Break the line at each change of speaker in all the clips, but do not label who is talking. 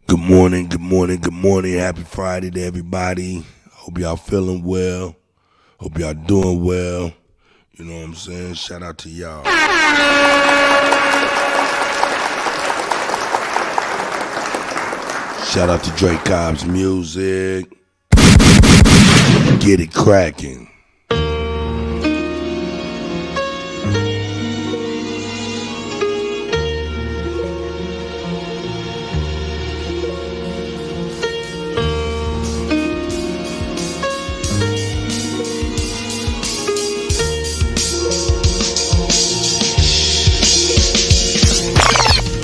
Good morning. Happy Friday to everybody. Hope y'all feeling well. Hope y'all doing well. You know what I'm saying? Shout out to y'all. Shout out to Drake Cobb's music. Get it cracking.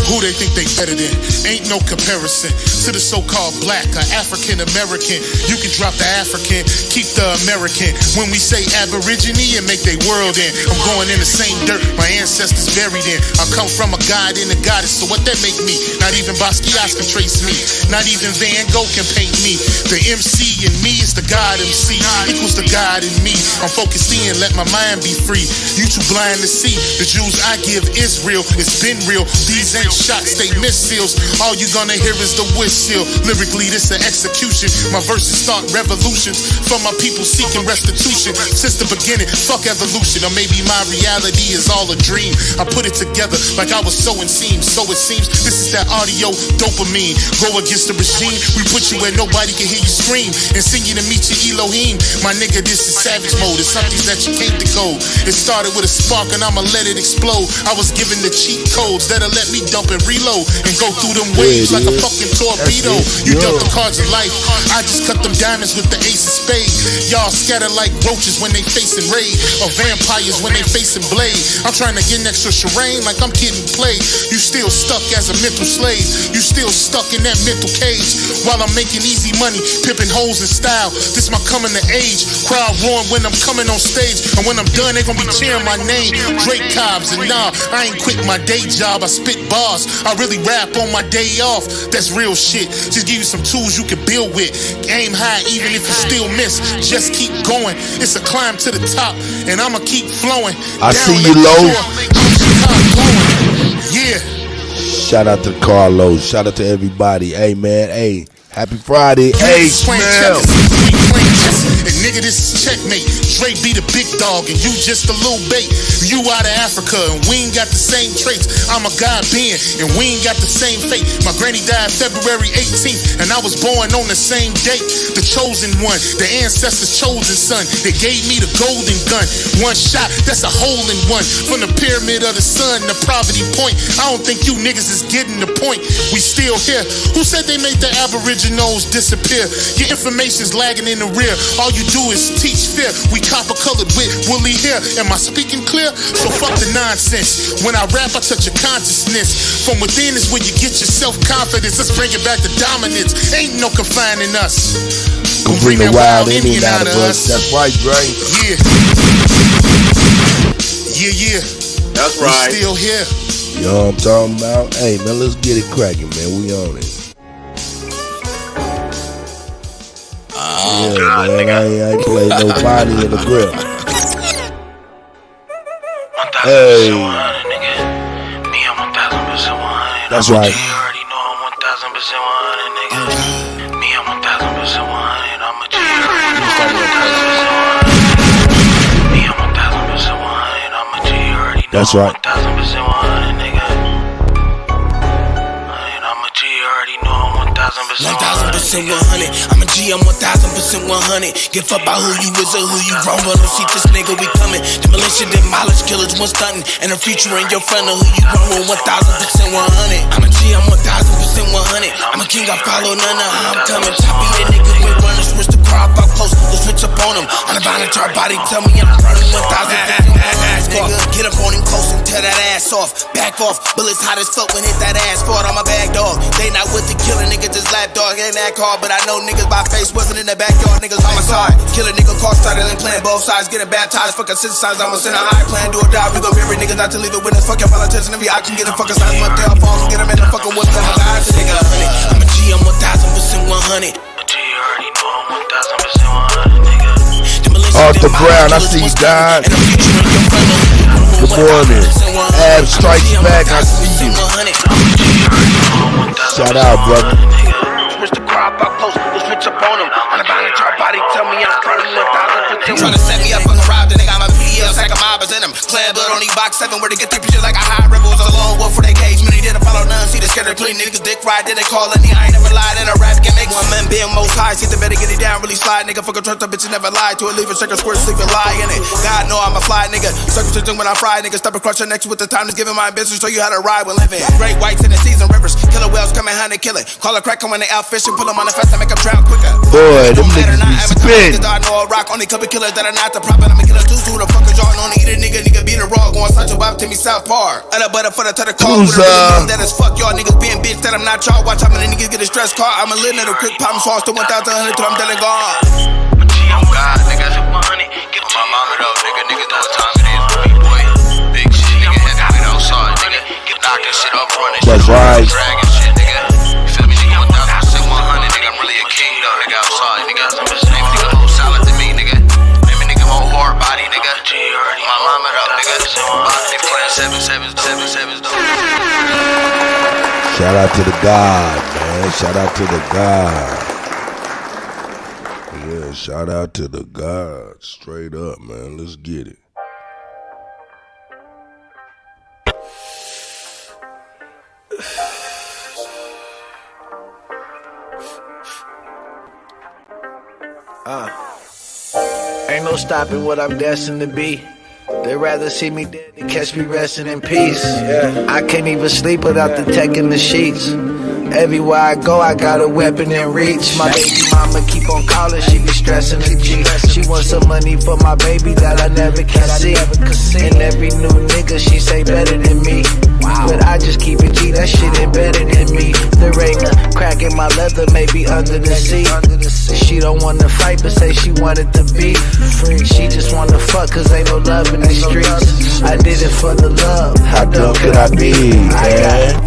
Who they think they better than? Ain't no comparison to the so-called black or African American. You can drop the African, keep the American. When we say Aborigine and make they world in, I'm going in the same dirt my ancestors buried in. I come from a god and a goddess, so what that make me? Not even Basquiat can trace me. Not even Van Gogh can paint me. The MC in me is the God MC, equals the God in me. I'm focused in, let my mind be free. You too blind to see. The Jews I give is real, it's been real. These ain't shots, they missiles. All you gonna hear is the whistle. Lyrically, this an execution. My verses start revolutions for my people seeking restitution. Since the beginning, fuck evolution. Or maybe my reality is all a dream. I put it together like I was sewing seams. So it seems this is that audio dopamine. Go against the regime, we put you where nobody can hear you scream. And sing you to meet your Elohim. My nigga, this is savage mode. It's something that you can't decode. It started with a spark and I'ma let it explode. I was given the cheat codes that'll let me dump and reload and go through them waves like a fucking torpedo. You dealt the cards of life, I just cut them diamonds with the ace of spades. Y'all scatter like roaches when they facing raid, or vampires when they facing blade. I'm trying to get next to Shireen like I'm getting played. You still stuck as a mental slave. You still stuck in that mental cage. While I'm making easy money, pimping hoes in style. This my coming to age. Crowd roaring when I'm coming on stage, and when I'm done they gonna be cheering my name. Drake Cobbs, and nah, I ain't quit my day job. I spit bars, I really rap on my day off. That's real shit. Just give you some tools you can build with. Aim high even if you still miss. Just keep going. It's a climb to the top, and I'ma keep flowing.
I see you, low.
Yeah.
Shout out to Carlos. Shout out to everybody. Hey, man. Hey, happy Friday. Hey, smell.
And nigga, this is checkmate. Drake be the big dog and you just a little bait. You out of Africa and we ain't got the same traits. I'm a God being and we ain't got the same fate. My granny died February 18th and I was born on the same date. The chosen one, the ancestors' chosen son. They gave me the golden gun. One shot, that's a hole in one. From the pyramid of the sun to Poverty Point. I don't think you niggas is getting the point. We still here. Who said they made the Aboriginals disappear? Your information's lagging in the rear. All you do is teach fear. We copper colored with woolly hair. Am I speaking clear? So fuck the nonsense. When I rap, I touch your consciousness. From within is where you get your self-confidence. Let's bring it back to dominance. Ain't no confining us.
Gonna bring the wild Indian out of us. That's right, Drake.
Yeah. Yeah.
That's right.
We still here.
You know what I'm talking about? Hey, man, let's get it cracking, man. We on it. Yeah, man, I ain't played nobody in the grill. Hey. That's right.
You already know I'm 1000% 100, nigga. Me, I'm 1000% 100. I'm a G. Me, I'm 1000% 100. I'm a G. You already know
That's
I'm
right.
1000% 100, nigga. I'm a G. You already know I'm 1000%
1000% 100. I'm a G, I'm 1000% 100. Give up about who you is or who you wrong. But don't see this nigga, we coming. Demolition, demolish, killers, one stunting. And the future in your front of who you wrong with 1000% 100. I'm a G, I'm 1000% 100. I'm a king, I follow none of how I'm coming. Choppy and niggas with runners, switch the crowd up close. Let's switch up on them. On the violent chart body, tell me I'm running 1000%. Nigga, get up on him close and tear that ass off. Back off, bullets hot as fuck when hit that ass fought on my bag dog. They not with the killer, nigga just lap dog. Ain't that call, but I know niggas by face wasn't in the backyard. Niggas homicide. Kill a nigga, car started and playing both sides. Getting baptized, fucking synthesized. I'm in a high plan, do or die. We gon' bury niggas out to leave the winners. Fuck your politicians. If I can get a fucking sign, my tail falls and get them in the fucking woods. I'm a guy, nigga. I'm a G, I'm 1000% 100.
already know I'm 1000% 100, nigga.
Arthur Brown, I see you, God. Good morning. Ab Strikes Back, I see you. Shout out, brother.
on them. On the bottom of your body, tell me I'm probably 1,000%. Tryna set me up, fucking robbed, then they got my PDL, sack of mobbers in them. Clan blood on these box 7, where they get 3 pictures like a high rebels. A lone wolf for their cage, many didn't follow none. See the scatter clean niggas dick ride, then they call in the I ain't never lied in a rap can make one man being most high. See the better get it down, really slide, nigga. Fuck a trust, a bitch never lied to a leave a circle square, sleep and lie in it. God know I'm a fly nigga. Circumcision when I fry nigga. Stop and crush your next with the time is giving my business. Show you how to ride when living. Great whites in the season rivers. Killer whales coming hunt and kill it. Call a crack when they out fishing. Pull them on the fast and make them drown quicker.
Boy, them niggas be spit.
I know a rock. Only couple killers that are not the prophet. I'm a killer too. Who the fuck is y'all? Only eat a nigga be the raw. Going such a bob to me South Park. Other butter for the call. That is fuck y'all niggas being bitch that I'm not y'all. Watch how many niggas get a stress car. I'm a little little quick pop. I'm sauce to 1,100 till I'm dead and gone.
Oh God, nigga, get my mama though, nigga know what time it is, boy. Big shit, nigga, heavy with outside, nigga. Get knocking shit up, running shit.
That's right.
Dragging shit, nigga. You feel me, nigga? 1,000%, 100, nigga. I'm really a king though, nigga. Outside, nigga. Name nigga whole solid to me, nigga. Name a nigga whole hard body, nigga. My mama though, nigga. They playing 7-7s though.
Shout out to the God, man. Shout out to the God. Yeah, shout out to the God. Straight up, man. Let's get it.
Ain't no stopping what I'm destined to be. They'd rather see me dead than catch me resting in peace. Yeah. I can't even sleep without the tech in the sheets. Everywhere I go, I got a weapon in reach. My baby mama keep on calling, she be stressing the G. She wants some money for my baby that I never can see. And every new nigga she say better than me. But I just keep it G, that shit ain't better than me. There ain't a crack in my leather, maybe under the seat. She don't wanna fight, but say she wanted to be free. She just wanna fuck, cause ain't no love in the streets. I did it for the love, how dumb could I be?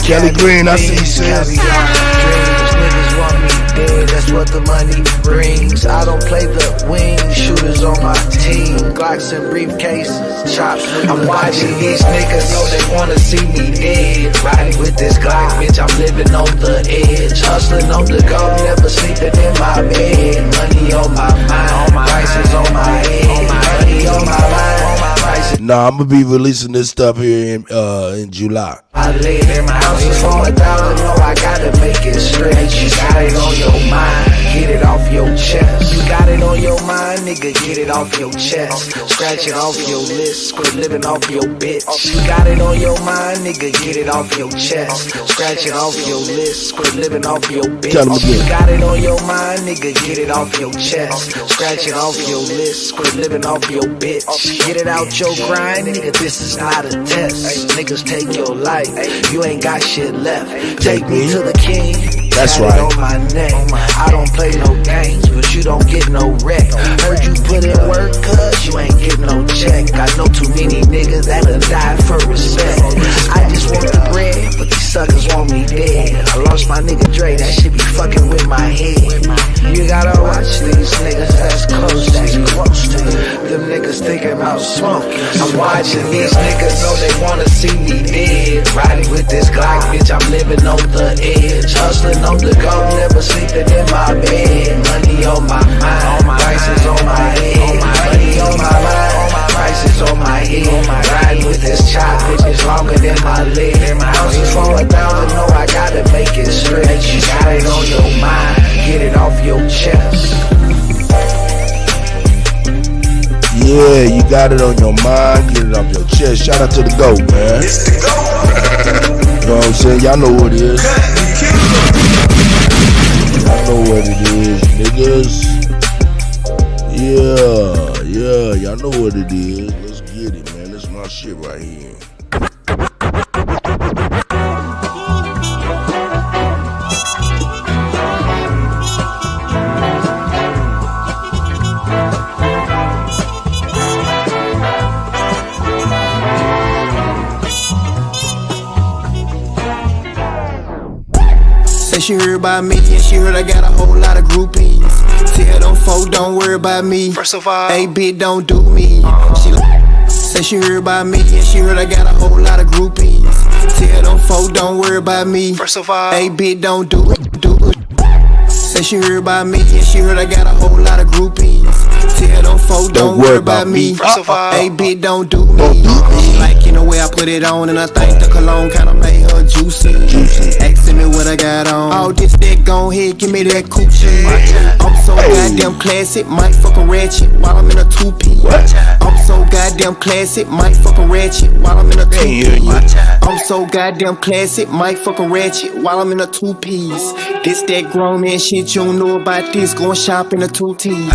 Kelly Green, I see you, sis.
Dreams, niggas want me dead, that's what the money brings. I don't play the wing, shooters on my team. Glocks and briefcases, chops. I'm watching these niggas, know they wanna see me dead. Riding with this Glock, bitch, I'm living on the edge. Hustling on the go, never sleeping in my bed. Money on my mind, prices on my head. Money on my mind, prices.
Nah, I'm gonna be releasing this stuff here in July.
I live in my house for 1,000, no, I gotta make it stretch. You got it on your mind, get it off your chest. You got it on your mind, nigga, get it off your chest. Scratch it off your list, quit living off your bitch. You got it on your mind, nigga, get it off your chest. Scratch it off your list, quit living off your bitch. You got it on your mind, nigga, get it off your chest. Scratch it off your list, quit living off your bitch. Get it out your grind, nigga, this is not a test. Niggas take your life, you ain't got shit left. Take me to the king.
That's right.
On my neck. I don't play no games, but you don't get no wreck. Heard you put in work, cuz you ain't get no check. I know too many niggas that'll die for respect. I just want the bread, but these suckers want me dead. I lost my nigga Dre, that shit be fucking with my head. You gotta watch these niggas that's close to you. Them niggas thinking about smoking. I'm watching these niggas, know they wanna see me dead. Riding with this Glock, bitch, I'm living on the edge. Hustling on the go, never sleeping in my bed. Money on my mind, prices on my head. Money on my mind, prices on my head. Riding with this chop, bitch, it's longer than my leg. Houses for 1,000, no, I gotta make it stretch. You got it on your mind, get it off your chest.
Yeah, you got it on your mind, get it off your chest. Shout out to the GOAT, man.
It's the GOAT.
You know what I'm saying? Y'all know what it is. Y'all know what it is, niggas. Yeah, y'all know what it is. Let's get it, man. That's my shit right here.
She heard about me and she heard I got a whole lot of groupies. Tell them folk don't worry about me. First of all, hey bitch, don't do me. She said she heard about me and she heard I got a whole lot of groupies. Tell them folk don't worry about me. First of all, hey bitch, don't do it. Say she heard about me and she heard I got a whole lot of groupies. Tell them folk don't worry about me. Hey, bitch, don't do me. She like the way I put it on, and I think the cologne kinda made her juicy. Asking me what I got on. All this that gon' ahead, give me that coochie. I'm so goddamn classic, might fuck a ratchet while I'm in a two-piece. I'm so goddamn classic, might fuck a ratchet while I'm in a two-piece. I'm so goddamn classic, might fuck a ratchet while I'm in a two-piece. This that grown man shit, you don't know about this. Going shop in a two-tees.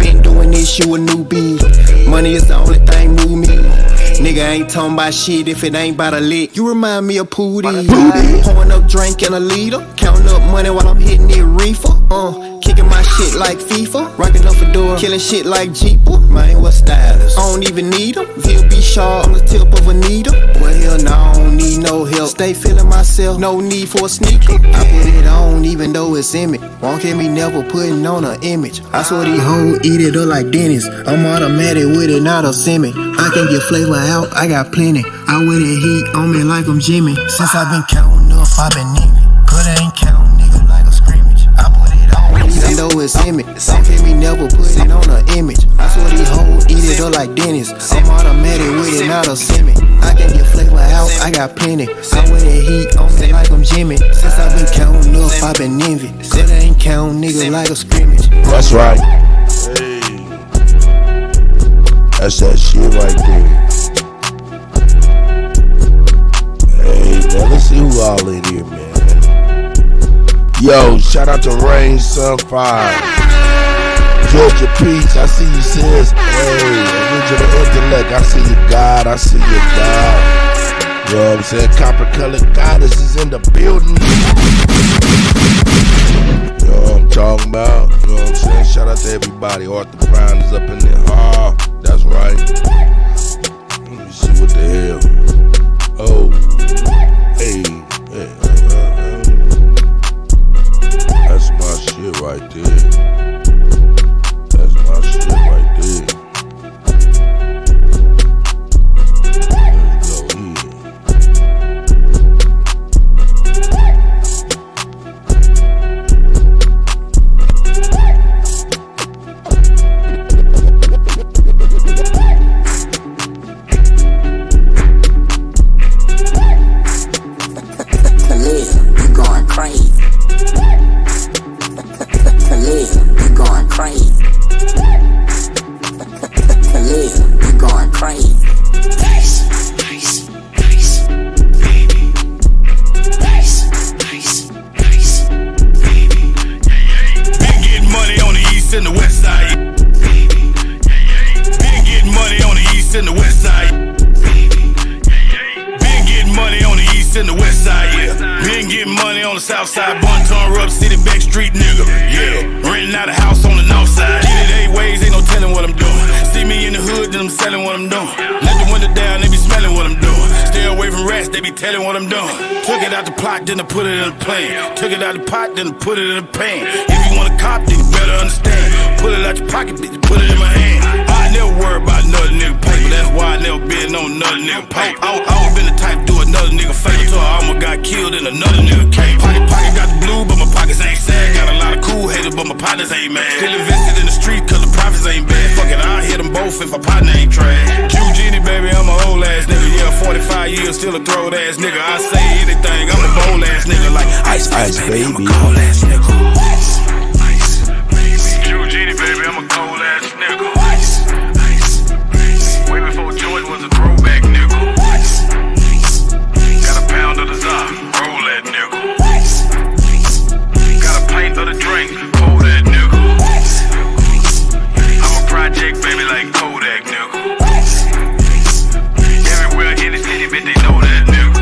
Been doing this, you a newbie. Money is the only thing move me. Nigga ain't talking about shit if it ain't about a lick. You remind me of Pootie. Pouring up drink in a liter, counting up money while I'm hitting it reefer. Kicking my shit like FIFA, rocking up a door, killing shit like Jeeper. Man, what stylist? I don't even need them. VLB Shaw on the tip of a needle. Well, hell no, I don't need no help. Stay feeling myself, no need for a sneaker. I put it on even though it's in me. Won't get me never putting on an image. I swear these hoes eat it up like Dennis. I'm automatic with it, not a semi. I can get flavor out, I got plenty. I wear the heat on me like I'm Jimmy. Since I've been counting up, I've been in it. Coulda ain't counting nigga like a scrimmage. I put it on even though it's in me. Don't get me never put it on an image. I swear these hoes eat it up like Dennis. I'm automatic with it, not a semi. I can get flavor out, I got plenty. I wear the heat on me like I'm Jimmy. Since I've been counting up, I've been envy. Coulda ain't counting nigga like a scrimmage.
That's right. Hey. That's that shit right there. Hey, man, let's see who all in here, man. Yo, shout out to Rain Sunfire. Georgia Peach, I see you, sis. Hey, original intellect, I see you, God. I see you, God. You know what I'm saying? Copper colored goddess is in the building. You know what I'm talking about? You know what I'm saying? Shout out to everybody. Arthur Brown is up in there. Ah, that's right. Let me see what the hell. Oh, hey, that's my shit right there. That's my shit right there. Let's go here.
Then I put it in a plane. Took it out the pot, then I put it in a pan. If you want a cop, then you better understand. Pull it out your pocket, bitch, put it in my hand. I never worry about another nigga paper. That's why I never been on another nigga paper. I always been the type to do another nigga favor. So I almost got killed in another nigga cave. Pocket got the blue, but my pockets ain't sad. Got a lot of cool haters, but my partners ain't mad. Still invested in the street, cause the profits ain't bad. Fuck it, I'll hit them both if a partner ain't trash. Genie, baby, I'm a whole ass nigga. Yeah, 45 years, still a throwed ass nigga. I say anything, I'm a bold ass nigga. Like ice, baby, I'm a cold ass nigga. Genie, baby, I'm a cold ass nigga. Way before George was a throwback nigga. Got a pound of the Zah, roll that nigga. Got a pint of the drink, pour that nigga. I'm a project, baby, like Kuttack, nigga. Everywhere in the city, bitch, they know that nigga.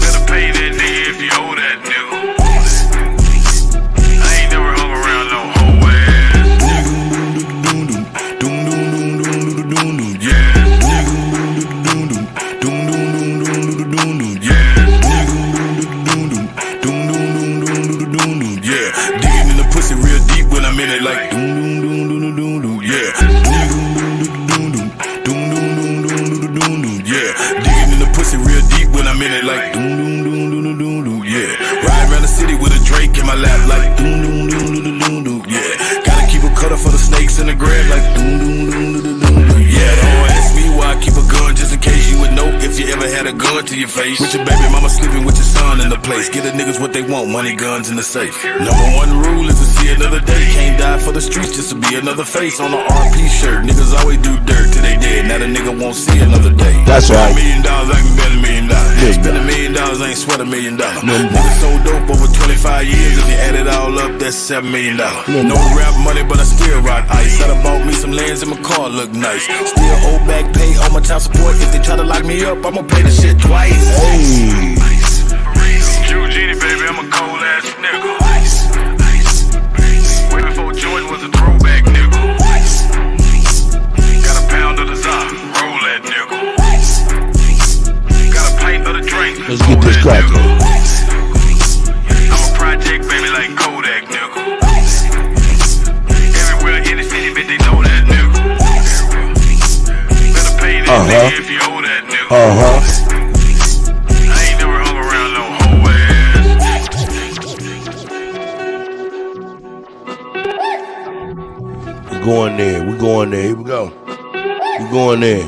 Better pay that nigga if you owe that nigga. my lap like doom doom doom doom doom doom. Yeah, gotta keep a cutter for the snakes in the grass like doom doom doom doom doom doom. Yeah, don't ask me why I keep a gun just in case you would know if you ever had a gun to your face. With your baby mama sleeping with your son in the place. Get the niggas what they want, money, guns in the safe. Number one rule is to see another day. Can't die for the streets just to be another face on a RP shirt. Niggas always do dirt till they dead. Now the nigga won't see another day.
That's right.
$1 million, I can bet $1 million. Spend $1 million, I ain't sweat $1 million. Niggas sold dope over 25 years. If you add it all up, that's $7 million. No rap money, but I still rock ice. I done bought me some lands and my car look nice. Still owe back pay on my child support. If they try to lock me up, I'ma pay the shit twice.
Hey.
Eugenie, baby, I'm a cold ass nigga. Way before Jordan was a throwback nigga. Got a pound of the Zah, roll that nigga. Got a pint of the drink.
Let's get this cracking.
I'm a project, baby, like Kuttack, nigga. Everywhere in the city, bitch, they know that nigga. Better pay that nigga if you owe that nigga. I ain't never hung around no hoe ass.
We're going there. We're going there. Here we go. We're going there.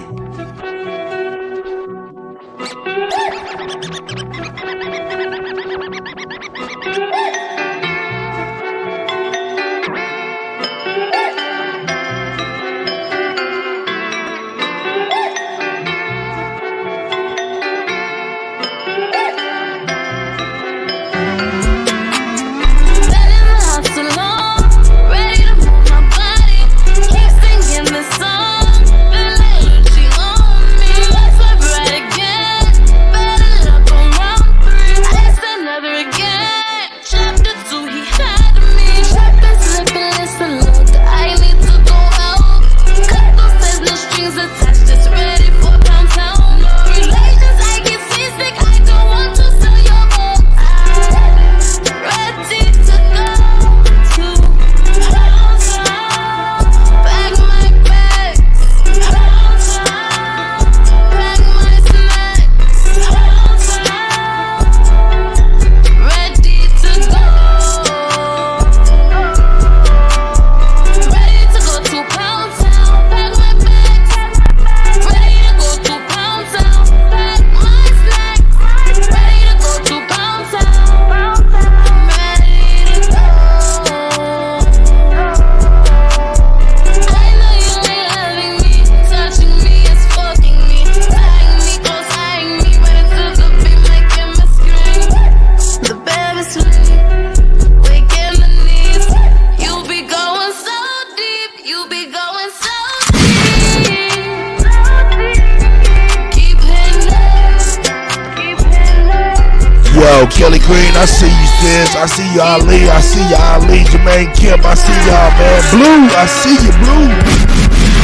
Yo, Kelly Green, I see you, sis. I see you, Ali. I see you, Ali. Jermaine Kemp, I see y'all, man. Blue, I see you, Blue.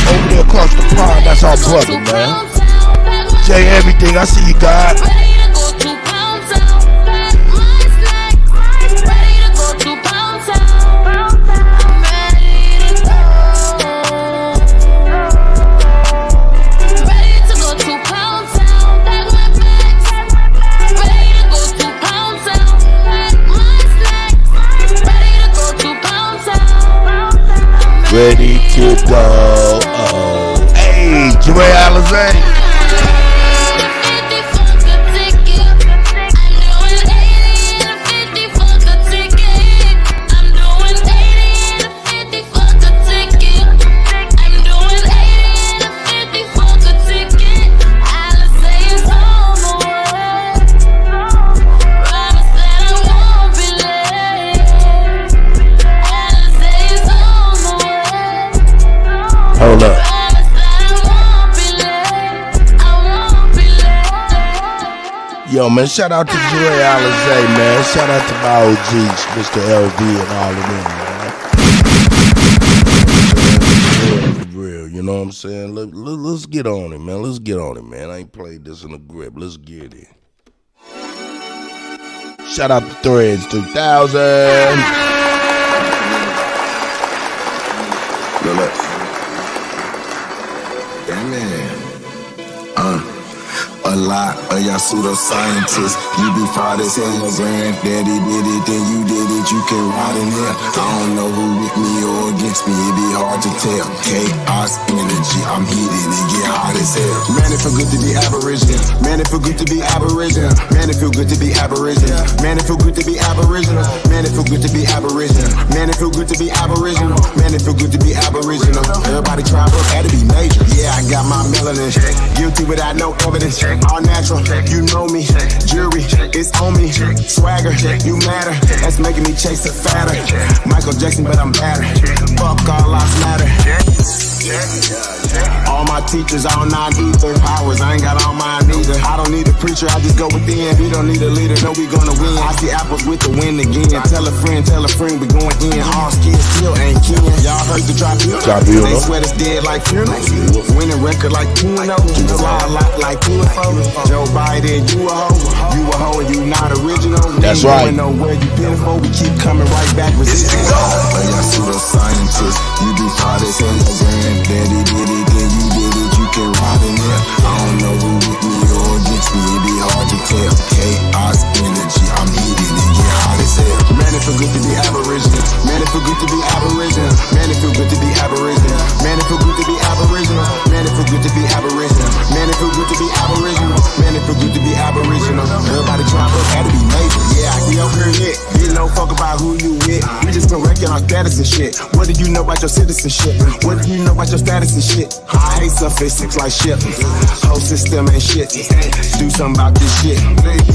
Over there across the pond, that's our brother, man. Jay, everything, I see you, God. Ready to go. Oh, hey, Dre Alizé. Hold up. Yo, man, shout out to Dre Alizé, man. Shout out to my OGs, Mr. LV and all of them, man. For real, you know what I'm saying? Let's get on it, man. Let's get on it, man. I ain't played this in a grip. Let's get it. Shout out to Threads 2000.
Look. That man, a lot lot of y'all pseudoscientists. You be proud as hell, your granddaddy did it, then you did it, you can ride in here. I don't know who with me or against me, it be hard to tell. Chaos energy, I'm heated, it get hot as hell. Man, it feel good to be Aboriginal. Man, it feel good to be Aboriginal. Man, it feel good to be Aboriginal. Man, it feel good to be Aboriginal. Man, it feel good to be Aboriginal. Man, it feel good to be Aboriginal. Man, it feel good to be Aboriginal. Everybody try, but had to be major. Yeah, I got my melanin. Guilty without no evidence. All natural, you know me. Jury, it's on me. Swagger, you matter. That's making me chase a fatter. Michael Jackson, but I'm better. Fuck all lives matter. All my teachers, all 9 ether powers. I ain't got all mine either. I don't need a preacher, I just go within. We don't need a leader, no, we gonna win. I see apples with the wind again. Tell a friend, we going in. All skills still ain't kin. Y'all heard the tribunal. They sweat us dead like funerals. Winning record like Kuno. Fly a lot like UFO. Joe Biden, you a hoe and you not original.
That's right.
We don't know where you been for. We keep coming right back. Resisting. Y'all pseudoscientists. You be proud as hell, your granddaddy did it, then you did it, you can ride in there. I don't know who with me or against me, it be hard to tell. Chaos energy, I'm heated, it get hot as hell. Man, it feel good to be Aboriginal. Man, it feel good to be Aboriginal. Man, it feel good to be Aboriginal. Man, it feel good to be Aboriginal. Man, it feel good to be Aboriginal. Man, it feel good to be Aboriginal. Man, it feel good to be Aboriginal. Everybody trying, but had to be major. Yeah, we up here lit. Didn't no fuck about who you with. We just correcting our status and shit. What do you know about your citizenship? What do you know about your status and shit? I hate sophistics like shit. Whole system ain't shit. Do something about this shit.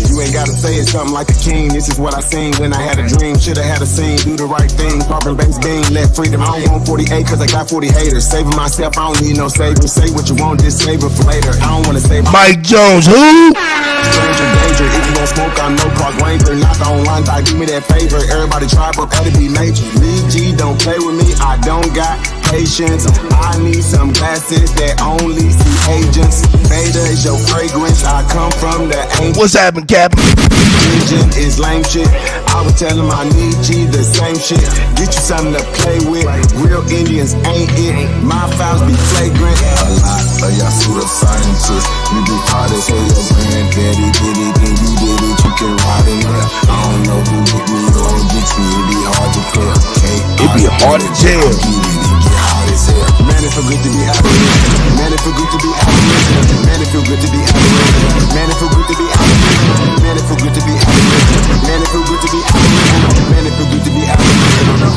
You ain't gotta say it something like a king. This is what I seen when I had a dream. Shoulda had a scene. Do the right thing. Carbon based being let freedom. I don't want 48 cause I got 40 haters. Saving myself, I don't need no saving. Say what you want, just save it for later. I don't wanna save
Mike Jones, who?
Stranger danger. If you gon' smoke, I know Park Ranger. Knock on one, die, do me that favor. Everybody try, but gotta be major. Lee G, don't play with me. I don't got patience. I need some glasses that only see agents. Beta is your fragrance. I come from the ancient.
What's happening, Captain?
Religion is lame shit. I would tell him I need G, the same shit. Get you something to play with. Real Indians ain't it. My files be flagrant. A lot of y'all pseudoscientists. You be proud as hell, your granddaddy did it, then you did it, you can ride in there. I don't know who with me or against me, it be hard to tell.
It be hard to tell.
Man, it feel good to be Aboriginal. Man, it feel good to be Aboriginal. Man, it feel good to be Aboriginal. Man, it feel good to be Aboriginal. Man, it feel good to be Aboriginal. Man, it feel good to be Aboriginal. Man, it feel good to be Aboriginal.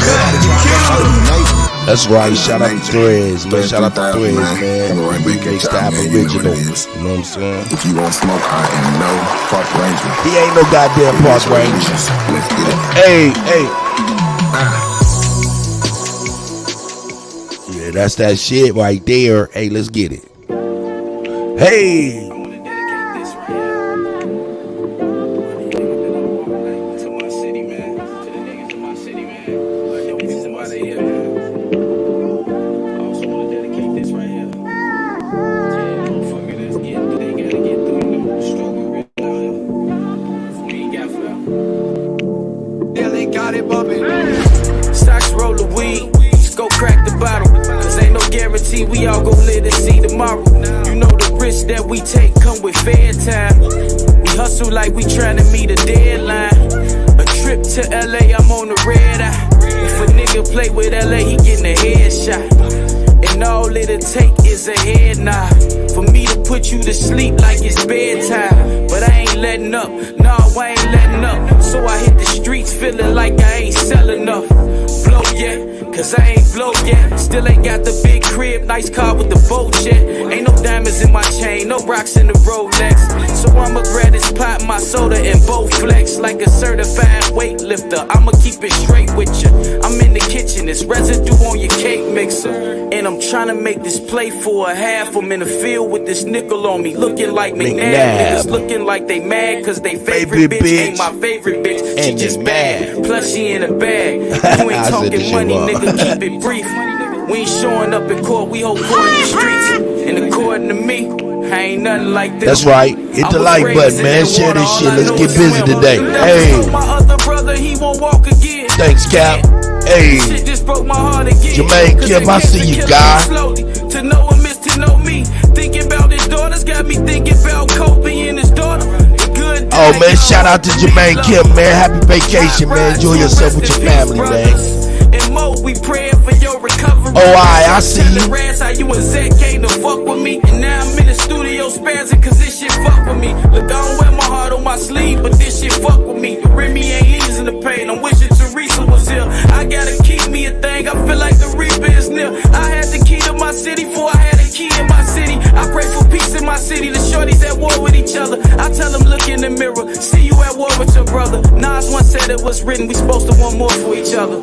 That's right. Shout out to Threads, man. Shout out to Threads, man. Big style original. You know what I'm saying?
If you want smoke, I am no Park Ranger.
He ain't no goddamn Park Ranger.
Let's get it.
Hey. Yeah, that's that shit right there. Hey, let's get it. Hey.
We all gon' live to see tomorrow. You know the risks that we take come with fair time. We hustle like we tryna meet a deadline. A trip to LA, I'm on the red eye. If a nigga play with LA, he getting a headshot. And all it'll take is a head nod for me to put you to sleep like it's bedtime. But I ain't letting up, no, I ain't letting up. So I hit the streets feeling like I ain't selling enough. Blow yet, cause I ain't blow yet. Still ain't got the big crib, nice car with the boat jet. Ain't no diamonds in my chain, no rocks in the Rolex. So I'ma grab this pot, my soda, and both flex like a certified weightlifter. I'ma keep it straight with ya. I'm in the kitchen, it's residue on your cake mixer. And I'm tryna make this play for a half. I'm in the field with this nickel on me, looking like McNabb. Niggas looking like they mad cause they favorite bitch ain't my favorite bitch. She just bad, plus she in a bag. You ain't talking money, nigga, keep it brief. We ain't showing up in court, we hold court in the streets. And according to me, I ain't nothing like this.
That's right. Hit the like button, man. Share this shit. Let's get busy today. Hey.
My other brother, he won't walk again.
Thanks, Cap. Hey.
Shit just broke my heart again.
Jermaine Kim, I see you, guy.
To know him is to know me. Thinking about his daughters got me thinking about Kobe and his
man. Shout out to Jermaine Kim, man. Happy vacation, man. Enjoy yourself with your family, man.
And Mo, we praying for your recovery.
Oh, I see you.
How you and Zach came to fuck with me. And now I'm in the studio spazzing cause this shit fuck with me. Look, I don't wear my heart on my sleeve, but this shit fuck with me. The Remy ain't easing the pain. I'm wishing Teresa was here. I gotta keep me a thing. I feel like the Reaper is near. I had the key to my city before I had a key in my city. I pray for peace in my city. The shorties at war with each other. I tell them look in the mirror. See you at war with your brother. Nas once said it was written. We supposed to want more for each other.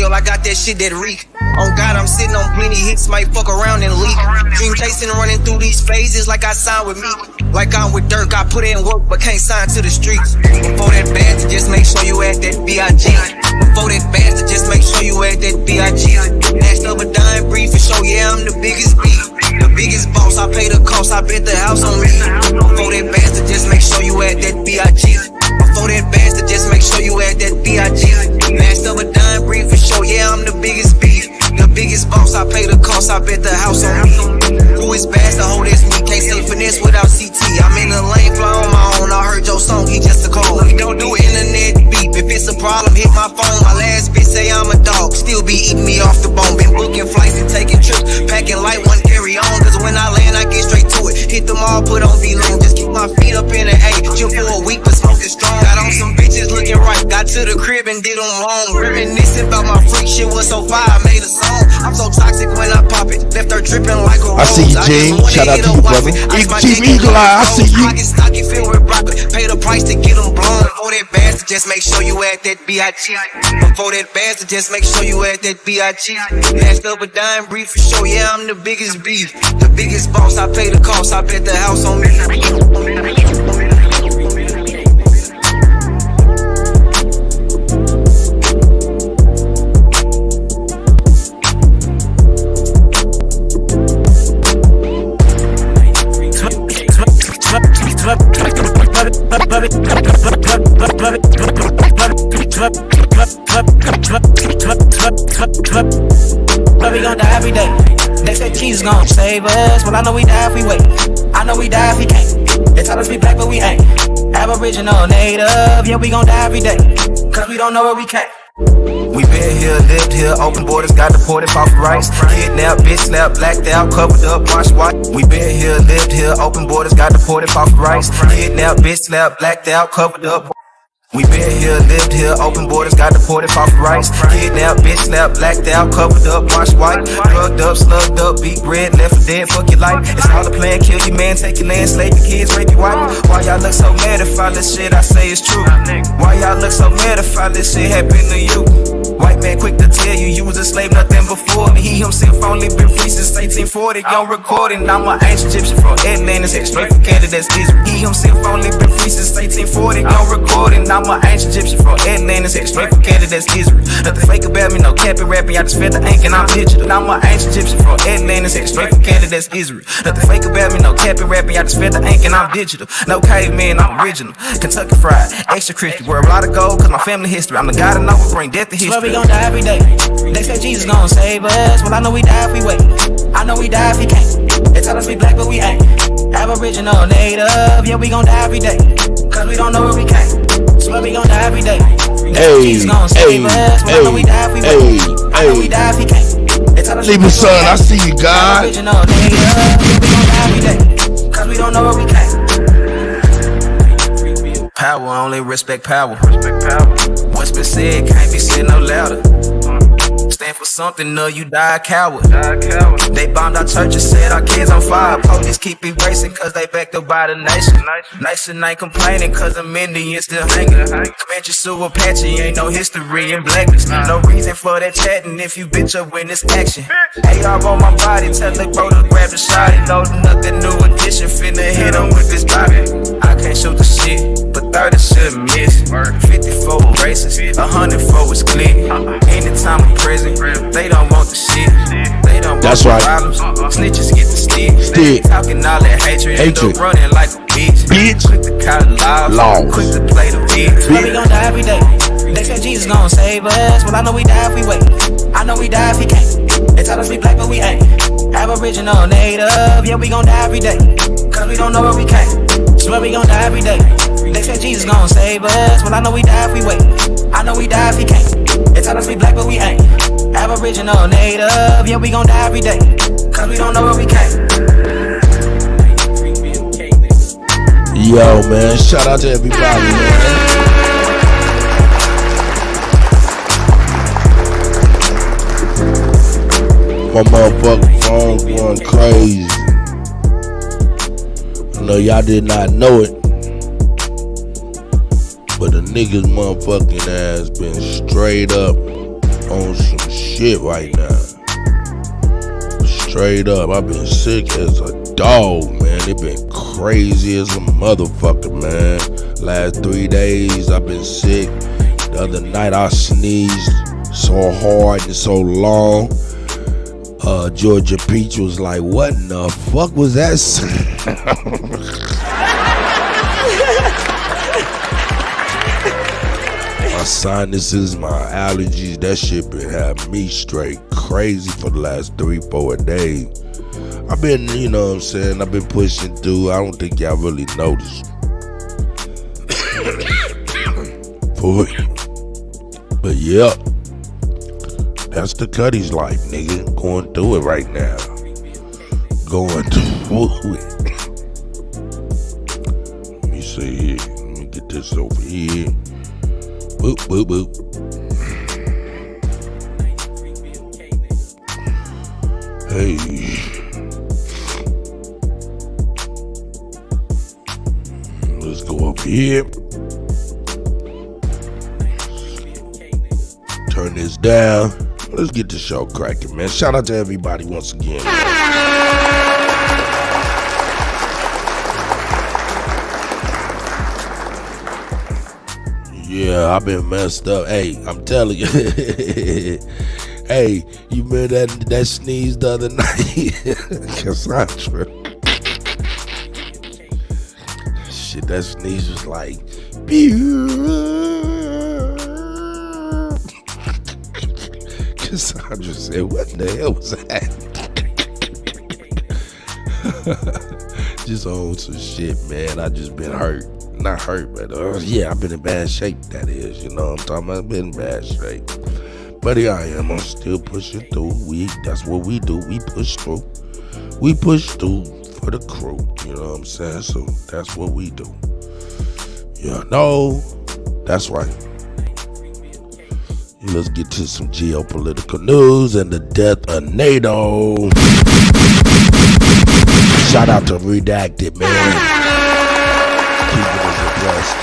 I got that shit that reek. On God, I'm sitting on plenty hits, might fuck around and leak. Dream chasing, running through these phases like I signed with me. Like I'm with Dirk, I put in work but can't sign to the streets. Before that bad to just make sure you at that B.I.G. Before that bad to just make sure you at that B.I.G. Last of a dying breed for sure, yeah, I'm the biggest beat. The biggest boss, I pay the cost, I bet the house on me. Before that bad to just make sure you at that B.I.G. Before that bad to just make sure you at that B.I.G. Last of a dying breed for sure, yeah, I'm the biggest beat. The biggest boss, I pay the cost, I bet the house on me. Who is best to hold this me? Can't say finesse without CT. I'm in the lane, fly on my own. I heard your song, he just a call. We don't do internet beep. If it's a problem, hit my phone. My last bitch say I'm a dog, still be eating me off the bone. Been booking flights and taking trips, packing light, one carry on. Cause when I land, I get straight to it. Hit them all, put on V-Lane. Just keep my feet up in the A. Chill for a week, but smoking strong. Got on some bitches looking right. Got to the crib and did them wrong. Reminiscing about my freak shit was so fire, I made a song. I'm so toxic when I pop it. Left her dripping like a rose.
I see you, Gene. Shout out to you, brother. Chief Eagle Eye, I see you.
Stocky filled with broccoli. Pay the price to get them blown. Before that bad to just make sure you at that B.I.G. Before that bad to just make sure you at that B.I.G. Last up a dying breed for sure. Yeah, I'm the biggest beef. The biggest boss, I pay the cost. I bet the house on me.
But we gon' die every day. They say Jesus gon' save us. Well, I know we die if we wait. I know we die if we can't. They tell us we black, but we ain't. Aboriginal, native, yeah, we gon' die every day. Cause we don't know where we came.
We been here, lived here, open borders, got deported off rights. Kidnapped, bitch slapped, blacked out, covered up, watch white. We been here, lived here, open borders, got deported off rights. Kidnapped, bitch slapped, blacked out, covered up. We been here, lived here, open borders, got deported off rights. Kidnapped, bitch slapped, blacked out, covered up, watch white. Drugged up, slugged up, beat bread, left for dead, fuck your life. It's all a plan, kill your man, take your land, slave your kids, rape your wife. Why y'all look so mad if all this shit I say is true? Why y'all look so mad if all this shit happened to you? White man quick to tell you was a slave, nothing before me. He himself only been free since 1840. Young recording, I'm an ancient Egyptian from Atlantis, head straight from Canada, that's Israel. He himself only been free since 1840. Young recording, I'm an ancient Egyptian from Atlantis, head straight from Canada, that's Israel. Nothing fake about me, no capping, rapping, I just fed the ink and I'm digital. I'm an ancient Egyptian from Atlantis, head straight from Canada, that's Israel. Nothing fake about me, no capping, rapping, I just fed the ink and I'm digital. No caveman, I'm original. Kentucky fried, extra crispy, wear a lot of gold, cause my family history. I'm the guy that know will bring death to history.
We gon' die every day. They say Jesus gon' save us. Well, I know we die if we wait. I know we die if we can't. They tell us we black, but we ain't. Aboriginal, native, yeah, we gon' die every day. Cause we don't know where we came. So we gon' die every day. Jesus gon' save us. Well, I know we die if we wait. I know we die if we can't. They tell us
leave me, son, I see you, God.
Aboriginal, native, yeah, we gon' die every day. Cause we don't know where we came.
Power, only respect power. What's been said can't be said no louder. stand for something or you die a coward. They bombed our church and set our kids on fire. Police keep erasing cause they backed up by the nation. Nation ain't complaining cause them Indians still hanging. Comanche, Sioux, Apache, ain't no history in blackness. No reason for that chatting if you bitch up when it's action. AR on my body, tell the bro to grab the shot. Loading up that new edition, finna hit him with this body. I can't shoot the shit, but 30 shouldn't miss. 54 races, 100 for his click. Anytime I'm prison, they don't want the shit. They don't want the problems. Snitches get the stick. Talking all that hatred. End up running like a bitch. Quick to call it law. Quick to play the bitch. Well, we gon' die every day. They said Jesus gon' save us. Well, I know we die if we wait. I know we die if we can't. They tell us we black, but we ain't. Aboriginal, native, yeah, we gon' die every day. Cause we don't know where we came. Swear we gon' die every day. They said Jesus gon' save us. Well, I know we die if we wait. I know we die if we can't. They tell us we black, but we ain't. Aboriginal, native, yeah, we gon' die every day. Cause we don't know where we came.
Yo, man, shout out to everybody, man. My motherfucking phone going crazy. I know y'all did not know it, but the niggas motherfucking ass been straight up on some shit right now. Straight up, I've been sick as a dog, man. It been crazy as a motherfucker, man. Last 3 days I've been sick. The other night I sneezed so hard and so long. Georgia Peach was like, what in the fuck was that sound? My sinuses, my allergies, that shit been having me straight crazy for the last 3-4 days. I've been, you know what I'm saying, I've been pushing through. I don't think y'all really noticed. But yeah, that's the Kutty's life, nigga. Going through it right now. Going through it. Let me see here. Let me get this over here. Boop, boop, boop. Hey. Let's go up here. Turn this down. Let's get the show cracking, man. Shout out to everybody once again. Yeah, I've been messed up. Hey, I'm telling you. Hey, you remember that sneeze the other night? Cassandra. Shit, that sneeze was like, Cassandra said, what the hell was that? Just on some shit, man. I just been hurt. Not hurt, but yeah, I've been in bad shape, that is. You know what I'm talking about? I've been in bad shape. But here I am. I'm still pushing through. That's what we do. We push through. We push through for the crew. You know what I'm saying? So that's what we do. Yeah, no, that's right. Let's get to some geopolitical news and the death of NATO. Shout out to Redacted, man. Keeping us abreast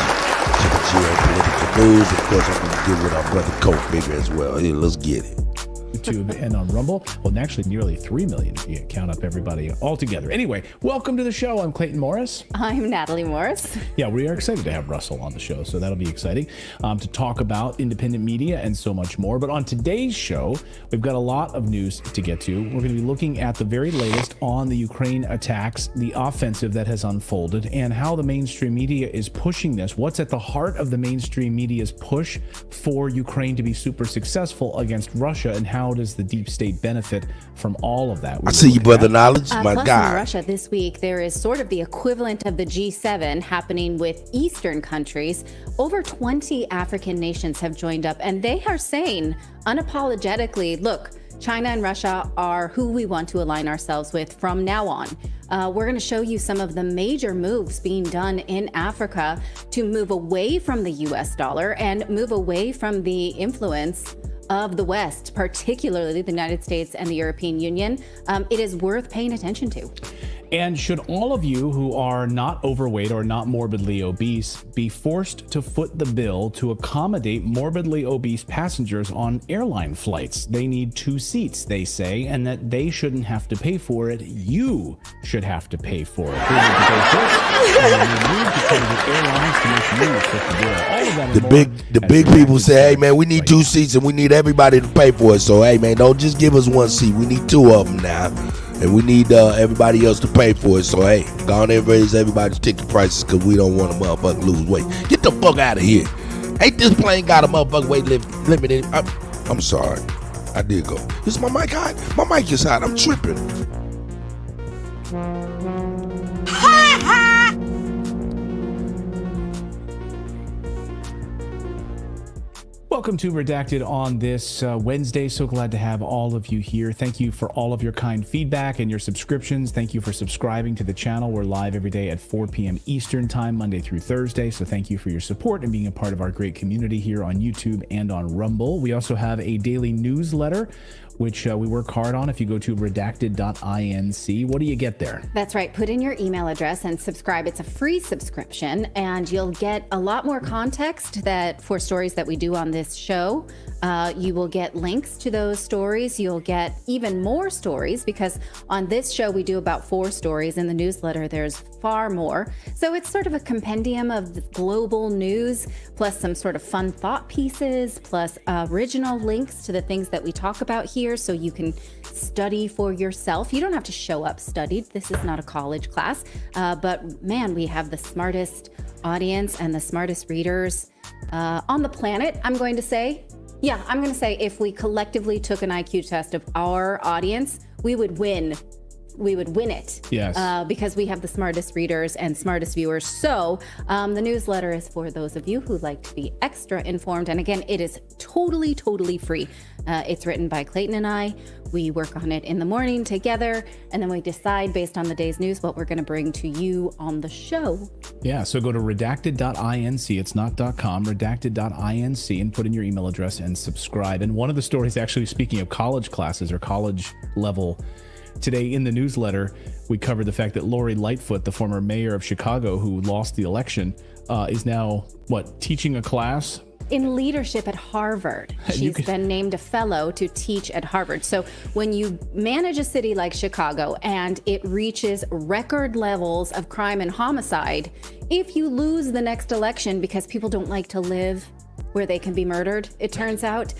to the geopolitical news. Of course, I'm going to get with our brother Coke Bigger as well. Here, let's get it.
YouTube and on Rumble. Well, actually nearly 3 million if you count up everybody all together. Anyway, welcome to the show. I'm Clayton Morris.
I'm Natalie Morris.
Yeah, we are excited to have Russell on the show, so that'll be exciting to talk about independent media and so much more. But on today's show, we've got a lot of news to get to. We're going to be looking at the very latest on the Ukraine attacks, the offensive that has unfolded, and how the mainstream media is pushing this. What's at the heart of the mainstream media's push for Ukraine to be super successful against Russia, and how does the deep state benefit from all of that?
I see you, brother Knowledge, my guy.
In Russia this week, there is sort of the equivalent of the G7 happening with Eastern countries. Over 20 African nations have joined up, and they are saying unapologetically, look, China and Russia are who we want to align ourselves with from now on. We're going to show you some of the major moves being done in Africa to move away from the US dollar and move away from the influence of the West, particularly the United States and the European Union, it is worth paying attention to.
And should all of you who are not overweight or not morbidly obese be forced to foot the bill to accommodate morbidly obese passengers on airline flights? They need 2 seats, they say, and that they shouldn't have to pay for it. You should have to pay for it.
The big people say, hey man, we need 2 seats and we need everybody to pay for it. So hey man, don't just give us 1 seat. We need 2 of them now. And we need everybody else to pay for it. So, hey, go on and raise everybody's ticket prices because we don't want a motherfucker lose weight. Get the fuck out of here. Ain't this plane got a motherfucker weight limit in it? I'm sorry. I did go. Is my mic hot? My mic is hot. I'm tripping.
Welcome to Redacted on this Wednesday. So glad to have all of you here. Thank you for all of your kind feedback and your subscriptions. Thank you for subscribing to the channel. We're live every day at 4 p.m. Eastern time, Monday through Thursday. So thank you for your support and being a part of our great community here on YouTube and on Rumble. We also have a daily newsletter, which we work hard on. If you go to redacted.inc, what do you get there?
That's right. Put in your email address and subscribe. It's a free subscription, and you'll get a lot more context for stories that we do on this show. You will get links to those stories. You'll get even more stories because on this show we do about 4 stories. In the newsletter there's far more. So it's sort of a compendium of global news plus some sort of fun thought pieces plus original links to the things that we talk about here so you can study for yourself. You don't have to show up studied. This is not a college class. But man, we have the smartest audience and the smartest readers on the planet, I'm going to say. Yeah, I'm going to say if we collectively took an IQ test of our audience, we would win. We would win it.
Yes.
Because we have the smartest readers and smartest viewers. So the newsletter is for those of you who like to be extra informed. And again, it is totally, totally free. It's written by Clayton and I. We work on it in the morning together, and then we decide based on the day's news what we're going to bring to you on the show.
Yeah, so go to redacted.inc, it's not .com, redacted.inc, and put in your email address and subscribe. And one of the stories, actually speaking of college classes or college level, today in the newsletter, we covered the fact that Lori Lightfoot, the former mayor of Chicago who lost the election, is now, teaching a class?
In leadership at Harvard. She's been named a fellow to teach at Harvard. So when you manage a city like Chicago and it reaches record levels of crime and homicide, if you lose the next election because people don't like to live where they can be murdered, it turns out,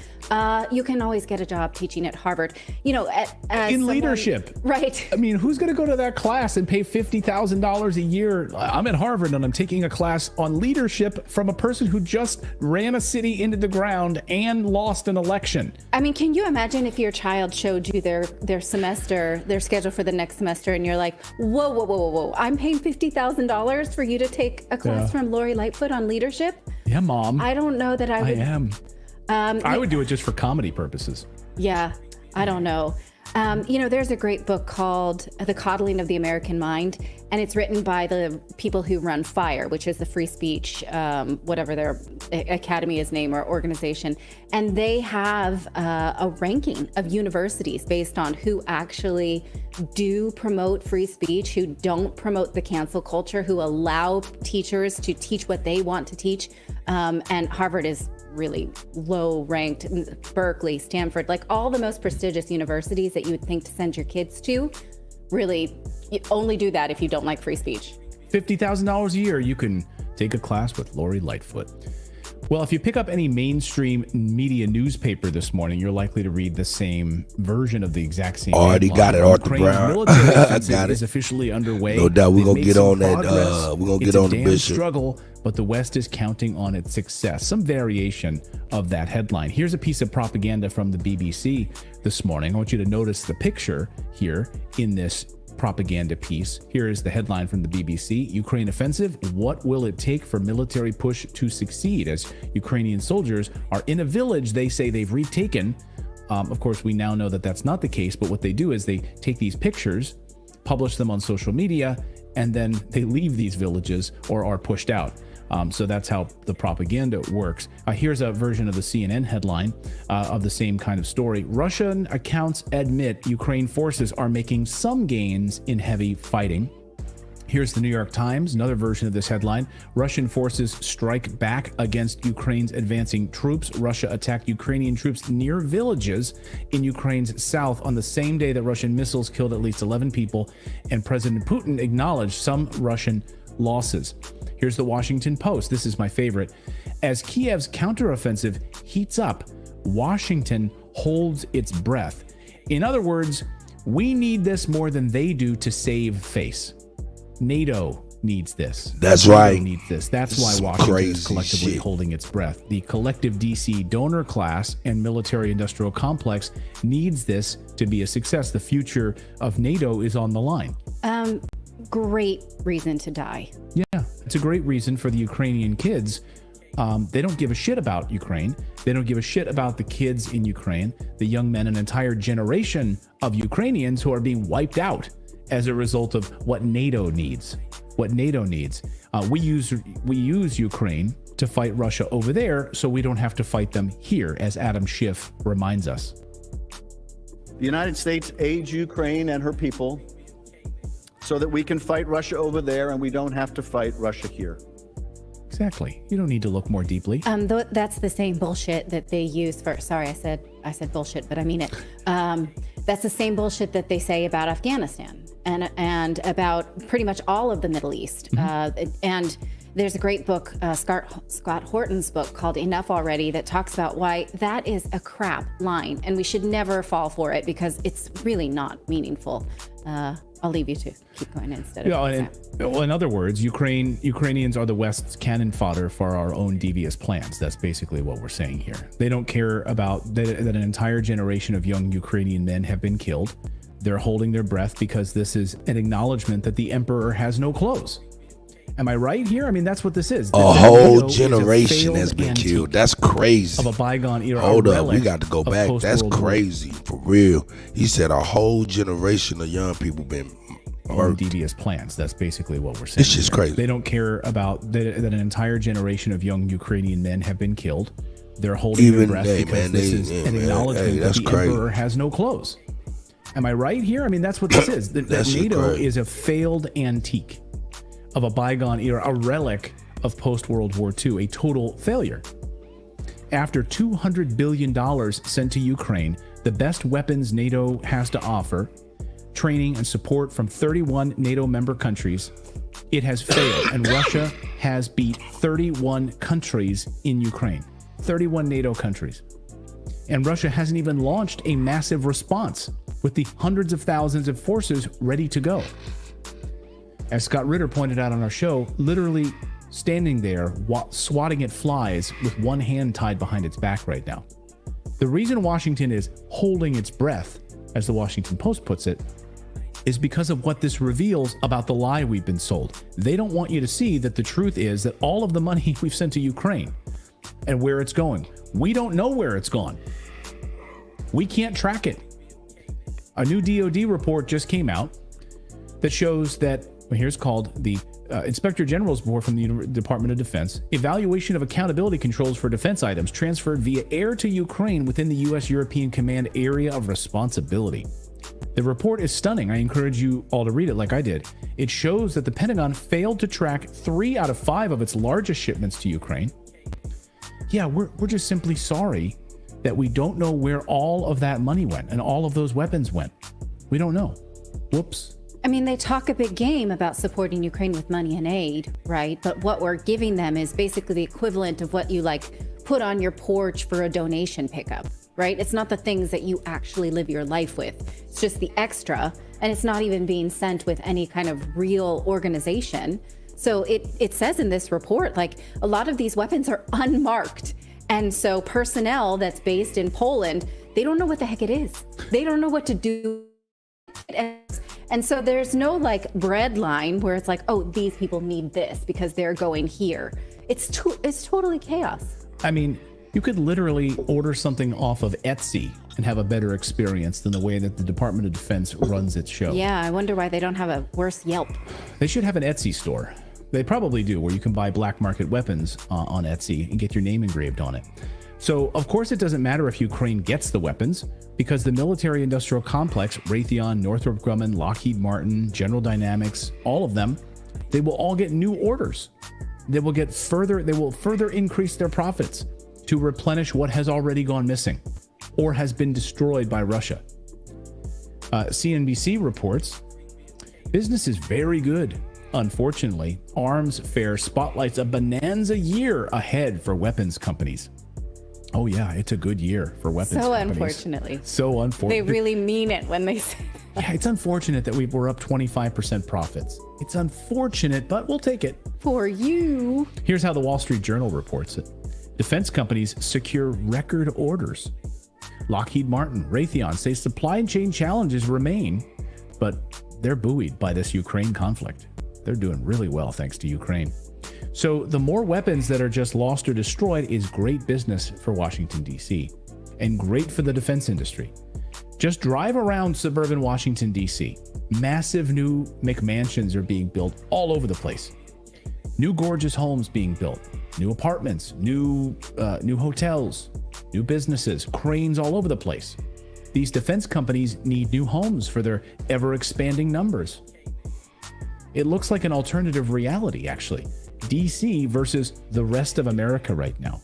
you can always get a job teaching at Harvard. You know,
in leadership.
Right.
I mean, who's going to go to that class and pay $50,000 a year? I'm at Harvard and I'm taking a class on leadership from a person who just ran a city into the ground and lost an election.
I mean, can you imagine if your child showed you their semester, their schedule for the next semester, and you're like, whoa, I'm paying $50,000 for you to take a class from Lori Lightfoot on leadership?
Yeah, Mom.
I don't know that I would.
I am. I would do it just for comedy purposes.
Yeah, I don't know. There's a great book called The Coddling of the American Mind, and it's written by the people who run FIRE, which is the free speech, whatever their academy is named or organization. And they have a ranking of universities based on who actually do promote free speech, who don't promote the cancel culture, who allow teachers to teach what they want to teach. And Harvard is really low ranked. Berkeley, Stanford, like all the most prestigious universities that you would think to send your kids to, really, you only do that if you don't like free speech.
$50,000 a year, you can take a class with Lori Lightfoot. Well, if you pick up any mainstream media newspaper this morning, you're likely to read the same version of the exact same.
Already got it, Arthur Brown.
Military
I got it.
Is officially underway.
No doubt, we're gonna get on that. We're gonna get on the Bishop.
Struggle, but the West is counting on its success. Some variation of that headline. Here's a piece of propaganda from the BBC this morning. I want you to notice the picture here in this propaganda piece. Here is the headline from the BBC. Ukraine offensive. What will it take for military push to succeed? As Ukrainian soldiers are in a village they say they've retaken. Of course, we now know that that's not the case, but what they do is they take these pictures, publish them on social media, and then they leave these villages or are pushed out. So that's how the propaganda works. Here's a version of the CNN headline of the same kind of story. Russian accounts admit Ukraine forces are making some gains in heavy fighting. Here's the New York Times, another version of this headline. Russian forces strike back against Ukraine's advancing troops. Russia attacked Ukrainian troops near villages in Ukraine's south on the same day that Russian missiles killed at least 11 people, and President Putin acknowledged some Russian losses. Here's the Washington Post. This is my favorite. As Kiev's counteroffensive heats up, Washington holds its breath. In other words, we need this more than they do to save face. NATO needs this.
That's
NATO
right.
Needs this. That's why Washington is collectively holding its breath. The collective DC donor class and military-industrial complex needs this to be a success. The future of NATO is on the line.
Great reason to die.
Yeah, it's a great reason for the Ukrainian kids. They don't give a shit about Ukraine. They don't give a shit about the kids in Ukraine, the young men, an entire generation of Ukrainians who are being wiped out as a result of what NATO needs. What NATO needs. We use Ukraine to fight Russia over there, so we don't have to fight them here, as Adam Schiff reminds us.
The United States aids Ukraine and her people so that we can fight Russia over there and we don't have to fight Russia here.
Exactly. You don't need to look more deeply.
That's the same bullshit that they use for. Sorry, I said bullshit, but I mean it. That's the same bullshit that they say about Afghanistan and about pretty much all of the Middle East. And there's a great book, Scott Horton's book called Enough Already, that talks about why that is a crap line, and we should never fall for it because it's really not meaningful. I'll leave you to keep going instead of
in other words, Ukrainians are the West's cannon fodder for our own devious plans. That's basically what we're saying here. They don't care about that an entire generation of young Ukrainian men have been killed. They're holding their breath because this is an acknowledgement that the emperor has no clothes. Am I right here? I mean, that's what this is.
A whole generation has been killed. That's crazy.
Of a bygone era.
Hold up, we got to go back. That's crazy, for real. He said a whole generation of young people been murdered.
Devious plans. That's basically what we're saying.
This is crazy.
They don't care about that an entire generation of young Ukrainian men have been killed. They're holding their breath because this is an acknowledgement that the emperor has no clothes. Am I right here? I mean, that's what this is. That NATO is a failed antique of a bygone era, a relic of post-World War II, a total failure. After $200 billion sent to Ukraine, the best weapons NATO has to offer, training and support from 31 NATO member countries, it has failed. And Russia has beat 31 countries in Ukraine, 31 NATO countries. And Russia hasn't even launched a massive response with the hundreds of thousands of forces ready to go. As Scott Ritter pointed out on our show, literally standing there swatting at flies with one hand tied behind its back right now. The reason Washington is holding its breath, as the Washington Post puts it, is because of what this reveals about the lie we've been sold. They don't want you to see that the truth is that all of the money we've sent to Ukraine and where it's going, we don't know where it's gone. We can't track it. A new DOD report just came out that shows that, here's called the Inspector General's report from the Department of Defense, evaluation of accountability controls for defense items transferred via air to Ukraine within the U.S. European Command area of responsibility. The report is stunning. I encourage you all to read it like I did. It shows that the Pentagon failed to track 3 out of 5 of its largest shipments to Ukraine. Yeah, we're just simply sorry that we don't know where all of that money went and all of those weapons went. We don't know. Whoops.
I mean, they talk a big game about supporting Ukraine with money and aid, right? But what we're giving them is basically the equivalent of what you put on your porch for a donation pickup, right? It's not the things that you actually live your life with. It's just the extra, and it's not even being sent with any kind of real organization. So it says in this report, a lot of these weapons are unmarked. And so personnel that's based in Poland, they don't know what the heck it is. They don't know what to do. And so there's no bread line where it's oh, these people need this because they're going here. It's totally chaos.
I mean, you could literally order something off of Etsy and have a better experience than the way that the Department of Defense runs its show.
Yeah, I wonder why they don't have a worse Yelp.
They should have an Etsy store. They probably do, where you can buy black market weapons on Etsy and get your name engraved on it. So, of course, it doesn't matter if Ukraine gets the weapons, because the military-industrial complex, Raytheon, Northrop Grumman, Lockheed Martin, General Dynamics, all of them, they will all get new orders. They will further increase their profits to replenish what has already gone missing or has been destroyed by Russia. CNBC reports, business is very good. Unfortunately, arms fair spotlights a bonanza year ahead for weapons companies. Oh yeah, it's a good year for weapons companies.
Unfortunately.
So unfortunate.
They really mean it when they say that.
Yeah, it's unfortunate that we're up 25% profits. It's unfortunate, but we'll take it.
For you.
Here's how the Wall Street Journal reports it. Defense companies secure record orders. Lockheed Martin, Raytheon say supply chain challenges remain, but they're buoyed by this Ukraine conflict. They're doing really well thanks to Ukraine. So the more weapons that are just lost or destroyed is great business for Washington, D.C., and great for the defense industry. Just drive around suburban Washington, D.C. Massive new McMansions are being built all over the place. New gorgeous homes being built, new apartments, new hotels, new businesses, cranes all over the place. These defense companies need new homes for their ever-expanding numbers. It looks like an alternative reality, actually. DC versus the rest of America right now.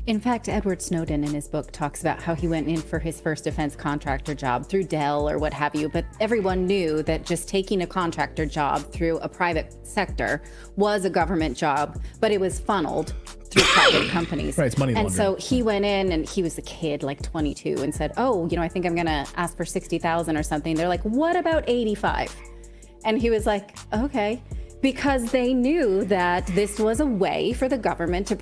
In fact, Edward Snowden in his book talks about how he went in for his first defense contractor job through Dell or what have you, but everyone knew that just taking a contractor job through a private sector was a government job, but it was funneled through private companies.
Right, it's money laundering.
And so he went in and he was a kid, like 22, and said, I think I'm going to ask for 60,000 or something. They're like, what about 85? And he was like, okay. Because they knew that this was a way for the government to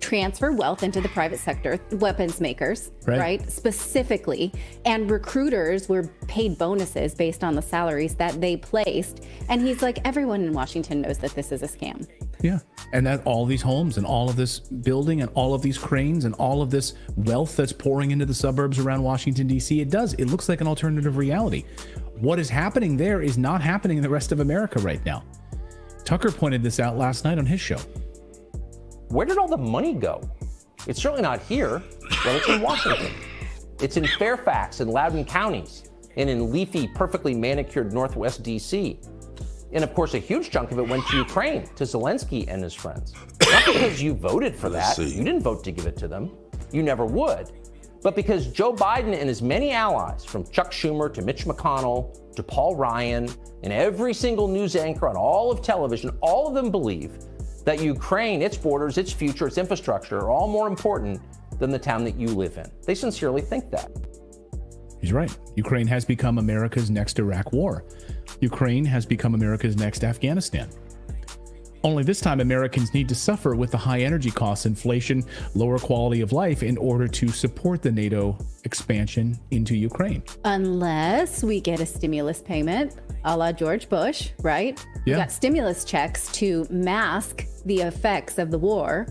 transfer wealth into the private sector, weapons makers, right? Specifically. And recruiters were paid bonuses based on the salaries that they placed. And he's like, everyone in Washington knows that this is a scam.
Yeah. And that all these homes and all of this building and all of these cranes and all of this wealth that's pouring into the suburbs around Washington, D.C., it looks like an alternative reality. What is happening there is not happening in the rest of America right now. Tucker pointed this out last night on his show.
Where did all the money go? It's certainly not here. Well, it's in Washington. It's in Fairfax and Loudoun counties, and in leafy, perfectly manicured Northwest D.C. And of course, a huge chunk of it went to Ukraine, to Zelensky and his friends. Not because you voted for that. You didn't vote to give it to them. You never would. But because Joe Biden and his many allies, from Chuck Schumer to Mitch McConnell to Paul Ryan and every single news anchor on all of television, all of them believe that Ukraine, its borders, its future, its infrastructure are all more important than the town that you live in. They sincerely think that.
He's right. Ukraine has become America's next Iraq war. Ukraine has become America's next Afghanistan. Only this time, Americans need to suffer with the high energy costs, inflation, lower quality of life in order to support the NATO expansion into Ukraine.
Unless we get a stimulus payment, a la George Bush, right?
Yeah.
We got stimulus checks to mask the effects of the war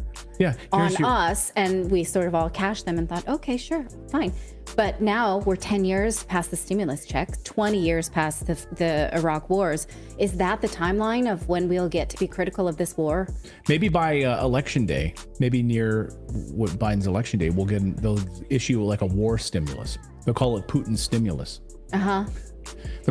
on us, and we sort of all cashed them and thought, okay, sure, fine. But now we're 10 years past the stimulus check, 20 years past the Iraq wars. Is that the timeline of when we'll get to be critical of this war?
Maybe by election day, maybe near Biden's election day, they'll issue like a war stimulus. They'll call it Putin's stimulus.
Uh-huh.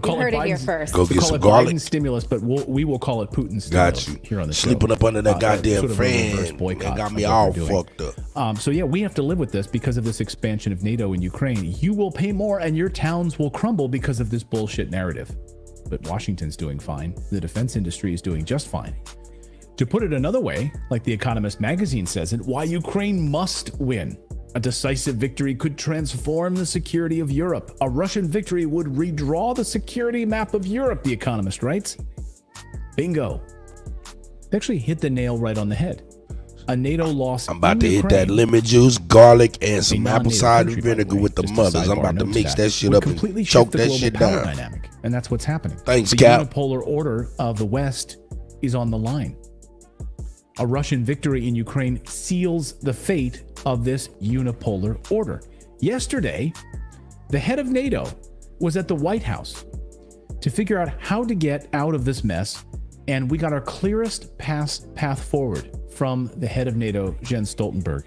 You
heard it here first.
Go get some garlic.
Biden's stimulus, but we will call it Putin's stimulus.
Got you.
Here on the
Sleeping
show.
up under that goddamn
sort of
fan.
Boycott,
got me all fucked up.
So yeah, we have to live with this because of this expansion of NATO in Ukraine. You will pay more and your towns will crumble because of this bullshit narrative. But Washington's doing fine. The defense industry is doing just fine. To put it another way, like The Economist magazine says it, why Ukraine must win. A decisive victory could transform the security of Europe. A Russian victory would redraw the security map of Europe, The Economist writes. Bingo. They actually hit the nail right on the head. A NATO loss.
I'm about to hit that lemon juice, garlic, and some apple cider vinegar with the mothers. I'm about to mix that shit up and choke that shit down.
Dynamic, and that's what's happening.
Thanks,
the
Cap.
unipolar order of the West is on the line. A Russian victory in Ukraine seals the fate of this unipolar order. Yesterday, the head of NATO was at the White House to figure out how to get out of this mess And we got our clearest path forward from the head of NATO, Jens Stoltenberg.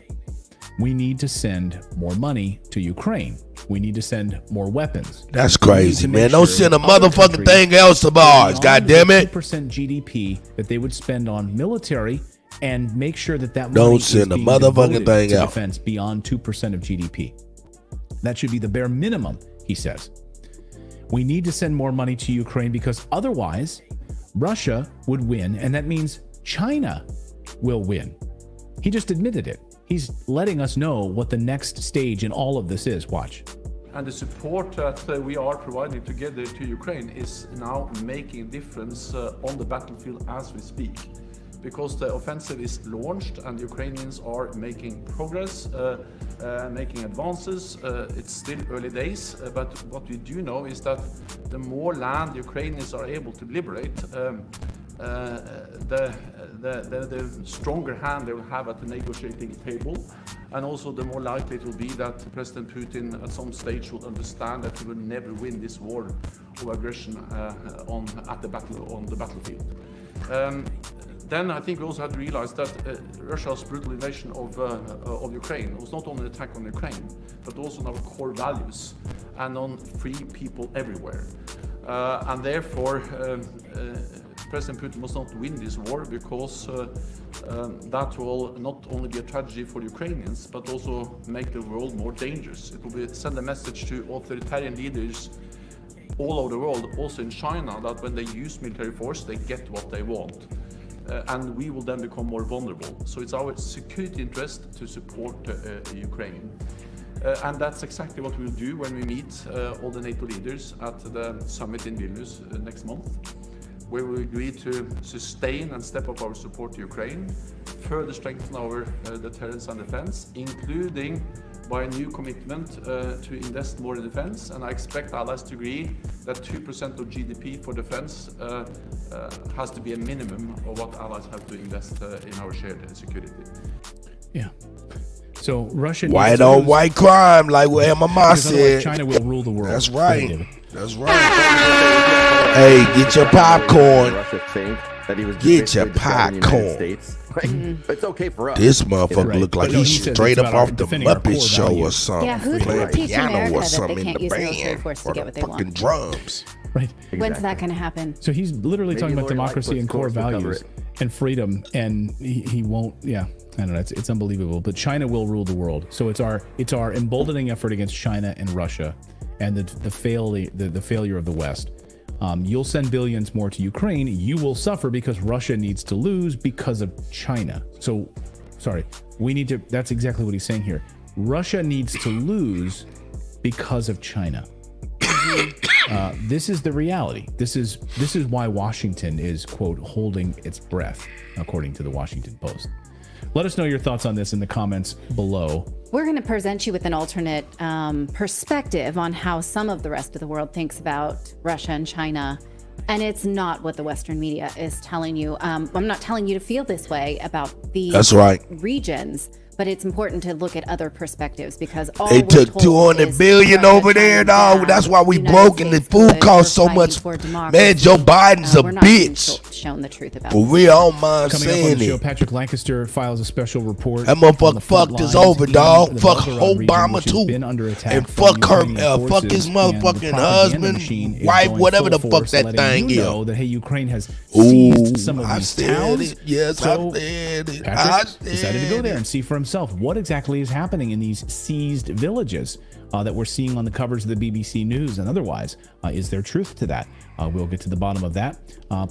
We need to send more money to Ukraine. We need to send more weapons.
That's crazy, man. Don't send a motherfucking thing else to Mars, goddammit.
2% GDP that they would spend on military and make sure that money
don't send a motherfucking thing out.
Defense beyond 2% of GDP. That should be the bare minimum, he says. We need to send more money to Ukraine because otherwise Russia would win, and that means China will win. He just admitted it. He's letting us know what the next stage in all of this is. Watch.
And the support that we are providing together to Ukraine is now making a difference on the battlefield as we speak. Because the offensive is launched and the Ukrainians are making progress, making advances. It's still early days, but what we do know is that the more land the Ukrainians are able to liberate, the stronger hand they will have at the negotiating table, and also the more likely it will be that President Putin at some stage will understand that he will never win this war of aggression on the battlefield. Then I think we also have to realize that Russia's brutal invasion of Ukraine was not only an attack on Ukraine, but also on our core values and on free people everywhere. And therefore, President Putin must not win this war, because that will not only be a tragedy for Ukrainians, but also make the world more dangerous. It will send a message to authoritarian leaders all over the world, also in China, that when they use military force, they get what they want. And we will then become more vulnerable. So it's our security interest to support Ukraine. And that's exactly what we'll do when we meet all the NATO leaders at the summit in Vilnius next month, where we agree to sustain and step up our support to Ukraine, further strengthen our deterrence and defense, including by a new commitment to invest more in defense. And I expect allies to agree that 2% of GDP for defense has to be a minimum of what allies have to invest in our shared security.
Yeah. So Russia.
White on white crime, like what Mama said.
China will rule the world.
That's right. That's right. Hey, get your popcorn. Get your popcorn.
It's okay for us.
This motherfucker look like he's straight up off the Muppet Show or something.
Yeah, who's
playing
teaching
piano
America
or
that
something
they
in
can't
the
use military
band
force to
or
get
the
what they
fucking
want?
drums.
Right.
When's that going to happen?
So he's literally talking about democracy and core values and freedom, and he won't. Yeah, I don't know. It's unbelievable. But China will rule the world. So it's our emboldening effort against China and Russia, and the failure of the West. You'll send billions more to Ukraine. You will suffer because Russia needs to lose because of China. So, sorry, we need to. That's exactly what he's saying here. Russia needs to lose because of China. This is the reality. This is why Washington is, quote, holding its breath, according to the Washington Post. Let us know your thoughts on this in the comments below.
We're going to present you with an alternate perspective on how some of the rest of the world thinks about Russia and China. And it's not what the Western media is telling you. I'm not telling you to feel this way about these
That's right.
regions. But it's important to look at other perspectives, because all
they took 200 billion over there, dog. That's why we broke and the food costs so much. Man, Joe Biden's a bitch.
Shown the truth about
for real, I don't mind
Coming
saying
up on the
it.
show, Patrick Lancaster files a special report.
That motherfucker fucked us over, dog. Fuck Obama too, and fuck her, fuck his motherfucking husband, wife, whatever the fuck that thing is.
Know that hey, Ukraine has seized some of these towns.
Yes,
so
I said it.
Patrick decided to go there and see for himself what exactly is happening in these seized villages that we're seeing on the covers of the BBC News and otherwise. Is there truth to that? We'll get to the bottom of that,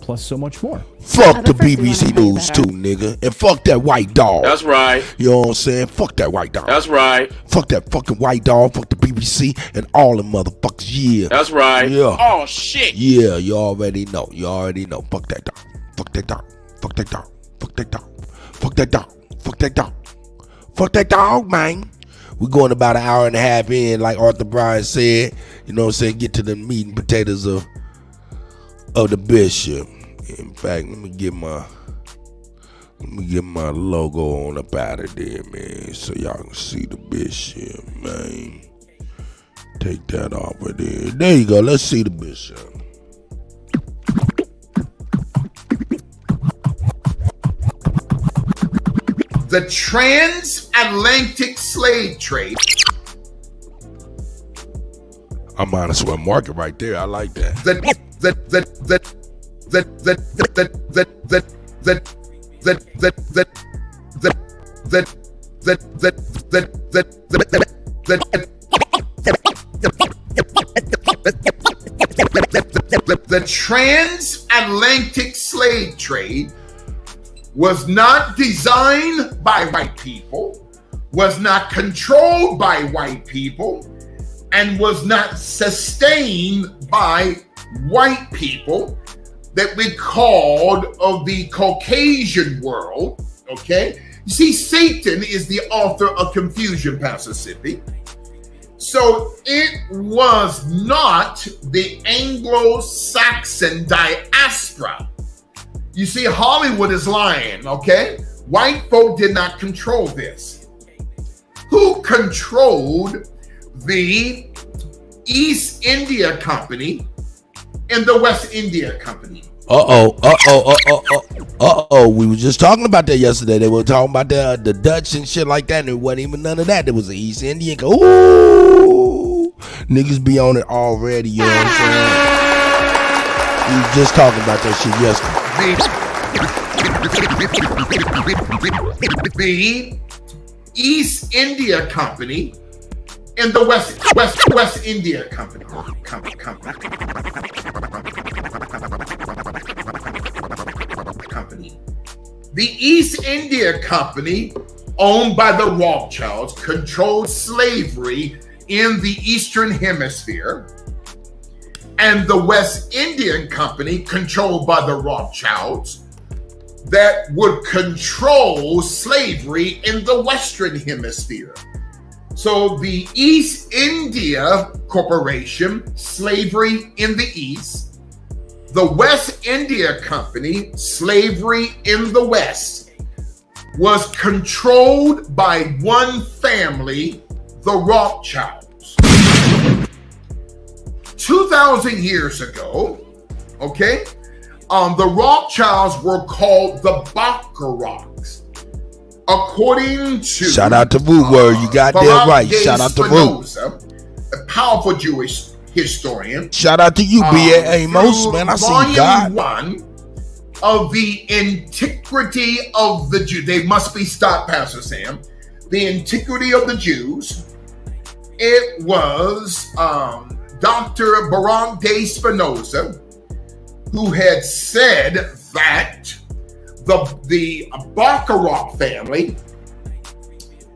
plus so much more.
Fuck the BBC News too, nigga. And fuck that white dog.
That's right.
You know what I'm saying? Fuck that white dog.
That's right.
Fuck that fucking white dog. Fuck the BBC and all the motherfuckers. Yeah.
That's right.
Yeah.
Oh, shit.
Yeah, you already know. You already know. Fuck that dog. Fuck that dog. Fuck that dog. Fuck that dog. Fuck that dog. Fuck that dog. Fuck that dog, man. We're going about an hour and a half in, like Arthur Bryan said. You know what I'm saying? Get to the meat and potatoes of the bishop. In fact, let me get my logo on up out of there, man, so y'all can see the bishop, man. Take that off of there. There you go. Let's see the bishop. The transatlantic slave trade. I'm honest with market right there. I like that. The transatlantic slave trade was not designed by white people, was not controlled by white people, and was not sustained by white people that we called of the Caucasian world, okay? You see, Satan is the author of confusion, Pastor Sippy. So it was not the Anglo-Saxon diaspora. You see, Hollywood is lying, okay? White folk did not control this. Who controlled the East India Company and the West India Company?
We were just talking about that yesterday. They were talking about the Dutch and shit like that, and it wasn't even none of that. There was the East Indian. Ooh, niggas be on it already, you know what I'm saying? We were just talking about that shit yesterday.
The East India Company and the West India Company. The East India Company, owned by the Rothschilds, controlled slavery in the Eastern Hemisphere, and the West Indian Company, controlled by the Rothschilds, that would control slavery in the Western Hemisphere. So the East India Corporation, slavery in the East, the West India Company, slavery in the West, was controlled by one family, the Rothschilds. 2,000 years ago, okay, the Rothschilds were called the Baccarat. According to
shout out to Root Word, you got that right. Shout out to Root,
a powerful Jewish historian.
Shout out to you, B.A. Amos, man. I see you, God.
Volume 1 of the Antiquity of the Jews. They must be stopped, Pastor Sam. The Antiquity of the Jews. It was Dr. Baruch de Spinoza who had said that the Baccarat family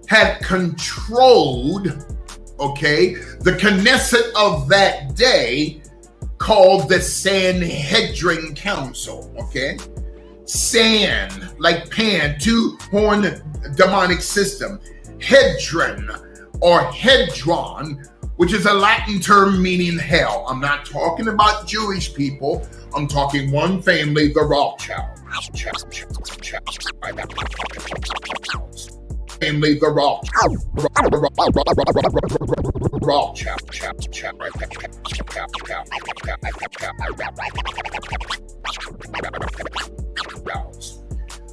had controlled, okay, the Knesset of that day, called the Sanhedrin Council, okay? San, like Pan, two-horn demonic system. Hedron or Hedron, which is a Latin term meaning hell. I'm not talking about Jewish people. I'm talking one family, the Rothschilds. Family, the Rothschilds.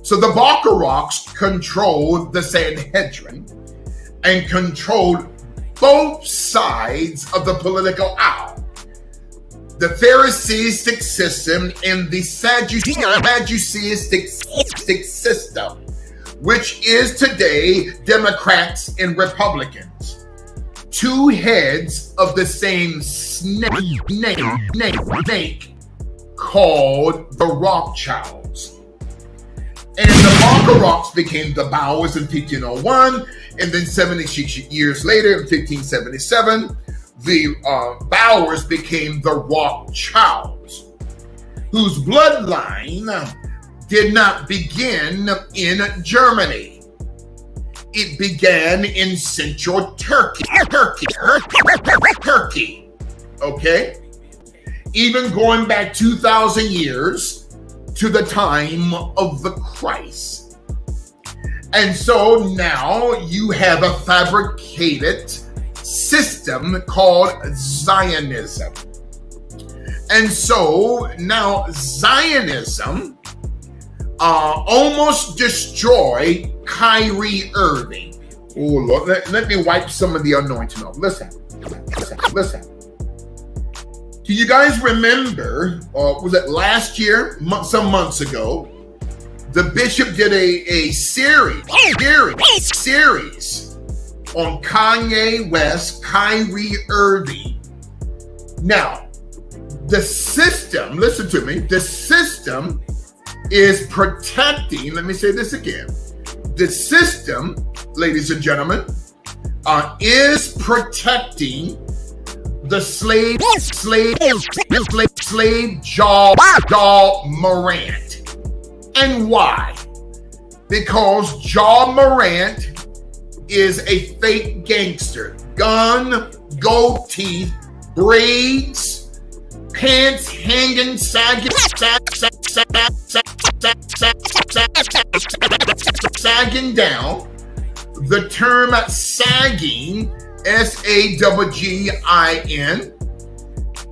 So the Baccarats controlled the Sanhedrin and controlled both sides of the political aisle. The Pharisaic system and the Sadduceistic system, which is today Democrats and Republicans. Two heads of the same snake called the Rothschilds. And the Baccarats became the Bowers in 1501, and then 76 years later, in 1577, the Bowers became the Rothschilds, whose bloodline did not begin in Germany. It began in central Turkey, okay? Even going back 2,000 years to the time of the Christ. And so now you have a fabricated system called Zionism. And so now Zionism almost destroyed
Kyrie Irving. Oh, Lord, let me wipe some of the anointing off. Listen. Do you guys remember, was it last year, some months ago, the bishop did a series on Kanye West, Kyrie Irving. Now, the system, listen to me, the system is protecting, let me say this again. The system, ladies and gentlemen, is protecting the slave Ja Morant. And why? Because Ja Morant is a fake gangster. Gun, gold teeth, braids, pants hanging, sagging down. The term sagging, S-A-G-G-I-N.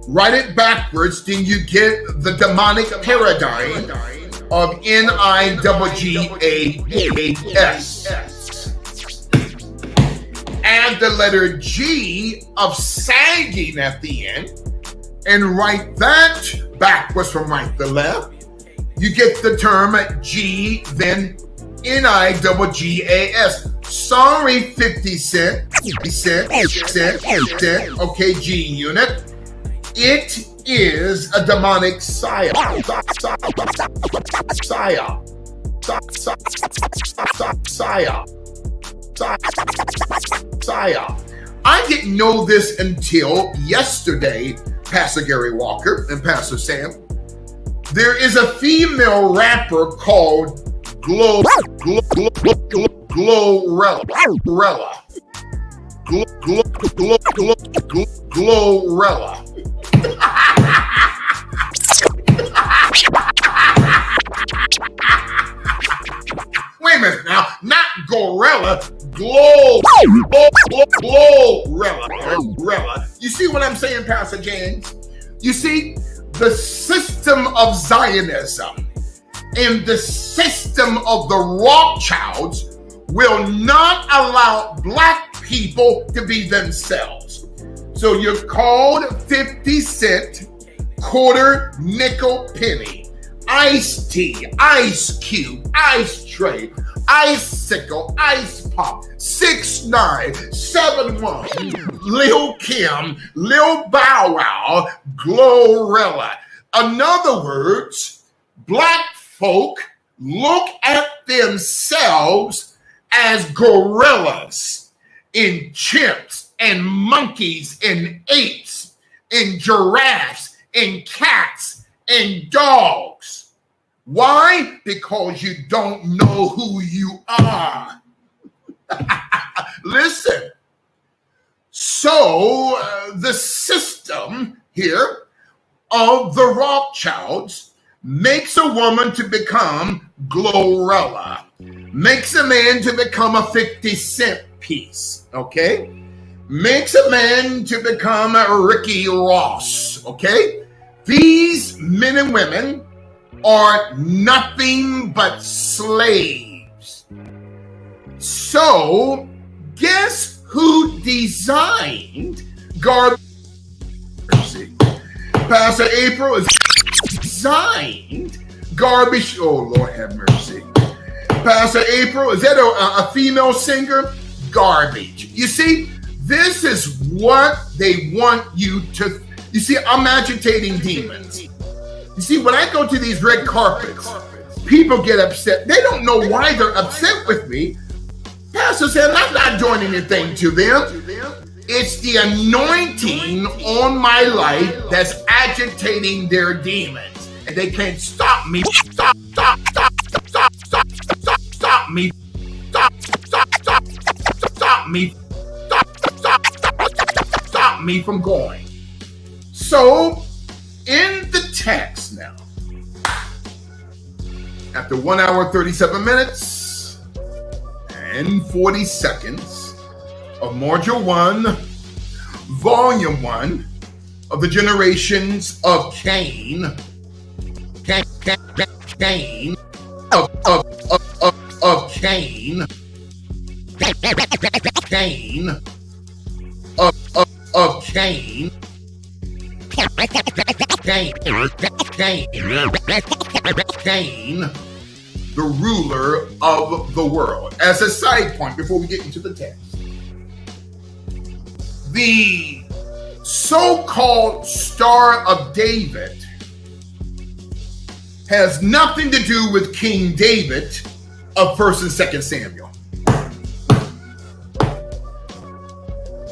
Write it backwards, then you get the demonic paradigm of N-I-G-G-A-S. Add the letter G of sagging at the end, and write that backwards from right to left. You get the term G, then N-I-G-G-A-S. Sorry, 50 Cent. Okay, G unit. It is a demonic psyop. I didn't know this until yesterday, Pastor Gary Walker and Pastor Sam. There is a female rapper called Glorilla. Wait a minute now, not gorilla, Glorilla. You see what I'm saying, Pastor James? You see, the system of Zionism and the system of the Rothschilds will not allow black people to be themselves. So you're called 50 cent, quarter, nickel, penny, iced tea, ice cube, ice tray, icicle, ice pop, 6ix9ine, 7-1, Lil Kim, Lil Bow Wow, Glorilla. In other words, black folk look at themselves as gorillas and chimps and monkeys and apes and giraffes and cats and dogs. Why? Because you don't know who you are. Listen. So the system here of the Rothschilds makes a woman to become Glorilla, makes a man to become a 50 cent piece, okay? Makes a man to become a Ricky Ross, okay? These men and women are nothing but slaves. So, guess who designed garbage? Pastor April is designed garbage. Oh, Lord have mercy. Pastor April, is that a female singer? Garbage. You see, this is what they want you to. You see, I'm agitating demons. You see, when I go to these red carpets, people get upset. They don't know why they're upset with me. Pastor said, I'm not doing anything to them. It's the anointing on my life that's agitating their demons. And they can't stop me. Stop me. Stop me from going. So, in the text now, after 1 hour, 37 minutes, and 40 seconds of Module 1, Volume 1 of the generations of Cain, Cain, of Cain, the ruler of the world. As a side point, before we get into the text, the so-called Star of David has nothing to do with King David of 1st and 2nd Samuel.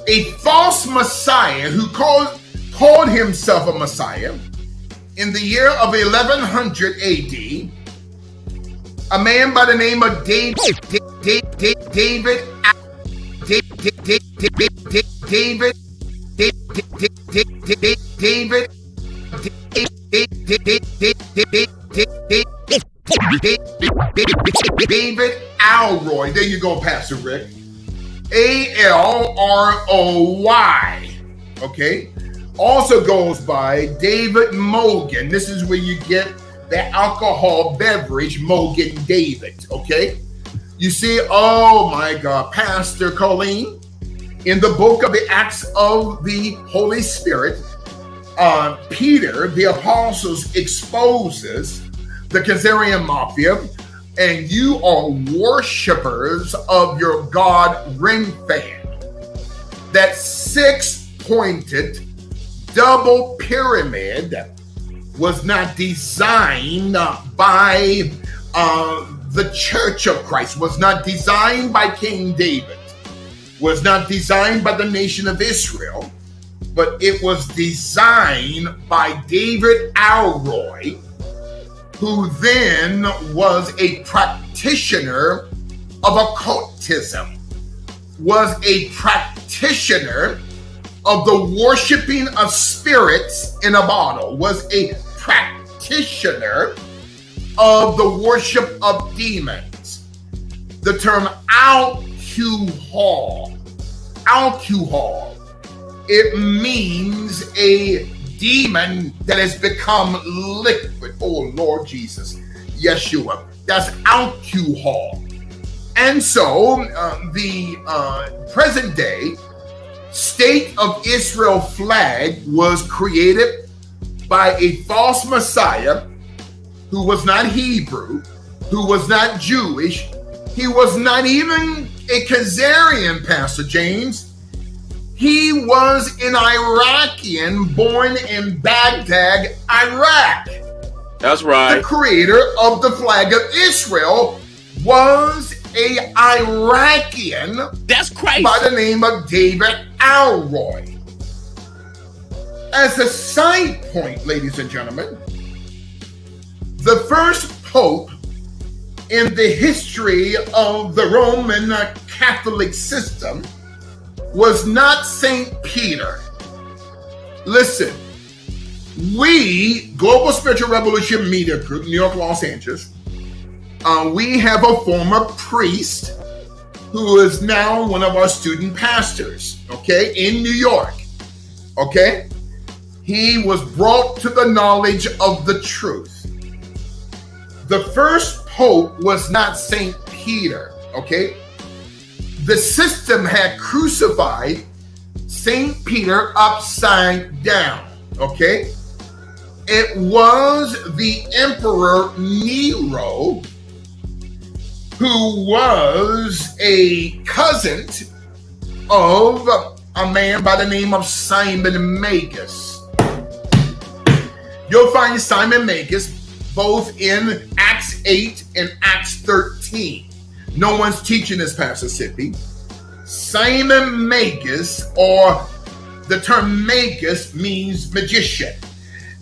A false Messiah who called himself a Messiah in the year of 1100 AD, a man by the name of David Alroy. There you go, Pastor Rick. Alroy. Okay. Also goes by David Mogan. This is where you get the alcohol beverage Mogan David. Okay. You see, oh my God, Pastor Colleen, in the book of the Acts of the Holy Spirit, Peter, the apostles, exposes the Khazarian Mafia, and you are worshipers of your God ring fan. That 6-pointed double pyramid was not designed by the Church of Christ, was not designed by King David, was not designed by the nation of Israel, but it was designed by David Alroy, who then was a practitioner of occultism, was a practitioner of the worshiping of spirits in a bottle, was a practitioner of the worship of demons. The term alcohol, it means a demon that has become liquid. Oh, Lord Jesus, Yeshua, that's alcohol. And so the present day State of Israel flag was created by a false Messiah who was not Hebrew, who was not Jewish. He was not even a Khazarian, Pastor James. He was an Iraqian born in Baghdad, Iraq.
That's right.
The creator of the flag of Israel was a Iraqian.
That's crazy.
By the name of David Alroy. As a side point, ladies and gentlemen, the first pope in the history of the Roman Catholic system was not St. Peter. Listen, we, Global Spiritual Revolution Media Group, New York, Los Angeles, we have a former priest who is now one of our student pastors, okay, in New York, okay? He was brought to the knowledge of the truth. The first pope was not St. Peter, okay? The system had crucified St. Peter upside down, okay? It was the Emperor Nero, who was a cousin of a man by the name of Simon Magus. You'll find Simon Magus both in Acts 8 and Acts 13. No one's teaching this, Pastor Sippy. Simon Magus, or the term Magus, means magician.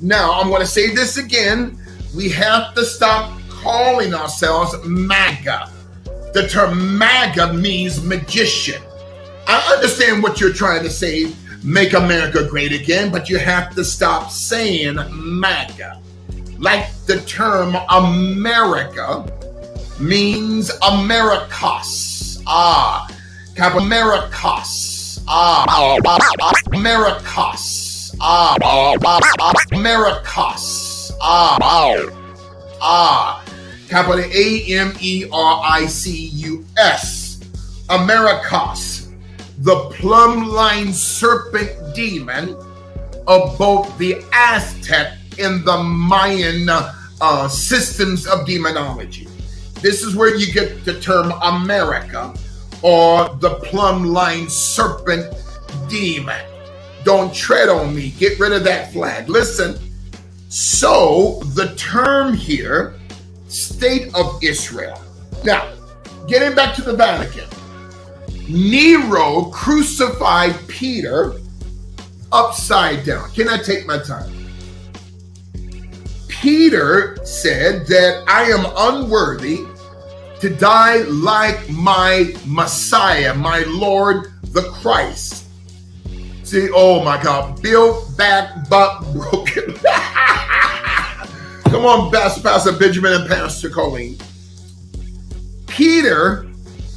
Now, I'm going to say this again. We have to stop calling ourselves MAGA. The term MAGA means magician. I understand what you're trying to say, make America great again, but you have to stop saying MAGA. Like the term America means Americas. Americas. Americas. Americas. capital Americus, Americas, the plumb line serpent demon of both the Aztec and the Mayan systems of demonology. This is where you get the term America, or the plumb line serpent demon. Don't tread on me. Get rid of that flag. Listen. So the term here, State of Israel. Now, getting back to the Vatican. Nero crucified Peter upside down. Can I take my time? Peter said that I am unworthy to die like my Messiah, my Lord, the Christ. See, oh my God, built back but broken. Come on, Pastor Benjamin and Pastor Colleen. Peter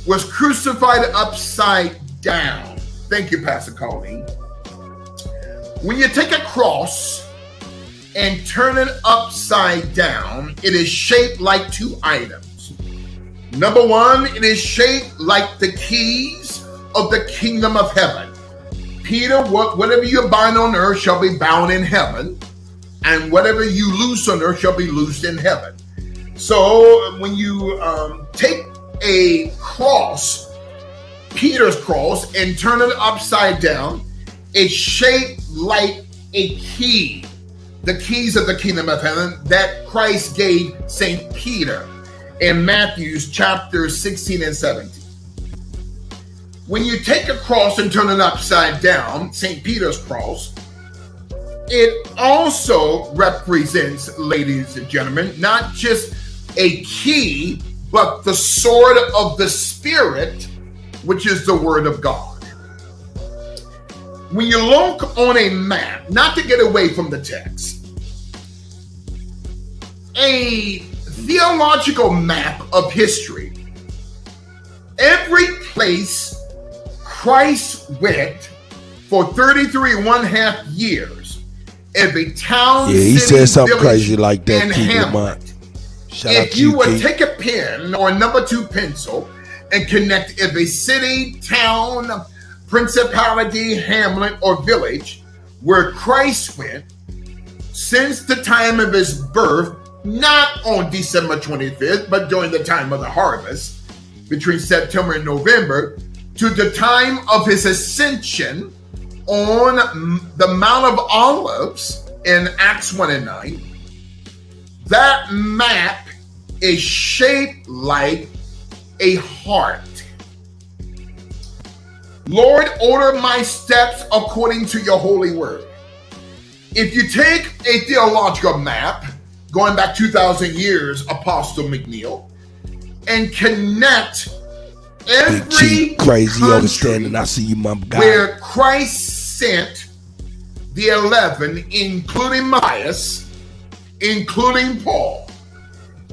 was crucified upside down. Thank you, Pastor Colleen. When you take a cross and turn it upside down, it is shaped like two items. Number one, it is shaped like the keys of the kingdom of heaven. Peter, whatever you bind on earth shall be bound in heaven, and whatever you loose on earth shall be loosed in heaven. So when you take a cross, Peter's cross, and turn it upside down, it's shaped like a key, the keys of the kingdom of heaven that Christ gave St. Peter in Matthew chapter 16 and 17. When you take a cross and turn it upside down, St. Peter's cross, it also represents, ladies and gentlemen, not just a key, but the sword of the Spirit, which is the Word of God. When you look on a map, not to get away from the text, a theological map of history, every place Christ went for 33.5 years, every town,
he
city,
said something
village,
crazy like that.
and
Keep in
hamlet.
mind. Shout out
If
to
you would
Keith.
take a pen or a number 2 pencil and connect every city, town, principality, hamlet, or village where Christ went since the time of his birth, not on December 25th, but during the time of the harvest, between September and November, to the time of his ascension on the Mount of Olives in Acts 1 and 9, that map is shaped like a heart. Lord, order my steps according to your holy word. If you take a theological map, going back 2,000 years, Apostle McNeil, and connect every
crazy
country
understanding. I see you, my guy.
where Christ sent the 11, including Matthias, including Paul,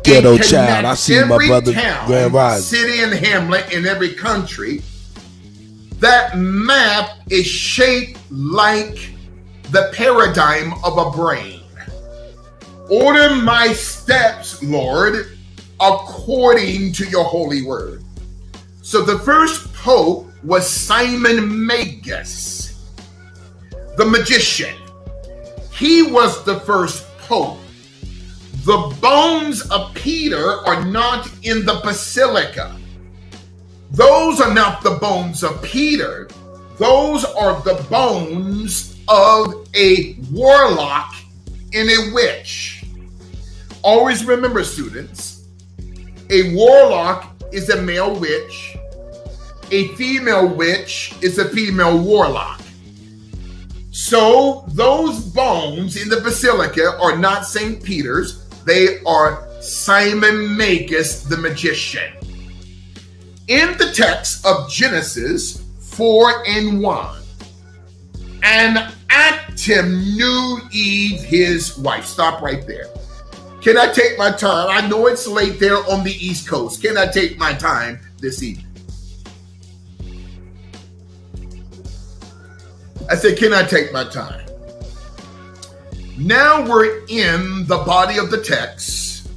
Ghetto
and
child.
connect
I see my
every
brother,
town,
Grand Rising.
city, and hamlet in every country, that map is shaped like the paradigm of a brain. Order my steps, Lord, according to your holy word. So the first pope was Simon Magus, the magician. He was the first pope. The bones of Peter are not in the basilica. Those are not the bones of Peter. Those are the bones of a warlock and a witch. Always remember, students, a warlock is a male witch. A female witch is a female warlock. So those bones in the basilica are not St. Peter's. They are Simon Magus, the magician. In the text of Genesis 4:1, and Adam knew Eve, his wife. Stop right there. Can I take my time? I know it's late there on the East Coast. Can I take my time this evening? I said, can I take my time? Now we're in the body of the text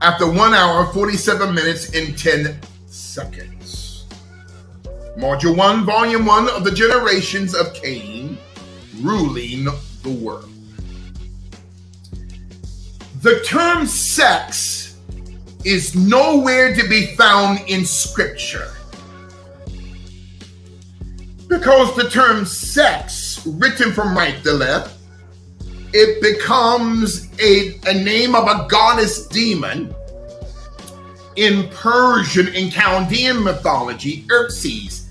after 1 hour, 47 minutes, and 10 seconds. Module 1, Volume 1 of the Generations of Cain Ruling the World. The term sex is nowhere to be found in Scripture. Because the term sex, written from right to left, it becomes a name of a goddess demon in Persian and Chaldean mythology. Xerxes,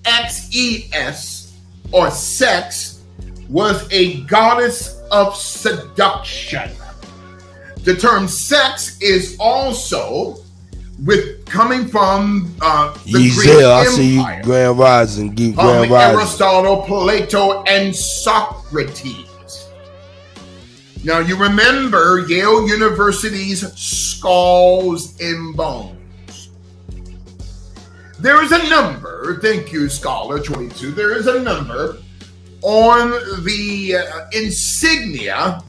Xes, or sex, was a goddess of seduction. The term sex is also coming from the Greek Empire.
I see you, Grand Rising. Grand Rising.
Aristotle, Plato, and Socrates. Now, you remember Yale University's Skulls and Bones. There is a number, thank you, Scholar 22. There is a number on the insignia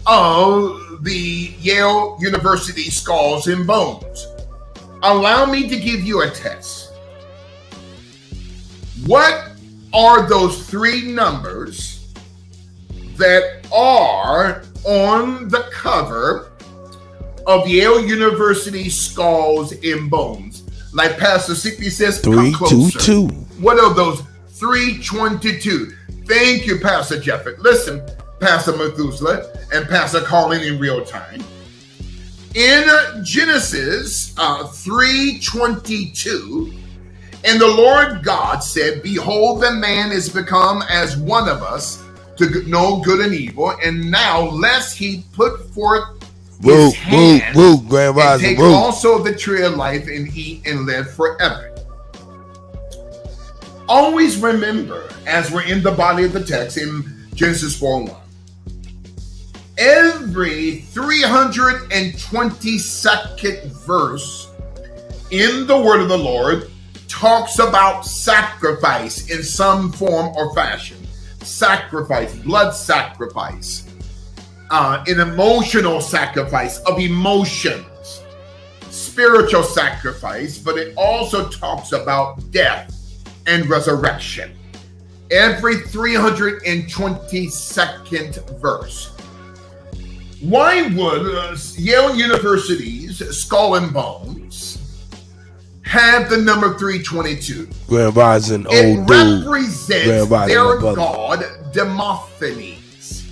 of the Yale University Skulls and Bones. Allow me to give you a test. What are those three numbers that are on the cover of Yale University Skulls and Bones? Like Pastor Sippy says,
322.
What are those? 322. Thank you, Pastor Jeffrey. Listen, Pastor Methuselah and Pastor Colin in real time. In Genesis 3:22, and the Lord God said, "Behold, the man is become as one of us, to know good and evil, and now lest he put forth his hand
Grand
and
Rising,
take also the tree of life and eat and live forever." Always remember, as we're in the body of the text in Genesis 4:1, every 322nd verse in the word of the Lord talks about sacrifice in some form or fashion. Sacrifice, blood sacrifice, an emotional sacrifice of emotions, spiritual sacrifice, but it also talks about death and resurrection. Every 322nd verse. Why would Yale University's Skull and Bones have the number 322?
Grand Rising,
It
old dude.
represents their god Demosthenes.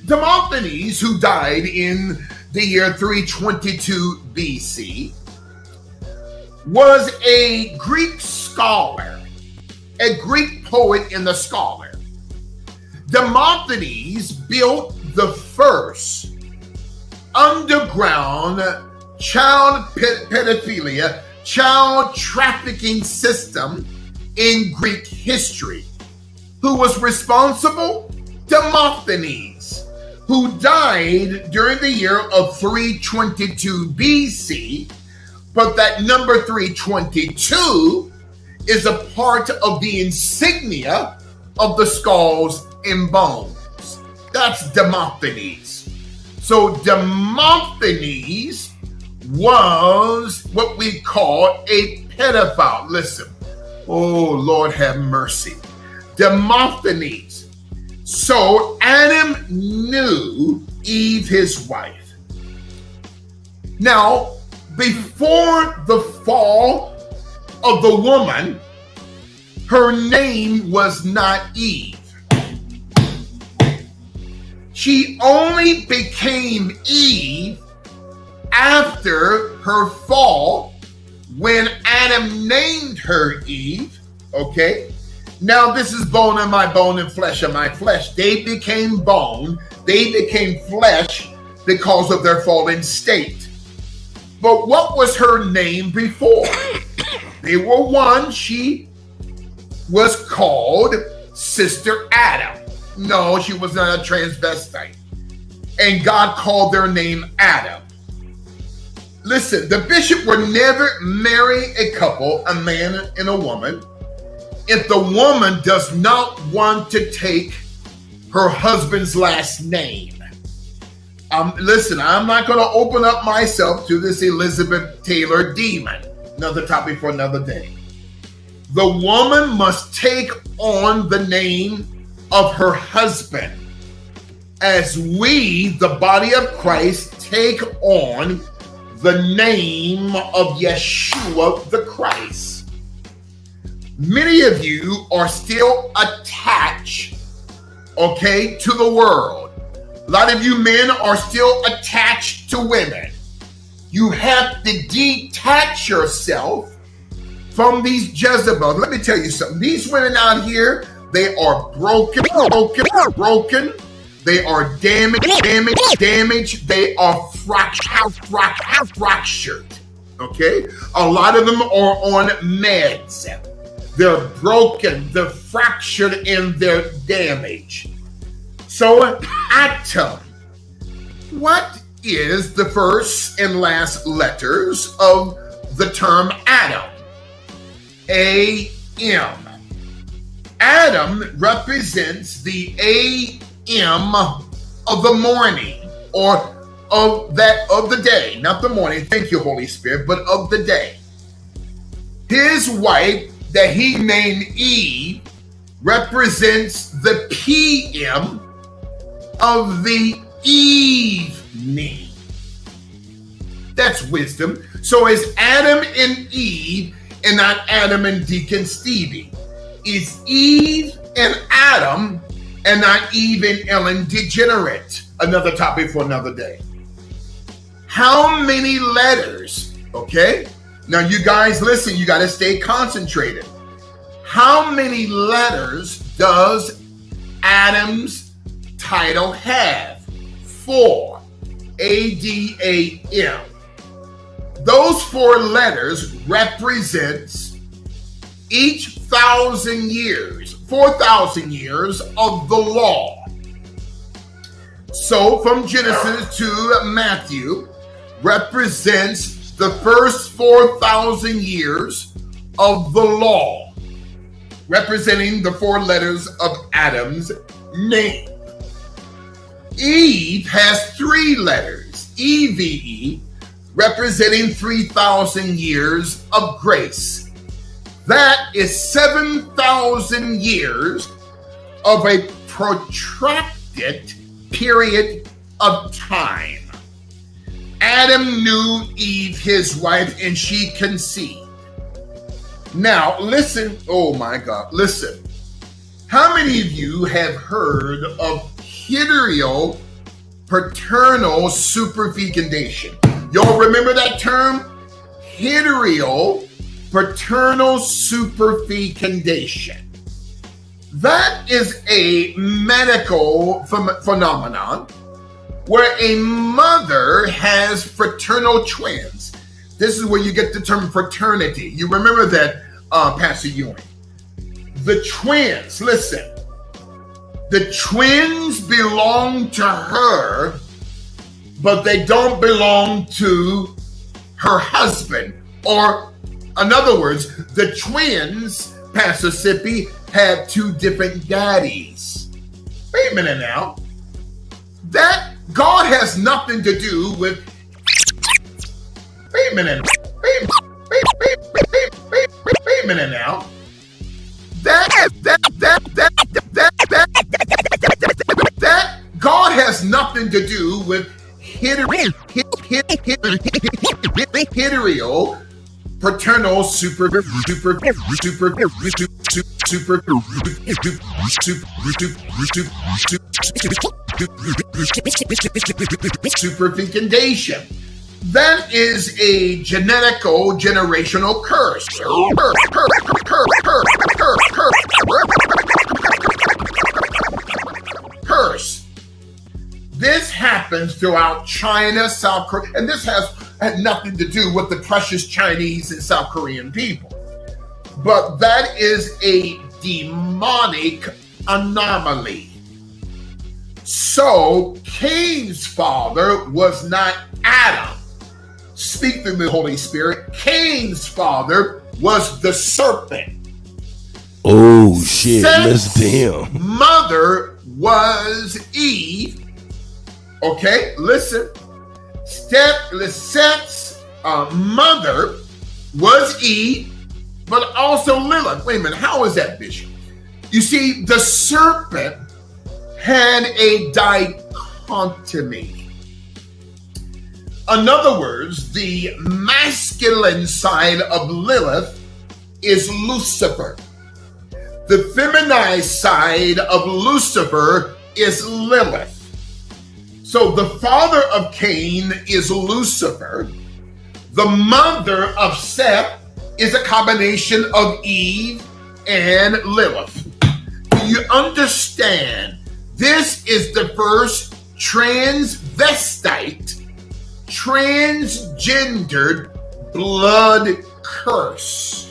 Demosthenes, who died in the year 322 BC, was a Greek scholar, a Greek poet and a scholar. Demosthenes built the first underground child pedophilia, child trafficking system in Greek history. Who was responsible? Demosthenes, who died during the year of 322 BC, but that number 322 is a part of the insignia of the Skulls and Bones. That's Demosthenes. So Demosthenes was what we call a pedophile. Listen, oh Lord have mercy. Demosthenes. So Adam knew Eve, his wife. Now, before the fall of the woman, her name was not Eve. She only became Eve after her fall, when Adam named her Eve. Okay? Now this is bone of my bone and flesh of my flesh. They became bone. They became flesh because of their fallen state. But what was her name before? They were one. She was called Sister Adam. No, she was not a transvestite. And God called their name Adam. Listen, the bishop would never marry a couple, a man and a woman, if the woman does not want to take her husband's last name. Listen, I'm not going to open up myself to this Elizabeth Taylor demon. Another topic for another day. The woman must take on the name of her husband, as we, the body of Christ, take on the name of Yeshua the Christ. Many of you are still attached, okay, to the world. A lot of you men are still attached to women. You have to detach yourself from these Jezebels. Let me tell you something. These women out here, they are broken. They are damaged. They are fractured. Okay? A lot of them are on meds. They're broken. They're fractured and they're damaged. So, Atom. What is the first and last letters of the term Adam? A-M. Adam represents the A-M of the morning, or of the day, not the morning. Thank you, Holy Spirit, but of the day. His wife that he named Eve represents the PM of the evening. That's wisdom. So it's Adam and Eve and not Adam and Deacon Stevie. It's Eve and Adam and not Eve and Ellen DeGenerate. Another topic for another day. How many letters? Okay. Now you guys listen, you got to stay concentrated. How many letters does Adam's title have? 4. A-D-A-M. Those 4 letters represents each 1,000 years, 4,000 years of the law. So from Genesis to Matthew represents the first 4,000 years of the law, representing the 4 letters of Adam's name. Eve has 3 letters, E-V-E, representing 3,000 years of grace. That is 7,000 years of a protracted period of time. Adam knew Eve, his wife, and she conceived. Now, listen. Oh my God, listen. How many of you have heard of heteropaternal superfecundation? Y'all remember that term? Heteropaternal superfecundation. That is a medical phenomenon where a mother has fraternal twins. This is where you get the term fraternity. You remember that, Pastor Ewing? The twins, listen. The twins belong to her, but they don't belong to her husband. Or, in other words, the twins, Pastor Sippy, had 2 different daddies. Wait a minute now. That God has nothing to do with. Wait a minute. Wait a minute now. That God has nothing to do with heteropaternal superfecundation. That is a generational curse. Curse. This happens throughout China, South Korea, and this had nothing to do with the precious Chinese and South Korean people. But that is a demonic anomaly. So Cain's father was not Adam. Speak through me, Holy Spirit. Cain's father was the serpent.
Oh shit,
Seth's
listen to him.
mother was Eve, Okay, listen. Seth's mother was Eve, but also Lilith. Wait a minute, how is that, Bishop? You see, the serpent had a dichotomy. In other words, the masculine side of Lilith is Lucifer. The feminized side of Lucifer is Lilith. So the father of Cain is Lucifer. The mother of Seth is a combination of Eve and Lilith. Do you understand? This is the first transvestite, transgendered blood curse.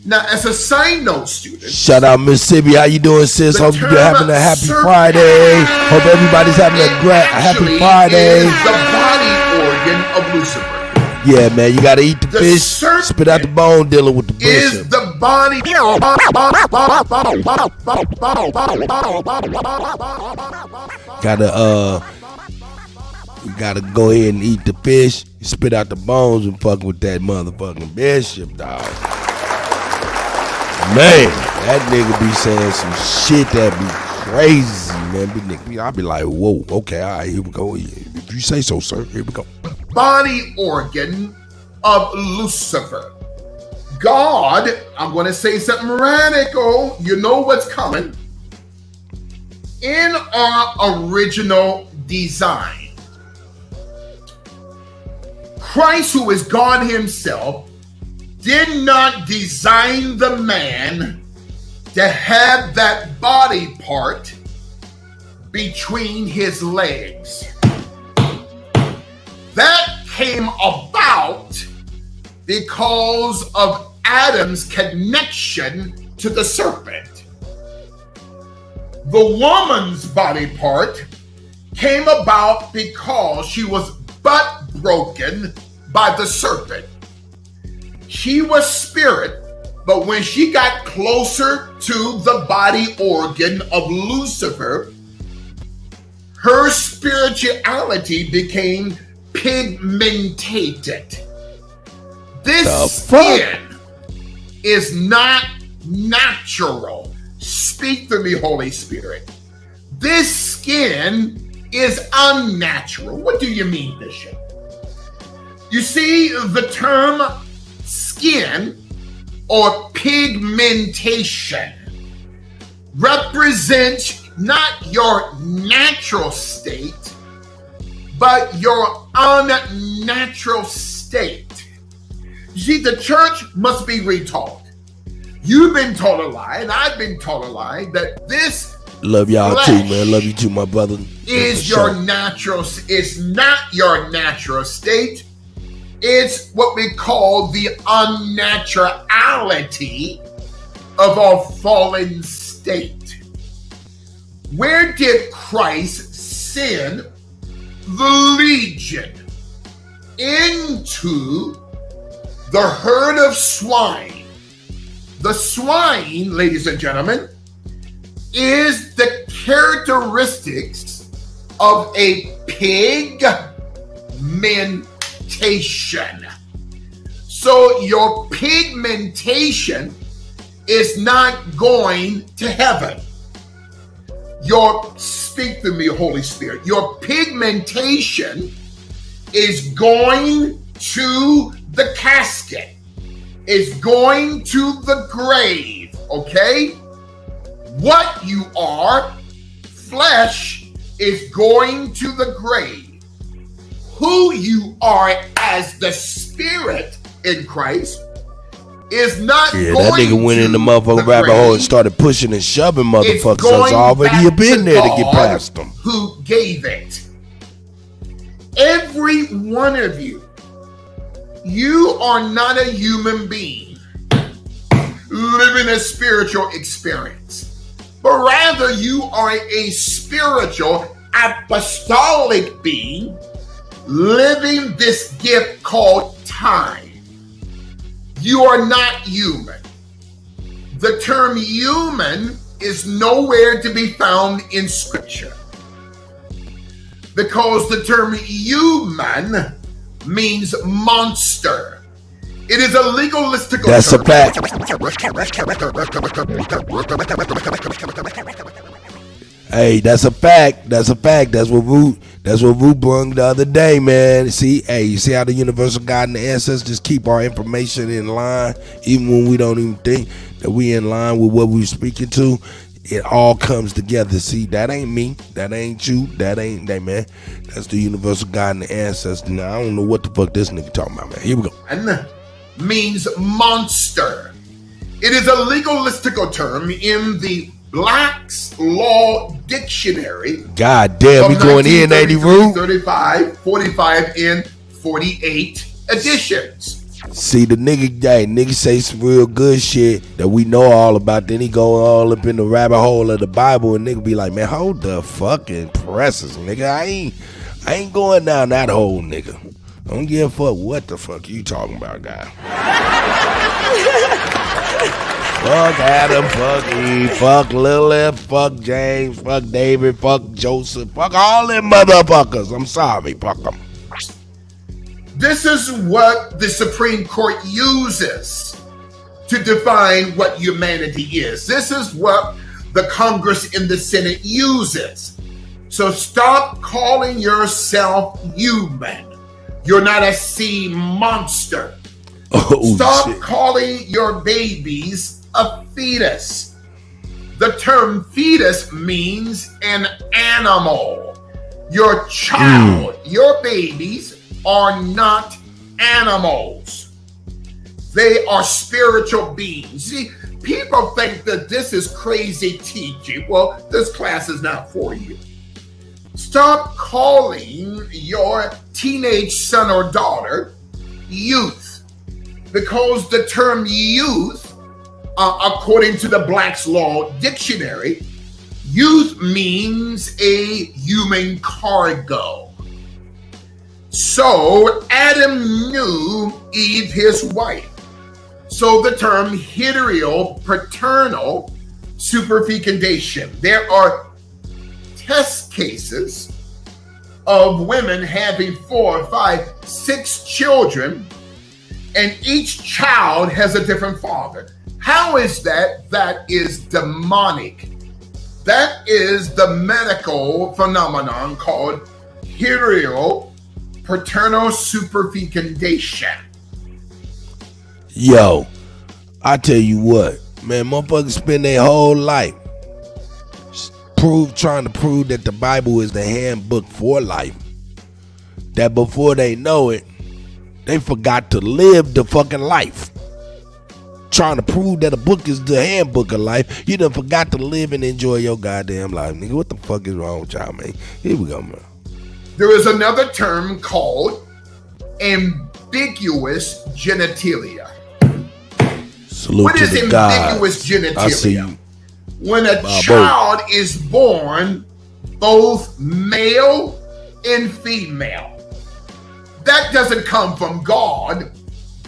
Now, as a side note, student.
Shout out Mississippi. How you doing, sis? Hope you're having a happy Friday. Hope everybody's having a happy Friday.
Is the body organ of Lucifer.
Yeah, man, you gotta eat the fish, spit out the bone, dealing with the bishop.
Is the body
you gotta go ahead and eat the fish, spit out the bones, and fuck with that motherfucking bishop, dog. Man, that nigga be saying some shit that be crazy, man. I be like, whoa, okay, all right, here we go. If you say so, sir, here we go.
Body organ of Lucifer. God, I'm going to say something radical. You know what's coming. In our original design, Christ, who is God himself, did not design the man to have that body part between his legs. That came about because of Adam's connection to the serpent. The woman's body part came about because she was butt broken by the serpent. She was spirit, but when she got closer to the body organ of Lucifer, her spirituality became pigmented. This skin is not natural. Speak to me, Holy Spirit. This skin is unnatural. What do you mean, Bishop? You see, the term skin or pigmentation represents not your natural state, but your unnatural state. You see, the church must be retaught. You've been taught a lie, and I've been taught a lie, that this
love y'all too, man. Love you too, my brother.
Is your natural, it's not your natural state. It's what we call the unnaturality of our fallen state. Where did Christ send the legion? Into the herd of swine. The swine, ladies and gentlemen, is the characteristics of a pigmentation. So your pigmentation is not going to heaven. Speak to me, Holy Spirit. Your pigmentation is going to the casket, is going to the grave, okay? What you are, flesh, is going to the grave. Who you are as the spirit in Christ is not going to
that nigga went in the motherfucking rabbit hole and started pushing and shoving motherfuckers. That's already been there to get past them.
Who gave it? Every one of you, you are not a human being living a spiritual experience, but rather you are a spiritual apostolic being living this gift called time. You are not human. The term human is nowhere to be found in Scripture. because the term human means monster. It is a legalistic
That's
term.
a fact. Hey, that's a fact. That's a fact. That's what Root brung the other day, man. See, hey, you see how the universal God and the ancestors keep our information in line, even when we don't even think that we in line with what we're speaking to. It all comes together. See, that ain't me. That ain't you. That ain't that, man. That's the universal God and the ancestors. Now, I don't know what the fuck this nigga talking about, man. Here we go.
And means monster. It is a legalistic term in the Black's Law Dictionary.
God damn, we going in, 80 Root.
35, 45, and 48 editions.
See, the nigga say some real good shit that we know all about. Then he go all up in the rabbit hole of the Bible, and nigga be like, man, hold the fucking presses, nigga. I ain't going down that hole, nigga. I don't give a fuck what the fuck you talking about, guy. Fuck Adam, fuck Eve, fuck Lilith, fuck James, fuck David, fuck Joseph, fuck all them motherfuckers. I'm sorry, fuck them.
This is what the Supreme Court uses to define what humanity is. This is what the Congress and the Senate uses. So stop calling yourself human. You're not a sea monster. Stop calling your babies a fetus. The term fetus means an animal. Your child, your babies are not animals. They are spiritual beings. See, people think that this is crazy teaching. Well, this class is not for you. Stop calling your teenage son or daughter youth, because the term youth, according to the Black's Law Dictionary, youth means a human cargo. So Adam knew Eve, his wife. So the term heteropaternal superfecundation. There are test cases of women having 4, 5, 6 children, and each child has a different father. How is that? That is demonic. That is the medical phenomenon called heteropaternal superfecundation.
Yo, I tell you what, man, motherfuckers spend their whole life trying to prove that the Bible is the handbook for life. That before they know it, they forgot to live the fucking life. Trying to prove that a book is the handbook of life, you done forgot to live and enjoy your goddamn life, nigga. What the fuck is wrong with y'all, man? Here we go, man.
There is another term called ambiguous genitalia.
Salute
what
to
is
the
ambiguous
gods.
genitalia?
I see you.
When a child is born both male and female. That doesn't come from God.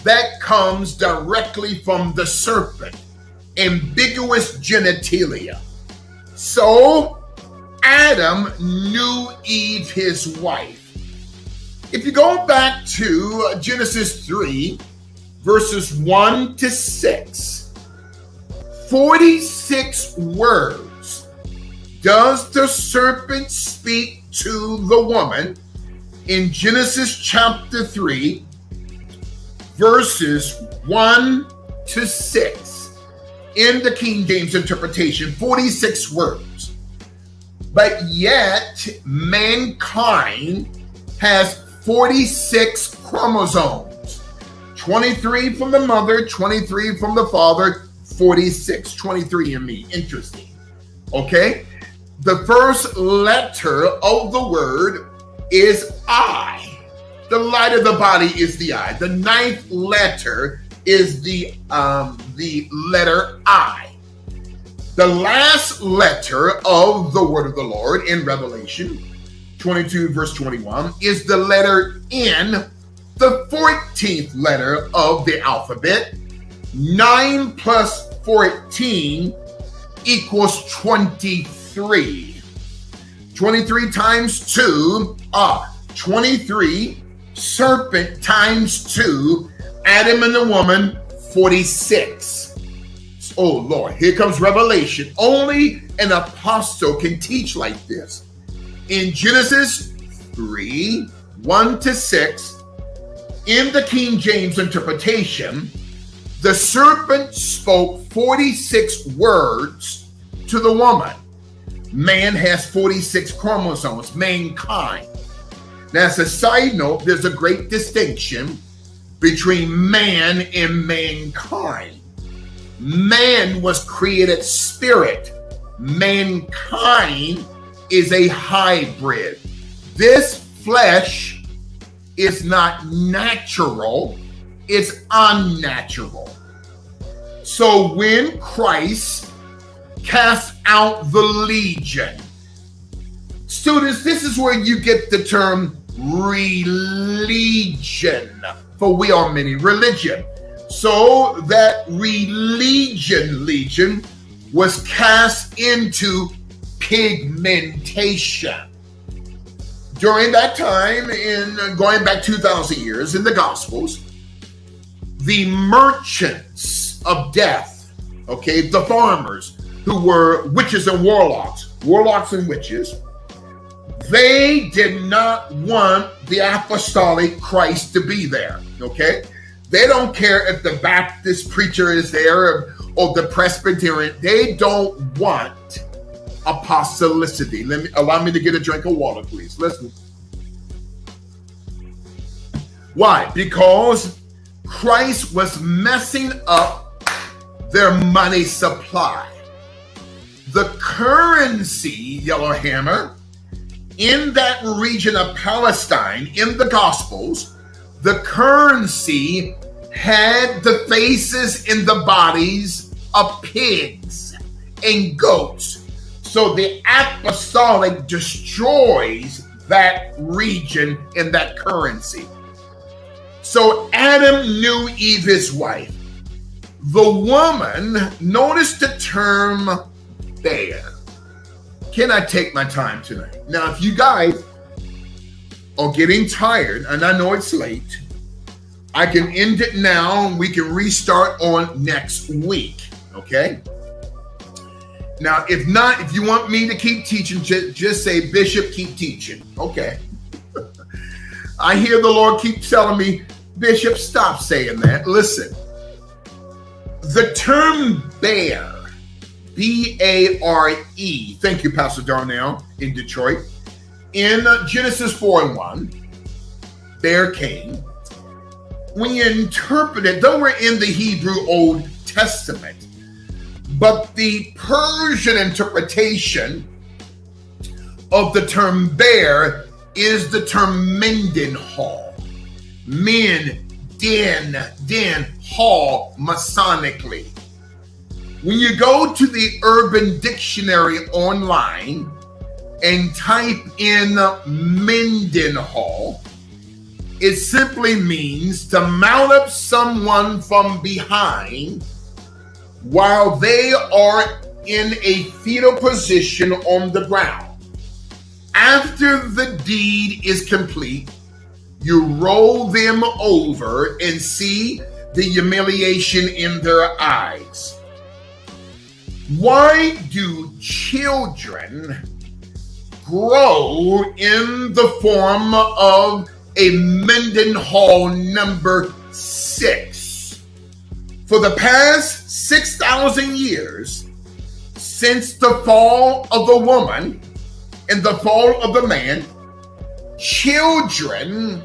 That comes directly from the serpent. Ambiguous genitalia. So Adam knew Eve, his wife. If you go back to Genesis 3, verses 1 to 6, 46 words does the serpent speak to the woman in Genesis chapter 3, verses 1 to 6. In the King James interpretation, 46 words. But yet, mankind has 46 chromosomes. 23 from the mother, 23 from the father, 46, 23 in me. Interesting. Okay? The first letter of the word is I. The light of the body is the eye. The 9th letter is the letter I. The last letter of the word of the Lord in Revelation 22 verse 21 is the letter N, the 14th letter of the alphabet. 9 plus 14 equals 23. 23 times 2, 23, serpent times 2, Adam and the woman, 46. Oh Lord, here comes revelation. Only an apostle can teach like this. In Genesis 3, 1-6, in the King James interpretation, the serpent spoke 46 words to the woman. Man has 46 chromosomes, mankind. Now, as a side note, there's a great distinction between man and mankind. Man was created spirit. Mankind is a hybrid. This flesh is not natural, it's unnatural. So when Christ cast out the legion, students, this is where you get the term religion, for we are many religion. So that legion was cast into pigmentation. During that time, in going back 2,000 years in the Gospels, the merchants of death, okay, the farmers who were witches and warlocks and witches, they did not want the apostolic Christ to be there, okay? They don't care if the Baptist preacher is there or the Presbyterian. They don't want apostolicity. Allow me to get a drink of water, please. Listen. Why? Because Christ was messing up their money supply. The currency, Yellowhammer, in that region of Palestine, in the Gospels, the currency had the faces and the bodies of pigs and goats. So the apostolic destroys that region and that currency. So Adam knew Eve, his wife. The woman, notice the term bear. Can I take my time tonight? Now, if you guys are getting tired, and I know it's late, I can end it now and we can restart on next week, okay? Now, if not, if you want me to keep teaching, just say, Bishop, keep teaching. Okay. I hear the Lord keep telling me, Bishop, stop saying that. Listen, the term bear, B-A-R-E, thank you, Pastor Darnell in Detroit, in Genesis 4:1, bear came. When you interpret it, though we're in the Hebrew Old Testament, but the Persian interpretation of the term bear is the term Mendenhall. Men, den, hall, Masonically. When you go to the Urban Dictionary online and type in Mendenhall, it simply means to mount up someone from behind while they are in a fetal position on the ground. After the deed is complete, you roll them over and see the humiliation in their eyes. Why do children grow in the form of a Mendenhall number 6? For the past 6,000 years, since the fall of the woman and the fall of the man, children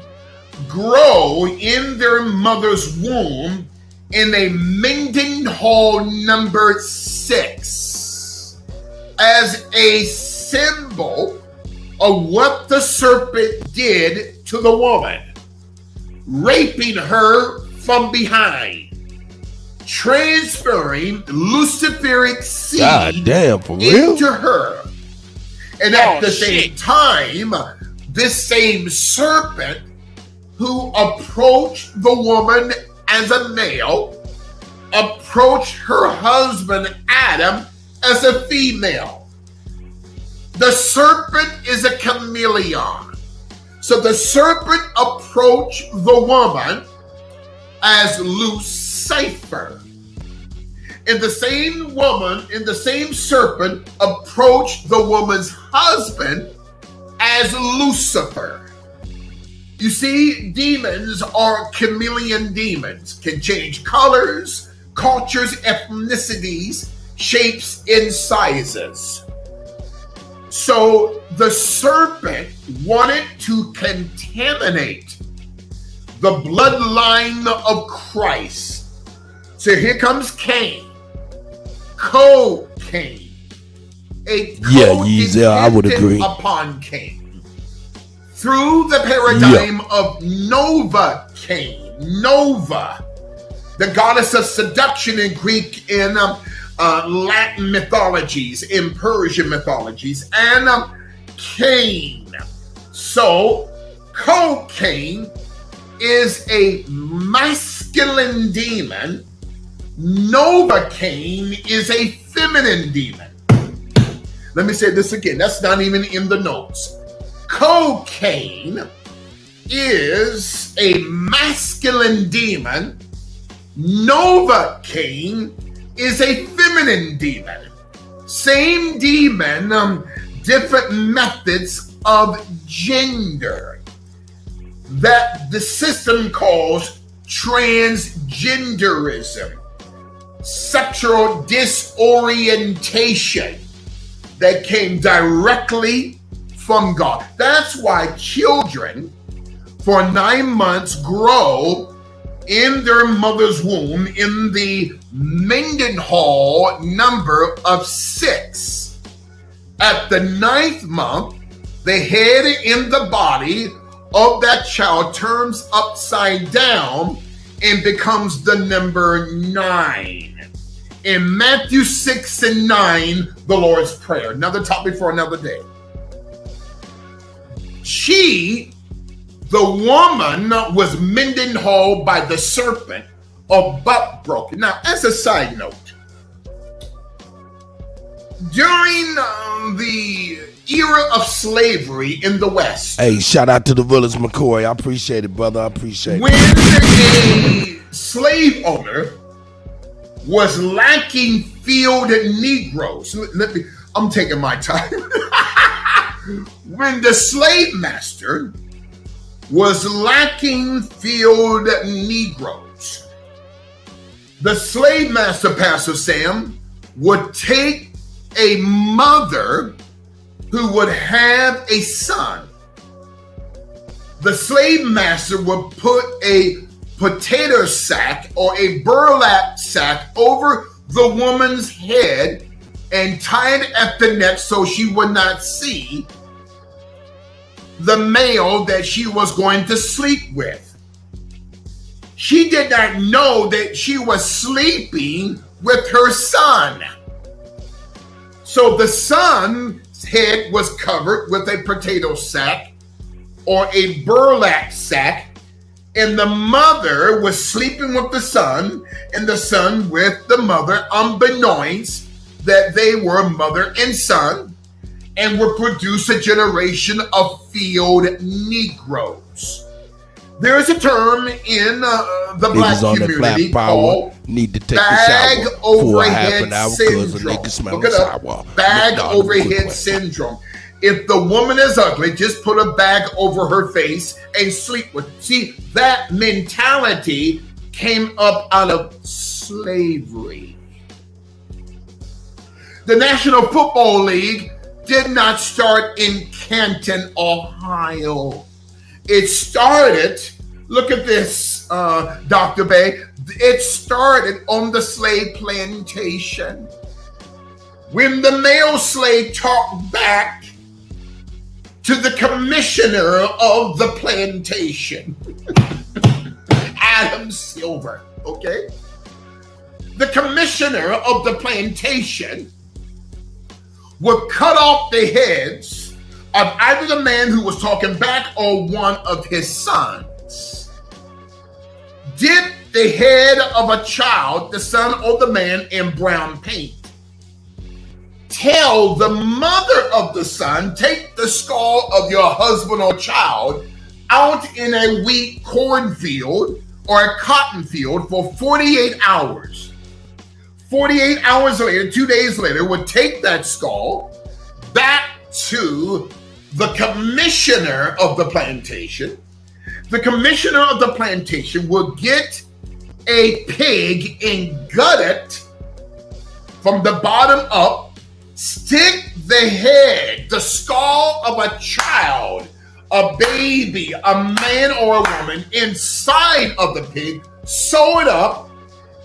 grow in their mother's womb in a Mendenhall number 6 as a symbol of what the serpent did to the woman, raping her from behind, transferring Luciferic seed into her. And at the same time, this same serpent who approached the woman as a male approached her husband Adam as a female. The serpent is a chameleon. So the serpent approached the woman as Lucifer. And the same woman, and the same serpent approached the woman's husband as Lucifer. You see, demons are chameleon demons, can change colors, cultures, ethnicities, shapes, and sizes. So the serpent wanted to contaminate the bloodline of Christ. So here comes Cain, co-Cain, a
I would agree.
upon Cain. Through the paradigm of Nova-Cain, Nova, the goddess of seduction in Greek and Latin mythologies, in Persian mythologies, and Cain. So, co-Cain is a masculine demon. Nova-Cain is a feminine demon. Let me say this again. That's not even in the notes. Co-Cain is a masculine demon. Nova-Cain is a feminine demon. Same demon, different methods of gender that the system calls transgenderism, sexual disorientation that came directly from God. That's why children for 9 months grow in their mother's womb in the Mendenhall number of 6. At the 9th month, the head in the body of that child turns upside down and becomes the number 9. In Matthew 6 and 9, the Lord's Prayer. Another topic for another day. The woman was Mendenhall by the serpent, or butt broken. Now, as a side note, during the era of slavery in the West.
Hey, shout out to the Willis McCoy. I appreciate it, brother. I appreciate it.
When a slave owner was lacking field Negroes, I'm taking my time. When the slave master was lacking field Negroes, the slave master, Pastor Sam, would take a mother who would have a son. The slave master would put a potato sack or a burlap sack over the woman's head and tie it at the neck so she would not see the male that she was going to sleep with. She did not know that she was sleeping with her son. So the son's head was covered with a potato sack or a burlap sack, and the mother was sleeping with the son, and the son with the mother, unbeknownst that they were mother and son, and would produce a generation of field Negroes. There is a term in the black community called
need to take
bag
a shower for half
overhead
an hour because a
syndrome.
nigga smell
Look it up.
sour.
Bag
McDonald's
overhead
quick way.
syndrome. If the woman is ugly, just put a bag over her face and sleep with her. See, that mentality came up out of slavery. The National Football League did not start in Canton, Ohio. It started, look at this, Dr. Bay, it started on the slave plantation. When the male slave talked back to the commissioner of the plantation, Adam Silver, okay? The commissioner of the plantation would cut off the heads of either the man who was talking back or one of his sons. Dip the head of a child, the son or the man, in brown paint. tell the mother of the son, take the skull of your husband or child out in a wheat cornfield or a cotton field for 48 hours. 48 hours later, 2 days later, would take that skull back to the commissioner of the plantation. The commissioner of the plantation will get a pig and gut it from the bottom up, stick the head, the skull of a child, a baby, a man or a woman inside of the pig, sew it up,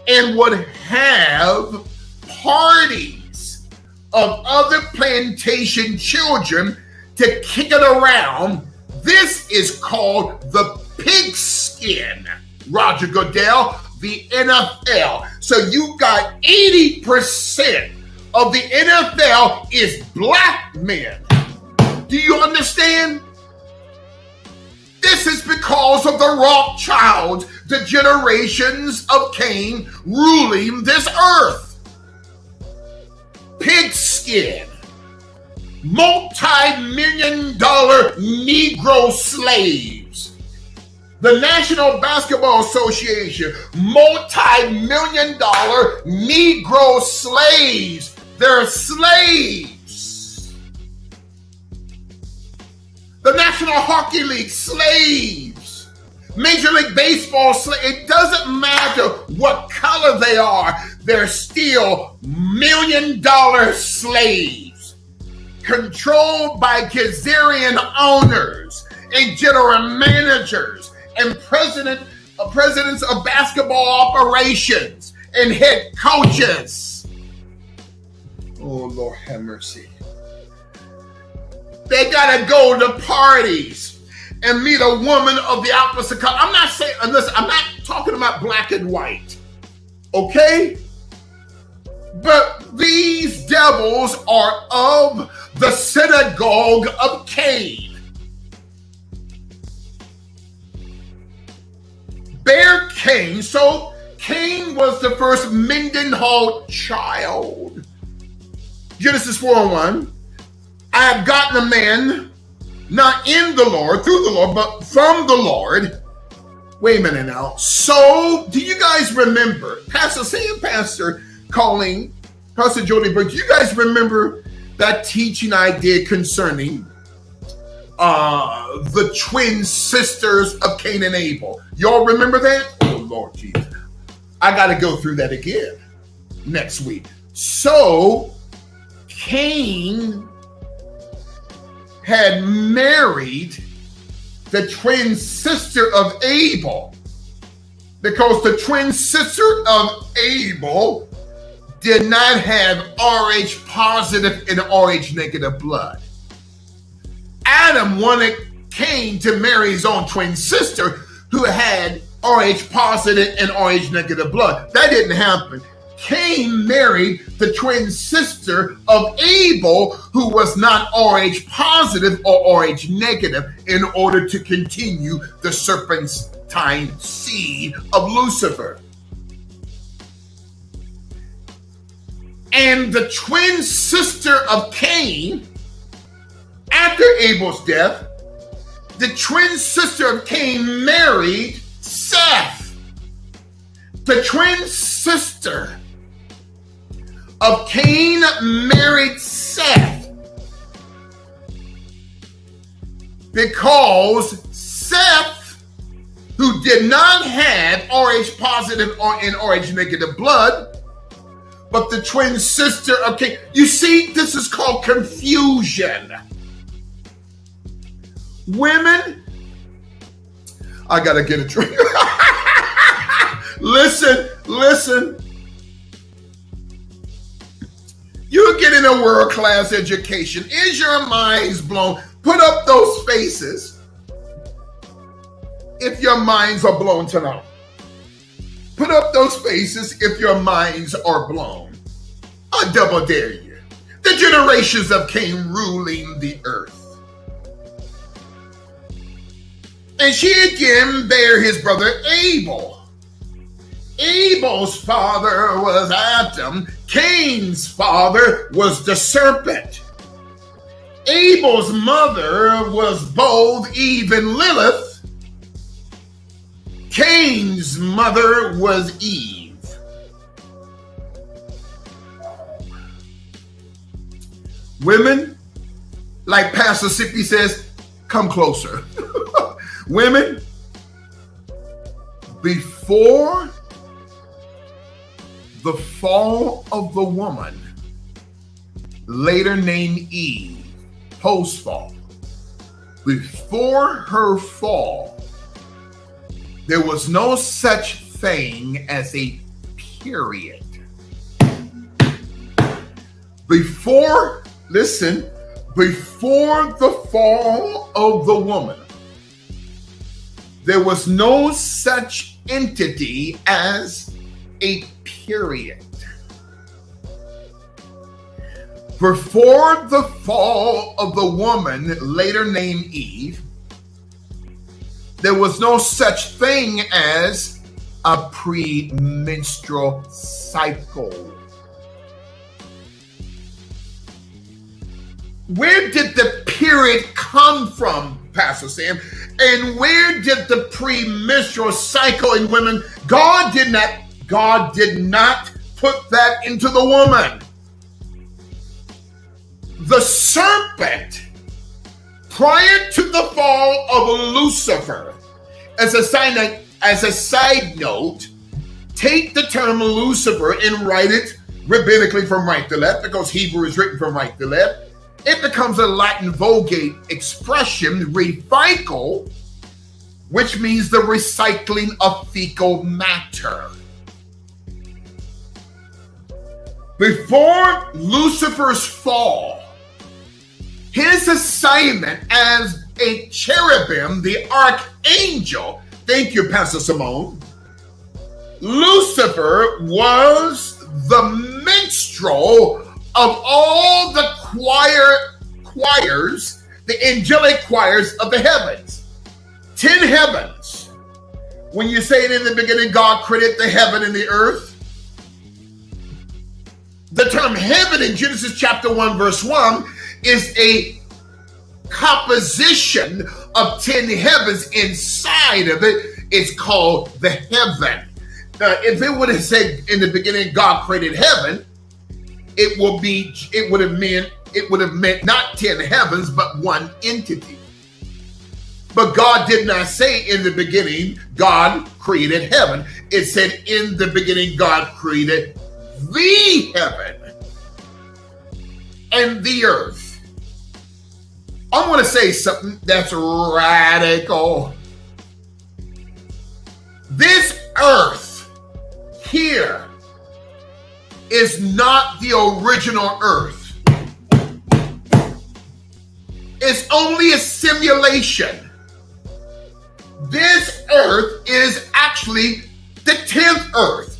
and would have parties of other plantation children to kick it around. This is called the pigskin, Roger Goodell, the NFL. So you got 80% of the NFL is black men. Do you understand? This is because of the Rothschilds, the generations of Cain ruling this earth. Pigskin. Multi-million-dollar Negro slaves. The National Basketball Association, multi-million-dollar Negro slaves. They're slaves. The National Hockey League, slaves. Major League Baseball, slaves. It doesn't matter what color they are. They're still million-dollar slaves. Controlled by gazillion owners and general managers and presidents of basketball operations and head coaches. Oh, Lord have mercy. They gotta go to parties and meet a woman of the opposite color. I'm not saying, listen, I'm not talking about black and white, okay? But these devils are of the synagogue of Cain. Bear Cain. So Cain was the first Mendenhall child. Genesis 4:1. I have gotten a man, not in the Lord, through the Lord, but from the Lord. Wait a minute now. So, do you guys remember, Pastor calling Pastor Jody Burke, do you guys remember that teaching I did concerning the twin sisters of Cain and Abel? Y'all remember that? Oh, Lord Jesus. I got to go through that again next week. So, Cain had married the twin sister of Abel because the twin sister of Abel did not have RH positive and RH negative blood. Adam wanted Cain to marry his own twin sister who had RH positive and RH negative blood. That didn't happen. Cain married the twin sister of Abel, who was not RH positive or RH negative, in order to continue the serpentine seed of Lucifer. And the twin sister of Cain, after Abel's death, the twin sister of Cain married Seth. The twin sister of Cain married Seth because Seth, who did not have RH positive and RH negative blood, but the twin sister of Cain. You see, this is called confusion. Women, I gotta get a drink. Listen. You're getting a world-class education. Is your minds blown? Put up those faces if your minds are blown tonight. Put up those faces if your minds are blown. I double dare you. The generations of Cain ruling the earth. And she again bare his brother Abel. Abel's father was Adam. Cain's father was the serpent. Abel's mother was both Eve and Lilith. Cain's mother was Eve. Women, like Pastor Sippy says, come closer. Women, before the fall of the woman, later named Eve, post-fall, before her fall, there was no such thing as a period. Before the fall of the woman, there was no such entity as a period. Before the fall of the woman, later named Eve, there was no such thing as a premenstrual cycle. Where did the period come from, Pastor Sam? And where did the premenstrual cycle in women? God did not put that into the woman. The serpent, prior to the fall of Lucifer, as a side note, take the term Lucifer and write it rabbinically from right to left, because Hebrew is written from right to left. It becomes a Latin Vulgate expression, refical, which means the recycling of fecal matter. Before Lucifer's fall, his assignment as a cherubim, the archangel, thank you, Pastor Simone, Lucifer was the minstrel of all the choirs, the angelic choirs of the heavens. 10 heavens. When you say it in the beginning, God created the heaven and the earth. The term heaven in Genesis chapter 1 verse 1 is a composition of 10 heavens. Inside of it, it's called the heaven. Now, if it would have said in the beginning God created heaven, it would have meant not 10 heavens, but one entity. But God did not say in the beginning God created heaven. It said in the beginning God created the heaven and the earth. I'm going to say something that's radical. This earth here is not the original earth. It's only a simulation. This earth is actually the 10th earth.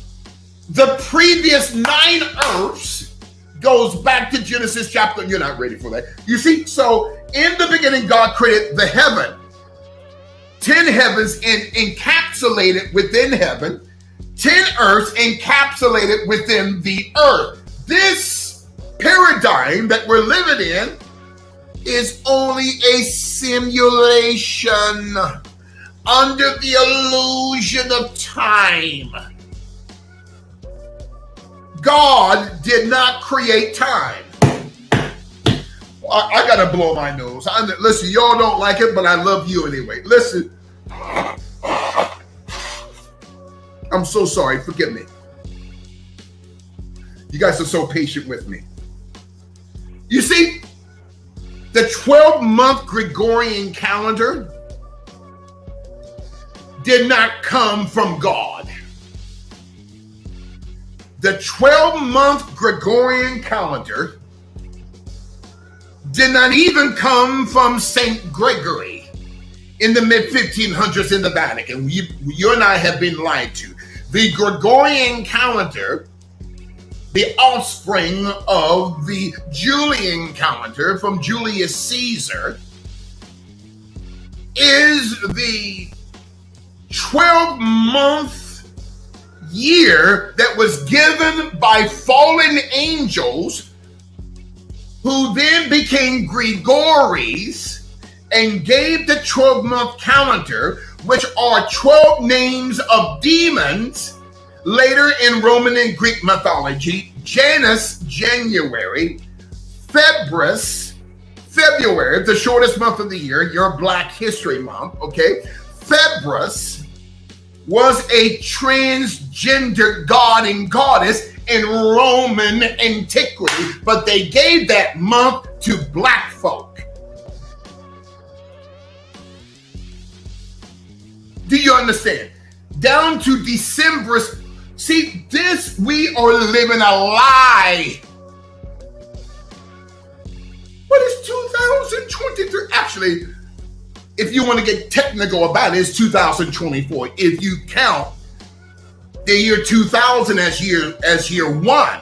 The previous 9 earths goes back to Genesis chapter. You're not ready for that. You see, so in the beginning, God created the heaven. 10 heavens encapsulated within heaven. 10 earths encapsulated within the earth. This paradigm that we're living in is only a simulation under the illusion of time. God did not create time. I gotta blow my nose. Listen, y'all don't like it, but I love you anyway. Listen. I'm so sorry. Forgive me. You guys are so patient with me. You see, the 12-month Gregorian calendar did not come from God. The 12-month Gregorian calendar did not even come from St. Gregory in the mid-1500s in the Vatican. You and I have been lied to. The Gregorian calendar, the offspring of the Julian calendar from Julius Caesar, is the 12-month year that was given by fallen angels, who then became Gregories and gave the 12-month calendar, which are 12 names of demons. Later in Roman and Greek mythology, Janus, January, February, the shortest month of the year, your Black History Month, okay? February was a transgender god and goddess in Roman antiquity, but they gave that month to black folk. Do you understand? Down to December. See, this, we are living a lie. What is 2023? Actually, if you want to get technical about it, it's 2024. If you count the year 2000 as year one,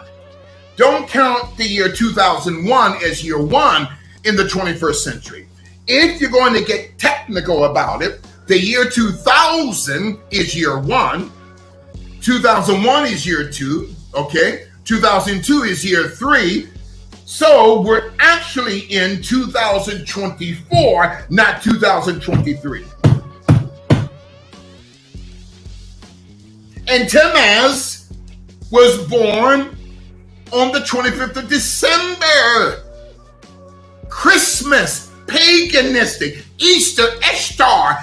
don't count the year 2001 as year one in the 21st century. If you're going to get technical about it, the year 2000 is year one, 2001 is year two, okay? 2002 is year three. So we're actually in 2024, not 2023. And Tammuz was born on the 25th of December. Christmas, paganistic. Easter, Astarte,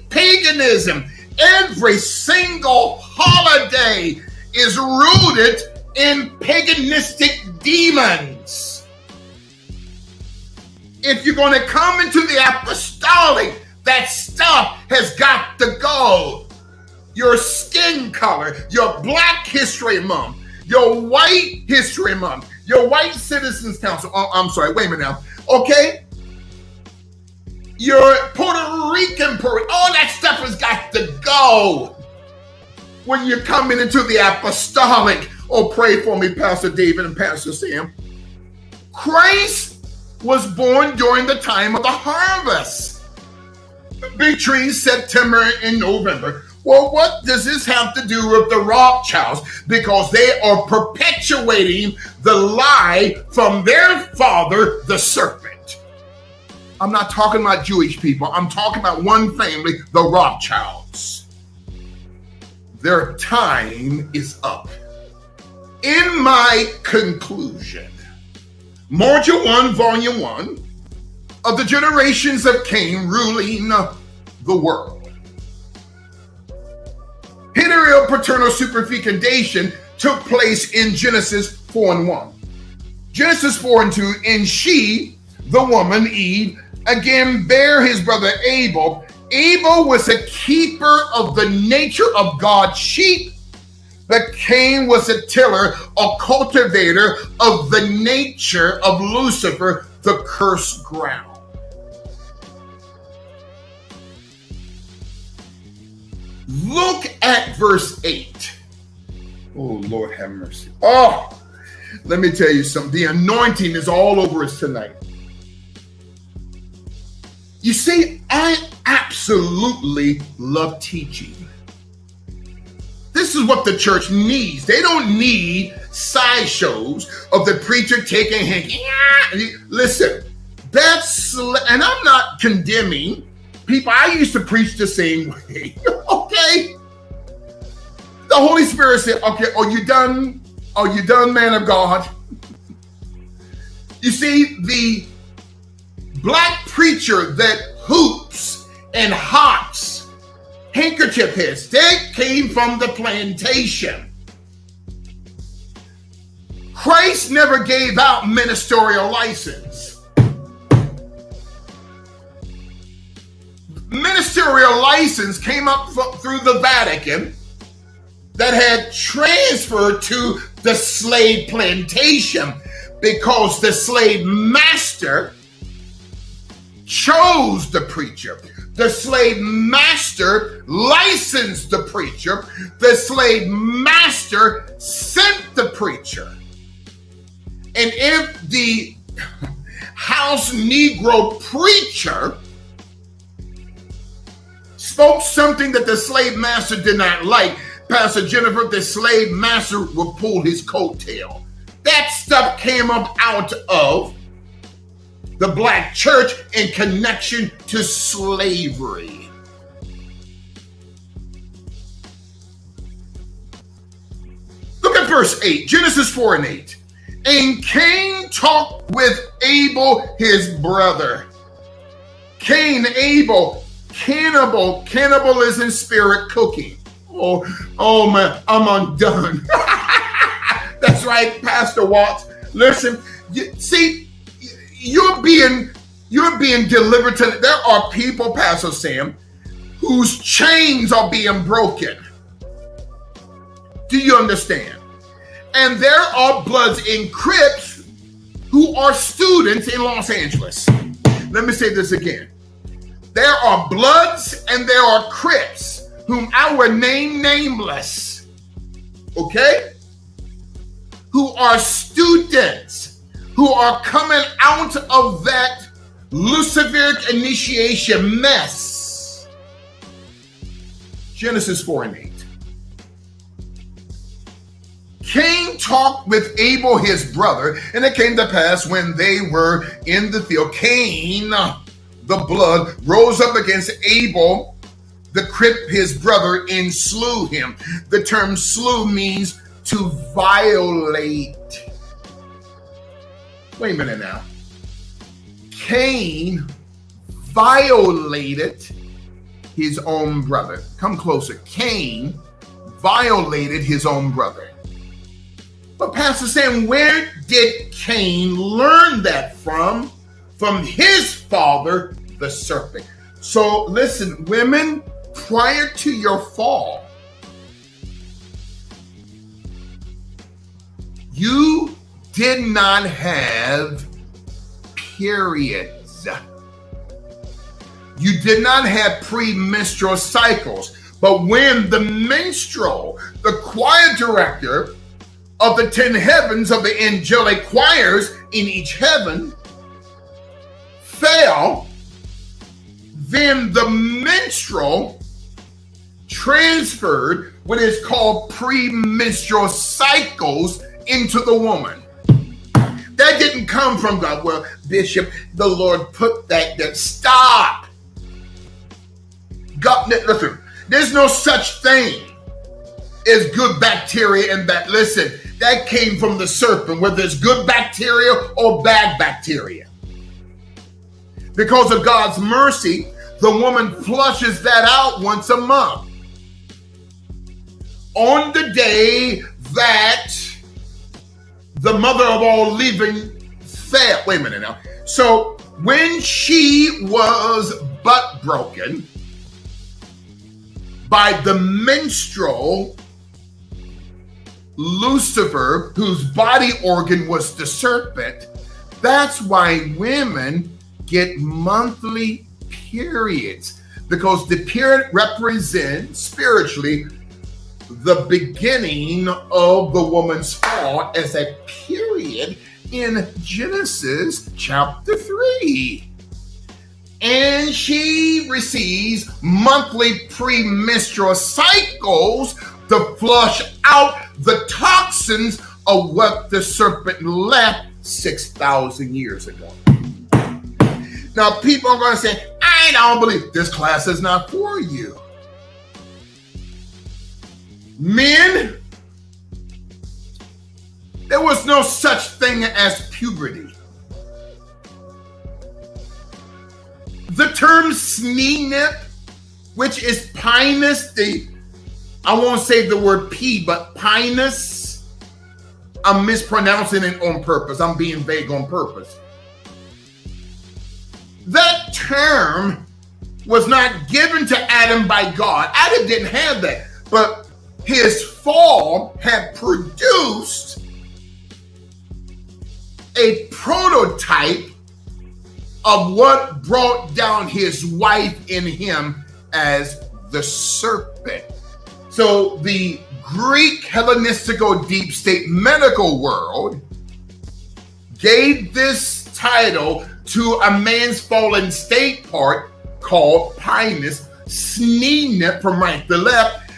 paganism. Every single holiday is rooted in paganistic demons. If you're going to come into the apostolic, that stuff has got to go. Your skin color, your Black History Month, your White History Month, your White Citizens Council. Oh, I'm sorry, wait a minute now. Okay? Your Puerto Rican parade, all that stuff has got to go. When you're coming into the apostolic, oh, pray for me, Pastor David and Pastor Sam. Christ was born during the time of the harvest, between September and November. Well, what does this have to do with the Rothschilds? Because they are perpetuating the lie from their father, the serpent. I'm not talking about Jewish people. I'm talking about one family, the Rothschilds. Their time is up. In my conclusion, Module 1, Volume 1 of the generations of Cain ruling the world. Heteropaternal superfecundation took place in Genesis 4 and 1. Genesis 4 and 2, and she, the woman, Eve, again bare his brother Abel. Abel was a keeper of the nature of God's sheep, but Cain was a tiller, a cultivator of the nature of Lucifer, the cursed ground. Look at verse 8. Oh, Lord have mercy. Oh, let me tell you something. The anointing is all over us tonight. You see, I absolutely love teaching. This is what the church needs. They don't need sideshows of the preacher taking hand. Listen, that's, and I'm not condemning people. I used to preach the same way. Okay. The Holy Spirit said, okay, are you done? Are you done, man of God? You see, the black preacher that hoops and hops, handkerchief heads, that came from the plantation. Christ never gave out ministerial license. Ministerial license came up through the Vatican that had transferred to the slave plantation because the slave master chose the preacher. The slave master licensed the preacher. The slave master sent the preacher. And if the house Negro preacher spoke something that the slave master did not like, Pastor Jennifer, the slave master would pull his coattail. That stuff came up out of the black church in connection to slavery. Look at verse 8, Genesis 4 and 8. And Cain talked with Abel, his brother. Cain, Abel, cannibalism, spirit cooking. Oh man, I'm undone. That's right, Pastor Watts. Listen, you're being delivered to. There are people, Pastor Sam, whose chains are being broken. Do you understand? And there are Bloods and Crips who are students in Los Angeles. Let me say this again. There are Bloods and there are Crips whom I will name nameless, okay? Who are students who are coming out of that Luciferic initiation mess. Genesis 4 and 8. Cain talked with Abel, his brother, and it came to pass when they were in the field, Cain, the blood, rose up against Abel, the Crip, his brother, and slew him. The term slew means to violate. Wait a minute now. Cain violated his own brother. Come closer. Cain violated his own brother. But Pastor Sam, where did Cain learn that from? From his father, the serpent. So listen, women, prior to your fall, you did not have periods. You did not have premenstrual cycles. But when the minstrel, the choir director of the 10 heavens of the angelic choirs in each heaven fell, then the minstrel transferred what is called premenstrual cycles into the woman. That didn't come from God. Well, Bishop, the Lord put that there. Stop. God, listen, there's no such thing as good bacteria and bad. Listen, that came from the serpent, whether it's good bacteria or bad bacteria. Because of God's mercy, the woman flushes that out once a month. On the day that the mother of all living fell. Wait a minute now. So when she was butt broken by the minstrel Lucifer, whose body organ was the serpent, that's why women get monthly periods, because the period represents spiritually the beginning of the woman's fall as a period in Genesis chapter 3. And she receives monthly premenstrual cycles to flush out the toxins of what the serpent left 6,000 years ago. Now, people are going to say, I don't believe this class is not for you. Men, there was no such thing as puberty. The term snee-nip, which is pinus, I won't say the word P, but pinus, I'm mispronouncing it on purpose. I'm being vague on purpose. That term was not given to Adam by God. Adam didn't have that, but his fall had produced a prototype of what brought down his wife in him as the serpent. So the Greek Hellenistical deep state medical world gave this title to a man's fallen state part called pinus, snee-nip from right to left,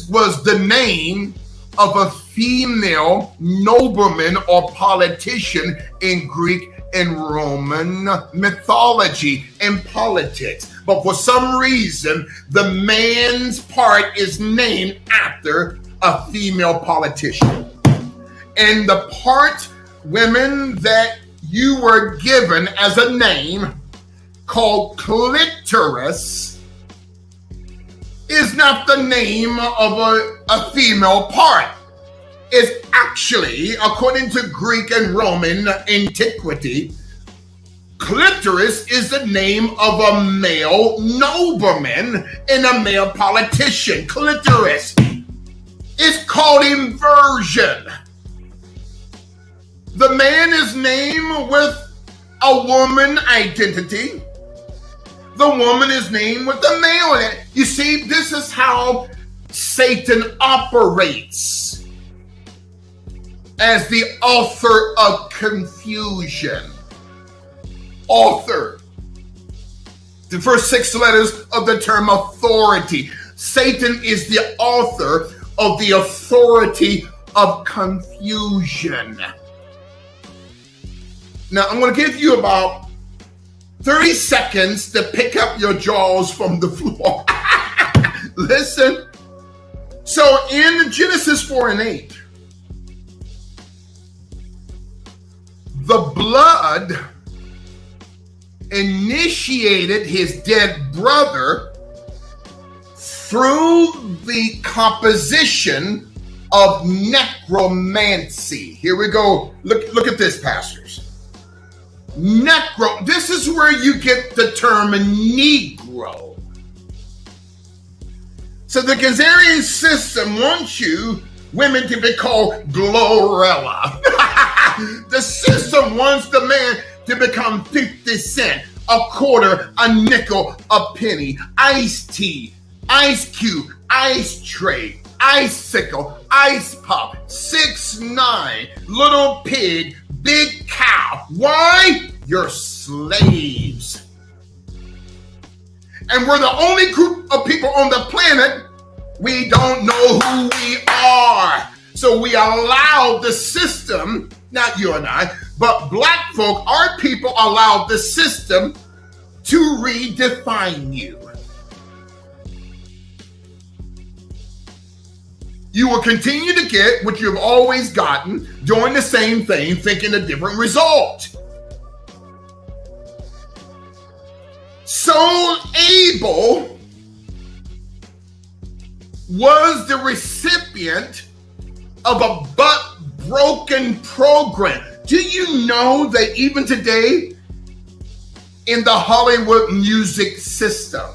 was the name of a female nobleman or politician in Greek and Roman mythology and politics. But for some reason, the man's part is named after a female politician. And the part, women, that you were given as a name called clitoris is not the name of a female part. It's actually, according to Greek and Roman antiquity, clitoris is the name of a male nobleman and a male politician. Clitoris is called inversion. The man is named with a woman identity. The woman is named with the male. You see, this is how Satan operates as the author of confusion. Author. The first 6 letters of the term authority. Satan is the author of the authority of confusion. Now, I'm going to give you about 30 seconds to pick up your jaws from the floor. Listen. So in Genesis 4:8, the blood initiated his dead brother through the composition of necromancy. Here we go. Look at this, pastors. This is where you get the term Negro. So the Khazarian system wants you women to be called Glorilla. The system wants the man to become 50 cent, a quarter, a nickel, a penny, iced tea, ice cube, ice tray, icicle, ice pop, 6ix9ine, little pig, big cow. Why? You're slaves. And we're the only group of people on the planet, we don't know who we are. So we allow the system, not you and I, but black folk, our people allow the system to redefine you. You will continue to get what you've always gotten, doing the same thing, thinking a different result. So Abel was the recipient of a butt-broken program. Do you know that even today in the Hollywood music system,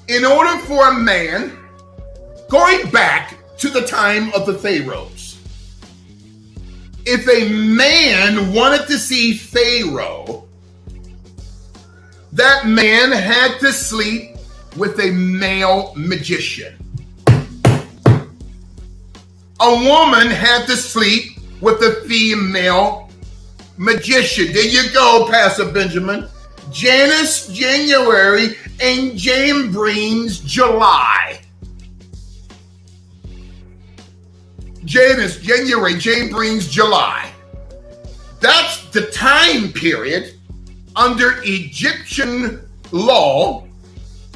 in order for a man, going back to the time of the pharaohs, if a man wanted to see Pharaoh, that man had to sleep with a male magician. A woman had to sleep with a female magician. There you go, Pastor Benjamin. Janus, January, and Jambreen's July. Janus, January, Jambreen's July. That's the time period under Egyptian law,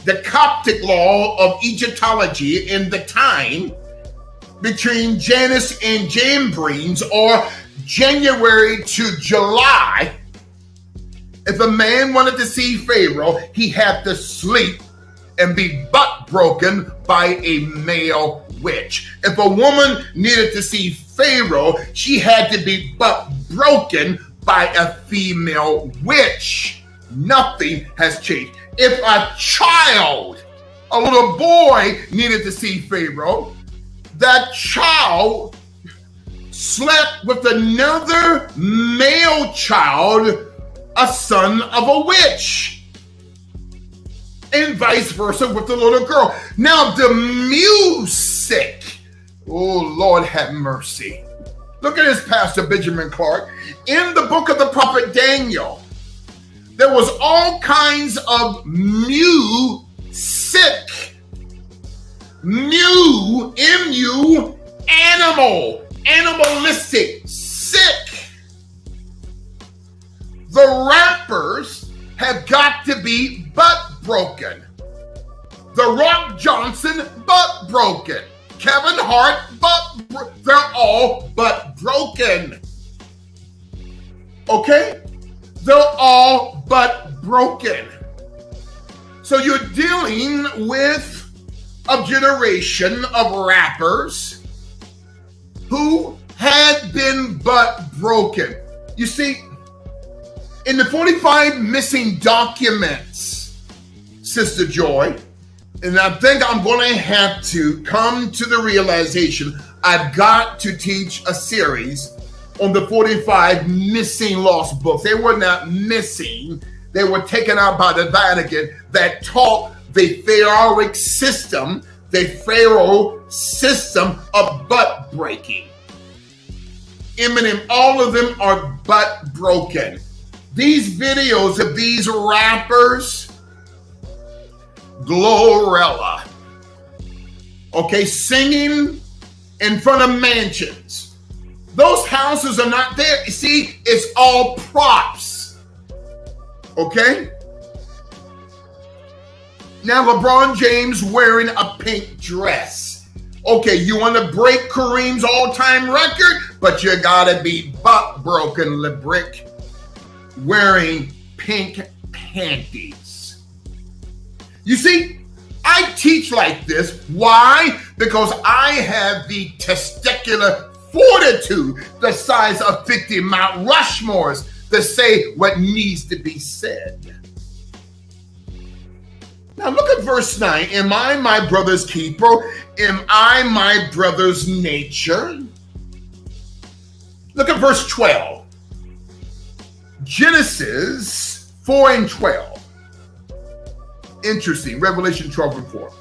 the Coptic law of Egyptology in the time between Janus and Jambreen's, or January to July. If a man wanted to see Pharaoh, he had to sleep and be butt broken by a male witch. If a woman needed to see Pharaoh, she had to be butt broken by a female witch. Nothing has changed. If a child, a little boy, needed to see Pharaoh, that child slept with another male child, a son of a witch, and vice versa with the little girl. Now the music, oh Lord have mercy. Look at this, Pastor Benjamin Clark. In the book of the prophet Daniel, there was all kinds of music sick. Mu, M-U, animal, animalistic, sick. The rappers have got to be butt broken. The Rock Johnson, butt broken. Kevin Hart, they're all butt broken. Okay? They're all butt broken. So you're dealing with a generation of rappers who had been butt broken. You see, in the 45 missing documents, Sister Joy, and I think I'm going to have to come to the realization I've got to teach a series on the 45 missing lost books. They were not missing. They were taken out by the Vatican that taught the Pharaohic system, the Pharaoh system of butt breaking. Eminem, all of them are butt broken. These videos of these rappers, Glorilla, okay, singing in front of mansions. Those houses are not there. You see, it's all props. Okay? Now LeBron James wearing a pink dress. Okay, you want to break Kareem's all-time record, but you gotta be butt broken, LeBrick, wearing pink panties. You see, I teach like this. Why? Because I have the testicular fortitude the size of 50 Mount Rushmores to say what needs to be said. Now look at verse 9. Am I my brother's keeper? Am I my brother's nature? Look at verse 12. Genesis 4 and 12. Interesting. Revelation 12 and 4.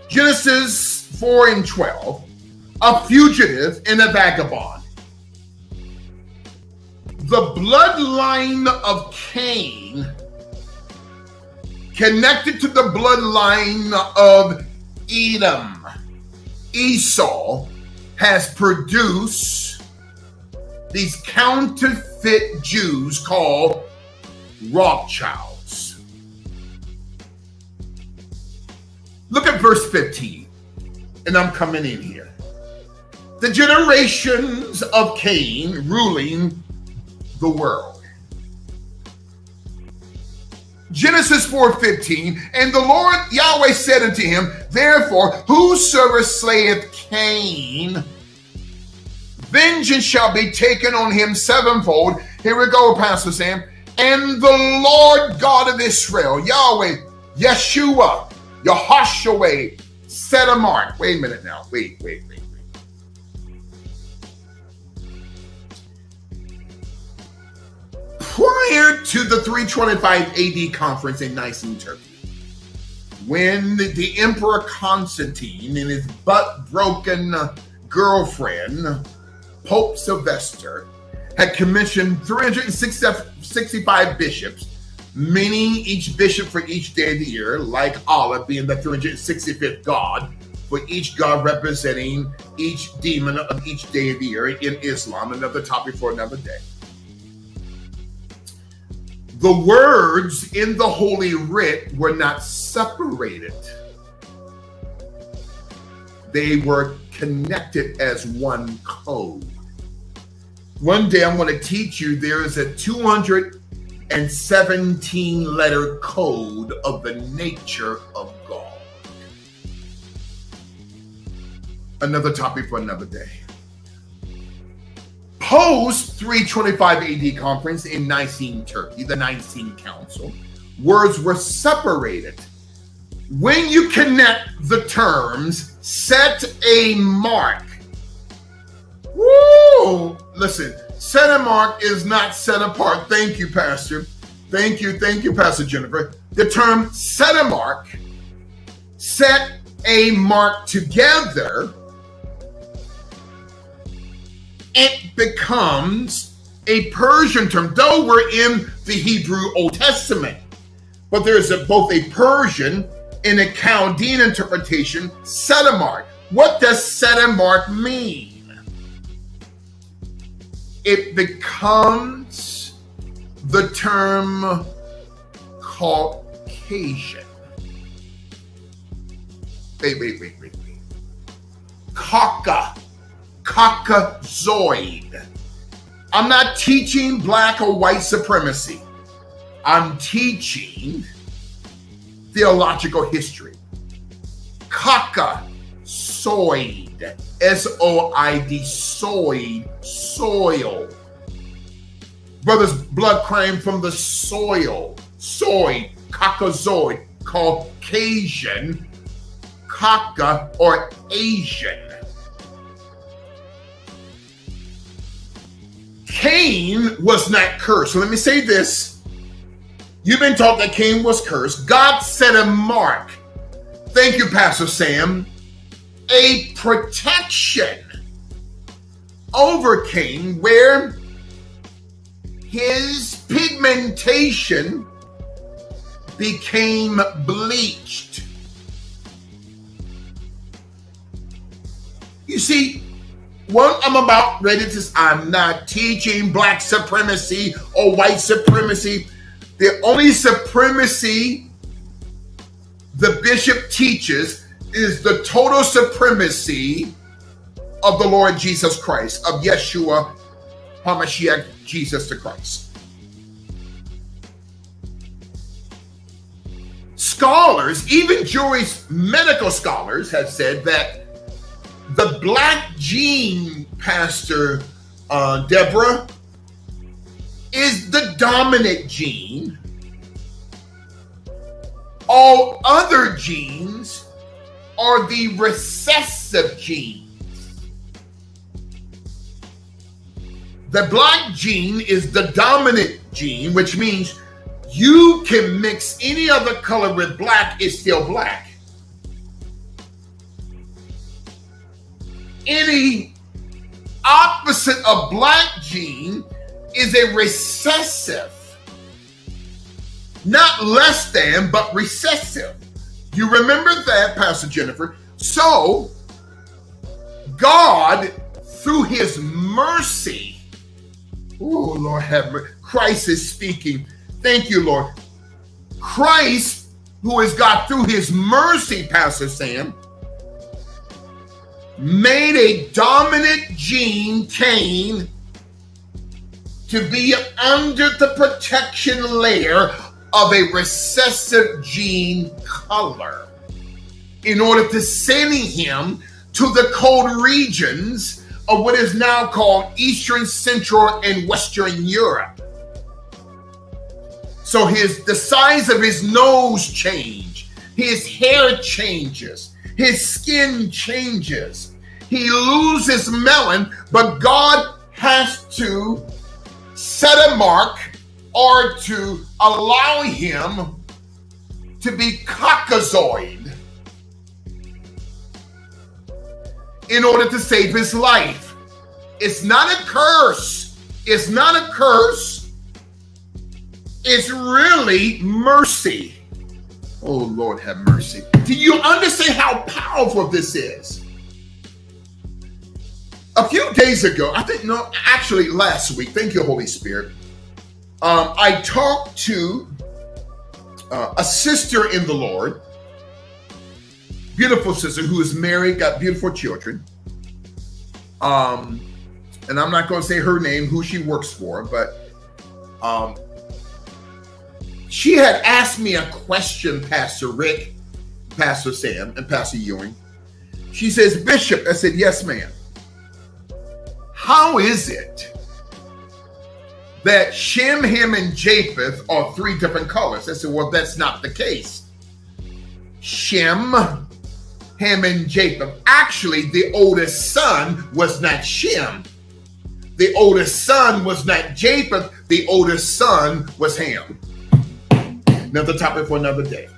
Genesis 4 and 12. A fugitive and a vagabond. The bloodline of Cain connected to the bloodline of Edom, Esau, has produced these counterfeit Jews called Rothschilds. Look at verse 15, and I'm coming in here. The generations of Cain ruling the world. Genesis 4:15, and the Lord Yahweh said unto him, therefore, whosoever slayeth Cain, vengeance shall be taken on him sevenfold. Here we go, Pastor Sam. And the Lord God of Israel, Yahweh, Yeshua, Yahushua, set a mark. Wait a minute now. Wait. Prior to the 325 AD conference in Nicene, Turkey, when the Emperor Constantine and his butt-broken girlfriend, Pope Sylvester, had commissioned 365 bishops, meaning each bishop for each day of the year, like Allah being the 365th god, for each god representing each demon of each day of the year in Islam, another topic for another day. The words in the Holy Writ were not separated. They were connected as one code. One day I'm going to teach you there is a 217 letter code of the nature of God. Another topic for another day. Post 325 AD conference in Nicene, Turkey, the Nicene Council, words were separated. When you connect the terms, set a mark. Woo! Listen, set a mark is not set apart. Thank you, Pastor. Thank you, Pastor Jennifer. The term set a mark, set a mark together, it becomes a Persian term, though we're in the Hebrew Old Testament. But there's both a Persian in the Chaldean interpretation, set a mark. What does set a mark mean? It becomes the term Caucasian. Wait. Caucasoid. I'm not teaching black or white supremacy. I'm teaching theological history. Caucasoid. S-O-I-D. Soil. Brother's blood came from the soil. Soy. Caucasoid. Caucasian. Cauca or Asian. Cain was not cursed. So let me say this. You've been taught that Cain was cursed. God set a mark. Thank you, Pastor Sam. A protection over Cain where his pigmentation became bleached. You see, what I'm about ready to say, I'm not teaching black supremacy or white supremacy. The only supremacy the bishop teaches is the total supremacy of the Lord Jesus Christ, of Yeshua HaMashiach, Jesus the Christ. Scholars, even Jewish medical scholars, have said that the black gene, Pastor Deborah, is the dominant gene. All other genes are the recessive genes. The black gene is the dominant gene, which means you can mix any other color with black, it's still black. Any opposite of black gene is a recessive. Not less than, but recessive. You remember that, Pastor Jennifer? So, God, through his mercy, oh, Lord have mercy, Christ is speaking. Thank you, Lord. Christ, who is God through his mercy, Pastor Sam, made a dominant gene, Cain, to be under the protection layer of a recessive gene color in order to send him to the cold regions of what is now called Eastern, Central, and Western Europe. So the size of his nose changed, his hair changes, his skin changes. He loses melon, but God has to set a mark or to allow him to be Caucasoid in order to save his life. It's not a curse. It's not a curse. It's really mercy. Oh, Lord have mercy. Do you understand how powerful this is? A few days ago, actually last week, thank you, Holy Spirit, I talked to a sister in the Lord, beautiful sister who is married, got beautiful children. And I'm not going to say her name, who she works for, but she had asked me a question, Pastor Rick, Pastor Sam, and Pastor Ewing. She says, Bishop, I said, yes, ma'am. How is it that Shem, Ham, and Japheth are three different colors? I said, well, that's not the case. Shem, Ham, and Japheth. Actually, the oldest son was not Shem. The oldest son was not Japheth. The oldest son was Ham. Another topic for another day.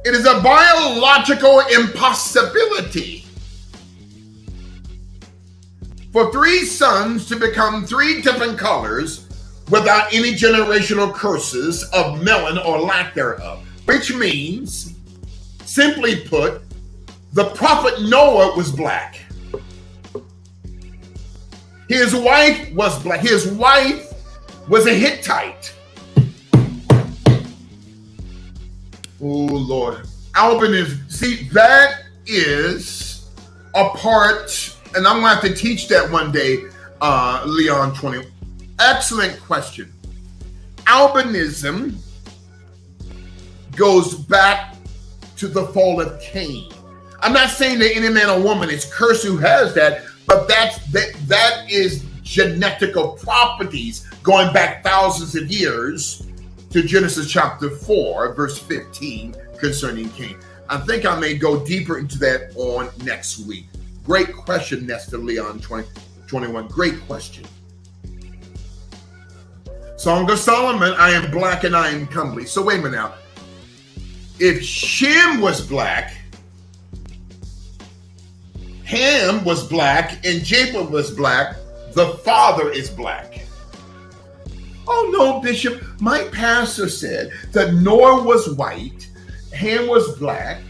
It is a biological impossibility for three sons to become three different colors without any generational curses of melon or lack thereof. which means, simply put, the prophet Noah was black. His wife was black. His wife was a Hittite. Oh, Lord. Albinism. See, that is a part, and I'm going to have to teach that one day, Leon 20. Excellent question. Albinism goes back to the fall of Cain. I'm not saying that any man or woman is cursed who has that, but that is genetical properties going back thousands of years to Genesis chapter 4, verse 15 concerning Cain. I think I may go deeper into that on next week. Great question, Nestor Leon 2021. Great question. Song of Solomon, I am black and I am comely. So wait a minute now. If Shem was black, Ham was black, and Japheth was black, the father is black. Oh no, Bishop, my pastor said that Noah was white, Ham was black,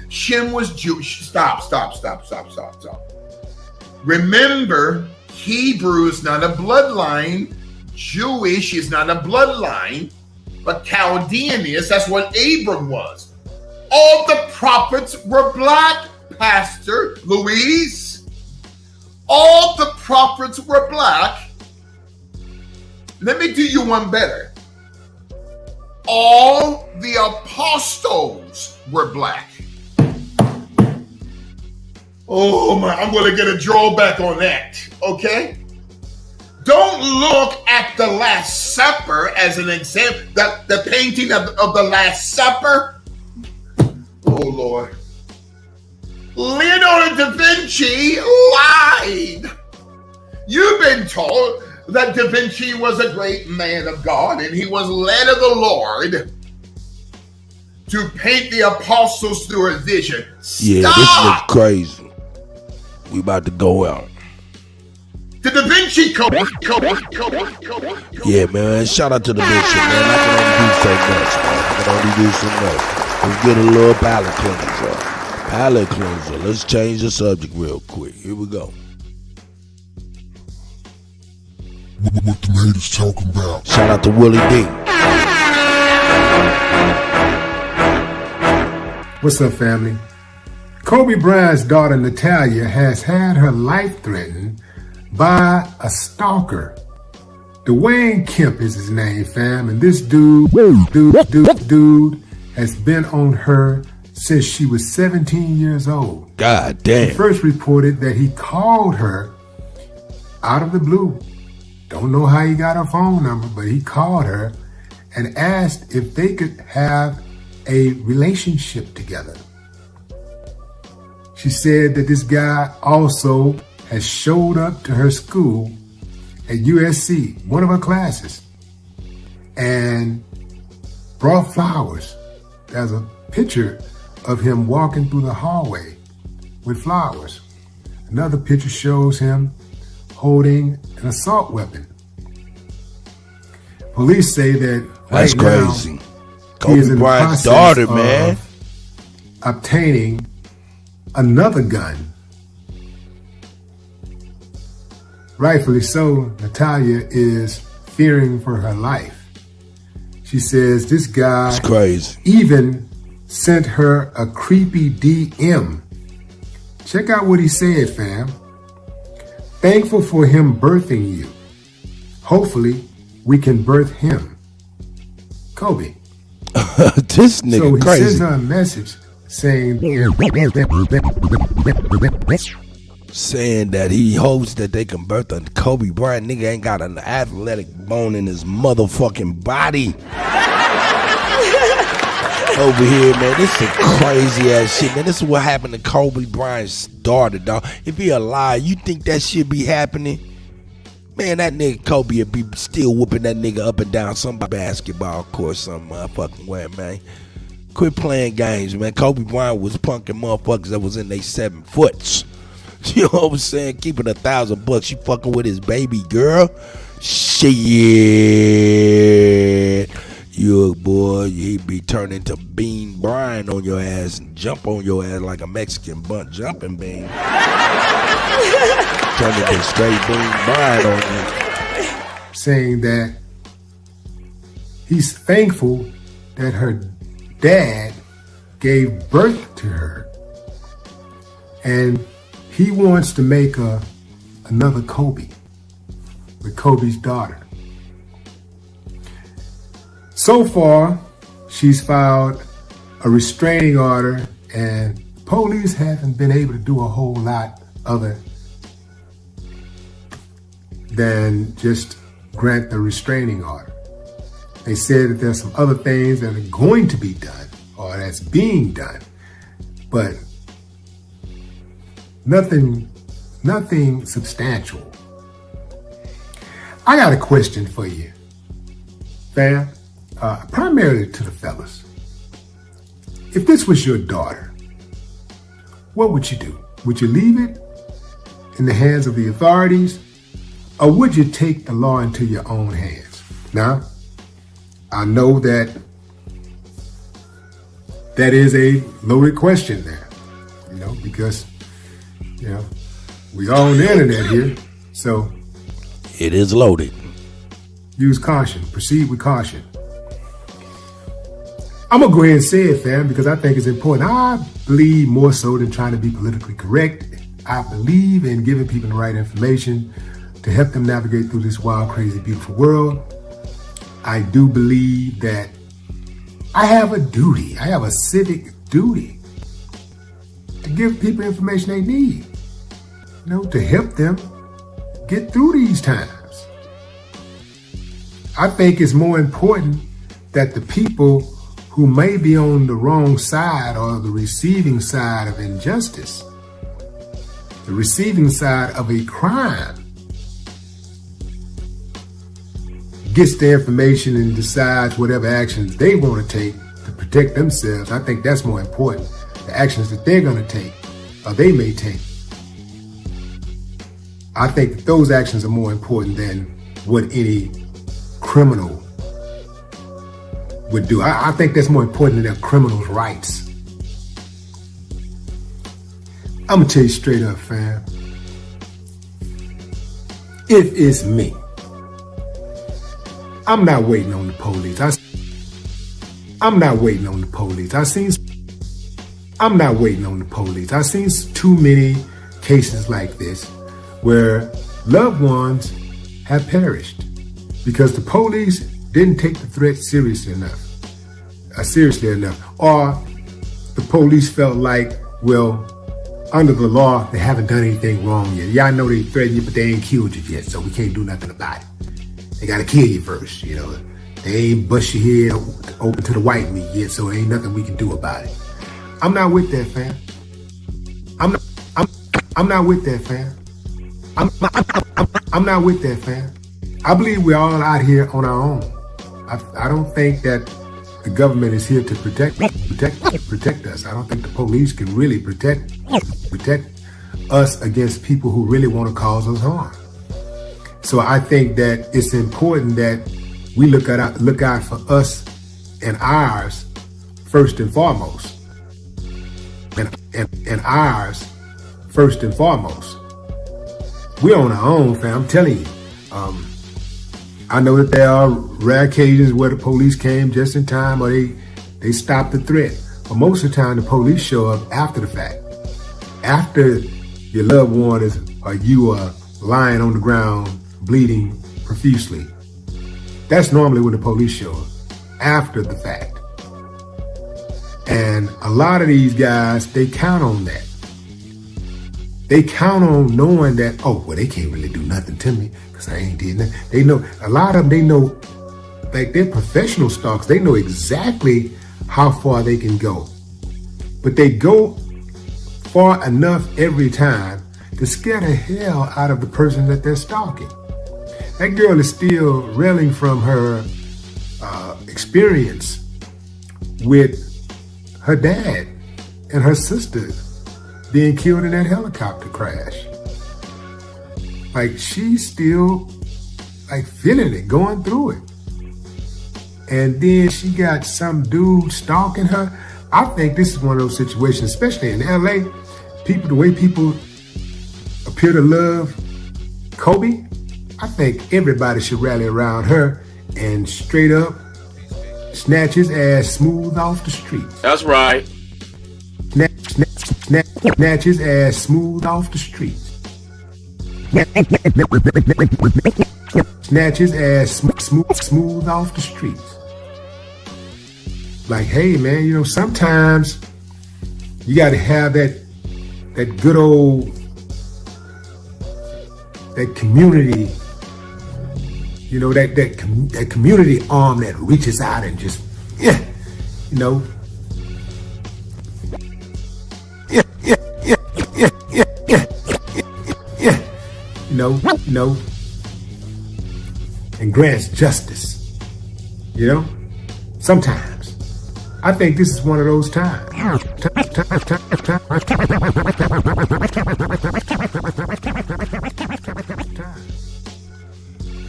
Shem was Jewish. Stop. Remember, Hebrew is not a bloodline, Jewish is not a bloodline, but Chaldean is. That's what Abram was. All the prophets were black, Pastor Louise. All the prophets were black. Let me do you one better. All the apostles were black. Oh my, I'm going to get a drawback on that, okay? Don't look at the Last Supper as an example, the painting of the Last Supper. Oh, Lord. Leonardo da Vinci lied. You've been told that Da Vinci was a great man of God and he was led of the Lord to paint the apostles through a vision.
Yeah,
Stop!
this is crazy. We about to go out.
The Da Vinci Code.
Yeah, man. Shout out to the bishop, man. I can only do so much, man. Let's get a little palate cleanser. Let's change the subject real quick. Here we go.
What the haters talking about?
Shout out to Willie D. What's up, family? Kobe Bryant's daughter Natalia has had her life threatened by a stalker. Dwayne Kemp is his name, fam, and this dude has been on her since she was 17 years old. God damn. She first reported that he called her out of the blue. Don't know how he got her phone number, but he called her and asked if they could have a relationship together. She said that this guy also has showed up to her school at USC, one of her classes, and brought flowers. There's a picture of him walking through the hallway with flowers. Another picture shows him holding an assault weapon. Police say that that's right crazy. Now, Kobe Bryant's daughter, man, obtaining another gun. Rightfully so, Natalia is fearing for her life. She says this guy that's crazy. Even sent her a creepy DM. Check out what he said, fam. Thankful for him birthing you. Hopefully, we can birth him. Kobe. This nigga so he crazy. sends her a message saying
that he hopes that they can birth a Kobe Bryant. Nigga ain't got an athletic bone in his motherfucking body. Over here, man, this is crazy ass shit, man. This is what happened to Kobe Bryant's daughter, dog. If he alive, you think that shit be happening? Man, that nigga Kobe would be still whooping that nigga up and down some basketball court some motherfucking way, man. Quit playing games, man. Kobe Bryant was punking motherfuckers that was in they 7 foots. You know what I'm saying? Keep it $1,000. You fucking with his baby girl? Shit.
You boy, he'd be turned into bean brine on your ass and jump on your ass like a Mexican bunt jumping bean. Turn into straight bean brine on you.
Saying that he's thankful that her dad gave birth to her, and he wants to make another Kobe with Kobe's daughter. So far, she's filed a restraining order, and police haven't been able to do a whole lot other than just grant the restraining order. They said that there's some other things that are going to be done or that's being done, but nothing substantial. I got a question for you, fam, primarily to the fellas. If this was your daughter, what would you do? Would you leave it in the hands of the authorities, or would you take the law into your own hands? Now, I know that is a loaded question there, because, we all on the internet here, so.
It is loaded.
Use caution, proceed with caution. I'm gonna go ahead and say it, fam, because I think it's important. I believe more so than trying to be politically correct. I believe in giving people the right information to help them navigate through this wild, crazy, beautiful world. I do believe that I have a duty, I have a civic duty to give people information they need, to help them get through these times. I think it's more important that the people who may be on the wrong side or the receiving side of injustice, the receiving side of a crime, gets the information and decides whatever actions they want to take to protect themselves. I think that's more important. The actions that they're going to take or they may take. I think that those actions are more important than what any criminal would do. I think that's more important than a criminal's rights. I'm going to tell you straight up, fam. If it's me, I'm not waiting on the police. I'm not waiting on the police. I'm not waiting on the police. I've seen too many cases like this where loved ones have perished because the police didn't take the threat seriously enough, or the police felt like, well, under the law, they haven't done anything wrong yet. Yeah, I know they threatened you, but they ain't killed you yet, so we can't do nothing about it. They gotta kill you first, They ain't bust your head open to the white meat yet, so ain't nothing we can do about it. I'm not with that, fam. I'm not with that, fam. I'm not with that, fam. I believe we're all out here on our own. I don't think that the government is here to protect us. I don't think the police can really protect us against people who really want to cause us harm. So I think that it's important that we look out for us and ours first and foremost. And ours first and foremost. We're on our own, fam. I'm telling you. I know that there are rare occasions where the police came just in time or they stopped the threat. But most of the time, the police show up after the fact. After your loved one or you are lying on the ground, bleeding profusely. That's normally when the police show up, after the fact. And a lot of these guys, they count on that. They count on knowing that, they can't really do nothing to me because I ain't did nothing. They know, a lot of them, they know, like they're professional stalkers. They know exactly how far they can go. But they go far enough every time to scare the hell out of the person that they're stalking. That girl is still reeling from her experience with her dad and her sister being killed in that helicopter crash. Like she's still like feeling it, going through it. and then she got some dude stalking her. I think this is one of those situations, especially in LA, the way people appear to love Kobe, I think everybody should rally around her and straight up snatch his ass smooth off the street.
That's right.
Snatch his ass smooth off the street. Snatch his ass smooth off the streets. Like, hey man, you know, sometimes you got to have that good old, that community, you know, that community arm that reaches out and just, you know, you know, and grants justice, you know, sometimes. I think this is one of those times.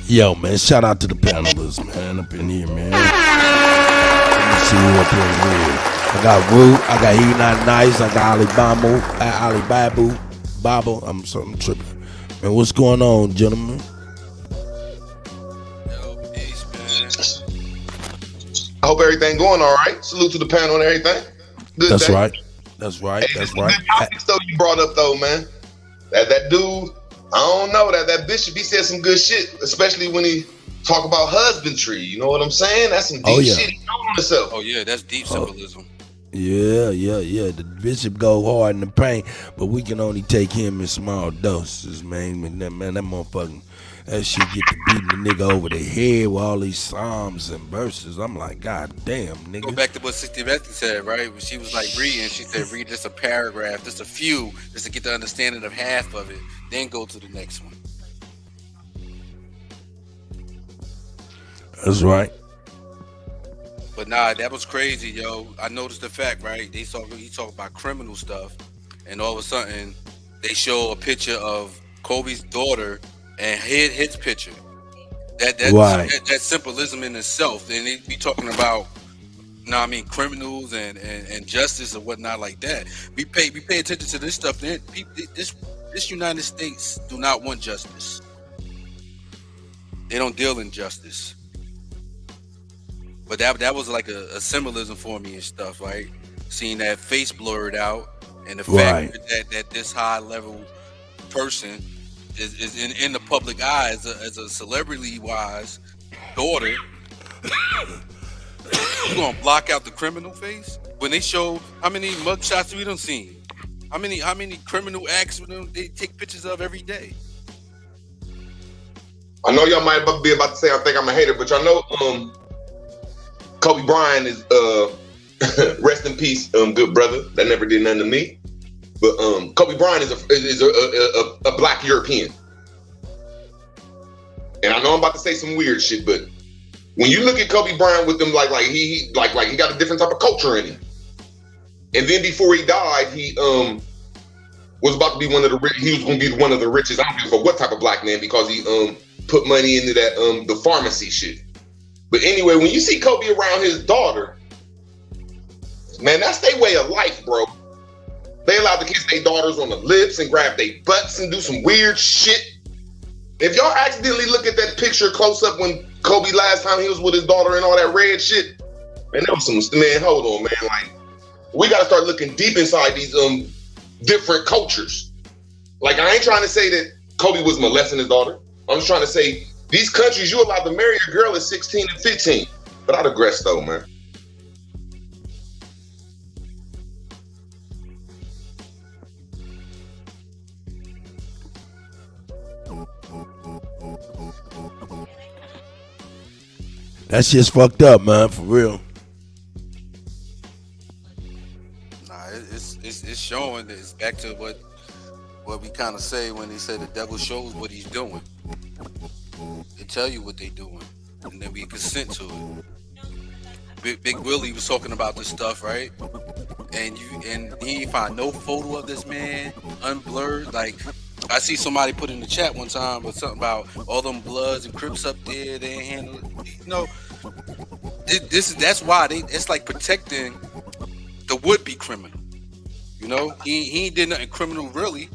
Yo, man, shout out to the panelists, man, up in here, man. Let me see who up in here. I got Root, I got He Not Nice, I got Babu. I'm tripping. Man, what's going on, gentlemen? I hope everything going all right. Salute to the panel and everything. Good
That's
day.
right. That's right.
Hey,
That's
good
right.
topics though you brought up though, man. That dude, I don't know, that bishop, he said some good shit, especially when he talk about husbandry. You know what I'm saying? That's some deep shit he told himself.
Oh yeah, that's deep symbolism.
Yeah. The bishop go hard in the paint, but we can only take him in small doses, man. That motherfucking, that shit get to beating the nigga over the head with all these psalms and verses. I'm like, God damn, nigga.
Go back to what Sister Betty said, right? When she was like reading, she said, read just a paragraph, just a few, just to get the understanding of half of it, then go to the next one.
That's right.
But nah, that was crazy, yo. I noticed the fact, right? He talk about criminal stuff, and all of a sudden, they show a picture of Kobe's daughter and his picture. That symbolism in itself. And they be talking about, criminals and justice and whatnot like that. We pay attention to this stuff. This United States do not want justice. They don't deal in justice. But that was like a symbolism for me and stuff, right? Seeing that face blurred out and the fact that this high level person is in the public eye as a celebrity wise daughter. You gonna block out the criminal face? When they show how many mugshots we done seen, how many criminal acts they take pictures of every day.
I know y'all might be about to say I think I'm a hater, but y'all know Kobe Bryant is rest in peace, good brother. That never did nothing to me. But Kobe Bryant is a black European. And I know I'm about to say some weird shit, but when you look at Kobe Bryant with them, like he got a different type of culture in him. And then before he died, he was about to be one of the richest. I don't give a fuck what type of black man, because he put money into that the pharmacy shit. But anyway, when you see Kobe around his daughter, man, that's their way of life, bro. They allowed to kiss their daughters on the lips and grab their butts and do some weird shit. If y'all accidentally look at that picture close up when Kobe last time he was with his daughter and all that red shit, man, that was some, man, hold on, man. Like, we gotta start looking deep inside these different cultures. Like, I ain't trying to say that Kobe was molesting his daughter. I'm just trying to say, these countries, you allowed to marry a girl at 16 and 15. But I digress though, man.
That shit's fucked up, man, for real.
Nah, it's showing. It's back to what we kind of say when they say the devil shows what he's doing. They tell you what they doing, and then we consent to it. Big Willie was talking about this stuff, right? And he ain't find no photo of this man unblurred. Like, I see somebody put in the chat one time with something about all them Bloods and Crips up there. They ain't handle it. You know, That's why it's like protecting the would-be criminal. You know, he ain't did nothing criminal really.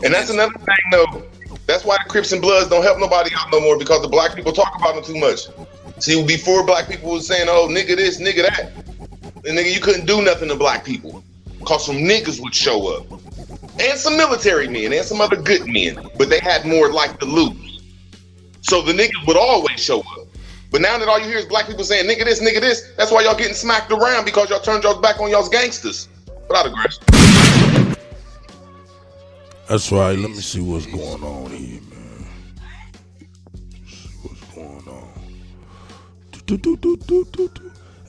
And that's another thing though. That's why the Crips and Bloods don't help nobody out no more, because the black people talk about them too much. See, before black people was saying, "Oh, nigga this, nigga that," and nigga you couldn't do nothing to black people because some niggas would show up, and some military men, and some other good men, but they had more like to lose. So the niggas would always show up. But now that all you hear is black people saying, "Nigga this," that's why y'all getting smacked around, because y'all turned y'all back on y'all's gangsters. Without aggression.
That's right. Let me see what's going on here, man. What's going on?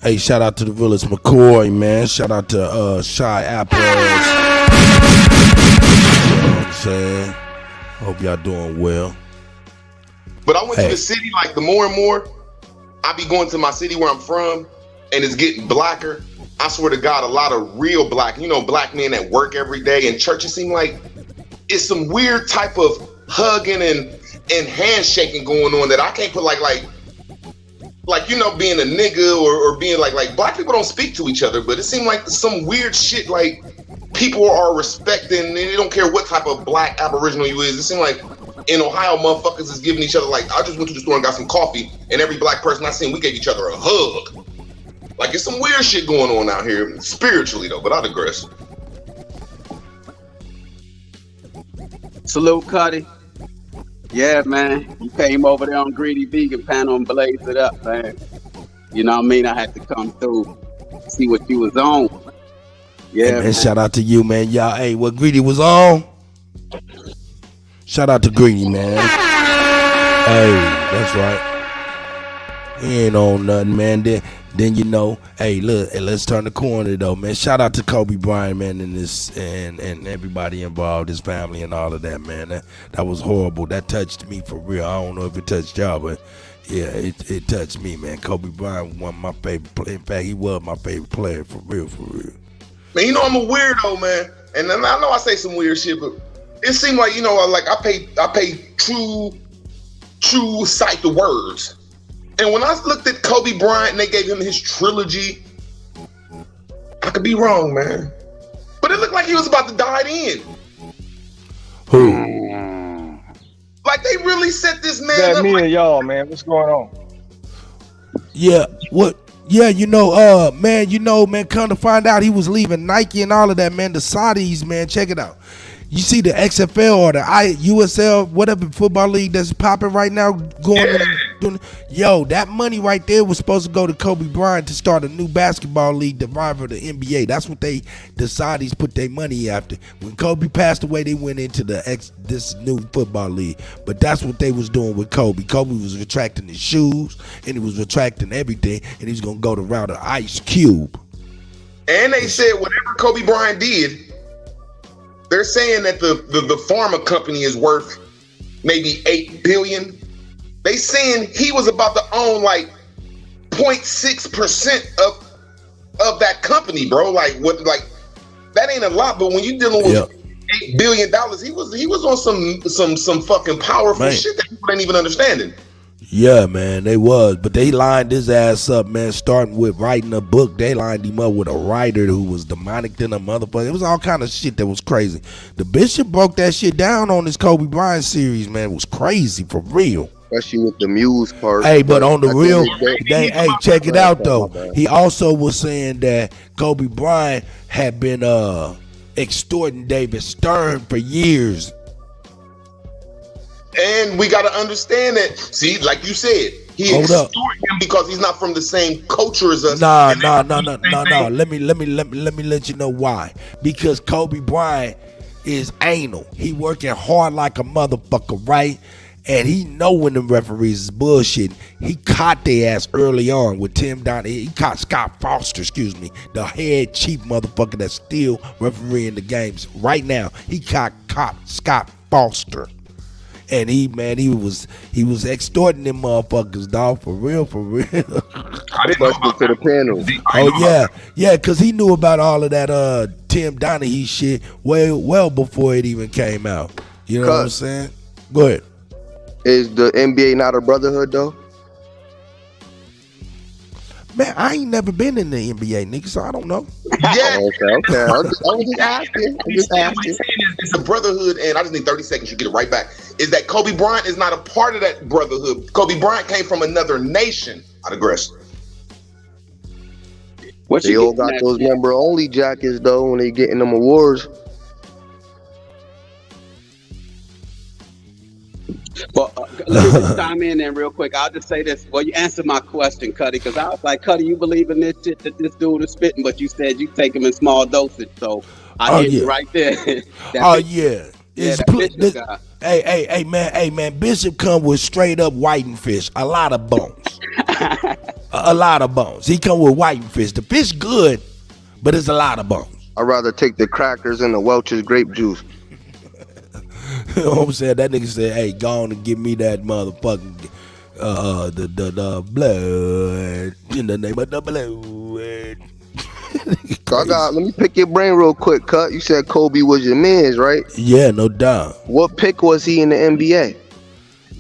Hey, shout out to the Village McCoy, man. Shout out to Shy Apples. You know what I'm saying? Hope y'all doing well.
But I went to the city, like the more and more I be going to my city where I'm from, and it's getting blacker. I swear to God, a lot of real black men that work every day in church. It seem like it's some weird type of hugging and handshaking going on that I can't put like being a nigga or being like black people don't speak to each other, but it seemed like some weird shit like people are respecting, and they don't care what type of black aboriginal you is. It seemed like in Ohio, motherfuckers is giving each other, like, I just went to the store and got some coffee, and every black person I seen, we gave each other a hug. Like, it's some weird shit going on out here, spiritually though, but I digress.
Salute, Kutty. Yeah, man. You came over there on Greedy Vegan panel and blazed it up, man. You know what I mean? I had to come through, see what you was on. Yeah,
hey, man. Shout out to you, man. Y'all, hey, what Greedy was on? Shout out to Greedy, man. Hey, that's right. He ain't on nothing, man. Then you know, hey, look, hey, let's turn the corner though, man. Shout out to Kobe Bryant, man, and this and everybody involved, his family and all of that, man. That was horrible. That touched me for real. I don't know if it touched y'all, but yeah, it touched me, man. Kobe Bryant was one of my favorite players. In fact, he was my favorite player for real.
Man, you know I'm a weirdo, man, and I know I say some weird shit, but it seemed like, you know, like I pay true sight to words. And when I looked at Kobe Bryant and they gave him his trilogy, I could be wrong, man, but it looked like he was about to die at the end.
Who?
Like they really set this man
that
up.
Me and y'all, man, what's going on?
Yeah, what? Yeah, man, come to find out he was leaving Nike and all of that, man. The Saudis, man, check it out. You see the XFL or the USL, whatever football league that's popping right now, that money right there was supposed to go to Kobe Bryant to start a new basketball league to rival the NBA. That's what the Saudis put their money after. When Kobe passed away, they went into this new football league. But that's what they was doing with Kobe. Kobe was retracting his shoes, and he was retracting everything, and he was gonna go the route of Ice Cube.
And they said whatever Kobe Bryant did, they're saying that the pharma company is worth maybe $8 billion. They saying he was about to own like 0.6% of that company, bro. Like what? Like that ain't a lot, but when you dealing with $8 billion, he was on some fucking powerful shit that people ain't even understanding.
Yeah, man, they was, but they lined his ass up, man, starting with writing a book. They lined him up with a writer who was demonic than a motherfucker. It was all kind of shit that was crazy. The Bishop broke that shit down on this Kobe Bryant series, man. It was crazy, for real.
Especially with the Muse part.
Hey, but on the real, hey, check it out, though. He also was saying that Kobe Bryant had been extorting David Stern for years.
And we got to understand that. See, like you said, he extorted him because he's not from the same culture as us.
No. Let me let you know why. Because Kobe Bryant is anal. He working hard like a motherfucker, right? And he know when the referees is bullshitting. He caught their ass early on with Tim Donahue. He caught Scott Foster, the head chief motherfucker that's still refereeing the games right now. He caught Scott Foster. And he was extorting them motherfuckers, dog, for real.
I didn't know about to the panel.
Oh yeah, because he knew about all of that Tim Donahue shit well before it even came out. You know what I'm saying? Go ahead.
Is the NBA not a brotherhood though?
Man, I ain't never been in the NBA, nigga, so I don't know.
Yeah.
Okay. I was just asking.
It's a brotherhood, and I just need 30 seconds. You get it right back. Is that Kobe Bryant is not a part of that brotherhood. Kobe Bryant came from another nation. I digress.
They all got those member-only jackets, though, when they getting them awards.
But let me just chime in there real quick. I'll just say this. Well, you answered my question, Kutty, because I was like, Kutty, you believe in this shit that this dude is spitting, but you said you take him in small dosage. So I hit you right there.
Yeah. Hey, man, Bishop come with straight up whiting fish. A lot of bones. a lot of bones. He come with whiting fish. The fish good, but it's a lot of bones.
I'd rather take the crackers and the Welch's grape juice.
You know what I'm saying? That nigga said, hey, go on and give me that motherfucking the blood in the name of the blood.
Let me pick your brain real quick, Cut. You said Kobe was your man's, right?
Yeah, no doubt.
What pick was he in the NBA?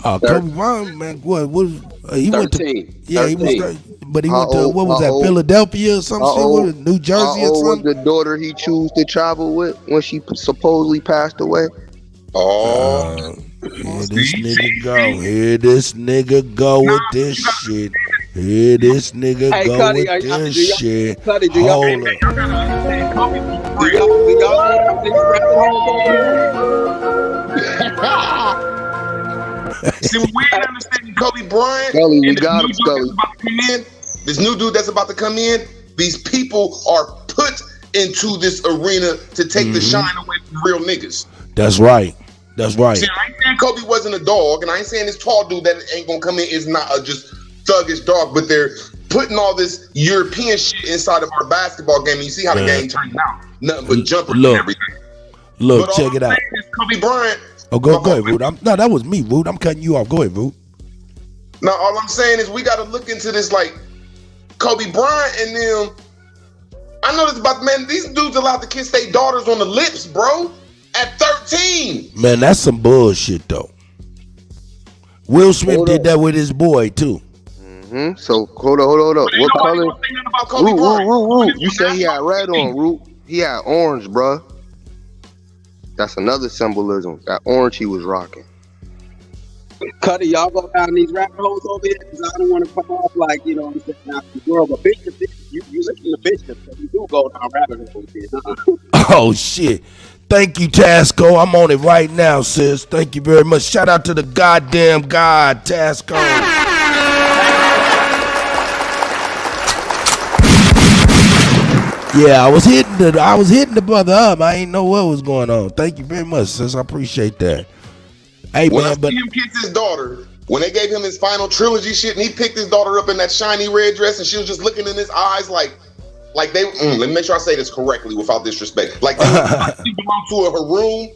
Kobe Bryant, man, what was he
13.
went to? Yeah, 13. He was. But he
How
went to
old?
what was
How
that?
old?
Philadelphia or some shit? What was it, New Jersey
How
or
old
something?
was the daughter he chose to travel with when she supposedly passed away?
Oh,
here this nigga go. Here this nigga go with this shit. Here this nigga go
Kutty,
with this shit.
Kutty, do y'all
Hold up.
See, we ain't understanding Kobe Bryant.
Scully, we
and
got him, Scully.
This new dude that's about to come in, these people are put into this arena to take the shine away from real niggas.
That's right. That's right.
See, I ain't saying Kobe wasn't a dog, and I ain't saying this tall dude that ain't gonna come in is not a just thuggish dog, but they're putting all this European shit inside of our basketball game, and you see how the game turns out. Nothing but jumpers and everything.
Look,
but
check it out.
Kobe Bryant.
Oh, go ahead, Root. No, that was me, Root. I'm cutting you off. Go ahead, Root.
Now, all I'm saying is we got to look into this like Kobe Bryant and them. I know this about, man, these dudes allowed to kiss their daughters on the lips, bro, at 13.
Man, that's some bullshit, though. Will Smith did that with his boy, too.
Mm-hmm. So, hold up. What color? Root. You say he had red on, Root. He had orange, bruh. That's another symbolism. That orange he was rocking.
Kutty, y'all go down these rabbit holes over here because I don't want to come off like, you know what I'm saying, out the world. But Bishop, you listen to Bishop, so you do go down rabbit holes here.
Oh, shit. Thank you, Tasco. I'm on it right now, sis. Thank you very much. Shout out to the goddamn God, Tasco. Yeah, I was hitting the brother up. I ain't know what was going on. Thank you very much, sis. I appreciate that. Hey,
when
man,
I see him kiss his daughter, when they gave him his final trilogy shit, and he picked his daughter up in that shiny red dress, and she was just looking in his eyes like they. Let me make sure I say this correctly without disrespect. Like they belong to her room.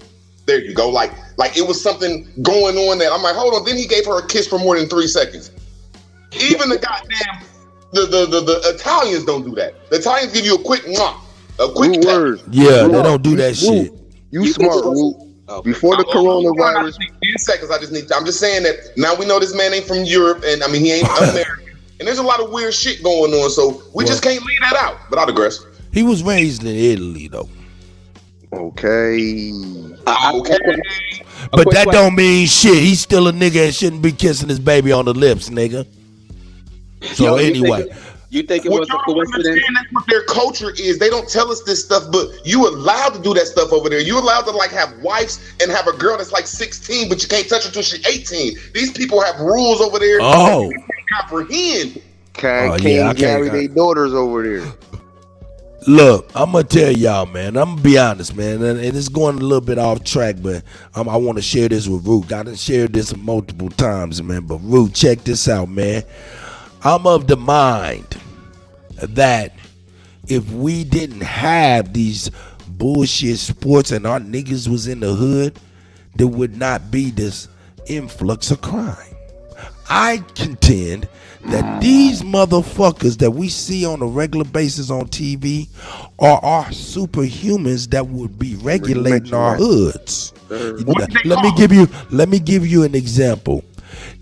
There you go. Like it was something going on that I'm like, hold on. Then he gave her a kiss for more than 3 seconds. Even the goddamn. The Italians don't do that. The Italians give you a quick mwah, a quick word.
Yeah, they don't do that shit.
You smart, Root. Before the coronavirus.
10 seconds. I'm just saying that now we know this man ain't from Europe, and I mean he ain't American. And there's a lot of weird shit going on, so we just can't leave that out. But I digress.
He was raised in Italy, though.
Okay.
But that don't mean shit. He's still a nigga and shouldn't be kissing his baby on the lips, nigga. So anyway,
you think it was a coincidence?
That's what their culture is. They don't tell us this stuff, but you allowed to do that stuff over there. You allowed to like have wives and have a girl that's like 16, but you can't touch her till she's 18. These people have rules over there.
Oh,
that you can't comprehend.
Can't marry their daughters over there.
Look, I'm gonna tell y'all, man. I'm gonna be honest, man, and it's going a little bit off track, but I want to share this with Root. I done shared this multiple times, man. But Root, check this out, man. I'm of the mind that if we didn't have these bullshit sports and our niggas was in the hood, there would not be this influx of crime. I contend that these motherfuckers that we see on a regular basis on TV are our superhumans that would be regulating our hoods. Let me give you an example.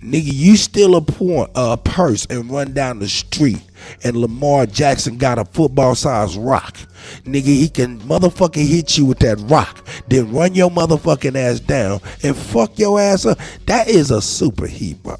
Nigga, you steal a purse and run down the street, and Lamar Jackson got a football-sized rock. Nigga, he can motherfucking hit you with that rock, then run your motherfucking ass down and fuck your ass up. That is a superhero.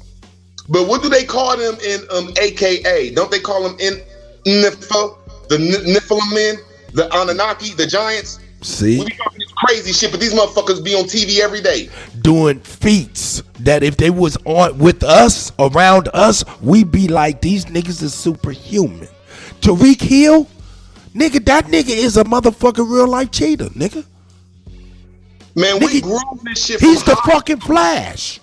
But what do they call them in AKA? Don't they call them in Nifla, the Nephilim men, the Anunnaki, the giants?
See?
We be talking this crazy shit, but these motherfuckers be on TV every day.
Doing feats that if they was on with us, around us, we be like, these niggas is superhuman. Tariq Hill, nigga, that nigga is a motherfucking real life cheater, nigga.
Man,
nigga,
we groom this shit.
He's the fucking Flash.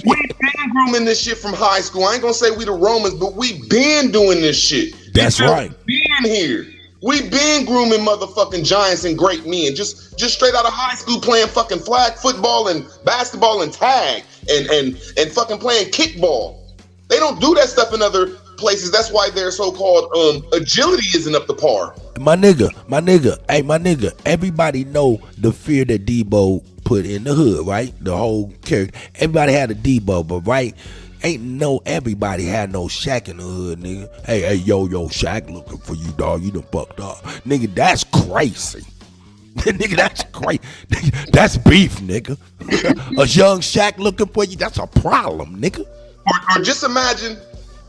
We been grooming this shit from high school. I ain't gonna say we the Romans, but we been doing this shit.
That's right.
Been here. We been grooming motherfucking giants and great men. Just straight out of high school playing fucking flag football and basketball and tag and fucking playing kickball. They don't do that stuff in other places. That's why their so-called agility isn't up to par.
My nigga, hey, my nigga, everybody know the fear that Debo put in the hood, right? The whole character. Everybody had a Debo, but right? Ain't no everybody had no Shaq in the hood, nigga. Hey, yo, Shaq looking for you, dog. You done fucked up. Nigga, that's crazy. Nigga, that's crazy. That's beef, nigga. A young Shaq looking for you, that's a problem, nigga.
Or just imagine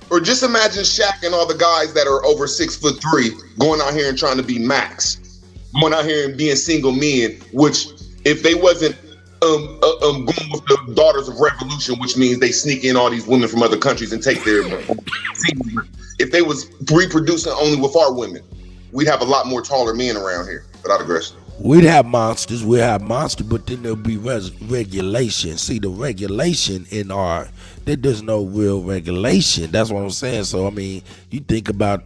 Shaq and all the guys that are over 6'3" going out here and trying to be Max, going out here and being single men. Which, if they wasn't going with the Daughters of Revolution, which means they sneak in all these women from other countries and take their. If they was reproducing only with our women, we'd have a lot more taller men around here without aggression.
We'd have monsters, but then there'll be regulation. See, the regulation there's no real regulation. That's what I'm saying. So, I mean, you think about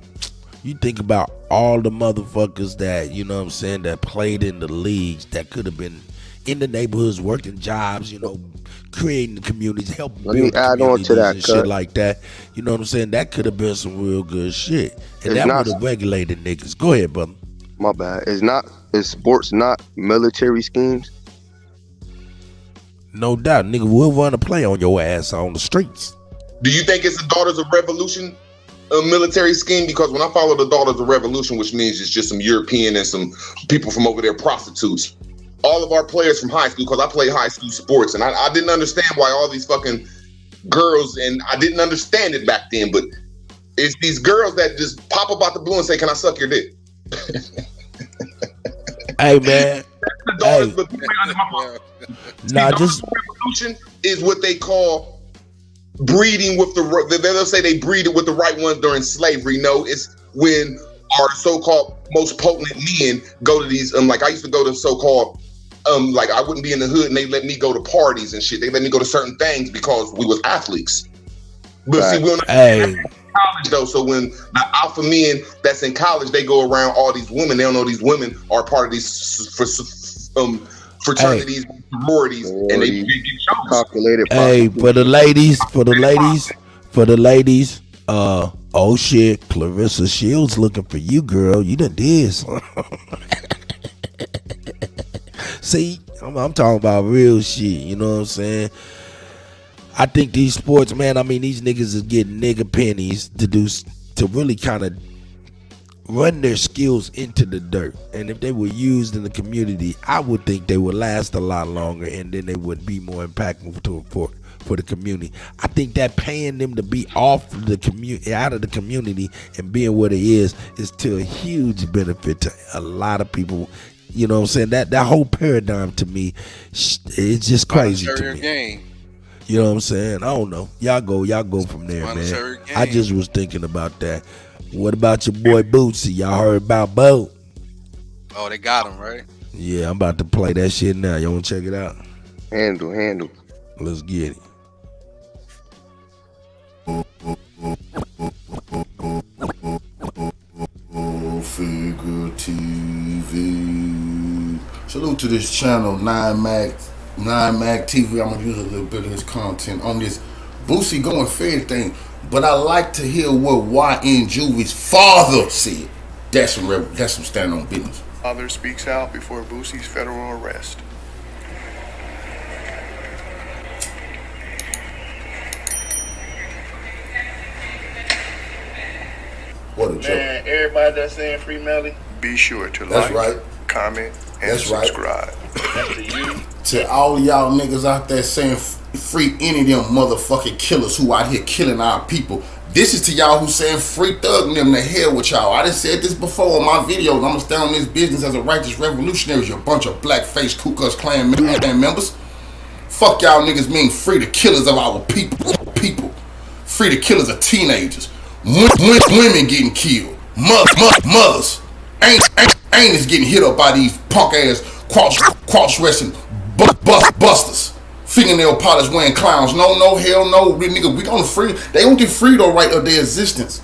all the motherfuckers that, you know what I'm saying, that played in the leagues that could have been in the neighborhoods, working jobs, you know, creating the communities, helping build
add on to that,
and shit like that. You know what I'm saying? That could have been some real good shit. And that would have regulated niggas. Go ahead, brother.
My bad. Is sports not military schemes?
No doubt, nigga, we'll run a play on your ass on the streets.
Do you think it's the Daughters of Revolution military scheme? Because when I follow the Daughters of Revolution, which means it's just some European and some people from over there prostitutes, all of our players from high school, because I play high school sports, and I didn't understand why all these fucking girls, and I didn't understand it back then, but it's these girls that just pop up out the blue and say, "Can I suck your dick?"
Hey, man.
Revolution is what they call breeding with they'll say they breed it with the right ones during slavery. No, it's when our so-called most potent men go to these, like I used to go to so-called, like I wouldn't be in the hood and they let me go to parties and shit. They let me go to certain things because we was athletes. But see, we're not in college though, so when the alpha men that's in college, they go around all these women, they don't know these women are part of these fraternities, sororities, and they get shows.
Calculated.
Hey, for the ladies, oh shit, Clarissa Shields looking for you, girl. You done did something. See, I'm talking about real shit, you know what I'm saying? I think these sports, man, I mean, these niggas is getting nigga pennies to really kind of run their skills into the dirt. And if they were used in the community, I would think they would last a lot longer, and then they would be more impactful for the community. I think that paying them to be off the community, out of the community, and being what it is to a huge benefit to a lot of people. You know what I'm saying? That whole paradigm to me, it's just crazy to me.
Game.
You know what I'm saying? I don't know. Y'all go from there, man. I just was thinking about that. What about your boy Bootsy? Y'all heard about Bo?
Oh, they got him, right?
Yeah, I'm about to play that shit now. Y'all want to check it out?
Handle.
Let's get it.
Figure TV. Salute to this channel, 9Mac TV. I'm gonna use a little bit of his content on this Boosie going fed thing, but I like to hear what YN Juvie's father said. That's some stand on business.
Father speaks out before Boosie's federal arrest.
everybody that's saying free Melly.
Be sure to
That's
like,
right.
comment, and
That's right.
subscribe.
That's to you.
To all y'all niggas out there saying free any of them motherfucking killers who out here killing our people. This is to y'all who saying free Thug and them. The hell with y'all. I done said this before in my videos. I'm gonna stay on this business as a righteous revolutionary. You bunch of black-faced Ku Klux Klan members. Fuck y'all niggas mean free the killers of our people. Free the killers of teenagers. Women getting killed. Mothers. Ain't is getting hit up by these punk ass cross-dressing busters. Fingernail polish wearing clowns. No, hell no. Nigga, we gonna free. They don't get free though, right, of their existence.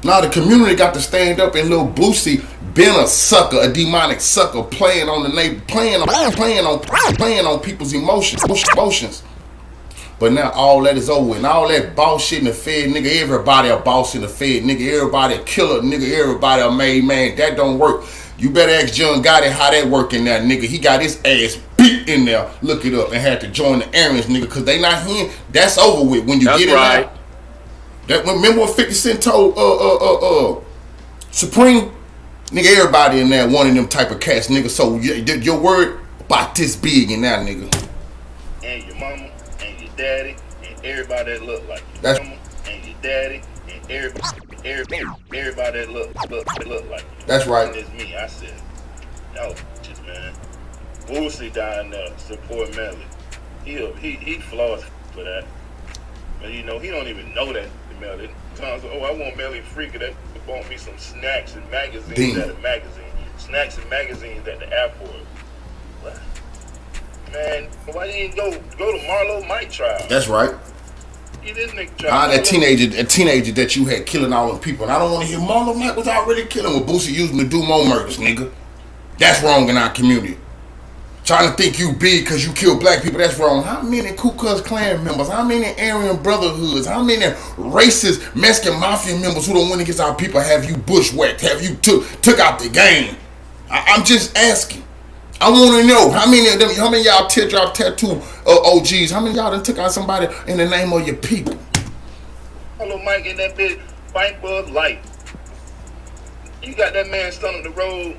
Now the community got to stand up and little Boosie been a sucker, a demonic sucker, playing on the neighbor, playing on people's emotions. But now all that is over, and all that boss shit in the Fed, nigga, everybody a boss in the Fed, nigga, everybody a killer, nigga, everybody a made man. That don't work. You better ask John Gotti how that work in there, nigga. He got his ass beat in there. Look it up and had to join the Aryans, nigga, because they not here. That's over with when you get it out. That remember what 50 Cent told Supreme? Nigga, everybody in there one of them type of cats, nigga. So your word about this big in there, nigga.
And your mama and your daddy and everybody that look like you.
That's
mama and your daddy and everybody that look like you.
That's right.
And it's me. I said, y'all bitches, man. Boosie down there support Melly. He flaws for that. But you know, he don't even know that Melly. Times, I want Melly free because that bought me some snacks and magazines at a magazine. Snacks and magazines at the airport. But, man, why you didn't go to Marlo Mike trial?
That's right.
He didn't make trial.
That teenager that you had killing all them people. And I don't want to hear Marlo Mike was already killing with Boosie using to do more murders, nigga. That's wrong in our community. Trying to think you big because you kill black people, that's wrong. How many Ku Klux Klan members, how many Aryan Brotherhoods, how many racist Mexican Mafia members who don't win against our people have you bushwhacked, have you took out the game? I'm just asking. I want to know how many of them, how many of y'all teardrop tattoo OGs, how many of y'all done took out somebody in the name of your people?
Hello, Mike, in that bitch, fight for life. You got that man stuck on the road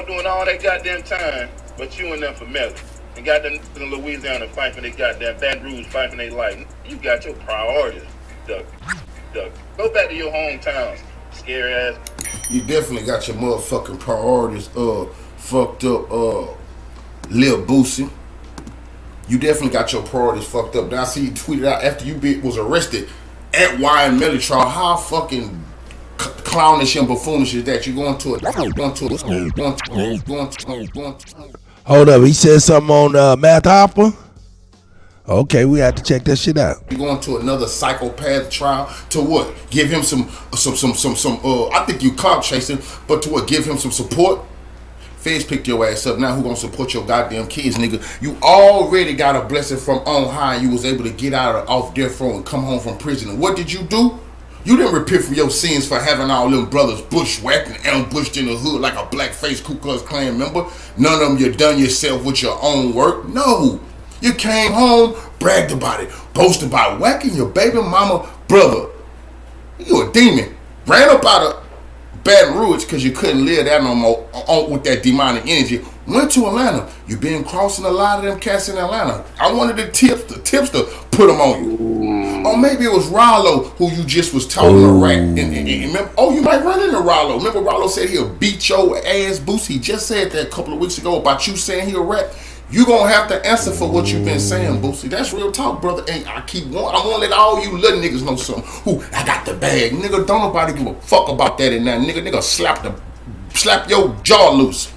doing all that goddamn time. But you in there for Melly. And got them in Louisiana fighting they goddamn Baton Rouge fighting their life. You got your priorities, Duck. Go back to your hometowns, scary ass.
You definitely got your motherfucking priorities fucked up, Lil Boosie. You definitely got your priorities fucked up. Now I see you tweeted out after you was arrested at YN Melly trial. How fucking clownish and buffoonish is that? You going to
Hold up, he said something on Math Hopper. Okay, we have to check that shit out.
You going to another psychopath trial to what? Give him some I think you clout chasing, but to what? Give him some support. Feds picked your ass up. Now who gonna support your goddamn kids, nigga? You already got a blessing from on high. You was able to get off death row and come home from prison. And what did you do? You didn't repent from your sins for having all them brothers bushwhacked and ambushed in the hood like a black-faced Ku Klux Klan member. None of them you done yourself with your own work. No. You came home, bragged about it, boasted about whacking your baby mama brother. You a demon. Ran up out of Baton Rouge because you couldn't live there no more with that demonic energy. Went to Atlanta. You been crossing a lot of them cats in Atlanta. I wanted the tipster put them on you. Or maybe it was Rollo who you just was talking to rat. And remember, you might run into Rollo. Remember Rollo said he'll beat your ass, Boost. He just said that a couple of weeks ago about you saying he a rat. You gonna have to answer for what you've been saying, Boosie. That's real talk, brother. And I want to let all you little niggas know something. Who I got the bag, nigga. Don't nobody give a fuck about that and that, nigga. Slap your jaw loose.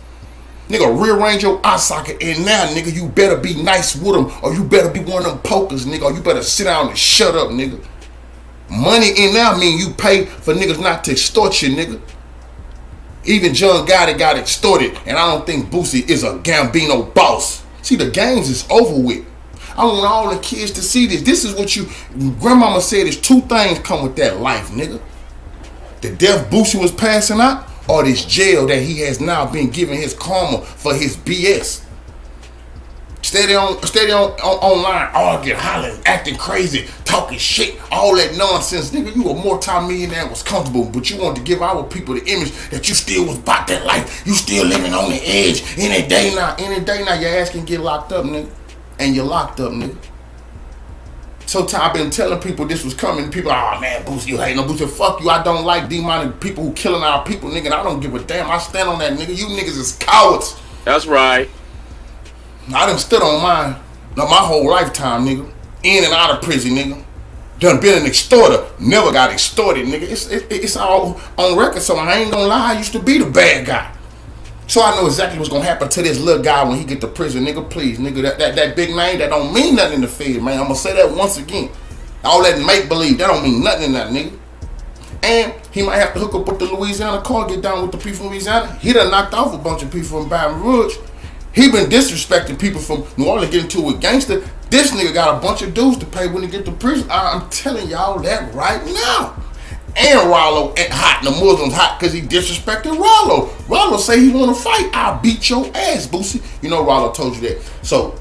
Nigga, rearrange your eye socket, and now, nigga, you better be nice with them, or you better be one of them pokers, nigga, or you better sit down and shut up, nigga. Money in now mean you pay for niggas not to extort you, nigga. Even John Gotti got extorted, and I don't think Boosie is a Gambino boss. See, the games is over with. I want all the kids to see this. This is what grandmama said, there's two things come with that life, nigga. The death Boosie was passing out, or this jail that he has now been given his karma for his BS. Steady on online, arguing, hollering, acting crazy, talking shit, all that nonsense. Nigga, you a multi-millionaire, was comfortable, but you wanted to give our people the image that you still was about that life. You still living on the edge. Any day now, your ass can get locked up, nigga. And you're locked up, nigga. So I've been telling people this was coming. People, oh man, Boosie, you hate no Boosie. Fuck you. I don't like demonic people who killing our people, nigga. And I don't give a damn. I stand on that, nigga. You niggas is cowards.
That's right.
I done stood on mine my whole lifetime, nigga. In and out of prison, nigga. Done been an extorter. Never got extorted, nigga. It's all on record, so I ain't gonna lie. I used to be the bad guy. So I know exactly what's gonna happen to this little guy when he get to prison, nigga. Please, nigga, that big name, that don't mean nothing in the Fed, man. I'm gonna say that once again. All that make-believe, that don't mean nothing in that, nigga. And he might have to hook up with the Louisiana car, get down with the people from Louisiana. He done knocked off a bunch of people from Baton Rouge. He been disrespecting people from New Orleans, getting to a gangster. This nigga got a bunch of dues to pay when he get to prison. I'm telling y'all that right now. And Rollo ain't hot. The Muslims hot because he disrespected Rollo. Rollo say he want to fight. I'll beat your ass, Boosie. You know Rollo told you that. So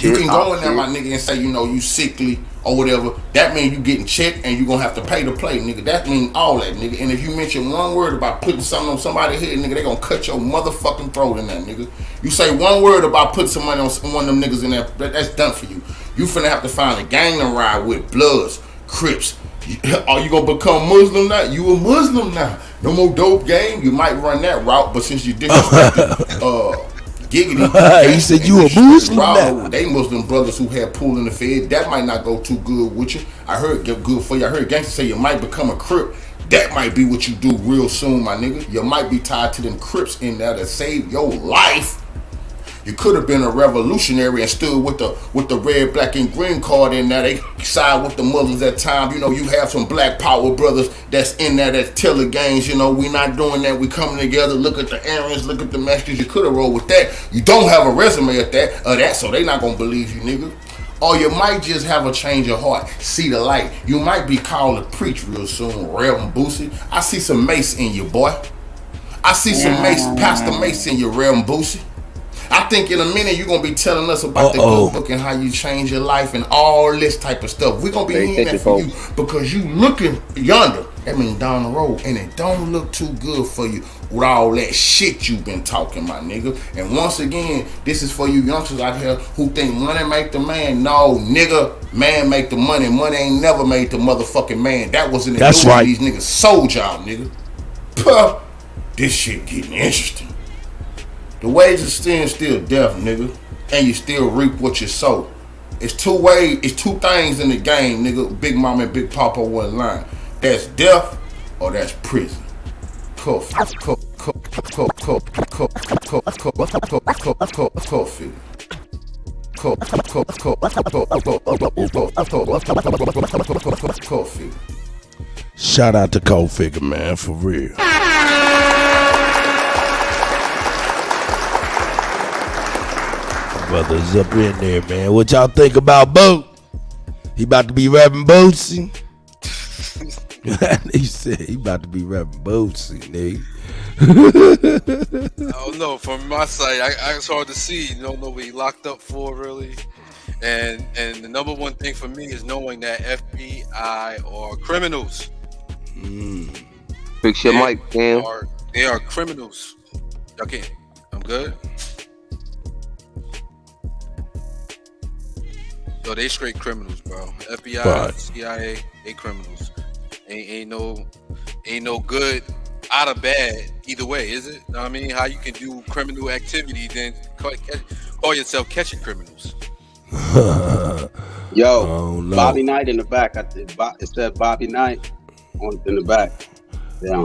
you can go in there, my nigga, and say, you know, you sickly or whatever. That means you getting checked and you gonna have to pay to play, nigga. That means all that, nigga. And if you mention one word about putting something on somebody's head, nigga, they gonna cut your motherfucking throat in that, nigga. You say one word about putting some money on one of them niggas in there, that's done for you. You finna have to find a gang to ride with, Bloods, Crips. Are you gonna become Muslim now? You a Muslim now. No more dope game. You might run that route, but since you disrespected Giggity,
he said you a Muslim now.
They Muslim brothers who had pool in the Fed. That might not go too good with you. I heard get good for you. I heard gangsters say you might become a Crip. That might be what you do real soon, my nigga. You might be tied to them Crips in there to save your life. You could have been a revolutionary and stood with the red, black, and green card in there. They side with the Muslims at times. You know, you have some black power brothers that's in there that tell the gangs, you know, we not doing that. We coming together. Look at the errands. Look at the messages. You could have rolled with that. You don't have a resume of that, so they not going to believe you, nigga. Or you might just have a change of heart. See the light. You might be called to preach real soon, Reverend Boosie. I see some mace in you, boy. I see some mace, Pastor Mace in you, Reverend Boosie. I think in a minute you're going to be telling us about the good book and how you change your life and all this type of stuff. We're going to be hearing that from you because you looking yonder. That means down the road. And it don't look too good for you with all that shit you've been talking, my nigga. And once again, this is for you youngsters out here who think money make the man. No, nigga, man make the money. Money ain't never made the motherfucking man. That wasn't the right. These niggas sold y'all, nigga. Puh, this shit getting interesting. The wages of sin still death, nigga. And you still reap what you sow. It's two things in the game, nigga. Big Mama and Big Papa wasn't lying. That's death or that's prison. Coffee.
Shout out to Cold Figure, man, for real. Brothers up in there, man. What y'all think about Bo? He about to be Reverend Boosie. He said he about to be Reverend Boosie, nigga.
I don't know. From my side, it's hard to see. You don't know what he locked up for, really. And the number one thing for me is knowing that FBI are criminals.
Fix your mic, Cam.
They are criminals. Okay, I'm good. Yo, they straight criminals, bro. FBI, right. CIA, they criminals. Ain't no good out of bad either way, is it? Know what I mean? How you can do criminal activity then call yourself catching criminals?
Yo, Bobby Knight in the back. It said Bobby Knight in the back. Yeah.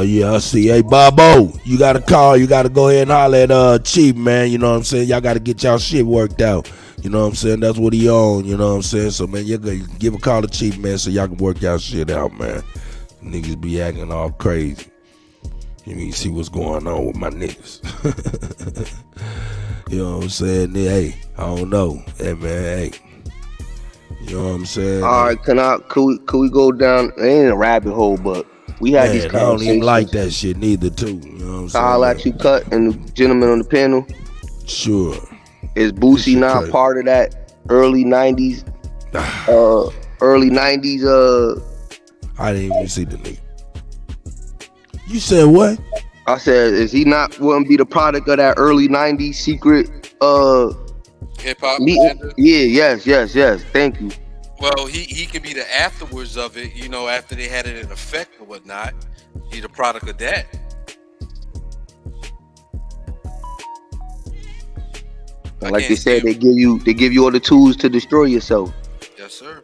Yeah, I see. Hey, Bobo, you got to call. You got to go ahead and holler at Chief, man. You know what I'm saying? Y'all got to get y'all shit worked out. You know what I'm saying? That's what he on. You know what I'm saying? So, man, you gotta give a call to Chief, man, so y'all can work y'all shit out, man. Niggas be acting all crazy. You mean, see what's going on with my niggas. You know what I'm saying? Hey, I don't know. Hey, man, hey. You know what I'm saying?
All right, could we go down? It ain't a rabbit hole, but we had these conversations.
I don't even like that shit neither, too. You know what I'm saying?
I'll let you cut and the gentleman on the panel.
Sure.
Is Boosie not part of that early 90s? Early 90s.
I didn't even see the nigga. You said what?
I said, is he not wouldn't be the product of that early 90s secret
hip hop?
Yeah, yes. Thank you.
Well, he could be the afterwards of it, you know, after they had it in effect or whatnot. He the product of that.
Like they said, they give you all the tools to destroy yourself.
Yes, sir.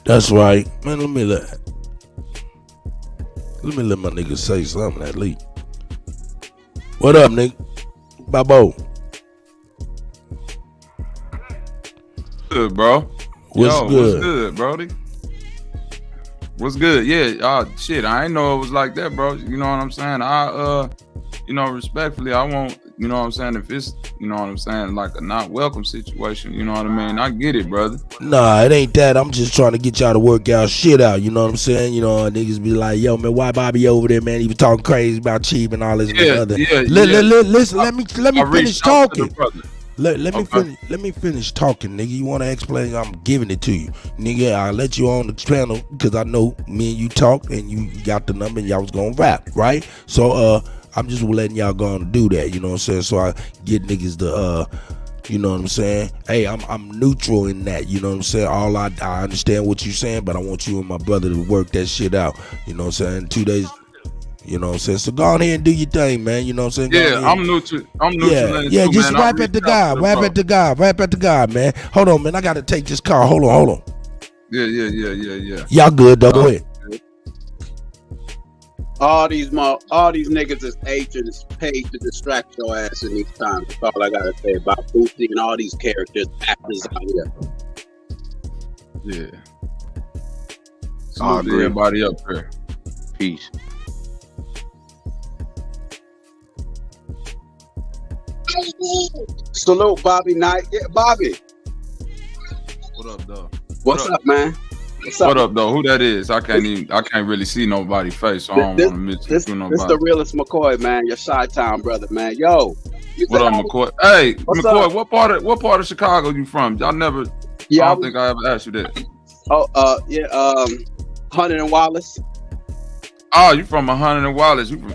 That's right, man. Let me let my nigga say something at least. What up, nigga? Babo.
Good, bro.
What's good?
What's good, Brody? What's good? Yeah, shit, I ain't know it was like that, bro. You know what I'm saying? You know, respectfully, I won't, you know what I'm saying, if it's, you know what I'm saying, like a not welcome situation, you know what I mean? I get it, brother.
Nah, it ain't that. I'm just trying to get y'all to work out shit out, you know what I'm saying? You know, niggas be like, yo, man, why Bobby over there, man? He was talking crazy about Chief and all this and the other. Listen, let me finish talking. Let me finish talking, nigga. You want to explain? I'm giving it to you, nigga. I'll let you on the channel because I know me and you talked and you got the number and y'all was gonna rap, right? So I'm just letting y'all go on and do that, you know what I'm saying? So I get niggas to you know what I'm saying? Hey, I'm neutral in that, you know what I'm saying? I understand what you're saying, but I want you and my brother to work that shit out, you know what I'm saying? 2 days. You know what I'm saying? So go on here and do your thing, man. You know what I'm saying?
Yeah, I'm neutral.
Yeah, just rap at the guy. Rap at the guy, man. Hold on, man. I gotta take this call. Hold on.
Yeah.
Y'all good, though. Go ahead.
All these niggas is agents paid to distract your ass in these times. That's all I gotta say about Boosie and all these characters, actors out here.
Yeah. Salute to everybody up there.
Peace.
Salute, Bobby Knight. Yeah, Bobby.
What up, dog?
What's up, man?
What up, though? Who that is? I can't really see nobody's face, so I don't want to miss nobody.
This the realest McCoy, man. Your Chi-Town brother, man. Yo.
What up, McCoy? Hey, McCoy,
up?
what part of Chicago you from? Y'all never.
Yeah,
I don't think I ever asked you that.
Hunter and Wallace.
Oh, you from 100 and Wallace? You from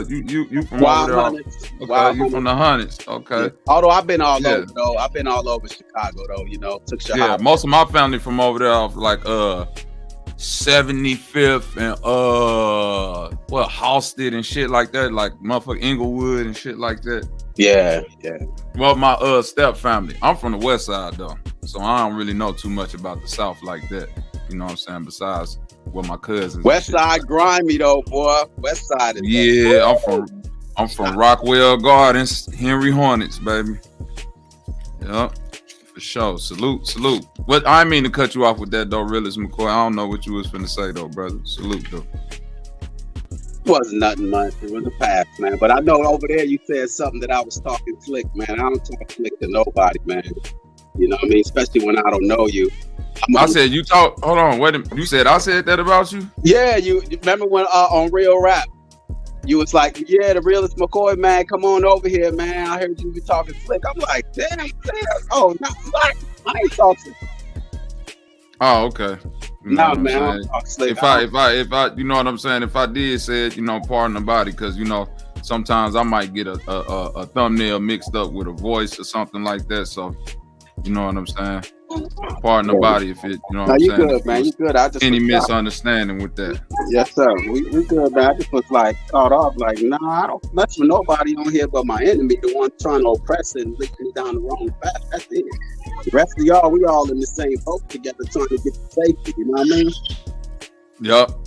you from
Wild
over there?
Hunters.
Okay,
Wild
you from the Hunters? Okay.
Yeah. Although I've been all over though. I've been all over Chicago though. You know, took Chicago.
Yeah, most of my family from over there, off like 75th and Halsted and shit like that, like motherfucking Inglewood and shit like that.
Yeah.
Well, my step family. I'm from the West Side though, so I don't really know too much about the South like that. You know what I'm saying? Besides with my cousins.
West Side grimy though, boy. West Side is
I'm from Rockwell Gardens, Henry Hornets, baby. Yep, for sure. Salute. But I didn't mean to cut you off with that though, realist McCoy. I don't know what you was finna say though, brother. Salute though.
Wasn't nothing much. It was a pass, man. But I know over there you said something that I was talking slick, man. I don't talk slick to nobody, man. You know what I mean? Especially when I don't know you.
I said you talk. Hold on, wait a minute. You said I said that about you?
Yeah, you remember when on Real Rap, you was like, yeah, the realest McCoy, man, come on over here, man. I heard you be talking slick. I'm like, damn. Oh, no, I ain't talking.
Oh, okay.
No, man, I don't talk slick.
If I, you know what I'm saying? If I did say it, you know, pardon the body, because you know, sometimes I might get a thumbnail mixed up with a voice or something like that. So, you know what I'm saying? Pardon the body if it, you know what I'm
you
saying?
Good, man. You good. I just
any misunderstanding with that.
Yes, sir. We good, man. I just was like caught off, like, nah, I don't mess with nobody on here but my enemy, the one trying to oppress and lead me down the wrong path. That's it. The rest of y'all, we all in the same boat together trying to get to safety, you know what I mean?
Yup.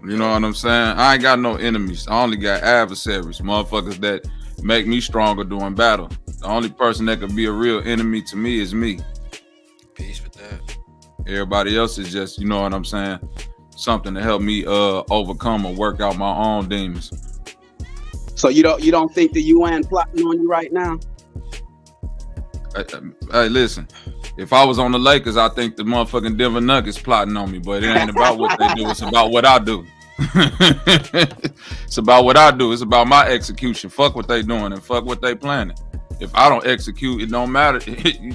You know what I'm saying? I ain't got no enemies. I only got adversaries, motherfuckers that make me stronger during battle. The only person that could be a real enemy to me is me.
Peace with that.
Everybody else is just, you know what I'm saying, something to help me overcome or work out my own demons.
So you don't think the UN plotting on you right now?
Hey, listen. If I was on the Lakers, I think the motherfucking Denver Nuggets plotting on me, but it ain't about what they do. It's about what I do. It's about what I do. It's about my execution. Fuck what they doing and fuck what they planning. If I don't execute, it don't matter.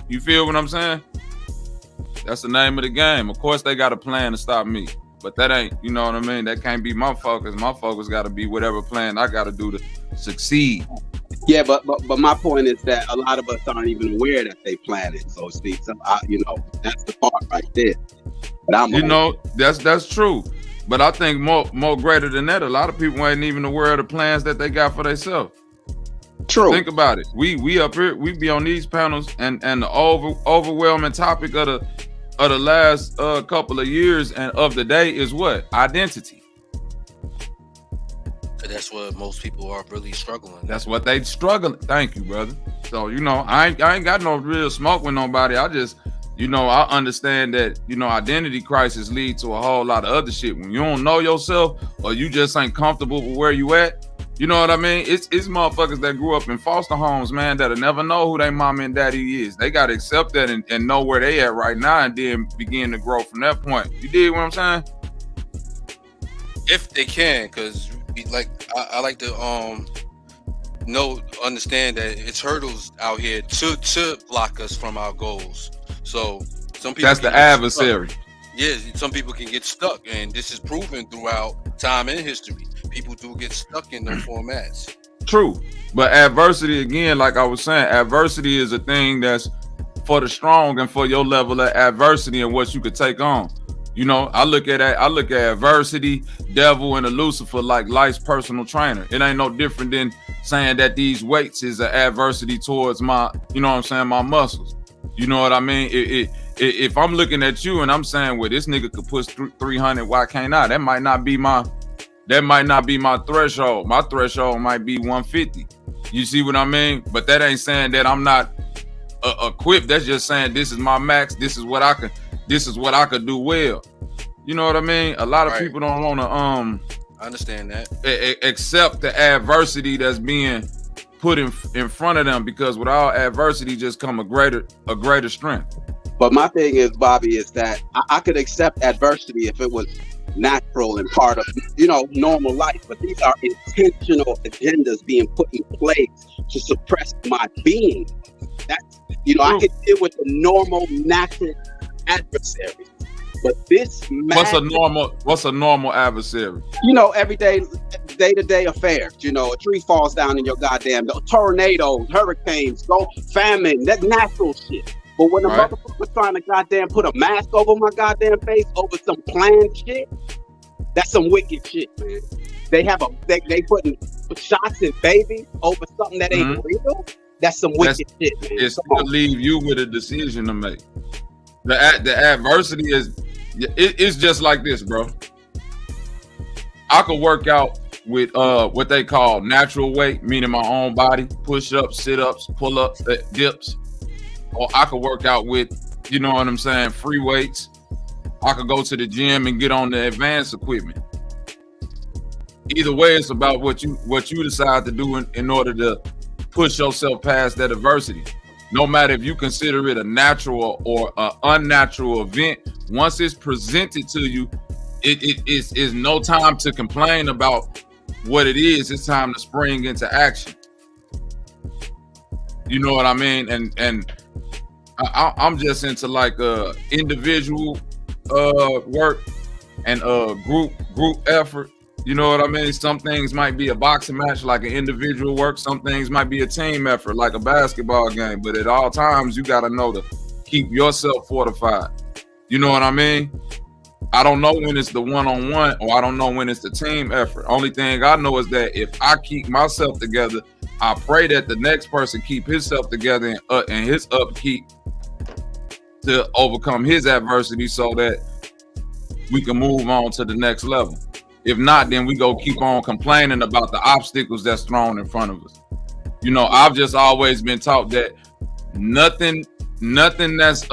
You feel what I'm saying? That's the name of the game. Of course, they got a plan to stop me, but that ain't, you know what I mean? That can't be my focus. My focus got to be whatever plan I got to do to succeed.
Yeah, but my point is that a lot of us aren't even aware that they planned it, so to speak. So that's the part right there. But
that's true. But I think more greater than that, a lot of people ain't even aware of the plans that they got for themselves.
True.
Think about it. We up here, we be on these panels, and the overwhelming topic of the last couple of years and of the day is what? Identity.
That's what most people are really struggling.
That's what they struggling. Thank you, brother. So I ain't got no real smoke with nobody. I just I understand that identity crisis lead to a whole lot of other shit. When you don't know yourself or you just ain't comfortable with where you at, you know what I mean? It's motherfuckers that grew up in foster homes, man, that'll never know who their mom and daddy is. They gotta accept that and know where they at right now, and then begin to grow from that point. You dig what I'm saying?
If they can, because I like to understand that it's hurdles out here to block us from our goals. So some people,
that's the adversary.
Yeah, some people can get stuck, and this is proven throughout time and history. People do get stuck in those formats.
True, but adversity, again, like I was saying, adversity is a thing that's for the strong and for your level of adversity and what you could take on. I look at adversity, devil, and a Lucifer like life's personal trainer. It ain't no different than saying that these weights is an adversity towards my, my muscles. You know what I mean? If I'm looking at you and I'm saying, well, this nigga could push 300, why can't I? That might not be my threshold. My threshold might be 150. You see what I mean? But that ain't saying that I'm not equipped. That's just saying this is my max. This is what I could do well. You know what I mean? A lot of people don't want to
I understand that.
Accept the adversity that's being put in front of them, because with all adversity just come a greater strength.
But my thing is, Bobby, is that I could accept adversity if it was natural and part of normal life, but these are intentional agendas being put in place to suppress my being. That's I can deal with the normal, natural adversary, but this
what's a normal adversary?
Everyday, day-to-day affairs. A tree falls down in your goddamn tornadoes, hurricanes, famine. That's natural shit. But when a motherfucker's trying to goddamn put a mask over my goddamn face over some planned shit, that's some wicked shit, man. They putting shots in babies over something that ain't real. That's some wicked shit, man.
It's to leave you with a decision to make. The adversity it's just like this, bro. I could work out with what they call natural weight, meaning my own body, push-ups, sit-ups, pull-ups, dips. Or I could work out with, free weights. I could go to the gym and get on the advanced equipment. Either way, it's about what you decide to do in order to push yourself past that adversity. No matter if you consider it a natural or an unnatural event, once it's presented to you, it is no time to complain about what it is. It's time to spring into action. You know what I mean? And I'm just into like individual work and group effort. You know what I mean? Some things might be a boxing match, like an individual work. Some things might be a team effort, like a basketball game. But at all times, you got to know to keep yourself fortified. You know what I mean? I don't know when it's the one-on-one, or I don't know when it's the team effort. Only thing I know is that if I keep myself together, I pray that the next person keep himself together and his upkeep to overcome his adversity, so that we can move on to the next level. If not, then we go keep on complaining about the obstacles that's thrown in front of us. I've just always been taught that nothing that's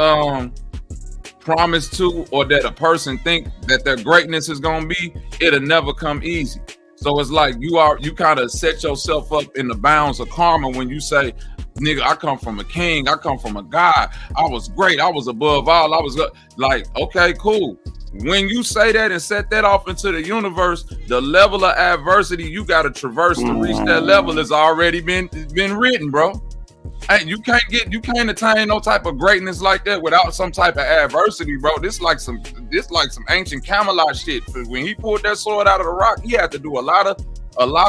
promised to, or that a person think that their greatness is gonna be, it'll never come easy. So it's like you kind of set yourself up in the bounds of karma when you say, nigga, I come from a king, I come from a god, I was great, I was above all, I was like, okay, cool. When you say that and set that off into the universe, the level of adversity you got to traverse to reach that level has already been written, bro. Hey, you can't attain no type of greatness like that without some type of adversity, bro. This like some ancient Camelot shit. When he pulled that sword out of the rock, he had to do a lot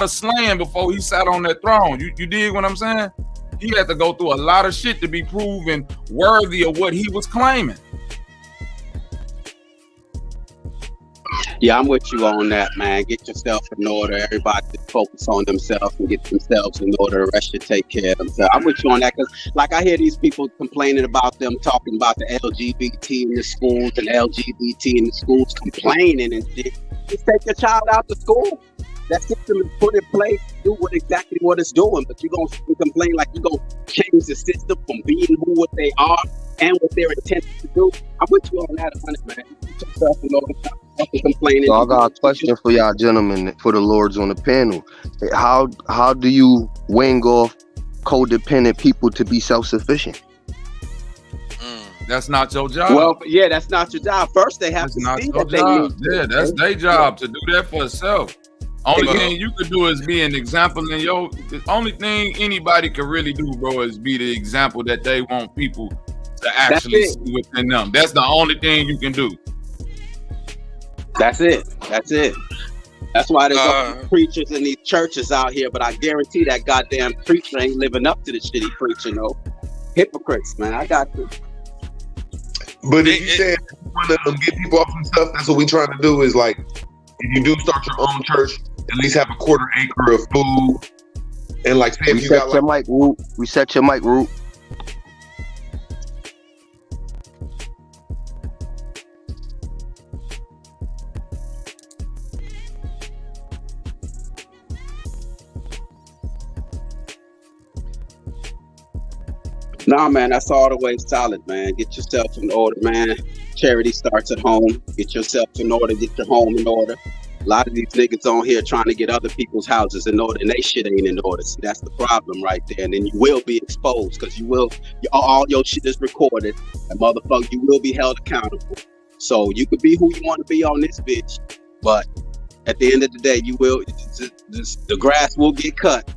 of slaying before he sat on that throne. You dig what I'm saying? He had to go through a lot of shit to be proven worthy of what he was claiming.
Yeah, I'm with you on that, man. Get yourself in order. Everybody just focus on themselves and get themselves in order. The rest should take care of themselves. I'm with you on that because, like, I hear these people complaining about them talking about the LGBT in the schools and LGBT in the schools complaining and shit. Just take your child out to school. That system is put in place to do exactly what it's doing. But you're going to complain like you're going to change the system from being what they are and what they're intended to do. I'm with you on that 100, man. Get yourself in order. Complaining.
So I got a question for y'all gentlemen, for the lords on the panel. How do you wing off codependent people to be self-sufficient?
That's not your job.
Well, yeah, that's not your job. First, they have to see that they need.
Yeah, that's their job to do that for itself. Only thing you could do is be an example in your. The only thing anybody can really do, bro, is be the example that they want people to actually see within them. That's the only thing you can do.
That's it. That's why there's all these preachers in these churches out here, but I guarantee that goddamn preacher ain't living up to the shit he preaching, though. Hypocrites, man. I got to.
But if you say you want to get people off some stuff, that's what we trying to do is like, if you do start your own church, at least have a quarter acre of food. And like, say if you got like...
Reset your mic, Root.
Nah, man, that's all the way solid, man. Get yourself in order, man. Charity starts at home. Get yourself in order. Get your home in order. A lot of these niggas on here trying to get other people's houses in order, and they shit ain't in order. See, that's the problem right there. And then you will be exposed because all your shit is recorded. And motherfucker, you will be held accountable. So you could be who you want to be on this bitch, but at the end of the day, you will. The grass will get cut.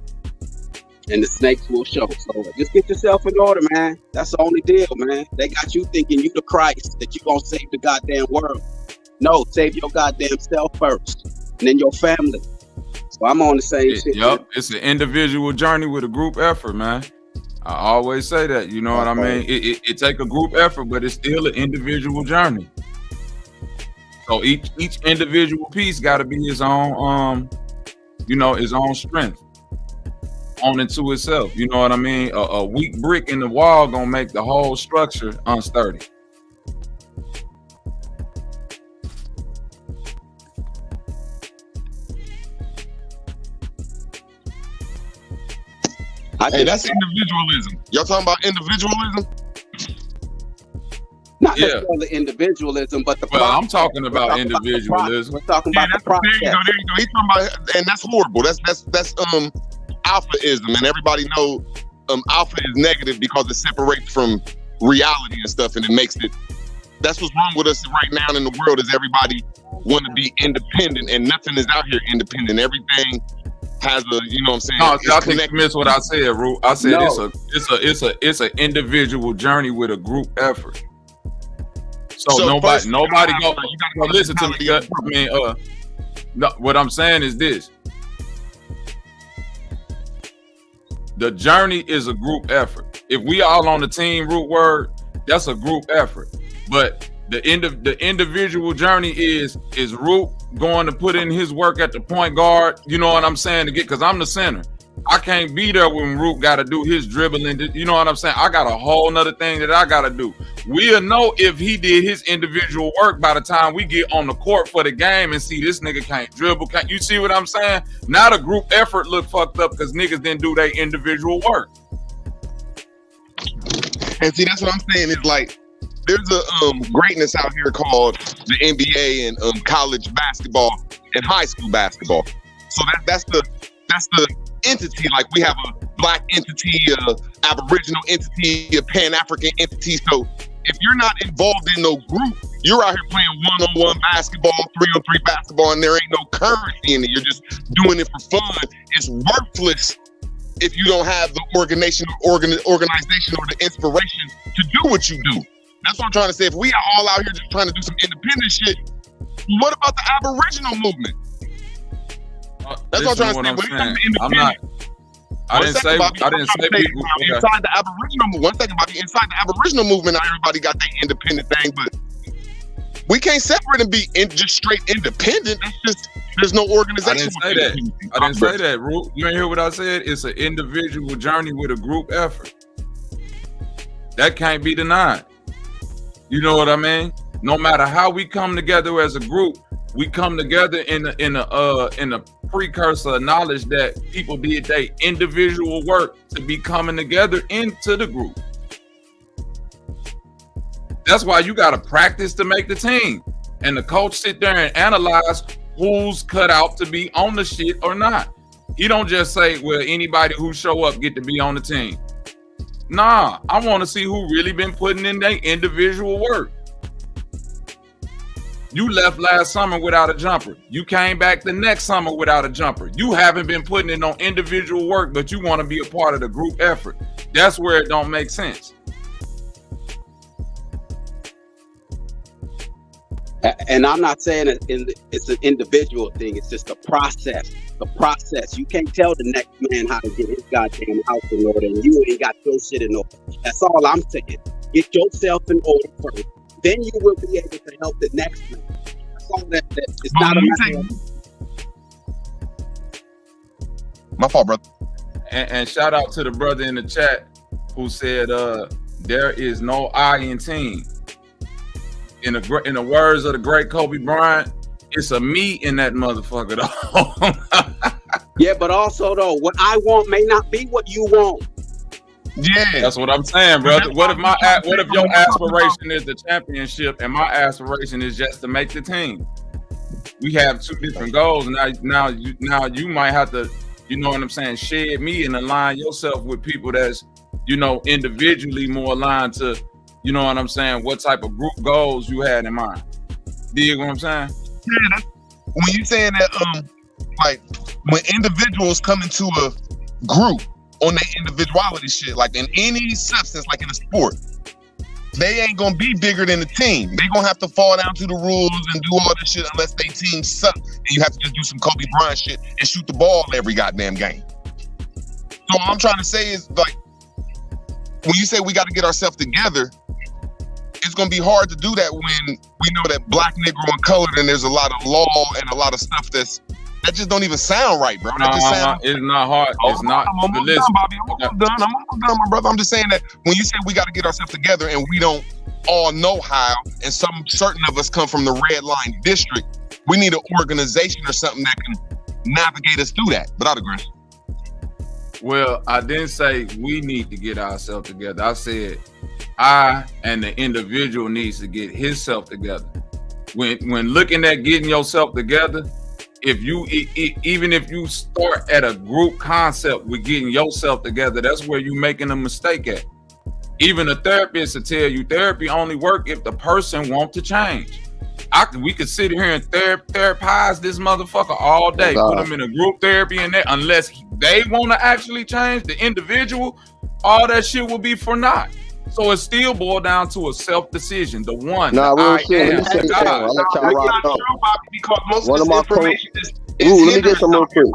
And the snakes will show. So just get yourself in order, man. That's the only deal, man. They got you thinking you the Christ, that you gonna save the goddamn world. No, save your goddamn self first, and then your family. So I'm on the same shit.
Yep, it's an individual journey with a group effort, man. I always say that. You know what I mean? It take a group effort, but it's still an individual journey. So each individual piece got to be his own, his own strength. On into itself, you know what I mean? A weak brick in the wall gonna make the whole structure unsturdy.
Hey, that's individualism. Y'all talking about individualism?
Not necessarily individualism, but the
I'm talking about individualism.
We're talking about the process.
There you go. He's talking about, and that's horrible. That's alphaism, and everybody know alpha is negative because it separates from reality and stuff, and it makes it. That's what's wrong with us right now in the world is everybody want to be independent, and nothing is out here independent. Everything has a, you know what I'm saying?
No, I think you missed what I said, Ru. I said it's an individual journey with a group effort. So nobody go. You gotta listen to me. I mean, no, what I'm saying is this. The journey is a group effort. If we all on the team root word, that's a group effort. But the individual journey is Root going to put in his work at the point guard. You know what I'm saying? Because I'm the center. I can't be there when Root got to do his dribbling. You know what I'm saying? I got a whole nother thing that I got to do. We'll know if he did his individual work by the time we get on the court for the game and see this nigga can't dribble. You see what I'm saying? Now the group effort look fucked up because niggas didn't do their individual work.
And see, that's what I'm saying. It's like there's a greatness out here called the NBA and college basketball and high school basketball. So that's the entity. Like we have a black entity, a aboriginal entity, a pan-African entity. So if you're not involved in no group, you're out here playing one-on-one basketball, 3-on-3 basketball, and there ain't no currency in it. You're just doing it for fun. It's worthless if you don't have the organization or the inspiration to do what you do. That's what I'm trying to say. If we are all out here just trying to do some independent shit, what about the Aboriginal movement? That's what I'm trying to say.
I'm not. I didn't say people
inside the Aboriginal movement. 1 second, Bobby. Inside the Aboriginal movement, now everybody got their independent thing, but we can't separate and be just straight independent. That's just there's no organization.
I didn't say that, Root. You ain't hear what I said? It's an individual journey with a group effort. That can't be denied. You know what I mean? No matter how we come together as a group, we come together in a precursor of knowledge that people did their individual work to be coming together into the group. That's why you got to practice to make the team. And the coach sit there and analyze who's cut out to be on the shit or not. He don't just say, well, anybody who show up get to be on the team. Nah, I want to see who really been putting in their individual work. You left last summer without a jumper. You came back the next summer without a jumper. You haven't been putting in no individual work, but you want to be a part of the group effort. That's where it don't make sense.
And I'm not saying it's an individual thing. It's just a process. The process. You can't tell the next man how to get his goddamn house in order, and you ain't got your shit in order. That's all I'm saying. Get yourself in order first. Then you will be able to help the next man. That's all that it's not a matter of...
My fault, brother.
And shout out to the brother in the chat who said, there is no I in team. In the words of the great Kobe Bryant, it's a me in that motherfucker though.
Yeah, but also though, what I want may not be what you want.
Yeah,
that's what I'm saying, brother. What if your aspiration is the championship and my aspiration is just to make the team? We have two different goals. Now you might have to, you know what I'm saying, shed me and align yourself with people that's, you know, individually more aligned to, you know what I'm saying, what type of group goals you had in mind. Do you know what I'm saying?
Yeah, when you saying that, like when individuals come into a group on their individuality shit, like in any substance, like in a sport, they ain't gonna be bigger than the team. They gonna have to fall down to the rules and do all this shit unless they team suck. And you have to just do some Kobe Bryant shit and shoot the ball every goddamn game. So what I'm trying to say is, like, when you say we got to get ourselves together, it's gonna be hard to do that when we know that black, Negro, and colored, and there's a lot of law and a lot of stuff that just don't even sound right, bro. That just sound,
it's not hard. It's not.
I'm almost done, Bobby. I'm almost done, my brother. I'm just saying that when you say we got to get ourselves together and we don't all know how, and certain of us come from the red line district, we need an organization or something that can navigate us through that. But I digress.
Well, I didn't say we need to get ourselves together. I said I and the individual needs to get himself together. When looking at getting yourself together, if you even if you start at a group concept with getting yourself together, that's where you're making a mistake at. Even a therapist will tell you therapy only work if the person wants to change. We could sit here and therapize this motherfucker all day, put them in a group therapy and that, unless they want to actually change the individual, all that shit will be for naught. So it still boils down to a self-decision. The one.
Nah, real shit.
Let me say
something. I'll let y'all rock on.
Because most
One
of
of
this
my
information is
let me get some real quick.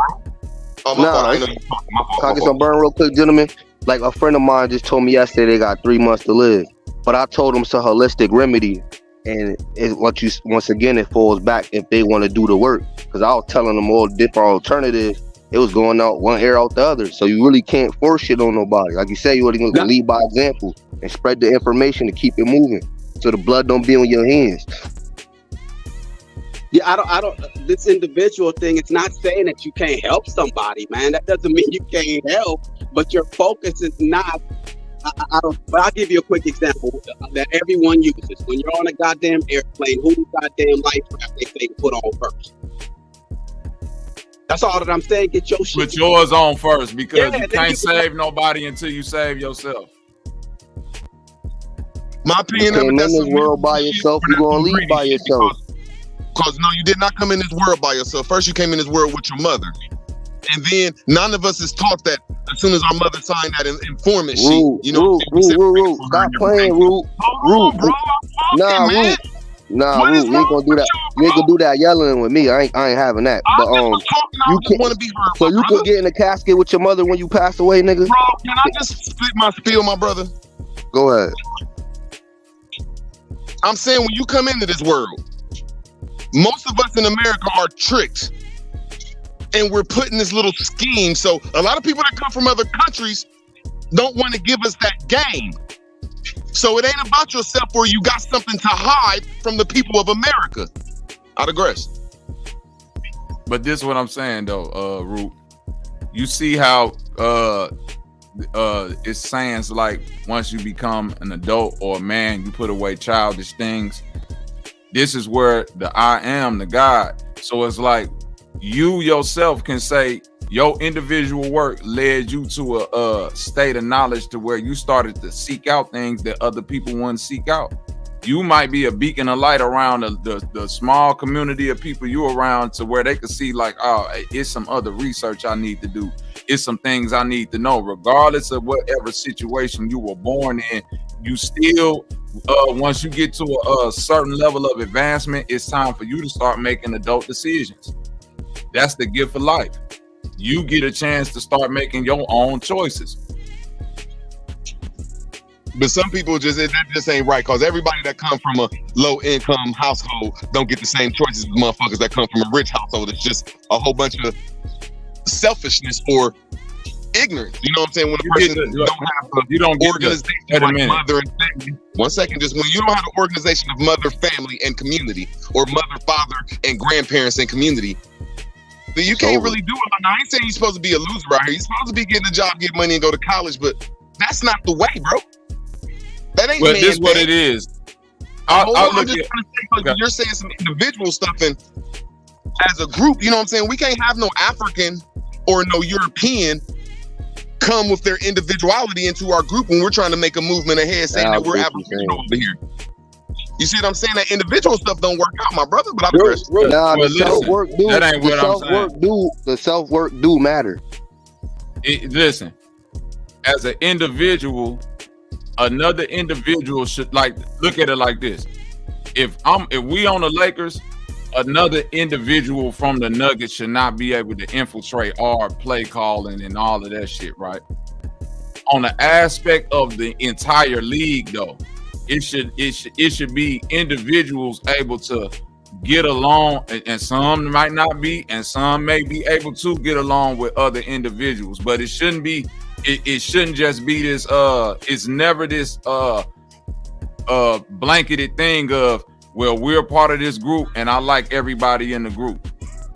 Oh,
Can I get some burn real quick, gentlemen? Like a friend of mine just told me yesterday they got 3 months to live. But I told them it's a holistic remedy. And once again, it falls back if they want to do the work. Because I was telling them all different alternatives. It was going out one ear out the other. So you really can't force shit on nobody. Like you say, you really going to lead by example and spread the information to keep it moving so the blood don't be on your hands.
Yeah, I don't. This individual thing, it's not saying that you can't help somebody, man. That doesn't mean you can't help, but your focus is not. I don't. But I'll give you a quick example that everyone uses. When you're on a goddamn airplane, whose goddamn life raft they say to put on first? That's all that I'm saying. Get your shit.
Put yours on first, because you can't save nobody until you save yourself.
My opinion
of it, that's in this world by yourself, you're gonna leave by yourself.
Because no, you did not come in this world by yourself. First, you came in this world with your mother. And then none of us is taught that as soon as our mother signed that informant sheet.
Root,
You know,
Root, stop playing, Root. Root, nah, Root. Nah, Root, you ain't gonna do that. You ain't gonna do that yelling with me. I ain't having that. But you can. So you could get in the casket with your mother when you pass away, nigga.
Bro, can I just split my spiel, my brother?
Go ahead.
I'm saying when you come into this world, most of us in America are tricked. And we're put in this little scheme. So a lot of people that come from other countries don't want to give us that game. So it ain't about yourself or you got something to hide from the people of America. I digress.
But this is what I'm saying though, Root. You see how it's saying like once you become an adult or a man, you put away childish things. This is where the I am the God. So it's like you yourself can say your individual work led you to a state of knowledge to where you started to seek out things that other people wouldn't seek out. You might be a beacon of light around the small community of people you around to where they can see like, oh, it's some other research I need to do. It's some things I need to know. Regardless of whatever situation you were born in, you still, once you get to a certain level of advancement, it's time for you to start making adult decisions. That's the gift of life. You get a chance to start making your own choices.
But some people that just ain't right, because everybody that come from a low income household don't get the same choices as motherfuckers that come from a rich household. It's just a whole bunch of selfishness or ignorance. You know what I'm saying? When a person don't have an organization like mother and family. 1 second, just when you don't have an organization of mother, family, and community, or mother, father, and grandparents and community, then you can't really do it. Now, I ain't saying you're supposed to be a loser out here. You're supposed to be getting a job, get money, and go to college, but that's not the way, bro. That ain't
But this what it is.
I'm just trying to say, you're saying some individual stuff, and as a group, you know what I'm saying? We can't have no African or no European come with their individuality into our group when we're trying to make a movement ahead, saying that we're Aboriginal over here. You see what I'm saying? That individual stuff don't work out, my brother. But
the self-work do.
That ain't what I'm saying.
The self-work do matter.
Listen, as an individual, another individual should look at it like this. If we on the Lakers, another individual from the Nuggets should not be able to infiltrate our play calling and all of that shit, right? On the aspect of the entire league, though, it should be individuals able to get along, and some might not be, and some may be able to get along with other individuals, but it shouldn't be. It shouldn't just be this. It's never this blanketed thing of, well, we're part of this group and I like everybody in the group,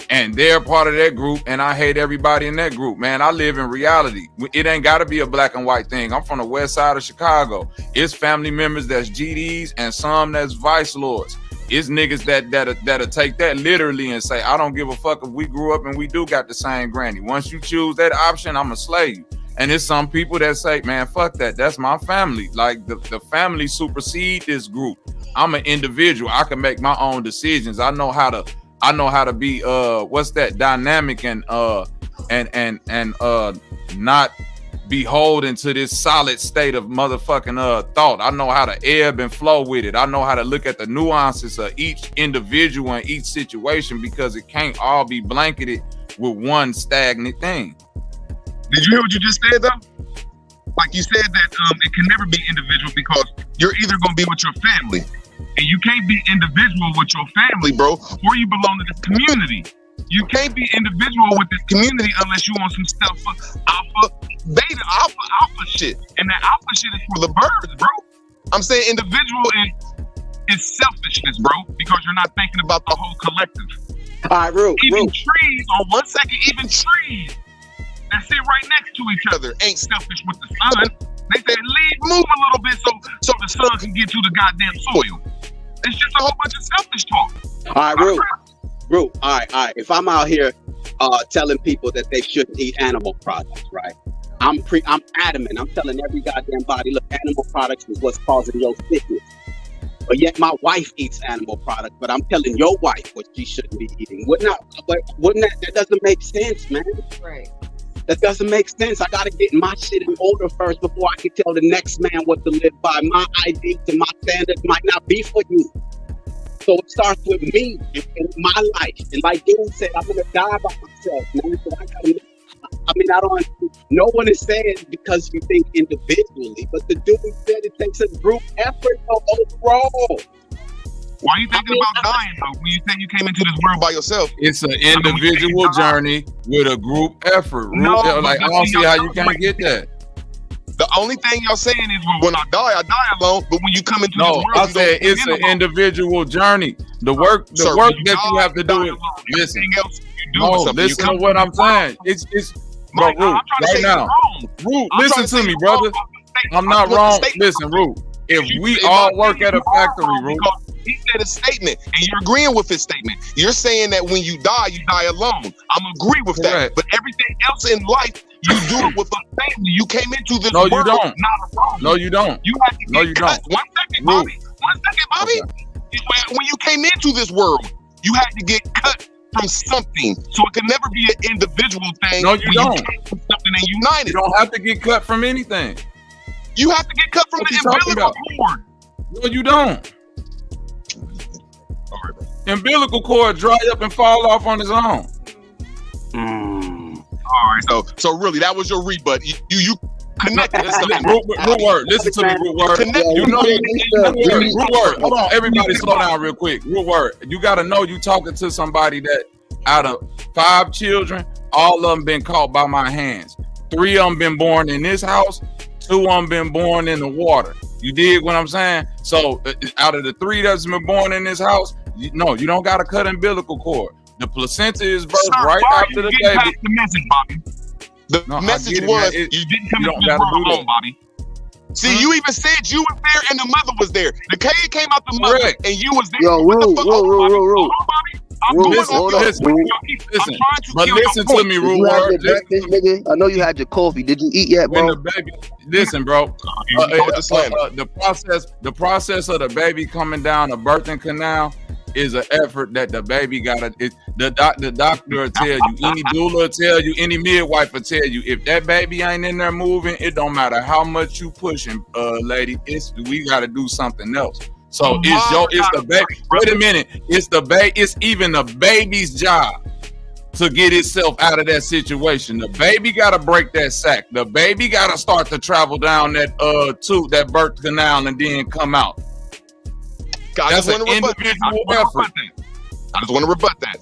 and they're part of that group and I hate everybody in that group. Man, I live in reality. It ain't got to be a black and white thing. I'm from the west side of Chicago. It's family members that's GDs and some that's vice lords. It's niggas that'll take that literally and say, I don't give a fuck if we grew up and we do got the same granny. Once you choose that option, I'ma slay you. And it's some people that say, man, fuck that. That's my family. Like the family supersede this group. I'm an individual. I can make my own decisions. I know how to be dynamic and not beholden to this solid state of motherfucking thought. I know how to ebb and flow with it. I know how to look at the nuances of each individual and each situation, because it can't all be blanketed with one stagnant thing.
Did you hear what you just said, though? Like you said that it can never be individual, because you're either going to be with your family, and you can't be individual with your family, bro, or you belong to this community. You can't be individual with this community unless you want some stuff for alpha shit. And that alpha shit is for the birds, bro. I'm saying individual is selfishness, bro, because you're not thinking about the whole collective.
All right, Root.
Even trees, on 1 second, even trees that sit right next to each other ain't selfish with the sun. They say move a little bit so the sun can get to the goddamn soil. It's just a whole bunch of selfish talk.
All right, Root. All right. If I'm out here telling people that they shouldn't eat animal products, right? I'm adamant. I'm telling every goddamn body, look, animal products is what's causing your sickness. But yet my wife eats animal products, but I'm telling your wife what she shouldn't be eating. Wouldn't that doesn't make sense, man?
Right.
That doesn't make sense. I got to get my shit in order first before I can tell the next man what to live by. My ideas and my standards might not be for you. So it starts with me in my life. And like dude said, I'm going to die by myself, man. So I don't, no one is saying because you think individually, but the dude said it takes a group effort overall.
Why are you thinking about dying though? When you say you came into this world by yourself,
it's an individual journey with a group effort. I don't see how you can't get that.
The only thing y'all saying is when I die alone. But when you come into this world,
I said it's an individual journey. The work that you have to do is listen. Listen to what I'm saying. It's bro, Root, right now. Root, listen to me, brother. I'm not wrong. Listen, Root. If we all work at a factory, Root.
He said a statement, and you're agreeing with his statement. You're saying that when you die alone. I'm agree with that. But everything else in life, you do it with a family. You came into this world.
You don't.
Not alone.
No, you don't.
You have to get cut. One second, Bobby. Okay. When you came into this world, you had to get cut from something. So it can never be an individual thing.
No, you don't.
You came from something and united.
You don't have to get cut from anything.
You have to get cut from the umbilical cord.
No, you don't. Umbilical cord dry up and fall off on its own.
All right, so really, that was your rebut. You connected.
Root word. Listen to me, root word. Root word. Hold on, everybody, slow down real quick. Root word. You got to know you talking to somebody that out of 5 children, all of them been caught by my hands. 3 of them been born in this house. 2 of them been born in the water. You dig what I'm saying? So out of the 3 that's been born in this house, you don't got to cut umbilical cord. The placenta is birthed right after the baby.
The message, Bobby. The message was you didn't come into this world alone, Bobby. See, you even said you was there and the mother was there. The kid came out the mother and you was there.
Yo, Roo.
Listen, but listen to me, Roo.
I know you had your coffee. Did you eat yet, bro?
Listen, bro. The process of the baby coming down the birthing canal is an effort that the baby gotta. The doctor will tell you, any doula will tell you, any midwife will tell you, if that baby ain't in there moving, it don't matter how much you pushing, lady. We gotta do something else. So it's the baby. Wait a minute. It's even the baby's job to get itself out of that situation. The baby gotta break that sack. The baby gotta start to travel down that birth canal and then come out. That's an individual effort.
I just want to rebut that.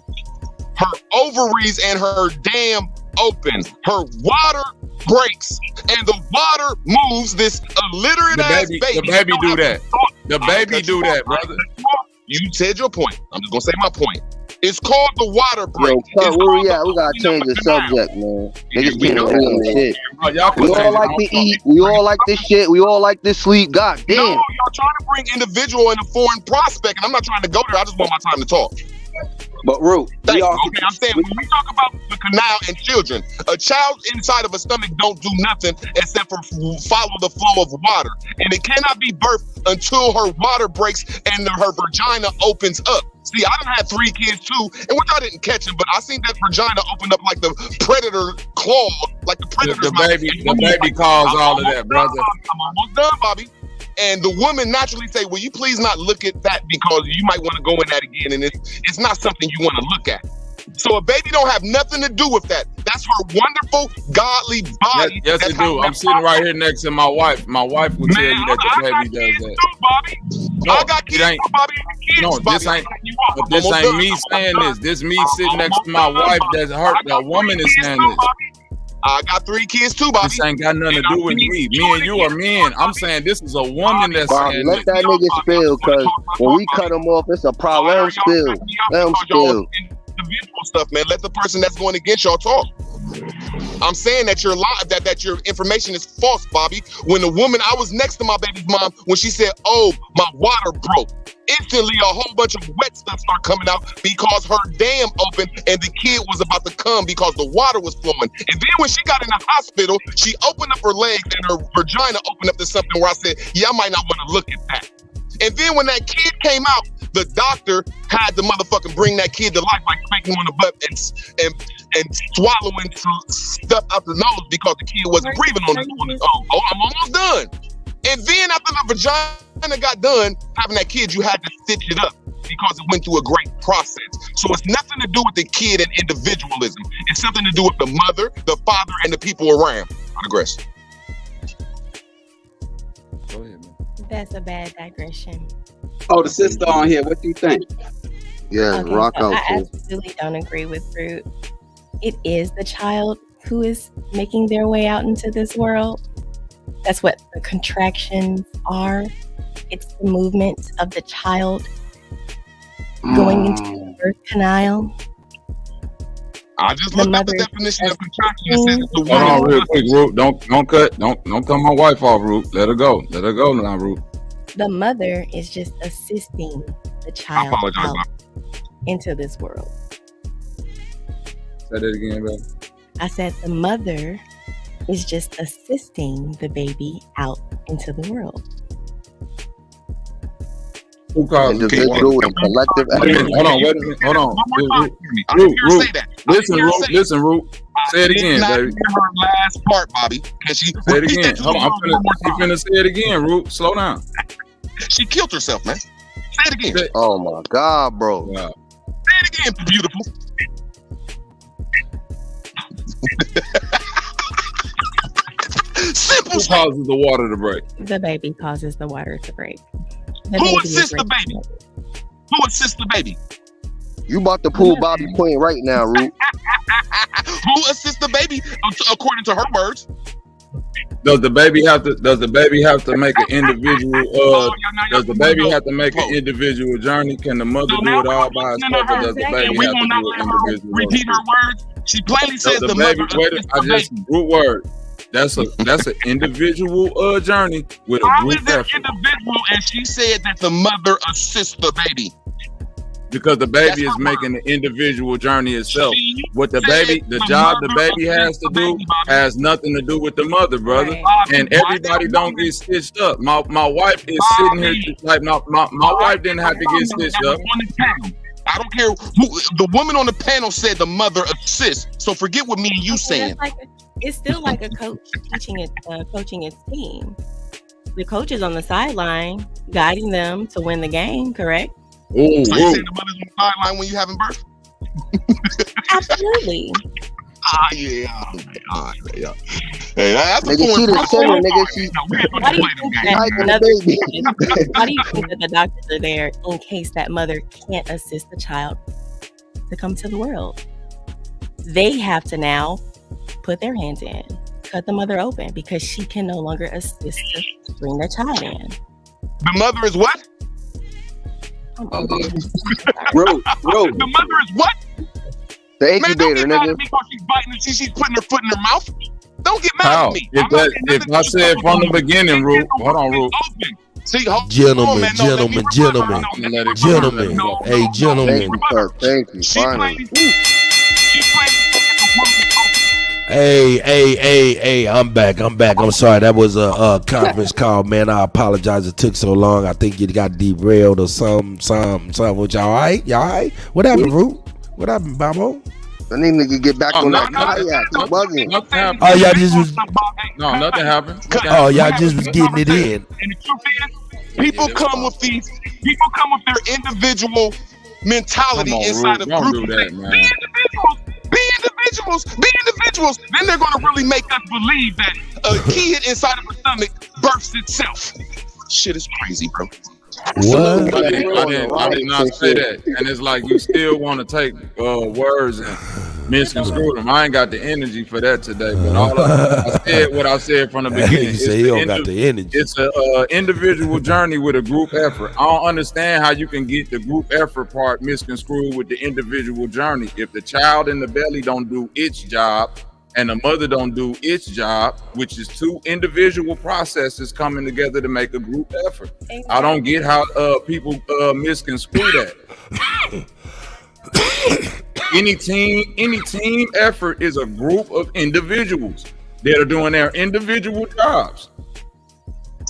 Her ovaries and her dam open. Her water breaks, and the water moves this illiterate ass baby.
The baby do that. The baby do that, brother.
You said your point. I'm just gonna say my point. It's called the water break.
Yo, where we at? We gotta change the subject, man. Niggas can't do this shit. We all like to eat. We all like this shit. We all like this sleep. God damn.
No, y'all trying to bring individual in a foreign prospect, and I'm not trying to go there. I just want my time to talk.
But Root,
I'm saying when we talk about the canal and children, a child inside of a stomach don't do nothing except for follow the flow of water, and it cannot be birthed until her water breaks and her vagina opens up. See, I done had 3 kids too, and which I didn't catch them, but I seen that vagina open up like the predator claw, like the predator.
The baby calls all of that, brother.
I'm almost done, Bobby. And the woman naturally say, will you please not look at that because you might want to go in that again, and it's not something you want to look at. So a baby don't have nothing to do with that. That's her wonderful, godly body.
Yes, it do. I'm sitting right here next to my wife. My wife will tell you that the baby does that.
Too, Bobby.
No,
I got kids too, Bobby.
No, this ain't me saying this. This me sitting next to my wife. That's her. The woman is saying this.
I got 3 kids too, Bobby.
This ain't got nothing to do with me. Me and you are men. I'm saying this is a woman that's saying
let that nigga spill, cause when we cut him off, it's a problem. Let him spill. Let him spill.
Individual stuff, man. Let the person that's going against y'all talk. I'm saying that your that your information is false, Bobby. When the woman, I was next to my baby's mom when she said, "Oh, my water broke." Instantly, a whole bunch of wet stuff started coming out because her dam opened and the kid was about to come because the water was flowing. And then when she got in the hospital, she opened up her legs and her vagina opened up to something where I said, "Yeah, I might not want to look at that." And then when that kid came out, the doctor had to motherfucking bring that kid to life by spanking him on the butt and swallowing stuff out the nose because the kid wasn't breathing on his own. Oh, I'm almost done. And then after the vagina got done having that kid, you had to stitch it up because it went through a great process. So it's nothing to do with the kid and individualism. It's something to do with the mother, the father, and the people around. I digress.
Go ahead, man.
That's a bad digression.
Oh, the sister on here. What do you think?
Yeah,
Okay,
rock
so
out.
I
Sis.
absolutely don't agree with Root. It is the child who is making their way out into this world. That's what the contractions are. It's the movement of the child going into the birth canal.
I just looked up the definition of contraction. It says the
Hold on, real quick, Root. Don't cut. Don't cut my wife off, Root. Let her go. Let her go now, Root.
The mother is just assisting the child out into this world.
Say that again, baby.
I said the mother is just assisting the baby out into the world.
Who caused
Individual and collective action.
Hold on, wait a minute. Hold on. Root. Listen, Root. Say it again, baby.
Her last part, Bobby. Can she
say it again? Hold on, I'm finna say it again, Root. Slow down.
She killed herself, man. Say it again.
Oh my God, bro.
Wow.
Say it again, beautiful. Simple.
Who causes the water to break?
The baby causes the water to break. The
Who
baby
assists
is
the baby? Who assists the baby?
You about to pull Bobby Queen right now, Root.
Who assists the baby? According to her words.
Does the baby have to make an individual? Does the baby have to make an individual journey? Can the mother do it all by herself, or does the baby have to do an individual?
Repeat her words. She plainly says the
baby.
mother.
Wait, I just root word. That's an individual journey with a
How
group
is it
effort.
individual? And she said that the mother assists the baby.
Because the baby is making the individual journey itself. What the baby, the job the baby has to do has nothing to do with the mother, brother. And everybody don't get stitched up. My wife is sitting here like my wife didn't have to get stitched up.
I don't care who the woman on the panel said the mother assists. So forget what me and you saying.
It's still like a coach coaching his team. The coach is on the sideline guiding them to win the game, correct?
So you saying the mother's on the sideline when you having birth?
Absolutely.
Yeah. Hey, that's a
Nigga, she the center, nigga.
Why do you think that the doctors are there in case that mother can't assist the child to come to the world? They have to now put their hands in, cut the mother open because she can no longer assist to bring the child in.
The mother is what?
Road.
The mother is what?
The
Man, don't get
incubator,
mad at
nigga.
me because she's biting and she's putting her foot in her mouth. Don't get mad
How?
at me.
If I said from the beginning, Root, hold on, Root.
See, hold
Gentlemen,
on, man.
gentlemen. Hey, gentlemen.
Thank you. Finally.
Hey, I'm back. I'm sorry. That was a conference call, man. I apologize it took so long. I think you got derailed or something. With y'all, all right? Y'all all right? What happened, Root? What happened, Babo?
I need to get back on that kayak. It's bugging.
Oh, y'all just was...
No, nothing happened.
Oh, y'all just was getting it in.
And the truth is, people come with their individual mentality inside of groups. Be individuals. Then they're gonna really make us believe that a kid inside of a stomach births itself. Shit is crazy, bro.
What?
I did not say that. And it's like you still want to take words and misconstrue them. I ain't got the energy for that today. But I said what I said from the beginning.
You say you don't got the energy.
It's an individual journey with a group effort. I don't understand how you can get the group effort part misconstrued with the individual journey. If the child in the belly don't do its job and the mother don't do its job, which is two individual processes coming together to make a group effort. Exactly. I don't get how people misconstrue that. Any team effort is a group of individuals that are doing their individual jobs.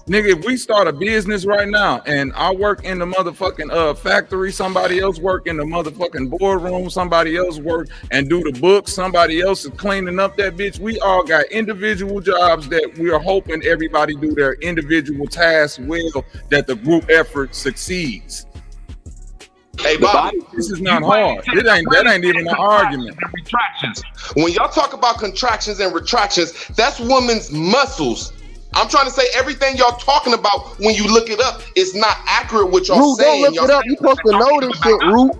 Nigga, if we start a business right now and I work in the motherfucking factory, somebody else work in the motherfucking boardroom, somebody else work and do the books, somebody else is cleaning up that bitch. We all got individual jobs that we are hoping everybody do their individual tasks well, that the group effort succeeds.
Hey, Bobby,
this is not hard. That ain't even an argument.
Retractions. When y'all talk about contractions and retractions, that's women's muscles. I'm trying to say everything y'all talking about when you look it up is not accurate what y'all
Root,
saying.
don't look it up. You supposed to know this shit, Root.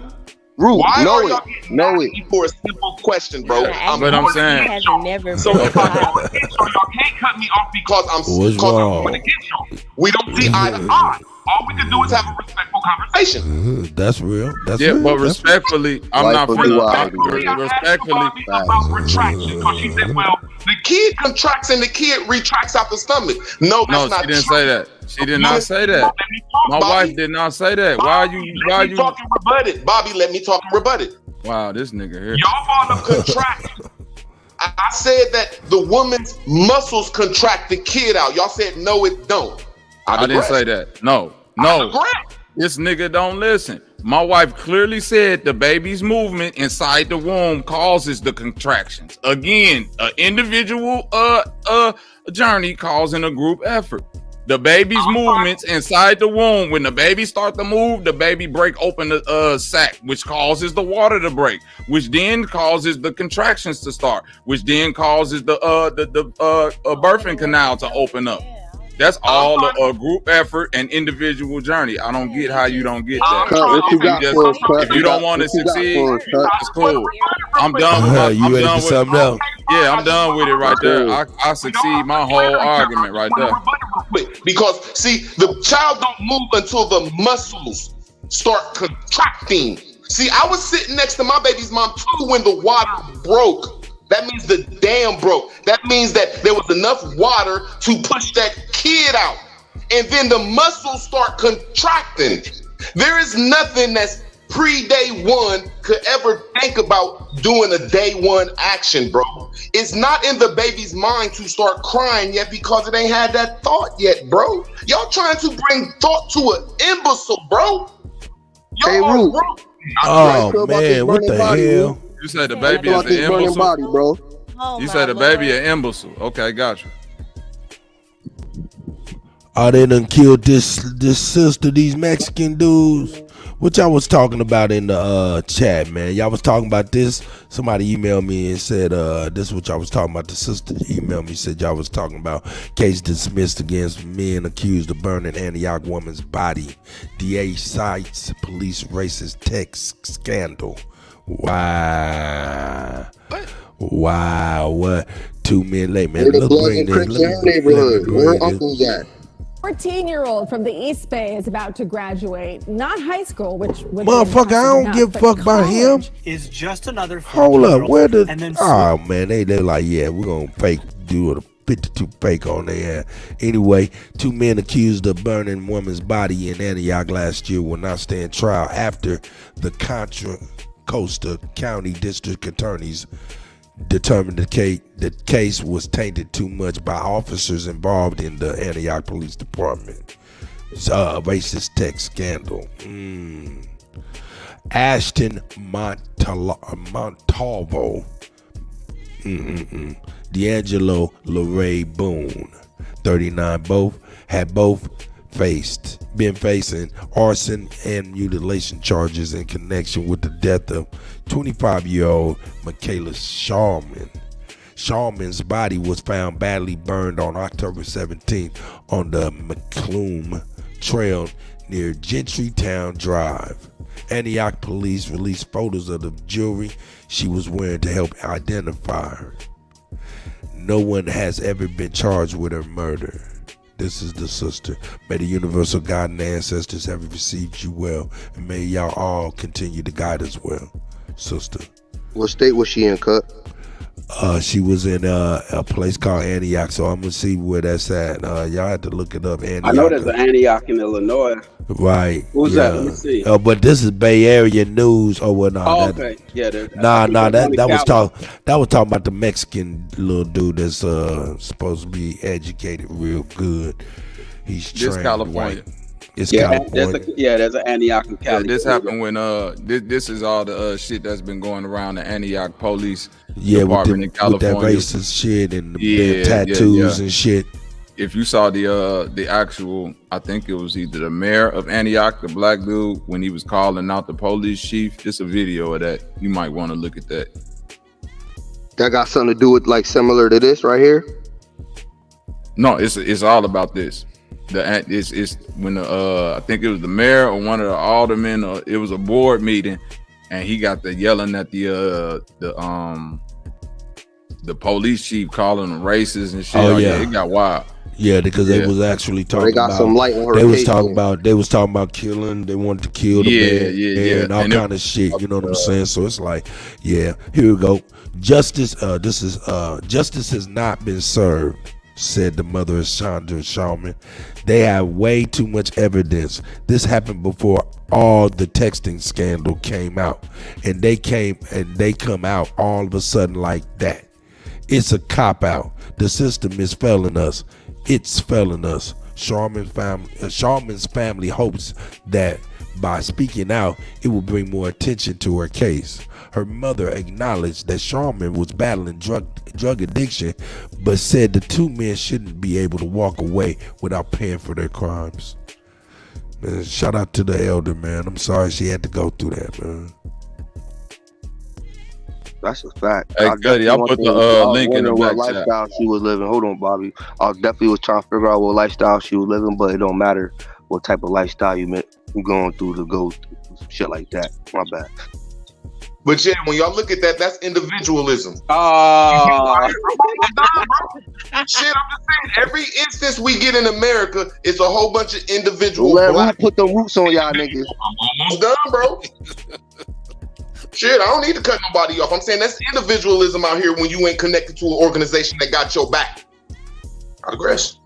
Root,
Why
know
are
it.
y'all getting
Know
mad
it.
at me for a simple question, bro?
But I'm saying,
has never
so
been
if I go against y'all, y'all can't cut me off because I'm
What's wrong?
going against y'all. We don't see eye to eye. All we can do is have a respectful conversation.
That's real. That's
yeah,
real.
but
That's
respectfully, I'm
Life
not
will be
finna
wild.
respectfully.
About retraction, because she said, well, the kid contracts and the kid retracts out the stomach. No,
No,
that's not
she didn't
true.
say that. She did not say that. My wife did not say that. Why are you?
Let me talk and rebut it. Bobby, let me talk and rebut it.
Wow, this nigga here.
Y'all brought up contraction. I said that the woman's muscles contract the kid out. Y'all said no, it don't.
I didn't say that. No. This nigga don't listen. My wife clearly said the baby's movement inside the womb causes the contractions. Again, an individual journey causing a group effort. The baby's movements inside the womb, when the baby start to move, the baby break open the sac, which causes the water to break, which then causes the contractions to start, which then causes the birthing canal to open up. That's all a group effort and individual journey. I don't get how you don't get that.
What you got for us, Cut?
If you don't want to succeed, it's cool. I'm done with
You ready for something else?
Yeah, I'm done with it right there. I succeed my whole argument right there.
Because see, the child don't move until the muscles start contracting. See, I was sitting next to my baby's mom too when the water broke. That means the dam broke. That means that there was enough water to push that kid out. And then the muscles start contracting. There is nothing that's pre-day one could ever think about doing a day one action, bro. It's not in the baby's mind to start crying yet because it ain't had that thought yet, bro. Y'all trying to bring thought to an imbecile, bro.
Hey, Root.
Oh, man, what the hell?
You said the baby is an imbecile?
Body, bro.
You said the baby an imbecile. Okay, got you.
Oh, they done killed this sister, these Mexican dudes. What y'all was talking about in the chat, man? Y'all was talking about this. Somebody emailed me and said this is what y'all was talking about. The sister emailed me, said y'all was talking about case dismissed against men accused of burning Antioch woman's body. DA cites police racist text scandal. Wow. What? 2 men late, man.
Where the Bloods and Crips in her neighborhood? Where her uncle's at?
14-year-old from the East Bay is about to graduate, not high school, which would
motherfucker, I don't give a fuck about him.
Is just another.
Hold up, where the? Oh man, they like, yeah, we're gonna do a 52 fake on their ass. Anyway, 2 men accused of burning woman's body in Antioch last year will not stand trial after the Contra Costa County District Attorneys determined the case was tainted too much by officers involved in the Antioch Police Department. Racist text scandal. Ashton Montalvo, D'Angelo LeRae Boone, 39, both been facing arson and mutilation charges in connection with the death of 25-year-old Michaela Shawman. Shawman's body was found badly burned on October 17th on the McClume Trail near Gentrytown Drive. Antioch police released photos of the jewelry she was wearing to help identify her. No one has ever been charged with her murder. This is the sister. May the universal God and ancestors have received you well, and may y'all all continue to guide us well, sister.
What state was she in, Cut?
She was in a place called Antioch, so I'm gonna see where that's at. Y'all have to look it up. Antioch.
I know there's an Antioch in Illinois.
Right.
Who's that? Let me see.
But this is Bay Area news. Oh well, no.
Oh, okay. Yeah.
That was talking about the Mexican little dude that's supposed to be educated real good. He's
This
trained
California.
white. It's
Yeah,
California.
there's an Antioch in Cali.
Yeah, this happened when this is all the shit that's been going around the Antioch police
Yeah,
department in
with
California.
that racist shit and the tattoos and shit.
If you saw the actual, I think it was either the mayor of Antioch, the black dude, when he was calling out the police chief. Just a video of that. You might want to look at that.
That got something to do with like similar to this right here.
No, it's all about this. It's when I think it was the mayor or one of the aldermen. It was a board meeting, and he got the yelling at the police chief, calling them racist and shit.
Oh, yeah.
It got wild.
Yeah, because they was actually talking
got
about.
some light on her
They was
case,
talking
man.
about. They was talking about killing. They wanted to kill the man, and all
And
kind of shit. You know what I'm saying? So it's like, yeah, here we go. Justice. Justice has not been served, said the mother of Chandra Sharman. They have way too much evidence. This happened before all the texting scandal came out, and they come out all of a sudden like that. It's a cop out. The system is failing us. It's failing us. Sharman's family hopes that by speaking out, it will bring more attention to her case. Her mother acknowledged that Sharman was battling drug addiction, but said the two men shouldn't be able to walk away without paying for their crimes. Man, shout out to the elder, man. I'm sorry she had to go through that, man.
That's a fact.
Hey, Kutty, I put the link in the
what
back chat.
lifestyle she was living. Hold on, Bobby. I definitely was trying to figure out what lifestyle she was living, but it don't matter what type of lifestyle you going through to go through some shit like that. My bad.
But yeah, when y'all look at that, that's individualism.
Oh,
Shit, I'm just saying, every instance we get in America, it's a whole bunch of individual
Let
black.
put them roots on y'all niggas.
I'm almost done, bro. Shit, I don't need to cut nobody off. I'm saying that's individualism out here when you ain't connected to an organization that got your back. I digress.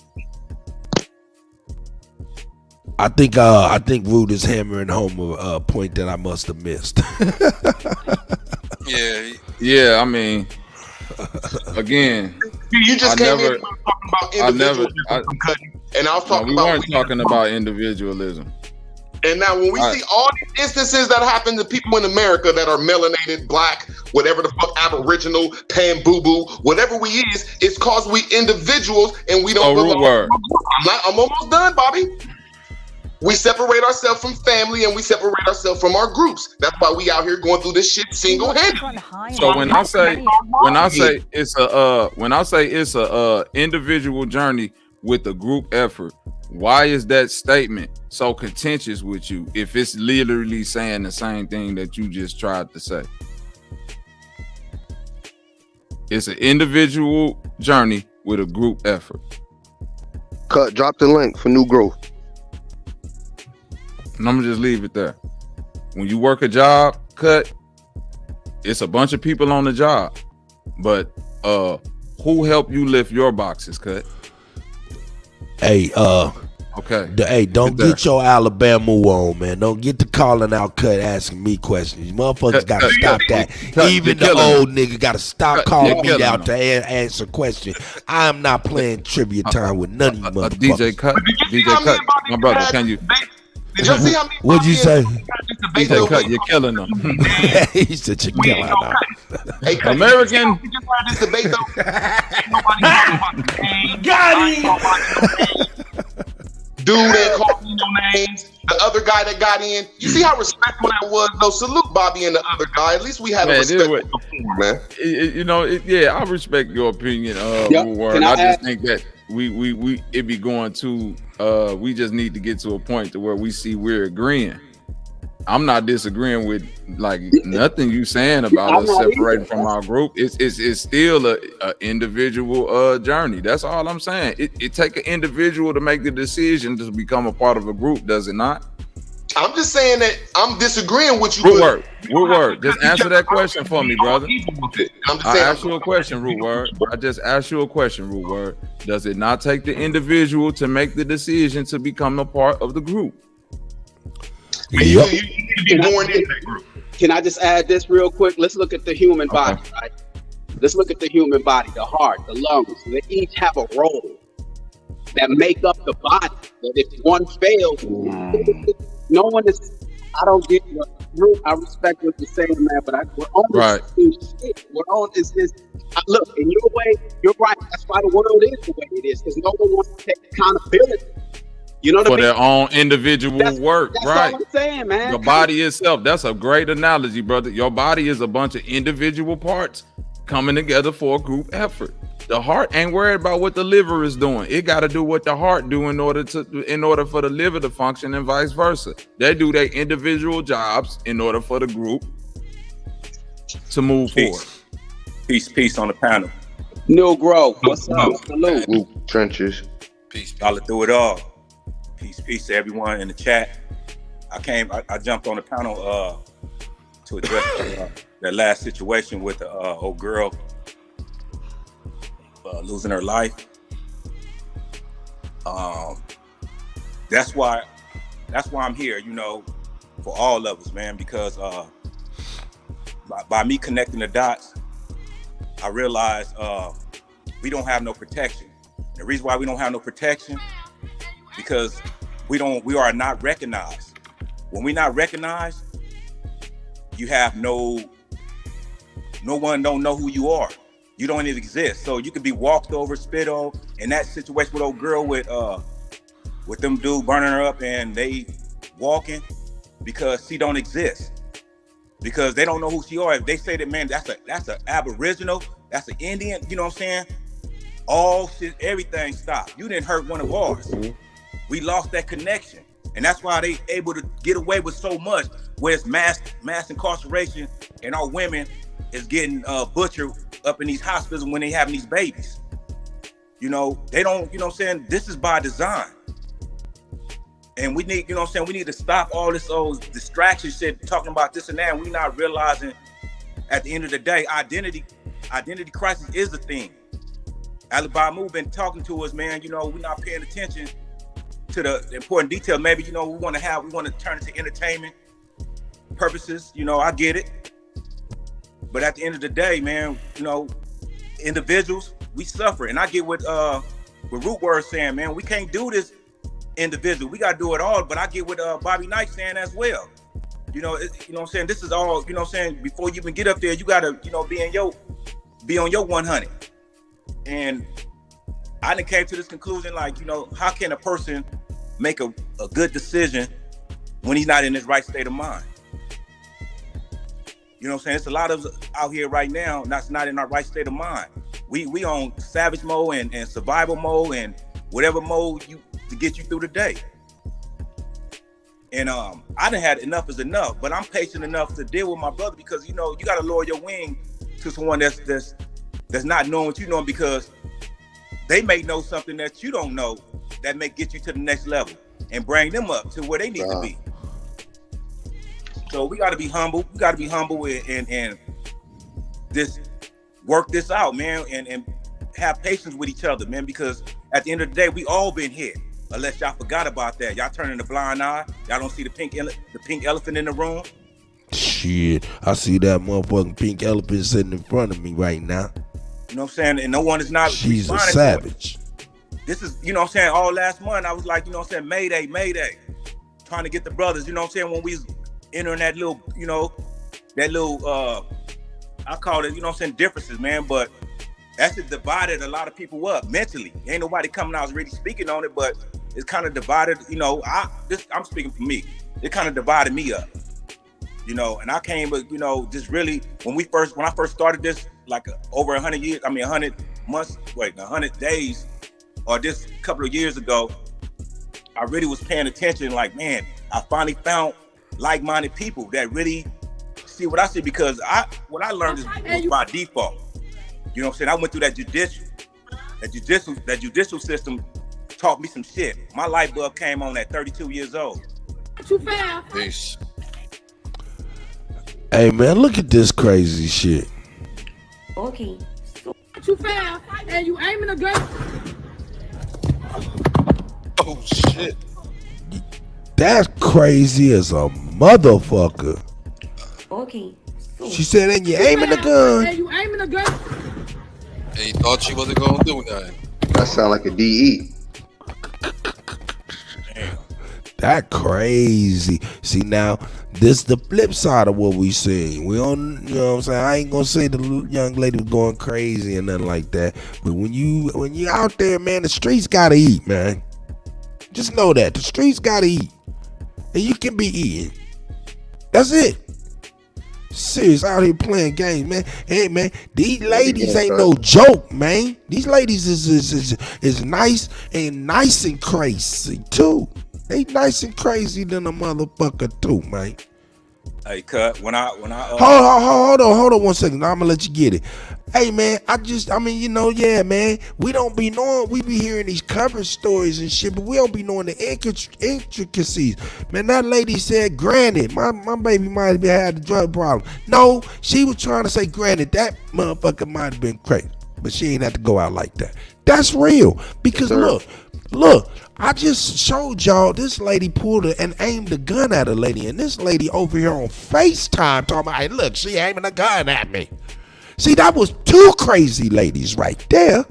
I think Rude is hammering home a point that I must have missed.
Yeah. I mean, again,
you just came in talking about individualism, and I was talking
we
about.
weren't talking about individualism.
And now when we see all these instances that happen to people in America that are melanated, black, whatever the fuck, aboriginal, pan boo boo, whatever we is, it's cause we individuals and we don't belong.
Word.
I'm almost done, Bobby. We separate ourselves from family and we separate ourselves from our groups. That's why we out here going through this shit single-handedly.
So when I say it's a individual journey with a group effort, why is that statement so contentious with you if it's literally saying the same thing that you just tried to say? It's an individual journey with a group effort.
Cut, drop the link for new growth.
And I'm gonna just leave it there. When you work a job, Cut, it's a bunch of people on the job. But who helped you lift your boxes, Cut?
Hey,
okay.
Hey, don't get your Alabama on, man. Don't get to calling out Cut asking me questions. You motherfuckers gotta stop that. Even the old nigga gotta stop calling me out to answer questions. I'm not playing trivia time with none of you motherfuckers.
DJ Cut, my brother, can you?
Did y'all see how many?
What'd you say?
DJ Cut, you're killing them.
He said you're killing them.
Hey,
American.
This debate though.
Got him.
Dude ain't called me no names. The other guy that got in, you see how respectful that was? No, salute Bobby and the other guy. At least we had a respectful man.
I respect your opinion. Word. I just think that we it be going to we just need to get to a point to where we see we're agreeing. I'm not disagreeing with like nothing you saying about us separating from our group. It's still a individual journey. That's all I'm saying. It take an individual to make the decision to become a part of a group, does it not?
I'm just saying that I'm disagreeing with you.
Root word. Just answer that question for me, brother. I asked you a question, Root word. I just asked you a question, Root word. Does it not take the individual to make the decision to become a part of the group?
Yep. You need to be born in that group.
Can I just add this real quick? Let's look at the human body, right? Let's look at the human body, the heart, the lungs. They each have a role. that make up the body. That if one fails, no one is. I don't get what I respect what you're saying, man, but we're on this same shit. We're on this. Look, in your way, you're right. That's why the world is the way it is, because no one wants to take accountability. You know what I mean?
For their own individual work,
that's
right?
all I'm saying, man.
Your body itself. That's a great analogy, brother. Your body is a bunch of individual parts coming together for a group effort. The heart ain't worried about what the liver is doing. It got to do what the heart do in order for the liver to function, and vice versa. They do their individual jobs in order for the group to move forward.
Peace on the panel.
New Grove, what's up? Salute.
Trenches.
Peace. Dollar through it all. Peace to everyone in the chat. I jumped on the panel to address that last situation with the old girl losing her life. That's why I'm here, you know, for all of us, man, because by me connecting the dots, I realized we don't have no protection. The reason why we don't have no protection, because we are not recognized. When we're not recognized, you have no one don't know who you are. You don't even exist. So you could be walked over, spit on. In that situation with old girl with them dude burning her up, and they walking because she don't exist. Because they don't know who she are. If they say that, man, that's an Aboriginal, that's an Indian, you know what I'm saying? All shit, everything stopped. You didn't hurt one of ours. We lost that connection. And that's why they able to get away with so much, where it's mass incarceration, and our women is getting butchered up in these hospitals when they having these babies. You know, they don't, you know what I'm saying? This is by design. And we need, you know what I'm saying? We need to stop all this old distraction shit, talking about this and that, and we not realizing at the end of the day, identity crisis is a thing. Alibaba been talking to us, man. You know, we're not paying attention to the important detail. Maybe, you know, we want to turn it to entertainment purposes. You know, I get it. But at the end of the day, man, you know, individuals, we suffer. And I get what Root Word saying, man, we can't do this individual. We got to do it all. But I get what Bobby Knight saying as well. You know what I'm saying? This is all, you know what I'm saying? Before you even get up there, you got to, you know, be on your 100. And I done came to this conclusion, like, you know, how can a person make a good decision when he's not in his right state of mind? You know what I'm saying? It's a lot of us out here right now that's not in our right state of mind. We on savage mode and survival mode and whatever mode to get you through the day. And I done had enough is enough, but I'm patient enough to deal with my brother, because, you know, you got to lower your wing to someone that's not knowing what you know, because they may know something that you don't know that may get you to the next level and bring them up to where they need to be. So we got to be humble. We got to be humble and just work this out, man, and have patience with each other, man, because at the end of the day, we all been hit. Unless y'all forgot about that. Y'all turning the blind eye. Y'all don't see the pink elephant in the room.
Shit, I see that motherfucking pink elephant sitting in front of me right now.
You know what I'm saying? And no one is not.
She's a savage.
This is, you know what I'm saying, all last month, I was like, you know what I'm saying, Mayday. Trying to get the brothers, you know what I'm saying, when we was entering that little, you know, I call it, you know what I'm saying, differences, man. But that's just divided a lot of people up mentally. Ain't nobody coming out really speaking on it, but it's kind of divided, you know, I'm speaking for me. It kind of divided me up, you know, and I came with, you know, just really, when I first started this, like over 100 years, 100 months, 100 days, or this couple of years ago, I really was paying attention, like, man, I finally found like-minded people that really see what I see, because what I learned was by default. You know what I'm saying? I went through that judicial system taught me some shit. My light bulb came on at 32 years old.
Peace.
Hey man, look at this crazy shit.
Okay. Too fast, and you aiming a gun.
Oh shit.
That's crazy as a motherfucker.
Okay.
She said, and you aiming a gun.
And you aiming a gun.
And he thought she wasn't gonna do nothing.
That sound like a DE.
That crazy. See, now this the flip side of what we seen. We don't, you know what I'm saying? I ain't gonna say the young lady was going crazy and nothing like that. But when you out there, man, the streets gotta eat, man. Just know that the streets gotta eat, and you can be eating. That's it. Serious out here playing games, man. Hey, man, these ladies ain't no joke, man. These ladies is nice and crazy too. They nice and crazy than a motherfucker too, man.
Hey, Cut. When I
hold on 1 second. I'm gonna let you get it. Hey, man, yeah, man. We don't be knowing. We be hearing these cover stories and shit, but we don't be knowing the intricacies. Man, that lady said, granted, my baby might have had a drug problem. No, she was trying to say, granted, that motherfucker might have been crazy, but she ain't have to go out like that. That's real. Because look, I just showed y'all this lady pulled and aimed a gun at a lady, and this lady over here on FaceTime talking about, hey, look, she aiming a gun at me. See, that was two crazy ladies right there.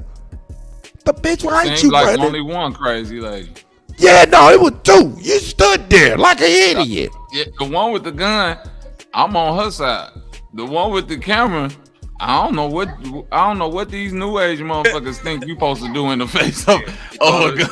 The bitch, why ain't you
like
running?
Only one crazy lady.
Yeah, no, it was two. You stood there like an idiot.
Yeah, the one with the gun, I'm on her side. The one with the camera, I don't know what these new age motherfuckers think you supposed to do in the face of a gun.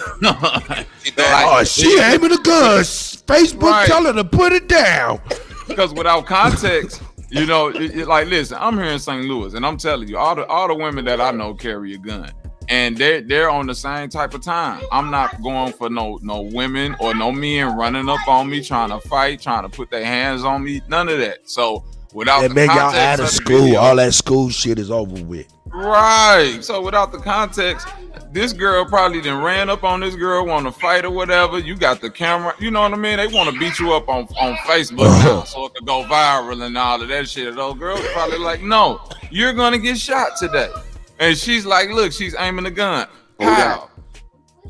Oh, she aiming a gun. Facebook tell her to put it down.
Because without context, you know, like, listen, I'm here in St. Louis, and I'm telling you, all the women that I know carry a gun, and they're on the same type of time. I'm not going for no women or no men running up on me, trying to fight, trying to put their hands on me, none of that. So without the
man,
context
y'all out of school,
video,
all that school shit is over with.
Right. So without the context, this girl probably done ran up on this girl, want to fight or whatever. You got the camera, you know what I mean? They want to beat you up on Facebook now, so it could go viral and all of that shit. Those girls probably like, no, you're gonna get shot today. And she's like, look, she's aiming the gun. Pow.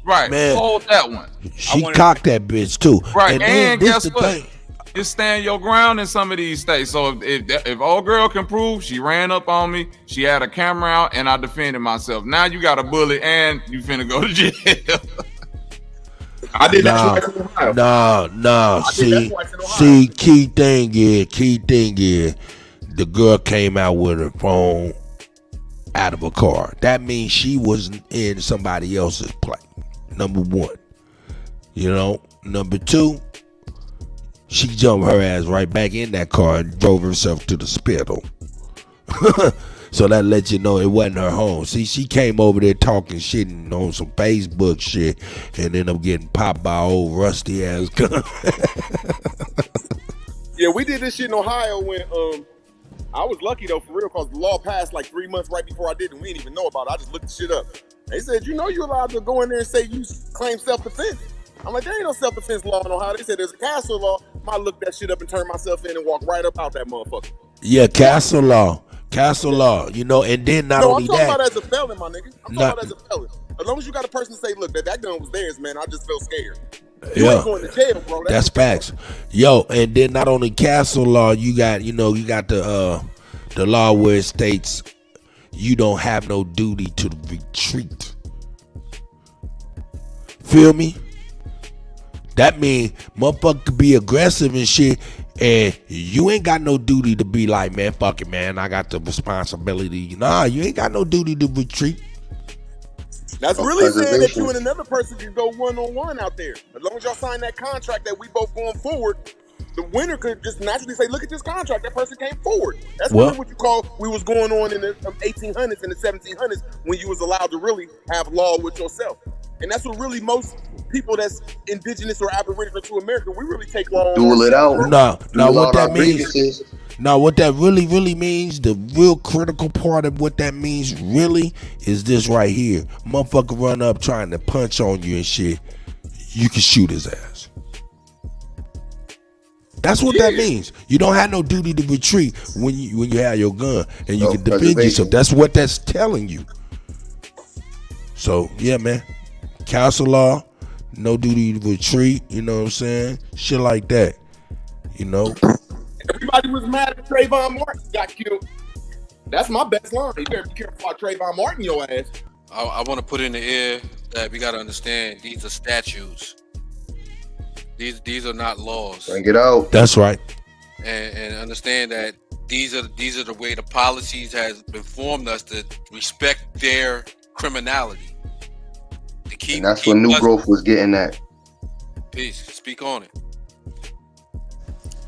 Right.
Man,
hold that one.
She cocked that bitch too.
Right.
And
guess what? Just stand your ground in some of these states. So if old girl can prove she ran up on me, she had a camera out, and I defended myself. Now you got a bullet and you finna go to jail.
I did that twice in Ohio.
No. See, key thing is, the girl came out with her phone out of a car. That means she was in somebody else's play. Number one. You know, number two, she jumped her ass right back in that car and drove herself to the hospital. So that lets you know it wasn't her home. See, she came over there talking shit and on some Facebook shit, and ended up getting popped by old rusty ass gun.
Yeah, we did this shit in Ohio when I was lucky though, for real, because the law passed like 3 months right before I did, and we didn't even know about it. I just looked the shit up. They said, you know, you're allowed to go in there and say you claim self-defense. I'm like, there ain't no self-defense law in Ohio. They said there's a castle law. I looked that shit up and turned myself in and walked right up out that motherfucker.
Yeah, castle law, you know, and then not only that.
I'm talking about as a felon, my nigga. I'm talking about as a felon. As long as you got a person to say, look, that gun was theirs, man, I just felt scared. You ain't going to jail, bro.
That's facts. Yo, and then not only castle law, you got the law where it states you don't have no duty to retreat. Feel me? That mean motherfucker could be aggressive and shit, and you ain't got no duty to be like, man, fuck it, man, I got the responsibility. Nah, you ain't got no duty to retreat.
That's really saying that you and another person can go one-on-one out there. As long as y'all sign that contract that we both going forward, the winner could just naturally say, look at this contract, that person came forward. That's really what you call we was going on in the 1800s and the 1700s when you was allowed to really have law with yourself. And that's what really most people that's indigenous or aboriginal to America, we really take law on.
Duel it out.
No, what that means. Now, what that really means, the real critical part of what that means really is this right here. Motherfucker run up trying to punch on you and shit, you can shoot his ass. That's what that means. You don't have no duty to retreat when you have your gun and you can defend yourself. That's what that's telling you. So, yeah, man. Council law, no duty to retreat, you know what I'm saying? Shit like that, you know?
Everybody was mad at Trayvon Martin got killed. That's my best line. You better be careful about Trayvon Martin, your ass.
I want to put in the air that we got to understand these are statutes. These are not laws.
Bring it out.
That's right.
And understand that these are the way the policies has informed us to respect their criminality. To keep,
And that's what New Growth was getting at.
Peace. Speak on it.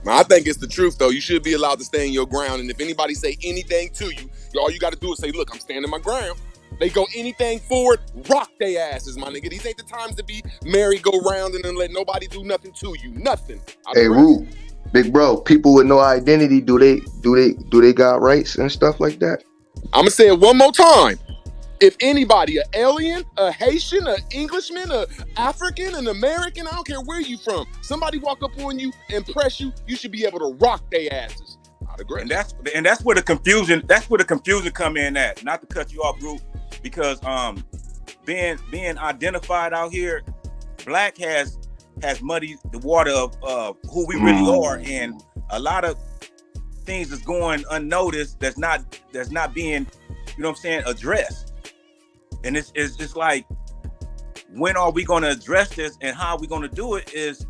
Man, I think it's the truth, though. You should be allowed to stand your ground. And if anybody say anything to you, all you got to do is say, look, I'm standing my ground. They go anything forward, rock they asses, my nigga. These ain't the times to be merry-go-round and then let nobody do nothing to you. Nothing.
Hey, Root, big bro, people with no identity, do they got rights and stuff like that?
I'm gonna say it one more time. If anybody, an alien, a Haitian, an Englishman, an African, an American, I don't care where you from, somebody walk up on you and press you, you should be able to rock they asses. I'd agree.
And that's where the confusion come in at. Not to cut you off, Root, because being identified out here, black has muddied the water of who we really are, and a lot of things is going unnoticed that's not being, you know what I'm saying, addressed. And it's like, when are we going to address this, and how are we going to do it is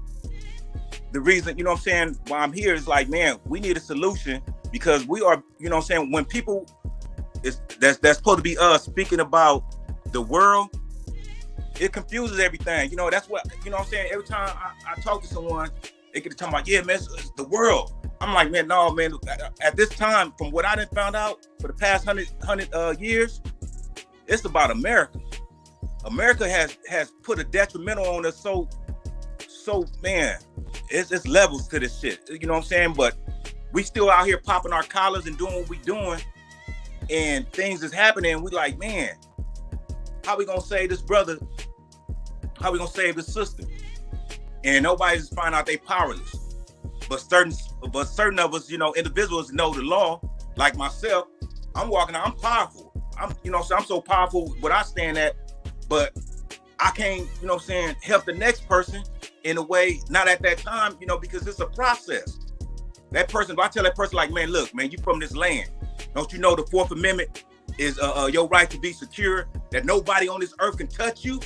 the reason, you know what I'm saying, why I'm here is like, man, we need a solution, because we are, you know what I'm saying, when people that's supposed to be us speaking about the world, it confuses everything. You know, that's what, you know what I'm saying, every time I talk to someone, they get to talk about, yeah, man, it's the world. I'm like, man, no, man, at this time, from what I done found out for the past 100 years, it's about America. America has put a detrimental on us, so man, it's levels to this shit. You know what I'm saying? But we still out here popping our collars and doing what we doing, and things is happening. We like, man, how we gonna save this brother? How we gonna save this sister? And nobody's finding out they powerless. But certain of us, you know, individuals know the law. Like myself, I'm walking out, I'm powerful. I'm so powerful what I stand at, but I can't, you know what I'm saying, help the next person in a way, not at that time, you know, because it's a process. That person, if I tell that person like, man, look, man, you from this land. Don't you know the 4th Amendment is your right to be secure, that nobody on this earth can touch you,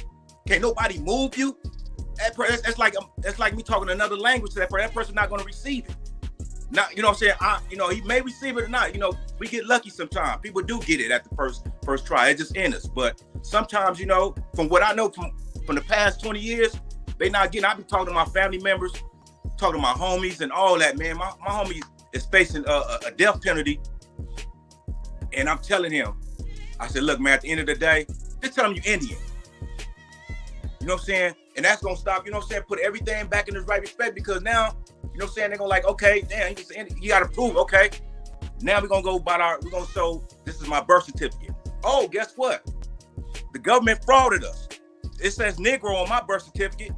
can't nobody move you. That's like me talking another language to that person. That person's not going to receive it. Now, you know what I'm saying? He may receive it or not. You know, we get lucky sometimes. People do get it at the first try. It's just in us. But sometimes, you know, from what I know from the past 20 years, they not getting. I be talking to my family members, talking to my homies and all that, man. My homie is facing a death penalty. And I'm telling him, I said, look, man, at the end of the day, just tell him you Indian. You know what I'm saying? And that's going to stop, you know what I'm saying, put everything back in its right respect, because now, you know what I'm saying, they're going to like, okay, damn, you got to prove, okay. Now we're going to go we're going to show, this is my birth certificate. Oh, guess what? The government frauded us. It says Negro on my birth certificate,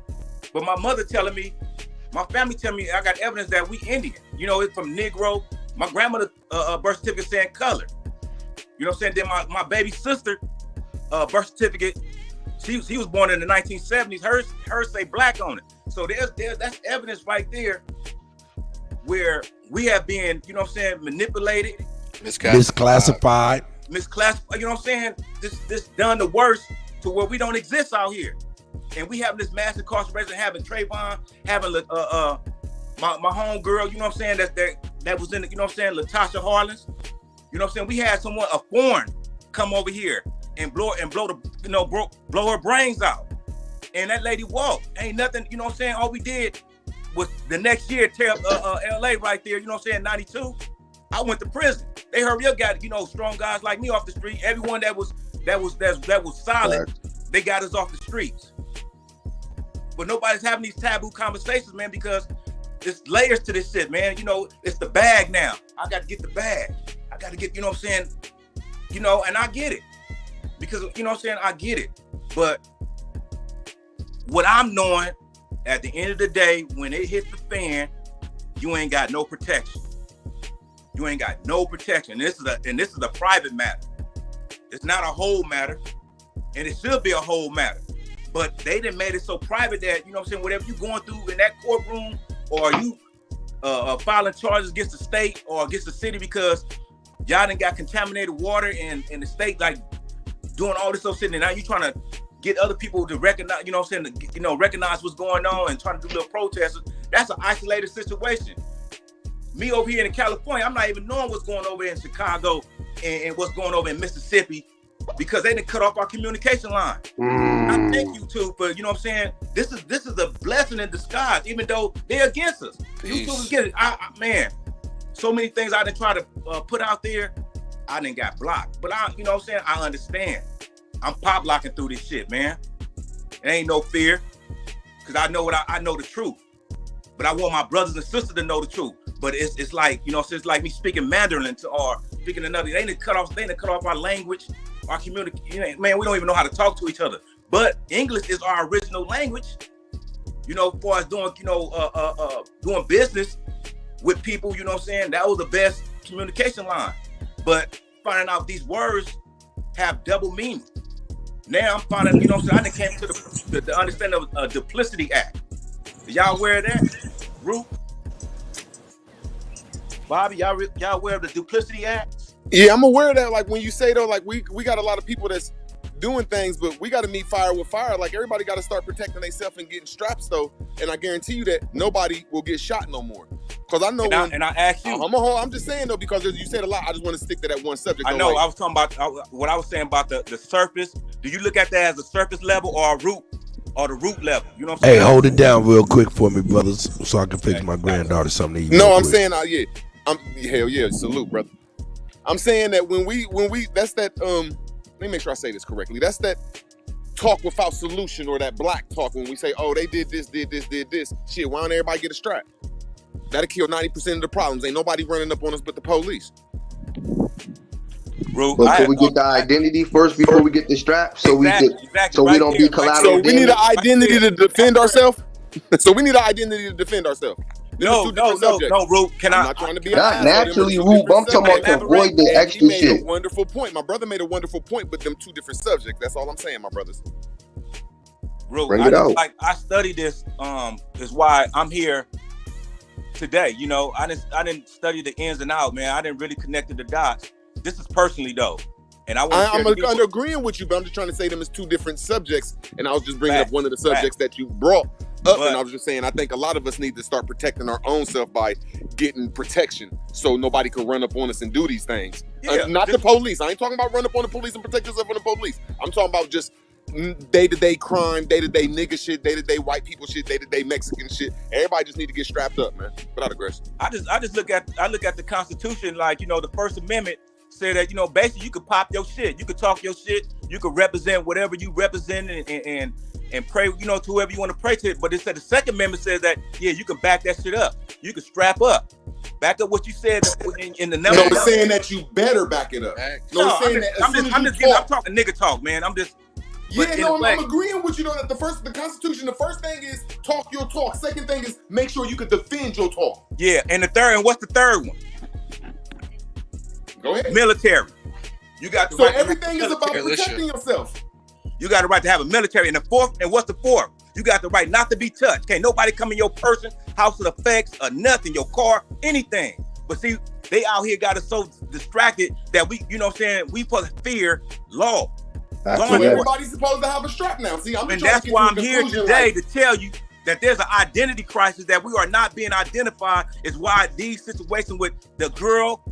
but my mother telling me, my family telling me I got evidence that we Indian. You know, it's from Negro. My grandmother birth certificate saying color. You know what I'm saying? Then my baby sister birth certificate, she was born in the 1970s. Hers say black on it. So that's evidence right there where we have been, you know what I'm saying, manipulated,
misclassified,
you know what I'm saying? This done the worst to where we don't exist out here. And we have this mass incarceration, having Trayvon, having my home girl, you know what I'm saying, that was in the, you know what I'm saying, Latasha Harlins. You know what I'm saying? We had someone, a foreign, come over here and blow her brains out. And that lady walked. Ain't nothing, you know what I'm saying? All we did was the next year tear up LA right there, you know what I'm saying, 92. I went to prison. They hurry up, got, you know, strong guys like me off the street. Everyone that was solid, they got us off the streets. But nobody's having these taboo conversations, man, because there's layers to this shit, man. You know, it's the bag now. I got to get the bag. I got to get, you know what I'm saying? You know, and I get it. Because, you know what I'm saying? I get it. But what I'm knowing, at the end of the day, when it hits the fan, you ain't got no protection. You ain't got no protection. This is a private matter. It's not a whole matter. And it should be a whole matter. But they done made it so private that, you know what I'm saying, whatever you going through in that courtroom, or you filing charges against the state or against the city because y'all done got contaminated water and the state like doing all this stuff, and now you trying to get other people to recognize, you know what I'm saying, recognize what's going on and trying to do little protests. That's an isolated situation. Me over here in California, I'm not even knowing what's going over in Chicago and what's going over in Mississippi because they didn't cut off our communication line. I thank YouTube for, you know what I'm saying, this is a blessing in disguise, even though they're against us. YouTube is getting, man, so many things I didn't try to put out there, I didn't got blocked. But you know what I'm saying, I understand. I'm pop locking through this shit, man. It ain't no fear, because I know I know the truth. But I want my brothers and sisters to know the truth. But it's like, you know, it's like me speaking Mandarin or speaking another. They didn't cut off our language, our communication. Man, we don't even know how to talk to each other. But English is our original language. You know, as far as doing, doing business with people, you know what I'm saying? That was the best communication line. But finding out these words have double meaning. Now I'm finding, you know what I'm saying, I done came to the understanding of a Duplicity Act. Y'all aware of that? Root? Bobby, y'all aware of the Duplicity Act?
Yeah, I'm aware of that. Like when you say though, like we got a lot of people that's doing things, but we got to meet fire with fire. Like everybody got to start protecting themselves and getting straps though. And I guarantee you that nobody will get shot no more. Because I know
and I asked you.
I'm just saying though, because you said a lot. I just want to stick to that one subject.
I know. Like, I was talking about what I was saying about the surface. Do you look at that as a surface level or a root? Or the root level, you know what I'm saying?
Hey, hold it down real quick for me, brothers, so I can fix my granddaughter something to eat.
No, I'm saying, hell yeah, salute, brother. I'm saying that when we, that's that, let me make sure I say this correctly. That's that talk without solution, or that black talk when we say, oh, they did this. Shit, why don't everybody get a strap? That'll kill 90% of the problems. Ain't nobody running up on us but the police.
But can we get the identity first before we get the strap, so we don't be collateral?
So we need an identity to defend ourselves.
No, Root. I'm
not trying to be not naturally, Root. I'm talking about to avoid the extra shit.
A wonderful point. My brother made a wonderful point, but them two different subjects. That's all I'm saying, my brothers.
Root, I studied this. Is why I'm here today. You know, I didn't study the ins and outs, man. I didn't really connect the dots. This is personally though, and I'm
agreeing with you, but I'm just trying to say them as two different subjects, and I was just bringing up one of the subjects that you brought up, and I was just saying I think a lot of us need to start protecting our own self by getting protection, so nobody can run up on us and do these things. Not the police. I ain't talking about run up on the police and protect yourself from the police. I'm talking about just day-to-day crime, day-to-day nigga shit, day-to-day white people shit, day-to-day Mexican shit. Everybody just need to get strapped up, man, without aggression.
I just look at the Constitution, like, you know, the First Amendment say that, you know, basically you could pop your shit, you could talk your shit, you could represent whatever you represent and pray, you know, to whoever you want to pray to. But it said the Second Amendment says that, yeah, you can back that shit up. You can strap up. Back up what you said in the number.
No, it's saying that you better back it up. No, it's saying
I'm talking nigga talk, man. I'm just.
Yeah, no, I'm agreeing with you though that the Constitution, the first thing is talk your talk. Second thing is make sure you can defend your talk.
Yeah, and what's the third one?
Go ahead.
Military. You got the
so
right
everything is about protecting yourself.
You got the right to have a military. And what's the fourth? You got the right not to be touched. Can't nobody come in your person, house of effects, or nothing, your car, anything. But see, they out here got us so distracted that we, you know what I'm saying, we supposed to fear law.
So everybody's supposed to have a strap now. See,
and that's why I'm here today to tell you that there's an identity crisis, that we are not being identified. Is why these situations with the girl,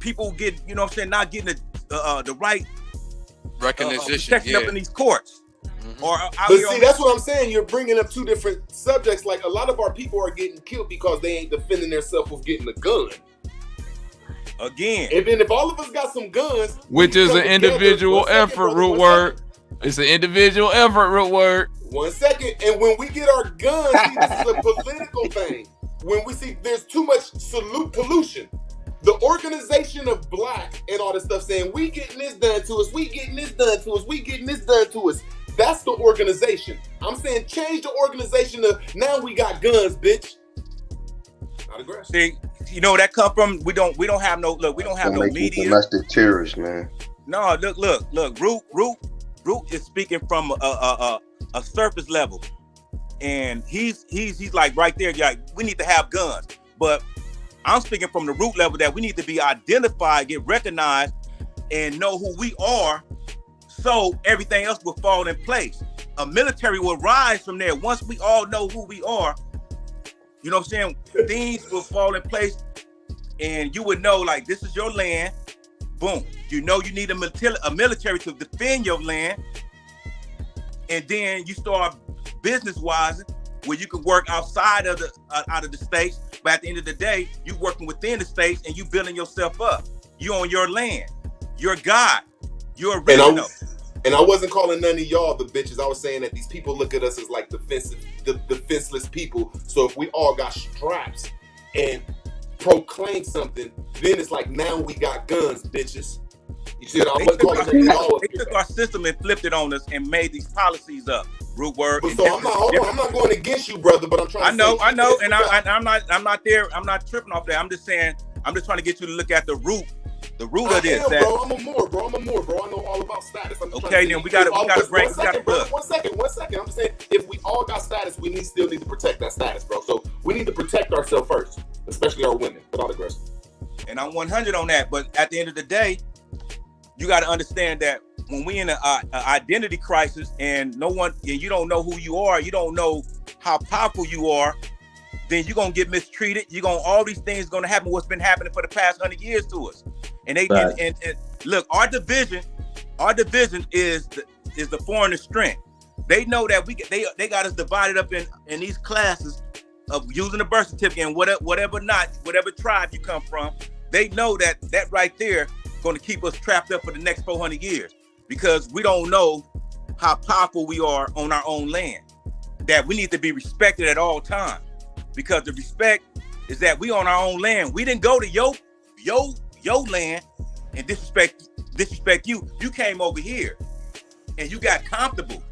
people get, you know what I'm saying, not getting the right
recognition
protection up in these courts.
But see, that's what I'm saying. You're bringing up two different subjects. Like a lot of our people are getting killed because they ain't defending themselves with getting a gun.
Again.
And then if all of us got some guns,
which is an individual effort, root word. It's an individual effort, root word.
1 second. And when we get our guns, see, this is a political thing. When we see there's too much pollution. The organization of black and all this stuff saying, we getting this done to us, we getting this done to us, we getting this done to us. That's the organization. I'm saying change the organization to now we got guns, bitch. Not aggressive.
See, you know where that come from? We don't have no media.
Domestic terrorists, man.
No, look. Root is speaking from a surface level, and he's like right there. Like, we need to have guns, but I'm speaking from the root level that we need to be identified, get recognized, and know who we are, so everything else will fall in place. A military will rise from there. Once we all know who we are, you know what I'm saying? Things will fall in place, and you would know, like, this is your land. Boom. You know you need a military to defend your land. And then you start business-wise, where you can work outside of the states. But at the end of the day, you working within the states and you building yourself up. You on your land. You're God. You're original.
And I wasn't calling none of y'all the bitches. I was saying that these people look at us as like defenseless people. So if we all got straps and proclaim something, then it's like, now we got guns, bitches. You see what
They took our system and flipped it on us and made these policies up. Root word.
So I'm not going against you, brother, but I'm trying to
I know, and I'm not there. I'm not tripping off that. I'm just saying, I'm just trying to get you to look at the root of this.
Bro, I'm a Moor, bro. I know all about status.
Okay, then we gotta bring.
One second. I'm just saying, if we all got status, we still need to protect that status, bro. So we need to protect ourselves first, especially our women, without aggression.
And I'm 100 on that. But at the end of the day, you got to understand that when we in an identity crisis and you don't know who you are, you don't know how powerful you are, then you're gonna get mistreated. All these things gonna happen. What's been happening for the past 100 years to us. And look, our division is the foreigner strength. They know that they got us divided up in these classes of using the birth certificate and whatever tribe you come from. They know that right there going to keep us trapped up for the next 400 years because we don't know how powerful we are on our own land. That we need to be respected at all times because the respect is that we on our own land. We didn't go to your land and disrespect you. You came over here and you got comfortable,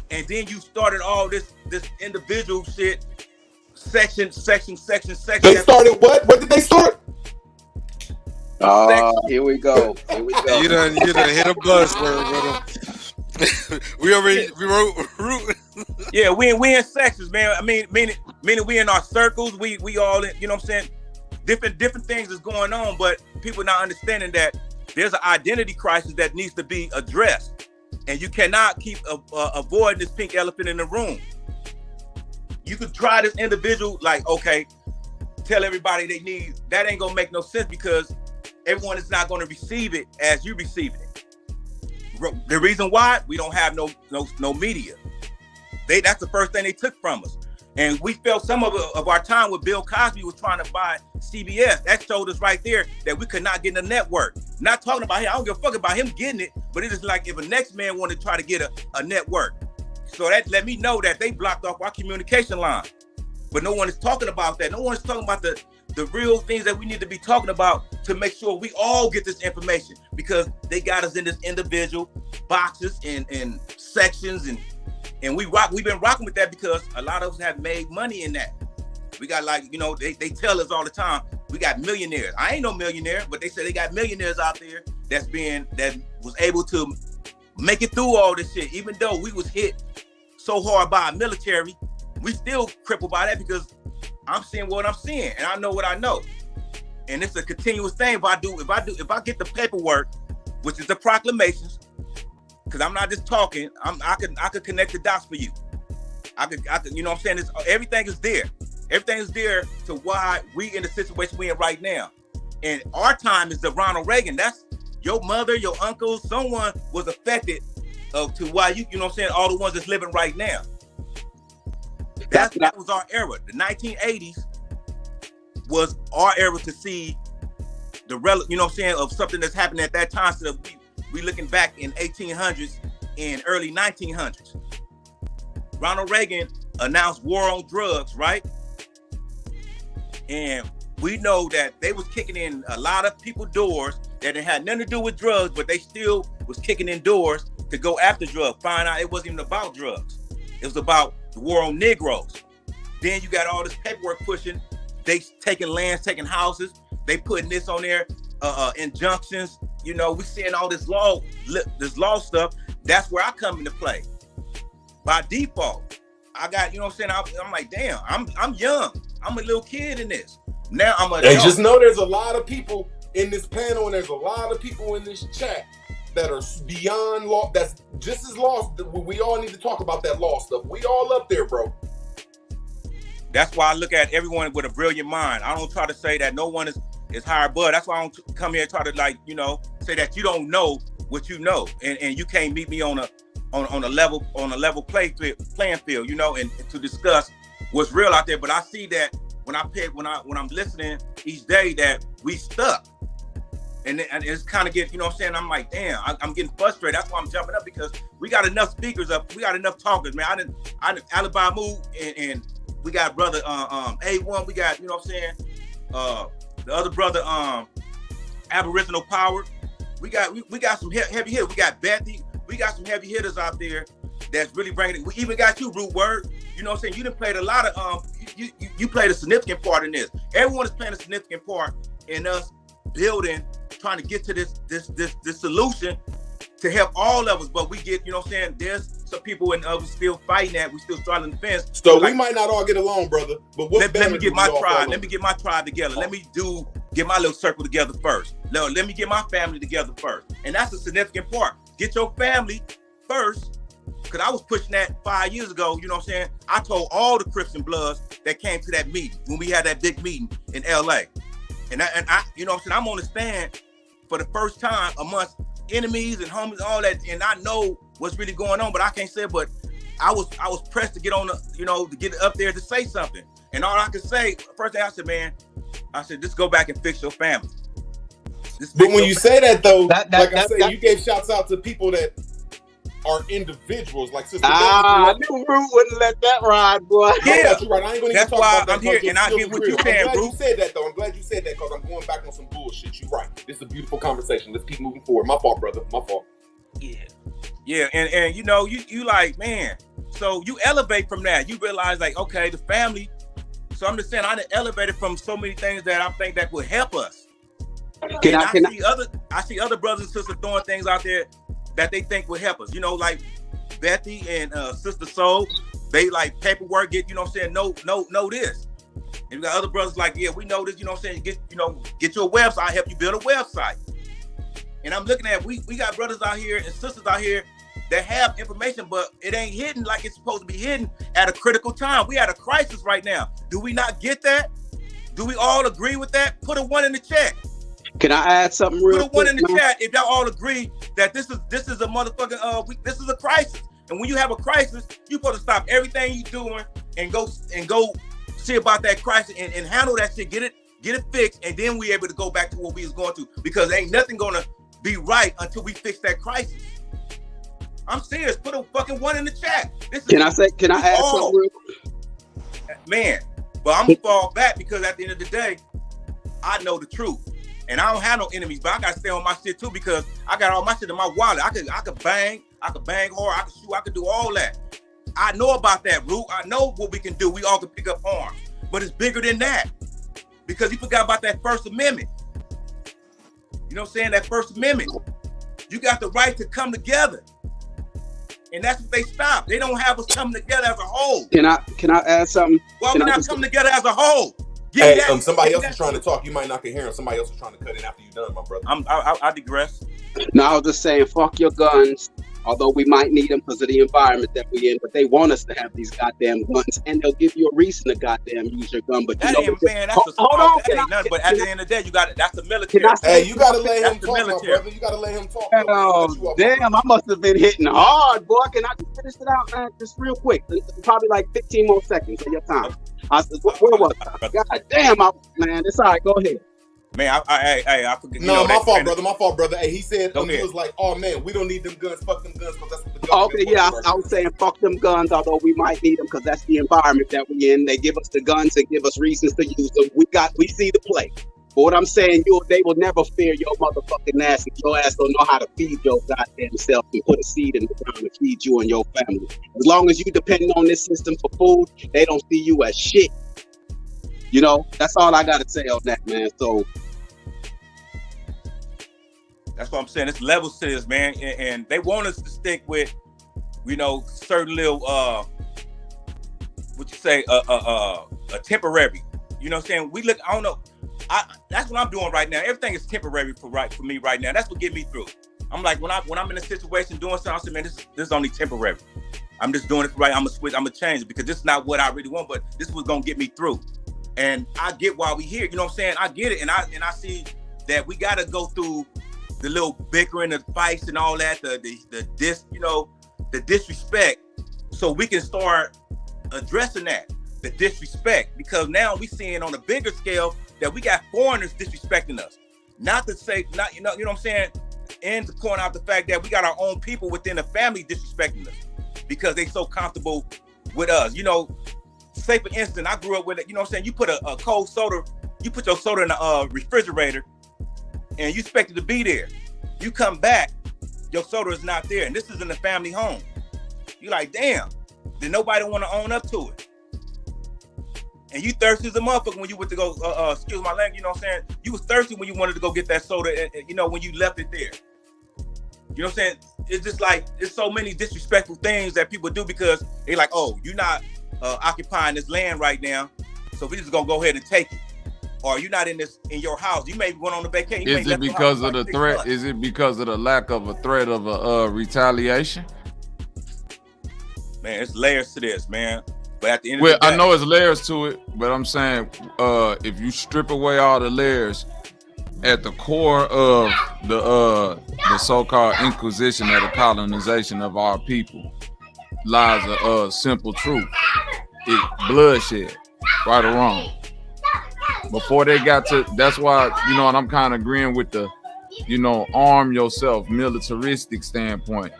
and then you started all this individual shit. Section.
They started what? What did they start?
Here we go.
You done hit a buzzword, brother. we wrote.
Yeah, we in sections, man. I mean, meaning we in our circles. We all in, you know what I'm saying? Different things is going on, but people not understanding that there's an identity crisis that needs to be addressed, and you cannot keep avoiding this pink elephant in the room. You could try this individual, like, okay, tell everybody they need. That ain't gonna make no sense because everyone is not gonna receive it as you receiving it. The reason why we don't have no media. That's the first thing they took from us. And we felt some of our time with Bill Cosby was trying to buy CBS. That showed us right there that we could not get in the network. Not talking about him. I don't give a fuck about him getting it, but it is like if a next man wanted to try to get a network. So that let me know that they blocked off our communication line. But no one is talking about that. No one is talking about the real things that we need to be talking about to make sure we all get this information, because they got us in this individual boxes and sections and we've been rocking with that because a lot of us have made money in that. We got, like, you know, they tell us all the time, we got millionaires. I ain't no millionaire, but they say they got millionaires out there that was able to make it through all this shit. Even though we was hit so hard by our military, we still crippled by that because I'm seeing what I'm seeing and I know what I know. And it's a continuous thing. If I get the paperwork, which is the proclamations, because I'm not just talking, I could connect the dots for you. I could, you know what I'm saying? Everything is there. Everything is there to why we in the situation we in right now. And our time is the Ronald Reagan. That's your mother, your uncle, someone was affected to why you know what I'm saying, all the ones that's living right now. That was our era. The 1980s was our era to see the you know what I'm saying, of something that's happening at that time. So we looking back in 1800s and early 1900s. Ronald Reagan announced war on drugs, right? And we know that they was kicking in a lot of people's doors that it had nothing to do with drugs, but they still was kicking in doors to go after drugs. Find out it wasn't even about drugs. It was about the war on Negroes. Then you got all this paperwork pushing. They taking lands, taking houses. They putting this on there, injunctions. You know, we seeing all this law stuff. That's where I come into play. By default, I got, you know what I'm saying? I'm like, damn, I'm young. I'm a little kid in this. Now I'm a.
And just know there's a lot of people in this panel and there's a lot of people in this chat that are beyond law, that's just as lost. We all need to talk about that law stuff. We all up there, bro.
That's why I look at everyone with a brilliant mind. I don't try to say that no one is higher above. That's why I don't come here and try to say that you don't know what you know, and you can't meet me on a level playing field, and to discuss what's real out there. But I see that when I'm listening each day that we stuck, and it's kind of get, I'm like, damn, I'm getting frustrated. That's why I'm jumping up, because we got enough speakers up, we got enough talkers, man. I didn't Alibi move, and we got brother A1, we got, the other brother Aboriginal Power. We got some heavy hitters. We got Bethy. We got some heavy hitters out there that's really bringing it. We even got you, Root Word. You know what I'm saying? You done played a lot of you played a significant part in this. Everyone is playing a significant part in us building, trying to get to this solution to help all of us. But we get, there's some people and others still fighting that. We still straddling the fence.
So we might not all get along, brother. But let me get my tribe.
Let me get my tribe together. Let me get my little circle together first. Let me get my family together first. And that's a significant part. Get your family first. Because I was pushing that 5 years ago, I told all the Crips and Bloods that came to that meeting when we had that big meeting in LA. And I I'm on the stand for the first time amongst enemies and homies and all that, and I know what's really going on, but I can't say it. But I was pressed to get on to get up there to say something. And all I could say, first thing I said, man, just go back and fix your family.
But when you say that though, you gave shouts out to people that are individuals, like Sister
I knew Root wouldn't let that ride, boy.
Yeah, you're right. I ain't gonna
That's
even talk
why
about that.
I'm here, and I get what you saying,
I'm glad
Root.
you said that, though. I'm glad you said that, because I'm going back on some bullshit. You're right. This is a beautiful conversation. Let's keep moving forward. My fault, brother. My fault.
Yeah, and you like, man. So you elevate from that. You realize, like, okay, the family. So I'm just saying, I elevated from so many things that I think that would help us. I see other brothers and sisters throwing things out there that they think will help us. Like Bethy and Sister Soul, they like paperwork, get, know this. And we got other brothers like, yeah, we know this, get your website, help you build a website. And I'm looking at, we got brothers out here and sisters out here that have information, but it ain't hidden like it's supposed to be hidden at a critical time. We at a crisis right now. Do we not get that? Do we all agree with that? Put a 1 in the chat.
Can I add something real quick?
Put a 1 in the chat if y'all all agree that this is a motherfucking this is a crisis. And when you have a crisis, you supposed to stop everything you doing and go see about that crisis and handle that shit, get it fixed, and then we able to go back to what we was going to, because ain't nothing gonna be right until we fix that crisis. I'm serious. Put a fucking 1 in the chat.
Can I add something real quick?
Man, but I'm gonna fall back, because at the end of the day, I know the truth. And I don't have no enemies, but I gotta stay on my shit too, because I got all my shit in my wallet. I could bang hard, I could shoot, I could do all that. I know about that, Root. I know what we can do. We all can pick up arms. But it's bigger than that. Because you forgot about that First Amendment. You know what I'm saying? That First Amendment. You got the right to come together. And that's what they stopped. They don't have us coming together as a whole.
Can I add something?
Why we not coming together as a whole?
Hey, somebody else is trying to talk. You might not can hear him. Somebody else is trying to cut in after you're done, my brother.
I digress.
No, I was just saying, fuck your guns. Although we might need them because of the environment that we in, but they want us to have these goddamn guns, and they'll give you a reason to goddamn use your gun. But
that ain't, man, that's hold on, that ain't nothing. But at the end of the day, that's the military.
Hey, you gotta let him talk, my brother. You gotta let him talk.
Oh, damn, I must have been hitting hard, boy. Can I just finish it out, man? Just real quick. Probably like 15 more seconds of your time. Where was I? God damn, man. It's all right. Go ahead.
Man, I forget.
No, my fault, brother. Hey, he said he was like, "Oh man, we don't need them guns. Fuck them guns, because that's what the government."
Okay, yeah, I was saying fuck them guns, although we might need them because that's the environment that we in. They give us the guns and give us reasons to use them. We see the play. But what I'm saying, they will never fear your motherfucking ass, and your ass don't know how to feed your goddamn self and put a seed in the ground to feed you and your family. As long as you depend on this system for food, they don't see you as shit. That's all I gotta say on that, man. So
that's what I'm saying. It's levels to this, man, and they want us to stick with, certain little a temporary. You know what I'm saying? We look. I don't know. That's what I'm doing right now. Everything is temporary for me right now. That's what get me through. I'm like, when I'm in a situation doing something, I say, man, this is only temporary. I'm just doing it right. I'm gonna switch. I'm gonna change it because this is not what I really want, but this was gonna get me through. And I get why we here. You know what I'm saying? I get it, and I see that we gotta go through the little bickering, the fights, and all that, the disrespect, so we can start addressing that, the disrespect, because now we seeing on a bigger scale that we got foreigners disrespecting us. Not to say, not you know what I'm saying, and to point out the fact that we got our own people within the family disrespecting us because they so comfortable with us. You know, say for instance, I grew up with it. You know what I'm saying? You put a cold soda, you put your soda in the refrigerator, and you expect it to be there. You come back, your soda is not there, and this is in the family home. You like, damn, did nobody want to own up to it? And you thirsty as a motherfucker when you went to go, excuse my language, you know what I'm saying? You was thirsty when you wanted to go get that soda, and you know, when you left it there. You know what I'm saying? It's just like, it's so many disrespectful things that people do because they like, oh, you're not occupying this land right now, so we just gonna go ahead and take it. Or you're not in your house. You may went on a vacation.
Is it because of the threat? Is it because of the lack of a threat of a retaliation?
Man, it's layers to this, man. But at the end of the day,
I know it's layers to it, but I'm saying if you strip away all the layers, at the core of the so-called inquisition or the colonization of our people lies a simple truth: bloodshed, right or wrong. Before they got to, that's why, you know, and I'm kind of agreeing with the, you know, arm yourself, militaristic standpoint,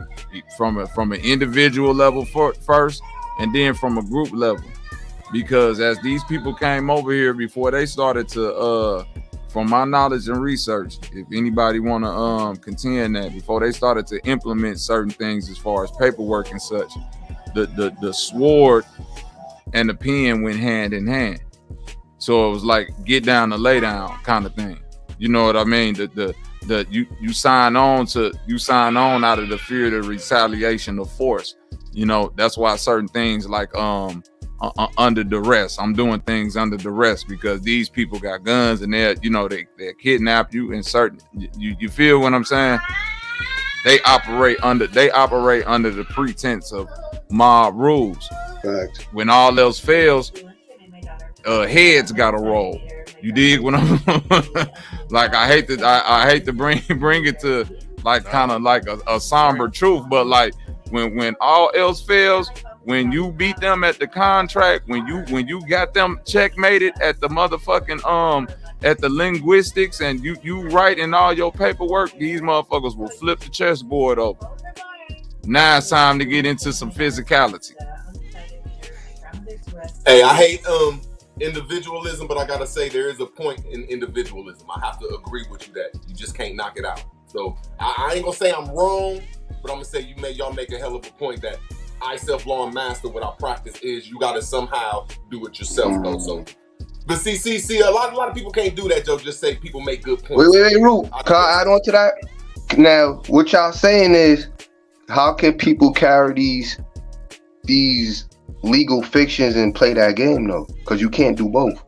from an individual level first, and then from a group level, because as these people came over here, before they started to, from my knowledge and research, if anybody want to contend that, before they started to implement certain things as far as paperwork and such, the sword and the pen went hand in hand. So it was like get down to lay down kind of thing. You know what I mean? You sign on out of the fear of the retaliation of force. You know, that's why certain things like under duress. I'm doing things under duress because these people got guns and they kidnap you and certain you feel what I'm saying? They operate under the pretense of mob rules.
Right.
When all else fails, heads gotta roll. You dig what I'm like? I hate to bring it to like kind of like a somber truth, but like when all else fails, when you beat them at the contract, when you got them checkmated at the motherfucking at the linguistics, and you write in all your paperwork, these motherfuckers will flip the chessboard over. Now it's time to get into some physicality.
Hey, I hate individualism, but I gotta say there is a point in individualism. I have to agree with you that you just can't knock it out. So I ain't gonna say I'm wrong, but I'm gonna say y'all make a hell of a point that I self-law master what I practice is you gotta somehow do it yourself though. So but see, a lot of people can't do that, Joe. Just say people make good points.
Wait, Root. Can I add on to that? Now, what y'all saying is, how can people carry these legal fictions and play that game though? Because you can't do both.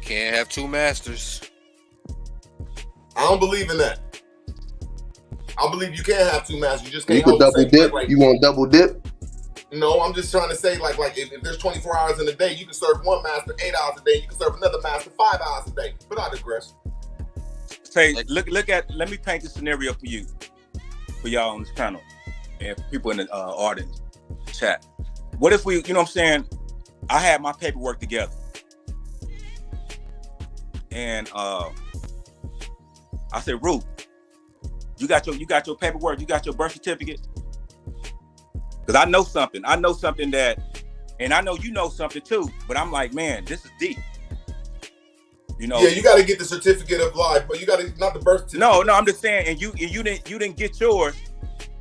Can't have two masters.
I don't believe in that. I believe you can have two masters. You just can't.
You could double dip. You want double dip?
No, I'm just trying to say like if there's 24 hours in a day, you can serve one master 8 hours a day. You can serve another master 5 hours a day. But I digress.
Say, look at. Let me paint the scenario for you, for y'all on this panel, and people in the audience chat. What if we, you know what I'm saying? I had my paperwork together, and I said, Ruth, you got your paperwork, you got your birth certificate, because I know something that, and I know you know something too. But I'm like, man, this is deep. You know,
yeah, you got to get the certificate of life, but you got to not the birth certificate.
No, I'm just saying, and you didn't get yours.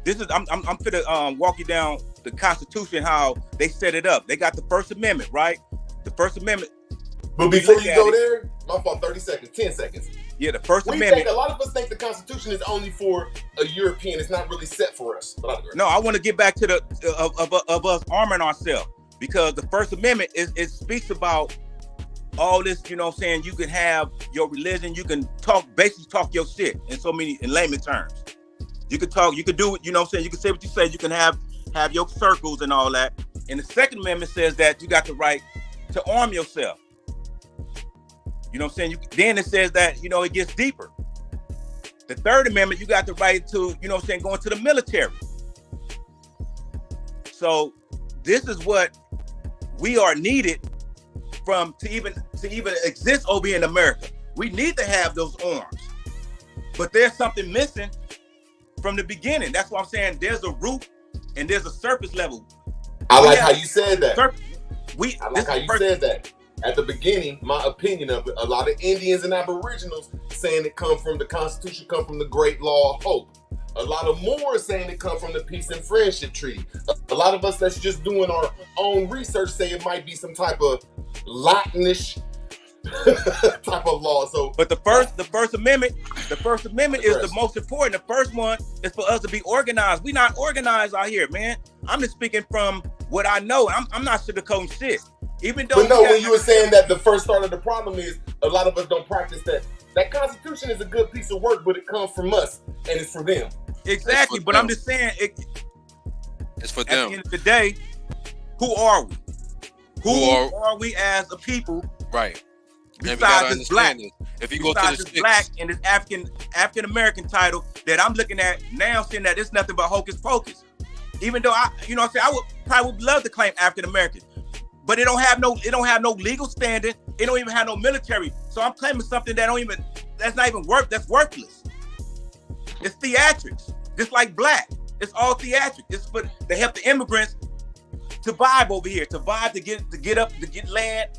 This is I'm finna walk you down the Constitution, how they set it up. They got the First Amendment, right? The First Amendment.
But before you go there, my fault. 30 seconds, 10 seconds.
Yeah, the First Amendment.
A lot of us think the Constitution is only for a European. It's not really set for us. But
no, I want to get back to the of us arming ourselves, because the First Amendment it speaks about all this, you know what I'm saying, you can have your religion, you can basically talk your shit in layman terms. You can talk, you can do it, you know what I'm saying, you can say what you say, you can have your circles and all that. And the Second Amendment says that you got the right to arm yourself. You know what I'm saying? Then it says that, you know, it gets deeper. The Third Amendment, you got the right to, you know what I'm saying, go into the military. So this is what we are needed to even exist over here in America. We need to have those arms, but there's something missing from the beginning. That's why I'm saying there's a root and there's a surface level.
I like how you said that.
Said
that. At the beginning, my opinion of it, a lot of Indians and Aboriginals saying it come from the Constitution, come from the Great Law of Hope. A lot of Moors saying it come from the Peace and Friendship Treaty. A lot of us that's just doing our own research say it might be some type of Latinish type of law. So,
but the First Amendment is the most important. The first one is for us to be organized. We not organized out here, man. I'm just speaking from what I know. I'm not sugarcoating shit. Even though,
but no, when you were saying that the first start of the problem is a lot of us don't practice that. That Constitution is a good piece of work, but it comes from us and it's for them.
Exactly, but I'm just saying
it's for them.
At the end of the day, who are we? Who are we as a people?
Right.
Besides this black,
if you go to the
black and this African American title that I'm looking at now, saying that it's nothing but hocus pocus. Even though I would probably love to claim African American, but it don't have no legal standing. It don't even have no military. So I'm claiming something that's worthless. It's theatrics, just like black. It's all theatrics. It's for to help the immigrants to vibe over here, to get up, to get land.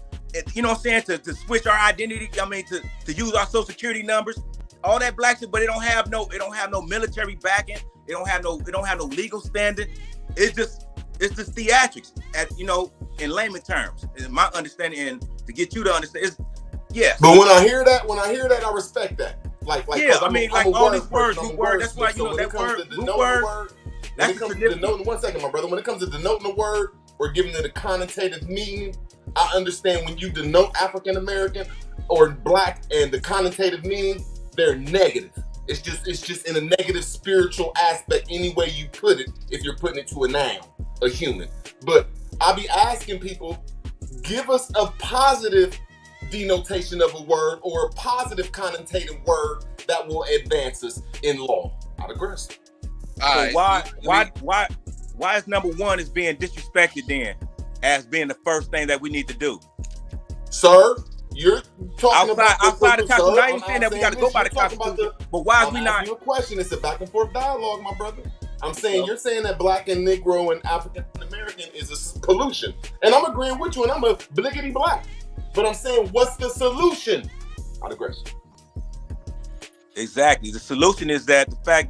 You know what I'm saying? To switch our identity. I mean, to use our social security numbers, all that black shit. But it don't have no military backing. It don't have no legal standing. It's just theatrics, in layman terms. In my understanding, and to get you to understand, yes.
But when I hear that, I respect that. Like
yeah, I mean, like all these words, root word. That's why
that
word,
root word. When it comes to denoting, one second, my brother. When it comes to denoting a word or giving it a connotative meaning, I understand when you denote African American or black and the connotative meaning, they're negative. It's just in a negative spiritual aspect any way you put it. If you're putting it to a noun, a human, but I'll be asking people, give us a positive denotation of a word or a positive connotative word that will advance us in law. I digress.
So why is number one is being disrespected then as being the first thing that we need to do?
Sir, you're talking
outside the Constitution. I ain't saying that we got to go by the Constitution, but why is we not?
Your question is a back and forth dialogue, my brother. I'm saying you're saying that black and Negro and African American is a pollution, and I'm agreeing with you, and I'm a bliggity black. But I'm saying, what's the solution? I digress.
Exactly. The solution is that the fact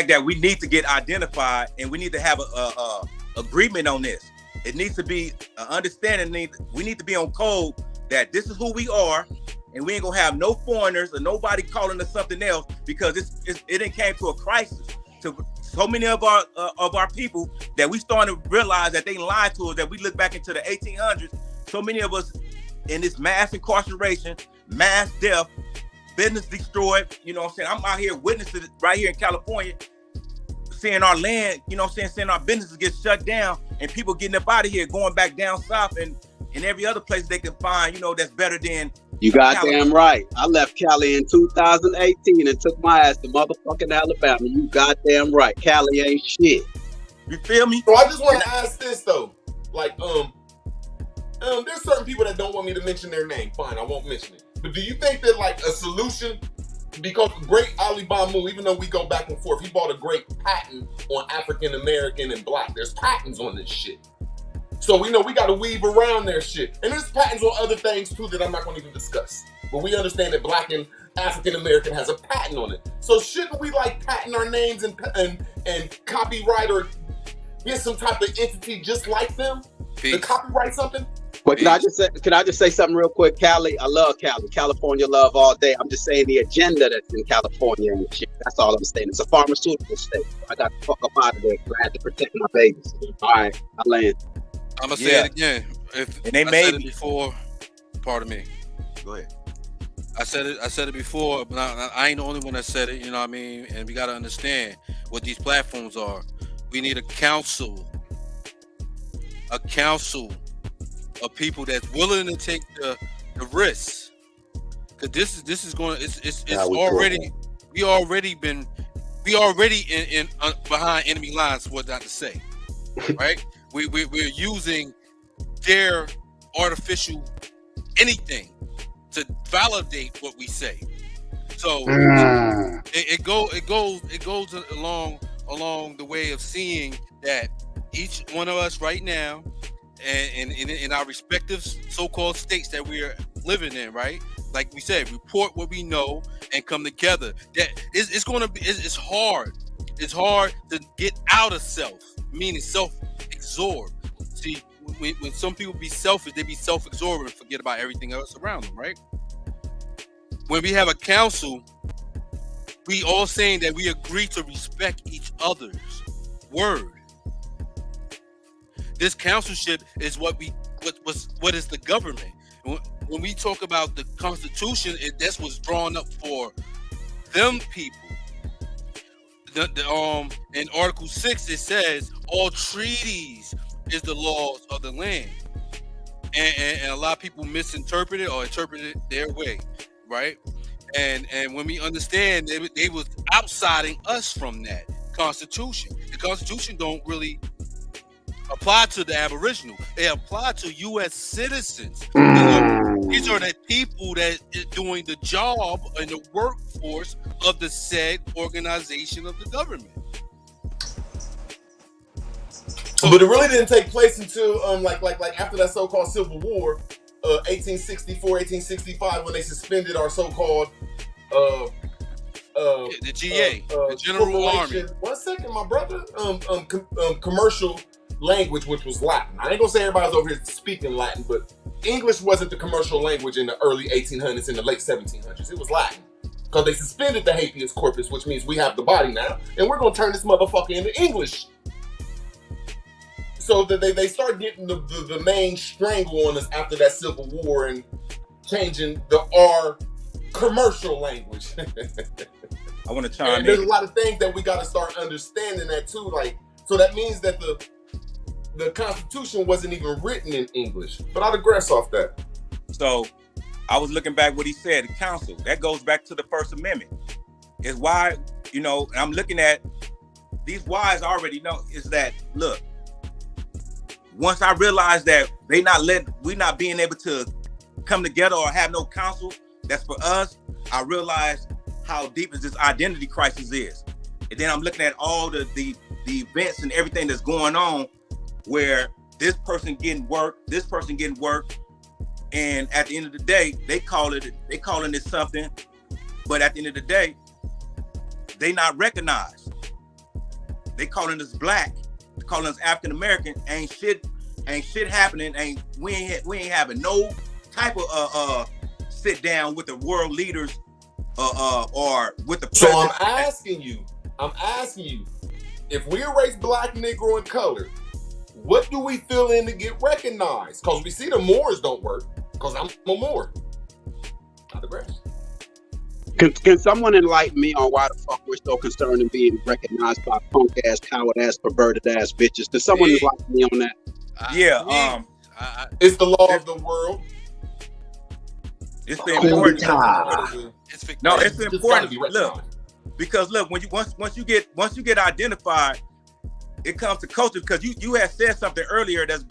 that we need to get identified and we need to have a agreement on this. It needs to be an understanding. We need to be on code that this is who we are, and we ain't gonna have no foreigners or nobody calling us something else because it came to a crisis. To so many of our people that we starting to realize that they lied to us, that we look back into the 1800s, so many of us in this mass incarceration, mass death, business destroyed, you know what I'm saying? I'm out here witnessing it right here in California, seeing our land, you know what I'm saying, seeing our businesses get shut down and people getting up out of here, going back down south and every other place they can find, that's better than
You goddamn right. I left Cali in 2018 and took my ass to motherfucking Alabama. You goddamn right. Cali ain't shit.
You feel me?
So I just want to ask this though. Like, there's certain people that don't want me to mention their name. Fine, I won't mention it. But do you think that like a solution, because great Ali Bamu, even though we go back and forth, he bought a great patent on African American and black. There's patents on this shit. So we know we got to weave around their shit. And there's patents on other things too that I'm not going to even discuss. But we understand that black and African American has a patent on it. So shouldn't we like patent our names and copyright or get some type of entity just like them to copyright something?
But can I just say something real quick? Cali, I love Cali. California love all day. I'm just saying the agenda that's in California and shit. That's all I'm saying. It's a pharmaceutical state. I got to fuck up out of there. I had to protect my babies. All right, I land.
I'm gonna say it again. If
they
I
made
said it before, pardon me.
Go ahead.
I said it before, but I ain't the only one that said it. You know what I mean? And we gotta understand what these platforms are. We need a council of people that's willing to take the risks. Cause this is going. It's already. We already in behind enemy lines. What not to say, right? We're using their artificial anything to validate what we say. So it goes along the way of seeing that each one of us right now, and in our respective so-called states that we are living in, right? Like we said, report what we know and come together. That it's going to be. It's hard. It's hard to get out of self, meaning self-absorbed. See, when some people be selfish, they be self-absorbed and forget about everything else around them, right? When we have a council, we all saying that we agree to respect each other's word. This councilship is what is the government. When we talk about the Constitution, that's what's drawn up for them people. In Article 6, it says all treaties is the laws of the land, and a lot of people misinterpret it or interpret it their way, right? And when we understand they was outsiding us from that Constitution. The Constitution don't really apply to the Aboriginal. They apply to U.S. citizens. These are the people that is doing the job and the workforce of the said organization of the government.
But it really didn't take place until like after that so-called Civil War, 1864, 1865, when they suspended our so-called
the GA, the General Army.
1 second, my brother. Commercial language, which was Latin. I ain't gonna say everybody's over here speaking Latin, but English wasn't the commercial language in the early 1800s and the late 1700s. It was Latin. Because they suspended the habeas corpus, which means we have the body now, and we're gonna turn this motherfucker into English. So that they start getting the main strangle on us after that Civil War and changing our commercial language.
I want to chime in.
There's a lot of things that we got to start understanding that too. Like, so that means that the Constitution wasn't even written in English. But I digress off that.
So I was looking back what he said, the council. That goes back to the First Amendment. It's why, and I'm looking at these whys I already know, is that, look, once I realized that we not being able to come together or have no council that's for us, I realized how deep is this identity crisis is. And then I'm looking at all the events and everything that's going on, where this person getting work, and at the end of the day, they calling it something, but at the end of the day, they not recognized. They calling us black, calling us African American. Ain't shit happening. We ain't having no type of sit down with the world leaders or with the president.
So I'm asking you, if we erase black, Negro, and color, what do we fill in to get recognized? Because we see the Moors don't work, because I'm a Moor. I digress.
Can someone enlighten me on why the fuck we're so concerned in being recognized by punk ass, coward ass, perverted ass bitches? Does someone enlighten me on that?
It's the law of the world.
It's the important. No, it's the important. Look, because look, when once you get identified, it comes to culture. Because you had said something earlier that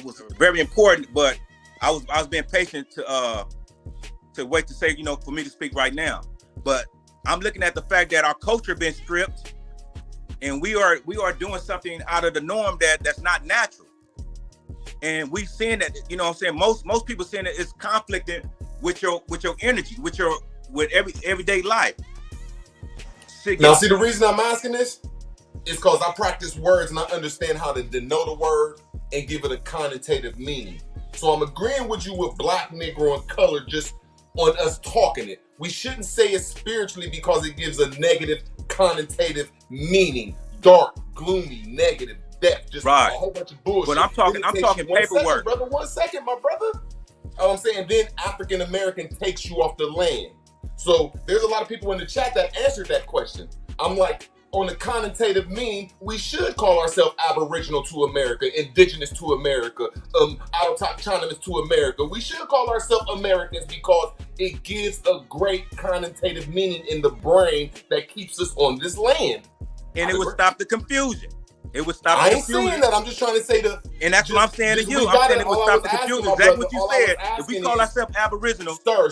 was very important, but I was being patient to wait to say, for me to speak right now. But I'm looking at the fact that our culture been stripped, and we are doing something out of the norm that's not natural. And we've seen that, most people saying that it's conflicting with your energy, with everyday life.
Now, see, the reason I'm asking this is because I practice words and I understand how to denote a word and give it a connotative meaning. So I'm agreeing with you with black, Negro, and color just on us talking it. We shouldn't say it spiritually because it gives a negative connotative meaning. Dark, gloomy, negative, depth, just
Right.
a whole bunch of bullshit.
But I'm talking
Then it takes you
paperwork.
brother. 1 second, my brother. I'm saying then African American takes you off the land. So there's a lot of people in the chat that answered that question. I'm like, on the connotative mean, we should call ourselves Aboriginal to America, Indigenous to America, autochthonous to America. We should call ourselves Americans because it gives a great connotative meaning in the brain that keeps us on this land.
And it would stop the confusion. It would stop
I
the
ain't
confusion.
saying that. I'm just trying to say
And that's what I'm saying to you. I'm saying it would stop the confusion. Exactly what you said. If we call ourselves Aboriginal.
Sir,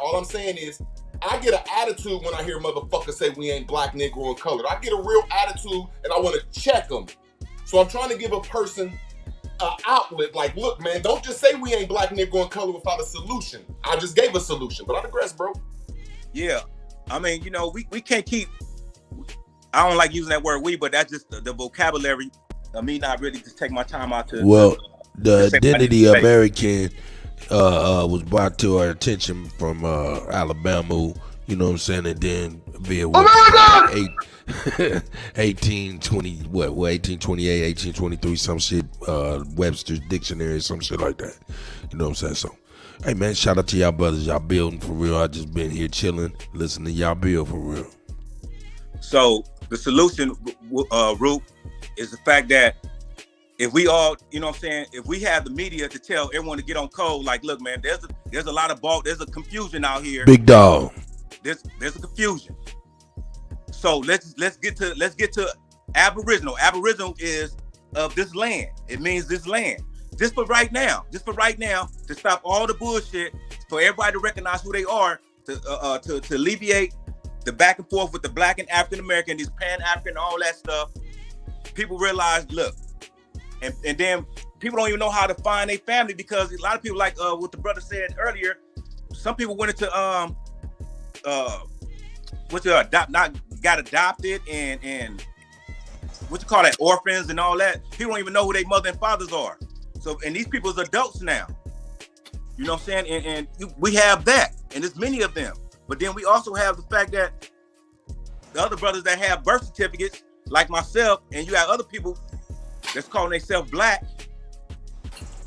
all I'm saying is, I get an attitude when I hear motherfuckers say we ain't black, Negro, and colored. I get a real attitude and I want to check them. So I'm trying to give a person an outlet. Like, look, man, don't just say we ain't black, Negro, and colored without a solution. I just gave a solution, but I digress, bro.
Yeah. I mean, you know, we can't keep, I don't like using that word we, but that's just the vocabulary of me not really just take my time out to.
Well, the
say
identity
what I need to say.
American was brought to our attention from Alabama, you know what I'm saying, and then via 1820, 1828, 1823, some shit, Webster's dictionary, some shit like that. You know what I'm saying? So, hey man, shout out to y'all brothers, y'all building for real. I just been here chilling, listening to y'all build for real.
So the solution, Root, is the fact that if we all, you know what I'm saying, if we have the media to tell everyone to get on code, like, look, man, there's a lot of there's a confusion out here.
Big dog.
There's a confusion. So let's get to Aboriginal. Aboriginal is of this land. It means this land. Just for right now, to stop all the bullshit, for everybody to recognize who they are, to alleviate the back and forth with the black and African American, these Pan-African, all that stuff. People realize, look, and then people don't even know how to find their family, because a lot of people, like what the brother said earlier, some people went into got adopted and what you call that, orphans and all that. People don't even know who their mother and fathers are. So, and these people's adults now. You know what I'm saying? And we have that, and there's many of them. But then we also have the fact that the other brothers that have birth certificates, like myself, and you have other people that's calling themselves black,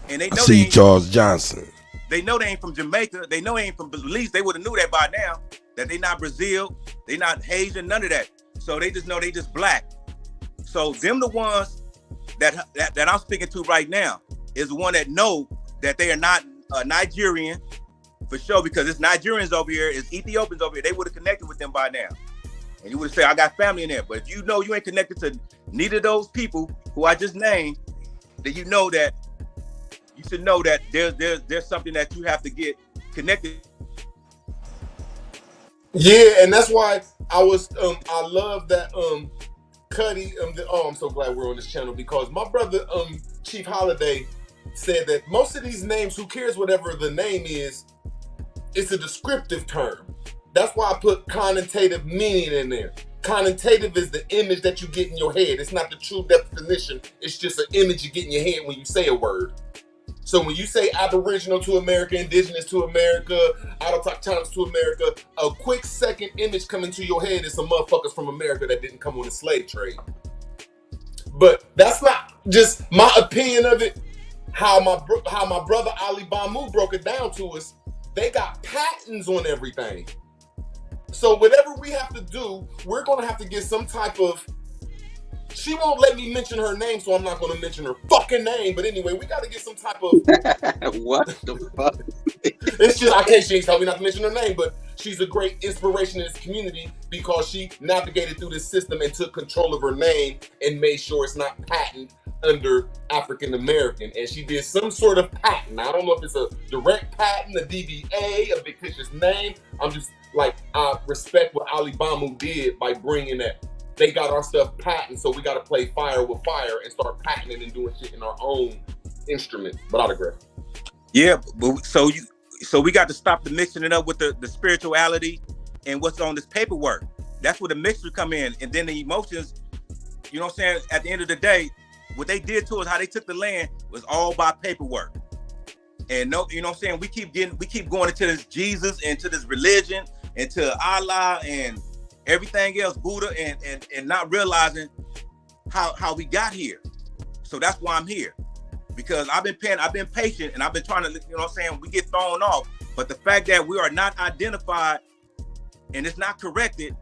and they know
See Charles Johnson.
They know they ain't from Jamaica. They know they ain't from Belize. They would have knew that by now, that they not Brazil, they not Haitian, none of that. So they just know they just black. So them the ones that I'm speaking to right now is the one that know that they are not Nigerian for sure, because it's Nigerians over here, it's Ethiopians over here. They would have connected with them by now. And you would have said, I got family in there. But if you know you ain't connected to neither of those people who I just named, then you know that you should know that there's something that you have to get connected.
Yeah, and that's why I love that Kutty. I'm so glad we're on this channel, because my brother Chief Holiday said that most of these names, who cares whatever the name is, it's a descriptive term. That's why I put connotative meaning in there. Connotative is the image that you get in your head. It's not the true definition. It's just an image you get in your head when you say a word. So when you say Aboriginal to America, Indigenous to America, autochthonous to America, a quick second image coming to your head is some motherfuckers from America that didn't come on the slave trade. But that's not just my opinion of it. How my brother Ali Bamu broke it down to us. They got patents on everything. So whatever we have to do, we're gonna have to get some type of. She won't let me mention her name, so I'm not gonna mention her fucking name. But anyway, we gotta get some type of.
What the fuck?
It's just she ain't telling me not to mention her name, but she's a great inspiration in this community because she navigated through this system and took control of her name and made sure it's not patented under African American. And she did some sort of patent. I don't know if it's a direct patent, a DBA, a fictitious name. I'm just like, I respect what Ali Bamu did by bringing that. They got our stuff patented, so we got to play fire with fire and start patenting and doing shit in our own instruments. But I digress.
Yeah, but so we got to stop the mixing it up with the spirituality and what's on this paperwork. That's where the mixture come in, and then the emotions. You know what I'm saying? At the end of the day, what they did to us, how they took the land, was all by paperwork. And no, you know what I'm saying? We keep going into this Jesus, into this religion, into Allah and everything else, Buddha, and not realizing how we got here. So that's why I'm here. Because I've been patient, and I've been trying to, you know what I'm saying, we get thrown off. But the fact that we are not identified and it's not corrected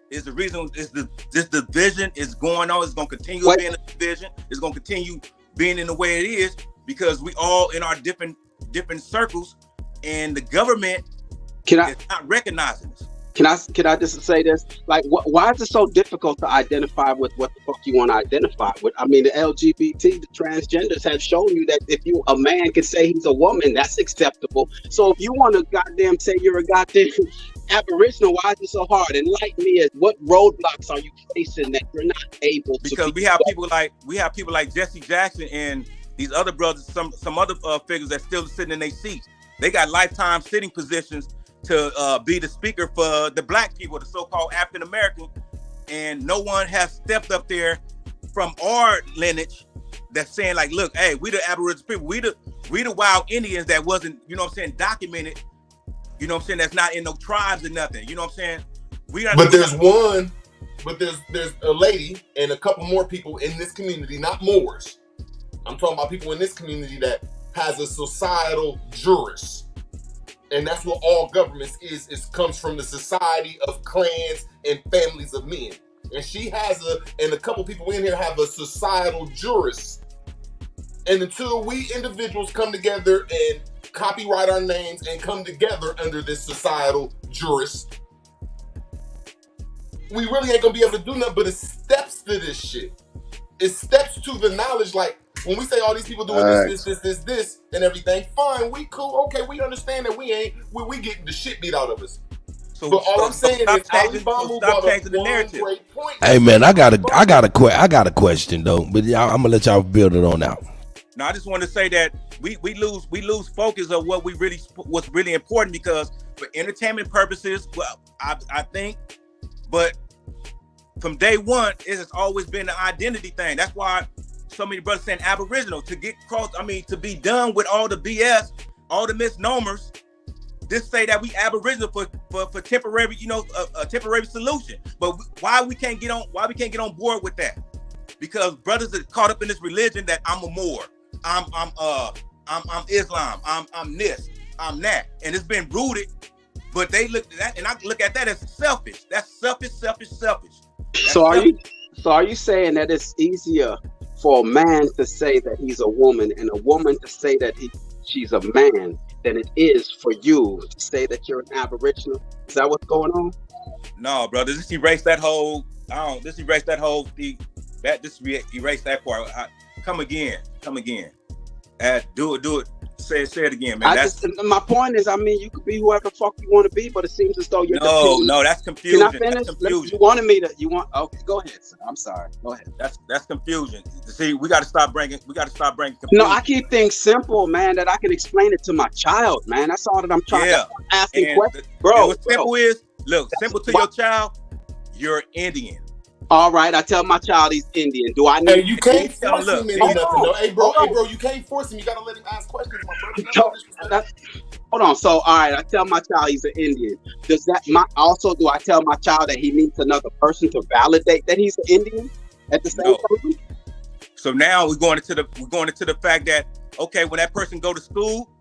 is the reason. This division is going on. It's going to continue being a division. It's going to continue being in the way it is because we all in our different circles, and the government is not recognizing us.
Can I just say this? Like, why is it so difficult to identify with what the fuck you want to identify with? I mean, the LGBT, the transgenders have shown you that if a man can say he's a woman, that's acceptable. So if you want to goddamn say you're a goddamn Aboriginal, why is it so hard? Enlighten me. As what roadblocks are you facing that you're not able to?
Because we have people like Jesse Jackson and these other brothers, some other figures that still sitting in their seats. They got lifetime sitting positions to be the speaker for the black people, the so-called African American, and no one has stepped up there from our lineage that's saying like, look, hey, we the Aboriginal people, we the wild Indians that wasn't, you know what I'm saying, documented, you know what I'm saying, that's not in no tribes or nothing, you know what I'm saying.
But there's a lady and a couple more people in this community, not Moors. I'm talking about people in this community that has a societal jurist. And that's what all governments is comes from the society of clans and families of men. And she has and a couple people in here have a societal jurist. And until we individuals come together and copyright our names and come together under this societal jurist, we really ain't gonna be able to do nothing but it's steps to this shit. It's steps to the knowledge, like, when we say all these people doing this, and everything, fine, we cool, okay, we understand that we getting the shit beat out of us. But all I'm saying is, Alibaba brought up one great point.
Hey man, I got a question though, but I'm gonna let y'all build it on out.
Now I just want to say that we lose focus of what's really important, because for entertainment purposes, well, I think, but from day one, it has always been an identity thing. That's why so many brothers saying Aboriginal, to get crossed, to be done with all the BS, all the misnomers. Just say that we Aboriginal for temporary, a temporary solution. But why we can't get on board with that? Because brothers are caught up in this religion that I'm a Moor, I'm Islam, I'm this, I'm that, and it's been rooted. But they look at that, and I look at that as selfish. That's selfish.
So are you saying that it's easier for a man to say that he's a woman and a woman to say that she's a man than it is for you to say that you're an Aboriginal? Is that what's going on?
No, brother. Just erase that whole. Erase that part. Come again. Do it. Say it again, man.
My point is, you could be whoever the fuck you want to be, but it seems as though you're
No, that's confusion.
Can I finish?
That's confusion.
Okay, go ahead, sir. I'm sorry. Go ahead.
That's confusion. See, we got to stop bringing confusion.
No, I keep things simple, man, that I can explain it to my child, man. That's all that I'm trying to asking questions. Bro,
what simple is, simple to your child, you're Indian.
All right, I tell my child he's Indian. Do I need?
Hey, you can't force him into nothing, though. Hey, bro, you can't force him. You gotta let him ask questions, my brother.
Hold on. So, all right, I tell my child he's an Indian. Do I tell my child that he needs another person to validate that he's an Indian at the same time?
So now we're going into the fact that, okay, when that person go to school,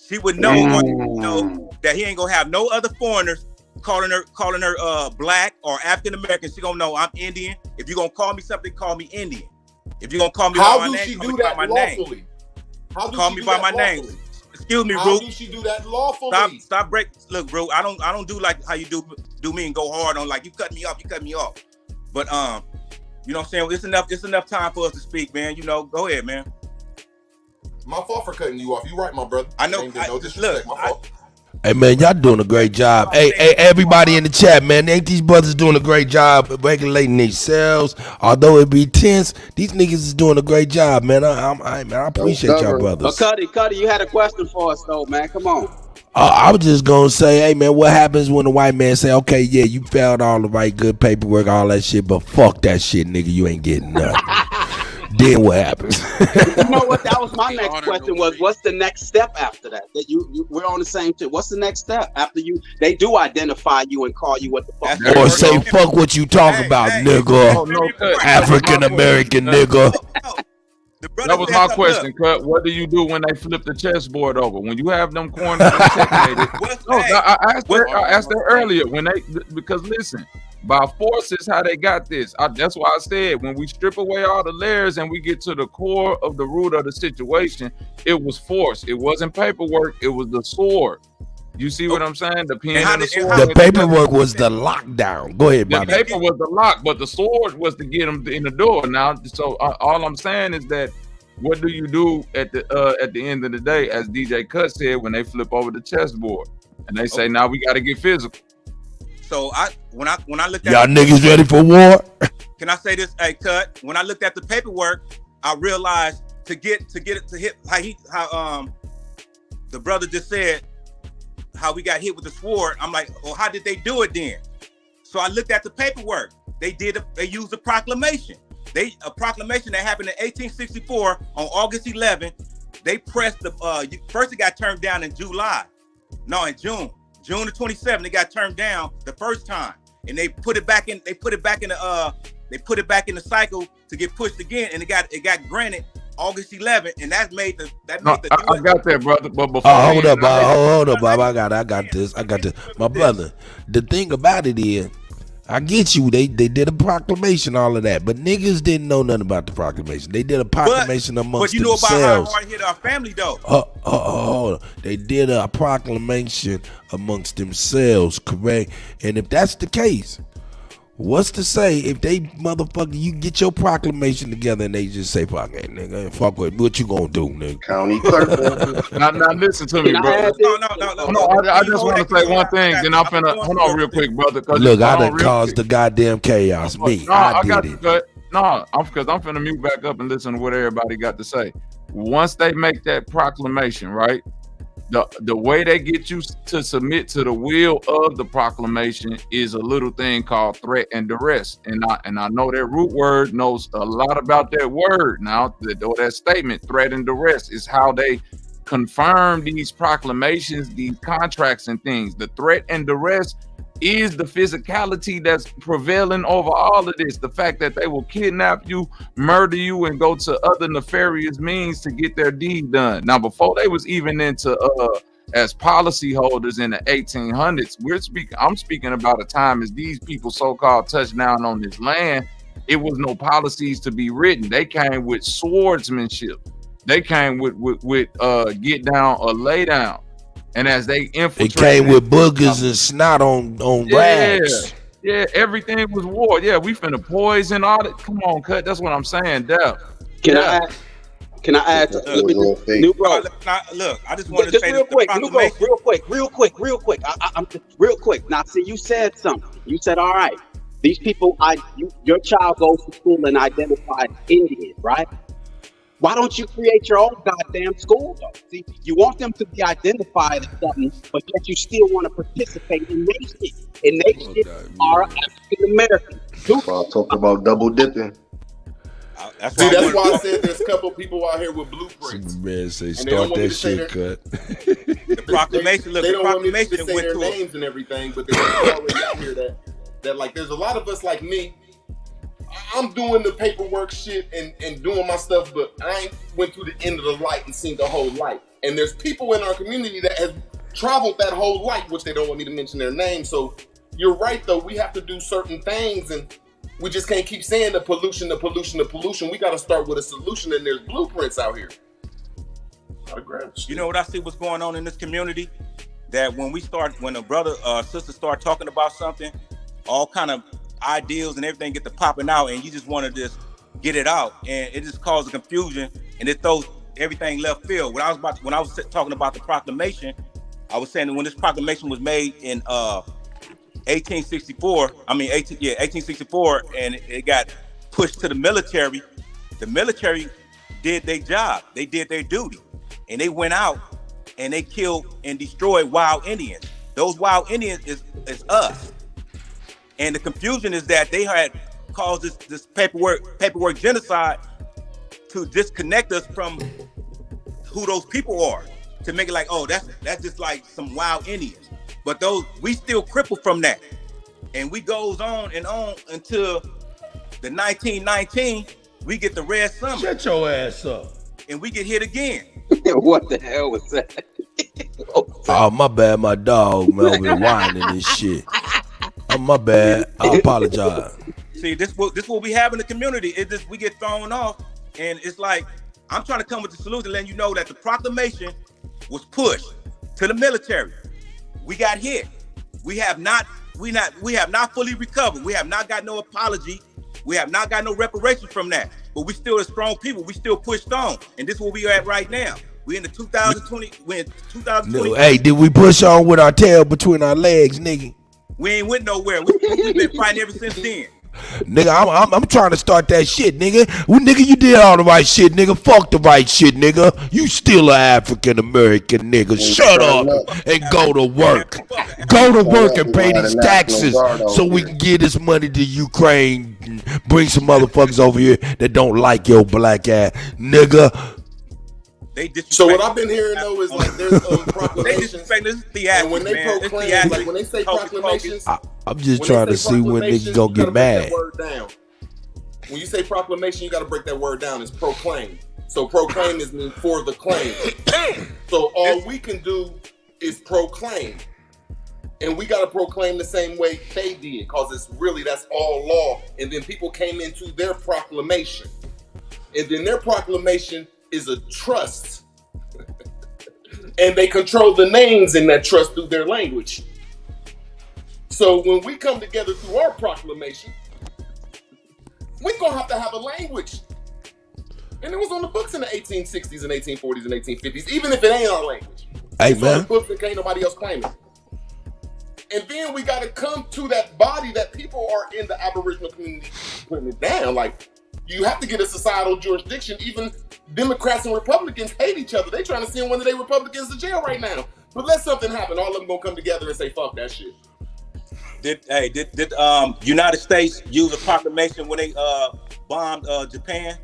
she would know that he ain't gonna have no other foreigners calling her black or African American. She gonna know I'm Indian. If you're gonna call me something, call me Indian. If you're gonna call me by my name, call me by my name. Call me by my name. Excuse me, Ru.
How do she do that lawfully?
Stop break. Look, bro, I don't do like how you do me and go hard on like you cut me off. But you know what I'm saying? It's enough time for us to speak, man. Go ahead, man.
My fault for cutting you off. You right, my brother.
I know.
No disrespect. My fault.
Hey man, y'all doing a great job. Hey, everybody in the chat, man, ain't these brothers doing a great job regulating themselves? Although it be tense, these niggas is doing a great job, man. I appreciate y'all brothers.
Cutty, you had a question for us though, man. Come on.
I was just gonna say, hey man, what happens when the white man say, okay, yeah, you filed all the right good paperwork, all that shit, but fuck that shit, nigga, you ain't getting nothing. Then what happens?
You know what? That was my next question. Was what's the next step after that? That we're on the same shit. What's the next step after they do identify you and call you what the fuck?
Or say fuck what you talk about, nigga. African American nigga.
That was my question, Cut. What do you do when they flip the chessboard over? When you have them corners checkmated? I asked that earlier. Because listen, by force is how they got this. That's why I said when we strip away all the layers and we get to the core of the root of the situation, it was force. It wasn't paperwork. It was the sword. You see what I'm saying? The pen and the sword.
The paperwork was the lockdown. Go ahead,
The
Bobby.
paper was the lock, but the sword was to get them in the door. Now, so all I'm saying is that what do you do at the end of the day, as DJ Cut said, when they flip over the chessboard and they say, "Now we got to get physical."
So when I looked at
y'all niggas ready for war?
Can I say this? Hey, Cut. When I looked at the paperwork, I realized to hit how the brother just said how we got hit with the sword. I'm like, well, how did they do it then? So I looked at the paperwork. They used a proclamation. A proclamation that happened in 1864 on August 11th. They pressed first it got turned down in June the 27th. It got turned down the first time, and they put it back in. They put it back in the cycle to get pushed again, and it got granted August 11th, and that made the.
I got that, brother. But before
hold up, Bob. I got this. My brother. The thing about it is, I get you. They did a proclamation, all of that, but niggas didn't know nothing about the proclamation. They did a proclamation amongst themselves.
But you know about how hard it hit our family, though.
Hold on. They did a proclamation amongst themselves, correct? And if that's the case, what's to say if they motherfucker, you get your proclamation together and they just say, fuck it, nigga, fuck what you gonna do, nigga?
County clerk.
Now listen to me, bro. No, I just want to say one thing, then I'm finna hold on real quick, brother.
Look, I done caused the goddamn chaos. I did it.
Because I'm finna mute back up and listen to what everybody got to say. Once they make that proclamation, right? The way they get you to submit to the will of the proclamation is a little thing called threat and duress, and I know that root word knows a lot about that word. Now that statement, threat and duress, is how they confirm these proclamations, these contracts and things. The threat and duress is the physicality that's prevailing over all of this. The fact that they will kidnap you, murder you, and go to other nefarious means to get their deed done. Now, before they was even into as policyholders in the 1800s, I'm speaking about a time as these people so-called touched down on this land. It was no policies to be written. They came with swordsmanship. They came with get down or lay down. And as they infiltrated,
it came with boogers and snot on rags.
Yeah, everything was war. Yeah, we finna poison all that. Come on, Cut. That's what I'm saying, Def.
Can I add new bro?
Look, I just want to say
real quick. I'm real quick. Now, see, you said something. You said, all right, these people, your child goes to school and identifies Indian, right? Why don't you create your own goddamn school, though? See, you want them to be identified as something, but yet you still want to participate in nation. And nation are African American.
Talk about double dipping.
That's why I said there's a couple people out here with blueprints.
Man, say start that shit, Cut.
The proclamation. Look,
they
the
don't want me to
proclamation
say
went
their
to
names and everything, but there's already out here that like there's a lot of us like me. I'm doing the paperwork shit and doing my stuff, but I ain't went through the end of the light and seen the whole light. And there's people in our community that have traveled that whole light, which they don't want me to mention their name. So you're right, though. We have to do certain things, and we just can't keep saying the pollution. We got to start with a solution, and there's blueprints out here.
You know what I see what's going on in this community? That when a brother or sister start talking about something, all kind of ideals and everything get to popping out, and you just want to just get it out, and it just causes confusion, and it throws everything left field. When I was talking about the proclamation, I was saying that when this proclamation was made in 1864, and it got pushed to the military did their job, they did their duty, and they went out and they killed and destroyed wild Indians. Those wild Indians is us. And the confusion is that they had caused this paperwork genocide to disconnect us from who those people are, to make it like, oh, that's just like some wild Indians. But we still crippled from that. And we goes on and on until the 1919, we get the red summer.
Shut your ass up.
And we get hit again.
What the hell was that?
Oh, my bad, my dog, man, over here whining and shit. Oh, my bad. I apologize.
See, this what we have in the community. It's just we get thrown off, and it's like I'm trying to come with the solution, letting you know that the proclamation was pushed to the military. We got hit. We have not fully recovered. We have not got no apology. We have not got no reparations from that. But we still a strong people. We still pushed on, and this is where we are at right now. We in the 2020. We in 2020.
No, hey, did we push on with our tail between our legs, nigga?
We ain't went nowhere. We've been fighting ever since then.
Nigga, I'm trying to start that shit, nigga. Well, nigga, you did all the right shit, nigga. Fuck the right shit, nigga. You still an African American, nigga. Shut up and go to work. Go to work and pay these taxes so we can give this money to Ukraine. Bring some motherfuckers over here that don't like your black ass, nigga.
So what I've been hearing though is like there's proclamations, and when they proclaim, like when they say proclamations,
I'm just trying to see when niggas gonna get mad.
When you say proclamation, you got to break that word down. It's proclaim. So proclaim is mean for the claim. So all we can do is proclaim, and we got to proclaim the same way they did, cause it's really that's all law. And then people came into their proclamation, and then their proclamation is a trust, and they control the names in that trust through their language. So when we come together through our proclamation, we're gonna have to have a language, and it was on the books in the 1860s and 1840s and 1850s, even if it ain't our language.
Hey,
it's
man.
on the books that can't nobody else claim it. And then we got to come to that body that people are in the Aboriginal community putting it down. Like, you have to get a societal jurisdiction. Even Democrats and Republicans hate each other. They trying to send one of their Republicans to jail right now. But let something happen. All of them gonna come together and say, fuck that shit.
Did United States use a proclamation when they bombed Japan?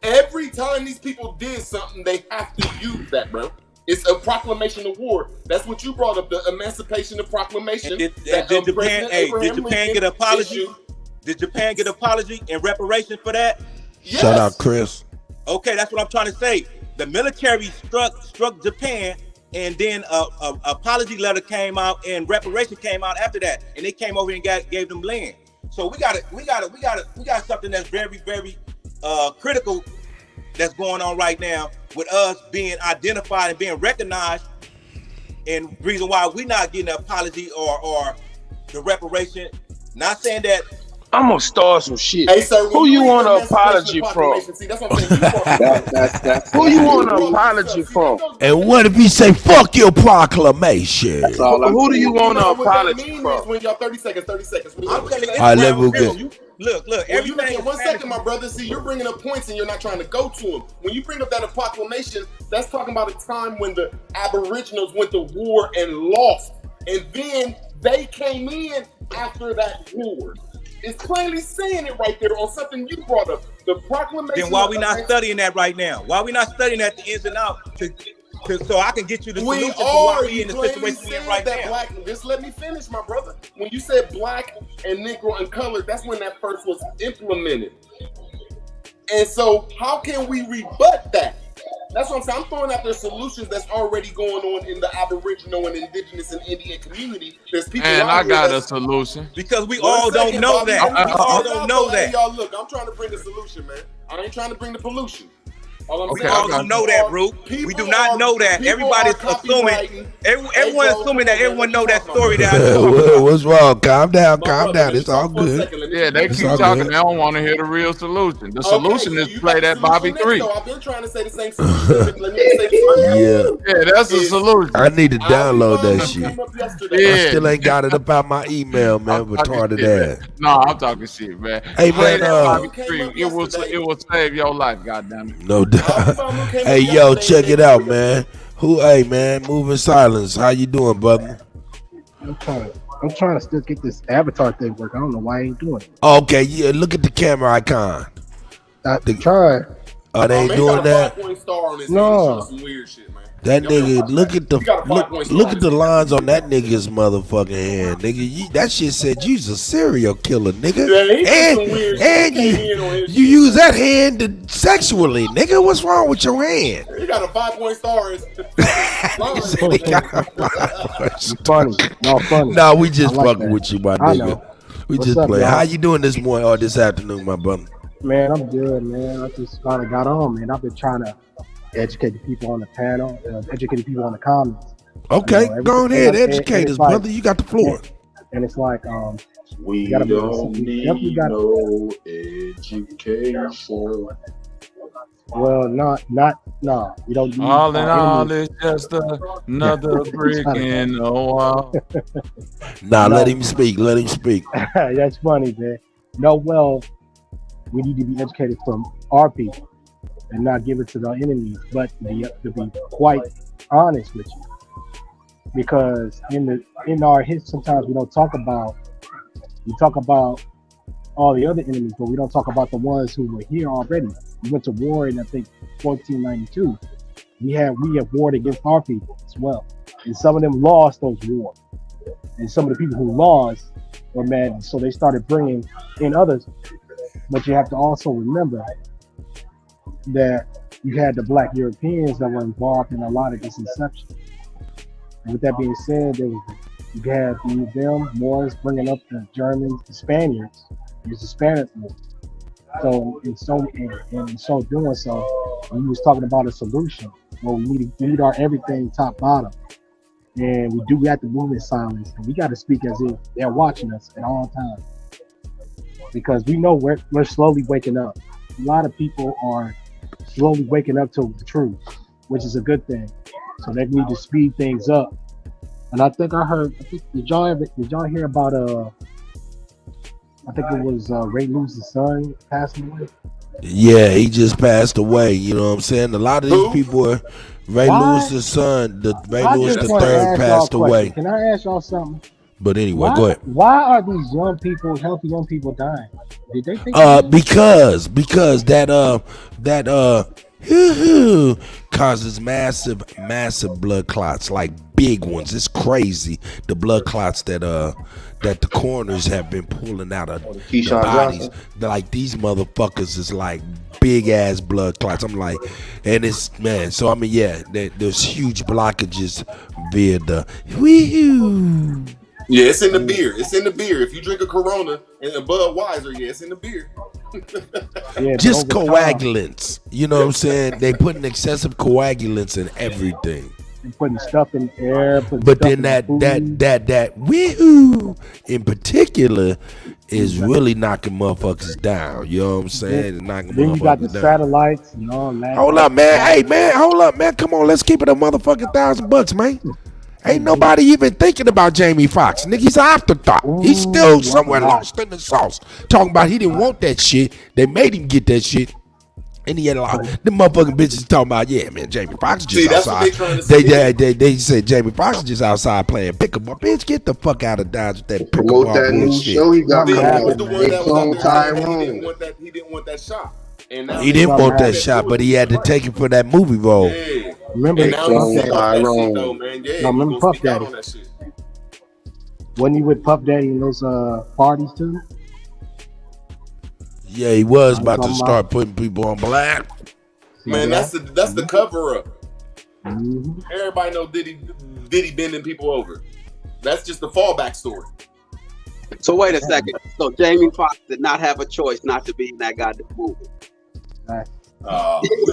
Every time these people did something, they have to use that, bro. It's a proclamation of war. That's what you brought up, the Emancipation of Proclamation.
Did Japan get an apology? Did Japan get an apology and reparation for that?
Yes.
Shout out, Chris.
Okay, that's what I'm trying to say. The military struck Japan, and then a apology letter came out and reparation came out after that, and they came over and gave them land. So we got something that's very, very critical that's going on right now with us being identified and being recognized, and reason why we're not getting an apology or the reparation. Not saying that.
I'm gonna start some shit.
Hey, sir,
who you want an apology from?
See, that's what I'm saying.
Who you want an apology from?
And what if he say, fuck your proclamation?
Who do you want an apology from?
When y'all 30 seconds.
I'm telling you,
All right, let me go.
Look, everything.
1 second, my brother. See, you're bringing up points and you're not trying to go to them. When you bring up that proclamation, that's talking about a time when the Aboriginals went to war and lost, and then they came in after that war. It's plainly saying it right there on something you brought up. The proclamation.
Then why we not studying that right now? Why we not studying that the ins and outs so I can get you the solution to why we in the situation we in right now?
Black, just let me finish, my brother. When you said black and Negro and colored, that's when that first was implemented. And so how can we rebut that? That's what I'm saying. I'm throwing out there solutions that's already going on in the Aboriginal and Indigenous and Indian community. There's people.
And I got a solution.
Because we all don't know that. We all don't know that.
Y'all, look, I'm trying to bring the solution, man. I ain't trying to bring the pollution.
We all don't know that, bro. We do not know that. Everybody's assuming. Everyone's assuming that everyone know that story that I know.
What's wrong? Calm down. It's all good.
Yeah, they keep talking. They don't want to hear the real solution. The solution is play that Bobby 3.
I've been trying to say the same solution. Let me say
Yeah, that's a solution.
I need to download that shit. I still ain't got it up out my email, man. Retarded ass.
No, I'm talking shit, man.
Hey,
play
man,
that Bobby 3. It will save your life, goddammit.
No doubt. Hey, yo, check it out, man. Hey, man, moving silence. How you doing, brother?
I'm trying to still get this avatar thing working. I don't know why I ain't doing it.
Okay, yeah, look at the camera icon.
I tried.
Oh, they ain't
Man,
doing
he got a
that.
5-point star on his
No.
head. He showing some weird shit, man.
That
Y'all
nigga,
better
look
watch
at the
that. He got a 5-point star
look
on
at
his
the
head.
lines on that nigga's motherfucking hand, nigga. That shit said you's a serial killer, nigga.
Yeah, he did some weird shit.
And
He came in on his
you use that hand to sexually, nigga. What's wrong with your hand?
He got a 5-point star on his
Funny. No, funny.
Nah, we just
I like
fucking
that.
with you, my
I
nigga.
know.
We
What's
just
up,
play.
y'all?
How you doing this morning or this afternoon, my brother?
Man, I'm good, man. I just kind of got on, man. I've been trying to educate the people on the panel, educate the people on the comments.
Okay,
You know,
go ahead,
everything-
educate
and
us,
it's like-
brother. You got the floor.
And it's like,
We
you gotta be
don't
definitely
need
got.
no education.
Well, no. You don't need
All in all,
enemies.
it's just another brick in the wall.
Nah,
No.
let him speak. Let him speak.
That's funny, man. No, well, we need to be educated from our people and not give it to the enemies, but to be quite honest with you. Because in our history, sometimes we talk about all the other enemies, but we don't talk about the ones who were here already. We went to war in, I think, 1492. We have warred against our people as well, and some of them lost those wars, and some of the people who lost were mad, so they started bringing in others. But you have to also remember that you had the Black Europeans that were involved in a lot of this inception. And with that being said, you had them Moors bringing up the Germans, the Spaniards. It was the Spanish War. So in so doing so, we was talking about a solution. Well, we need our everything top bottom, and we do have to move in silence, and we got to speak as if they're watching us at all times, because we know we're slowly waking up. A lot of people are slowly waking up to the truth, which is a good thing. So they need to speed things up. And I think did y'all hear about I think it was Ray Lewis's son passing away?
Yeah, he just passed away. You know what I'm saying? A lot of these people are Ray Lewis's son. Ray Lewis the third passed away.
Can I ask y'all something?
But anyway, go ahead.
Why are these healthy young people dying? Did they think
because that causes massive blood clots, like big ones. It's crazy, the blood clots that the coroners have been pulling out of the
Keyshawn
bodies.
Johnson.
Like these motherfuckers is like big ass blood clots. I'm like, and it's man. So I mean, yeah, there's huge blockages via the wee-hoo.
Yeah, it's in the beer. It's in the beer. If you drink a Corona and a Budweiser, yeah, it's in the beer.
Just coagulants. You know what I'm saying? They putting excessive coagulants in everything.
They're putting stuff in the air.
But then that wee-hoo in particular is really knocking motherfuckers down. You know what I'm saying? Knocking
Then you got the
motherfuckers down.
satellites and all that.
Hold up, man. Hey, man. Hold up, man. Come on. Let's keep it a motherfucking $1,000, man. Ain't nobody even thinking about Jamie Foxx. Nigga, he's an afterthought. He's still somewhere lost in the sauce. Talking about he didn't want that shit. They made him get that shit. And he had a lot. Them motherfucking bitches talking about, yeah, man, Jamie Foxx is just
that's what
outside.
they trying to say.
They said Jamie Foxx is just outside playing pickup. Bitch, get the fuck out of Dodge with that pickup
Promote that new
bullshit.
show he got
He
coming
was
out.
the one
They
that
clone
was out there saying
Tyrone.
he didn't want that shot. And now
He didn't want that shot, but he had to take it for that movie role.
Yeah.
Remember
And
the
now
Clone
he's saying that
Tyrone.
shit though, man. Yeah,
No, remember
he gonna
Puff
speak out
Daddy?
on that shit.
Wasn't he with Puff Daddy in those parties too?
Yeah, he was
I'm
about to
talking
start putting people on blast.
Man, that's the cover up.
Mm-hmm.
Everybody know Diddy bending people over. That's just the fallback story.
So wait a second. So Jamie Foxx did not have a choice not to be in that goddamn movie.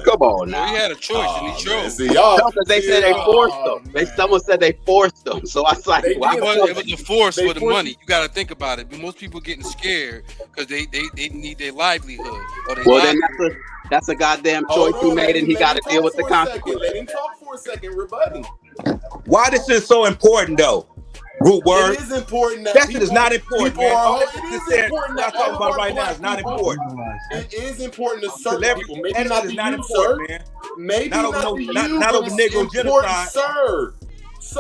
Come on now.
He had a choice and he chose.
See y'all.
No, 'cause they said they forced them. Someone said they forced them. So I was like, why?
It was a force for the money. You got to think about it. But most people getting scared because they need their livelihood. Or
Well, then that's a goddamn choice he made, and he got to deal with the consequences.
Let him talk for a second, rebutting.
Why this is so important though? Root word.
It is important that
shit is not important, man. All this shit just said,
important
y'all
that
talking
all
about right
black
now is not
people-
important.
It is important to certain
Celebrity.
people. Maybe
That
not
shit
to
is not
you,
important,
sir.
man.
Maybe
Not
not
over
to
no-
you,
not
but
over
it's
Negro
important,
genocide.
sir.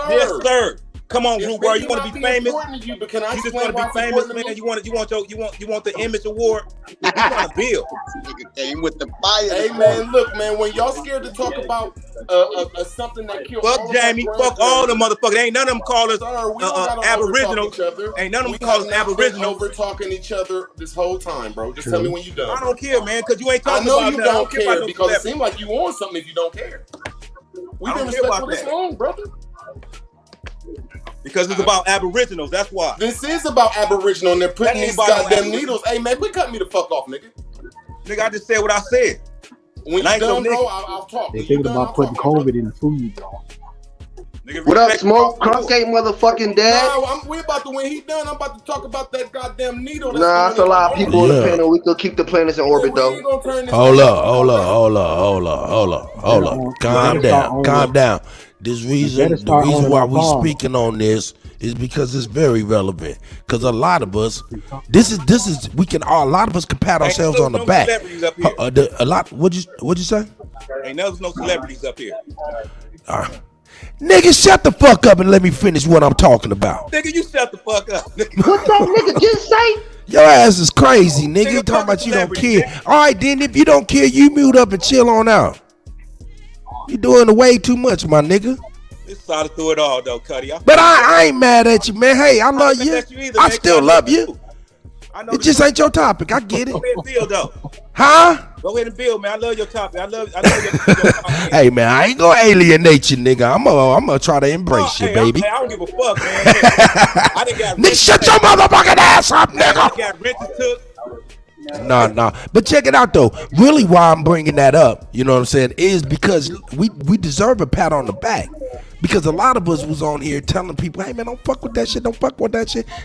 Yes, sir. Come on, Drew, bro. You want to be famous?
You, but can I
just want to be famous, man. You want the image award. You want to build.
Hey, with the fire.
Hey, man, look, man. When y'all scared to talk about something that killed.
Fuck Jamie. Fuck all the motherfuckers. Ain't none of them call us Aboriginals. Ain't none of them call us Aboriginals.
We're talking each other this whole time, bro. Just tell me when you done.
I don't care, man, because you ain't talking
about.
I know
you don't care because it seems like you want something if you don't care. We've been respectful this long, brother.
Because it's about Aboriginals, that's why.
This is about Aboriginal, and they're putting these goddamn needles. Hey, man, quit cutting me the fuck off, nigga.
Nigga, I just said what I said.
When you done, bro, I'll talk.
They thinking about putting COVID in the food, y'all.
What up, Smoke? Crunk ain't motherfucking dead.
Nah, we about to, when he done, I'm about to talk about that goddamn needle.
Nah, that's a lot of people on the panel. We could keep the planets in orbit, though.
Hold up. Calm down. The reason why we speaking on this is because it's very relevant. Because a lot of us, a lot of us can pat ourselves on the back. What'd you say?
Ain't no celebrities up here.
Nigga, shut the fuck up and let me finish what I'm talking about.
Nigga, you shut the fuck up.
What that nigga just say?
Your ass is crazy, nigga. You talking about you don't care. All right, then if you don't care, you mute up and chill on out. You doing way too much, my nigga.
It's sorry through it all, though, Kutty.
But I ain't mad at you, man. Hey, I love you. I still love you. It just ain't your topic. I get it.
Go ahead and build, though.
Huh?
Go ahead and build, man. I love your topic. I love your topic.
Hey, man, I ain't gonna alienate you, nigga. I'm gonna try to embrace you, baby.
I don't give a fuck, man. I done got
nigga, shut your motherfucking ass up, nigga.
I got rented took.
Nah. But check it out, though. Really, why I'm bringing that up, you know what I'm saying, is because we deserve a pat on the back. Because a lot of us was on here telling people, hey, man, don't fuck with that shit.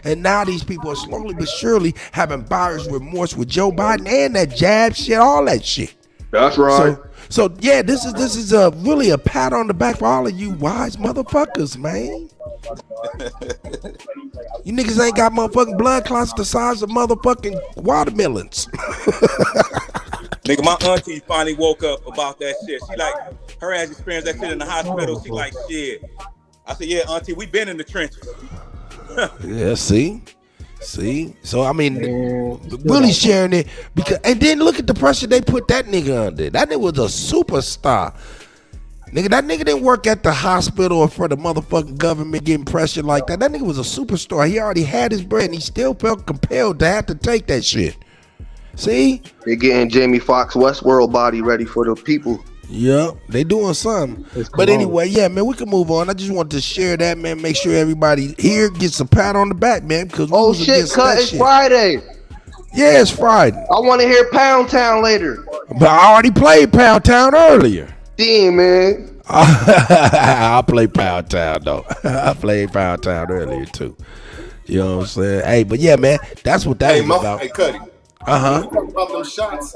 And now these people are slowly but surely having buyer's remorse with Joe Biden and that jab shit, all that shit.
That's right.
So yeah, this is really a pat on the back for all of you wise motherfuckers, man. You niggas ain't got motherfucking blood clots the size of motherfucking watermelons.
Nigga, my auntie finally woke up about that shit. She like, her ass experienced that shit in the hospital. She like, shit. I said, yeah, auntie, we been in the trenches.
Yeah, see? So, I mean, really sharing it. And then look at the pressure they put that nigga under. That nigga was a superstar. Nigga, that nigga didn't work at the hospital or for the motherfucking government getting pressure like that. That nigga was a superstar. He already had his bread and he still felt compelled to have to take that shit. See?
They getting Jamie Foxx Westworld body ready for the people.
Yep, they doing something. But anyway, yeah, man, we can move on. I just wanted to share that, man. Make sure everybody here gets a pat on the back, man. Because
shit, cut! It's Friday.
Yeah, it's Friday.
I want to hear Pound Town later.
But I already played Pound Town earlier.
Damn, man.
I played Pound Town though. I played Pound Town earlier too. You know what I'm saying? Hey, but yeah, man, that's what that is about.
Hey, Kutty.
Uh-huh.
Talk about them shots.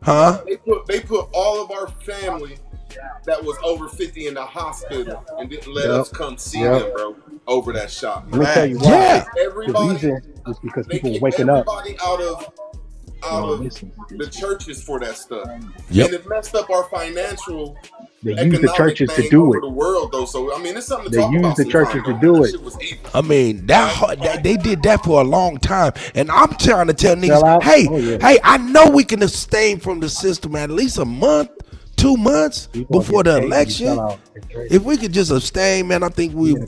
Huh?
They put all of our family that was over 50 in the hospital and didn't let us come see them, bro, over that shot.
Let me tell you why.
Yeah.
The reason is because people are waking up.
Everybody out of the churches for that stuff.
Yep.
And it messed up our financial.
They use the churches to do it.
The world, though, so I mean, it's something to
they
talk
use
about.
The churches to do it.
I mean, that they did that for a long time, and I'm trying to tell niggas, hey, I know we can abstain from the system at least a month, 2 months before the election. If we could just abstain, man, I think we'd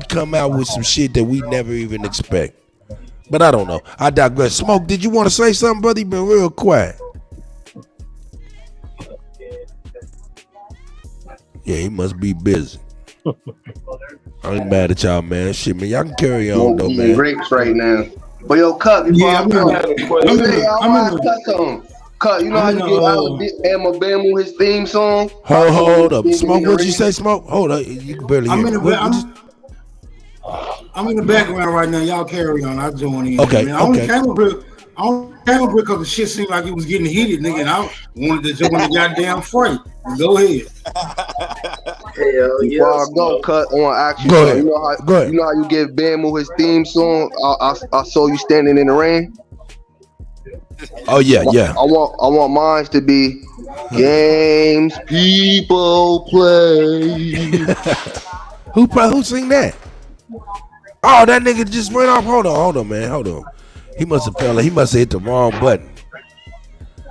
come out with some shit that we never even expect. But I don't know. I digress. Smoke, did you want to say something, brother? You been real quiet. Yeah, he must be busy. I ain't mad at y'all, man. Shit, man, y'all can carry on though, man.
Grapes right now. But yo, Cut, before I Cut, you know how you get Alabama his theme song?
Hold up. Smoke, what'd you say, Smoke? Hold up. You can barely hear me.
I'm in the background right now. Y'all carry on. I join in.
Okay,
man. I only came up here because the shit seemed like it was getting heated, nigga, and I wanted to join the goddamn freight. Go ahead.
Hell yeah. Before I go, Cut, I want to ask you.
Go ahead.
You know how you give Bammo his theme song? I saw you standing in the rain.
Oh yeah.
I want mine to be games people play.
Who sing that? Oh, that nigga just went off. Hold on, man. Hold on. He must have fell. He must have hit the wrong button.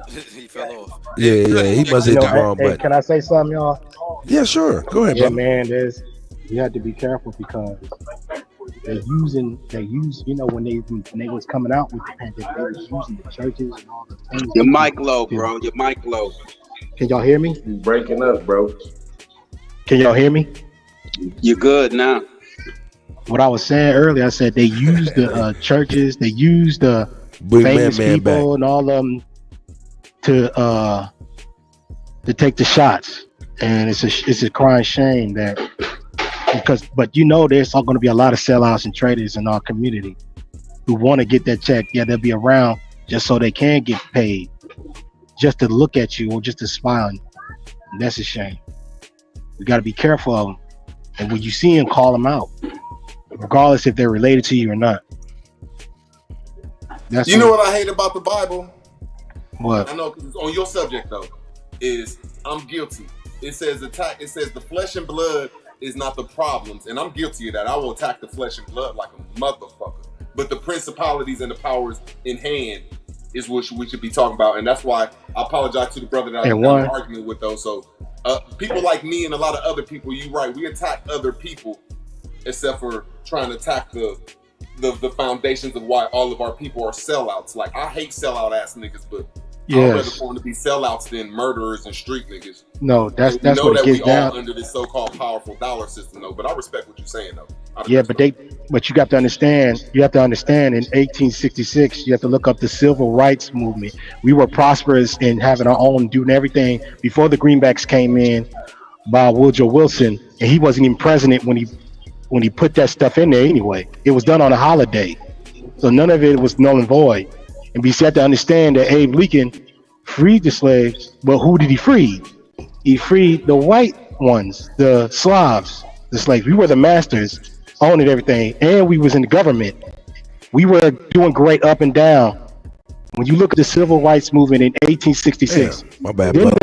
He fell off.
Yeah. He must have hit the wrong button.
Can I say something, y'all?
Yeah, sure. Go ahead,
Yeah,
brother.
man. You have to be careful because they use, you know, when they was coming out with the pandemic, they was using the churches and all the things.
Your mic low, bro. Your mic low.
Can y'all hear me?
You breaking up, bro.
Can y'all hear me?
You're good now.
What I was saying earlier, I said they use the churches, they use the famous people and all of them to take the shots, and it's a crying shame that but you know there's all going to be a lot of sellouts and traitors in our community who want to get that check. Yeah, they'll be around just so they can get paid, just to look at you or just to spy on you. And that's a shame. We got to be careful of them, and when you see them, call them out, regardless if they're related to you or not. That's
you know what I hate about the Bible?
What?
I know, because it's on your subject though. Is I'm guilty. It says the flesh and blood is not the problems, and I'm guilty of that. I will attack the flesh and blood like a motherfucker. But the principalities and the powers in hand is what we should be talking about, and that's why I apologize to the brother that I was arguing with though. So people like me and a lot of other people, you right, we attack other people, except for trying to attack the foundations of why all of our people are sellouts. Like, I hate sellout ass niggas, but I'd rather for them to be sellouts than murderers and street niggas.
No, that's
what
it gets
we
down.
all under this so-called powerful dollar system though. But I respect what you're saying though.
Yeah, but you got to understand. You have to understand. In 1866, you have to look up the civil rights movement. We were prosperous in having our own, doing everything before the greenbacks came in by Woodrow Wilson, and he wasn't even president when he put that stuff in there anyway. It was done on a holiday, so none of it was null and void. And we have to understand that Abe Lincoln freed the slaves, but who did he free? He freed the white ones, the Slavs, the slaves. We were the masters, owning everything, and we was in the government. We were doing great up and down. When you look at the civil rights movement in 1866,
my bad,
then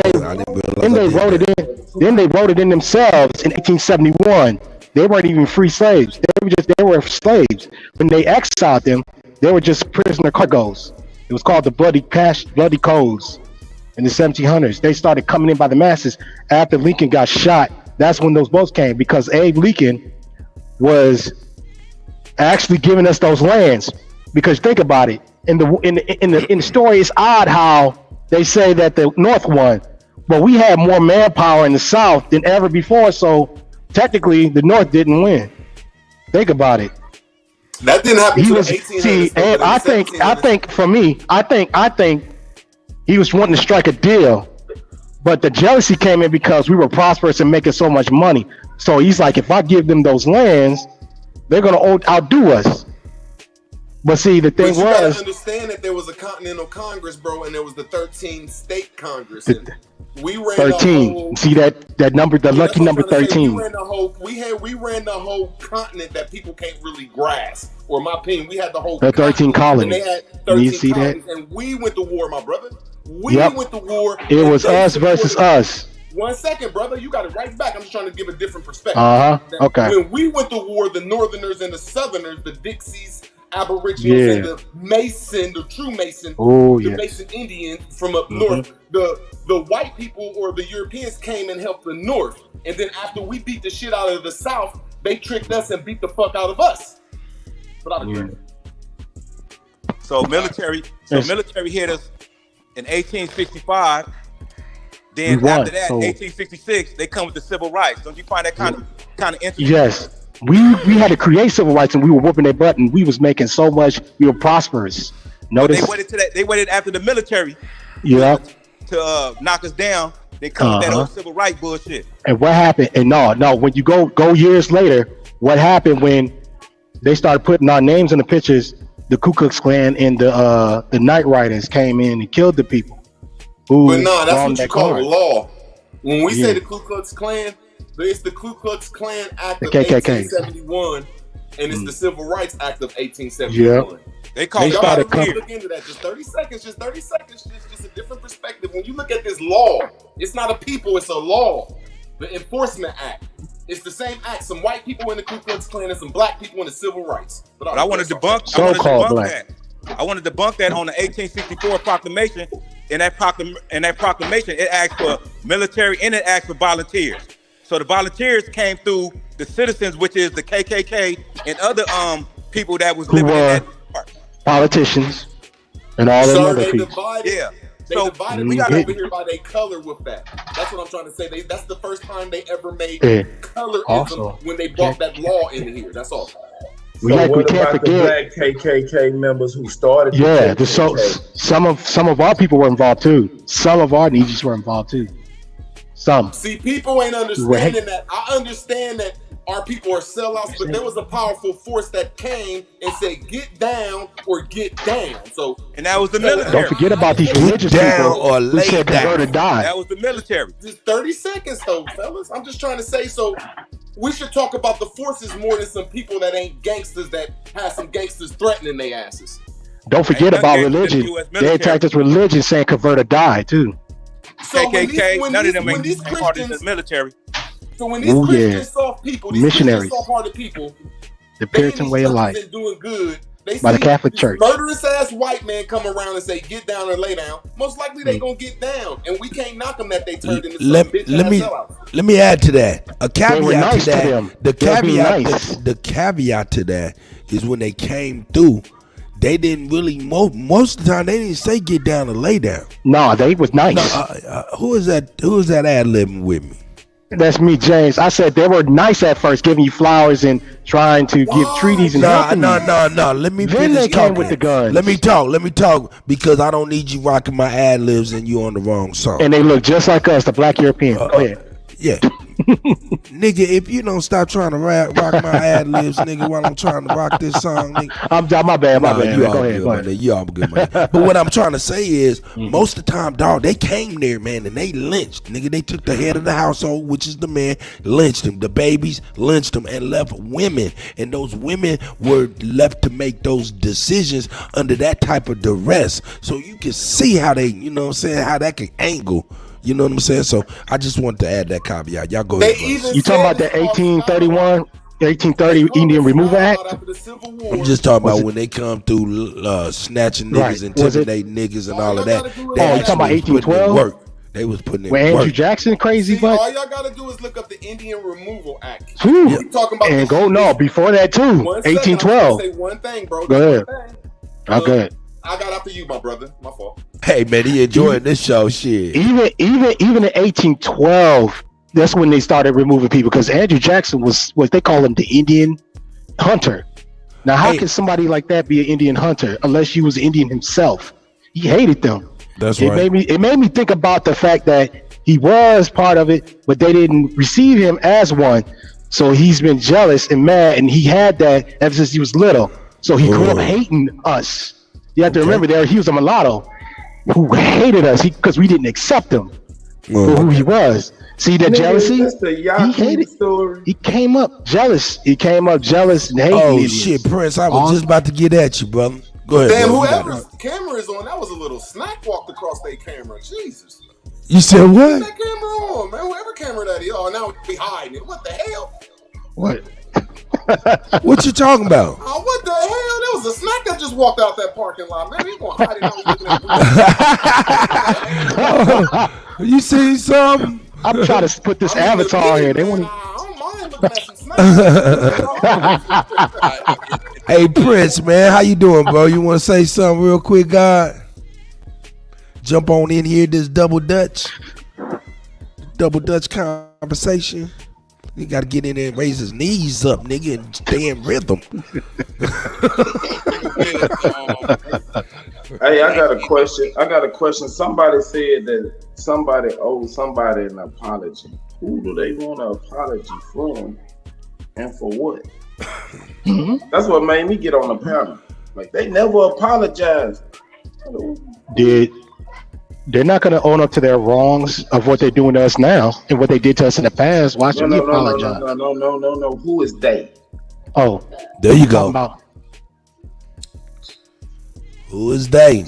they wrote it in. Then they wrote it in themselves in 1871. They weren't even free slaves. They were slaves. When they exiled them, they were just prisoner cargoes. It was called the Bloody Codes in the 1700s. They started coming in by the masses after Lincoln got shot. That's when those boats came, because Abe Lincoln was actually giving us those lands. Because think about it, in the story, it's odd how they say that the North won, but we had more manpower in the South than ever before. So technically, the North didn't win. Think about it.
That didn't happen until the 1800s.
See, and I think for me, I think he was wanting to strike a deal, but the jealousy came in because we were prosperous and making so much money. So he's like, if I give them those lands, they're gonna outdo us. But see, the thing
you gotta
was,
understand that there was a Continental Congress, bro, and there was the 13 state Congress. And we ran
13. See that number, the lucky number 13.
We ran the whole continent that people can't really grasp. Or in my opinion, we had the whole
The 13 colonies.
They had 13
you see
colonies,
that?
and we went to war, my brother. We
Yep.
went to war.
It was us versus us.
1 second, brother. You got it right back. I'm just trying to give a different perspective.
Okay.
When we went to war, the Northerners and the Southerners, the Dixies, Aboriginals, and the Mason, the true Mason, Mason Indians from up north, the white people or the Europeans came and helped the North. And then after we beat the shit out of the South, they tricked us and beat the fuck out of us. But I agree.
So military hit us in 1865. Then after that, 1866, they come with the civil rights. Don't you find that kind of interesting?
Yes. We had to create civil rights, and we were whooping their butt, and we was making so much. We were prosperous. Notice
They waited after the military.
Yeah.
To knock us down. They come with that old civil rights bullshit.
And what happened? And no. When you go years later, what happened when they started putting our names in the pictures? The Ku Klux Klan and the Night Riders came in and killed the people.
But no, that's what you call a law. When we say the Ku Klux Klan, it's the Ku Klux Klan Act of 1871, and it's the Civil Rights Act of 1871.
They call it.
Look into that. Just 30 seconds. Just a different perspective. When you look at this law, it's not a people, it's a law. The Enforcement Act. It's the same act. Some white people in the Ku Klux Klan and some black people in the civil rights.
But I want to debunk. That. I want to debunk that on the 1864 proclamation. In that proclamation, it asked for military and it asked for volunteers. So the volunteers came through the citizens, which is the KKK and other people that was living in that part.
Politicians and all them other people.
Yeah. They divided. We got over here by their color with that. That's what I'm trying to say. That's the first time they ever made colorism when they brought that law in here. That's all.
We can't forget
the black KKK members who started.
Yeah, some of our people were involved too. Some of our Neegies were involved too. Some.
See, people ain't understanding that. I understand that our people are sellouts, but there was a powerful force that came and said, "Get down or get down." So,
and that was the military.
Don't forget about these religious people or lay down. Convert or die.
That was the military.
Just 30 seconds, though, fellas. I'm just trying to say so. We should talk about the forces more than some people that ain't gangsters that have some gangsters threatening their asses.
Don't forget about religion. They attacked us religion saying convert or die too.
So
KKK, none of them ain't part of the military.
So when these Christian soft people, these
missionaries,
soft-hearted people,
the Puritan way of life,
doing good. They
by the Catholic Church.
Murderous ass white man come around and say, "Get down or lay down." Most likely they gonna get down, and we can't knock them that they turned into some bitch ass
Let me add to that. A caveat to that.
Them.
The caveat to that is when they came through, they didn't really most of the time they didn't say get down or lay down.
No, they was nice.
Who is that? Who is that ad-libbing with me?
That's me, James. I said they were nice at first, giving you flowers and trying to give treaties and
no. Let me
then
finish
they came
talking.
with the guns.
Let me talk because I don't need you rocking my ad-libs and you on the wrong song.
And they look just like us, the black Europeans. Go ahead.
Yeah. Nigga, if you don't stop trying to rock my ad-libs, nigga, while I'm trying to rock this song, nigga.
My bad.
You all good, man. But what I'm trying to say is, most of the time, dog, they came there, man, and they lynched. Nigga, they took the head of the household, which is the man, lynched him. The babies lynched him and left women. And those women were left to make those decisions under that type of duress. So you can see how they, you know what I'm saying, how that can angle. You know what I'm saying? So I just want to add that caveat. Y'all go ahead.
You talking about the 1830 Indian Removal Act?
I'm just talking about when they come through snatching niggas, intimidating niggas, and all of that.
You talking about 1812?
They was putting in
work.
Andrew
Jackson crazy, but
all y'all gotta do is look up the Indian Removal Act.
We talking about and go before that too. 1812.
Say one thing, bro.
Go ahead. Go ahead.
I got after you, my brother. My fault.
Hey man, he enjoying this show. Shit.
Even in 1812, that's when they started removing people because Andrew Jackson was what they call him the Indian hunter. Now, how can somebody like that be an Indian hunter unless you was an Indian himself? He hated them.
That's right.
It made me think about the fact that he was part of it, but they didn't receive him as one. So he's been jealous and mad, and he had that ever since he was little. So he grew up hating us. You have to remember that he was a mulatto who hated us because we didn't accept him for who he was. See that jealousy? He hated. He came up jealous. He came up jealous and hating.
Oh shit, Prince! I was just about to get at you, brother. Go ahead.
Damn, whoever's camera is on, that was a little snack walked across their camera. Jesus.
You said what?
That camera on, man. Whoever camera that is. Oh, now we hiding it. What the hell?
What?
What you talking about?
Oh, what the hell? There was a snack that just walked out that parking lot, man. We gonna hide it.
You see something?
I'm trying to put this avatar here. They want.
I don't mind looking at some snacks.
Hey Prince, man, how you doing, bro? You want to say something real quick, God? Jump on in here, this double Dutch conversation. You gotta get in there and raise his knees up, nigga, and stay in rhythm.
Hey, I got a question. Somebody said that somebody owed somebody an apology. Who do they want an apology from, and for what? That's what made me get on the panel. Like, they never apologized.
They're not going to own up to their wrongs of what they're doing to us now and what they did to us in the past. Why should we apologize?
No. Who is they?
Oh,
there you go. Who is they?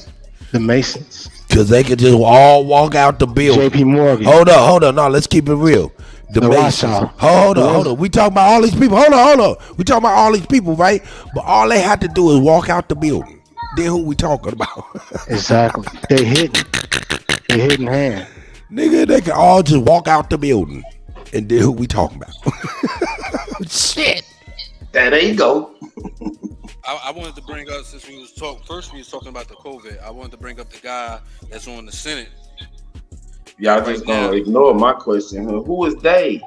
The Masons.
Because they could just all walk out the building.
JP Morgan.
Hold on. No, let's keep it real. The
The
Masons.
Rothschild.
Hold on. We talking about all these people. Hold on. We talking about all these people, right? But all they had to do is walk out the building. Then who we talking about?
Exactly. They hidden hand.
Nigga, they can all just walk out the building. And then who we talking about? Shit.
There you go.
I wanted to bring up, since we was talking about the COVID, I wanted to bring up the guy that's on the Senate.
Y'all just gonna ignore my question. Who is they?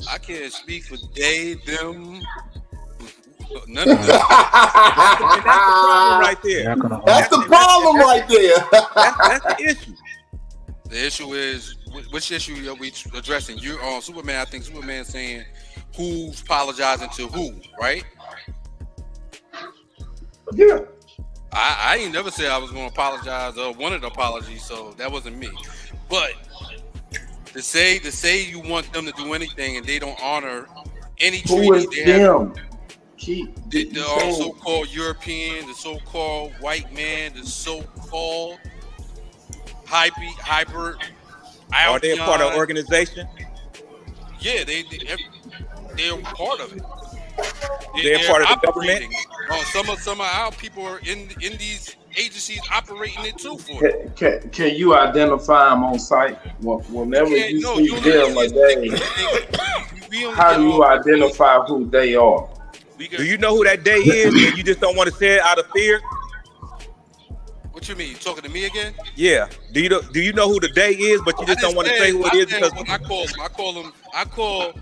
I can't speak for they, them, none of them. That's the problem right there.
That's the problem right there.
That's the issue. The issue is, which issue are we addressing? You're on Superman. I think Superman saying who's apologizing to who, right?
Yeah.
I ain't never said I was going to apologize or wanted an apology, so that wasn't me. But to say you want them to do anything and they don't honor any
Who is
treaty they
them?
the so-called European, the so-called white man, the so-called hyper.
Are they a part of the organization?
Yeah, they're part of it.
They're part of the government.
Some of our people are in these agencies operating it too for it.
Can you identify them on site? Whenever you see them, how do you identify who they are?
Do you know who that day is, and you just don't want to say it out of fear?
What you mean? You talking to me again?
Yeah. Do you know who the day is, but you just don't want to say who it is because
I call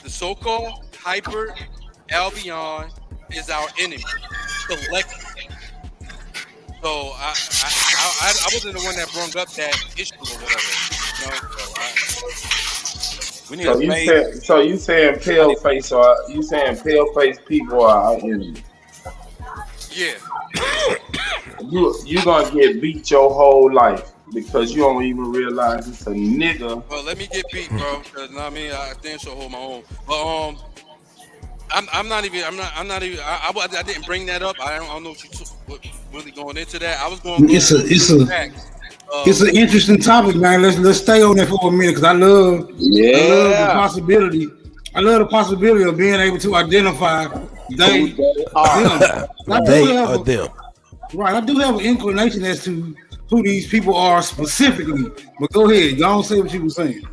the so-called hyper Albion is our enemy collectively. So I wasn't the one that brought up that issue or whatever.
So you saying pale face people are our enemy?
Yeah.
You gonna get beat your whole life because you don't even realize it's a nigga.
Well, let me get beat, bro. Cause I mean, I damn sure hold my own. But I didn't bring that up. I don't know if you really going into that. I was going.
It's an interesting topic, man. Let's stay on that for a minute because I love the possibility. I love the possibility of being able to identify they are them. Right, I do have an inclination as to who these people are specifically. But go ahead, y'all say what you were saying.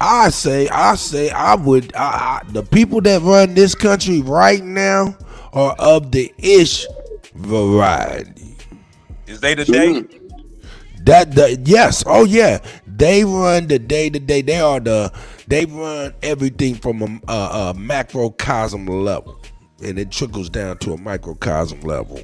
I would. The people that run this country right now are of the ish variety.
Is they the day?
Yes. Oh yeah. They run the day to day. They run everything from a macrocosm level, and it trickles down to a microcosm level.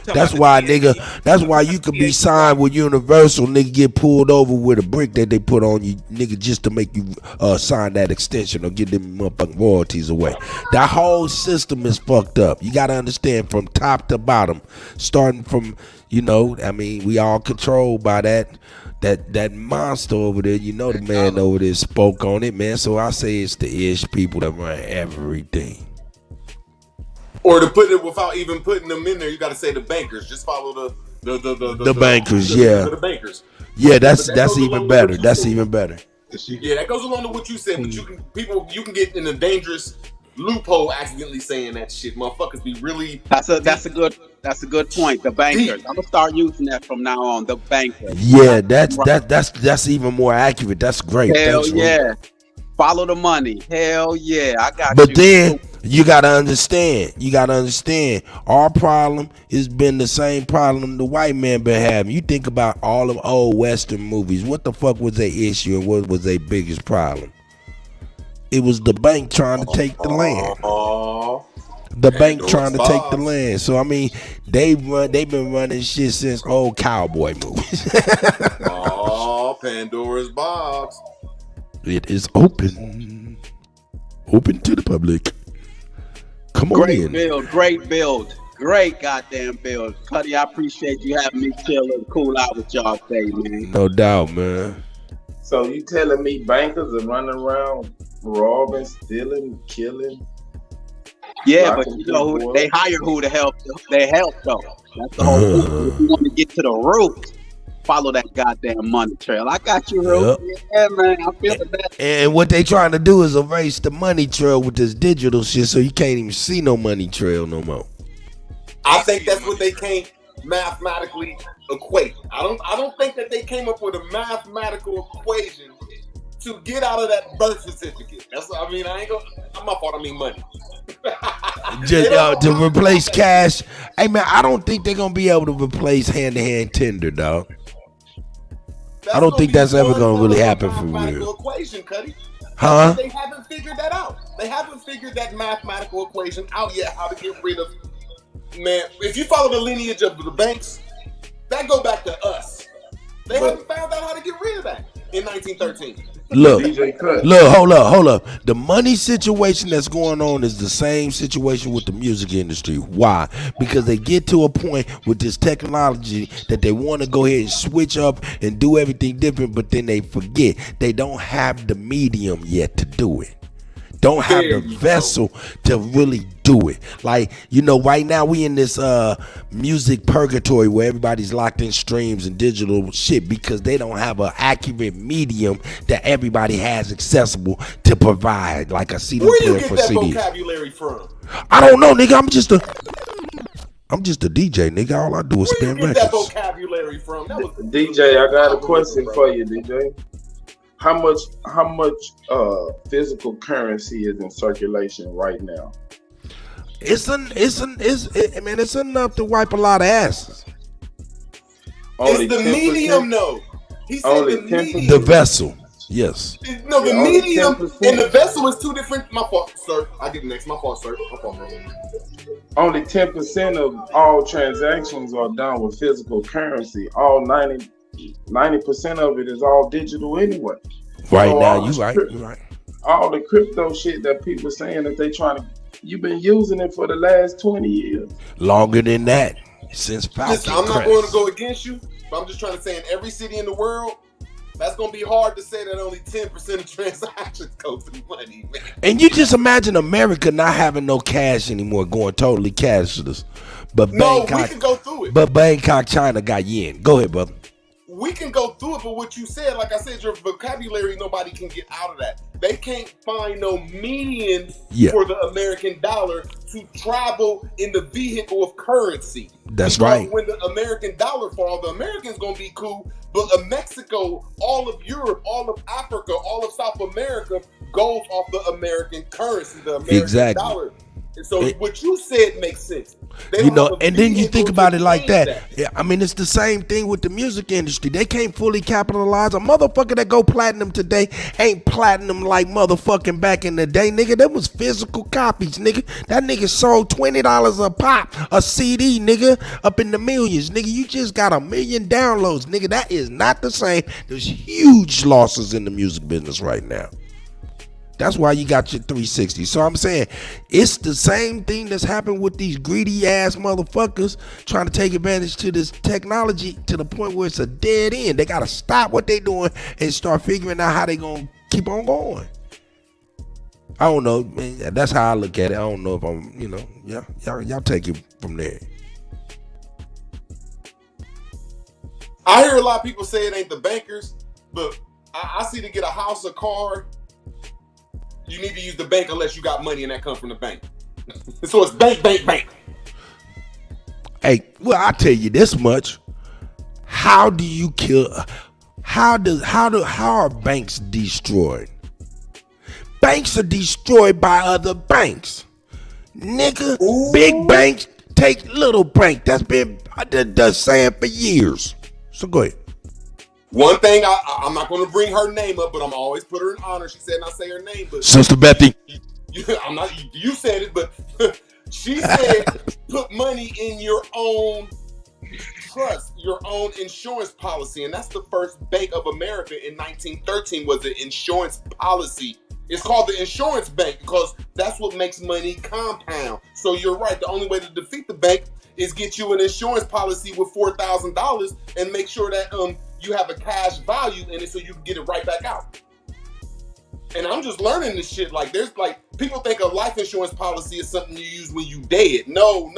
That's why, nigga. That's why you could be signed with Universal, nigga, get pulled over with a brick that they put on you, nigga, just to make you sign that extension or get them motherfucking royalties away. That whole system is fucked up. You gotta understand from top to bottom, starting from, I mean, we all controlled by that monster over there. The man over there spoke on it, man. So I say it's the ish people that run everything.
Or to put it without even putting them in there, you got to say the bankers. Just follow the
bankers.
The bankers.
Yeah, that's even better. That's even better.
Yeah, that goes along to what you said. But you can get in a dangerous loophole accidentally saying that shit. Motherfuckers be really.
That's a good point. The bankers. I'm gonna start using that from now on. The bankers.
Yeah, that's even more accurate. That's great.
Hell
Thanks,
yeah.
Ron.
Follow the money. Hell yeah, I got you.
But then you gotta understand. Our problem has been the same problem the white man been having. You think about all of old Western movies. What the fuck was their issue and what was their biggest problem? It was the bank trying to take the land. The bank trying to take the land. So I mean, they've been running shit since old cowboy movies.
Pandora's box.
It is open to the public. Come on in.
Great build. Great goddamn build. Kutty, I appreciate you having me chill and cool out with y'all today, man.
No doubt, man.
So you telling me bankers are running around robbing, stealing, killing?
Yeah, but they hire who to help. They help though. That's the whole thing. If you want to get to the root, follow that goddamn money trail. I got you, real.
Yep.
Yeah, man. I feel that.
And what they trying to do is erase the money trail with this digital shit, so you can't even see no money trail no more.
I think that's what they can't mathematically equate. I don't think that they came up with a mathematical equation to get out of that birth certificate. That's what I mean. I ain't gonna. I'm my fault. I mean money.
Just to replace cash. Hey man, I don't think they're gonna be able to replace hand-to-hand tender, dog. I don't think that's ever gonna really happen for real.
Equation, Kutty.
Huh?
They haven't figured that out. They haven't figured that mathematical equation out yet. How to get rid of, man. If you follow the lineage of the banks, that go back to us. They haven't found out how to get rid of that in 1913.
Look, hold up. The money situation that's going on is the same situation with the music industry. Why? Because they get to a point with this technology that they want to go ahead and switch up and do everything different, but then they forget they don't have the medium yet to do it. Don't have the vessel to really do it. Like, you know, right now we in this music purgatory where everybody's locked in streams and digital shit because they don't have an accurate medium that everybody has accessible to provide, like a CD player for CD.
Where you get that vocabulary from?
I don't know, nigga. I'm just a DJ, nigga. All I do is spin records.
Where you get that vocabulary from?
DJ, I got a question for you, DJ. How much physical currency is in circulation right now?
It's enough to wipe a lot of asses.
Only
it's the 10%? Medium, no. He said
only
the medium.
The vessel, yes.
No, the medium and the vessel is two different. My fault, sir. I get next. My fault, sir. My fault, bro.
Only 10% of all transactions are done with physical currency. All 90% of it is all digital anyway.
Right now, you right.
All the crypto shit that people saying that they trying to, you've been using it for the last 20 years.
Longer than that, since Falcon.
Listen, I'm not going to go against you, but I'm just trying to say in every city in the world, that's going to be hard to say that only 10% of transactions go through money, man.
And you just imagine America not having no cash anymore, going totally cashless. But
no, we can go through it.
But Bangkok, China got yen. Go ahead, brother.
We can go through it, but what you said, like I said, your vocabulary, nobody can get out of that. They can't find no median for the American dollar to travel in the vehicle of currency.
That's
because
right.
When the American dollar falls, the Americans gonna be cool, but Mexico, all of Europe, all of Africa, all of South America goes off the American currency, the American dollar. And so what you said makes sense.
You know, and then you think about it like that. Yeah, I mean, it's the same thing with the music industry. They can't fully capitalize. A motherfucker that go platinum today ain't platinum like motherfucking back in the day, nigga. That was physical copies, nigga. That nigga sold $20 a pop, a CD, nigga, up in the millions, nigga. You just got 1 million downloads, nigga. That is not the same. There's huge losses in the music business right now. That's why you got your 360. So I'm saying it's the same thing that's happened with these greedy ass motherfuckers trying to take advantage to this technology to the point where it's a dead end. They got to stop what they doing and start figuring out how they going to keep on going. I don't know, man. That's how I look at it. I don't know if I'm, you know, y'all take it from there.
I hear a lot of people say it ain't the bankers, but I see to get a house, a car, you need to use the bank unless you got money and that comes from the bank. So it's bank.
Hey, well, I'll tell you this much. How do you kill? How are banks destroyed? Banks are destroyed by other banks. Nigga, big banks take little bank. That's been the saying for years. So go ahead.
One thing, I'm not going to bring her name up, but I'm always put her in honor. She said not say her name, but
Sister Bethy.
I'm not. You said it, but she said put money in your own trust, your own insurance policy, and that's the first Bank of America in 1913 was an insurance policy. It's called the insurance bank because that's what makes money compound. So you're right. The only way to defeat the bank is get you an insurance policy with $4,000 and make sure that you have a cash value in it so you can get it right back out. And I'm just learning this shit. Like there's like people think a life insurance policy is something you use when you dead. No,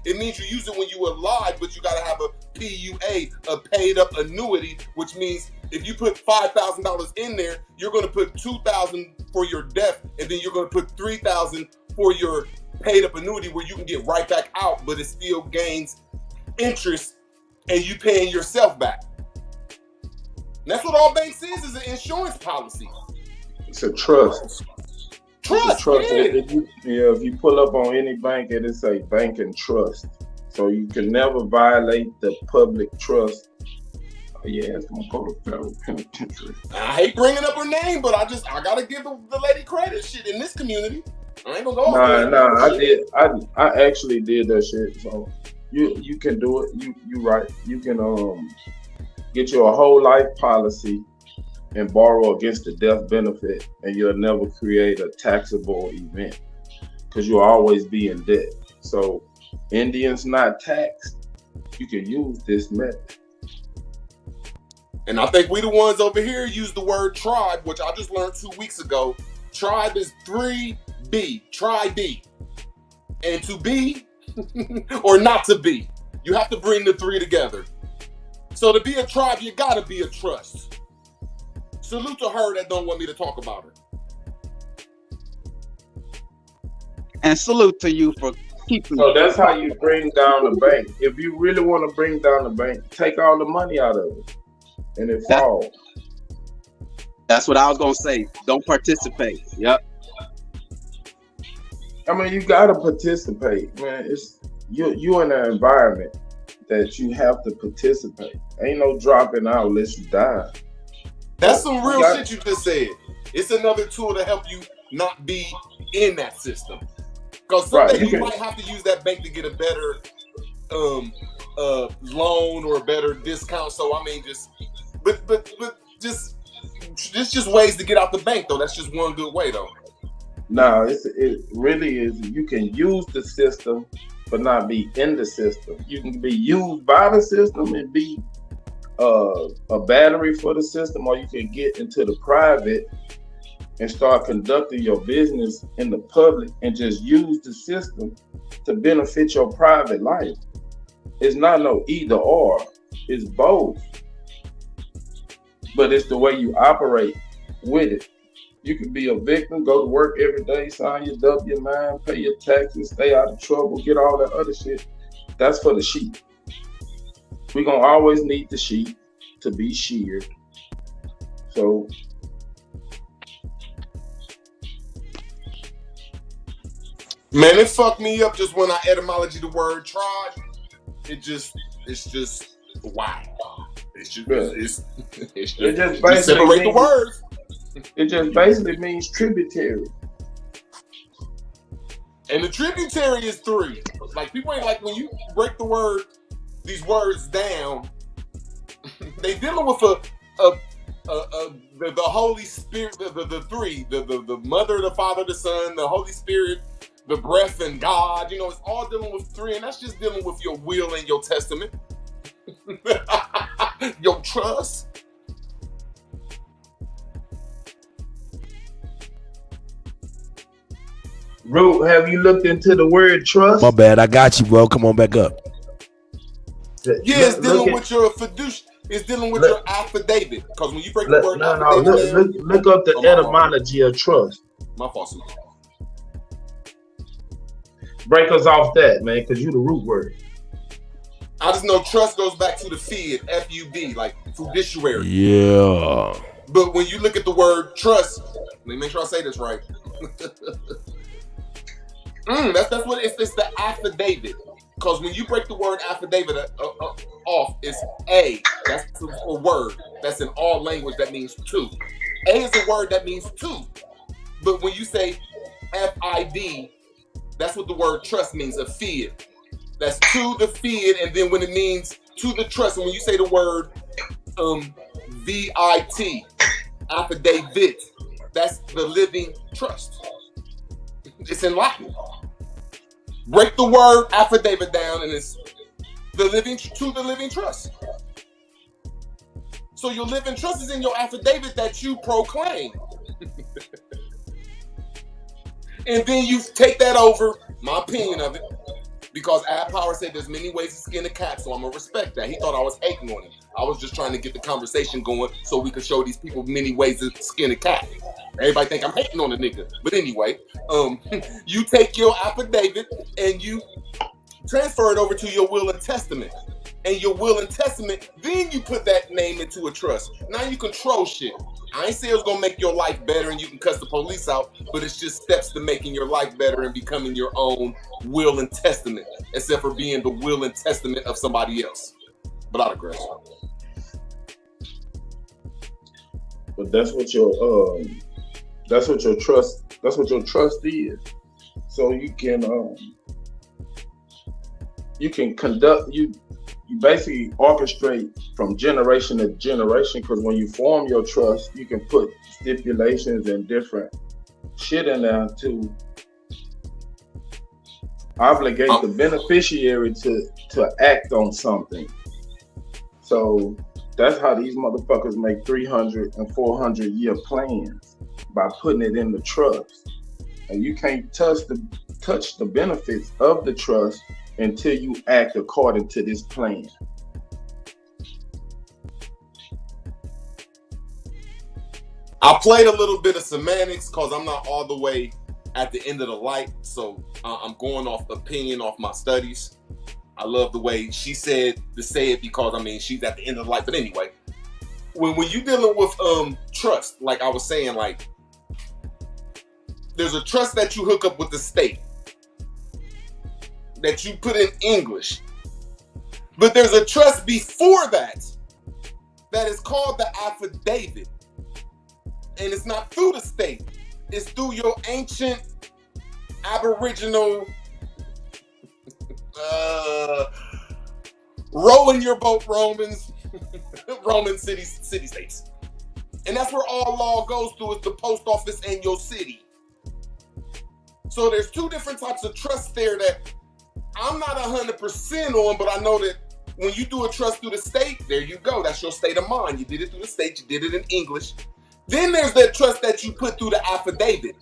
it means you use it when you alive, but you got to have a PUA, a paid up annuity, which means if you put $5,000 in there, you're going to put $2,000 for your death, and then you're going to put $3,000 for your paid up annuity, where you can get right back out, but it still gains interest, and you paying yourself back. And that's what all banks is an insurance policy.
It's a trust.
Trust.
If you pull up on any bank, it is a bank and trust. So you can never violate the public trust. Yeah, it's gonna go to federal penitentiary.
I hate bringing up her name, but I gotta give the lady credit. Shit, in this community, I ain't gonna go.
I actually did that shit. So you can do it. You right. You can get you a whole life policy and borrow against the death benefit, and you'll never create a taxable event because you'll always be in debt. So Indians not taxed. You can use this method.
And I think we the ones over here use the word tribe, which I just learned 2 weeks ago. Tribe is 3B, tri-B. And to be or not to be, you have to bring the three together. So to be a tribe, you gotta be a trust. Salute to her that don't want me to talk about her.
And salute to you for keeping.
So that's how you bring down the bank. If you really want to bring down the bank, take all the money out of it, and it falls.
That's what I was gonna say. Don't participate. Yep.
I mean, you gotta participate, man. It's you in an environment that you have to participate. Ain't no dropping out unless you die.
That's some real shit you just said. It's another tool to help you not be in that system. Because someday you might have to use that bank to get a better loan or a better discount. So I mean, just ways to get out the bank though. That's just one good way though.
No, it really is. You can use the system, but not be in the system. You can be used by the system and be a battery for the system, or you can get into the private and start conducting your business in the public and just use the system to benefit your private life. It's not no either or, it's both. But it's the way you operate with it. You can be a victim, go to work every day, sign your W-9, pay your taxes, stay out of trouble, get all that other shit. That's for the sheep. We're going to always need the sheep to be sheared. So,
man, it fucked me up just when I etymology the word tribe. It's just wow. It's just
basically
separate the words.
It just basically means tributary.
And the tributary is 3. Like people ain't like when you break these words down, they dealing with the Holy Spirit, the 3, the Mother, the Father, the Son, the Holy Spirit, the breath, and God. You know, it's all dealing with 3, and that's just dealing with your will and your testament, your trust.
Root, have you looked into the word trust?
My bad, I got you, bro. Come on back up.
Yeah, it's dealing with your fiduciary. It's dealing with your affidavit. Because when you break the word affidavit,
look up the etymology of trust.
My fault.
Break us off that, man, because you the root word.
I just know trust goes back to the FID, F-U-D, like fiduciary.
Yeah.
But when you look at the word trust, let me make sure I say this right. That's what it's the affidavit. Because when you break the word affidavit off, it's A. That's a word. That's in all language that means 2. A is a word that means 2. But when you say F-I-D, that's what the word trust means, a FID. That's to the FID, and then when it means to the trust, and when you say the word V-I-T, affidavit, that's the living trust. It's in Latin. Break the word affidavit down, and it's the living trust. So your living trust is in your affidavit that you proclaim. And then you take that over, my opinion of it, because Ad Power said there's many ways to skin a cat, so I'm gonna respect that. He thought I was hating on him. I was just trying to get the conversation going so we could show these people many ways to skin a cat. Everybody think I'm hating on the nigga. But anyway, you take your affidavit and you transfer it over to your will and testament. And your will and testament, then you put that name into a trust. Now you control shit. I ain't saying it's gonna make your life better and you can cuss the police out, but it's just steps to making your life better and becoming your own will and testament, except for being the will and testament of somebody else. But I digress.
But that's what your trust is. So you can conduct, you basically orchestrate from generation to generation, because when you form your trust, you can put stipulations and different shit in there to obligate the beneficiary to act on something. So that's how these motherfuckers make 300 and 400 year plans, by putting it in the trust. And you can't touch the benefits of the trust until you act according to this plan.
I played a little bit of semantics because I'm not all the way at the end of the light, so I'm going off opinion, off my studies. I love the way she said to say it, because I mean she's at the end of the light. But anyway, when you're dealing with trust, like I was saying, like there's a trust that you hook up with the state, that you put in English. But there's a trust before that is called the affidavit. And it's not through the state. It's through your ancient Aboriginal rowing your boat Romans, Roman city-states. And that's where all law goes through, is the post office and your city. So there's two different types of trust there that I'm not 100% on, but I know that when you do a trust through the state, there you go. That's your state of mind. You did it through the state. You did it in English. Then there's that trust that you put through the affidavit.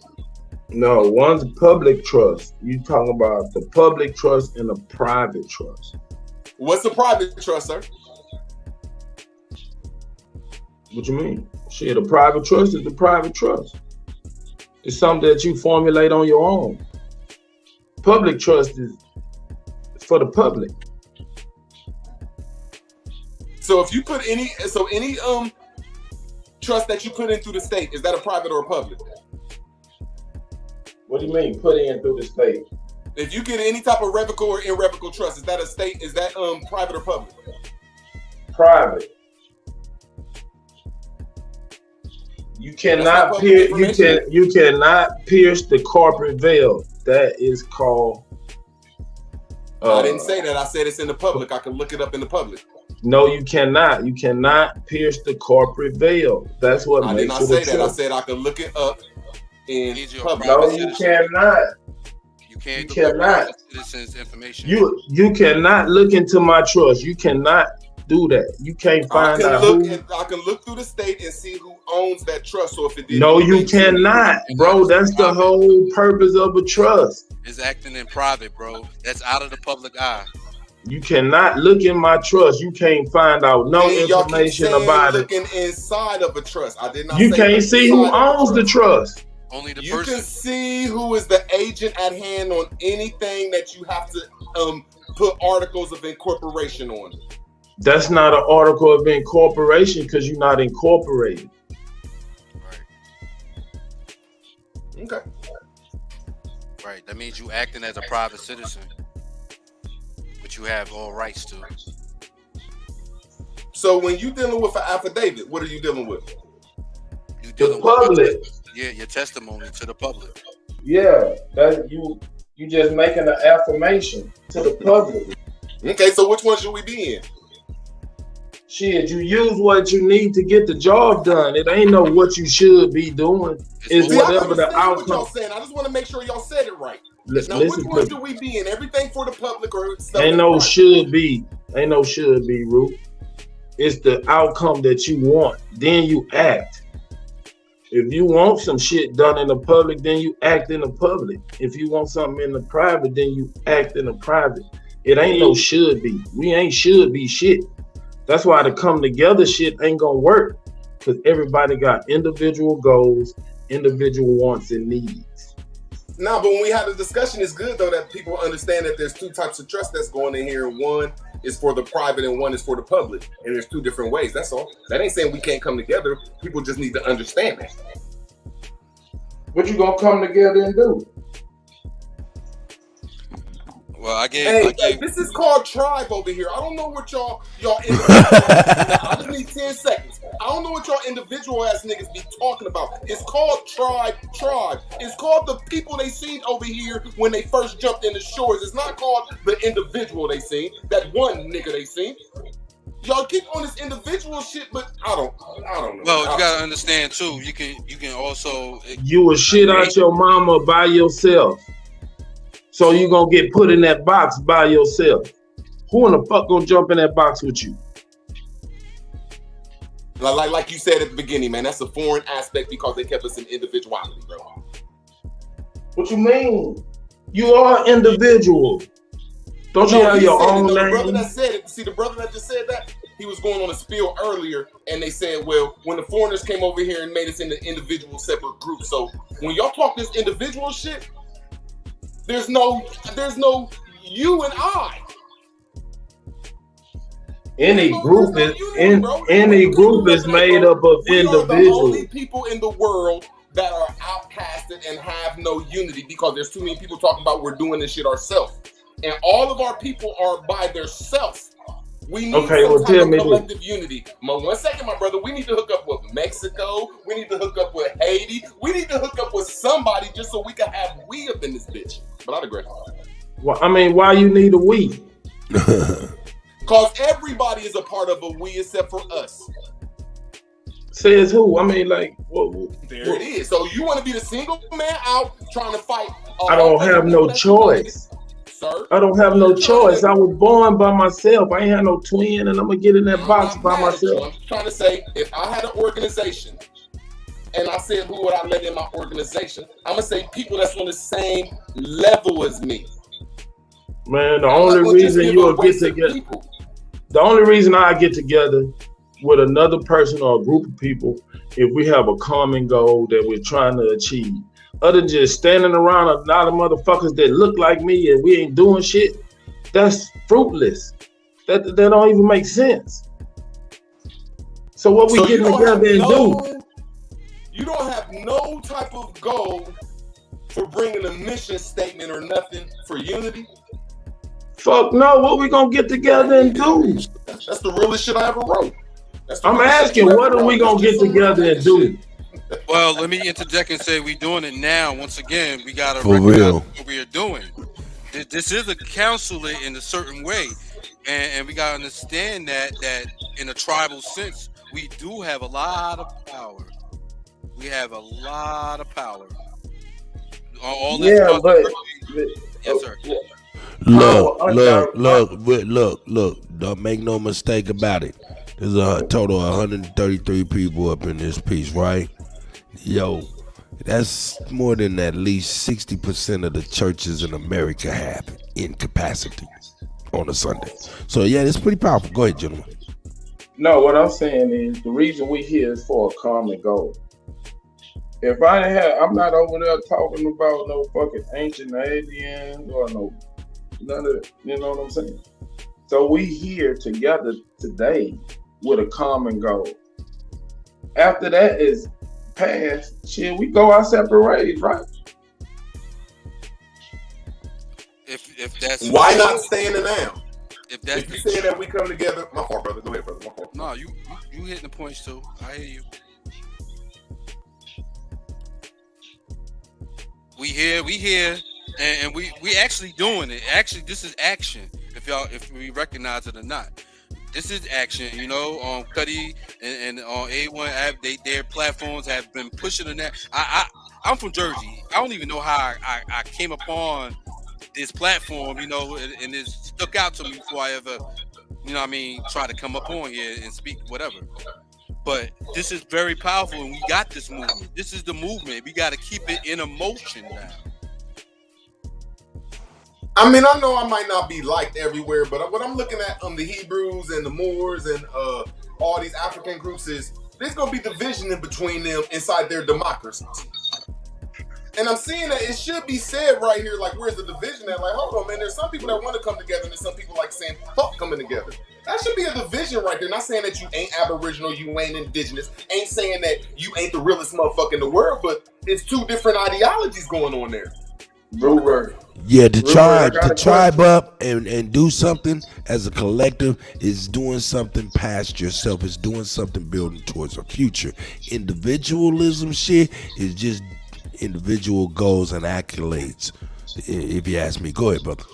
No, one's public trust. You talking about the public trust and the private trust.
What's the private trust, sir?
What you mean? Shit, a private trust is the private trust. It's something that you formulate on your own. Public trust is for the public.
So if you put any trust that you put in through the state, is that a private or a public?
What do you mean, put in through the state?
If you get any type of revocable or irrevocable trust, is that a state? Is that private or public?
Private. You cannot you cannot pierce the corporate veil. That is called.
I didn't say that. I said it's in the public. I can look it up in the public.
No, you cannot. You cannot pierce the corporate veil. That's what
I
makes it.
I did not say that. I said I can look it up in public.
No, you cannot.
You can't.
You cannot.
Citizens' information.
You cannot look into my trust. You cannot do that. You can't find out who.
I can look through the state and see who owns that trust. So if it did,
no, you cannot, bro. That's the whole purpose of a trust.
It's acting in private, bro. That's out of the public eye.
You cannot look in my trust. You can't find out no information about it.
Looking inside of a trust. I did not.
You can't see who owns the trust.
Only the
you
person.
Can see who is the agent at hand on anything that you have to put articles of incorporation on.
That's not an article of incorporation because you're not incorporated.
Okay.
Right. That means you acting as a private citizen, but you have all rights to.
So when you dealing with an affidavit, what are you dealing with?
You dealing
the public.
Your testimony to the public.
Yeah, that you just making an affirmation to the public.
Okay, so which one should we be in?
Shit, you use what you need to get the job done. It ain't no what you should be doing. It's whatever the outcome.
What y'all saying. I just want to make sure y'all said it right. Now, which one do we be in? Everything for the public or stuff?
Ain't no should be. Ain't no should be, Root. It's the outcome that you want. Then you act. If you want some shit done in the public, then you act in the public. If you want something in the private, then you act in the private. It ain't no should be. We ain't should be shit. That's why the come together shit ain't gonna work, because everybody got individual goals, individual wants and needs.
No, but when we have a discussion, it's good though that people understand that there's two types of trust that's going in here. One is for the private and one is for the public. And there's two different ways. That's all. That ain't saying we can't come together. People just need to understand that.
What you gonna come together and do?
Well, I gave.
Hey, this is called tribe over here. I don't know what y'all I just need 10 seconds. I don't know what y'all individual ass niggas be talking about. It's called tribe. It's called the people they seen over here when they first jumped in the shores. It's not called the individual they seen. That one nigga they seen. Y'all keep on this individual shit, but I don't know.
Well, you gotta understand too. You can also.
You will shit out your mama by yourself. So you gonna get put in that box by yourself. Who in the fuck gonna jump in that box with you?
Like you said at the beginning, man, that's a foreign aspect because they kept us in individuality, bro.
What you mean? You are individual. Don't you have your own
name? The brother that just said that, he was going on a spiel earlier, and they said, well, when the foreigners came over here and made us into individual separate groups. So when y'all talk this individual shit, there's no you and I.
Any group is made up of individuals.
We are the only people in the world that are outcasted and have no unity because there's too many people talking about we're doing this shit ourselves. And all of our people are by themselves. We need some type of collective unity. 1 second, my brother. We need to hook up with Mexico. We need to hook up with Haiti. We need to hook up with somebody just so we can have we up in this bitch. But I digress.
Well, I mean, why you need a we?
Because everybody is a part of a we except for us.
Says who? I mean, like,
there it is. So you want to be the single man out trying to fight?
I don't have no choice.
Sir?
I don't have no choice. I was born by myself. I ain't had no twin, and I'm gonna get in that box by myself.
I'm trying to say, if I had an organization, and I said, who would I let in my organization? I'm gonna say people that's on the same level as me.
Man, the only reason you'll get together, the only reason I get together with another person or a group of people, if we have a common goal that we're trying to achieve. Other than just standing around a lot of motherfuckers that look like me and we ain't doing shit, that's fruitless. That don't even make sense. So what we getting together and do?
You don't have no type of goal for bringing a mission statement or nothing for unity?
Fuck no, what we gonna get together and do?
That's the realest shit I ever wrote.
I'm asking, what are we gonna get together and do?
Well, let me interject and say we're doing it now. Once again, we gotta
For
recognize
real.
what we are doing. This is a council in a certain way, and we gotta understand that in a tribal sense, we do have a lot of power. We have a lot of power. All this yes, sir.
Look. Don't make no mistake about it. There's a total of 133 people up in this piece, right? Yo, that's more than at least 60% of the churches in America have in capacity on a Sunday. So yeah, it's pretty powerful. Go ahead, gentlemen.
No, what I'm saying is the reason we here is for a common goal. If I didn't have, I'm not over there talking about no fucking ancient aliens or none of it. You know what I'm saying? So we here together today with a common goal. After that is passed, shit, we go our separate ways, right?
If that's
why not standing now?
If
you say that we come together, my fault, brother. Go ahead, brother. My fault.
No, you hitting the points too. I hear you. We here, and we actually doing it. Actually, this is action. If we recognize it or not, this is action. You know, Kutty and on A1, their platforms have been pushing in that. I'm from Jersey. I don't even know how I came upon this platform. You know, and it stuck out to me before I ever, you know what I mean, try to come up on here and speak whatever. But this is very powerful, and we got this movement. This is the movement. We got to keep it in motion now.
I mean, I know I might not be liked everywhere, but what I'm looking at the Hebrews and the Moors and all these African groups is there's gonna be division in between them inside their democracies. And I'm seeing that it should be said right here, like, where's the division at? Like, hold on, man, there's some people that want to come together, and there's some people like saying, fuck coming together. That should be a division right there. Not saying that you ain't Aboriginal, you ain't indigenous, ain't saying that you ain't the realest motherfucker in the world, but it's two different ideologies going on there.
Yeah, to tribe up and do something as a collective is doing something past yourself. It's doing something building towards a future. Individualism shit is just individual goals and accolades. If you ask me, go ahead, brother.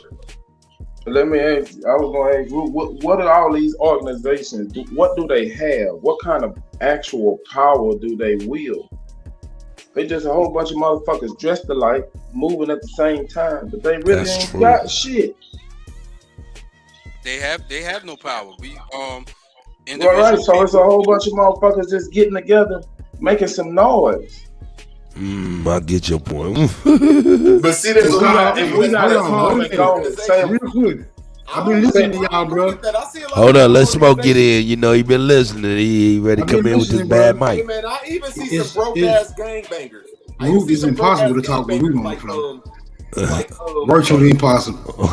Let me ask you, I was going to ask you, what are all these organizations, what do they have? What kind of actual power do they wield? They just a whole bunch of motherfuckers dressed alike, moving at the same time, but they really ain't got shit.
They have no power. We
right, so it's a whole bunch of motherfuckers just getting together, making some noise.
I get your point.
But see, there's a lot. If we got to come and go and say
real quick. I've been listening to y'all, bro.
Hold on, let Smoke get in. You know, he been listening. He ready to come in with this bad mic.
Man, I even see some broke ass gangbangers.
Root is impossible to talk when we on the floor. Virtually impossible.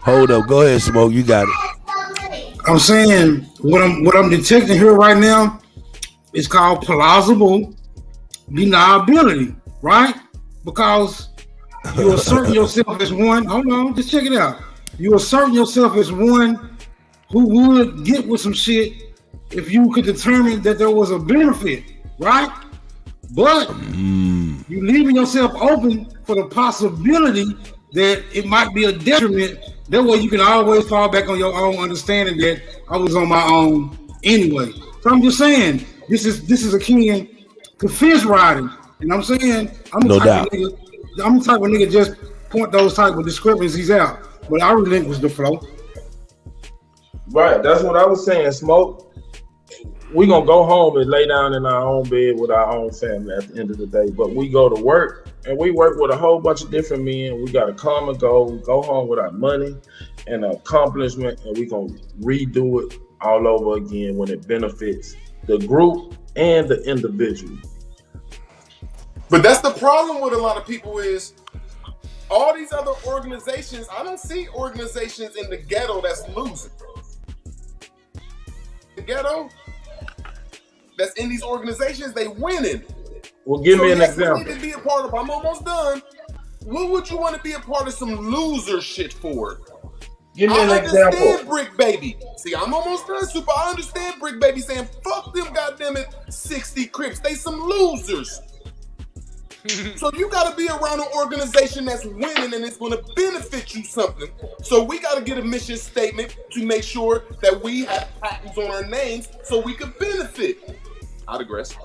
Hold up, go ahead, Smoke. You got it.
I'm saying what I'm detecting here right now is called plausible deniability, right? Because you assert yourself as one. Hold on, just check it out. You assert yourself as one who would get with some shit if you could determine that there was a benefit, right? But you leaving yourself open for the possibility that it might be a detriment. That way you can always fall back on your own understanding that I was on my own anyway. So I'm just saying, this is akin to fence riding. And I'm saying, I'm the type of nigga just point those type of discrepancies out. But I relinquish the flow.
Right, that's what I was saying, Smoke. We gonna go home and lay down in our own bed with our own family at the end of the day. But we go to work and we work with a whole bunch of different men. We gotta come and go home with our money and accomplishment, and we gonna redo it all over again when it benefits the group and the individual.
But that's the problem with a lot of people is all these other organizations, I don't see organizations in the ghetto that's losing. The ghetto that's in these organizations, they winning.
Well, give me an example.
You need to be a part of, I'm almost done. What would you want to be a part of some loser shit for?
Give me an example.
I understand Brick Baby. See, I'm almost done, Super. I understand Brick Baby saying, fuck them goddamn it 60 Crips. They some losers. So you got to be around an organization that's winning and it's going to benefit you something. So we got to get a mission statement to make sure that we have patents on our names so we can benefit. I digress.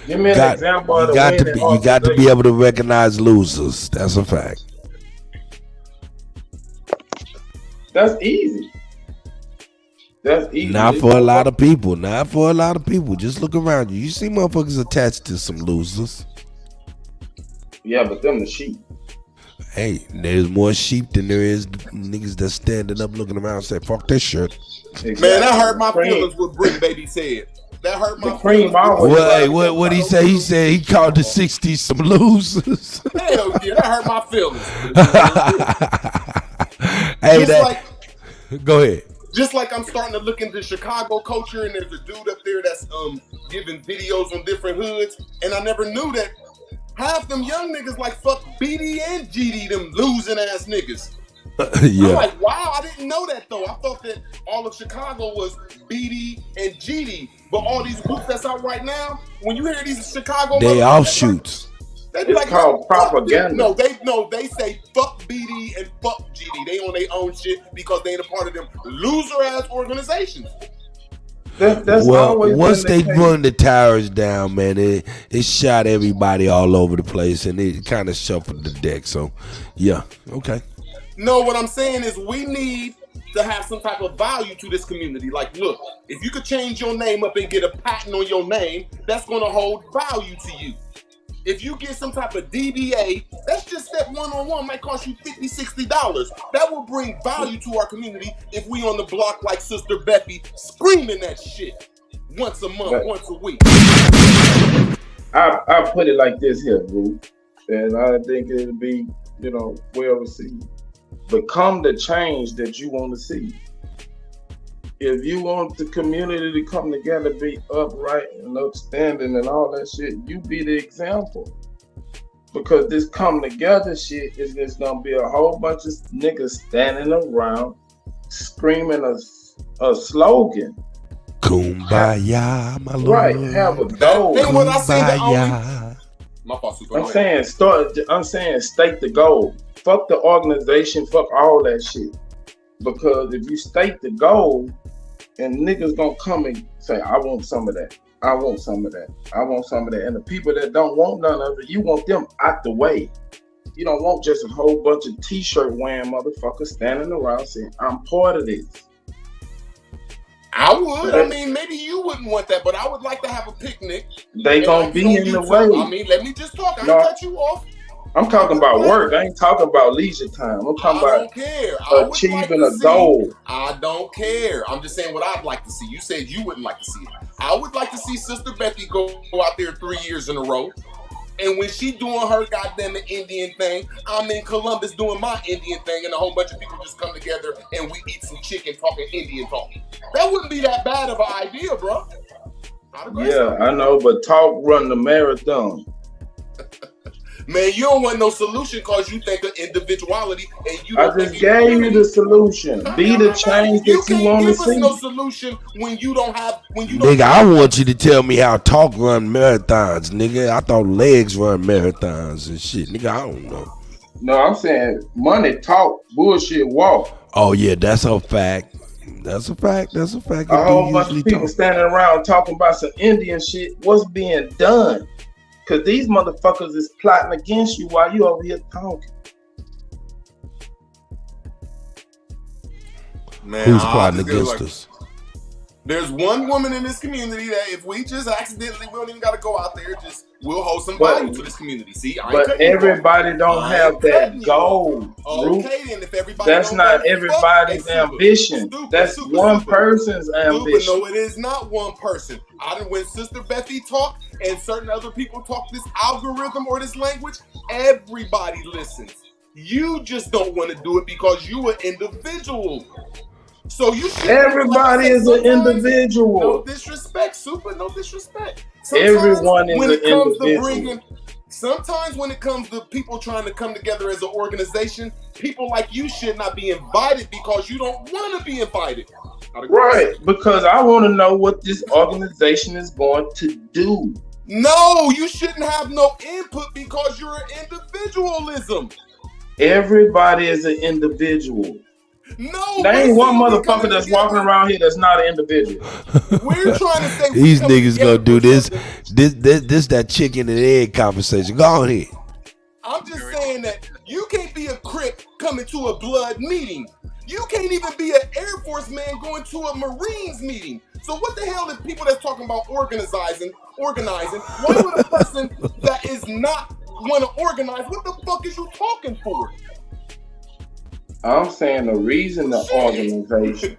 Give me an example of the
you got to be able to recognize losers. That's a fact.
That's easy. That's easy.
Not for a lot of people. Not for a lot of people. Just look around you. You see motherfuckers attached to some losers.
Yeah, but them the sheep.
Hey, there's more sheep than there is niggas that's standing up looking around and say, fuck this shit.
Exactly. Man, that hurt my feelings what Brick Baby said. That hurt my feelings.
Well, hey, what he say? He said he called the 60s some losers.
Hell yeah, that hurt my feelings.
Hey, go ahead.
Just like I'm starting to look into Chicago culture, and there's a dude up there that's giving videos on different hoods, and I never knew that half them young niggas like fuck BD and GD, them losing ass niggas.
Yeah.
I'm like, wow, I didn't know that though. I thought that all of Chicago was BD and GD, but all these groups that's out right now, when you hear these Chicago,
they offshoots.
They be
it's
like,
called propaganda.
They say fuck BD and fuck GD. They on their own shit because they ain't a part of them loser ass organizations.
That's
well, once they run the towers down, man, it shot everybody all over the place, and it kind of shuffled the deck. So, yeah, okay.
No, what I'm saying is we need to have some type of value to this community. Like, look, if you could change your name up and get a patent on your name, that's going to hold value to you. If you get some type of DBA, that's just step one-on-one, might cost you $50, $60. That will bring value to our community if we on the block like Sister Becky screaming that shit once a month, once a week.
I put it like this here, Root, and I think it'll be, well received. Become the change that you want to see. If you want the community to come together, be upright and upstanding and all that shit, you be the example. Because this come together shit is just gonna be a whole bunch of niggas standing around screaming a slogan.
Kumbaya, my lord.
Right, have a goal.
Kumbaya.
I'm saying state the goal. Fuck the organization, fuck all that shit. Because if you state the goal, and niggas gonna come and say, I want some of that. I want some of that. I want some of that. And the people that don't want none of it, you want them out the way. You don't want just a whole bunch of t-shirt wearing motherfuckers standing around saying, I'm part of this.
I would. I mean, maybe you wouldn't want that, but I would like to have a picnic.
They gonna be in the way.
I mean, let me just talk. I ain't cut you off.
I'm talking about work. I ain't talking about leisure time. I'm talking about achieving a goal.
I don't care. I'm just saying what I'd like to see. You said you wouldn't like to see it. I would like to see Sister Becky go out there 3 years in a row. And when she doing her goddamn Indian thing, I'm in Columbus doing my Indian thing, and a whole bunch of people just come together and we eat some chicken talking Indian talk. That wouldn't be that bad of an idea, bro.
Yeah, I know, but talk run the marathon.
Man, you don't want no solution because you think of individuality and you
I just gave you the solution. Be the change that you want to see.
You can't give us no solution when you don't have,
Nigga, I want you to tell me how talk run marathons, nigga. I thought legs run marathons and shit. Nigga, I don't know.
No, I'm saying money talk, bullshit walk.
Oh, yeah, that's a fact. That's a fact. That's a fact.
A whole bunch of people standing around talking about some Indian shit. What's being done? Because these motherfuckers is plotting against you while you over here talking.
Man,
who's plotting against us?
There's one woman in this community that if we just accidentally, we don't even got to go out there, just we'll hold some value to this community. See,
but everybody don't have that goal.
Okay, then if everybody
that's not everybody's ambition. That's one person's ambition.
No, it is not one person. When Sister Bethy talked and certain other people talk this algorithm or this language, everybody listens. You just don't want to do it because you an individual. So you should.
Everybody is an individual.
No disrespect, Super. No disrespect.
Everyone is an individual.
Sometimes when it comes to people trying to come together as an organization, people like you should not be invited because you don't want to be invited.
Right, because I want to know what this organization is going to do.
No, you shouldn't have no input because you're an individualism.
Everybody is an individual.
No,
there ain't one motherfucker that's walking around here that's not an individual.
We're trying to say
these niggas gonna do this that chicken and egg conversation. Go ahead.
I'm just saying that you can't be a Crip coming to a blood meeting. You can't even be an Air Force man going to a Marines meeting. So what the hell is people that's talking about organizing? Why would a person that is not want to organize? What the fuck is you talking for?
I'm saying the reason the organization.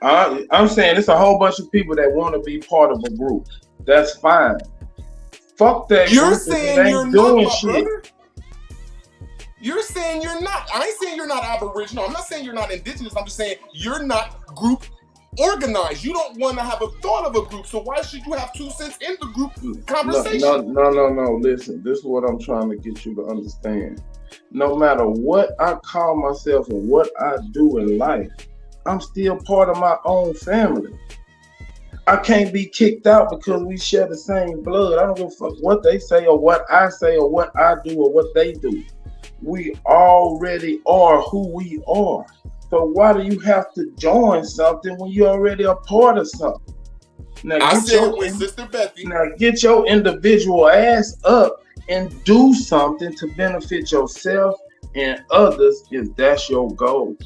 I'm saying it's a whole bunch of people that want to be part of a group. That's fine. Fuck that.
You're saying you're not, shit. Brother. You're saying you're not. I ain't saying you're not Aboriginal. I'm not saying you're not indigenous. I'm just saying you're not group organized. You don't want to have a thought of a group. So why should you have 2 cents in the group conversation?
No. Listen, this is what I'm trying to get you to understand. No matter what I call myself and what I do in life, I'm still part of my own family. I can't be kicked out because we share the same blood. I don't give a fuck what they say or what I say or what I do or what they do. We already are who we are. So why do you have to join something when you're already a part of something? Now,
I said with Sister Bethy.
Now get your individual ass up and do something to benefit yourself and others if that's your goal.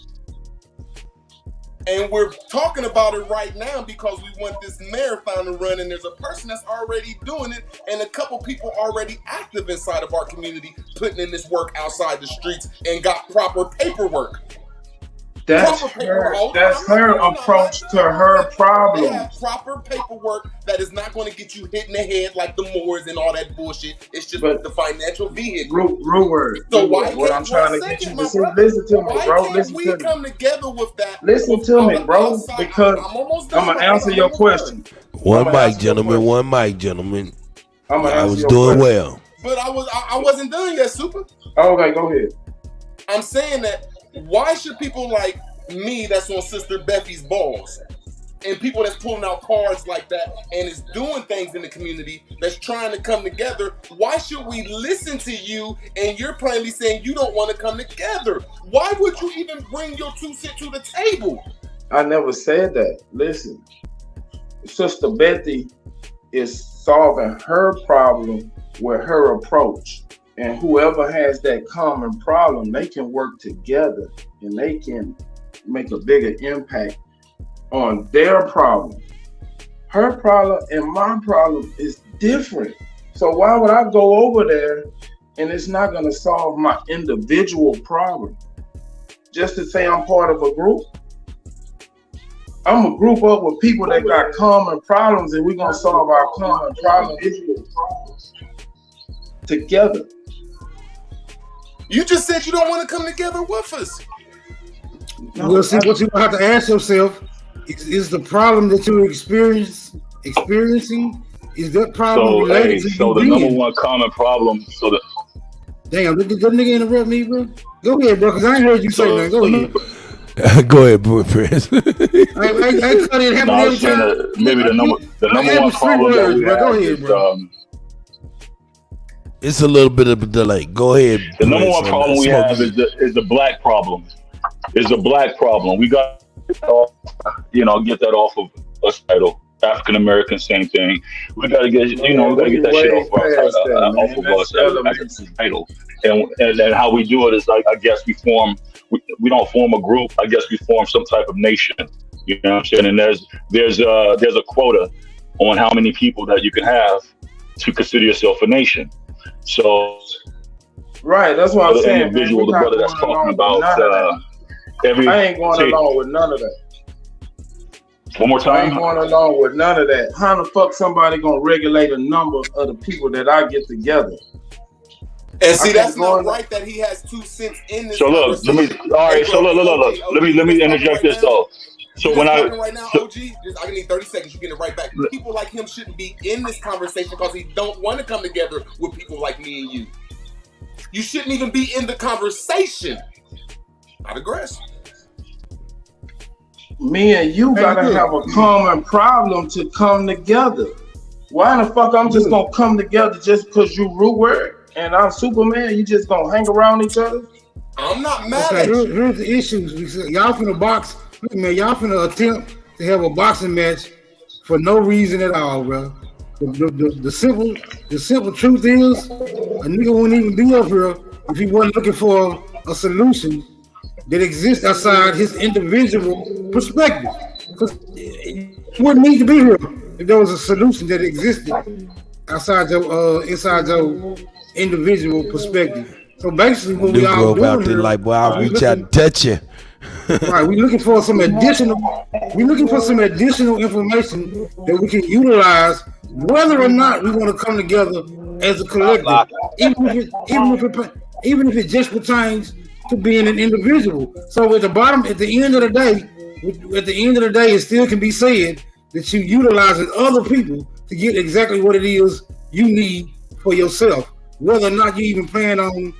And we're talking about it right now because we want this marathon to run, and there's a person that's already doing it, and a couple people already active inside of our community putting in this work outside the streets and got proper paperwork.
That's her approach to her problem.
They have proper paperwork that is not going to get you hit in the head like the Moors and all that bullshit. It's just the financial vehicle.
Root word.
So why
what I'm trying to get you to see? Listen to me, bro. Listen to me.
Come together with that?
Listen to me, bro. Because I'm gonna answer your question.
One mic, gentlemen. One mic, gentlemen. I was doing well.
But I wasn't done yet, Super.
Okay, go ahead.
I'm saying that. Why should people like me that's on Sister Bethy's balls and people that's pulling out cards like that and is doing things in the community that's trying to come together, why should we listen to you and you're plainly saying you don't want to come together? Why would you even bring your 2 cents to the table?
I never said that. Listen, Sister Bethy is solving her problem with her approach. And whoever has that common problem, they can work together and they can make a bigger impact on their problem. Her problem and my problem is different. So why would I go over there and it's not going to solve my individual problem? Just to say I'm part of a group? I'm going to group up with people that got common problems and we're going to solve our common problems together.
You just said you don't want to come together with us.
Well, see, what you have to ask yourself is the problem that you're experiencing, is that problem related to
so the number one common problem,
Damn, did that nigga interrupt me, bro? Go ahead, bro, because I ain't heard you say that. Go ahead.
Go ahead, Prince.
I cut it happen every time.
Maybe the number one problem that we have is,
it's a little bit of a delay. Go ahead.
The number one problem we have is the black problem. Is the black problem. We got, get that off of us title. African American, same thing. We got to get, we got to get that shit off of us title. And how we do it is like, I guess we don't form a group. I guess we form some type of nation. You know what I'm saying? And there's a quota on how many people that you can have to consider yourself a nation. So,
right, that's what I'm saying.
Individual, the brother that's talking about
I ain't going along with none of that.
One more time.
I ain't going along with none of that. How the fuck somebody gonna regulate a number of the people that I get together?
And see, that's not right that he has 2 cents in this.
So look, let me interject this though. So when
right now, OG, I need 30 seconds. You get it right back. People like him shouldn't be in this conversation because he don't want to come together with people like me and you. You shouldn't even be in the conversation. I digress.
Me and you gotta have a common problem to come together. Why the fuck I'm just gonna come together just because you root word and I'm Superman? You just gonna hang around each other?
I'm not mad at you.
Here's the issues. Y'all finna box. Look, man, y'all finna attempt to have a boxing match for no reason at all, bro. The simple truth is, a nigga wouldn't even be up here if he wasn't looking for a solution that exists outside his individual perspective. Because he wouldn't need to be here if there was a solution that existed outside your inside your individual perspective. So basically, what we all doing
out there, like, boy, I'll reach out and touch you.
Right, we're looking for some additional. We're looking for some additional information that we can utilize, whether or not we want to come together as a collective, even if it just pertains to being an individual. So at the end of the day, it still can be said that you utilizing other people to get exactly what it is you need for yourself, whether or not you even plan on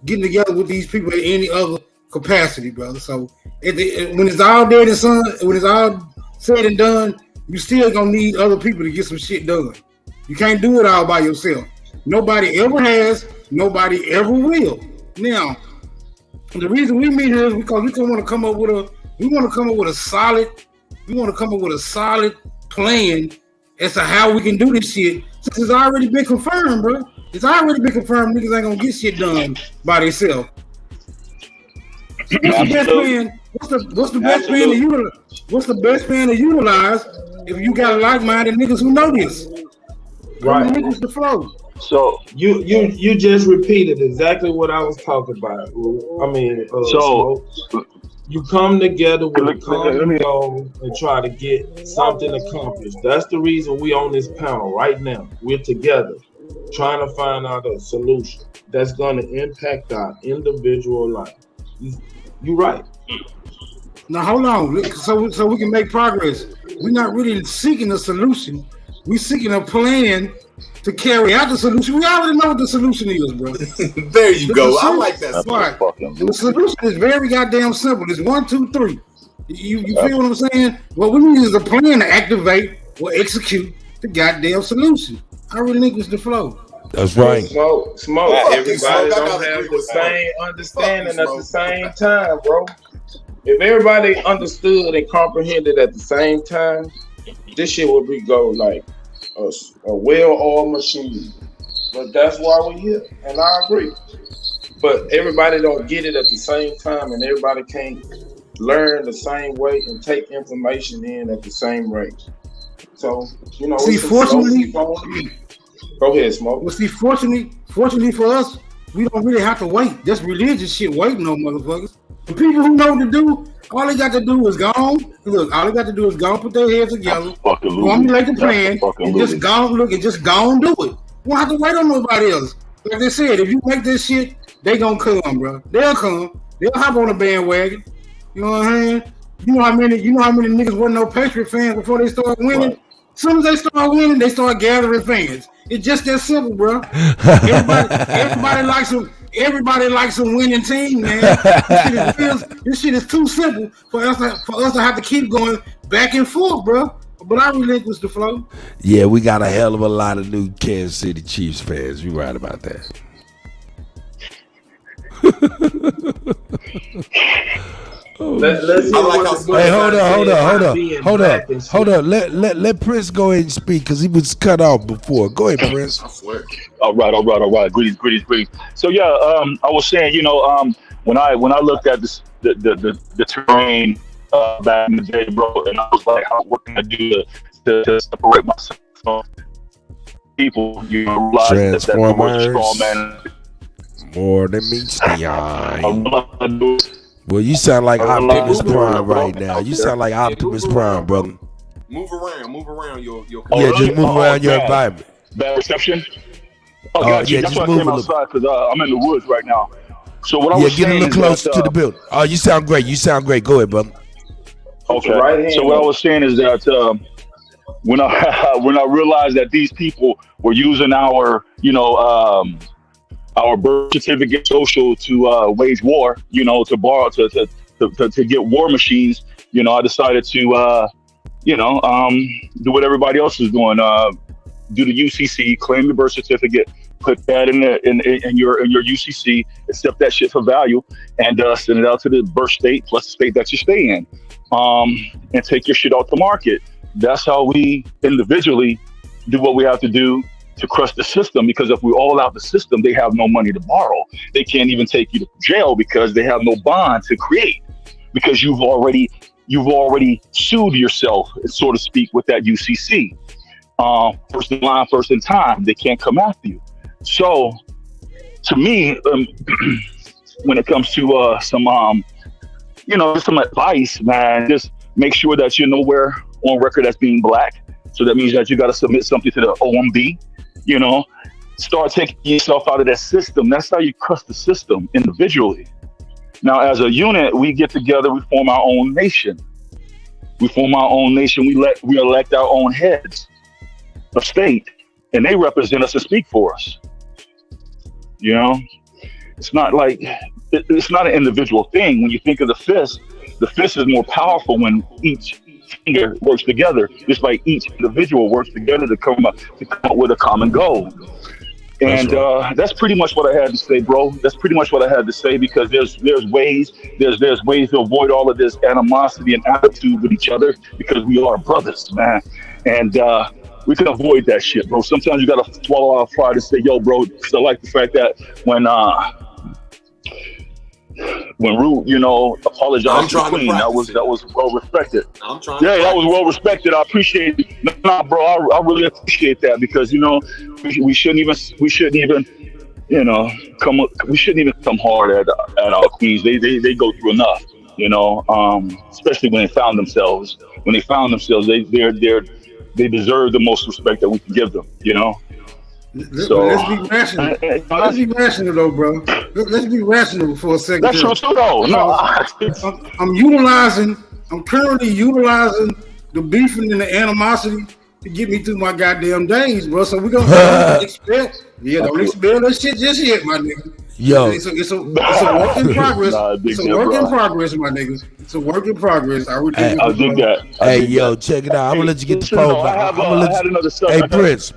getting together with these people in any other capacity, brother. So when it's all dead and son, when it's all said and done, you still gonna need other people to get some shit done. You can't do it all by yourself. Nobody ever has, nobody ever will. Now, the reason we meet here is because we want to come up with a solid plan as to how we can do this shit. Since it's already been confirmed, bro. It's already been confirmed niggas ain't gonna get shit done by themselves. So What's the best plan to utilize? What's the best plan to utilize if you got like-minded niggas who know this?
Right.
Niggas the flow.
So you just repeated exactly what I was talking about. I mean, Smoke. You come together with a common goal and try to get something accomplished. That's the reason we on this panel right now. We're together trying to find out a solution that's going to impact our individual life. You right.
Now hold on, so we can make progress. We're not really seeking a solution. We're seeking a plan to carry out the solution. We already know what the solution is, bro.
There you go. I like that.
Right. The solution is very goddamn simple. It's 1, 2, 3. You feel what I'm saying? What we need is a plan to activate or execute the goddamn solution. I relinquish the flow.
That's right.
Smoke. Everybody don't have the same understanding at the same time, bro. If everybody understood and comprehended at the same time, this shit would go like a well-oiled machine. But that's why we're here, and I agree. But everybody don't get it at the same time, and everybody can't learn the same way and take information in at the same rate. So, you know,
see, fortunately,
go ahead, Smoke.
Well, see, fortunately for us, we don't really have to wait. This religious shit waiting on motherfuckers. The people who know what to do, all they got to do is go on. Look, all they got to do is go and put their heads together, formulate the plan, and just go and look and just go and do it. We don't have to wait on nobody else. Like they said, if you make this shit, they gonna come, bro. They'll come. They'll hop on the bandwagon. You know what I'm saying? You know how many niggas wasn't no Patriot fans before they started winning? Right. As soon as they start winning, they start gathering fans. It's just that simple, bro. Everybody likes a winning team, man. This shit is too simple for us to have to keep going back and forth, bro. But I relinquish the flow.
Yeah, we got a hell of a lot of new Kansas City Chiefs fans. You right about that. Hey, hold on. Let Prince go ahead and speak because he was cut off before. Go ahead, Prince.
I swear. All right. Greetings. So yeah, I was saying, you know, when I looked at this, the terrain back in the day, bro, and I was like, what can I do to separate myself from people? You know, realize that the strong man
more than meets the eye. Well, you sound like Optimus Prime right now. You sound like Optimus Prime, brother.
Move around your
yeah, just move around your environment.
Bad reception? Oh, gotcha.
Yeah,
that's
just
why I
move
came outside because I'm in the woods right now. So what I was
get
saying
a little closer to the building. Oh, you sound great. Go ahead, brother.
Okay. So what I was saying is that when I realized that these people were using our, you know, our birth certificate social to wage war, you know, to borrow to get war machines, you know, I decided to do what everybody else is doing, do the UCC, claim your birth certificate, put that in your UCC, accept that shit for value, and send it out to the birth state plus the state that you stay in, and take your shit off the market. That's how we individually do what we have to do to crush the system, because if we all out the system, they have no money to borrow. They can't even take you to jail because they have no bond to create, because you've already sued yourself, so to speak, with that UCC. First in line, first in time. They can't come after you. So, to me, when it comes to some advice, man, just make sure that you're nowhere on record as being black. So that means that you got to submit something to the OMB. You know, start taking yourself out of that system. That's how you crush the system individually. Now, as a unit, we get together, we form our own nation. We elect our own heads of state, and they represent us and speak for us. You know, it's not like it's not an individual thing. When you think of the fist is more powerful when each finger works together, just like each individual works together to come up with a common goal. And that's pretty much what I had to say, bro. That's pretty much what I had to say, because there's ways to avoid all of this animosity and attitude with each other, because we are brothers, man. And we can avoid that shit, bro. Sometimes you gotta swallow our pride and say, yo, bro, because I like the fact that when when Root, you know, apologized to the Queen, that was well respected. That was well respected. I appreciate it. Nah, bro, I really appreciate that because, you know, we shouldn't even you know, we shouldn't even come hard at our queens. They go through enough, you know, especially when they found themselves. When they found themselves, they deserve the most respect that we can give them, you know. So
let's be rational. Let's be rational, though, bro. Let's be rational for a second.
That's true too, though. No,
I'm currently utilizing the beefing and the animosity to get me through my goddamn days, bro. So we're gonna expect. Yeah, don't expect that shit just yet, my nigga.
Yo,
it's a work in progress. It's a work in progress, my nigga. It's a work in progress. I
dig that.
Hey, yo, check it out. I'm gonna let you get the phone back. Hey,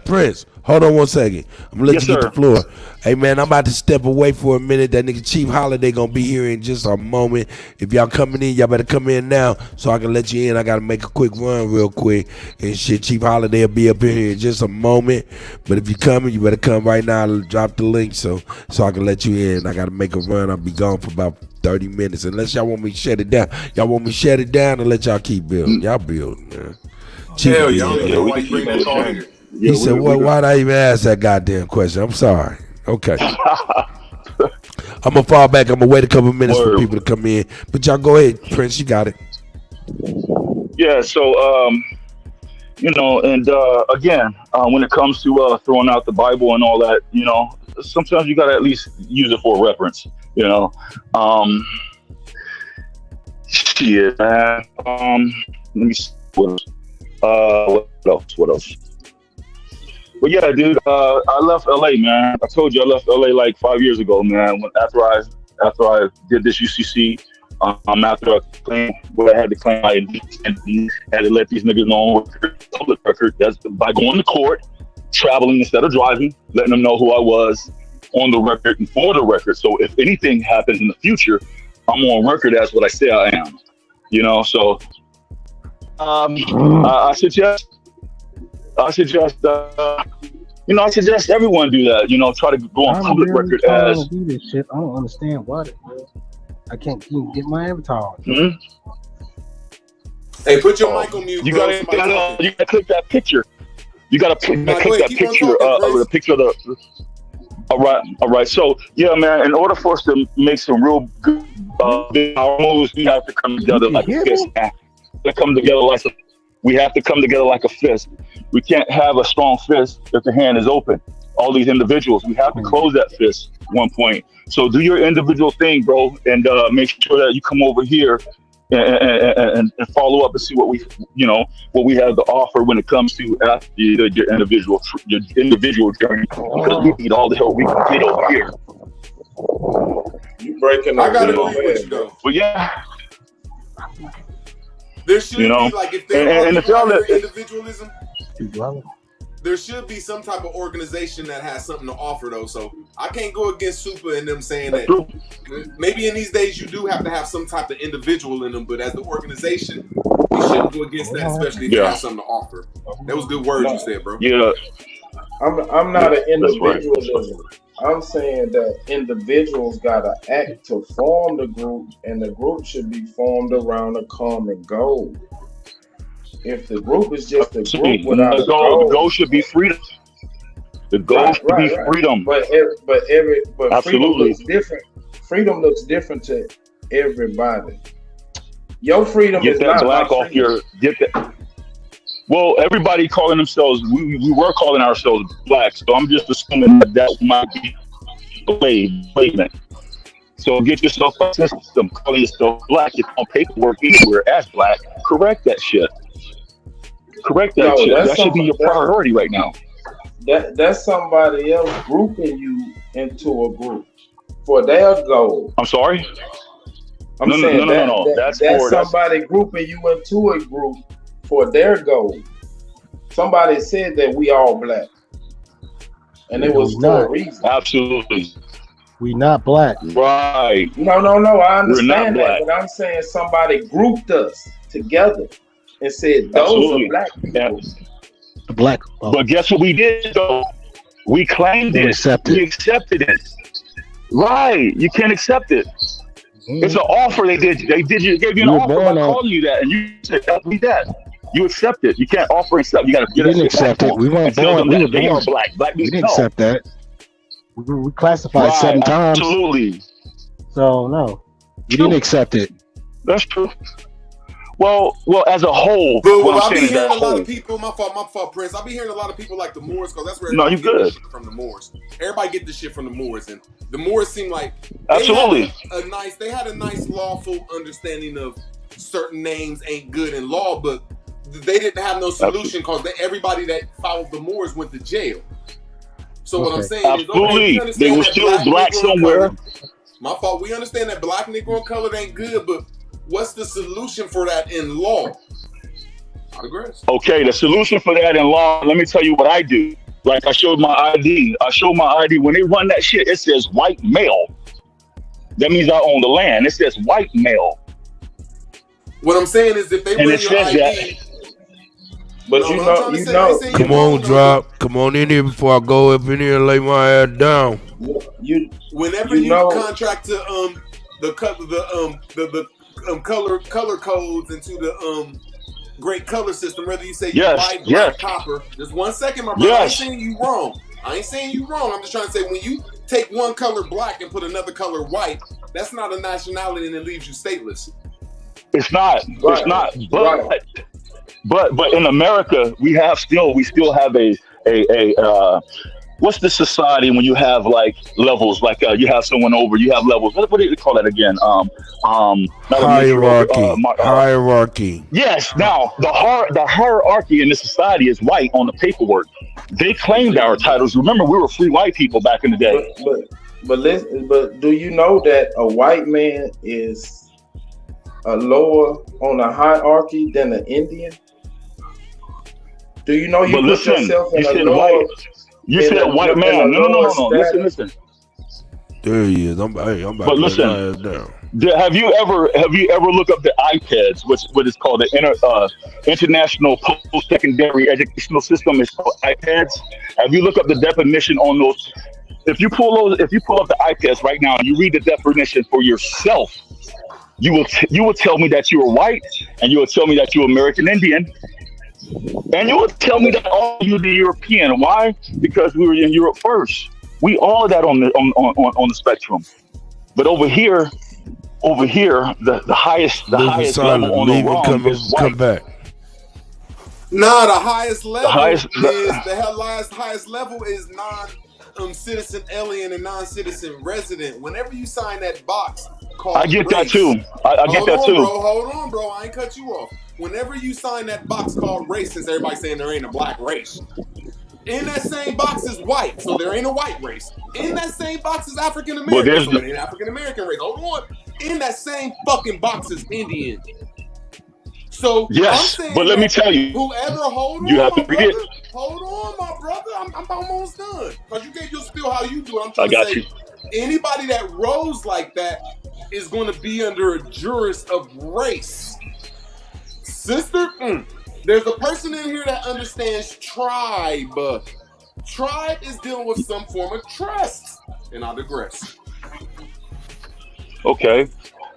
Prince. Hold on one second. I'm gonna let you get the floor. Hey man, I'm about to step away for a minute. That nigga Chief Holiday gonna be here in just a moment. If y'all coming in, y'all better come in now so I can let you in. I gotta make a quick run real quick. And shit, Chief Holiday will be up in here in just a moment. But if you coming, you better come right now. I'll drop the link so I can let you in. I gotta make a run. I'll be gone for about 30 minutes. Unless y'all want me to shut it down. Y'all want me to shut it down and let y'all keep building. Y'all build, man. Chief,
hell, y'all don't know why you bring that call here.
He said, why'd I even ask that goddamn question? I'm sorry. Okay. I'm going to fall back. I'm going to wait a couple minutes for people to come in. But y'all go ahead, Prince. You got it.
Yeah, so, you know, and again, when it comes to throwing out the Bible and all that, you know, sometimes you got to at least use it for reference, you know. Shit, man. Let me see. What else? But yeah, dude, I left LA, man. I told you I left LA like 5 years ago, man. After I did this UCC, after I claimed what I had to claim, I had to let these niggas know on public record. That's by going to court, traveling instead of driving, letting them know who I was on the record and for the record. So if anything happens in the future, I'm on record as what I say I am. You know, so I suggest everyone do that. You know, try to go on public record as.
Do this shit. I don't understand why. I can't even get my avatar.
Mm-hmm.
Hey, put your mic on mute.
You gotta click that picture. You gotta click that picture. The picture of the. All right. So yeah, man. In order for us to make some real good big moves, we have to come together like a fist. We have to come together like a fist. We can't have a strong fist if the hand is open. All these individuals, we have to close that fist at one point. So do your individual thing, bro, and make sure that you come over here and follow up and see what we have to offer when it comes to your individual journey. Because we need all the help we can get over here.
You breaking?
I gotta agree with you though.
But yeah.
There should be, like, if they're individualism, there should be some type of organization that has something to offer, though. So I can't go against Super and them saying that maybe in these days you do have to have some type of individual in them, but as the organization, you shouldn't go against that, especially if you have something to offer. That was good words you said, bro.
Yeah.
I'm not an individualism. Right. I'm saying that individuals gotta act to form the group, and the group should be formed around a common goal. If the group is just a group without a goal,
the goal should be freedom. The goal should be freedom.
But
absolutely.
Freedom looks different. Freedom looks different to everybody. Your freedom is not black off your. Get that.
Well, everybody calling themselves, we were calling ourselves black, so I'm just assuming that might be enslavement. So get yourself a system, calling yourself black. It's on paperwork anywhere as black. Correct that shit. Correct that shit. That should be your priority right now.
That's somebody else grouping you into a group for their goal.
I'm sorry?
No. That's somebody grouping you into a group for their goal. Somebody said that we all black, and it was for a reason.
Absolutely,
we not black.
Right?
No. I understand that, but I'm saying somebody grouped us together and said those are black people.
The black.
But guess what we did though? We claimed it. We accepted it. Right? You can't accept it. It's an offer they did. They gave you an
You were
offer by
born on.
calling you that, and you said, "Help me that." You accept it. You can't offer and accept. You got to
We
get that
didn't
shit back
accept
to
it.
them
We weren't
and tell
born.
them
We were
that they are
born.
black. Black
We
means
didn't
no.
accept that. We classified
Right,
7 times.
absolutely.
So no, we
True.
didn't accept it.
That's true. Well, as a whole,
But
what
I
I'm
be
saying is
hearing
that
a lot
whole.
of people. My fault, Prince. I be hearing a lot of people like the Moors because that's where
No,
everybody
you
get this
good.
shit from the Moors. Everybody get this shit from the Moors, and the Moors seem like
Absolutely.
they had a nice lawful understanding of certain names ain't good in law, but they didn't have no solution because everybody that followed the Moors went to jail. So what I'm saying is, okay, we
Absolutely. They
understand
were
that
still black
Negro, and
somewhere.
colored. My fault. We understand that black, Negro, and colored ain't good, but what's the solution for that in law? I digress.
Okay, the solution for that in law, let me tell you what I do. Like I showed my ID. When they run that shit, it says white male. That means I own the land. It says white male.
What I'm saying is if they
And
run
it
your
says
ID,
that.
But
no,
you
what I'm
know,
trying to
you
say, I ain't
know,
saying
Come
you're wrong,
on,
though,
drop. Come on in here before I go up in here and lay my ass down.
you
whenever
you
you
know,
contract to the color codes into the great color system, whether you say you
Yes,
white,
yes,
black, copper. Just 1 second, my brother. I ain't
yes.
saying you wrong. I'm just trying to say when you take one color black and put another color white, that's not a nationality and it leaves you stateless.
It's not.
right,
It's not.
right.
But in America, we still have a what's the society when you have like levels? Like you have someone over, you have levels. What do you call that again? Not a matriarch,
Hierarchy.
Yes. Now the hierarchy in the society is white on the paperwork. They claimed our titles. Remember, we were free white people back in the day.
But listen, but do you know that a white man is a lower on the hierarchy than an Indian? Do you know you
But
put
listen,
yourself in
you
a
said
lower?
white. You said white man. No. Listen.
There he is. I'm about
But
to
listen,
lay my ass down.
have you ever looked up the iPads, what is called the International Post-Secondary Educational System? Is called iPads. Have you looked up the definition on those? If you pull up the iPads right now and you read the definition for yourself, you will tell me that you are white, and you will tell me that you're American Indian, and you will tell me that all you the European. Why? Because we were in Europe first. We all of that on the spectrum. But over here, the highest level on the wrong is white.
Come back.
Nah, the highest level
highest
level is non-citizen alien and non-citizen resident. Whenever you sign that box called
I get
race,
that too. I get that too.
Hold on, bro. I ain't cut you off. Whenever you sign that box called race, since everybody's saying there ain't a black race, in that same box is white, so there ain't a white race. In that same box is African American, so there ain't African American race. Hold on. In that same fucking box is Indian. So
yes,
I'm saying
but let me tell you,
whoever hold
you
on,
have to read it.
Hold on, my brother. I'm almost done. Because you gave your spiel how you do it. I'm
I
trying
got
to say
you.
anybody that rolls like that is going to be under a juris of race. Sister, there's a person in here that understands tribe. Tribe is dealing with some form of trust. And I digress.
Okay.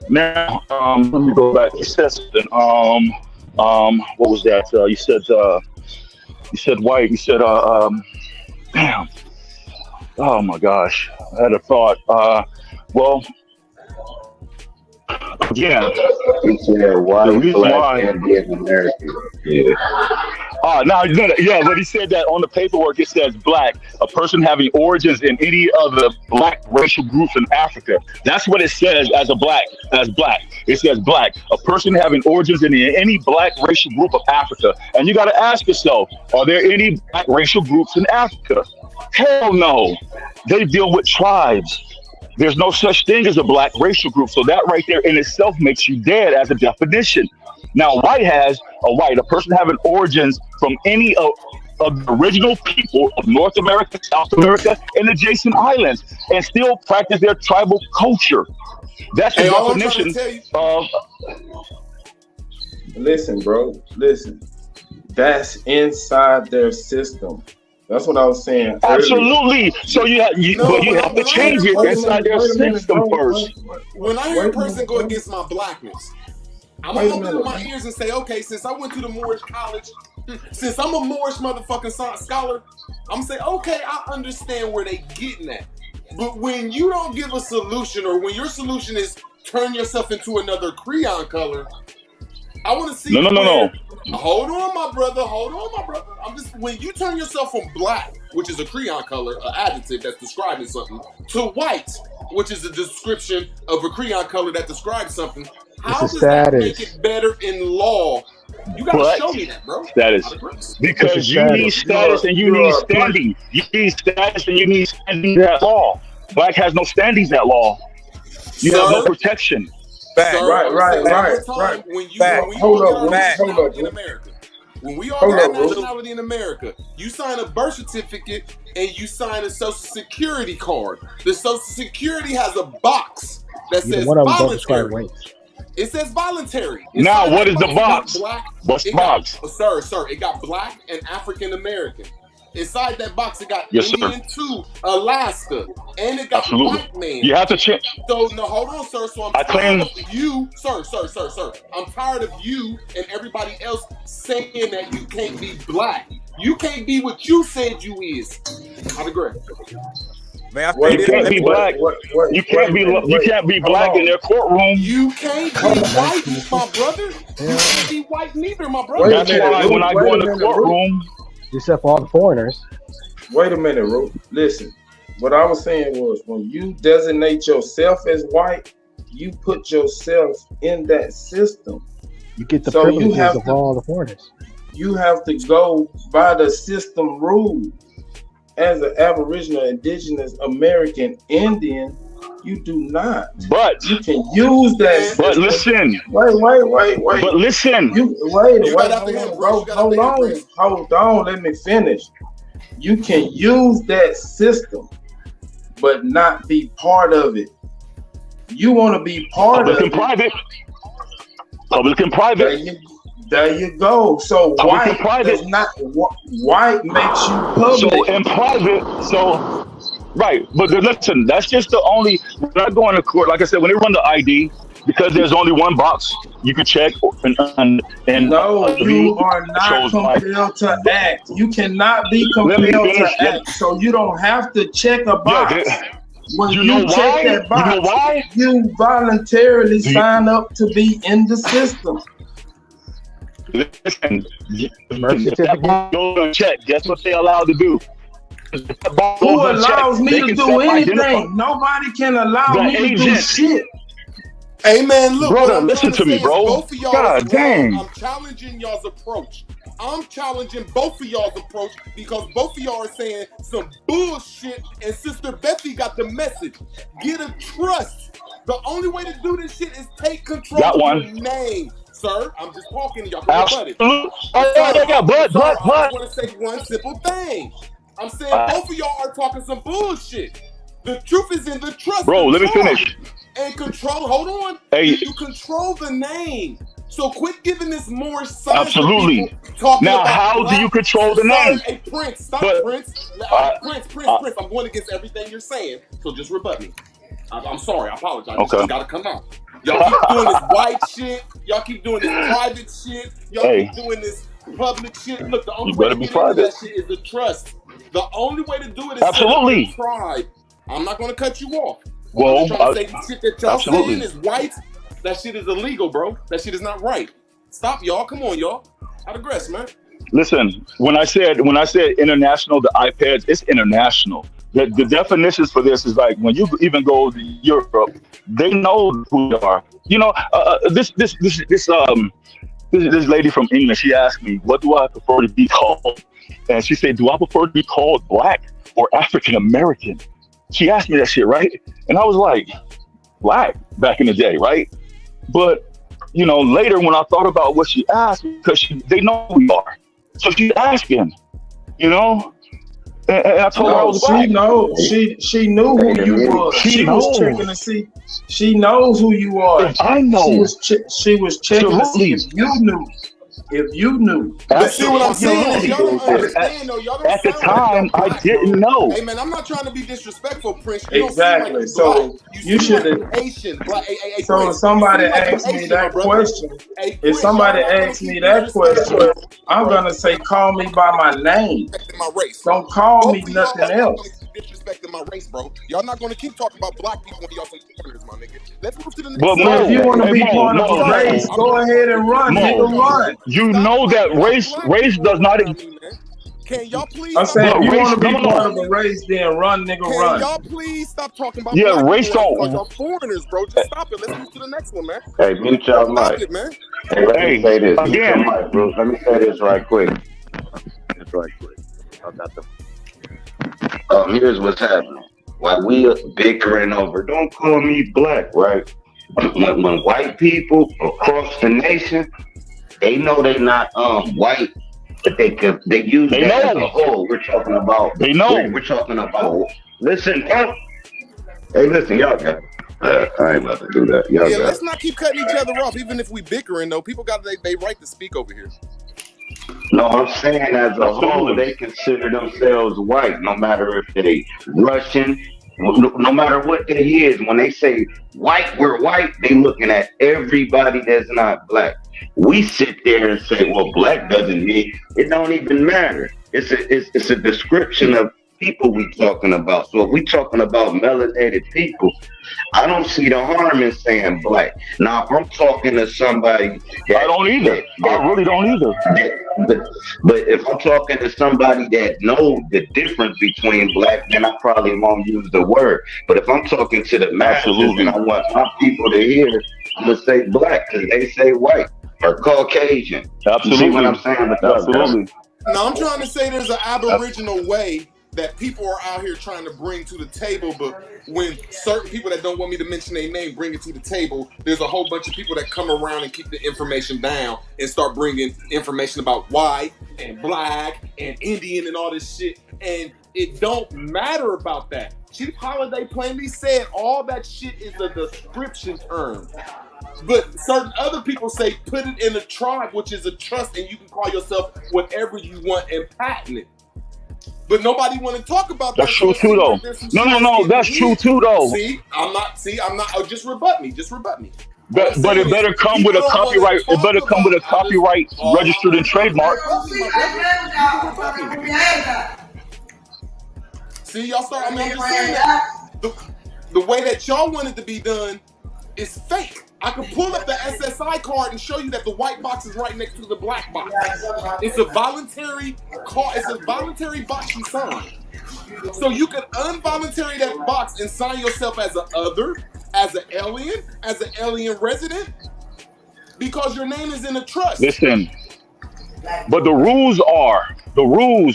Now, let me go back. You said something. What was that? You said white. You said, damn. Oh my gosh. I had a thought. Well, yeah. The reason why.
American. Yeah.
Yeah, but he said that on the paperwork it says black, a person having origins in any of the black racial groups in Africa. That's what it says as black. It says black, a person having origins in any black racial group of Africa. And you got to ask yourself, are there any black racial groups in Africa? Hell no. They deal with tribes. There's no such thing as a black racial group. So that right there in itself makes you dead as a definition. Now, a person having origins from any of the original people of North America, South America, and adjacent islands, and still practice their tribal culture. That's the definition of.
Listen, bro. Listen. That's inside their system. That's what I was saying.
Absolutely. So you have but you have to change it inside their system first.
When I hear a person go against my blackness, I'm gonna open up my ears and say, okay, since I went to the Moorish college, since I'm a Moorish motherfucking scholar, I'm gonna say, okay, I understand where they getting at. But when you don't give a solution, or when your solution is turn yourself into another crayon color, I want to see.
No.
Hold on, my brother. I'm just, when you turn yourself from black, which is a crayon color, an adjective that's describing something, to white, which is a description of a crayon color that describes something. How does that make it better in law? You gotta show me that, bro.
Status. Because you need status and you need standing. You need status and you need standing at law. Black has no standings at law. You have no protection.
Right. When we all get our nationality in America, you sign a birth certificate and you sign a social security card. The social security has a box that says voluntary. It says voluntary.
Now, what is the box? What's the box?
Sir, it got black and African American. Inside that box, it got Indian to Alaska, and it got white man.
You have to check.
So no, hold on, sir. So I'm tired of you, sir. I'm tired of you and everybody else saying that you can't be black. You can't be what you said you is. I'd agree.
Man, you can't be black. You can't be black in their courtroom.
You can't be white, my brother. You can't be white neither, my brother.
That's why when I go in the courtroom.
Except for all the foreigners.
Wait a minute, Ro. Listen, what I was saying was when you designate yourself as white, you put yourself in that system.
You get the privileges of all the foreigners.
You have to go by the system rules. As an Aboriginal, Indigenous, American, Indian, you do not.
But
you can use that.
But listen.
Wait.
But listen.
Hold on. Let me finish. You can use that system, but not be part of it. You want to be part of it.
Public and private.
There you go. So white does not. White makes you public.
So in private. Right, but listen, that's just the only. When I go into court, like I said, when they run the ID, because there's only one box you can check. And
no, you are not compelled to act. You cannot be compelled to act. So you don't have to check a box. When you check that box,
you know why?
You voluntarily sign up to be in the system.
Listen, go and check. Guess what they allowed to do?
Who allows me to do anything? Nobody can allow me to do shit.
Hey man, look,
brother, listen to me, bro.
Both of y'all,
God dang.
I'm challenging y'all's approach. I'm challenging both of y'all's approach because both of y'all are saying some bullshit, and Sister Bethy got the message. Get a trust. The only way to do this shit is take control of your name. Sir, I'm just talking to y'all.
Absolutely.
I want to say one simple thing. I'm saying both of y'all are talking some bullshit. The truth is in the trust.
Bro, let me finish.
And control. Hold on.
Hey,
you control the name. So quit giving this more sign.
Absolutely. Now, how do you control the name?
Hey, Prince, stop, Prince. Prince. I'm going against everything you're saying. So just rebut me. I'm sorry. I apologize.
Okay.
It's got to come out. Y'all keep doing this white shit. Y'all keep doing this private shit. Y'all keep doing this public shit. Look, the only way to get into that shit is the trust. The only way to do it is
absolutely
tribe. I'm not going to cut you off.
Well,
I'm trying to say the shit that y'all saying is white. That shit is illegal, bro. That shit is not right. Stop, y'all. Come on, y'all. I digress, man.
Listen, when I said international, the iPads, it's international. The definitions for this is like when you even go to Europe, they know who you are. You know, this lady from England, she asked me, what do I prefer to be called? And she said, do I prefer to be called black or African American? She asked me that shit, right? And I was like, black back in the day, right? But, you know, later when I thought about what she asked, because they know who we are. So she's asking, you know? And I told her I was black.
She knew who you were. She was checking to see. She knows who you are.
I know.
She was checking to see if you knew. if you knew.
But see what I'm saying is y'all don't understand though. Y'all don't
At the
sound like
time,
y'all
I
black,
didn't
bro.
know.
Hey man, I'm not trying to be disrespectful, Prince. You don't
Exactly.
seem like
So
black.
you
seem
should
like Haitian, black. Hey,
So
Prince,
if somebody
you seem like
asks me
Haitian,
that
my brother.
question,
Hey,
if
Prince,
somebody
y'all not gonna
asks me
keep
that question,
disrespecting
I'm
bro.
gonna say, call me by my name.
My race.
Don't call
Both
me
of y'all
nothing
are not
else.
gonna keep disrespecting my race, bro. Y'all not gonna keep talking about black people when y'all some foreigners, my nigga. Let's move to the next
But
subject.
If you want to
Hey,
be part of a race,
I'm
go
not
ahead
gonna
and
keep
run, nigga,
Mo,
run.
you
Stop
know that
talking about
race
black people
does not
around me, man. Can y'all please
I'm
stop
saying, if
talking
you want to
about
be
black
part
people
of a
around me?
race, then run, nigga,
Can
run.
y'all please stop talking about
Yeah,
black
race
people around me because
don't.
y'all foreigners, bro. Just stop it. Let's move to the next one, man.
Hey, mute your
Stop
mic.
it, man.
Hey, let me say this. Mute your
Again.
mic, bro. Let me say this right quick. I got the. Here's what's happening. While we are bickering over, don't call me black, right? When white people across the nation, they know they not white, but they use
They
that as a
know.
whole. We're talking about.
They know.
We're talking about. Listen, bro. Hey, listen, y'all got it. I ain't about to do that. Y'all
Yeah,
got
let's
it.
not keep cutting each other off, even if we bickering though. People got they right to speak over here.
No, I'm saying as a whole,
Absolutely.
they consider themselves white, no matter if they Russian, no matter what they is. When they say white, we're white, they looking at everybody that's not black. We sit there and say, well, black doesn't mean, it don't even matter. It's a description of people we talking about. So if we talking about melanated people, I don't see the harm in saying black. Now, if I'm talking to somebody that
I don't either. I really don't either.
but if I'm talking to somebody that knows the difference between black, then I probably won't use the word. But if I'm talking to the masses
Absolutely.
and I want my people to hear, I'm gonna say black because they say white or Caucasian.
Absolutely.
You see what I'm saying?
Absolutely.
Now I'm trying to say there's an aboriginal way that people are out here trying to bring to the table, but when certain people that don't want me to mention their name bring it to the table, there's a whole bunch of people that come around and keep the information down and start bringing information about white and black and Indian and all this shit, and it don't matter about that. Chief Holiday plainly said all that shit is a description term. But certain other people say put it in a tribe, which is a trust, and you can call yourself whatever you want and patent it. But nobody want to talk about that.
That's true too, though. No. That's true too, though.
See, I'm not. Oh, just rebut me.
But it better come with a copyright. It better come with a copyright registered and trademark.
See, y'all start. I'm just saying that the way that y'all want it to be done is fake. I can pull up the SSI card and show you that the white box is right next to the black box. It's a voluntary card. It's a voluntary box you sign. So you can involuntary that box and sign yourself as an other, as an alien resident, because your name is in a trust.
Listen, but the rules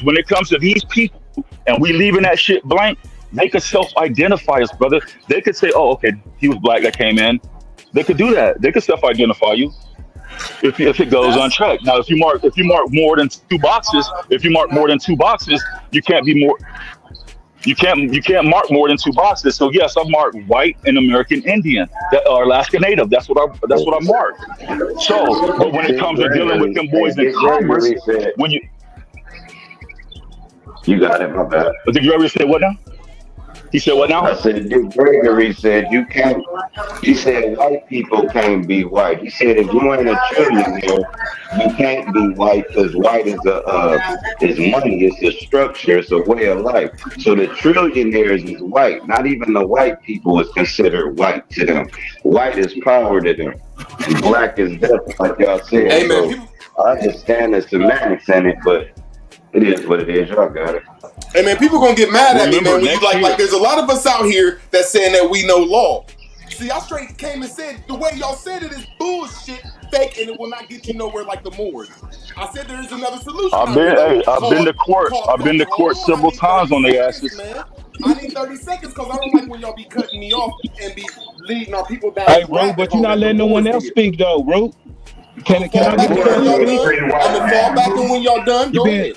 when it comes to these people, and we leaving that shit blank. They could self-identify us, brother. They could say, "Oh, okay, he was black that came in." They could do that. They could self-identify you if it goes unchecked. Now, if you mark more than two boxes, you can't be more. You can't mark more than two boxes. So yes, I marked white and American Indian, or Alaska Native. That's what I marked. So, but when it comes to dealing with them boys in commerce, when
you got it, my bad.
Did you ever say what now? He said what now?
I said Dick Gregory said you can't. He said white people can't be white. He said if you ain't a trillionaire, you can't be white because white is money, it's a structure, it's a way of life. So the trillionaires is white. Not even the white people is considered white to them. White is power to them, and black is death, like y'all said.
Hey, man,
so I understand the semantics in it, but it is what it is. Y'all got it.
Hey man, people gonna get mad at me, man. When you like there's a lot of us out here that's saying that we know law. See, y'all straight came and said the way y'all said it is bullshit, fake, and it will not get you nowhere like the Moors. I said there is another solution.
I've been to court. I've been to court several times on their asses.
Man. I need 30 seconds because I don't like when y'all be cutting me off and be leading our people down.
Hey, Ro, but you're not letting no one else speak though, Ro. Can I get the
I'm gonna fall back and when y'all done, go ahead.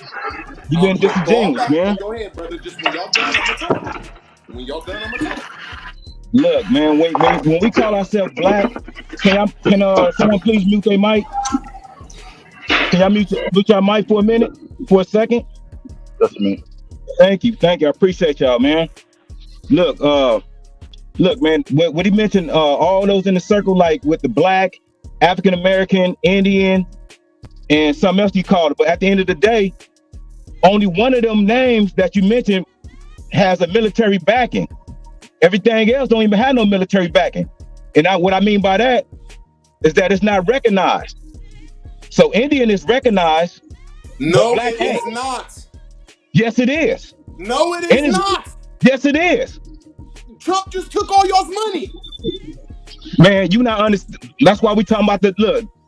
You've been disingenuous, man.
Go ahead, brother. Just when y'all done, I'm gonna talk. When y'all done, I'm gonna talk.
Look, man, when we call ourselves black, can someone please mute their mic? Can y'all mute y'all mic for a minute? For a second?
Just a minute.
Thank you. I appreciate y'all, man. Look, man, what he mentioned, all those in the circle, like with the black, African American, Indian, and something else you called it. But at the end of the day, only one of them names that you mentioned has a military backing. Everything else don't even have no military backing. And what I mean by that is that it's not recognized. So Indian is recognized.
No, it is not.
Yes, it is.
No, it is not.
Yes, it is.
Trump just took all y'all's money.
Man, you not understand. That's why we talking about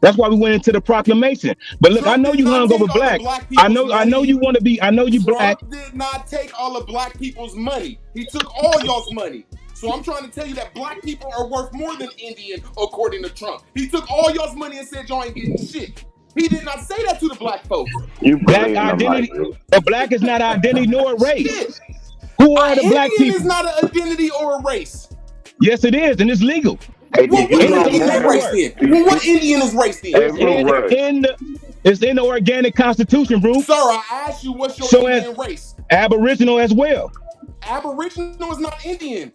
that's why we went into the proclamation. But look,
Trump
I know you hung over black. I know you want to be. I know you black.
Trump did not take all of black people's money. He took all y'all's money. So I'm trying to tell you that black people are worth more than Indian, according to Trump. He took all y'all's money and said y'all ain't getting shit. He did not say that to the black folks.
Black identity. A black is not identity nor a race.
Shit.
Who are the black
Indian
people?
is not an identity or a race.
Yes, it is, and it's legal.
What Indian is race then? What Indian is race then?
It's in the organic constitution, bro.
Sir, I asked you what's your Indian race.
Aboriginal as well.
Aboriginal is not Indian.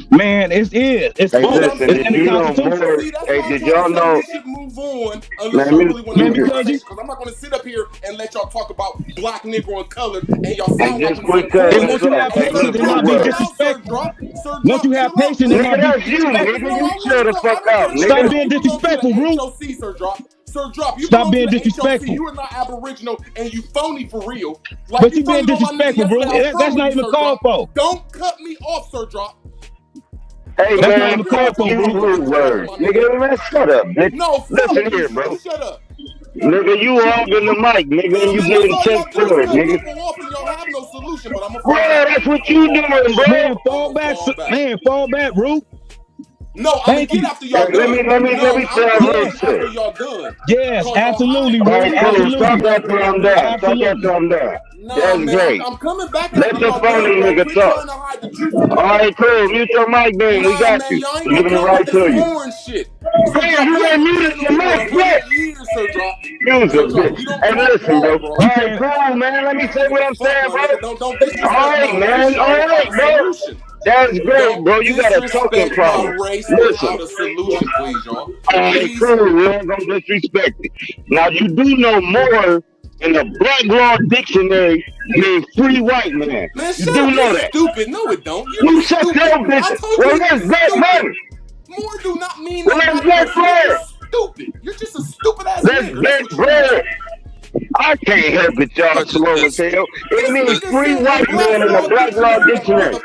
Man, it is. It's
Hey,
full.
listen,
It's in the constitution.
Hey, did y'all know?
We should move on unless y'all really want to because I'm not going to sit up here and let y'all talk about black, Negro, and colored, and y'all sound like
Once you have patience and not be disrespectful. Once you have patience and not be disrespectful.
Shut the fuck up, nigga.
Stop being disrespectful, bro.
Sir, drop. You
Stop being
belong to the
disrespectful.
HOC. You are not Aboriginal, and you phony for real.
But you being disrespectful, bro. That's not even called for.
Don't cut me off, Sir Drop.
Hey,
that's
man,
not even called for, bro.
Words. Nigga, man, shut up, bitch.
No,
listen here, bro.
Shut up.
Nigga, you hogging the mic, nigga, and you getting checked for it, nigga.
Y'all have no solution, but I'm a
bro, that's what you doing, bro.
Man, fall back, Root.
No, I'm gonna get after y'all done.
Let me tell you
after y'all done.
Yes, absolutely,
bro.
Absolutely.
Stop that from that. Stop that from that.
No,
That's
man,
great.
I'm coming back.
Let the phony nigga talk. All right, cool. Mute your mic, man. We got you. Giving it right to you.
Shit.
Damn, you ain't muted your mic yet. Use a bitch. Hey, listen, bro. All right, cool, man. Let me say what I'm saying, bro. All right, man. All right, bro. That's great, bro. You got a talking problem. Listen.
Solution, please, y'all.
All right, cool. We ain't gonna disrespect it. Now, you do know more in the Black Law Dictionary than free white man.
Man,
You do know that.
Stupid. No, it don't.
You shut your bitch. Well, that's black money.
More do not mean
Well, that's black bread.
Stupid. You're just a stupid ass
That's
nigga.
black bread. I can't help it, y'all slow as hell. It means free white man in the Black Law Dictionary. Look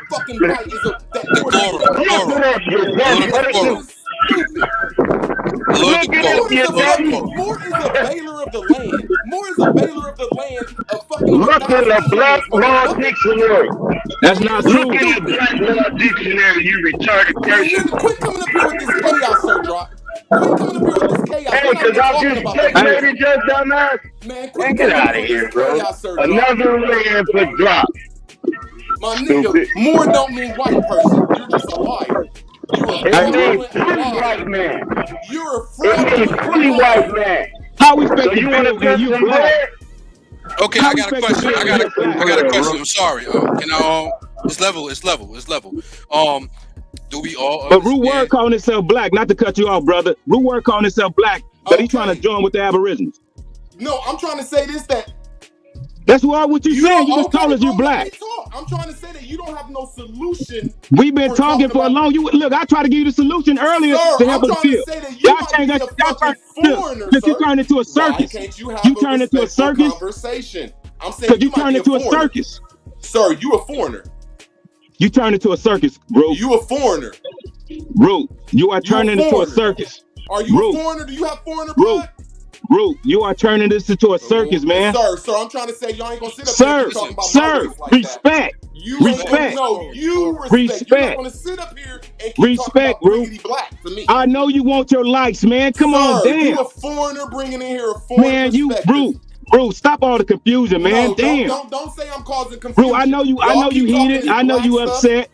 it up, you dummy.
More is a bailer of the land. More is a bailer of the land of fucking.
Look in the Black Law Dictionary.
That's not true.
Look in the Black Law Dictionary, you retarded person.
Quit coming up here with this chaos, Sir Drop. Quit coming up here with this chaos.
Hey, because I just checkmated your dumbass.
Man,
get out of here, bro. Another land for drop.
My nigga, more don't mean white person. You're just a liar.
It means free white man.
You're a
It means free white man.
How we
So you want to put some bread?
Okay, I got a question. I got a question. I'm sorry. Can I? It's level. Do we all?
But Root Word calling himself black. Not to cut you off, brother. Root Word calling himself black, but he's trying to join with the Aborigines.
No, I'm trying to say this that.
That's what you saying. You just told us you black.
I'm trying to say that you don't have no solution.
We've been talking for a long. Look, I tried to give you the solution earlier to help us feel. Y'all change that. You turned into a circus. You turned into a circus.
Conversation. I'm saying
because you turned into a circus.
Sir, you a foreigner.
You turned into a circus, bro.
You a foreigner.
Bro, you are turning into a circus.
Are you a foreigner? Do you have foreigner blood?
Bro, you are turning this into a circus, man.
Sir, I'm trying to say y'all ain't gonna sit up here talking about my race like
respect.
That. You respect. No, you respect. You're not gonna sit up here and keep talking about black to me.
I know you want your likes, man. Come on, damn.
You a foreigner bringing in here a foreign
man, you, bro, stop all the confusion, man.
No,
damn.
Don't say I'm causing confusion.
Bro, I know you heated. I know you upset.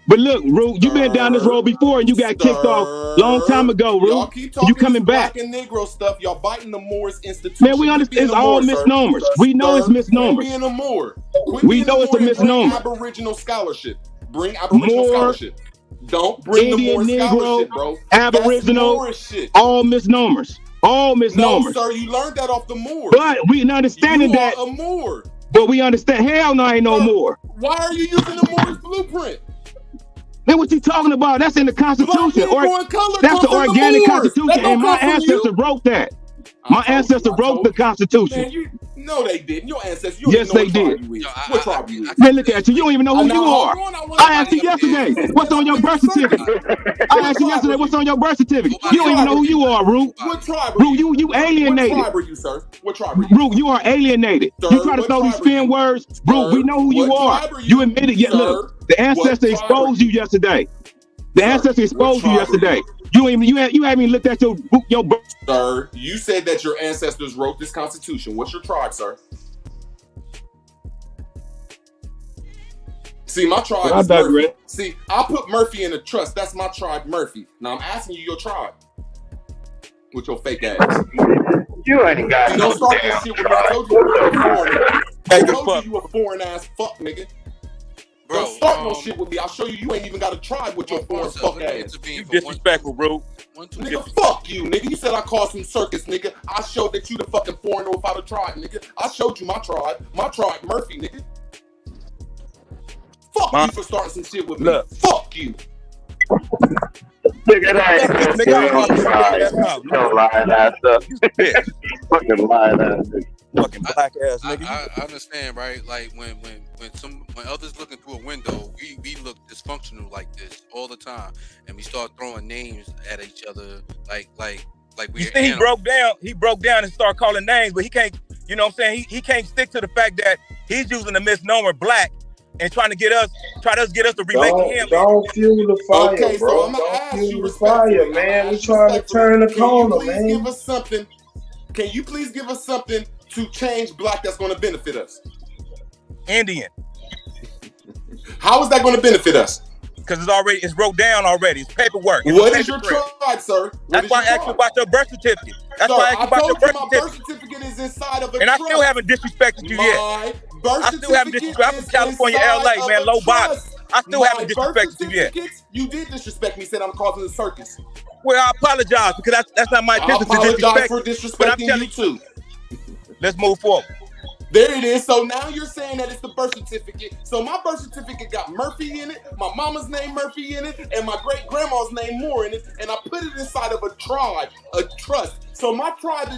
But look, Root, you've been down this road before and you got kicked off long time ago,
Y'all
Root.
keep talking
You coming
black
back.
and Negro stuff. Y'all biting the Moors institution.
Man, we understand it's all misnomers. We know it's misnomers.
Quit being a Moor.
We know it's a misnomer.
Bring Aboriginal scholarship. Bring Aboriginal scholarship. Don't bring
Indian,
the Moor scholarship,
Negro,
bro.
Aboriginal,
Moorish shit.
all misnomers. All misnomers.
No, sir, you learned that off the Moors.
But we understanding that.
You are a Moor.
But we understand. Hell no, ain't no more.
Why are you using the Moors blueprint?
Man, what you talking about? That's in the Constitution. That's the
from the
organic
Moors.
Constitution, and my ancestor wrote that. My ancestor wrote the Constitution.
Man, no, they didn't. Your ancestors.
Yes, they did.
What tribe you is?
Man, look at you. You don't even know who you are. I asked you yesterday, what's on your birth certificate? I asked you yesterday, what's on your birth certificate? You don't even know who you are, Root.
What tribe?
Root, you alienated.
What tribe are you, sir? What tribe are you?
Root, you are alienated. You try to throw these spin words. Root, we know who you are. You admitted. Yet look, the ancestor exposed you yesterday. The ancestor exposed you yesterday. You haven't even looked at your birth.
Sir, you said that your ancestors wrote this Constitution. What's your tribe, sir? See, my tribe is Murphy. See, I put Murphy in the trust. That's my tribe, Murphy. Now I'm asking you your tribe. With your fake ass.
You ain't got
don't start this shit with me. I told you you a foreign. I told you a foreign ass fuck, nigga. Bro, don't start no shit with me. I'll show you ain't even got a tribe with your foreign fuck ass.
You disrespectful, bro.
Nigga, fuck you, nigga. You said I caused some circus, nigga. I showed that you the fucking foreigner without a tribe, nigga. I showed you my tribe. My tribe, Murphy, nigga. Fuck you for starting some shit with me.
Look.
Fuck you.
Look at that. Don't lie that stuff. Fucking lie that.
Fucking black ass nigga. I understand, right? Like when others looking through a window, we look dysfunctional like this all the time, and we start throwing names at each other like we.
You see, he broke down and started calling names, but he can't. You know what I'm saying? He can't stick to the fact that he's using the misnomer black and try to get us to relate to him.
Don't fuel the fire,
Okay,
bro.
so I'm gonna
Don't
ask
fuel
you
the fire, man. We trying to turn the corner, man.
Give us something. Can you please give us something to change black that's going to benefit us?
Indian.
How is that going to benefit us?
Because it's wrote down already. It's paperwork.
What is your tribe, sir?
That's why I asked you about your birth certificate. That's why I asked you about your birth certificate.
My birth certificate is inside of a
and I still haven't disrespected you yet. I still haven't disrespected. I'm from California, LA, man, low body. I still haven't disrespected you yet.
You did disrespect me. Said I'm causing a circus.
Well, I apologize because that's not my intention to disrespect.
I apologize for disrespecting you too.
Let's move forward.
There it is. So now you're saying that it's the birth certificate. So my birth certificate got Murphy in it, my mama's name Murphy in it, and my great grandma's name Moore in it, and I put it inside of a tribe, a trust. So my tribe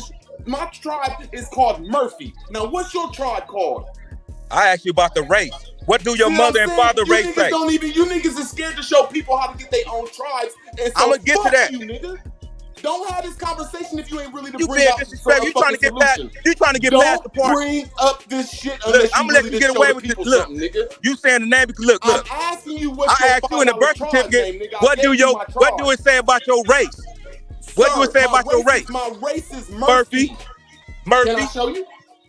is called Murphy. Now what's your tribe called?
I asked you about the race. What do your mother and father race say?
You niggas are scared to show people how to get their own tribes. And so
I'm gonna get to that.
You, nigga. Don't have this conversation if you ain't really to
you
bring up
disrespect. You trying to get past. You trying to get past the part.
Don't bring up this shit.
Look, I'm gonna let you get away with this. Look,
nigga.
You saying the name because look.
I'm asking you what
I asked you in the birth certificate. What do it say about your race? What do it say about your race?
My race is Murphy.
Murphy.
Can I show you?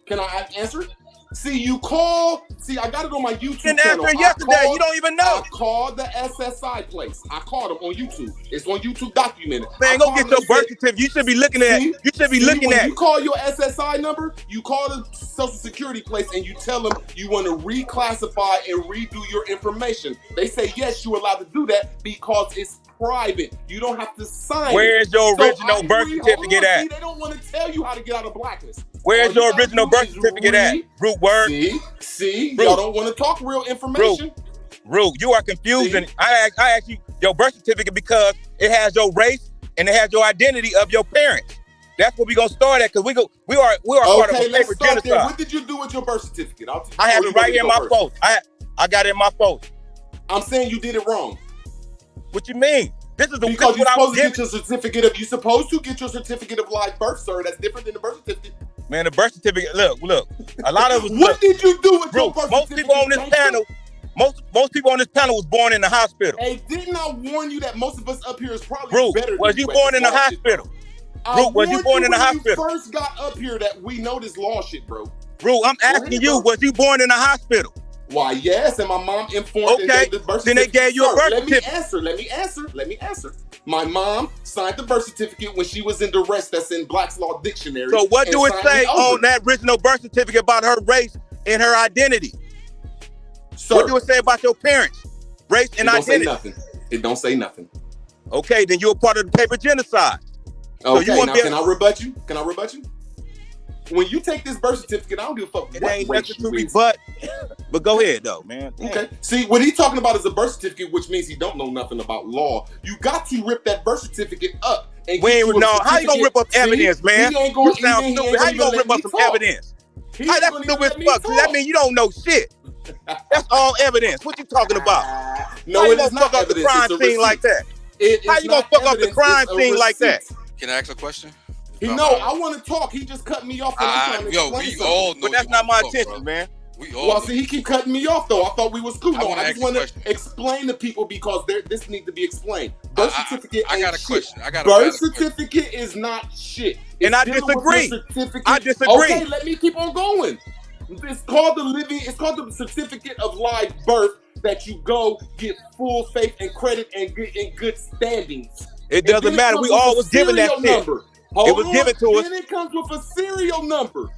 Can I answer it? See, I got it on my YouTube
channel.
You
answer yesterday. You don't even know.
I called the SSI place. I called them on YouTube. It's on YouTube documented.
Man, go get your birth certificate. You should be looking at. You should be looking at.
You call your SSI number. You call the Social Security place and you tell them you want to reclassify and redo your information. They say yes, you're allowed to do that because it's private. You don't have to sign.
Where's your original birth certificate at?
They don't want to tell you how to get out of blackness.
Where's your original birth certificate at? Root word.
See, y'all don't want to talk real information.
Root, you are confusing. I asked you your birth certificate because it has your race and it has your identity of your parents. That's what we're gonna start at because we are part of a paper genocide.
There. What did you do with your birth certificate?
I have it right here in my phone. I got it in my phone.
I'm saying you did it wrong.
What you mean? This is
because you're supposed to get your certificate of. You're supposed to get your certificate of live birth, sir. That's different than the birth certificate.
Man, the birth certificate. Look. A lot of us.
What did you do with your birth certificate?
Most people on this panel. Most people on this panel was born in the hospital.
Hey, didn't I warn you that most of us up here is probably better?
Was you born in the hospital? Was you born in the hospital?
You first got up here that we know this law shit, bro.
I'm asking you, was you born in the hospital?
Why, yes, and my mom informed and
Okay,
gave the birth
then they
certificate.
gave you a
Sir,
birth
let me
certificate.
let me answer. My mom signed the birth certificate when she was in duress. That's in Black's Law Dictionary.
So what
and
do it
signed me
say
over.
on that original birth certificate about her race and her identity?
Sir,
what do it say about your parents, race and
it don't say
identity?
nothing. It don't say nothing.
Okay, then you're a part of the paper genocide. So
Okay,
you
now can I rebut you? Can I rebut you? When you take this birth certificate, I don't give a fuck
It
what
ain't
race
nothing
you
to
is.
rebut. But go ahead though, man.
Okay. See, what he's talking about is a birth certificate, which means he don't know nothing about law. You got to rip that birth certificate up. And
We
get
ain't
you a
no. How you gonna rip up
certificate.
evidence,
See,
man?
He ain't going.
You sound stupid. How you gonna rip up some evidence? How that's stupid as fuck? That mean you don't know shit. That's all evidence. What you talking about?
No,
How you
it is
gonna
not
fuck up the
evidence.
crime
It's a
scene like
receipt.
that? How you gonna fuck up the crime scene like that?
Can I ask a question?
I want to talk. He just cut me off when I'm trying to explain
we
something.
all know
But that's
you
not
wanna
my
talk,
intention,
bro.
man.
We all
Well,
know
see, he keep cutting me off though. I thought we was cool. No, I
wanna
just
ask you a
want to
question.
explain to people because this needs to be explained. Birth certificate
I
ain't
got a
shit.
question. I got a
Birth
valid
certificate is not shit.
And I
dealing with
disagree.
your certificate.
I disagree.
Okay, let me keep on going. It's called the certificate of live birth that you go get full faith and credit and get in good standings.
It doesn't matter. We all was given that shit.
Number. Hold
It was
on.
given to us.
Then it comes with a serial number.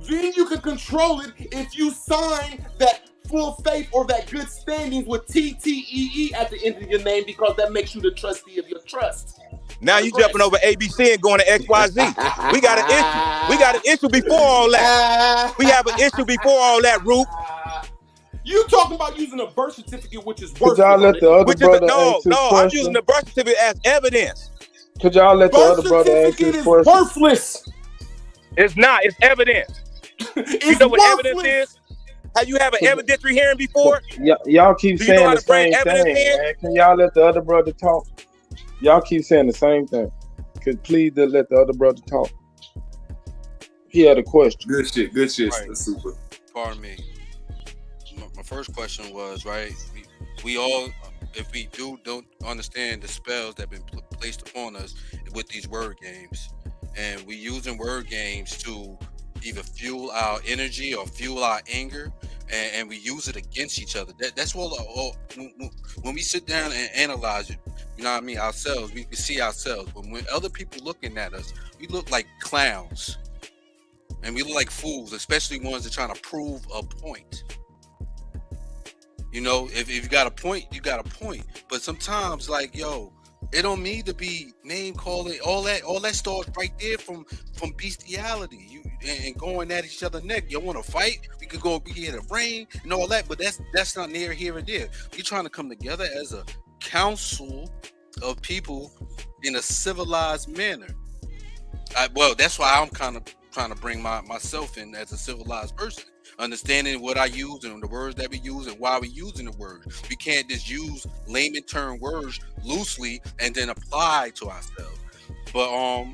Then you can control it if you sign that full faith or that good standings with TTEE at the end of your name because that makes you the trustee of your trust.
Now you jumping over ABC and going to XYZ. We got an issue. We got an issue before all that. We have an issue before all that, Roop.
You talking about using a birth certificate, which is
Could
worthless.
y'all let the other brother
No,
ask his
I'm
question?
using the birth certificate as evidence.
Could y'all let the
Birth
other brother ask
certificate
his
is
question?
worthless.
It's not. It's evidence. You know what evidence is? Have you have an evidentiary hearing before?
Y'all keep
Do you know
saying
how
the
to bring
same
evidence
thing,
in?
man. Can y'all let the other brother talk? Y'all keep saying the same thing. Could please let the other brother talk? He had a question.
Good shit. Good shit.
Right.
That's super.
Pardon me. My first question was, right, we all, if we don't understand the spells that have been placed upon us with these word games, and we using word games to either fuel our energy or fuel our anger, and we use it against each other. That's all when we sit down and analyze it, you know what I mean, ourselves, we can see ourselves. But when other people looking at us, we look like clowns. And we look like fools, especially ones that are trying to prove a point. You know, if you got a point, you got a point. But sometimes, like, yo, it don't need to be name calling. All that starts right there from bestiality. You and going at each other's neck. You want to fight? We could go. We can get a ring and all that. But that's not near here and there. We're trying to come together as a council of people in a civilized manner. Well, that's why I'm kind of trying to bring myself in as a civilized person, understanding what I use and the words that we use and why we using the words. We can't just use layman term words loosely and then apply to ourselves. But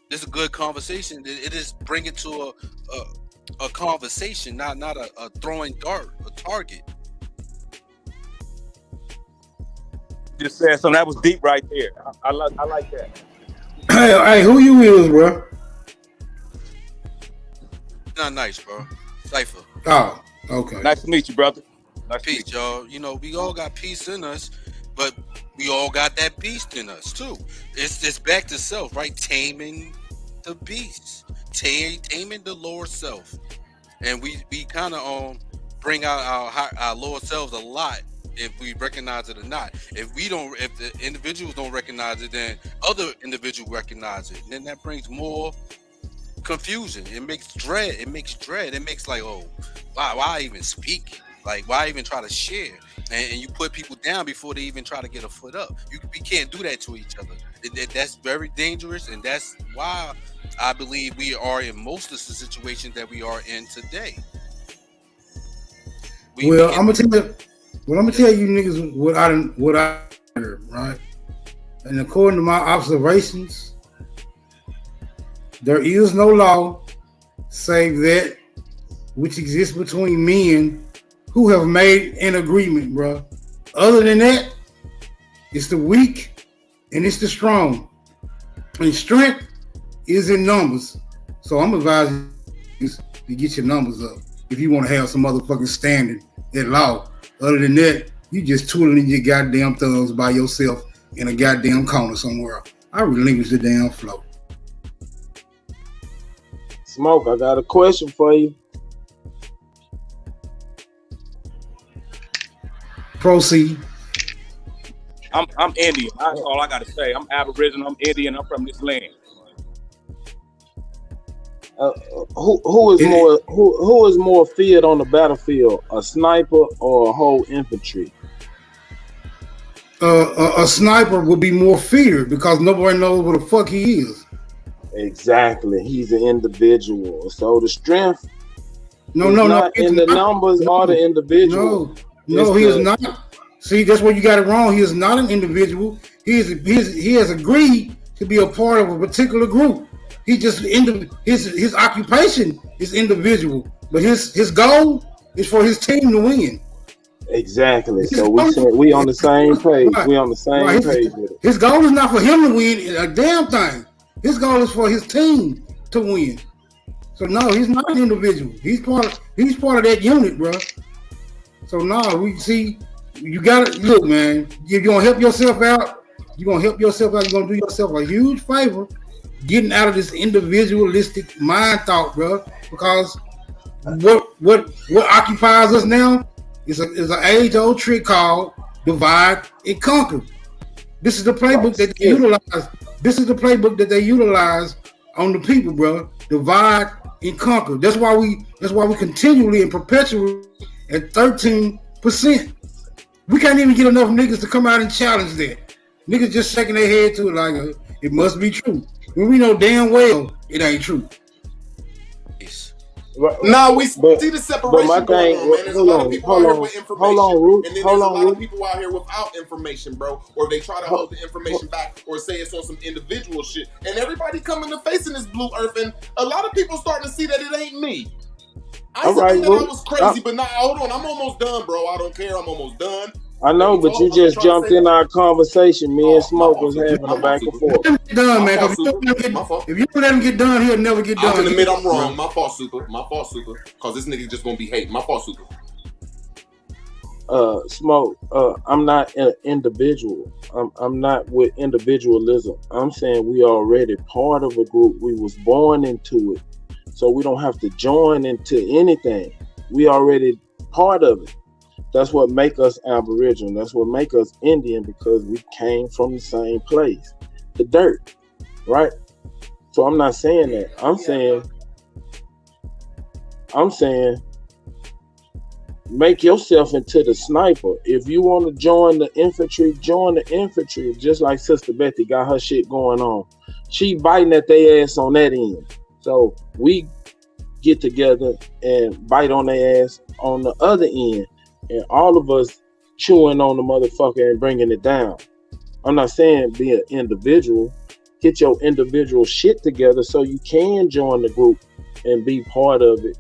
this is a good conversation. It is bring it to a conversation, not a throwing dart, a target.
Just said something that was deep right there. I like that.
Hey, who you is, bro?
Not nice, bro. Cypher.
Oh, okay.
Nice to meet you, brother.
Peace, y'all. You know, we all got peace in us, but we all got that beast in us too. It's back to self, right? Taming the beast, taming the lower self, and we kind of bring out our lower selves a lot if we recognize it or not. If the individuals don't recognize it, then other individuals recognize it. Then that brings more confusion. It makes dread. It makes like, oh, why even speak? Like, why even try to share? And you put people down before they even try to get a foot up. We can't do that to each other. That's very dangerous, and that's why I believe we are in most of the situations that we are in today.
I'm gonna tell you niggas what I heard, right? And according to my observations, there is no law save that which exists between men who have made an agreement, bro. Other than that, it's the weak and it's the strong. And strength is in numbers. So I'm advising you to get your numbers up. if you want to have some motherfucking standard at law. Other than that, you just twiddling your goddamn thumbs by yourself in a goddamn corner somewhere. I relinquish the damn flow.
Smoke, I got a question for you.
Proceed.
I'm Indian. That's all I gotta say. I'm Aboriginal. I'm Indian. I'm from this land.
Who is more feared on the battlefield, a sniper or a whole infantry?
A sniper would be more feared because nobody knows what the fuck he is.
Exactly, he's an individual. So the strength,
no,
in the numbers or the individual.
No, he is not. See, that's where you got it wrong. He is not an individual. He has agreed to be a part of a particular group. He just his occupation is individual, but his goal is for his team to win.
Exactly. So we on the same page. Right. We on the same page with it.
His goal is not for him to win a damn thing. His goal is for his team to win. So no, he's not an individual. He's part of that unit, bro. So no, we see you gotta look, man. If you're gonna help yourself out, you're gonna do yourself a huge favor getting out of this individualistic mind thought, bro. Because what occupies us now is an age-old trick called divide and conquer. This is the playbook that they utilize. This is the playbook that they utilize on the people, bro. Divide and conquer. That's why we continually and perpetually at 13%. We can't even get enough niggas to come out and challenge that. Niggas just shaking their head to it like it must be true. When we know damn well it ain't true.
No, we see the separation going on, man. There's a lot of people out here with information, and then there's a lot of people out here without information, bro. Or they try to hold the information back, or say it's on some individual shit. And everybody coming to facing this blue earth, and a lot of people starting to see that it ain't me. I used to think that I was crazy, but now hold on, I'm almost done, bro. I don't care, I'm almost done.
I know, but you just jumped in our conversation. Me and Smoke was having a back and forth.
Done, man. If you don't let him get done, he'll never get done.
I can admit I'm wrong. My fault, Super. Because this nigga just gonna be hating. My fault, Super.
Smoke. I'm not an individual. I'm not with individualism. I'm saying we already part of a group. We was born into it, so we don't have to join into anything. We already part of it. That's what make us Aboriginal. That's what make us Indian, because we came from the same place, the dirt, right? So I'm not saying that. I'm saying, make yourself into the sniper. If you want to join the infantry, join the infantry. Just like Sister Betty got her shit going on. She biting at their ass on that end. So we get together and bite on their ass on the other end. And all of us chewing on the motherfucker and bringing it down. I'm not saying be an individual. Get your individual shit together so you can join the group and be part of it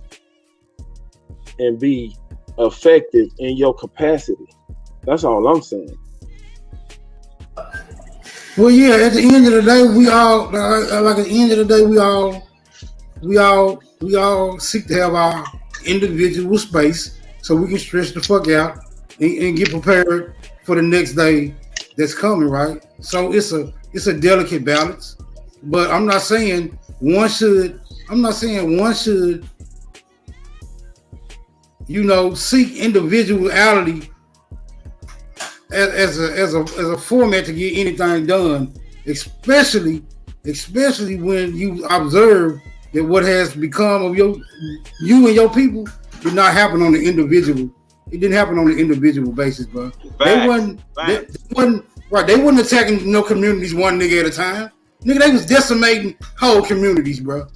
and be effective in your capacity. That's all I'm saying.
Well, yeah. At the end of the day, we all like. At the end of the day, we all seek to have our individual space, so we can stretch the fuck out and get prepared for the next day that's coming, right? So it's a delicate balance, but I'm not saying one should, seek individuality as a format to get anything done, especially when you observe that what has become of you and your people did not happen on the individual. It didn't happen on the individual basis, bro. They wasn't attacking no communities one nigga at a time. Nigga, they was decimating whole communities, bro.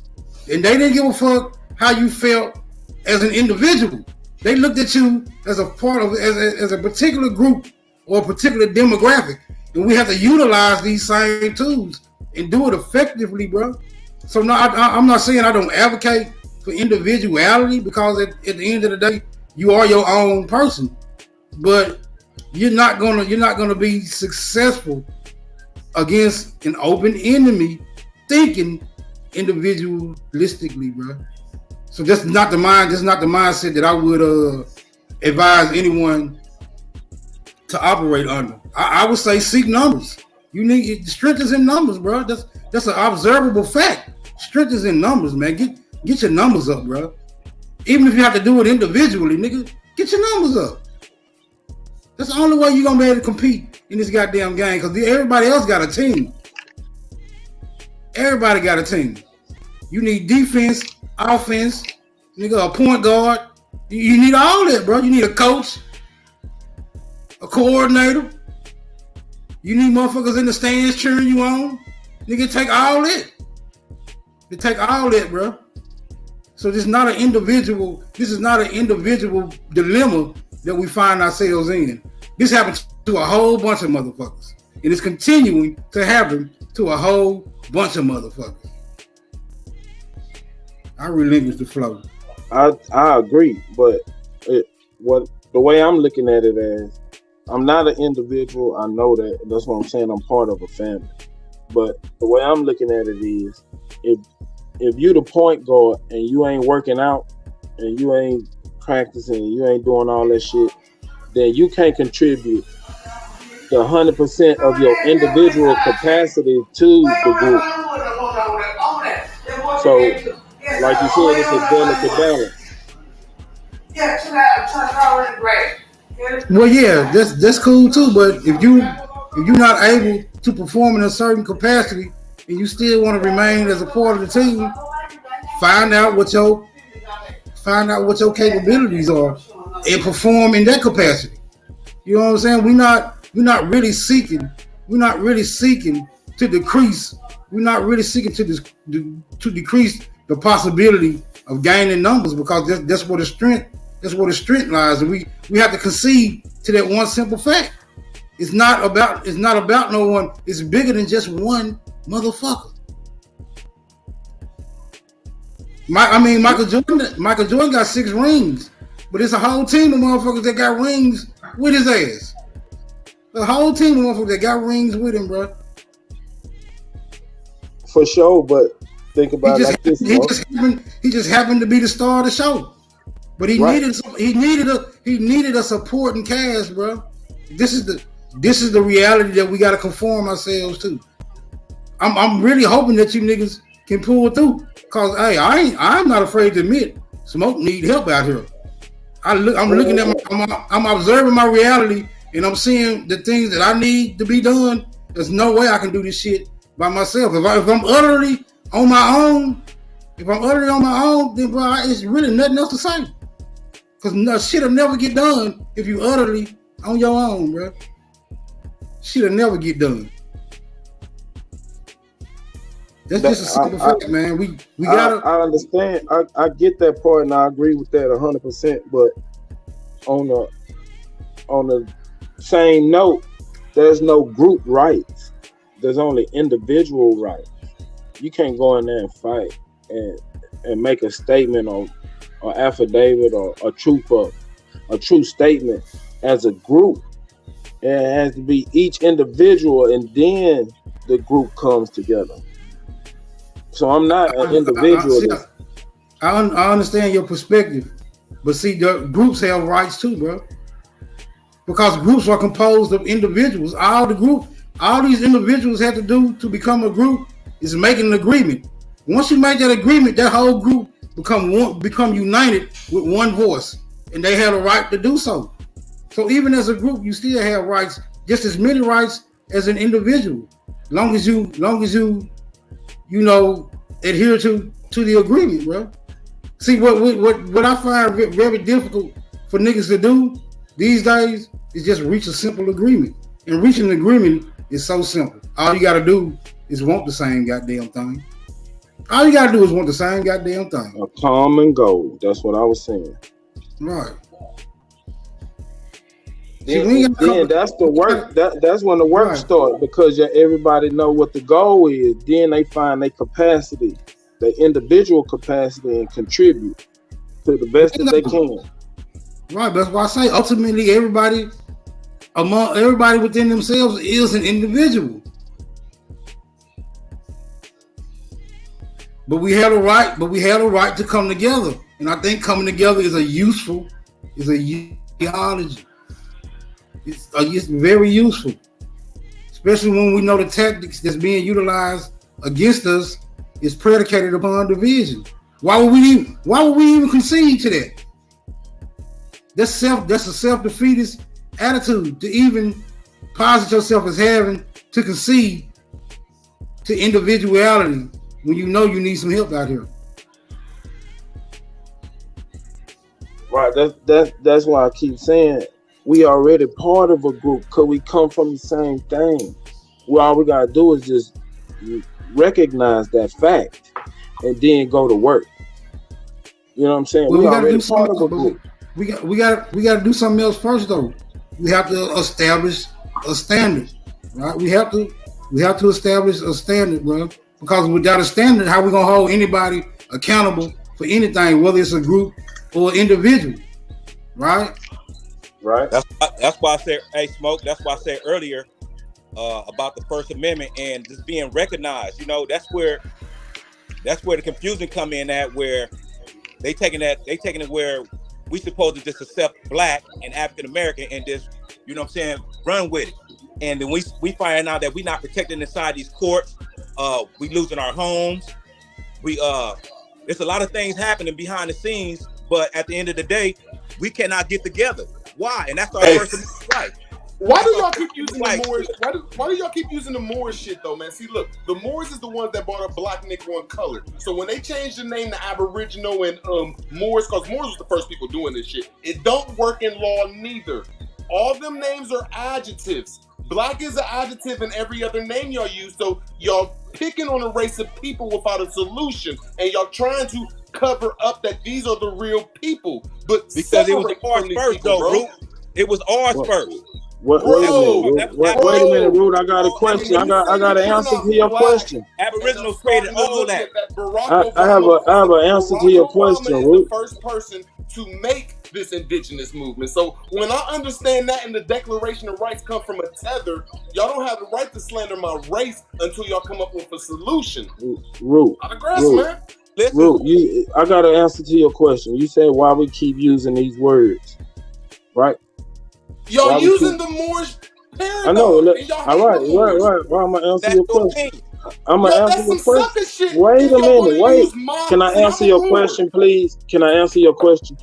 And they didn't give a fuck how you felt as an individual. They looked at you as a part of, as a particular group or a particular demographic. And we have to utilize these same tools and do it effectively, bro. So no, I'm not saying I don't advocate for individuality, because at the end of the day, you are your own person. But you're not gonna be successful against an open enemy thinking individualistically, bro. So this is not the mindset that I would advise anyone to operate under. I would say seek numbers. You need strength is in numbers, bro. That's an observable fact. Strength is in numbers, man. Get your numbers up, bro. Even if you have to do it individually, nigga, get your numbers up. That's the only way you're gonna be able to compete in this goddamn game, because everybody else got a team. Everybody got a team. You need defense, offense, nigga, a point guard. You need all that, bro. You need a coach, a coordinator. You need motherfuckers in the stands cheering you on. Nigga, take all that. They take all that, bro. So this is not an individual dilemma that we find ourselves in. This happens to a whole bunch of motherfuckers. And it's continuing to happen to a whole bunch of motherfuckers. I relinquish the flow.
I agree, but the way I'm looking at it as, I'm not an individual. I know that. That's what I'm saying. I'm part of a family. But the way I'm looking at it is, if you the point guard and you ain't working out and you ain't practicing, you ain't doing all that shit, then you can't contribute the 100% of your individual capacity to the group. So, like you said, it's a delicate balance.
Well, yeah, that's cool too. But if you're not able to perform in a certain capacity and you still want to remain as a part of the team, find out what your capabilities are and perform in that capacity. You know what I'm saying? We're not really seeking to decrease. We're not really seeking to decrease the possibility of gaining numbers, because that's where the strength lies, and we have to concede to that one simple fact. It's not about no one. It's bigger than just one motherfucker. Michael Jordan got 6 rings, but it's a whole team of motherfuckers that got rings with his ass. The whole team of motherfuckers that got rings with him, bro.
For sure, but think about it like this.
He just happened to be the star of the show, but he needed a supporting cast, bro. This is the reality that we got to conform ourselves to. I'm really hoping that you niggas can pull through, cause hey, I'm not afraid to admit Smoke need help out here. I'm observing my reality, and I'm seeing the things that I need to be done. There's no way I can do this shit by myself. If I'm utterly on my own, then bro, it's really nothing else to say. Cause shit'll never get done if you utterly on your own, bro. Shit'll never get done. That's just a simple fact, man. We gotta.
I understand. I get that part, and I agree with that 100%. But on the same note, there's no group rights. There's only individual rights. You can't go in there and fight and make a statement or affidavit or a true statement as a group. It has to be each individual, and then the group comes together. So I'm not an individual.
I understand your perspective, but see, the groups have rights too, bro. Because groups are composed of individuals. All these individuals have to do to become a group is make an agreement. Once you make that agreement, that whole group become united with one voice, and they have a right to do so. So even as a group, you still have rights, just as many rights as an individual, long as you adhere to the agreement, bro. See, what I find very difficult for niggas to do these days is just reach a simple agreement. And reaching an agreement is so simple. All you gotta do is want the same goddamn thing. All you gotta do is want the same goddamn thing.
A common goal. That's what I was saying.
Right.
Then that's the work. That's when the work starts, because everybody know what the goal is. Then they find their capacity, their individual capacity, and contribute to the best that they can.
Right. That's why I say ultimately everybody within themselves is an individual. But we had a right. But we had a right to come together, and I think coming together is a ideology. It's very useful, especially when we know the tactics that's being utilized against us is predicated upon division. Why would we even concede to that? That's a self-defeatist attitude to even posit yourself as having to concede to individuality when you know you need some help out here.
Right. That's why I keep saying we already part of a group because we come from the same thing. Well, all we gotta do is just recognize that fact and then go to work. You know what I'm saying?
Well,
we already part of a group.
We got to do something else first, though. We have to establish a standard, right? We have to establish a standard, bro. Because without a standard, how we gonna hold anybody accountable for anything, whether it's a group or an individual, right?
Right.
That's why I said, hey, Smoke. That's why I said earlier about the First Amendment and just being recognized. You know, that's where the confusion come in at, where they taking it where we supposed to just accept Black and African American and just, you know what I'm saying, run with it. And then we find out that we not protected inside these courts. We losing our homes. There's a lot of things happening behind the scenes, but at the end of the day, we cannot get together. Why? And that's our First Amendment right.
Why do y'all keep using the Moors? Why do y'all keep using the Moors shit though, man? See, look, the Moors is the ones that brought up Black, Negro, and Color. So when they changed the name to Aboriginal and Moors, because Moors was the first people doing this shit, it don't work in law neither. All them names are adjectives. Black is an adjective in every other name y'all use. So y'all picking on a race of people without a solution, and y'all trying to cover up that these are the real people. But
because it was ours first, though, Root. It was ours first.
Wait a minute, Rude. I got a question. I got an answer to your question.
Aboriginals created all that.
I have an answer to your question, Rude.
The first person to make this indigenous movement. So when I understand that and the Declaration of Rights come from a tether, y'all don't have the right to slander my race until y'all come up with a solution.
Rude.
I digress, man.
Rude, I got an answer to your question. You said why we keep using these words, right?
Y'all using the Moorish paradigm.
I know. All right. Why am I answering your question? I'm gonna answer your question. Wait a minute. Wait. Can I answer your question, please? Can I answer your question?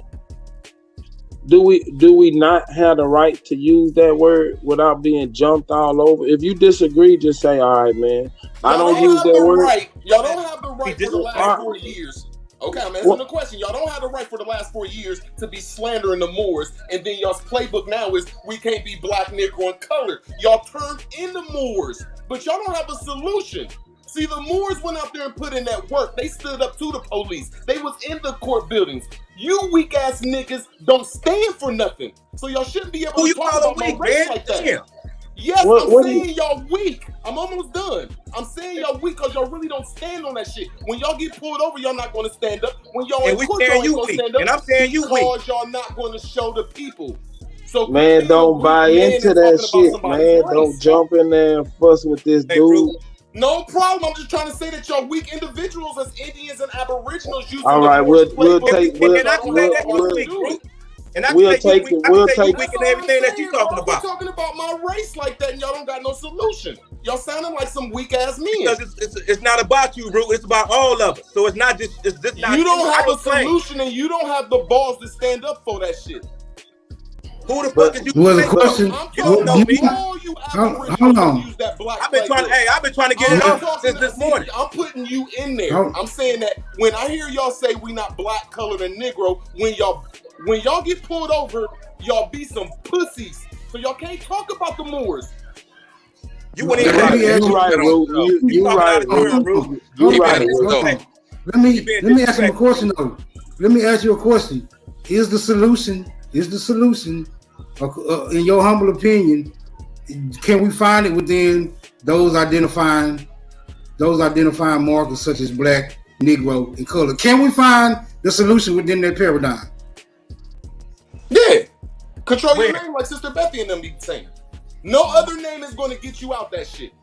Do we not have the right to use that word without being jumped all over? If you disagree, just say, all right, man. I don't use that word.
Right. Y'all don't have the right for the last 4 years. Okay, I'm answering the question. Y'all don't have the right for the last 4 years to be slandering the Moors, and then y'all's playbook now is we can't be Black, Negro, and Colored. Y'all turned into Moors, but y'all don't have a solution. See, the Moors went out there and put in that work. They stood up to the police. They was in the court buildings. You weak ass niggas don't stand for nothing. So y'all shouldn't be able to talk about my race like that. Yeah. Yes, I'm saying y'all weak. I'm almost done. I'm saying y'all weak because y'all really don't stand on that shit. When y'all get pulled over, y'all not going to stand up. When y'all in court, y'all ain't going to stand up.
And I'm saying you weak
because y'all not going to show the people. So
man, don't buy into that shit, man. Don't jump in there and fuss with this dude.
No problem. I'm just trying to say that y'all weak individuals as Indians and Aboriginals using
all right, we'll take
everything that you talking about.
You're talking about my race like that, and y'all don't got no solution. Y'all sounding like some weak ass men.
Because it's not about you, Root. It's about all of us. So it's not just. It's just not.
You don't have a solution, and you don't have the balls to stand up for that shit.
Who the fuck is you?
Was a question?
You don't know me.
Hold on.
I've been trying to get it off since this morning.
I'm putting you in there. I'm saying that when I hear y'all say we not Black, Colored, and Negro, when y'all get pulled over, y'all be some pussies. So y'all can't talk about the Moors.
You wouldn't even
You right, Root. You right.
Let me ask you a question though. Let me ask you a question. Is the solution, in your humble opinion, can we find it within those identifying markers such as Black, Negro, and Color? Can we find the solution within that paradigm?
Yeah. Control your name like Sister Bethy and them be saying. No other name is going to get you out that shit.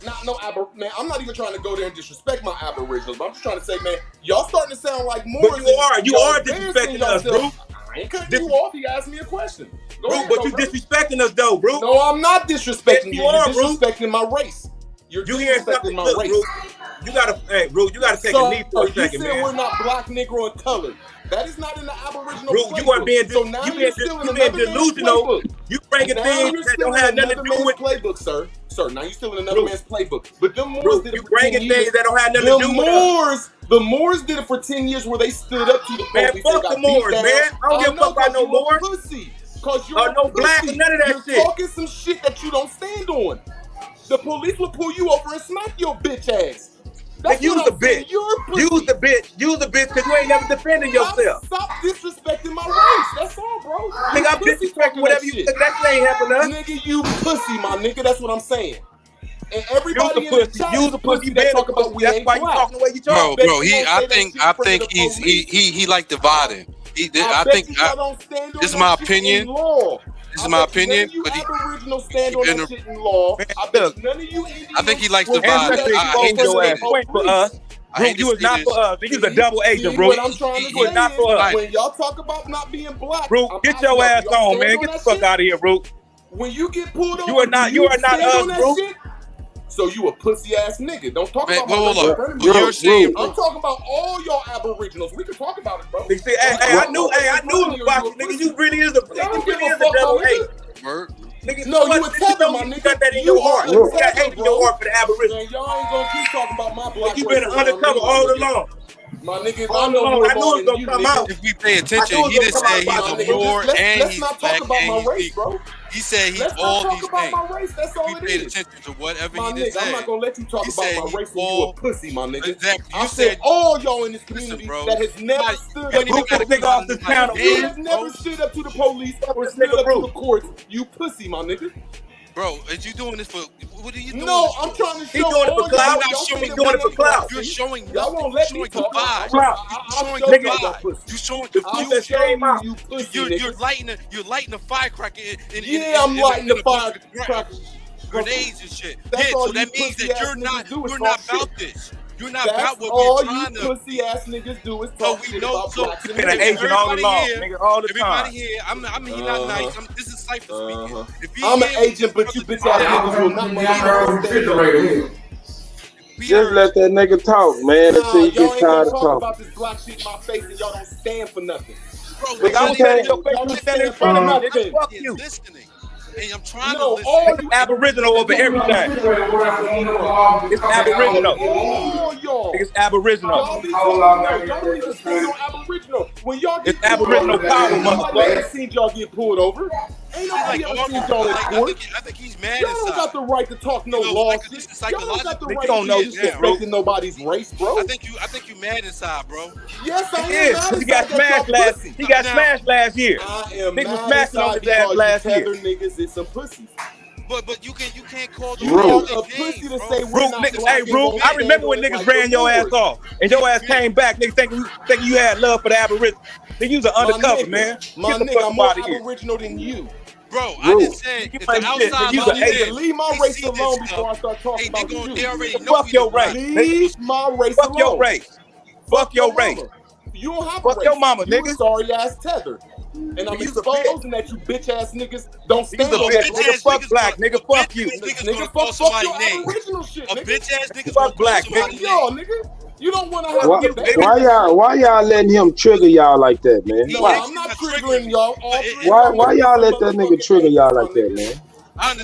Man, I'm not even trying to go there and disrespect my aboriginals, but I'm just trying to say, man, y'all starting to sound like Moors.
But you are disrespecting us, bro.
I ain't cutting you off. He asked me a question. Go ahead,
but you disrespecting us, though, bro.
No, I'm not disrespecting you.
You're
disrespecting my race. You're disrespecting my race.
You gotta take a knee for a second,
you said
man.
we're not black, Negro, and colored. That is not in the Aboriginal
playbook. You are being delusional. You bringing things that don't have nothing to do with
playbook, sir. Sir, now you're still in another man's playbook. But them Moors did it for 10
bringing
years.
things that don't have nothing to do with us.
The Moors did it for 10 years where they stood up to the police.
Man, fuck the Moors, man. I don't give a fuck about no Moors.
Cause you're
no black or none of that shit.
You're talking some shit that you don't stand on. The police will pull you over and smack your bitch ass.
Use the bitch. Use the bitch because you ain't never defending yourself.
Stop disrespecting my race. That's all, bro.
Nigga, I'm disrespecting whatever you think. That shit ain't helping us.
Nigga, you pussy, my nigga. That's what I'm saying. And everybody
use the pussy.
That talk about we ain't
black. That's why you talking the way you talk.
Bro, he dividing. This is my opinion. This is my opinion, but
Aboriginal stand on that shit in law.
I think he likes dividing. I hate to say this.
For us. You was not for us. You was a double agent, bro.
What I'm trying to say
not
is,
for us.
when y'all talk about not being black,
bro, get your ass on, man. Get the fuck out of here, bro.
When you get pulled over,
you are not us, bro.
So you a pussy ass nigga. Don't talk about
you're saying,
I'm talking about all y'all aboriginals. We can talk about it, bro.
See, I knew it about you, nigga. You really is a double agent. Nigga,
no, you a tether, my nigga.
You got that in your heart. You got hate in your heart for the aboriginals.
Y'all ain't gonna keep talking about my black.
You been undercover all along.
My nigga,
I know it was gonna come out.
If we pay attention, he didn't say he's a Moor and he's black and he's Negro. He said he's all these things.
That's all
we paid attention to whatever
my
he did say.
I'm not gonna let you talk about my race when you a pussy, my nigga.
Exactly.
I said all y'all in this community that has never stood up. That never stood up to the police or stood up to the courts. You pussy, my nigga.
Bro, is you doing this for? What are you doing?
No, I'm trying to show.
He's doing it for clout. He's doing it for clout.
You're showing.
Y'all won't let me talk.
You showing confusion. You're lighting a firecracker.
I'm lighting the firecracker.
Grenades and shit. So that means that you're not about this. You're not about what
we're
trying to.
All you pussy ass niggas do is talk shit about blacks.
Been an agent all along, nigga, all the time.
Everybody here, I'm not nice. This is Cypher speaking.
I'm an agent, but you bitch ass niggas will not
refrigerator. Just let that nigga talk, man, until you get tired of talking.
About this black shit in my face and y'all don't stand for nothing.
Bro,
y'all stand in front of nothing. Fuck you.
Listening. And I'm trying
to
listen.
All you
Aboriginal over everything. It's Aboriginal. It's Aboriginal.
When y'all get
it's Aboriginal power, motherfucker.
I seen y'all get pulled over. Ain't nobody ever seen y'all in court.
I think he's mad.
Y'all don't got the right to talk no law shit. Y'all don't got the right to disrespect nobody's race, bro.
I think you mad inside, bro.
Yes, I am.
He got smashed last. He got smashed last year.
I am
niggas was smashing on his ass last year.
Niggas is some pussies.
But you can't call them
a pussy to say we're not black.
Hey, Rube, I remember when niggas ran your ass off and your ass came back. Niggas thinking you had love for the Aboriginal. Then you was an undercover, man.
My nigga, I'm more Aboriginal than you.
Bro, I just said if the outside
leave my race alone before I start talking about you.
They already know
fuck your race.
Leave my race alone.
Fuck your race. Fuck your race.
You don't have
fuck
a race.
Your mama,
you
nigga.
Sorry ass tether. And I'm exposing that you bitch ass niggas don't stand on that.
Nigga, fuck black. Nigga, fuck you.
Nigga, fuck your Aboriginal shit.
A bitch ass nigga.
Fuck black.
Fuck y'all, nigga. You don't want to have a debate.
Why y'all letting him trigger y'all like that, man?
No, I'm not triggering y'all.
Why y'all let that nigga trigger y'all like that, man?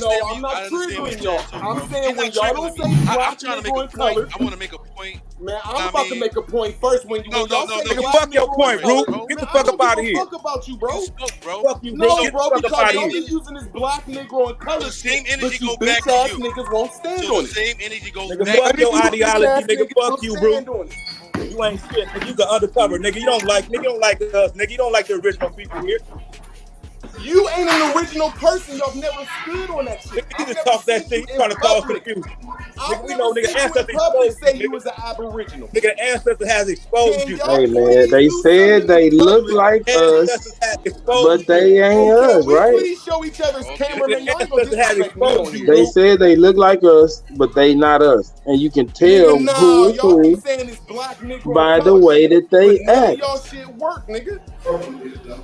No, I'm not triggering y'all. I'm saying when y'all don't say black, nigga, and colored.
I want to make a point.
Man, I'm about to make a point first. When y'all say
nigga, fuck your point, bro. Get the fuck up out of here.
Fuck about you, bro.
Fuck you, bro.
No, bro, because y'all be using this black Negro and colored
shit,
but you bitch ass niggas won't stand on it.
Same energy goes
back.
Fuck
your ideology, nigga. Fuck you, bro. You ain't shit, nigga. You the undercover, nigga. You don't like us, nigga. You don't like the original people here.
You ain't an original person. Y'all never stood on that shit.
Nigga, you just talk that shit. You trying to cause confusion.
I've
Nigga, we
never
know nigga
seen you in
ancestors
public
exposed
say
you,
you
nigga.
was an aboriginal.
Nigga, the ancestor has exposed
Can
you.
y'all
Hey man,
please
they
do
said
something
they
in
look
public?
like
Ancestors
us,
has
but
exposed you.
they ain't
Oh, can
us,
we
right?
please show each other's camera,
Nigga,
man?
the
Y'all ain't gonna
ancestor has
disrespect me on
exposed you,
here.
They
Root.
said they look like us, but they not us, and you can
Nigga,
tell
nah,
who is
y'all keep
who
saying this black Negro
by the
color
way
shit,
that
but
they
none of
act.
y'all shit work, nigga.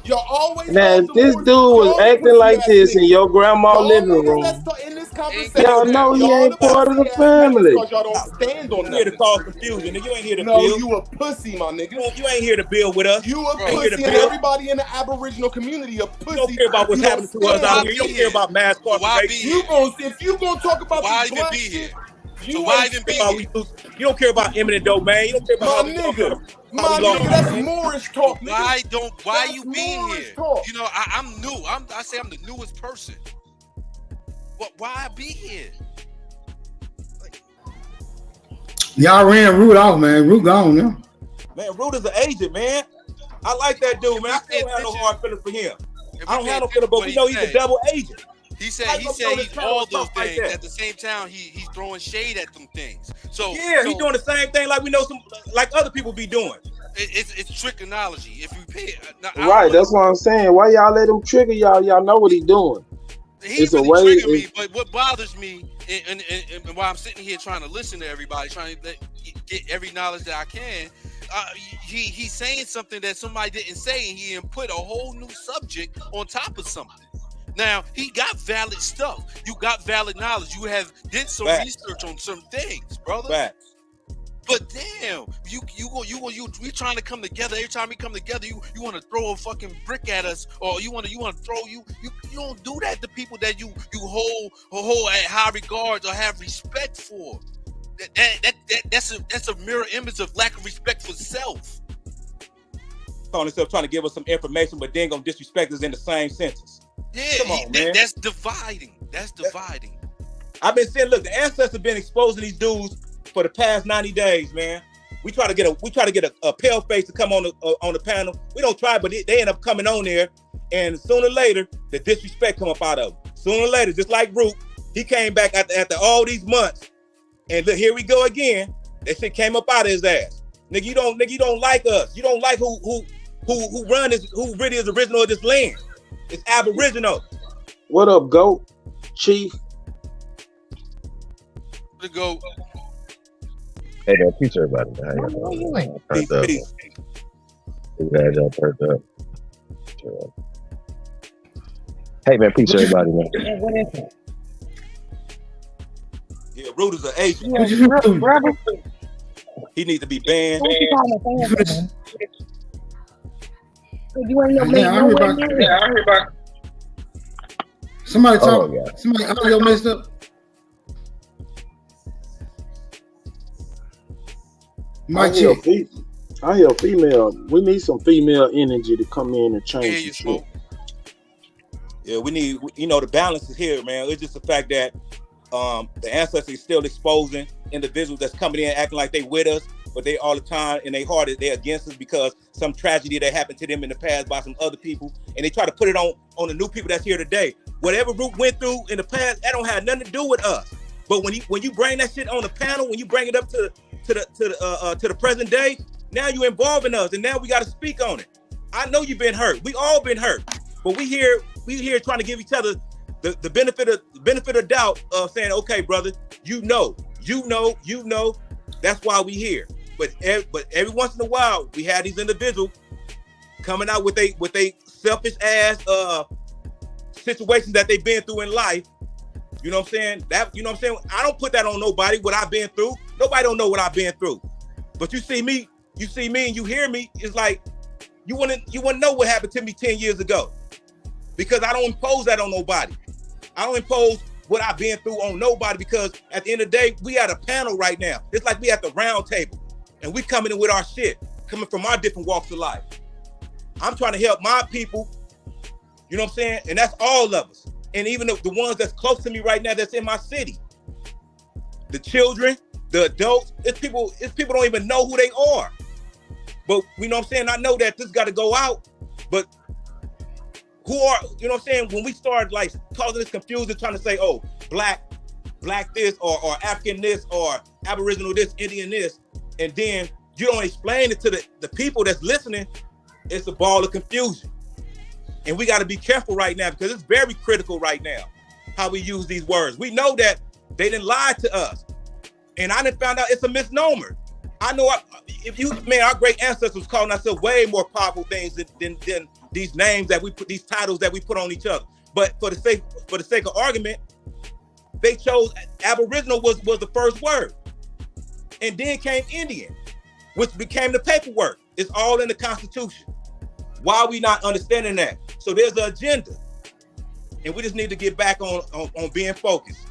Y'all always
Now,
hold
if this
divorce,
dude was
y'all the
acting
pussy
like
ass
this in
niggas.
your grandma's
Y'all
living
niggas that's
room,
in this
Ain't
y'all
conversation,
know he
y'all
ain't
the
part of
pussy
the
ass niggas
family.
cause y'all don't stand on
You here to
nothing.
cause confusion, nigga. You ain't here to
No,
build.
you a pussy, my nigga.
You ain't here to build with us.
You a
You ain't here to
pussy and
build.
everybody in the Aboriginal community a
You don't
pussy
care about
if
what's
you don't
happening to us
stand
out
on
here. You
shit.
don't care about mass
So why be
incarceration.
here?
If you gonna talk
So
about
why
this
even
black
be
shit,
here?
you
So why
ain't
even
You
be
care about
here?
you don't care about eminent domain. You don't care about
my
how we
nigga.
how we
My
You
lost
nigga,
don't.
our
that's
land.
Moorish
So
talk, nigga.
why
That's
you being
Moorish
here?
talk.
You know, I'm new. I say I'm the newest person. Why be here?
Y'all ran Root off, man. Root gone now.
Man, Root is an agent, man. I like that dude, man. I still don't have no hard feelings for him.
If
I
we
don't
pay
have no
attention
feeling,
to
but
what
we
he
know he's a
said,
double agent.
he said
How you gonna be on this
he's
panel
all
and
those
talk like
things.
that?
At the same time, he's throwing shade at them things. So
Yeah, he's doing the same thing like we know some, like other people be doing.
it's trigonology. If we pay, I don't
Right,
want
that's what I'm saying. Why y'all let him trigger y'all? Y'all know what he doing.
he
It's a
really
way.
triggered me. But what bothers me, and while I'm sitting here trying to listen to everybody, trying to get every knowledge that I can, he's saying something that somebody didn't say, and he put a whole new subject on top of something. Now he got valid stuff. You got valid knowledge. You have did some research on some things, brother.
Facts.
But damn, we trying to come together. Every time we come together, you want to throw a fucking brick at us, or you want to throw you don't do that to people that you hold at high regards or have respect for. That's a mirror image of lack of respect for self.
Calling himself trying to give us some information, but then gonna disrespect us in the same sentence.
Yeah,
Come on, man.
That's dividing. That's dividing.
I've been saying, look, the ancestors been exposing these dudes for the past 90 days, man. We try to get a pale face to come on the panel. We don't try, but they end up coming on there, and sooner or later the disrespect come up out of them. Sooner or later, just like Root, he came back after all these months, and look, here we go again. That shit came up out of his ass. Nigga, you don't like us. You don't like who really is original of this land. It's Aboriginal.
What up, GOAT? Chief?
The GOAT.
Hey, man, peace everybody. Man. How y'all doing? Turned up.
Peace.
Glad y'all turned up. Hey, man, peace everybody, man.
Yeah, Root is an agent.
What you do?
He needs to be banned.
Yeah, I heard about. Somebody talk. Somebody audio messed up.
I hear female. We need some female energy to come in and change the shit.
Yeah, we need, the balance is here, man. It's just the fact that the ancestors is still exposing individuals that's coming in acting like they with us, but they all the time in their heart they're against us because some tragedy that happened to them in the past by some other people, and they try to put it on the new people that's here today. Whatever Root went through in the past, that don't have nothing to do with us. But when you bring that shit on the panel, when you bring it up to the present day, now you involving us, and now we got to speak on it. I know you've been hurt. We all been hurt, but we here trying to give each other the benefit of doubt of saying, okay, brother, you know. That's why we here. But every once in a while, we have these individuals coming out with they selfish ass situations that they've been through in life. You know what I'm saying? I don't put that on nobody, what I've been through. Nobody don't know what I've been through. But you see me and you hear me, it's like you wanna know what happened to me 10 years ago. Because I don't impose that on nobody. I don't impose what I've been through on nobody, because at the end of the day, we at a panel right now. It's like we at the round table and we coming in with our shit, coming from our different walks of life. I'm trying to help my people, you know what I'm saying? And that's all of us. And even the ones that's close to me right now, that's in my city. The children, the adults, it's people don't even know who they are. But you know what I'm saying? I know that this got to go out, but who are, you know what I'm saying? When we start like causing this confusion, trying to say, oh, black this, or African this, or Aboriginal this, Indian this, and then you don't explain it to the people that's listening, it's a ball of confusion. And we got to be careful right now, because it's very critical right now how we use these words. We know that they didn't lie to us. And I done found out it's a misnomer. I know our great ancestors calling ourselves way more powerful things than these names that we put, these titles that we put on each other. But for the sake of argument, they chose Aboriginal was the first word. And then came Indian, which became the paperwork. It's all in the Constitution. Why are we not understanding that? So there's an agenda. And we just need to get back on being focused.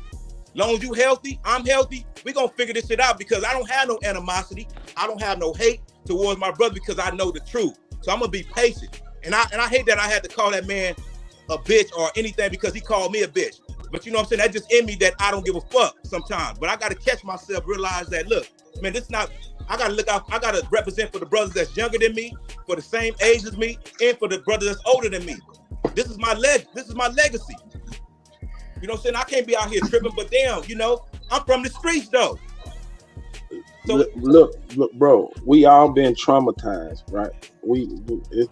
Long as you healthy, I'm healthy, we're gonna figure this shit out, because I don't have no animosity. I don't have no hate towards my brother, because I know the truth. So I'm gonna be patient. And I hate that I had to call that man a bitch or anything because he called me a bitch. But you know what I'm saying? That just in me that I don't give a fuck sometimes. But I gotta catch myself, realize that, look, man, this not, I gotta look out, I gotta represent for the brothers that's younger than me, for the same age as me, and for the brother that's older than me. This is my legacy. You know what I'm saying? I can't be out here tripping, but damn, you know, I'm from the streets though. So
look, bro, we all been traumatized, right?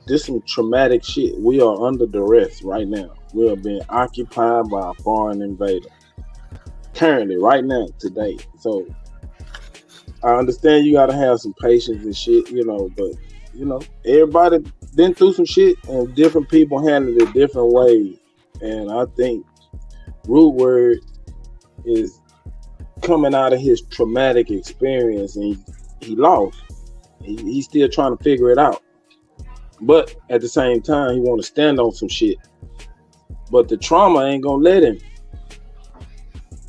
This some traumatic shit. We are under duress right now. We are being occupied by a foreign invader. Currently, right now, today. So I understand you gotta have some patience and shit, you know, but you know, everybody been through some shit and different people handle it different ways. And I think Root Word is coming out of his traumatic experience, and he lost. He's still trying to figure it out. But at the same time, he want to stand on some shit. But the trauma ain't gonna let him.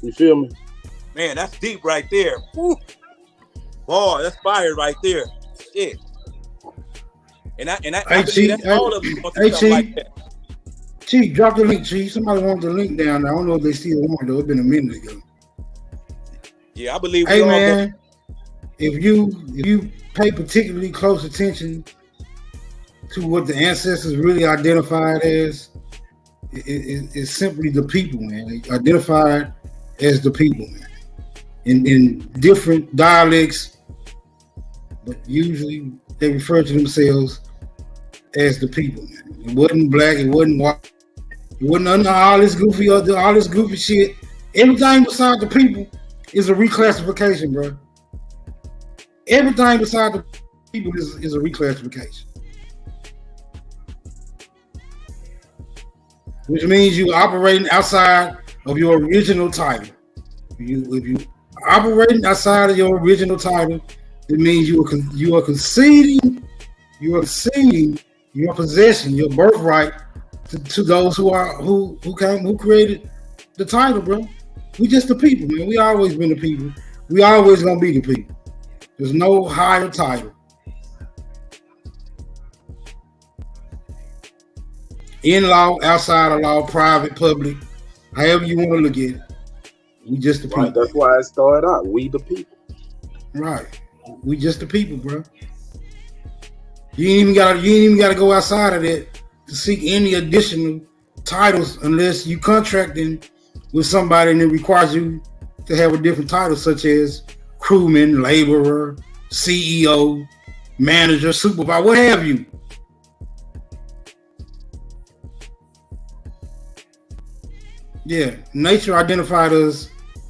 You feel me?
man, that's deep right there. Woo. Boy, that's fire right there. Shit. And I believe that's all of them want to do something like that.
Chief, drop the link, Chief. Somebody wanted the link down there. I don't know if they still want it, though. It's been a minute ago.
Yeah, I believe.
Hey, man, if you pay particularly close attention to what the ancestors really identified as, it's simply the people, man. They identified as the people, man. In different dialects, but usually they refer to themselves as the people, man. It wasn't black, it wasn't white, it wasn't under all this goofy shit. Everything beside the people is a reclassification, bro. Everything beside the people is a reclassification. Which means you operating outside of your original title. If you operating outside of your original title, it means you are conceding your possession, your birthright to those who created the title, bro. We just the people, man. We always been the people. We always gonna be the people. There's no higher title. In law, outside of law, private, public, however you want to look at it. We just the people.
Right, that's why it started out. We the people.
Right. We just the people, bro. You ain't even gotta go outside of that to seek any additional titles unless you contracting with somebody and it requires you to have a different title, such as crewman, laborer, CEO, manager, supervisor, what have you. Yeah, nature identified us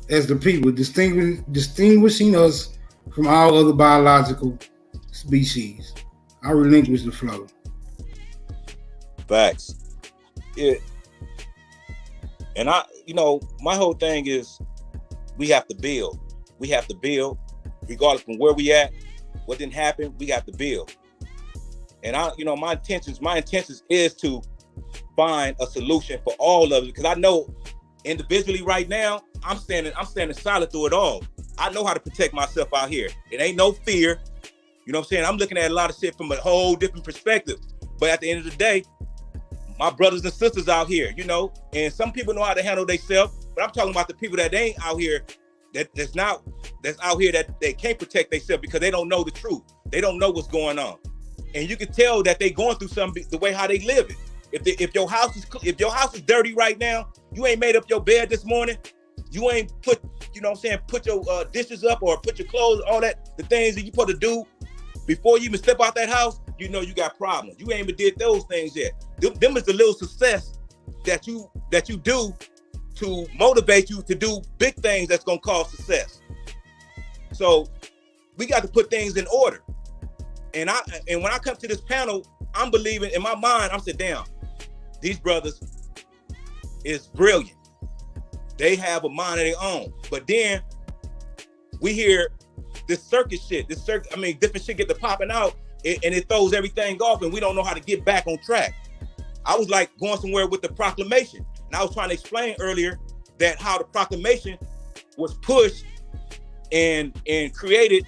as the people, distinguishing us from all other biological species. I relinquish the flow.
Facts. Yeah. And my whole thing is we have to build. We have to build, regardless from where we at, what didn't happen, we got to build. And my intentions is to find a solution for all of it, because I know individually right now, I'm standing solid through it all. I know how to protect myself out here. It ain't no fear. You know what I'm saying? I'm looking at a lot of shit from a whole different perspective. But at the end of the day, my brothers and sisters out here, and some people know how to handle themselves, but I'm talking about the people that ain't out here, that's out here that they can't protect themselves because they don't know the truth. They don't know what's going on. And you can tell that they going through something the way how they live it. If your house is dirty right now, you ain't made up your bed this morning, you ain't put, you know what I'm saying, put your dishes up or put your clothes, all that, the things that you supposed to do before you even step out that house, you know you got problems. You ain't even did those things yet. Them is the little success that you do to motivate you to do big things that's gonna cause success. So we got to put things in order. And when I come to this panel, I'm believing in my mind, I'm saying, damn, these brothers is brilliant. They have a mind of their own. But then we hear this circuit shit, different shit get to popping out and it throws everything off and we don't know how to get back on track. I was like going somewhere with the proclamation. And I was trying to explain earlier that how the proclamation was pushed and created,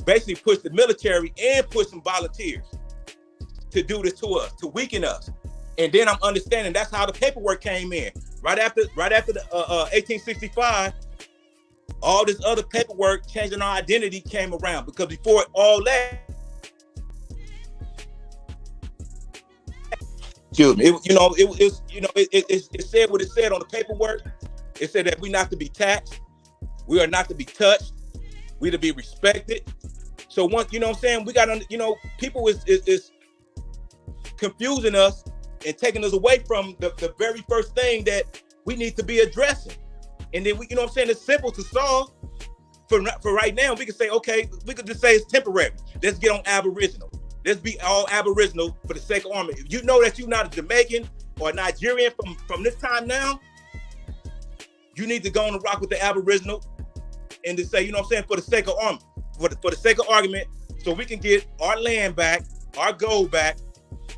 basically pushed the military and pushed some volunteers to do this to us, to weaken us. And then I'm understanding that's how the paperwork came in. Right after the 1865, all this other paperwork changing our identity came around, because before all that, excuse me, it said what it said on the paperwork. It said that we not to be taxed, we are not to be touched, we to be respected. So once, you know what I'm saying, we got, people is confusing us and taking us away from the very first thing that we need to be addressing. And then we, you know what I'm saying, it's simple to solve. For right now, we can say, okay, we could just say it's temporary. Let's get on Aboriginal. Let's be all Aboriginal for the sake of army. If you know that you're not a Jamaican or a Nigerian from this time now, you need to go on and rock with the Aboriginal and to say, you know what I'm saying, for the sake of army, for the sake of argument, so we can get our land back, our gold back,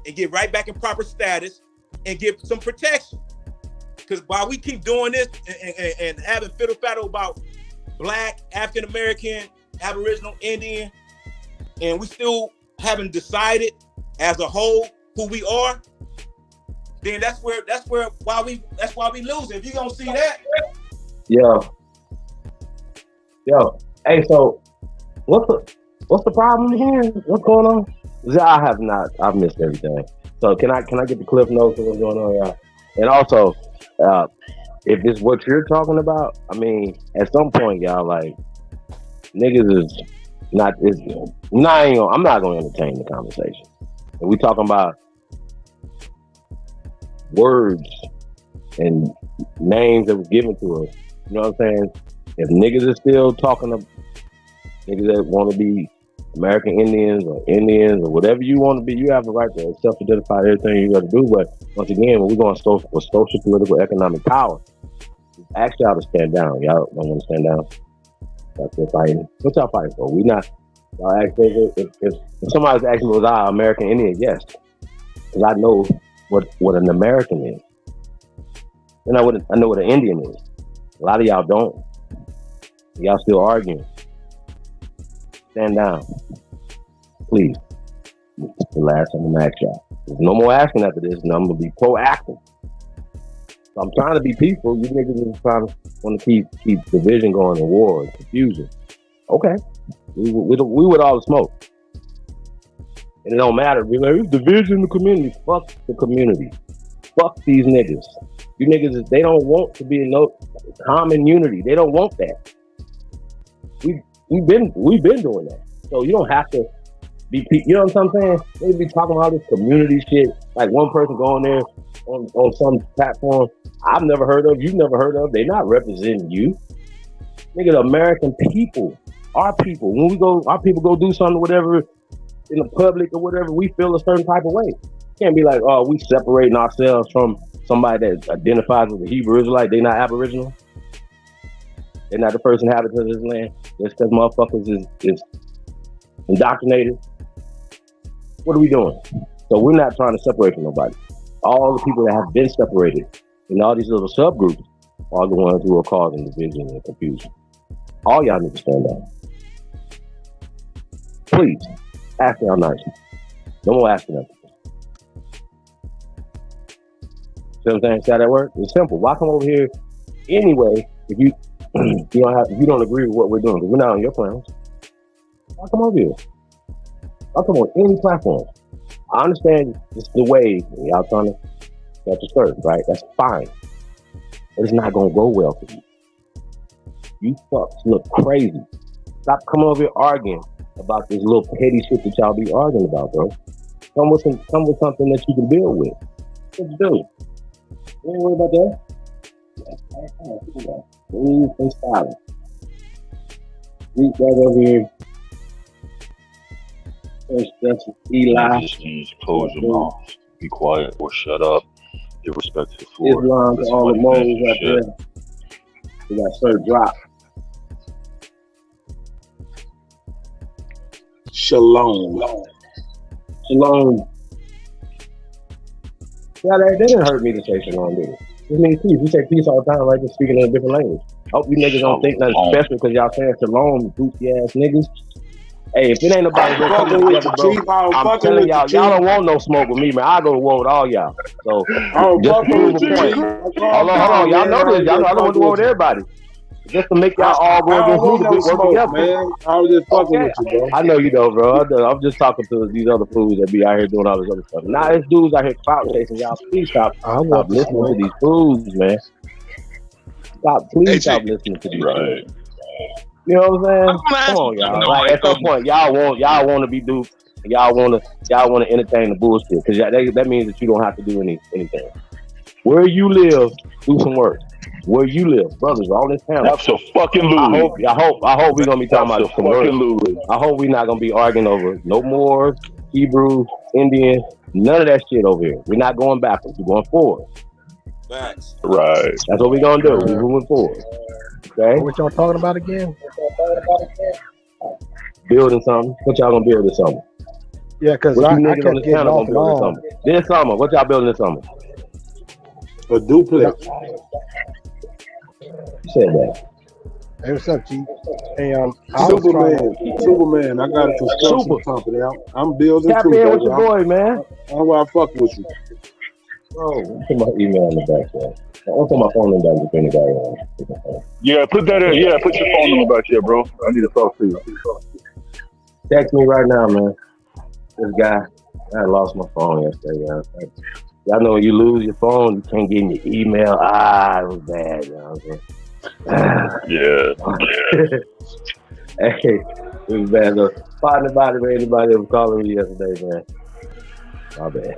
and get right back in proper status and get some protection. Because while we keep doing this and having fiddle-faddle about Black, African-American, Aboriginal, Indian, and we still haven't decided as a whole who we are, then that's why we losing. If you gonna see that.
Yo. Hey, so what's the problem here? What's going on? I've missed everything. So can I get the cliff notes of what's going on, y'all? And also, if it's what you're talking about, I mean, at some point, y'all, like, niggas is not. I'm not going to entertain the conversation. And we talking about words and names that was given to us. You know what I'm saying? If niggas is still talking to niggas that want to be American Indians or whatever you want to be, you have the right to self-identify everything you got to do. But once again, when we're going for social, political, economic power, ask y'all to stand down. Y'all don't want to stand down. That's what fighting. What y'all fighting for? We not. Y'all ask if somebody's asking me, was I American Indian? Yes, because I know what an American is, and I know what an Indian is. A lot of y'all don't. Y'all still arguing. Stand down, please. It's the last time I'm gonna ask y'all. There's no more asking after this, and I'm gonna be proactive. So I'm trying to be peaceful. You niggas is trying to want to keep division going and war and confusion. Okay, we with all the smoke, and it don't matter. Be like, it's division in the community. Fuck the community. Fuck these niggas. You niggas, they don't want to be in no common unity. They don't want that. We've been doing that. So you don't have to be, you know what I'm saying? They be talking about this community shit. Like one person going there on some platform I've never heard of, you've never heard of. They're not representing you. Nigga, the American people, our people. When we go, our people go do something, whatever, in the public or whatever, we feel a certain type of way. Can't be like, oh, we separating ourselves from somebody that identifies as a Hebrew Israelite. They not Aboriginal. They're not the first inhabitant of this land. Just because motherfuckers is indoctrinated. What are we doing? So we're not trying to separate from nobody. All the people that have been separated in all these little subgroups are the ones who are causing division and confusion. All y'all need to stand down. Please, ask y'all nicely. No more asking them. See what I'm saying? See how that works? It's simple. Why come over here anyway if you don't agree with what we're doing? Because we're not on your plans. Why come over here? I'll come on any platform. I understand it's the way y'all trying to get to serve, right? That's fine. But it's not gonna go well for you. You fucks look crazy. Stop coming over here arguing about this little petty shit that y'all be arguing about, bro. Come with something that you can build with. What you do? You ain't worried about that. Move and silence. Reach right over here. That's Eli.
Just needs to close your mouth, be quiet, or shut up. Give respect to the floor.
Islam to all the moles out there. We got Sir Drop.
Shalom.
Shalom. Yeah, they didn't hurt me to say shalom, did it? It means peace. We say peace all the time, right? Just speaking in a different language. Hope you niggas don't think nothing special because y'all saying shalom, goofy ass niggas. Hey, if it ain't nobody that come together, bro, I'm telling y'all, y'all don't want no smoke with me, man. I go to war with all y'all. So, just to prove a point. Hold on. Y'all know this. Y'all know I don't want to war with everybody. Just to make y'all all go against me to work together.
Man. I was just fucking with you, bro.
I know you know, bro. I'm just talking to these other fools that be out here doing all this other stuff. Now, this dudes out here clout chasing y'all. Please stop listening to these fools, man. Please stop listening to these fools. You know what I'm saying? Come on, y'all. Like at some point, y'all want to be duped. Y'all want to entertain the bullshit because that means that you don't have to do anything. Where you live, do some work. Where you live, brothers, all this town.
That's a fucking Louis.
I hope we're gonna be talking about some work. I hope we're not gonna be arguing over no more Hebrew, Indian, none of that shit over here. We're not going backwards. We're going forward.
Facts.
Right.
That's what we're gonna do. We're moving forward. Okay.
What y'all talking about again?
Building something. What y'all gonna build this summer?
Yeah, because I kept getting off and on.
This summer, what y'all building this summer?
A duplex.
You said that.
Hey, what's up, G? Hey,
Superman. I got a construction company. I'm building
tap
too.
In with your boy, man.
That's why I fuck with you.
Oh, put my email in the back there. I'll put my phone in the back if anybody.
Yeah, put that in. Yeah, put your phone number back here, bro. I need to talk to you.
Text me right now, man. This guy, I lost my phone yesterday, y'all. Y'all know when you lose your phone, you can't get in your email. It was bad, y'all.
Yeah.
Hey, it was bad though. Pardon about it for anybody that was calling me yesterday, man. My bad.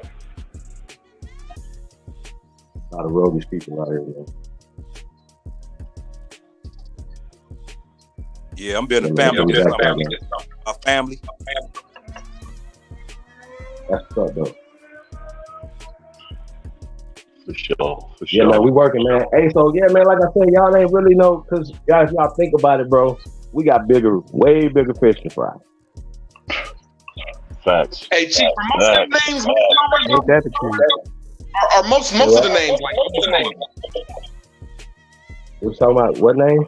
A lot of roguish people out here, man.
Yeah, I'm building a family. A family.
That's what's up, though.
For sure.
Yeah, man, we working, man. Hey, so yeah, man, like I said, y'all ain't really know, because guys, y'all think about it, bro. We got way bigger fish to fry.
Facts.
Hey, Chief, are most of the names are most of the names like what's the name?
We're talking about what name?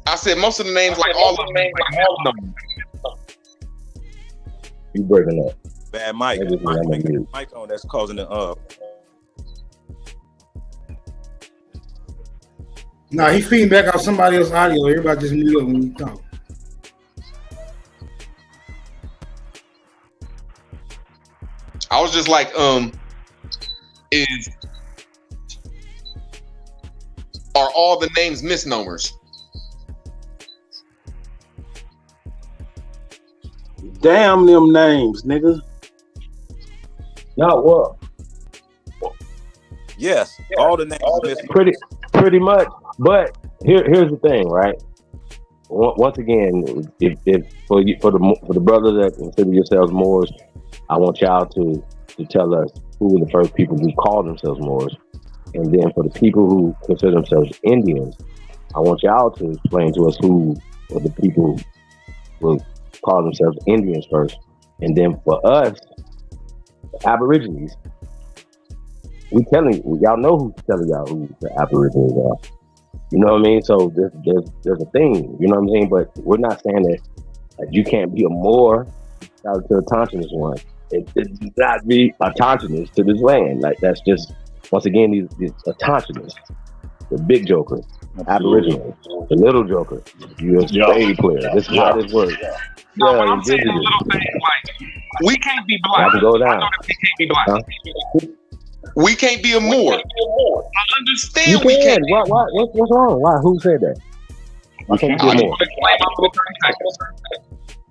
I said most of the names, like all of the names, like all of them.
You breaking up.
Bad Mike. Mike on that's causing the
Nah, he feeding back out somebody else's audio. Everybody just mute up when you talk.
I was just like, are all the names misnomers?
Damn them names, nigga.
No, well,
yes, all the names are missing.
Pretty much. But here's the thing, right? Once again, if for the brothers that consider yourselves Moors, I want y'all to tell us who were the first people who called themselves Moors, and then for the people who consider themselves Indians, I want y'all to explain to us who were the people who called themselves Indians first, and then for us, the Aborigines, we telling y'all know who's telling y'all who the Aborigines are. You know what I mean? So there's a thing, you know what I'm saying? But we're not saying that you can't be a Moor out to a Tonkinist one. It does not be a Tonkinist to this land. Like that's just once again these Tonkinist, the big joker, Aboriginal, the little joker, U.S. player. This is how this works.
No, what I'm saying is little things like We can't be
I
black.
can go
I know
down.
that we can't be black.
Huh?
We can't be a Moor. I understand
You
we
can.
can't.
What's wrong? Why? Who said that? Why can't you
I
be
just
more?
want to explain my little 30 seconds.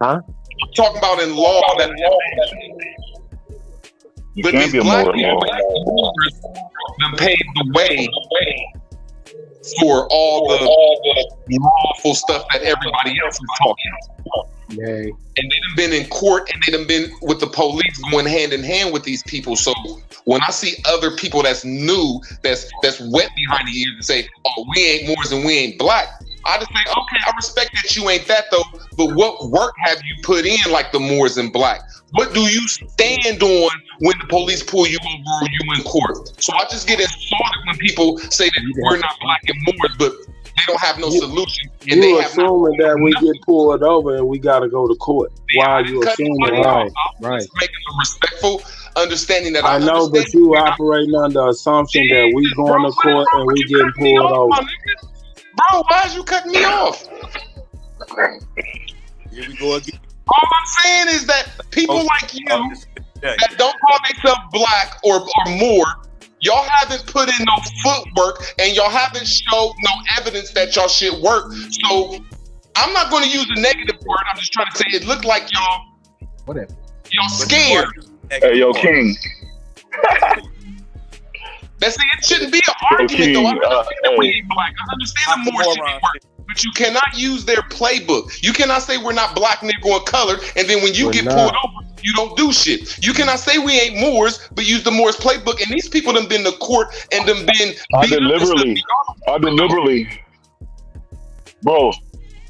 Huh?
I'm talking about in law that but
can't
these
be a
black
Moor.
people them paved the way for all the lawful stuff that everybody else is talking about.
Yay.
And they done been in court and they done been with the police going hand in hand with these people. So when I see other people that's new, that's wet behind the ears and say, oh, we ain't Moors and we ain't black, I just say, okay, I respect that you ain't that though, but what work have you put in like the Moors and black? What do you stand on when the police pull you over or you in court? So I just get insulted when people say that we're not black and Moors, but they don't have no solution. And they
You
have
assuming that we get pulled over and we got to go to court. Why are you assuming that?
Right. Making a respectful understanding that
I know, but you operating under the assumption that we going to court and we getting pulled over.
Bro, why is you cutting me off?
Here we go again.
All I'm saying is that people like you that don't call themselves black or Moor, y'all haven't put in no footwork and y'all haven't showed no evidence that y'all shit work. So I'm not going to use a negative word. I'm just trying to say it looked like
Whatever.
y'all scared.
Hey, yo, King.
That's it. Shouldn't be an argument though. I understand that we ain't black. I understand the Moor shit ain't work. But you cannot use their playbook. You cannot say we're not black, Negro, or colored, and then when you get pulled over, you don't do shit. You cannot say we ain't Moors, but use the Moors playbook. And these people done been to court and done been.
I deliberately, bro.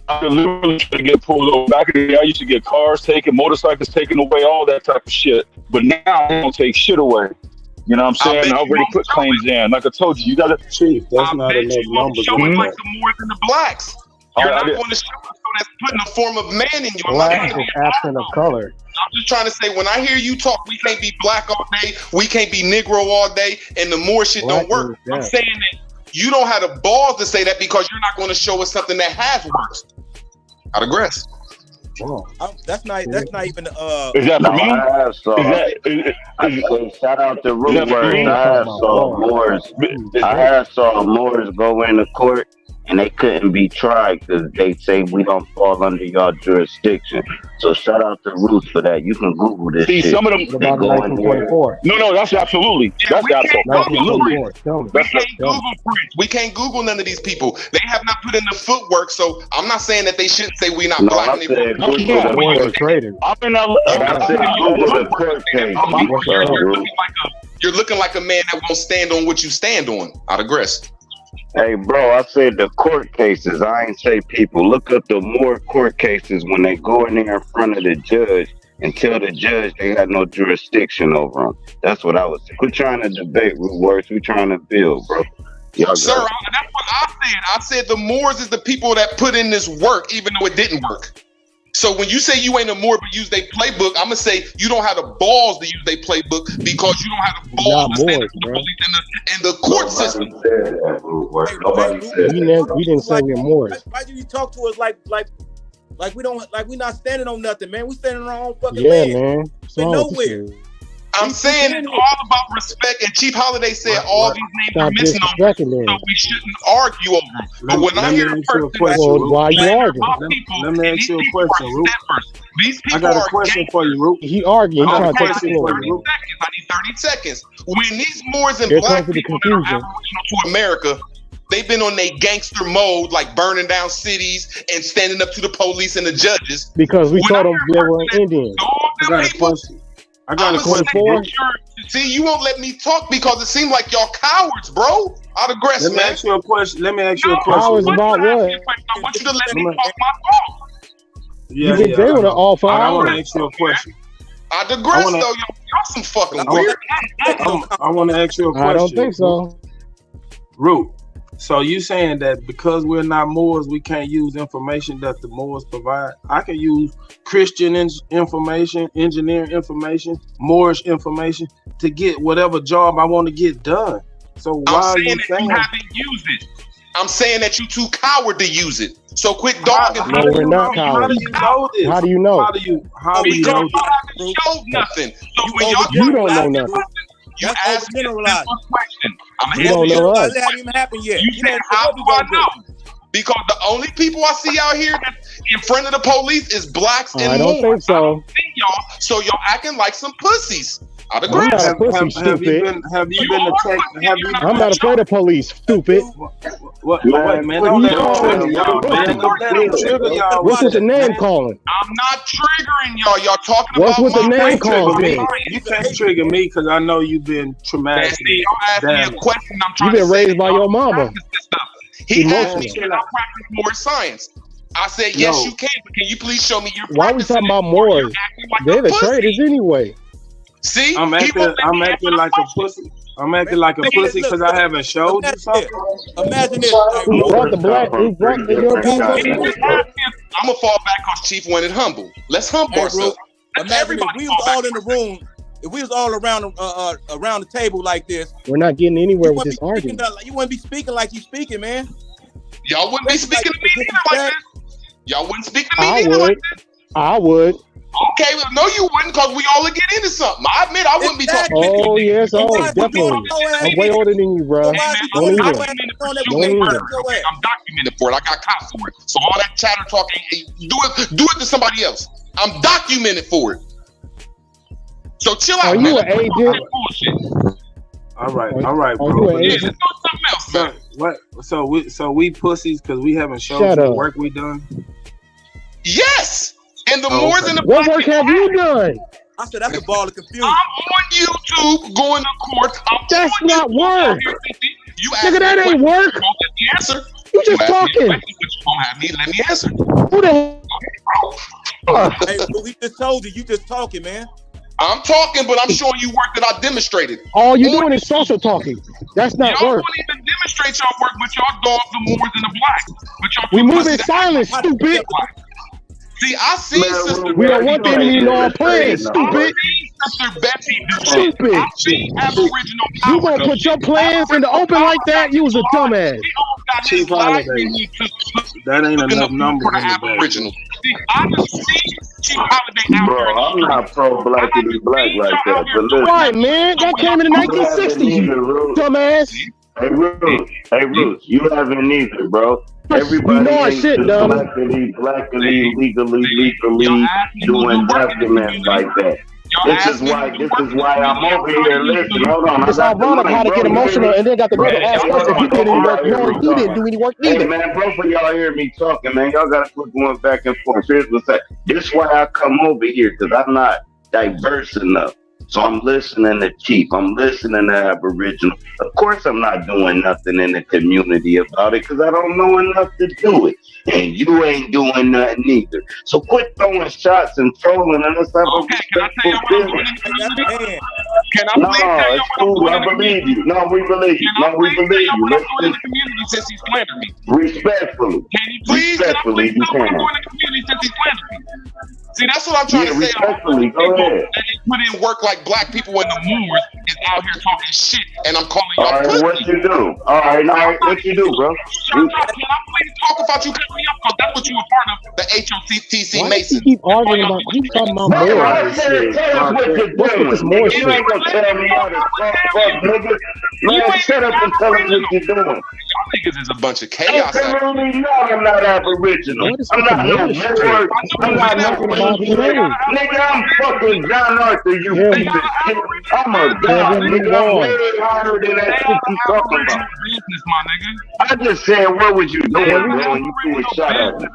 I deliberately try to get pulled over. Back in the day, I used to get cars taken, motorcycles taken away, all that type of shit. But now they don't take shit away. You know what I'm saying? I already put claims in. Like I told you, you gotta.
Chief, that's not enough numbers.
Show it like the Moors and the blacks. You're not going to show us so that's putting a form of man in you.
Black is absent of color.
I'm just trying to say, when I hear you talk, we can't be black all day, we can't be Negro all day, and the Moor shit don't work. I'm saying that you don't have the balls to say that because you're not going to show us something that has worked. I digress.
That's not even
Is that for me?
Shout out to Root Words. I have saw Moors go into court and they couldn't be tried because they say we don't fall under y'all jurisdiction. So shout out to Roots for that. You can Google this.
See,
shit.
some of them.
They go in there.
No, that's absolutely. That's absolutely.
We can't Google none of these people. They have not put in the footwork, so I'm not saying that they shouldn't say we not
No,
black.
I said Google the court case.
You're looking like a man that won't stand on what you stand on. I digress.
Hey, bro, I said the court cases. I ain't say people. Look up the more court cases when they go in there in front of the judge and tell the judge they had no jurisdiction over them. That's what I was saying. We're trying to debate Root Words. We're trying to build, bro.
Sir, that's what I said. I said the Moors is the people that put in this work, even though it didn't work. So when you say you ain't a Moor but use their playbook, I'm gonna say you don't have the balls to use their playbook because you don't have the balls to stand up to the police and the court system.
We didn't say we're Moors.
Why do you talk to us like we don't we not standing on nothing, man? We standing on our own fucking
Yeah,
land.
man.
We're nowhere.
I'm saying it's all about respect, and Chief Holiday said all these names are misnomers, so we shouldn't argue over them. But when I hear a person
why you arguing?
Let me ask you a question, Root.
These people
I got a question for you, Root.
He arguing. He
I
trying to
need
take the floor.
30 seconds. When these Moors and
Here
black
comes the
people that are
confusion.
aboriginal to America, they've been on their gangster mode, like burning down cities and standing up to the police and the judges.
Because we told them they were Indians.
I got a question.
See, you won't let me talk because it seems like y'all cowards, bro. I'll digress,
Let me
man.
ask you a question. Let me ask you a question.
Cowards about what?
I want you to let me talk my talk.
Yeah,
You they were the all for
I want to
hours.
ask you a question.
I digress, though. Y'all some fucking weird.
I want to ask you a question.
I don't think so.
Root. So you saying that because we're not Moors, we can't use information that the Moors provide? I can use Christian information, engineering information, Moorish information to get whatever job I want to get done. So why are you saying?
You haven't used it. I'm saying that you too coward to use it. So quit dogging.
No,
we're not
How do
cowards.
you know this?
How do you know?
How do you know
Because
this?
y'all haven't showed nothing. So when y'all
You don't know nothing.
you ask me a simple question. I'm
You don't know us.
It hasn't even happened yet.
You said, how do I know? Because the only people I see out here that's in front of the police is blacks and
I don't think so.
see y'all, so y'all acting like some pussies. Out of
I'm not a
grass.
pussy, stupid.
Have you been attacked? Have you?
I'm not afraid of police, stupid.
What? Wait, man, don't let them trigger y'all, man. Don't let them trigger y'all.
What's with the name calling?
I'm not triggering y'all. Y'all talking
What's
about
with the
my
name calling?
me.
then?
You can't trigger me because I know you've been traumatically
Y'all asked me a
damaged.
question. I'm
You
trying
been
to say
raised by your mama.
He asked me,
Emotional.
can I practice more science? I said, yes,
No.
you can, but can you please show me your
Why are we talking about Moors? They're the traders anyway.
See?
I'm acting like a pussy. I'm acting like a pussy because I haven't showed you something.
Imagine this.
Who brought the black? Who brought the European?
I'm gonna fall back because Chief wanted humble. Let's humble
Hey, bro,
ourselves.
imagine if we was all in the room, if we was all around the table like this,
We're not getting anywhere with
wouldn't
this
be speaking
argument.
you wouldn't be speaking like you speaking, man.
Y'all wouldn't be speaking to me neither like this. Y'all wouldn't speak to me
I
neither like
would.
this.
I would.
Okay, well, no, you wouldn't, because we all would get into something. I admit I wouldn't be talking.
Oh yes, oh definitely. I'm way older than you, bro. Don't even. Don't even.
I'm documented for it. I got caught for it. So all that chatter talking, do it to somebody else. I'm documented for it. So chill out.
Are you
man.
an agent?
All right,
Are
bro.
you an
Yeah,
agent?
So we pussies because we haven't shown
Shut
you the
up.
work we done.
Yes, and the
Oh,
more
okay.
than the
What work have you done?
I said that's a ball of confusion.
I'm on YouTube going to court.
That's not work.
You
Nigga, that ain't work.
Let me answer.
You just talking.
Let me answer.
Who the hell?
Hey, but we just told you just talking, man.
I'm talking, but I'm showing you work that I demonstrated.
All you doing is social talking. That's not
Y'all
work.
won't even demonstrate y'all work, but y'all dog the Moors and the blacks. But y'all
We
too
move
pussy
in
to
silence,
act
stupid.
See, I see Sister
We don't want them to know our plans,
I
stupid.
see Sister Betty do shit.
Stupid.
I see Aboriginal
You gonna put your plans in the open like that? You was a dumbass.
Chief Holiday. That ain't enough numbers in the
Aboriginal. See, I just see Chief Holiday out
Bro, I'm not pro blackity black like that, but listen.
Right, man. That came in the 1960s, you dumbass.
Hey, Roots, you haven't either, bro. Everybody
You know our
ain't
shit,
just
dumb.
blackity, legally doing documents like that. This is why I'm over here. Listen, hold on.
It's ironic how to get emotional and then got the nerve to ask us if you did any work. No, he didn't do any work
Hey
either.
man, both of y'all hear me talking, man. Y'all gotta quit going back and forth. Here's what's that. This is why I come over here, because I'm not diverse enough. So I'm listening to Chief. I'm listening to Aboriginal. Of course, I'm not doing nothing in the community about it because I don't know enough to do it. And you ain't doing nothing either. So quit throwing shots and trolling and let's have a respectful business.
Can I
No, it's cool. I believe you. No, we believe you. No, we believe you. Let's just
since he's slandering me.
respectfully. Respectfully, you can.
See, that's what I'm trying to say.
Respectfully, go ahead.
That they put in work like black people when the Moors is out here talking shit, and I'm calling y'all
All right,
pussy.
what you do? All right, what you do, bro?
Can I please talk about you cutting me up? Because that's what you were part of, the HOTC
Why
Mason.
does he keep arguing about you talking about more?
Tell us what you're
What's with this
doing.
more
You
shit?
ain't gonna tell me how to fuck, nigga. Man, shut up and tell us what you're doing.
Y'all niggas is a bunch of chaos.
Absolutely not. I'm not Aboriginal. I'm not no Moor. I'm not no nigga. I'm fucking John Arthur. You piece of shit. I'm a god, nigga. I'm way higher than that shit you talking about.
Business, my nigga.
I just said, what was you doing, bro? When you threw a shot at me.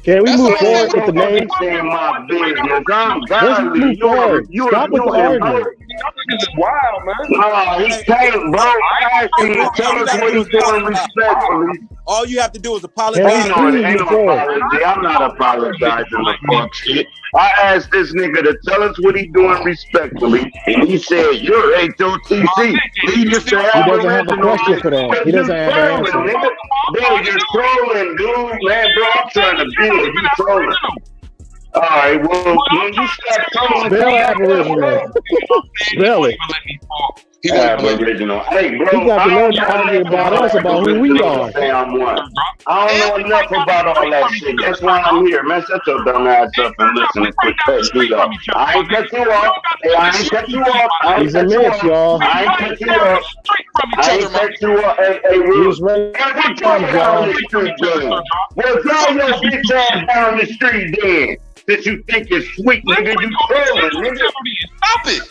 Can we move forward with the name?
Saying my business. I'm
Let's move forward. Stop with the argument.
This is wild, man.
No, he can't, bro. I asked him to tell us what he's doing respectfully.
All you have to do is
Ain't
apologize.
no apology. I'm not apologizing for fuck shit. I asked this nigga to tell us what he's doing respectfully, and he said, "You're HOTC." He just said,
He doesn't have a question for that. He doesn't have an answer.
Bro, you're trolling, dude. Man, bro, I'm trying to build. You trolling. All right, well, when you start trolling,
Spell Aboriginal. Spell it.
He wasn't with
Aboriginal. Hey, bro,
He got
I
the nerve
don't
to
know
argue
enough
about us about who we are.
say I'm one. I don't know enough about all that shit. That's why I'm here, man. Shut your dumb ass up and listen and quit cutting me off. I ain't cut you off. Hey, I ain't cut you off. I ain't
He's a
cut you
mess,
off.
y'all.
I ain't cut you off. I ain't cut you off. Hey,
He
Ruth.
was ready
Hey, what
to come,
y'all down
y'all.
the street doing? Well, tell your bitch ass down the street then. Since you think it's sweet, nigga, you trolling, nigga.
Stop it.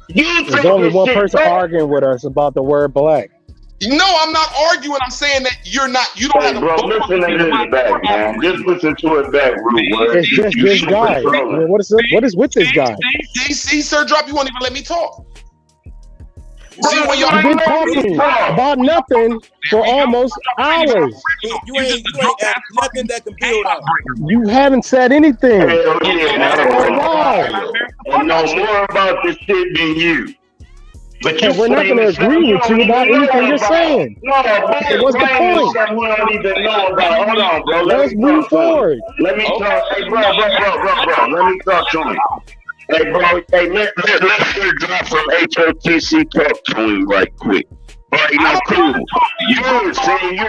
You
There's
take
only
this
one
shit
person
back.
arguing with us about the word black.
No, I'm not arguing. I'm saying that you're not. You don't
Hey,
have
bro,
to.
listen to this back, man. Just listen to it back, Rude.
It's just this guy. I mean, what is with this guy?
See, Sir Drop, you won't even let me talk. See, when
You've been talking about nothing for almost hours.
You ain't asked nothing that can build on.
You haven't said anything.
Hell yeah,
For a while.
I know more about this shit than you. But you
And we're not going to agree with you about anything you're saying.
No,
So what's the point?
Something we don't even know about. Hold on, bro.
Let's move forward.
Let me talk. Hey, bro. Let me talk to him. Hey, bro. Hey, let's hear Drop from HOTC talk to him right quick. All right, now, cool. You're saying you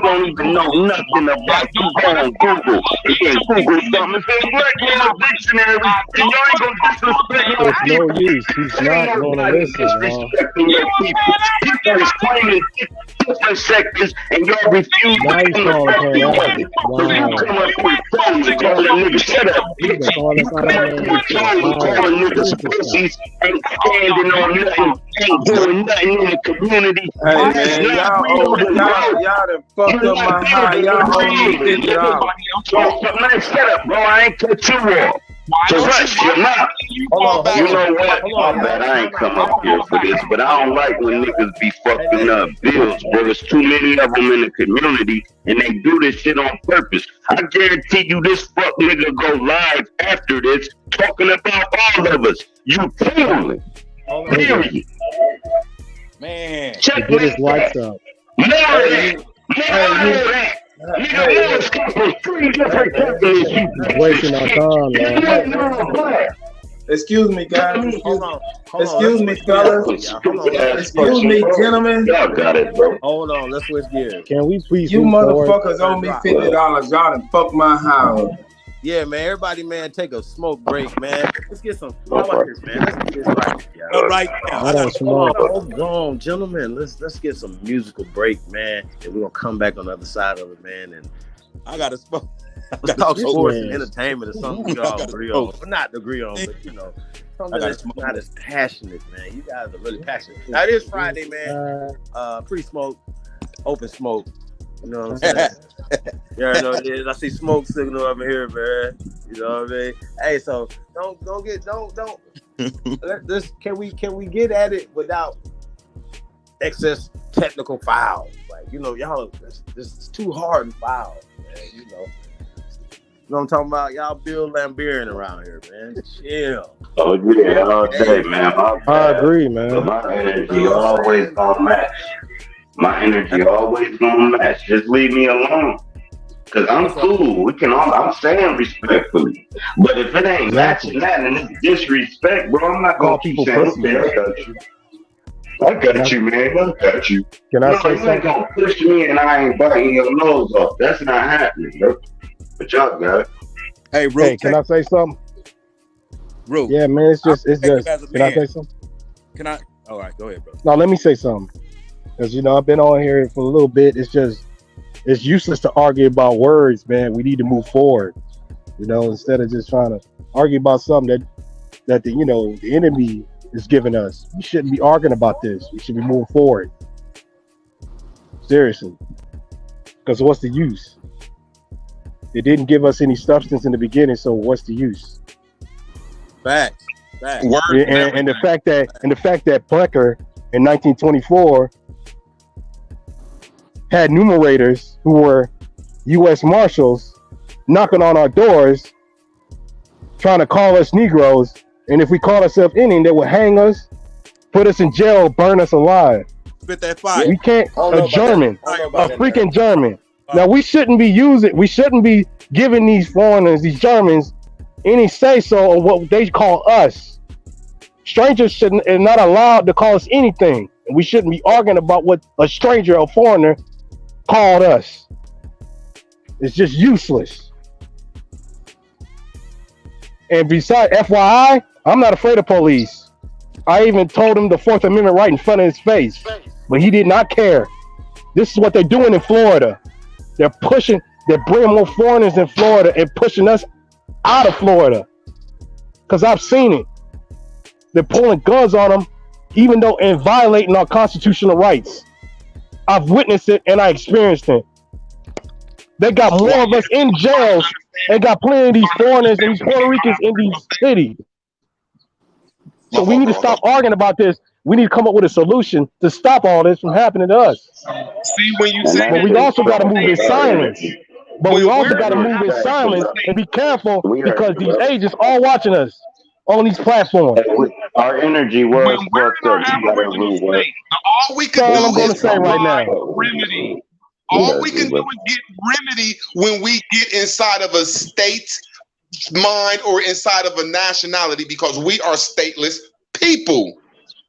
don't even know nothing about. You go on Google. And then Google something. It's in Black Girl Dictionary. And y'all ain't going to disrespect your
It's no use. He's not going to listen, y'all.
disrespecting your people. People is claiming different sectors, and y'all refuse
Now
to
he's
come the
calling
fucking
her
way.
out.
So you come up with phones and call that nigga shut up, bitch. You come up with phones calling niggas pussies, ain't standing on nothing, ain't doing nothing in the community.
Hey man, y'all done fucked up my high. Y'all owe me $50.
Man, shut up, bro. I ain't cut you off. So shut your mouth. You know what? My bad. I ain't come up here for this, but I don't like when niggas be fucking up bills, bro. There's too many of them in the community, and they do this shit on purpose. I guarantee you this fuck nigga go live after this talking about all of us. You fooling. Period.
Man.
Check
Get his lights up.
More of that. More of that. Nigga, let's come from 3 different companies.
Wasting our time, man.
Excuse me, guys. Excuse me, fellas. Excuse me, gentlemen.
Y'all got it, bro.
Hold on, let's switch gears.
Can we please
You
move forward?
motherfuckers owe me $50. Y'all done fucked my house.
Yeah, man. Everybody, man, take a smoke break, man. Let's get some. How about this, man? Let's get this right.
All right now.
I don't smoke.
Hold on, gentlemen. Let's get some musical break, man. And we're gonna come back on the other side of it, man. And
I got to smoke.
let's talk sports
man.
and entertainment or something we all agree on. Well, not agree on, but you know, something that's not as passionate, man. You guys are really passionate. Now it is Friday, man. Pre-smoke, open smoke. You know what I'm saying? Yeah, I know it is. I see smoke signal over here, man. You know what I mean? Hey, so don't. Can we get at it without excess technical fouls? Like, you know, y'all, this is too hard and foul, man. You know what I'm talking about? Y'all Bill Lambiering around here, man. Chill.
Oh yeah, all day, man.
I agree, man.
My energy always gonna match. My energy always gonna match. Just leave me alone. Cause I'm cool. We can all. I'm saying respectfully. But if it ain't matching that and it's disrespect, bro, I'm not gonna keep saying, okay, I got you. I got you, man. I got you.
Can I say
you ain't
something?
gonna push me and I ain't biting your nose off. That's not happening, bro. But y'all got it.
Hey, Ru,
Hey, can I say something?
Ru.
Yeah, man. It's just. Can I say something?
Can I? All right, go ahead, bro.
No, let me say something. Because, you know, I've been on here for a little bit. It's useless to argue about words, man. We need to move forward, you know, instead of just trying to argue about something that the, you know, the enemy is giving us. We shouldn't be arguing about this. We should be moving forward. Seriously. Because what's the use? It didn't give us any substance in the beginning, so what's the use?
Facts.
And the fact that Plecker in 1924 had numerators who were U.S. Marshals knocking on our doors, trying to call us Negroes, and if we call ourselves Indian, they would hang us, put us in jail, burn us alive.
Spit that fire.
We can't. A German, a freaking German. Now we shouldn't be giving these foreigners, these Germans, any say so of what they call us. strangers shouldn't are not allowed to call us anything. And we shouldn't be arguing about what a stranger, a foreigner, called us. It's just useless. And besides, FYI, I'm not afraid of police. I even told him the Fourth Amendment right in front of his face, but he did not care. This is what they're doing in Florida. They're bringing more foreigners in Florida and pushing us out of Florida. Because I've seen it. They're pulling guns on them, even though and violating our constitutional rights. I've witnessed it and I experienced it. They got more of us in jails and got plenty of these foreigners and these Puerto Ricans in these cities. So we need to stop arguing about this. We need to come up with a solution to stop all this from happening to us.
See, when you say,
but we also got to move in silence. But we also got to move in silence and be careful because these agents are watching us on these platforms.
Our energy was fucked up.
all we can
That's all I'm
do
gonna
is
say right now.
remedy. All we can do is get remedy when we get inside of a state's mind or inside of a nationality, because we are stateless people.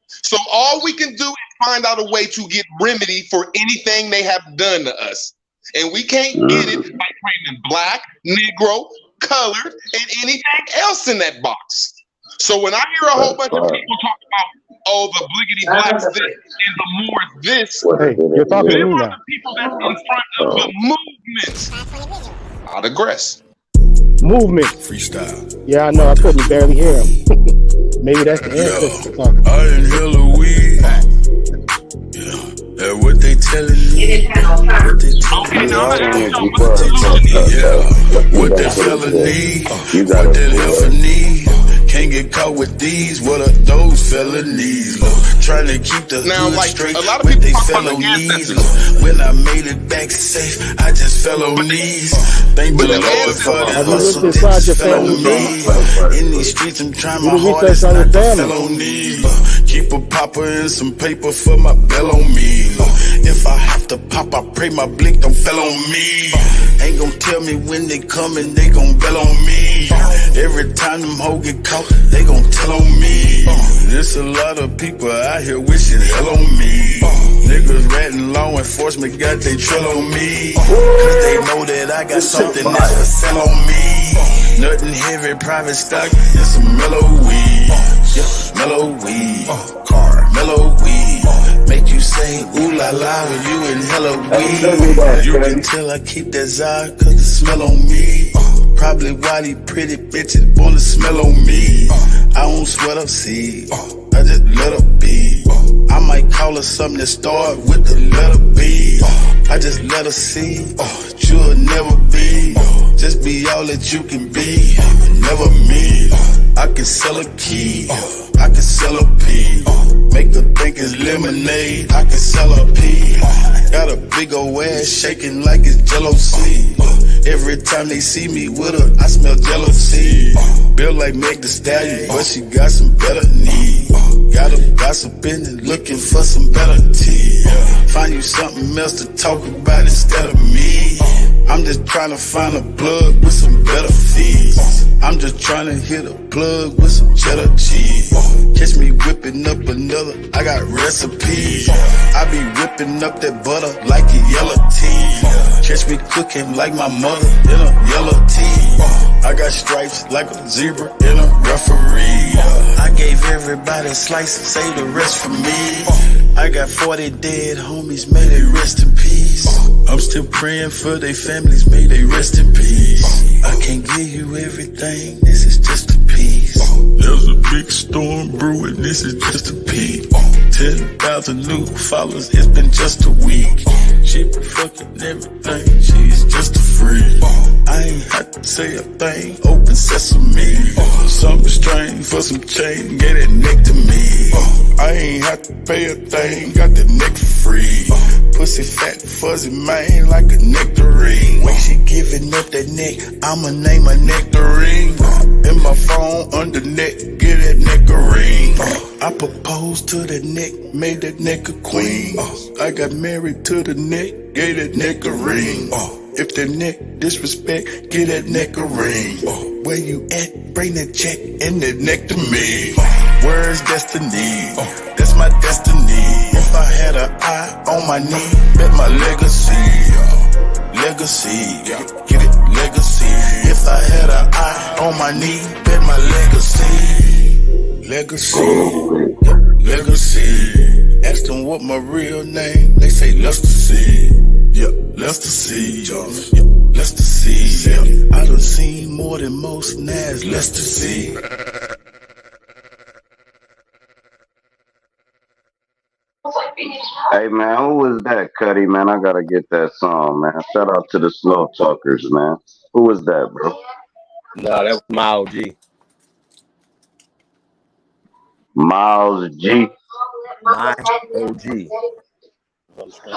So all we can do is find out a way to get remedy for anything they have done to us. And we can't get it by claiming black, Negro, colored, and anything else in that box. So when I hear a whole bunch of people talk about, oh, the bliggity blacks this and the more this,
Hey, you're talking to me
them are
now.
the people that's in front of the movement. I digress.
Movement.
Freestyle.
Yeah, I know. I couldn't barely hear him. Maybe that's the answer.
I inhale a weed. Yeah, what they telling me? What they telling me? What that fella need? What that heifer need? Can't get caught with these. What are those felonies? Trying to keep the
Now,
hood
like,
straight
a lot of
with
people
they
talk about the
felonies. When I made it back safe, I just fell on knees. Thank the Lord for the hustle. This fell on me. In these streets, I'm trying my hardest not to fell on knees. Keep a popper and some paper for my bell on me. If I have to pop, I pray my blink don't fell on me. Ain't gon' tell me when they coming, they gon' bell on me. Every time them hoes get caught, they gon' tell on me. There's a lot of people out here wishing hell on me. Niggas ratting law enforcement got they trail on me. Cause they know that I got something that's for sell on me. Nothing heavy, private stock, and some mellow weed. Yeah, mellow weed. Mellow weed. Make you say ooh la la when you in hella weed. You can tell I keep that Zod cause the smell on me. Probably why these pretty bitches wanna smell on me. I don't sweat up seed, I just let her be. I might call her something that start with the letter B. I just let her see, you'll never be. Just be all that you can be, never me. I can sell a key, I can sell a pea. Make her think it's lemonade, I can sell a pea. Got a big old ass shaking like it's Jello seed. Every time they see me with her, I smell jealousy. Built like Meg Thee Stallion, but she got some better knees. Got her gossiping and looking for some better tea. Find you something else to talk about instead of me. I'm just trying to find a plug with some better fees. I'm just trying to hit a plug with some cheddar cheese. Catch me whipping up another, I got recipes. I be whipping up that butter like a yellow tea. Catch me cooking like my mother in a yellow tea. I got stripes like a zebra in a referee. I gave everybody a slice and save the rest for me. I got 40 dead homies, may they rest in peace. I'm still praying for their families, may they rest in peace. I can't give you everything, this is just a piece. There's a big storm brewing, this is just a peek. 10,000 new followers, it's been just a week. She been fucking everything, she's just a freak. I ain't had to say a thing, open sesame. Something strange for some change, get that neck to me. I ain't had to pay a thing, got the neck for free. Pussy fat, fuzzy, man, like a nectarine. When she giving up that neck, I'ma name her Nectarine. In my phone, under neck, get that neck a ring. I proposed to the neck, made that neck a queen. I got married to the neck, gave that neck a ring. If that neck disrespect, get that neck a ring. Where you at? Bring that check and that neck to me.
Where's destiny? That's my destiny. If I had an eye on my knee, bet my legacy. Legacy, get it? Legacy. If I had an eye on my knee, bet my legacy. Legacy, legacy. Ask them what my real name, they say Luster C. Yeah, Luster C. Yeah, Luster C. Yeah, I done seen more than most Nas. Luster C.
Hey man, who was that, Kutty? Man, I gotta get that song, man. Shout out to the Slow Talkers, man. Who was that, bro?
No, that was my OG.
Miles G.
My OG.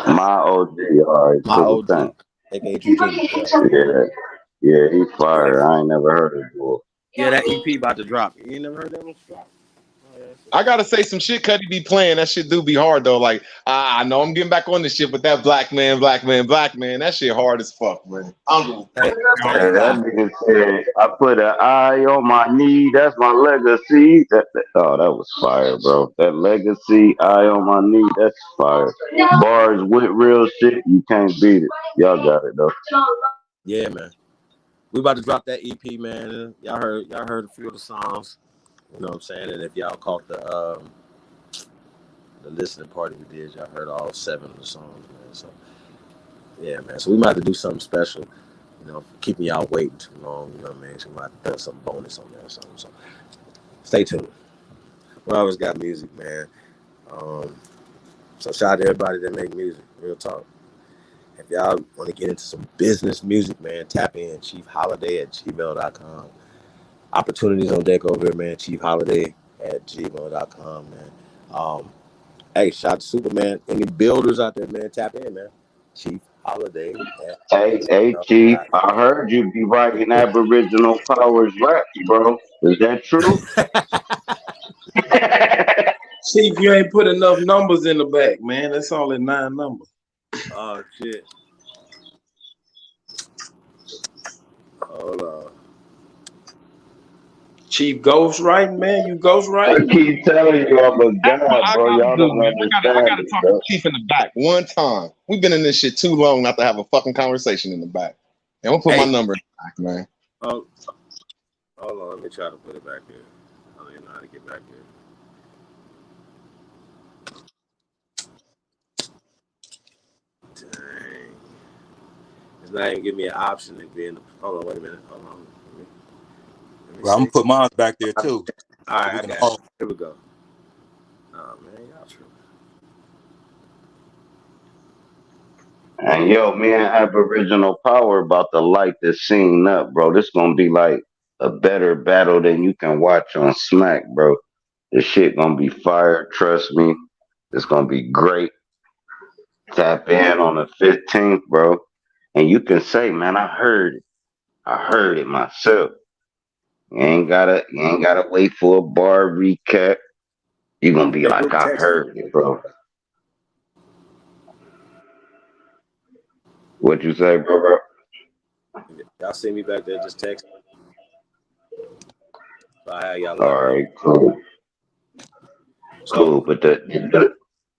My OG. All right,
My
cool.
OG.
Thanks.
AKA Jimmy.
Yeah, he fire. I ain't never heard it before.
Yeah, that EP about to drop. You ain't never heard that one?
I gotta say some shit Kutty be playing. That shit do be hard though. Like I know I'm getting back on this shit, but that black man, that shit hard as fuck, man.
Hey, that nigga said, I put an eye on my knee. That's my legacy. Oh, that was fire, bro. That legacy, eye on my knee. That's fire. Bars with real shit. You can't beat it. Y'all got it though.
Yeah, man. We about to drop that EP, man. Y'all heard a few of the songs. You know what I'm saying? And if y'all caught the listening party we did, y'all heard all 7 of the songs, man. So yeah, man. So we might have to do something special, you know, keeping y'all waiting too long, you know what I mean? So we might have to put some bonus on there or something. So stay tuned. We always got music, man. So shout out to everybody that make music, real talk. If y'all want to get into some business music, man, tap in chiefholiday@gmail.com. Opportunities on deck over here, man. chiefholiday@gmail.com, man. Hey, shout out to Superman. Any builders out there, man, tap in, man. Chief Holiday.
Hey, Chief, I heard you be writing Aboriginal Powers raps, bro. Is that true?
Chief, you ain't put enough numbers in the back, man. That's only 9 numbers.
Oh, shit. Hold on.
Chief ghostwriting, man. You ghostwriting?
I keep telling you I'm a god, bro. Y'all don't understand.
I gotta talk to Chief in the back one time. We've been in this shit too long not to have a fucking conversation in the back. And we'll put my number in the back, man.
Oh, hold on. Let me try to put it back here. I don't even know how to get back here. Dang. It's not even giving me an option to be in the. Hold on, wait a minute. Hold on.
Well, I'm gonna put mine back there too.
All right, I got it. Here we go. Oh man, y'all true.
And yo, me and Aboriginal Power about to light this scene up, bro. This gonna be like a better battle than you can watch on Smack, bro. This shit gonna be fire, trust me. It's gonna be great. Tap in on the 15th, bro. And you can say, man, I heard it. I heard it myself. You ain't gotta wait for a bar recap. You gonna be like, I heard it, bro. What you say, bro?
Y'all see me back there? Just text. Y'all
all right, cool. Cool, but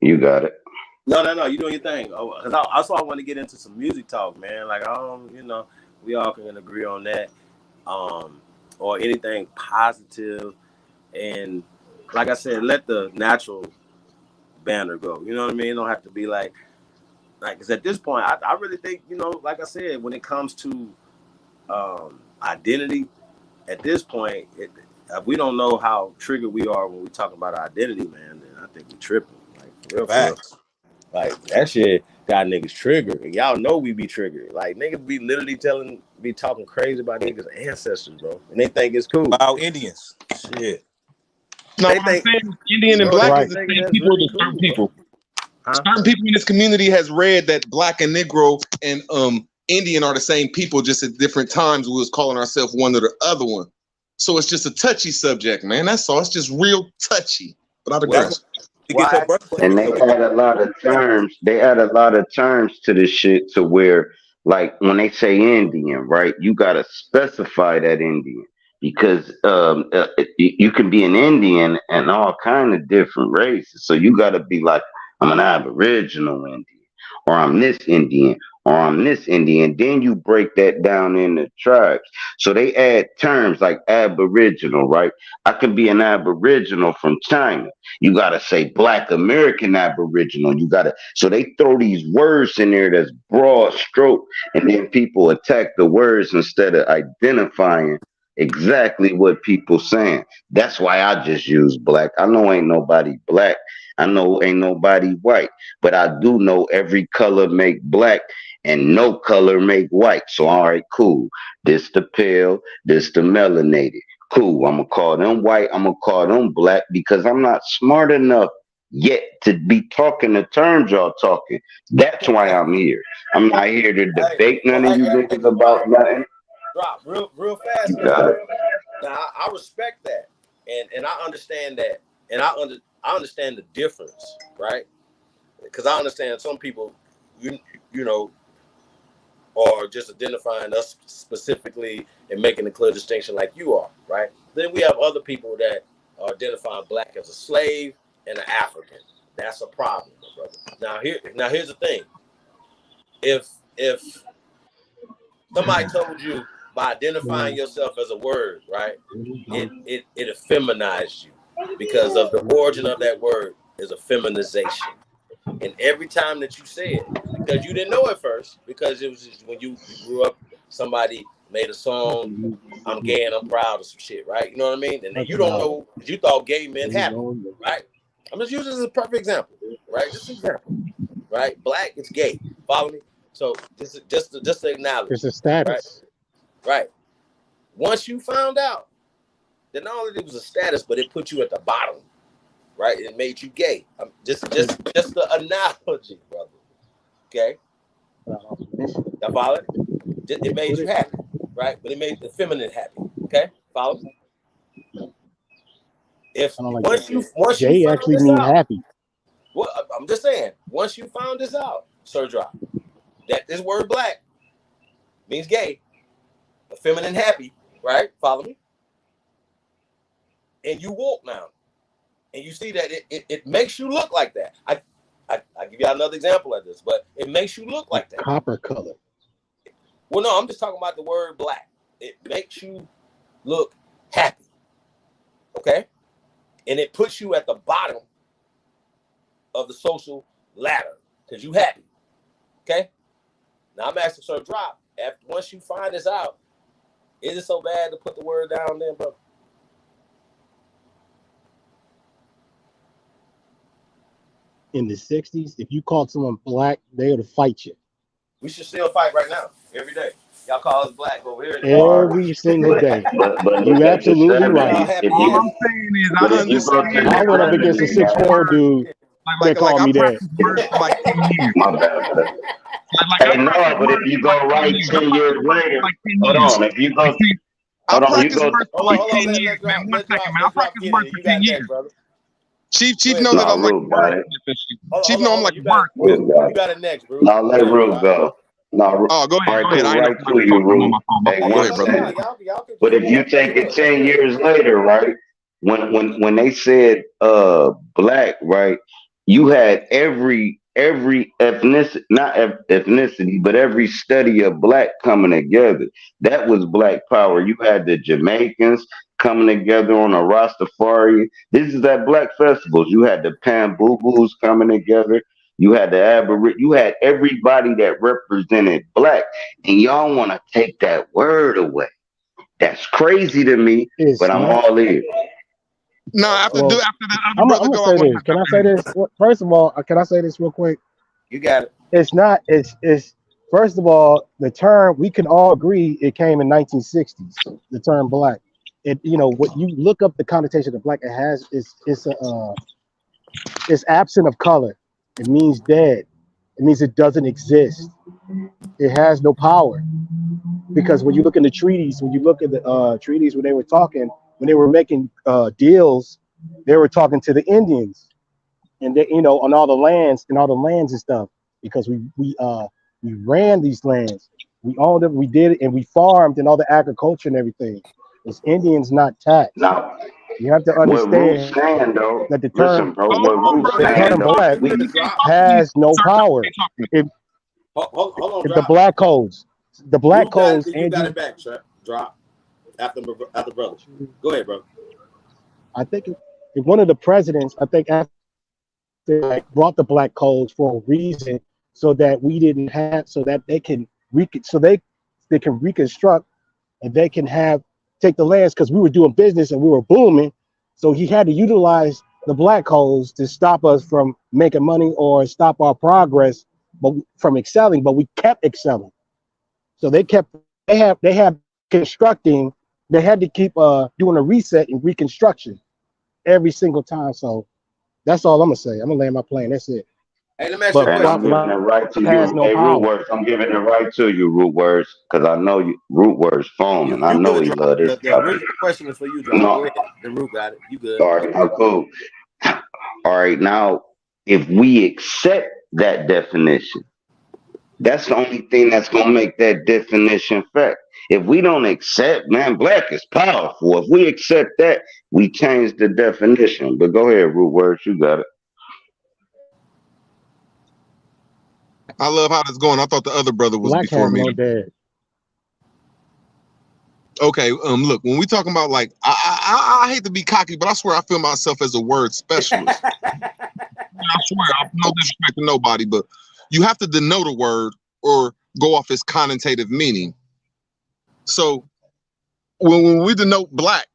you got it.
No. You doing your thing. Cause I also want to get into some music talk, man. Like we all can agree on that. Or anything positive, and like I said, let the natural banner go. You know what I mean? It don't have to be like, cause at this point, I really think, like I said, when it comes to identity, at this point, if we don't know how triggered we are when we talk about our identity, man, then I think we tripping. Like real facts. Like that shit got niggas triggered, and y'all know we be triggered. Like niggas be literally talking crazy about niggas' ancestors, bro, and they think it's cool.
About Indians, shit.
No, I'm saying Indian and black is the same people to certain people. Certain people in this community has read that black and Negro and Indian are the same people, just at different times we was calling ourselves one or the other one. So it's just a touchy subject, man. That's all. It's just real touchy. But I digress.
And they add a lot of terms. They add a lot of terms to this shit to where, like, when they say Indian, right? You gotta specify that Indian. because you can be an Indian and all kind of different races. So you got to be like, I'm an Aboriginal Indian, or I'm this Indian, or I'm this Indian. Then you break that down into tribes. So they add terms like Aboriginal, right? I can be an Aboriginal from China. You got to say Black American Aboriginal. You got to, so they throw these words in there that's broad stroke, and then people attack the words instead of identifying exactly what people saying. That's why I just use black. I know ain't nobody black. I know ain't nobody white, but I do know every color make black and no color make white. So all right, cool. This the pale, this the melanated. Cool. I'm gonna call them white. I'm gonna call them black because I'm not smart enough yet to be talking the terms y'all talking. That's why I'm here. I'm not here to debate none of you niggas about nothing.
Drop real fast.
You got it.
Now I respect that, and I understand that, and I understand the difference, right? Because I understand some people, you know, are just identifying us specifically and making a clear distinction like you are, right? Then we have other people that are identifying black as a slave and an African. That's a problem, brother. Now here's the thing. If somebody told you by identifying yourself as a word, right, it effeminized you because of the origin of that word is a feminization. And every time that you say it, because you didn't know at first, because it was just when you grew up, somebody made a song, I'm gay and I'm proud of some shit, right? You know what I mean? And then you don't know, you thought gay men happy, right? I'm just using this as a perfect example, right? Just an example, right? Black, it's gay. Follow me? So this is just to acknowledge.
It's a status.
Right. Once you found out that not only it was a status, but it put you at the bottom, right? It made you gay. Just the analogy, brother. Okay. Y'all follow it? It made you happy, right? But it made the feminine happy. Okay. Follow? If
like
once you
gay
found
actually
this
mean
out,
happy.
well, I'm just saying, once you found this out, Sir Drop, that this word black means gay, a feminine happy, right? Follow me? And you walk now, and you see that it makes you look like that. I give you another example of this, but it makes you look like that.
Copper color.
Well, no, I'm just talking about the word black. It makes you look happy, okay? And it puts you at the bottom of the social ladder because you happy, okay? Now I'm asking Sir Drop, once you find this out, is it so bad to put the word down there, brother?
In the 60s, if you called someone black, they would fight you.
We should still fight right now, every day. Y'all call us black over here.
Every single day.
But
You absolutely right.
All
I'm saying is, I understand.
I went up against a 6'4" dude that called me that.
Like 10 years.
My bad. Hey, no, but if you go right 10 years later, hold on. If you go, hold on, you go.
Hold on, 10 years, man. 1 second, man. I practiced words for 10 years. Chief knows that I like words. Chief know I'm like words.
You got it next, bro.
Now let Ruth go. No,
go ahead.
All right, right to you, Ruth. Hey,
Go ahead, brother.
But if you take it 10 years later, right? When they said black, right? You had every ethnicity, not ethnicity, but every study of black coming together. That was black power. You had the Jamaicans coming together on a Rastafari. This is at black festivals. You had the Pamboo-Boos coming together. You had the Aborigine. You had everybody that represented black, and y'all want to take that word away. That's crazy to me, but I'm all in.
No, after the
I'm gonna say this. Can I say this? First of all, can I say this real quick?
You got it.
It's not. It's first of all, the term, we can all agree it came in 1960s. The term black. It, you know, what you look up the connotation of black, it has it's absent of color. It means dead. It means it doesn't exist. It has no power. Because when you look in the treaties, when you look at the treaties when they were talking, when they were making deals, they were talking to the Indians, and they, you know, on all the lands and stuff, because we ran these lands, we owned them, we did it, and we farmed and all the agriculture and everything. It's Indians, not tax.
Now,
You have to
what Root's
understand
saying though,
that the
listen,
term,
bro, what Root's
the
saying
term
though,
black
we
has no power. If,
Hold on,
if the
drop.
black codes, the black
You got
codes,
it. You
and
got
you,
it back. Drop after brother. Go ahead, bro.
I think if one of the presidents, I think after like brought the black codes for a reason, so that we didn't have, so that they can they can reconstruct and they can take the lands, because we were doing business and we were booming. So he had to utilize the black codes to stop us from making money or stop our progress, but from excelling. But we kept excelling. So they have constructing. They had to keep doing a reset and reconstruction every single time. So that's all I'm gonna say. I'm gonna land my plane. That's it.
Hey, let me ask you a
And I'm
question.
giving it right to
Has
you.
no
Hey, Root
power.
Words, I'm giving it right to you, Root Words, because I know you, Root Words phone, and I
You
know
good,
he
drop.
love this
The
stuff.
original question is for you, drop.
No,
Go ahead. The root got it. You good?
all right, now cool. All right, now if we accept that definition, that's the only thing that's gonna make that definition fact. If we don't accept, man, black is powerful. If we accept that, we change the definition. But go ahead, Root Words, you got it.
I love how this going. I thought the other brother was
Black
before
has
me.
no dad.
Okay, look, when we talking about like, I hate to be cocky, but I swear I feel myself as a word specialist. I swear, I'm no disrespect to nobody, but you have to denote a word or go off its connotative meaning. So when we denote black,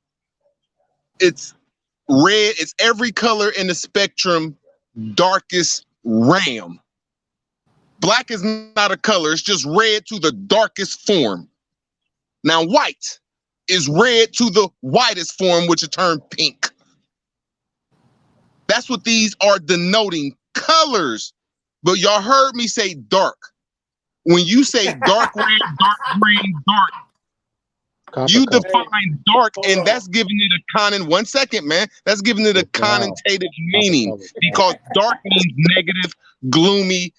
it's red. It's every color in the spectrum, darkest ram. Black is not a color. It's just red to the darkest form. Now, white is red to the whitest form, which is turned pink. That's what these are denoting, colors. But y'all heard me say dark. When you say dark red, dark green, dark, you define dark, and that's giving it a 1 second, man. That's giving it a connotative meaning, because dark means negative, gloomy,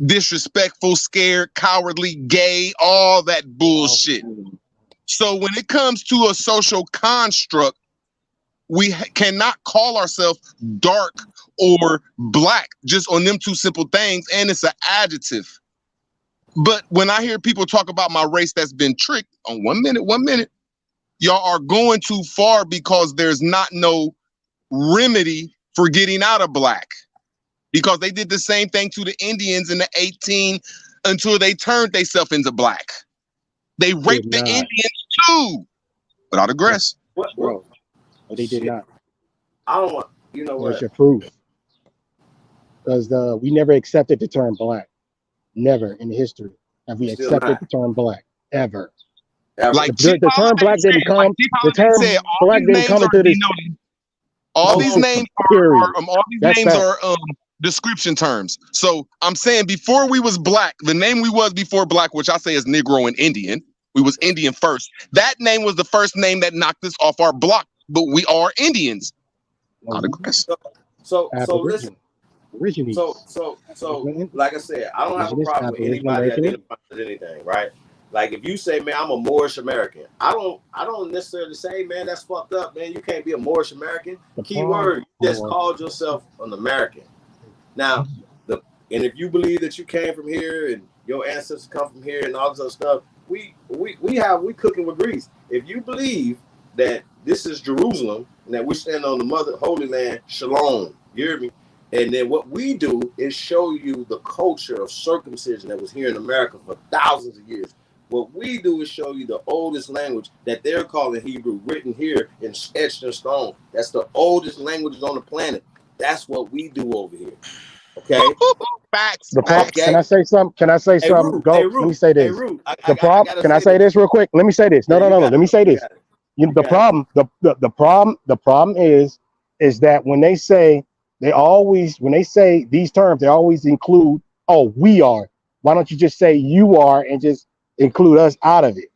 disrespectful, scared, cowardly, gay, all that bullshit. So when it comes to a social construct, we cannot call ourselves dark or black just on them two simple things, and it's an adjective. But when I hear people talk about my race that's been tricked, on 1 minute, y'all are going too far, because there's not no remedy for getting out of black. Because they did the same thing to the Indians in the 18 until they turned themselves into black. They raped the Indians too. But I digress.
Bro, but they did not.
I don't want, you know
Where's
what?
your proof? Because we never accepted the term black. Never in history have we
Still
accepted
not.
the term black. Ever.
Like
The term black didn't come. The term black didn't come into this.
All these names are description terms. So I'm saying before we was black, the name we was before black, which I say is Negro and Indian, we was Indian first. That name was the first name that knocked us off our block, but we are Indians. I digress.
So listen. So like I said, I don't have a problem with anybody identifying with anything, right? Like if you say, man, I'm a Moorish American, I don't necessarily say, man, that's fucked up, man. You can't be a Moorish American. Key word, you just called yourself an American. Now, and if you believe that you came from here and your ancestors come from here and all this other stuff, we cooking with grease. If you believe that this is Jerusalem and that we stand on the mother holy land, shalom, you hear me? And then what we do is show you the culture of circumcision that was here in America for thousands of years. What we do is show you the oldest language that they're calling Hebrew, written here and etched in stone. That's the oldest languages on the planet. That's what we do over here. Okay?
Facts.
Can I say something? Can I say something? Let me say this. Can I say this real quick? Let me say this. No. Let me say this. The problem is that when they say these terms, they always include, oh, we are. Why don't you just say you are and just include us out of it?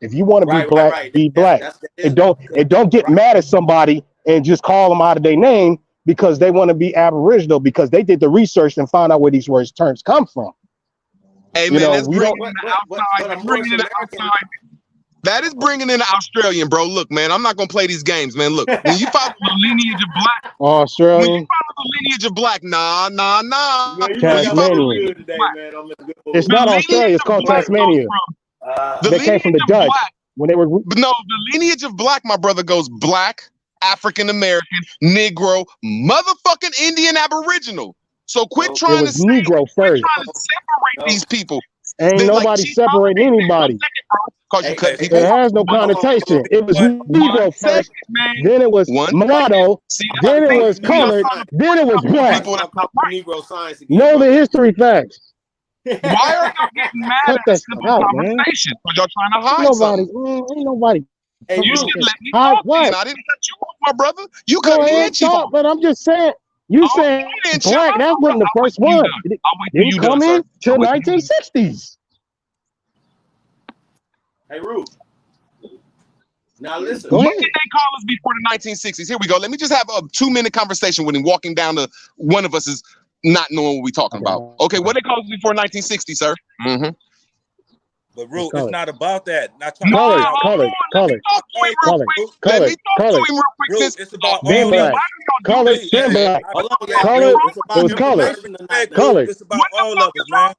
If you want to be black, be black. And don't get mad at somebody and just call them out of their name because they want to be Aboriginal, because they did the research and found out where these terms come from.
Hey, man, let's bring it outside. That is bringing in the Australian, bro. Look, man, I'm not gonna play these games, man. Look, when you follow the lineage of black,
Australian.
when you follow the lineage of black, nah.
Man, you
Tasmanian.
good today, man. I'm in a good mood.
It's not Australia. It's called Tasmania.
The
They came from the
lineage of
Dutch
black.
when they were.
No, the lineage of black, my brother, goes black, African American, Negro, motherfucking Indian, Aboriginal. So quit
It
trying to
was Negro first.
separate these people.
Ain't
They like
nobody
Chief
separating anybody.
Cause you cut
It
people.
has no connotation. It was Negro first, then it was mulatto, then it was colored, then it was black.
Negro science again.
Know the history facts.
Why are y'all getting mad
Cut
at
that
a
stuff
simple
out, man.
conversation? Because y'all trying to hide
Nobody,
something.
ain't nobody.
Hey,
You should let me
Hide
talk,
what?
and I didn't cut you off, my brother. You
Go
cut me
ahead,
and Chief
talk,
off.
but I'm just saying. You saying
then shut
black?
up,
That wasn't the
I'll
first
wait till you
one.
done.
It
I'll wait till
didn't
you
come
done,
in
sir.
till
I'll wait till you
1960s.
Hey, Ruth. Now listen.
What did they call us before the 1960s? Here we go. Let me just have a 2-minute conversation with him, walking down to one of us is not knowing what we're talking about. Okay, what they call us before 1960, sir? Mm-hmm.
But Root,
Color.
it's not about that. Not trying
Colored,
to
colored, colored,
Talk to him real
colored,
quick. Let
colored,
me talk
colored.
to him real quick.
Root,
This
it's about
Then
all
black.
of us.
Colored, then
Hey,
black.
Hold on, y'all.
Colored,
It's about
it was colored.
information tonight,
Respect,
man.
Root. It's about all of us, man.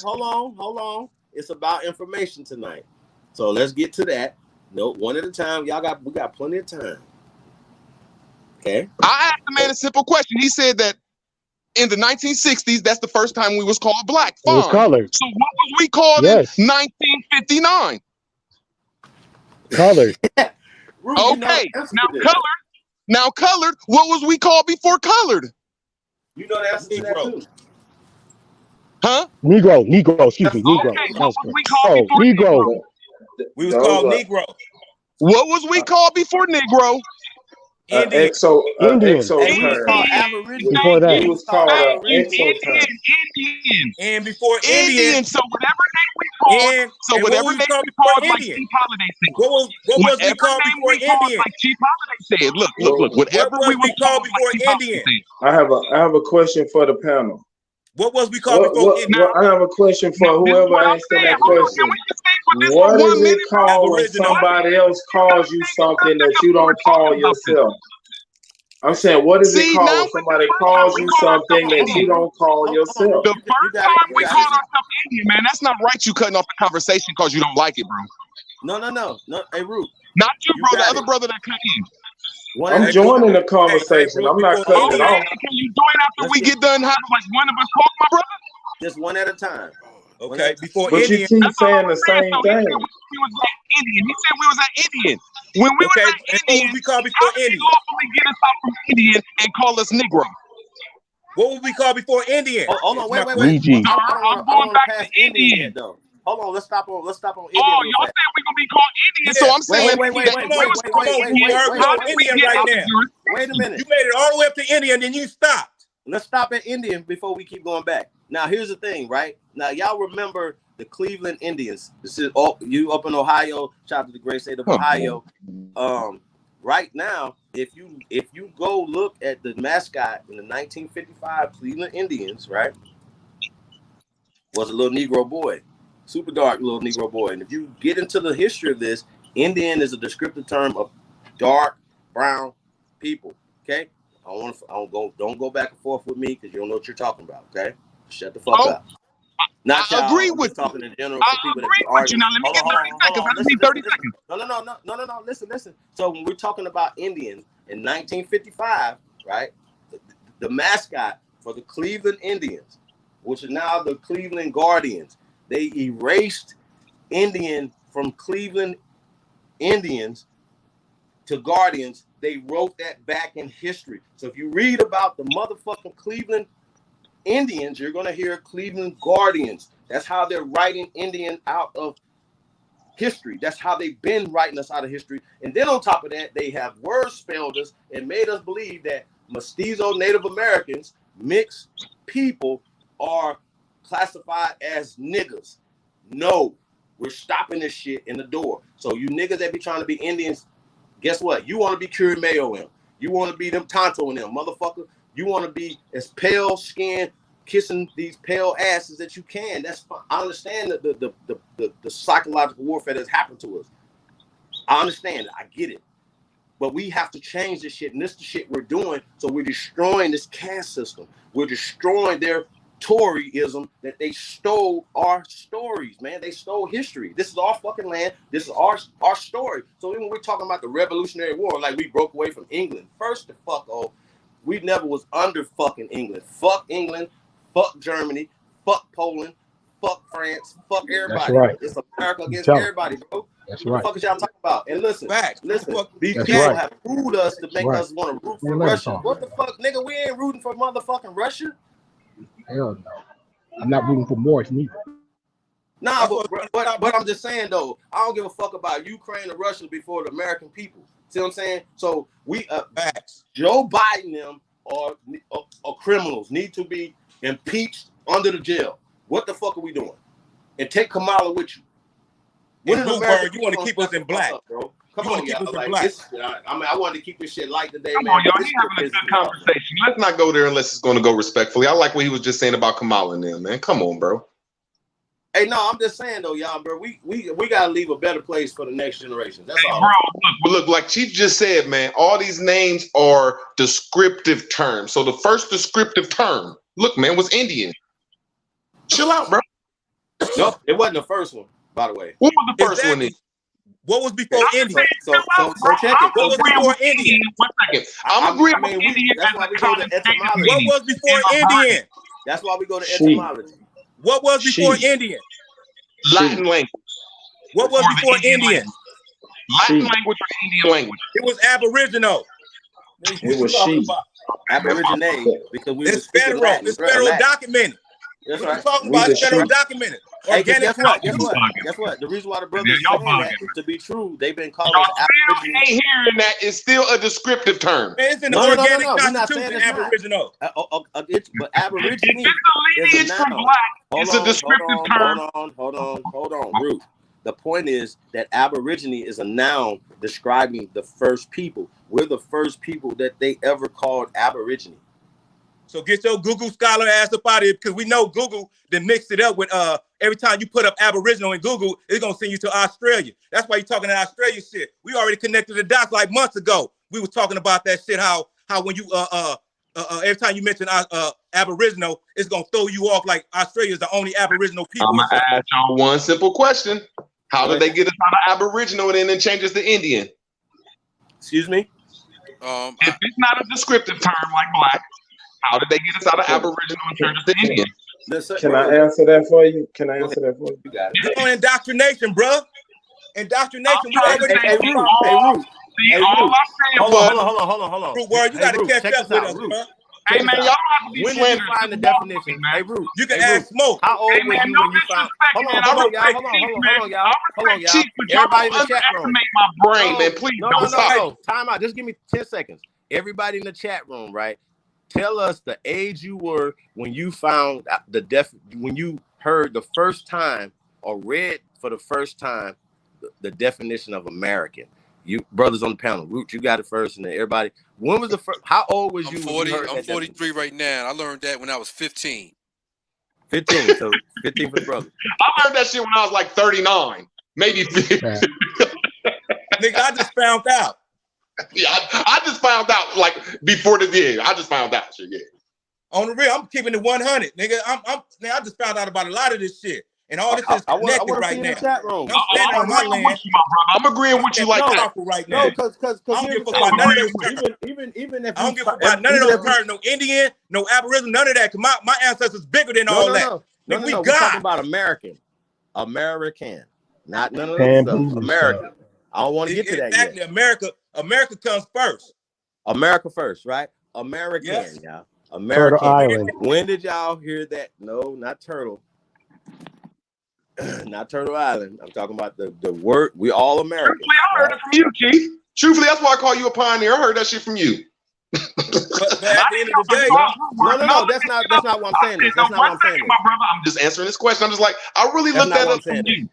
Hold on. It's about information tonight. So let's get to that. No, one at a time. We got plenty of time. Okay.
I asked the man a simple question. He said that in the 1960s, that's the first time we was called black.
It was
Fine.
colored.
So what was we called
Yes.
in 1959?
Colored.
Okay. Now colored. What was we called before colored?
You know the answer to that too.
Huh?
Negro, excuse me, Negro.
Okay,
That
what
was
was
good.
we called
Oh,
before
Negro.
We was called Negro.
What was we called before Negro?
Indian.
Indian.
Before that. He was called an exoterm.
And before
Indian. So whatever name we called.
And,
So
and
whatever
what was
name
called
we
before
called, like
Indian?
Chief Holiday said.
What was we
Whatever
called
name
before
we called,
Indian?
like Chief Holiday said. Look. Whatever
What was we called
like
before
Chief Holiday
Indian?
said.
I have a question for the panel.
What was we called before Indian?
I have a question for whoever asked that question. What is it called when somebody else calls you something that you don't call yourself? I'm saying, what is it called when somebody calls you something that you don't call yourself?
The first time we called ourselves Indian, man, that's not right. You cutting off the conversation because you don't like it, bro.
No. Hey, Root.
Not you, bro. The other brother that cut in.
I'm joining the conversation. I'm not cutting it off.
Can you join after we get done? Have like one of us talk, my brother?
Just one at a time.
Okay, before
But
Indian.
you keep saying the same thing.
He was at Indian. He said we was at Indian. When we was at Indian,
we called before Indian.
lawfully get us out from Indian and call us Negro.
What would we call before Indian?
Hold on, wait.
Ouija.
I'm going back to Indian yet, though. Hold on, let's stop on Indian.
Oh, y'all said we gonna be called Indian, so I'm saying
Wait a minute.
You made it all the way up to Indian, then you stopped.
Let's stop at Indian before we keep going back. Now, here's the thing, right? Now, y'all remember the Cleveland Indians. This is you up in Ohio. Shout out to the great state of Ohio. Right now, if you go look at the mascot in the 1955 Cleveland Indians, right, was a little Negro boy, super dark little Negro boy. And if you get into the history of this, Indian is a descriptive term of dark brown people. Okay. Don't go back and forth with me because you don't know what you're talking about. Okay, shut the fuck up. Not
I agree with you.
Talking in general
I
for people
agree with you. Now let me get 30 seconds. I just need 30 seconds.
No. Listen. So when we're talking about Indians in 1955, right? The mascot for the Cleveland Indians, which is now the Cleveland Guardians, they erased Indian from Cleveland Indians to Guardians. They wrote that back in history. So if you read about the motherfucking Cleveland Indians, you're going to hear Cleveland Guardians. That's how they're writing Indian out of history. That's how they've been writing us out of history. And then on top of that, they have word spelled us and made us believe that mestizo Native Americans, mixed people, are classified as niggas. No, we're stopping this shit in the door. So you niggas that be trying to be Indians, guess what? You want to be Curie Mayo in. You want to be them Tonto in them, motherfucker. You want to be as pale skinned kissing these pale asses that you can. That's fine. I understand the psychological warfare that's happened to us. I understand it. I get it. But we have to change this shit, and this is the shit we're doing. So we're destroying this caste system. We're destroying their Toryism that they stole our stories, man. They stole history. This is our fucking land. This is our story. So even when we're talking about the Revolutionary War, like we broke away from England. First the fuck off, we never was under fucking England. Fuck England. Fuck Germany. Fuck Poland. Fuck France. Fuck everybody.
That's right.
It's America against everybody, bro.
That's
what
right.
the fuck is y'all talking about? And listen, these
That's
people
right.
have fooled us to make us want to root for
let
Russia.
him talk.
What the fuck, nigga? We ain't rooting for motherfucking Russia.
Hell no. I'm not rooting for Morris neither.
Nah, but I'm just saying though, I don't give a fuck about Ukraine or Russia before the American people. See what I'm saying? So we Joe Biden them are criminals, need to be impeached under the jail. What the fuck are we doing? And take Kamala with you.
You want to keep us in black,
bro. Come
you
on,
want to keep us in
like,
black.
I mean, I wanted to keep this shit light today,
Come
man.
on, y'all. He's having a good conversation. Let's not go there unless it's going to go respectfully. I like what he was just saying about Kamala and them, man. Come on, bro.
Hey, no, I'm just saying though, y'all, bro. We gotta leave a better place for the next generation. That's all.
Bro, look, like Chief just said, man. All these names are descriptive terms. So the first descriptive term, look, man, was Indian. Chill out, bro.
Nope, it wasn't the first one, by the way.
What was the first one? Then?
What was before Indian?
So check it.
What was before Indian?
1 second. I'm agreeing with Indian.
That's why we go to etymology.
What was before Indian?
That's why we go to etymology.
What was before Indian?
Latin language.
What was before Indian?
Latin language or Indian language?
It was Aboriginal.
It was she.
Aborigine, because we
it's federal. It's federal documented.
That's
what
right.
I'm talking about. It's federal documented.
Hey, guess
Organic
Guess what? The reason why the brothers saying that is to be true. They've been calling
Y'all
us
still ain't hearing that. It's still a descriptive term.
Man, it's in the
No.
organic
We're not
constitution,
saying it's not.
Aboriginal.
But Aborigine
It's
is
a
a
from
noun.
black. It's a descriptive term.
Hold on, Root. The point is that Aborigine is a noun describing the first people. We're the first people that they ever called Aborigine.
So get your Google scholar ass up out of here, because we know Google then mixed it up with every time you put up Aboriginal in Google, it's gonna send you to Australia. That's why you're talking to Australia shit. We already connected the dots like months ago. We were talking about that shit. How when you every time you mention Aboriginal, it's gonna throw you off like Australia is the only Aboriginal people.
I'm gonna ask y'all one simple question: how did they get us out of Aboriginal and then change us to Indian?
Excuse me.
If it's not a descriptive term like black, how did they get us out of Aboriginal and turn us to Indian?
Can I answer that for you? Can I answer that for you?
It's on indoctrination, bro. Indoctrination. We already
Root. Hold on.
Root word, you gotta catch up with us, bro.
Hey man, y'all have to be
when did you find the definition? Hey, Root.
You can ask Smoke.
How old were you when you found? Hold on, y'all. Everybody in the chat room.
My brain, man. Please don't stop.
No. Time out. Just give me 10 seconds. Everybody in the chat room, right? Tell us the age you were when you found when you heard the first time or read for the first time the definition of American. You brothers on the panel, Root, you got it first, and then everybody. When was the first? How old was you?
I'm 40. I'm 43 right now. I learned that when I was 15.
15. So 15 for the brother.
I learned that shit when I was like 39, maybe 50.
Nigga, I just found out.
Yeah, I just found out like before the day. I just found out shit. Yeah.
On the real, I'm keeping it 100, nigga. I just found out about a lot of this shit. And all this is connected right now. I'm standing on my land.
I'm agreeing with you like that.
Right now.
No, because
I don't give a fuck about none of those terms.
Even if
I don't give a fuck about none of those terms. No Indian, no Aboriginal, none of that. Cause my ancestors bigger than all that.
No,
we
we're
got
talking about American, not none of those stuff. American. I don't want to get to that yet.
Exactly. America comes first.
America first, right? American,
yes.
y'all. American.
Turtle Island.
When did y'all hear that? No, not Turtle. Not Turtle Island. I'm talking about the word. We all American.
Truthfully, I heard it from you, Chief. Truthfully, that's why I call you a pioneer. I heard that shit from you.
But at the end of the day,
no, that's not what I'm saying. That's not what I'm saying.
My brother, I'm just answering this question. I'm just like, I really looked that up from you.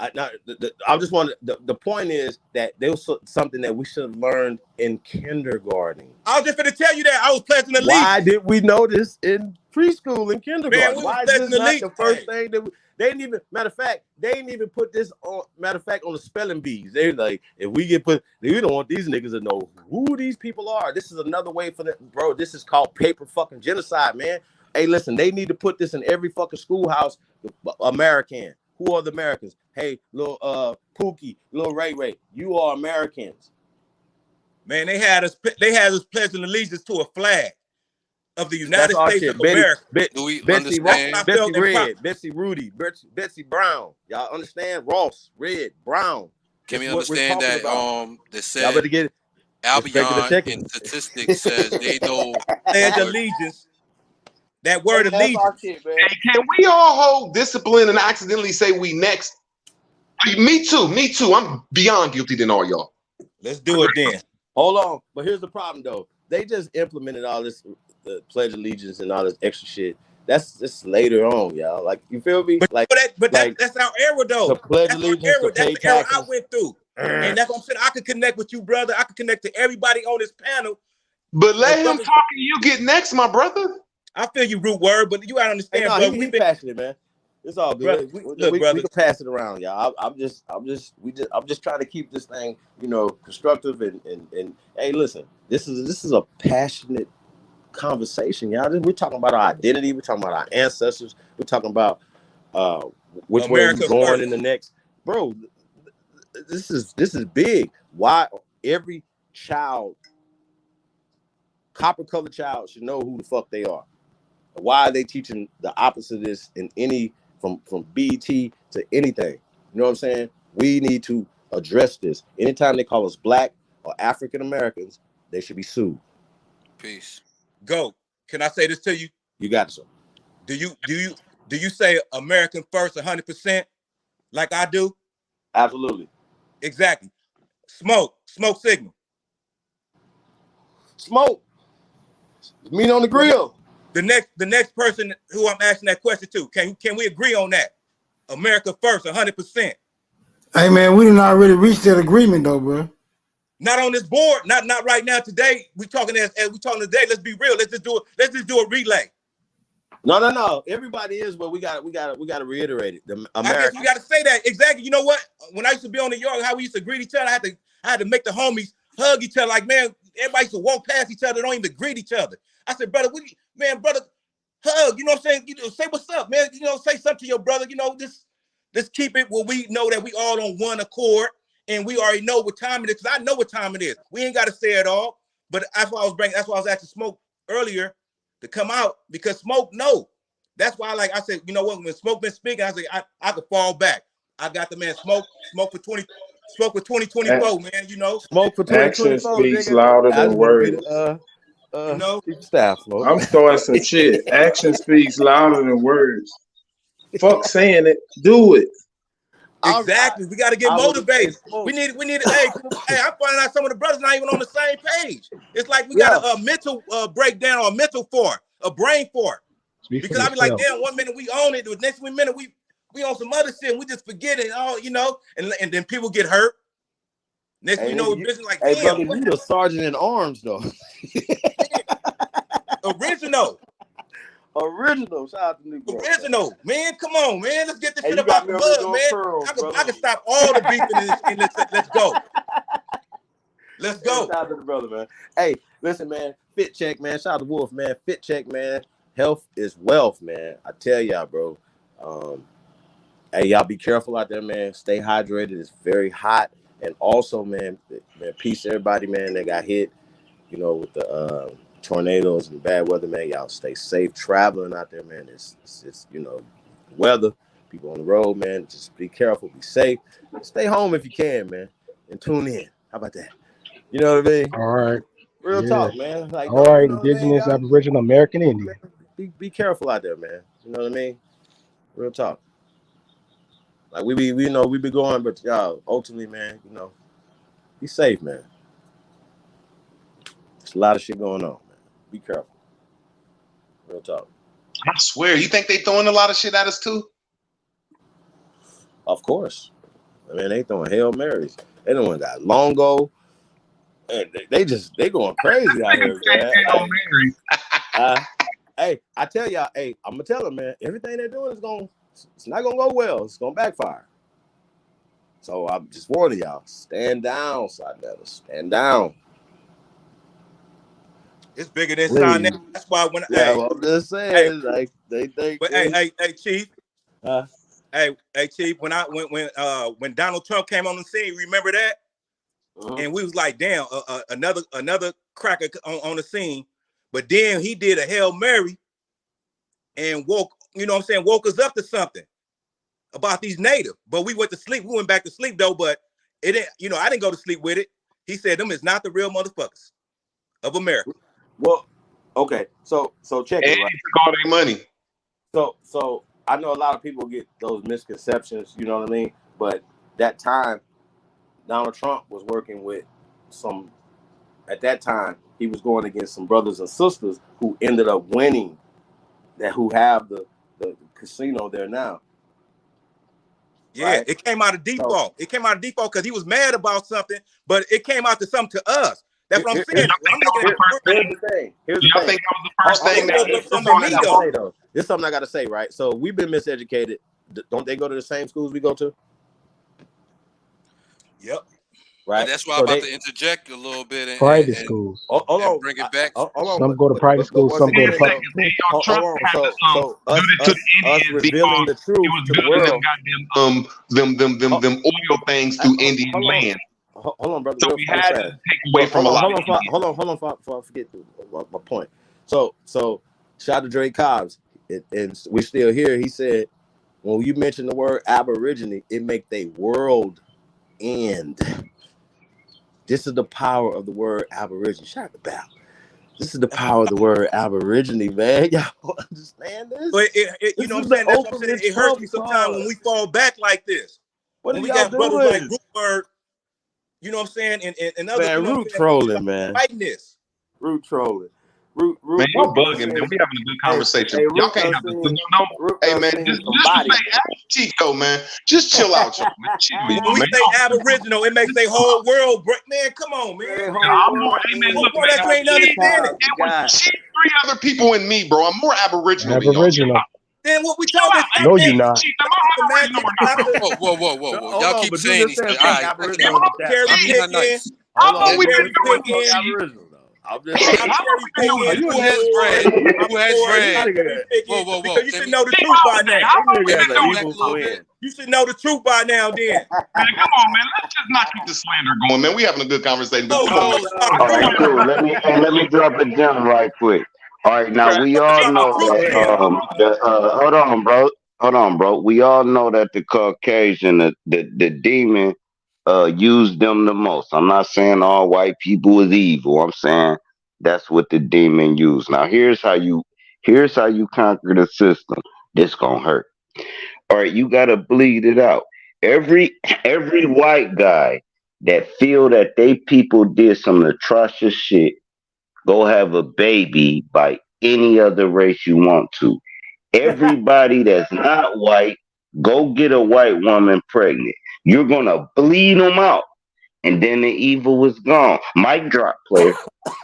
I just want the point is that there was something that we should have learned in kindergarten.
I was just going to tell you that I was pledging allegiance.
Why did we know this in preschool and kindergarten?
Man,
Why is this not the first thing that they didn't even? Matter of fact, they didn't even put this on. Matter of fact, on the spelling bees, they like if we get put, we don't want these niggas to know who these people are. This is another way for them, bro. This is called paper fucking genocide, man. Hey, listen, they need to put this in every fucking schoolhouse. American. Who are the Americans? Hey, little Pookie, little Ray Ray, you are Americans.
Man, they had us pledging allegiance to a flag of the United States of America.
Betsy Red, Betsy Rudy, Betsy Brown. Y'all understand? Ross, Red, Brown.
Can we understand that? They said
y'all get
Albion in statistics says they know
pledge allegiance. That word allegiance.
Hey, can we all hold discipline and accidentally say we next? Me too. I'm beyond guilty than all y'all.
Let's do it then.
Hold on. But here's the problem, though. They just implemented all this, the Pledge of Allegiance and all this extra shit. That's just later on, y'all. Like, you feel me?
But that's our era, though.
The Pledge of Allegiance.
That's the era I went through. And that's what I'm saying. I could connect with you, brother. I could connect to everybody on this panel.
But let him talk and you get next, my brother.
I feel you, root word, but you gotta understand, bro.
He's passionate, man. It's all good.
Brother,
we can pass it around, y'all. I'm just trying to keep this thing, constructive and hey, listen, this is a passionate conversation, y'all. We're talking about our identity. We're talking about our ancestors. We're talking about which way we're going in the next, bro. This is big. Why every child, copper-colored child, should know who the fuck they are. Why are they teaching the opposite of this in any from BT to anything? You know what I'm saying? We need to address this. Anytime they call us Black or African Americans, they should be sued.
Peace.
Go. Can I say this to you?
You got to.
Do you say American first 100% like I do?
Absolutely.
Exactly. Smoke signal.
Smoke. Meat on the grill.
The next person who I'm asking that question to, can we agree on that? America first, 100%.
Hey man, we didn't already reach that agreement though, bro.
Not on this board, not right now. Today we talking as we talking today. Let's be real. Let's just do a relay.
No. Everybody is, but we got to reiterate it.
I guess you got to say that exactly. You know what? When I used to be on the yard, how we used to greet each other, I had to make the homies hug each other. Like, man, everybody used to walk past each other, don't even greet each other. I said, brother, brother, hug. You know what I'm saying? Say what's up, man. Say something to your brother. Just keep it where we know that we all on one accord, and we already know what time it is. Because I know what time it is. We ain't got to say it all. But that's why I was asking Smoke earlier to come out, because Smoke know. That's why, like I said, you know what? When Smoke been speaking, I said I could fall back. I got the man Smoke for 2024, man.
Smoke for 2024.
Action speaks louder than words.
Staff, Smoke.
I'm starting some shit. Action speaks louder than words. Fuck saying it, do it.
Exactly. We got to get motivated. We need. Hey, I'm finding out some of the brothers not even on the same page. It's like we got a mental breakdown or a mental fart, a brain fart. Because I be like, damn, 1 minute we own it, the next minute we on some other shit, and we just forget it all, and then people get hurt. Next thing you know, it's like,
hey,
damn,
brother, you the sergeant in arms though. Original. Shout out to New York.
Original, man. Come on, man. Let's get this shit about the mud, man. I can stop all the beef in this, and let's go. Let's go.
Shout out to the brother, man. Hey, listen, man. Fit check, man. Shout out to Wolf, man. Fit check, man. Health is wealth, man. I tell y'all, bro. Hey, y'all be careful out there, man. Stay hydrated. It's very hot. And also, man, peace to everybody, man, that got hit, with the tornadoes and bad weather, man. Y'all stay safe traveling out there, man. It's weather. People on the road, man. Just be careful, be safe. Stay home if you can, man. And tune in. How about that? You know what I mean?
All right.
Real talk, man. Like,
all right, Indigenous, Aboriginal, American Indian.
Be careful out there, man. You know what I mean? Real talk. Like we be going, but y'all ultimately, man, be safe, man. There's a lot of shit going on, man. Be careful. Real talk.
I swear, you think they throwing a lot of shit at us too?
Of course. Man, they throwing Hail Marys. They don't got Longo. And they going crazy out here, man. Hey, I tell y'all, hey, I'm gonna tell them, man, everything they're doing it's not gonna go well. It's gonna backfire. So I'm just warning y'all, stand down, Sodetta. Stand down.
It's bigger than sign that. That's why when
I'm just saying, like they think.
But hey, Chief. Hey, Chief. When Donald Trump came on the scene, remember that? And we was like, damn, another cracker on the scene. But then he did a Hail Mary and woke us up to something about these natives. But we went to sleep. We went back to sleep though, but it didn't, I didn't go to sleep with it. He said them is not the real motherfuckers of America.
Well, okay, so check it.
Right? Took all their money.
So I know a lot of people get those misconceptions, you know what I mean? But that time, Donald Trump was working with at that time, he was going against some brothers and sisters who ended up winning, who have the casino there now.
Yeah,
right?
It came out of default. It came out of default because he was mad about something, but it came out to something to us. That's what I'm saying.
Here's the thing.
I think that was the first thing
This is something I got to say, right? So we've been miseducated. Don't they go to the same schools we go to?
Yep.
Right.
But that's why I'm about to interject a little bit and
private schools.
And bring it back.
Some go to private schools, some go to public.
So us revealing the truth to the world.
Them oil things through Indian land.
Hold on, brother.
So we had to take away from a lot.
Hold on, before I forget my point. So shout out to Dre Cobbs, and we're still here. He said, when you mention the word Aborigine, it make they world end. This is the power of the word Aborigine. Shout out to Bal. This is the power of the word Aborigine, man. Y'all understand this?
But you know what I'm saying? That's what I'm saying. It hurts me sometimes when we fall back like this. When we got brothers like Rootberg, you know what I'm saying? And other
man, root trolling, man.
Fighting this.
Root trolling.
Man, y'all bugging, man. We having a good conversation. Y'all can't have this. Hey, man, just say Chico, man. Just chill out, y'all.
When we say Aboriginal, it makes their whole world break. Man, come on, man.
Look,
you ain't understanding.
It was 3 other people and me, bro. I'm more Aboriginal than y'all.
Then what we talking about?
No, you're not.
Whoa. Y'all keep saying these things. All right. Who has bread? Whoa.
Because you should know the truth by now. You should know the truth by now, then.
Man, come on, man. Let's just not keep the slander going, man. We having a good conversation.
All right, cool. Let me drop a gem right quick. All right, now we all know that. Hold on, bro. We all know that the Caucasian, the demon, used them the most. I'm not saying all white people is evil. I'm saying that's what the demon used. Now here's how you conquer the system. This gonna hurt. All right, you gotta bleed it out. Every white guy that feel that they people did some atrocious shit, go have a baby by any other race you want to. Everybody that's not white, go get a white woman pregnant. You're gonna bleed them out, and then the evil is gone. Mic drop, player.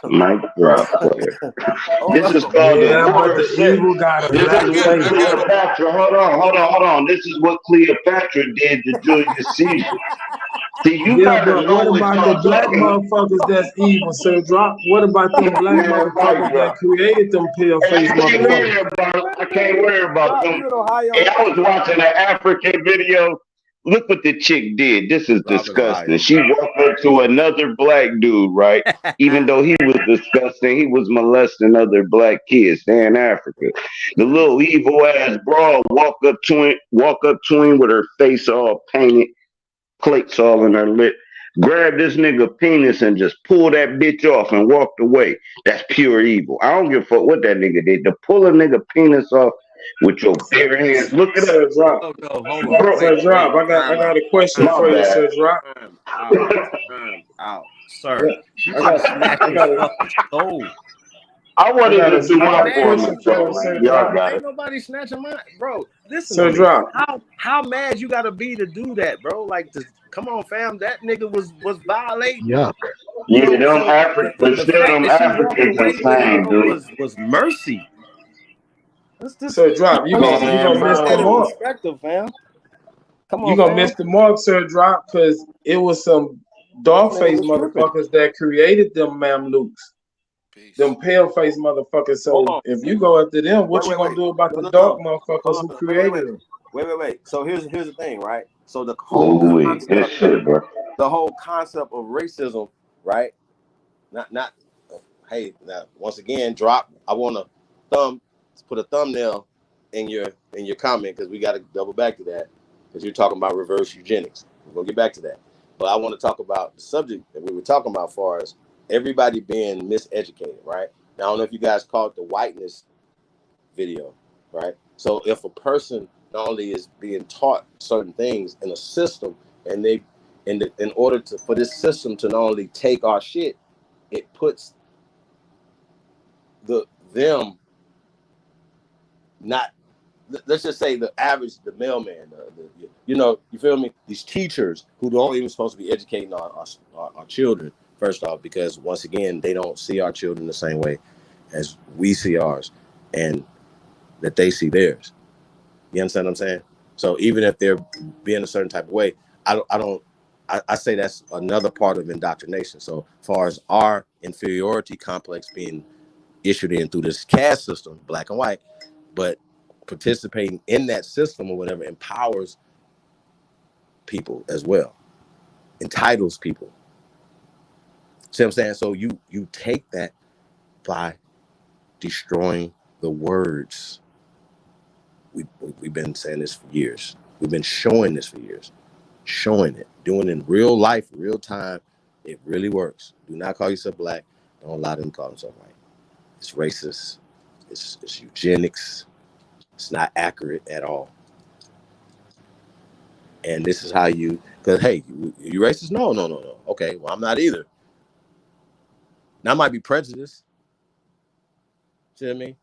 Mic drop, player. This is called the evil got Cleopatra. Hold on. This is what Cleopatra did to Julius Caesar. See, you gotta know
what about the black motherfuckers that's evil, Sir Drop? What about them black motherfuckers that created them pale-faced motherfuckers?
I can't worry about them. Hey, I was watching an African video. Look what the chick did. This is disgusting. She walked up to another black dude, right? Even though he was disgusting, he was molesting other black kids. They're in Africa. The little evil ass broad walk up to him with her face all painted, plates all in her lip, grabbed this nigga penis and just pulled that bitch off and walked away. That's pure evil. I don't give a fuck what that nigga did. To pull a nigga penis off with your bare hands. Look at that, Drop.
Sir Drop, I got a question for you, Sir Drop.
Out, sir. I got
I want
got
him to do my
a question
performance,
for
though,
Sir
man. Y'all
Drop.
got
Ain't
it.
nobody snatching my bro. Listen
Sir
to me.
Drop.
How mad you gotta be to do that, bro? Like, come on, fam. That nigga was violating.
Yuck.
Yeah,
So,
them Africans, but
the
still,
fact
them
that she walked
Africans
away with it,
insane,
bro,
dude.
was mercy. Let's just
Sir Drop, you gonna
Man,
miss
put that
the
in
bro.
mark.
perspective, fam. Come
You
on,
gonna
fam.
miss the mark, Sir Drop, because it was some dark
That nigga
faced
was tripping.
motherfuckers that created them Mamluks. Them pale faced motherfuckers.
Hold
So
on.
if you go after them, what you gonna
Wait.
do about
No,
the
no,
dark
no.
motherfuckers who created them?
Wait. So here's the thing, right? So the whole
Ooh, good shit, bro.
concept of racism, right? Not hey, now once again, drop. I want to put a thumbnail in your comment because we got to double back to that because you're talking about reverse eugenics. We're gonna get back to that, but I want to talk about the subject that we were talking about, as far as everybody being miseducated, right? Now I don't know if you guys caught the whiteness video, right? So if a person not only is being taught certain things in a system, and they in order for this system to not only take our shit, it puts them not, let's just say the mailman, you feel me? These teachers who don't even supposed to be educating our children, first off, because once again, they don't see our children the same way as we see ours, and that they see theirs. You understand what I'm saying? So even if they're being a certain type of way, I say that's another part of indoctrination. So as far as our inferiority complex being issued in through this caste system, black and white, but participating in that system or whatever empowers people as well, entitles people. See what I'm saying? So you take that by destroying the words. We've been saying this for years. We've been showing this for years. Showing it, doing it in real life, real time. It really works. Do not call yourself black. Don't allow them to call themselves white. It's racist. It's eugenics. It's not accurate at all. And this is how because hey, you racist? No. Okay, well, I'm not either. Now I might be prejudiced. See what I mean?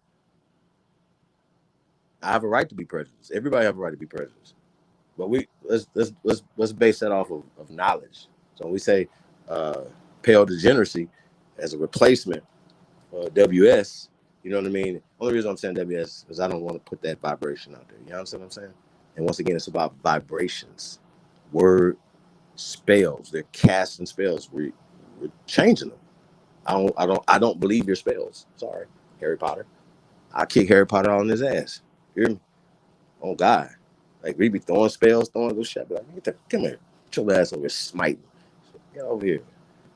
I have a right to be prejudiced. Everybody have a right to be prejudiced. But let's base that off of knowledge. So when we say pale degeneracy as a replacement for WS, you know what I mean? Only reason I'm saying WS is because I don't want to put that vibration out there. You understand what I'm saying? And once again, it's about vibrations, word spells. They're casting spells. We're changing them. I don't believe your spells. Sorry, Harry Potter. I kick Harry Potter on his ass. You hear me? Oh God. Like we be throwing spells, throwing this shit. Be like, come here. Get your ass over here smiting. Get over here.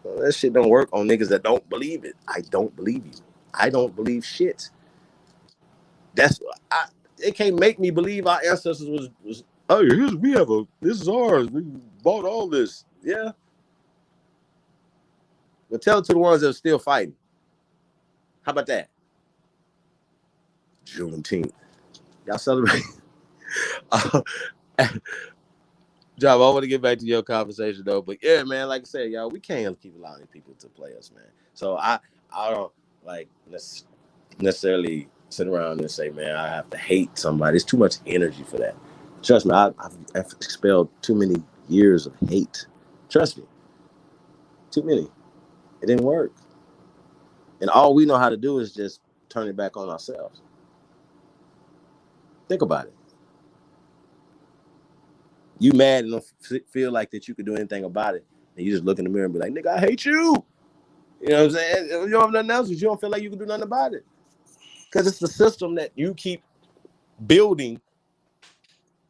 Well, that shit don't work on niggas that don't believe it. I don't believe you. I don't believe shit. It can't make me believe our ancestors was oh, this is ours. We bought all this. Yeah. But tell it to the ones that are still fighting. How about that? Juneteenth. Y'all celebrate. Job, I want to get back to your conversation though, but yeah, man, like I said, y'all, we can't keep allowing people to play us, man. So I don't like necessarily sit around and say, man, I have to hate somebody. It's too much energy for that. Trust me, I've expelled too many years of hate. Trust me, too many. It didn't work, and all we know how to do is just turn it back on ourselves. Think about it. You mad and don't feel like that you could do anything about it, and you just look in the mirror and be like, nigga, I hate you. You know what I'm saying? You don't have nothing else, you don't feel like you can do nothing about it. Because it's the system that you keep building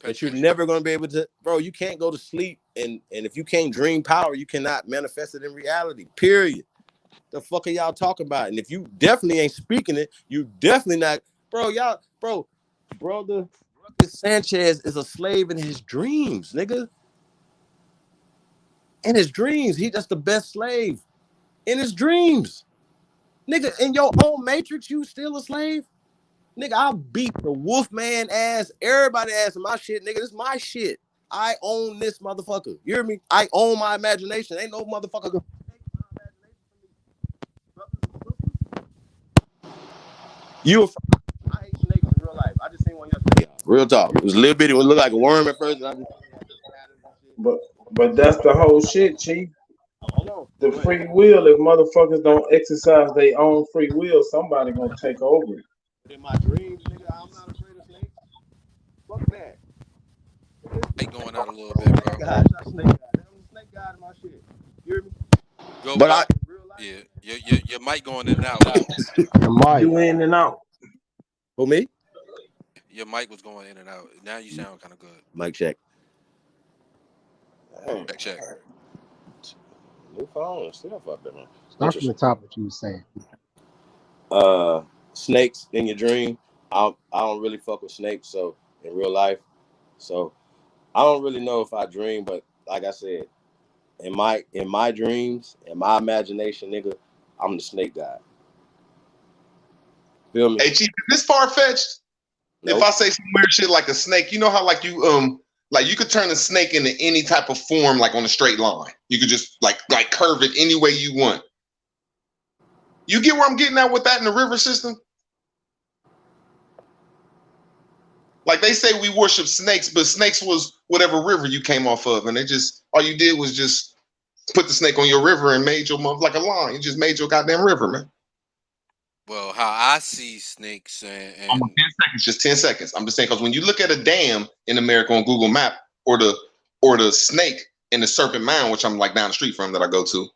that you're never going to be able to, bro, you can't go to sleep, and if you can't dream power, you cannot manifest it in reality, period. The fuck are y'all talking about? And if you definitely ain't speaking it, you definitely not, brother Sanchez is a slave in his dreams, nigga. In his dreams, he just the best slave. In his dreams. Nigga, in your own matrix, you still a slave? Nigga, I'll beat the Wolfman ass, everybody ass in my shit, nigga. This is my shit. I own this motherfucker. You hear me? I own my imagination. Ain't no motherfucker gonna take my imagination from me.
I hate snakes in real life. I just seen one yesterday. Real talk. It was a little bitty. It looked like a worm at first. And
But that's the whole shit, Chief.
Hold on.
The free will. If motherfuckers don't exercise their own free will, somebody gonna take over it.
In my dreams, nigga, I'm not afraid of snakes. Fuck that.
Snake going out a little bit, bro.
God, snake guy. Snake guy in my shit. You hear me?
But your mic going in and out.
You in and out.
Who, me?
Your mic was going in and out. Now you sound kind of good.
Mic check.
Check.
New phone stuff up there, man.
Start from the top. What you were saying.
Snakes in your dream. I don't really fuck with snakes, so in real life. So I don't really know if I dream, but like I said, in my dreams, in my imagination, nigga, I'm the snake guy. Feel me?
Hey, Chief, is this far fetched? Nope. If I say some weird shit like a snake, you know how like you could turn a snake into any type of form, like on a straight line. You could just like curve it any way you want. You get where I'm getting at with that in the river system? Like they say we worship snakes, but snakes was whatever river you came off of, and all you did was just put the snake on your river and made your mother like a line. You just made your goddamn river, man.
Well, how I see snakes and
10 seconds, just 10 seconds. I'm just saying because when you look at a dam in America on Google Map, or the snake in the Serpent Mound, which I'm like down the street from that I go to,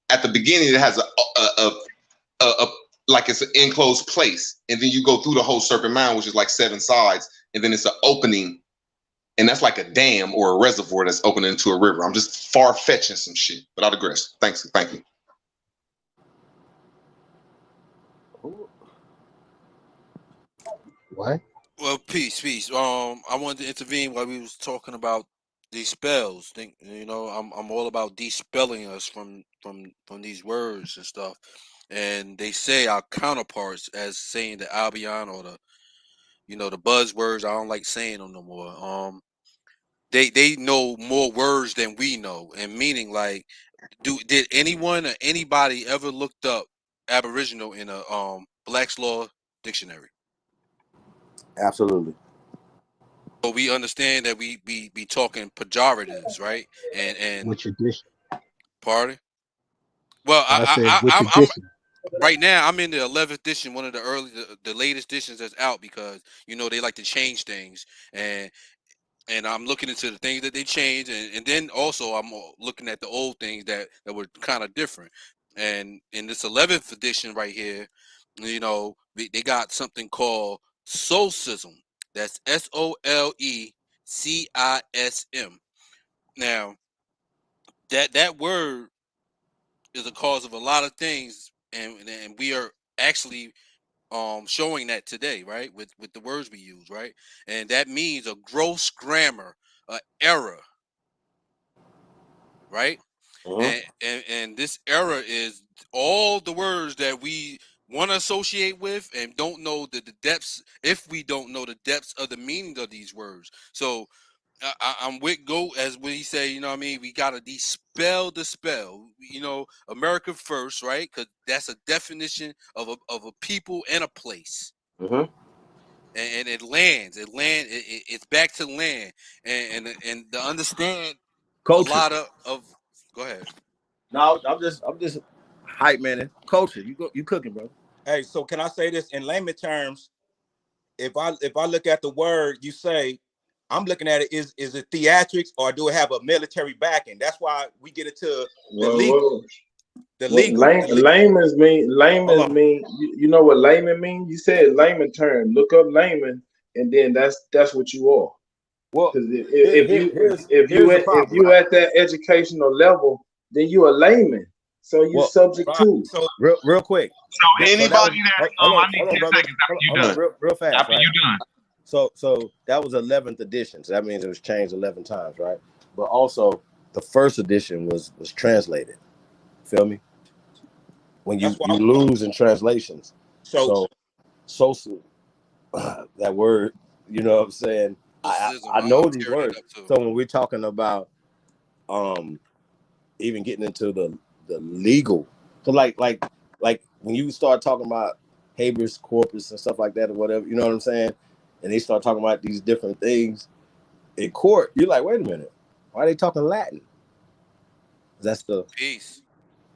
at the beginning it has a like it's an enclosed place, and then you go through the whole Serpent Mound, which is like 7 sides, and then it's an opening, and that's like a dam or a reservoir that's opening into a river. I'm just far fetching some shit, but I digress. Thank you.
What?
Well, peace. I wanted to intervene while we was talking about these spells. I'm all about de-spelling us from these words and stuff. And they say our counterparts as saying the Albion or the buzzwords. I don't like saying them no more. They know more words than we know, and meaning like, did anyone or anybody ever looked up Aboriginal in a Black's Law dictionary?
Absolutely.
So we understand that we be talking pejoratives, right? And
Which edition?
Pardon? Well, I'm right now. I'm in the 11th edition, one of the latest editions that's out, because they like to change things, and I'm looking into the things that they changed, and then also I'm looking at the old things that were kind of different. And in this 11th edition right here, they got something called Solcism. That's SOLECISM. Now, that word is a cause of a lot of things, and we are actually showing that today, right? With the words we use, right? And that means a gross grammar, error, right? And this error is all the words that we want to associate with and don't know the depths, if we don't know the depths of the meaning of these words. So I'm with Go as when he say, we got to dispel the spell, America first, right? Because that's a definition of a people and a place. And it lands, it's back to land, and to understand culture. A lot of go ahead.
No, I'm just hype, man. Culture, you cooking, bro.
Hey, so can I say this in layman terms? If I look at the word you say, I'm looking at it, is it theatrics or do it have a military backing? That's why we get into the legal.
Layman's mean. You know what layman mean? You said layman term. Look up layman, and then that's what you are.
Well,
if you at that educational level, then you a layman. So you subject to.
So real quick.
So anybody I need 10 seconds after you done.
Real fast.
After you done.
So that was 11th edition. So that means it was changed 11 times, right? But also the first edition was translated. Feel me? When you lose in translations. So that word, you know what I'm saying? I know these words. So when we're talking about even getting into the legal, so like when you start talking about habeas corpus and stuff like that or whatever. You know what I'm saying? And they start talking about these different things in court. You're like, wait a minute, why are they talking Latin? That's the
peace.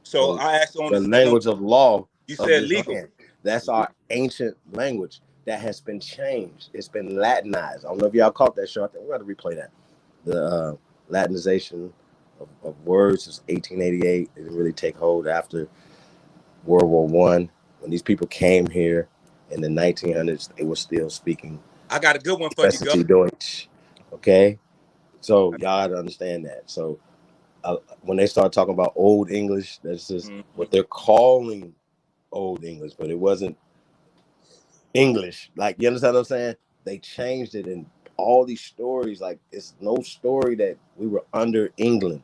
So I asked on
the language of law.
You said legal.
Land. That's our ancient language that has been changed. It's been Latinized. I don't know if y'all caught that show. I think we got to replay that. The Latinization of words is 1888. It didn't really take hold after World War I. When these people came here in the 1900s, they were still speaking.
I got a good one for you,
Deutsch. Okay, so y'all got to understand that. So when they start talking about Old English, that's just what they're calling Old English, but it wasn't English. Like, you understand what I'm saying? They changed it, and all these stories, like, it's no story that we were under England.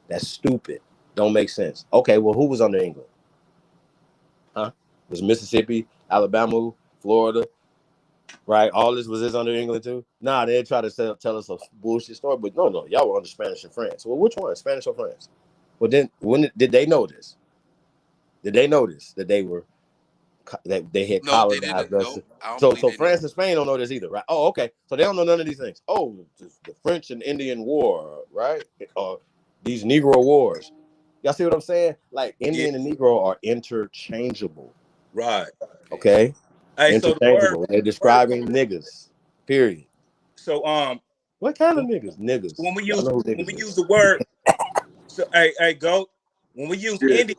That's stupid. Don't make sense. Okay, well, who was under England? Huh? Was Mississippi, Alabama, Florida, right? All this was under England too? Nah, they try to tell us a bullshit story, but no, y'all were under Spanish and France. Well, which one, Spanish or France? Well, then did they know this? Did they notice that they had colonized us? So France and Spain don't know this either, right? Oh, okay. So they don't know none of these things. Oh, the French and Indian War, right? Or these Negro Wars. Y'all see what I'm saying? Like, Indian and Negro are interchangeable.
Right.
Okay.
Hey,
interchangeable. So they're describing niggas. Period.
So
what kind of niggas? Niggas.
When we use the word, so hey, go. When we use Indian,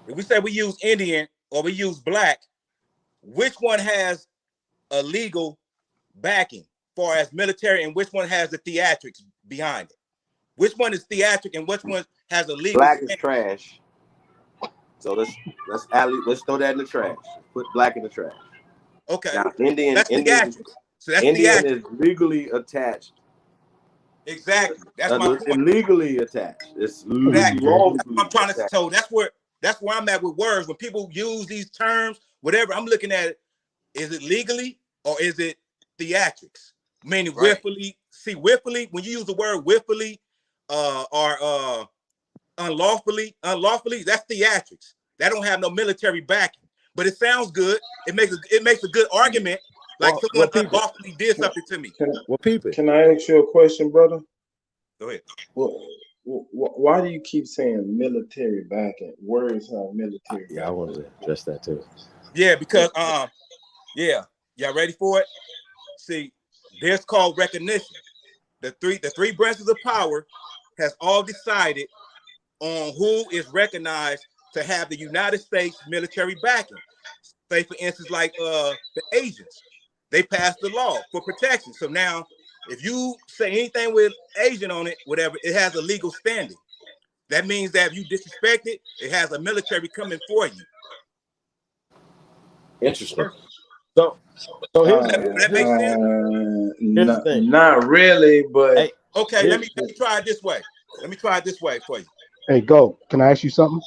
if we say we use Indian or we use black, which one has a legal backing far as military, and which one has the theatrics behind it? Which one is theatric and which one has a legal?
Black is trash. So let's throw that in the trash. Put black in the trash.
Okay.
Now, Indian,
that's theatrics. So that's
Indian
theatrics.
is legally attached.
Exactly. That's my point.
Legally attached. It's
exactly.
lawfully
That's what I'm trying to tell. That's where I'm at with words. When people use these terms, whatever, I'm looking at it. Is it legally or is it theatrics? Meaning willfully. See, willfully, when you use the word willfully or unlawfully, that's theatrics. That don't have no military backing. But it sounds good. It makes a good argument. Like someone unlawfully did something to me.
Can I ask you a question, brother?
Go ahead.
Why do you keep saying military backing? Words have military.
Yeah, I wanted to address that too.
Yeah, because y'all ready for it? See, there's called recognition. The three branches of power has all decided on who is recognized to have the United States military backing. Say, for instance, like the Asians, they passed the law for protection. So now, if you say anything with Asian on it, whatever, it has a legal standing. That means that if you disrespect it, it has a military coming for you.
Interesting. So here's
that makes
sense. Not really, but
okay. Let me try it this way. Let me try it this way for you.
Hey, go. Can I ask you something?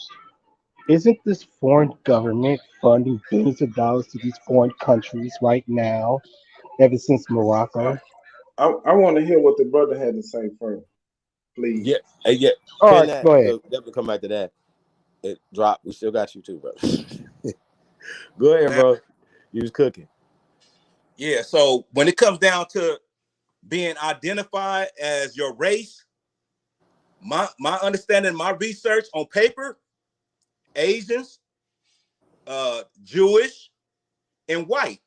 Isn't this foreign government funding billions of dollars to these foreign countries right now, ever since Morocco?
I want to hear what the brother had to say first, please.
Yeah. Hey, yeah.
All right, go ahead.
Definitely come back to that. It dropped. We still got you too, bro. Go ahead, bro. You was cooking.
Yeah. So when it comes down to being identified as your race, my understanding, my research on paper, Asians, Jewish, and white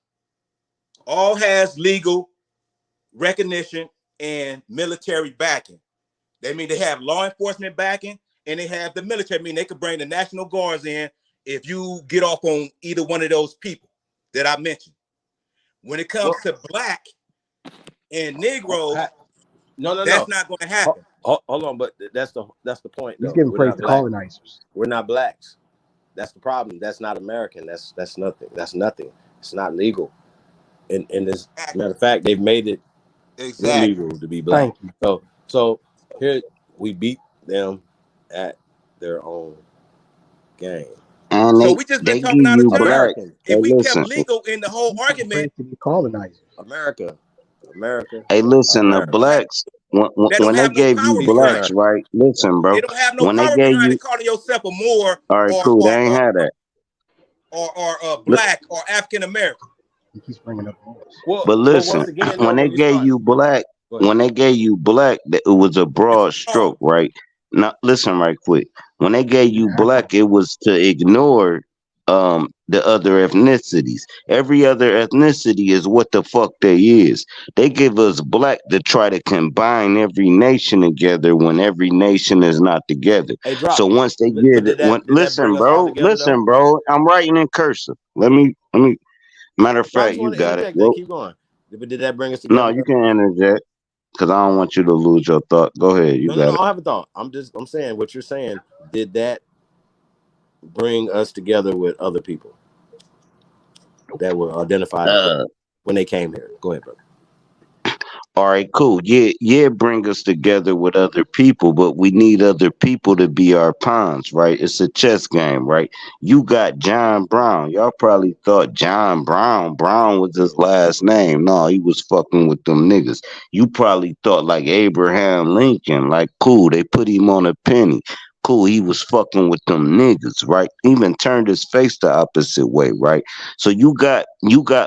all has legal recognition and military backing. They mean they have law enforcement backing and they have the military. I mean, they could bring the National Guards in if you get off on either one of those people that I mentioned. When it comes to black and Negroes, that's not going to happen.
Hold on, but that's the point.
He's giving praise to colonizers.
We're not blacks. That's the problem. That's not American. That's nothing. That's nothing. It's not legal. And as a matter of fact, they've made it illegal to be black. So here we beat them at their own game.
And
so we just been talking out of turn. If we kept legal in the whole argument,
to be colonized.
America.
Hey, listen, the blacks when they gave you blacks, right? Listen, bro.
They don't have no
when
power
they gave
behind
you
it, calling yourself a Moor.
All right, cool. They ain't had that.
or black or African American.
He keeps bringing up.
But listen, when they gave you black, it was a broad stroke, right? Now, listen right quick. When they gave you black, it was to ignore the other ethnicities. Every other ethnicity is what the fuck they is. They give us black to try to combine every nation together when every nation is not together. So once they get it, listen, bro, I'm writing in cursive. Let me. Matter of fact, you got it. Well,
Keep going. But did that bring us
no,
together?
you can interject because I don't want you to lose your thought. Go ahead, you got
No,
it.
I have a thought. I'm saying what you're saying. Did that bring us together with other people that were identified when they came here? Go ahead, brother.
All right, cool. Yeah, bring us together with other people, but we need other people to be our pawns, right? It's a chess game, right? You got John Brown. Y'all probably thought John Brown was his last name. No, he was fucking with them niggas. You probably thought like Abraham Lincoln, like cool, they put him on a penny. Cool, he was fucking with them niggas, right? Even turned his face the opposite way, right? So you got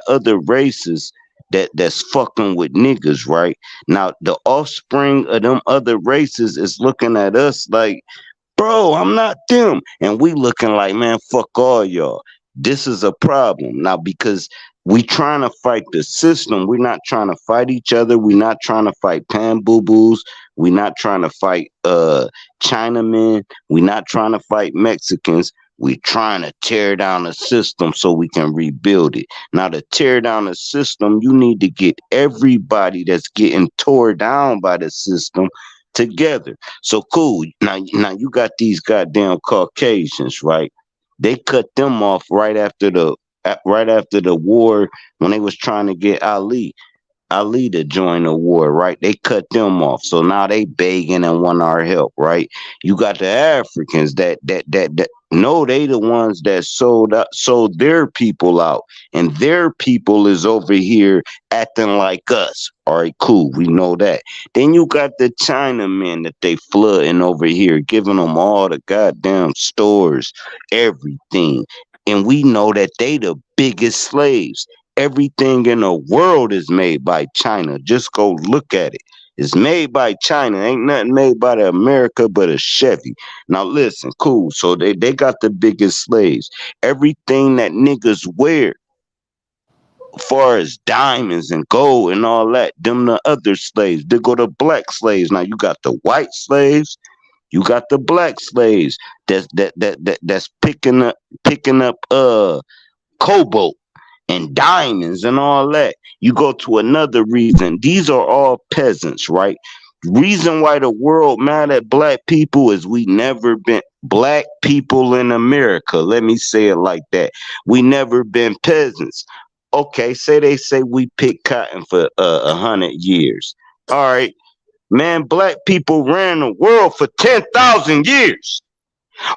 other races that's fucking with niggas, right? Now the offspring of them other races is looking at us like, bro, I'm not them. And we looking like, man, fuck all y'all. This is a problem. Now, because we trying to fight the system, we're not trying to fight each other. We're not trying to fight pan boo-boos. We're not trying to fight Chinamen. We're not trying to fight Mexicans. We're trying to tear down the system so we can rebuild it. Now, to tear down the system, you need to get everybody that's getting tore down by the system together. So cool. Now you got these goddamn Caucasians, right? They cut them off right after the war when they was trying to get Ali to join the war, right? They cut them off. So now they begging and want our help, right? You got the Africans that no, they the ones that sold their people out, and their people is over here acting like us. All right, cool, we know that. Then you got the Chinamen that they flooding over here, giving them all the goddamn stores, everything, and we know that they the biggest slaves. Everything in the world is made by China. Just go look at it. It's made by China. Ain't nothing made by the America but a Chevy. Now listen, cool. So they got the biggest slaves. Everything that niggas wear, as far as diamonds and gold and all that, them the other slaves. They go to black slaves. Now you got the white slaves. You got the black slaves that's picking up cobalt and diamonds and all that. You go to another reason. These are all peasants, right? Reason why the world mad at black people is we never been black people in America. Let me say it like that. We never been peasants. Okay, they say we picked cotton for 100 years. All right, man, black people ran the world for 10,000 years.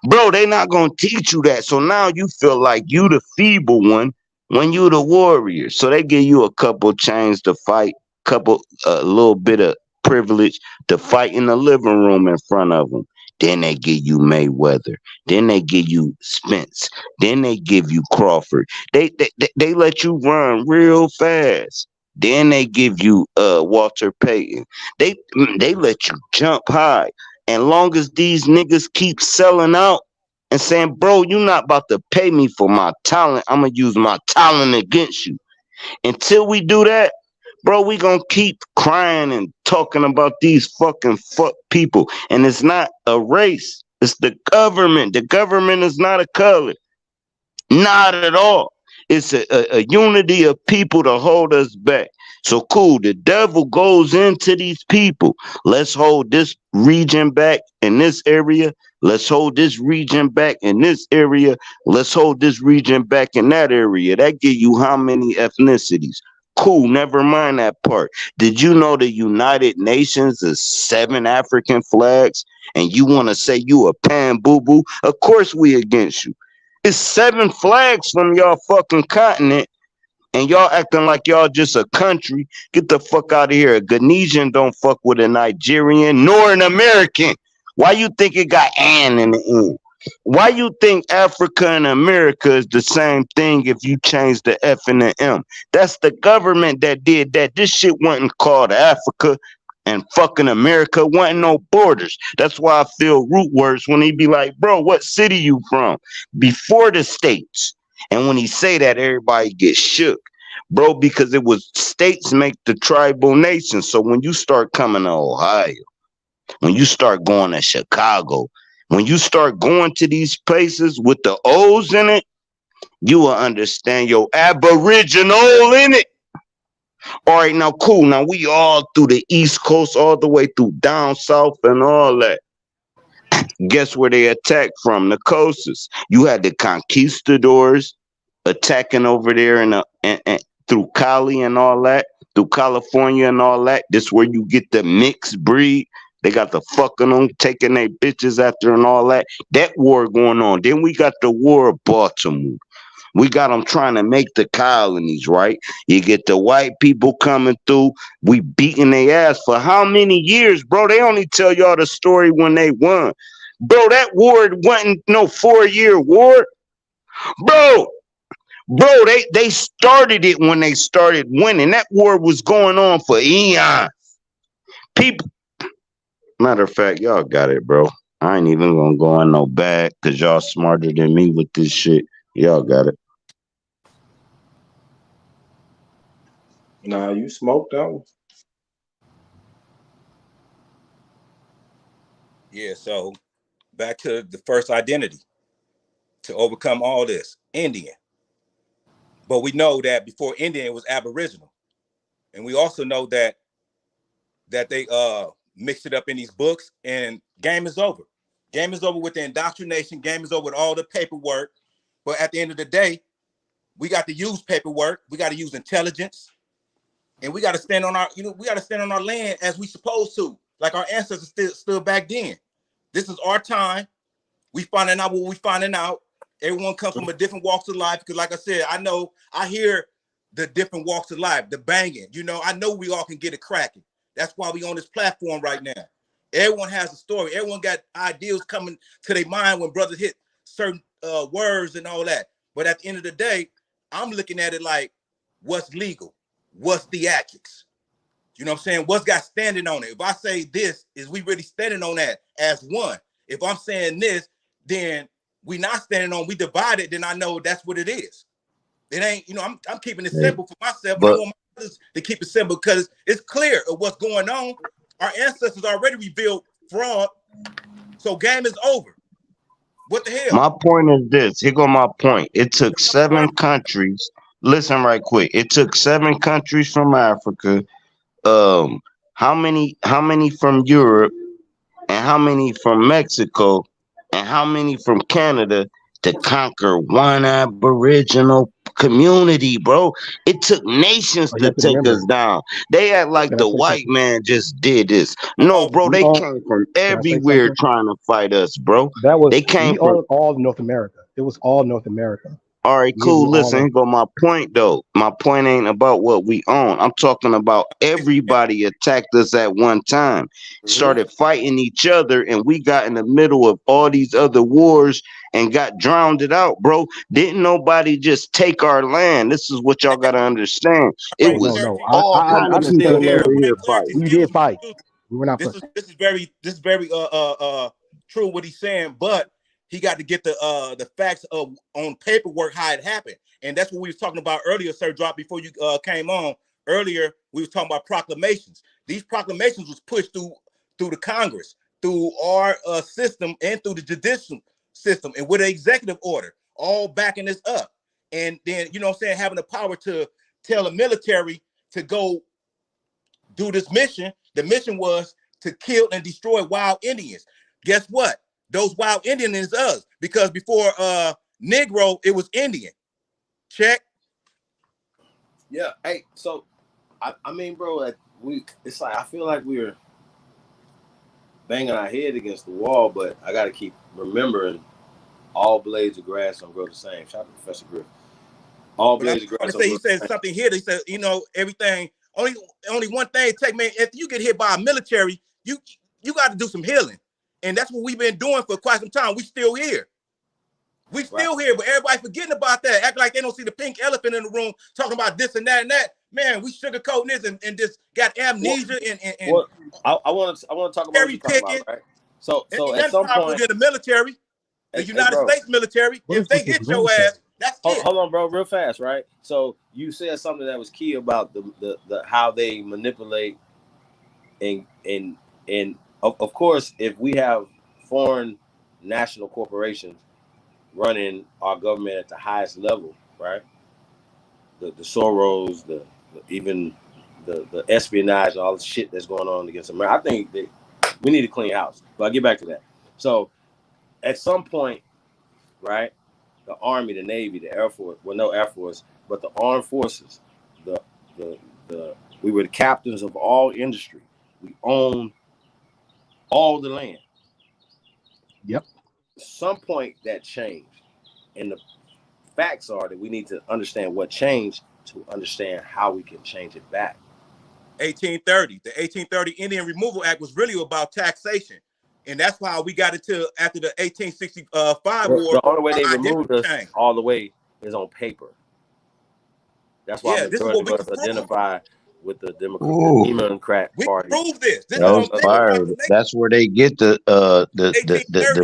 Bro, they not gonna teach you that. So now you feel like you the feeble one when you the warrior. So they give you a couple chains to fight, a little bit of privilege to fight in the living room in front of them. Then they give you Mayweather. Then they give you Spence. Then they give you Crawford. They let you run real fast. Then they give you Walter Payton. They let you jump high. And long as these niggas keep selling out and saying, bro, you not about to pay me for my talent, I'm going to use my talent against you. Until we do that, bro, we going to keep crying and talking about these fucking fuck people. And it's not a race. It's the government. The government is not a color. Not at all. It's a unity of people to hold us back. So cool, the devil goes into these people. Let's hold this region back in this area. Let's hold this region back in this area. Let's hold this region back in that area. That give you how many ethnicities? Cool, never mind that part. Did you know the United Nations is 7 African flags? And you want to say you a pan boo-boo? Of course we against you. It's 7 flags from y'all fucking continent. And y'all acting like y'all just a country. Get the fuck out of here. A Ghanesian don't fuck with a Nigerian nor an American. Why you think it got Ann in the end? Why you think Africa and America is the same thing if you change the F and the M? That's the government that did that. This shit wasn't called Africa and fucking America. Wasn't no borders. That's why I feel root words when he be like, bro, what city you from? Before the states. And when he say that, everybody gets shook. Bro, because it was states make the tribal nation. So when you start coming to Ohio, when you start going to Chicago, when you start going to these places with the O's in it, you will understand your aboriginal in it. All right, now cool. Now we all through the East Coast, all the way through down south and all that. Guess where they attacked from? The coasts. You had the conquistadors attacking over there and through Cali and all that, through California and all that. This where you get the mixed breed. They got the fucking them, taking their bitches after and all that. That war going on. Then we got the war of Baltimore. We got them trying to make the colonies, right? You get the white people coming through. We beating their ass for how many years, bro? They only tell y'all the story when they won. Bro, that war wasn't no 4-year war. Bro, they started it when they started winning. That war was going on for eons. People, matter of fact, y'all got it, bro. I ain't even gonna go in no bag because y'all smarter than me with this shit. Y'all got it.
Nah, you smoked that one.
Yeah, so back to the first identity to overcome all this, Indian. But we know that before Indian was Aboriginal. And we also know that they mixed it up in these books, and game is over. Game is over with the indoctrination. Game is over with all the paperwork. But at the end of the day, we got to use paperwork. We got to use intelligence. And we got to stand on our, we got to stand on our land as we supposed to, like our ancestors stood back then. This is our time. We finding out what we finding out. Everyone comes from a different walks of life. Because like I said, I hear the different walks of life, the banging. I know we all can get it cracking. That's why we on this platform right now. Everyone has a story. Everyone got ideas coming to their mind when brothers hit certain words and all that. But at the end of the day, I'm looking at it like, what's legal? What's theatrics? You know what I'm saying? What's got standing on it? If I say this, is we really standing on that as one? If I'm saying this, then we not standing on, we divided, then I know that's what it is. It ain't, I'm keeping it simple for myself, but I want my brothers to keep it simple because it's clear of what's going on. Our ancestors already revealed fraud, so game is over. What the hell?
My point is this. Here go my point. It took 7 countries. Listen right quick. It took 7 countries from Africa. How many from Europe, and how many from Mexico, and how many from Canada to conquer one Aboriginal community, bro? It took nations to take us down. They act like the white man just did this. No, bro, they came from everywhere trying to fight us, bro. They came from
all North America. It was all North America.
All right, cool. Listen, here go my point, though. My point ain't about what we own. I'm talking about everybody attacked us at one time, started fighting each other, and we got in the middle of all these other wars and got drowned it out, bro. Didn't nobody just take our land? This is what y'all got to understand. It was all kind of people over here fighting.
We did fight. We were not.
This is very true what he's saying, but he got to get the facts on paperwork how it happened, and that's what we was talking about earlier, Sir Drop. Before you came on earlier, we was talking about proclamations. These proclamations was pushed through the Congress, through our system, and through the judicial system, and with an executive order, all backing this up. And then having the power to tell the military to go do this mission. The mission was to kill and destroy wild Indians. Guess what? Those wild Indians is us, because before Negro, it was Indian. Check.
Yeah. Hey, so I mean, bro, it's like I feel like we're banging our head against the wall, but I gotta keep remembering all blades of grass don't grow the same. Shout out to Professor Griff. All blades of grass.
He said something here. He said, everything. Only one thing take, man. If you get hit by a military, you got to do some healing. And that's what we've been doing for quite some time. We still here. We still here, but everybody forgetting about that. Act like they don't see the pink elephant in the room talking about this and that and that. Man, we sugarcoating this and just got amnesia and
well, I want to talk about what you're talking about, right? So at some point
in the military, the United States military, if they hit your ass, that's it.
Hold on, bro, real fast, right? So you said something that was key about the how they manipulate and of course, if we have foreign national corporations running our government at the highest level, right? The Soros, even the espionage and all the shit that's going on against America. I think that we need a clean house. But I'll get back to that. So at some point, right, the Army, the Navy, the Air Force, well, no Air Force, but the armed forces, we were the captains of all industry. We owned all the land.
Yep.
At some point that changed. And the facts are that we need to understand what changed to understand how we can change it back.
1830. The 1830 Indian Removal Act was really about taxation. And that's why we got into after the 1865 war.
The only way they removed us all the way is on paper. That's why
this is what we
identify with the Democrat Party.
We prove this. This
is fire. That's where they get the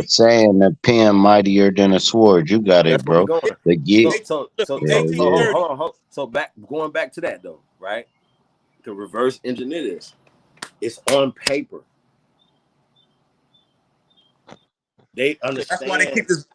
saying, the pen mightier than a sword. You got it, bro. The get.
So going back to that though, right? To reverse engineer this, it's on paper. They understand.
That's why they keep this.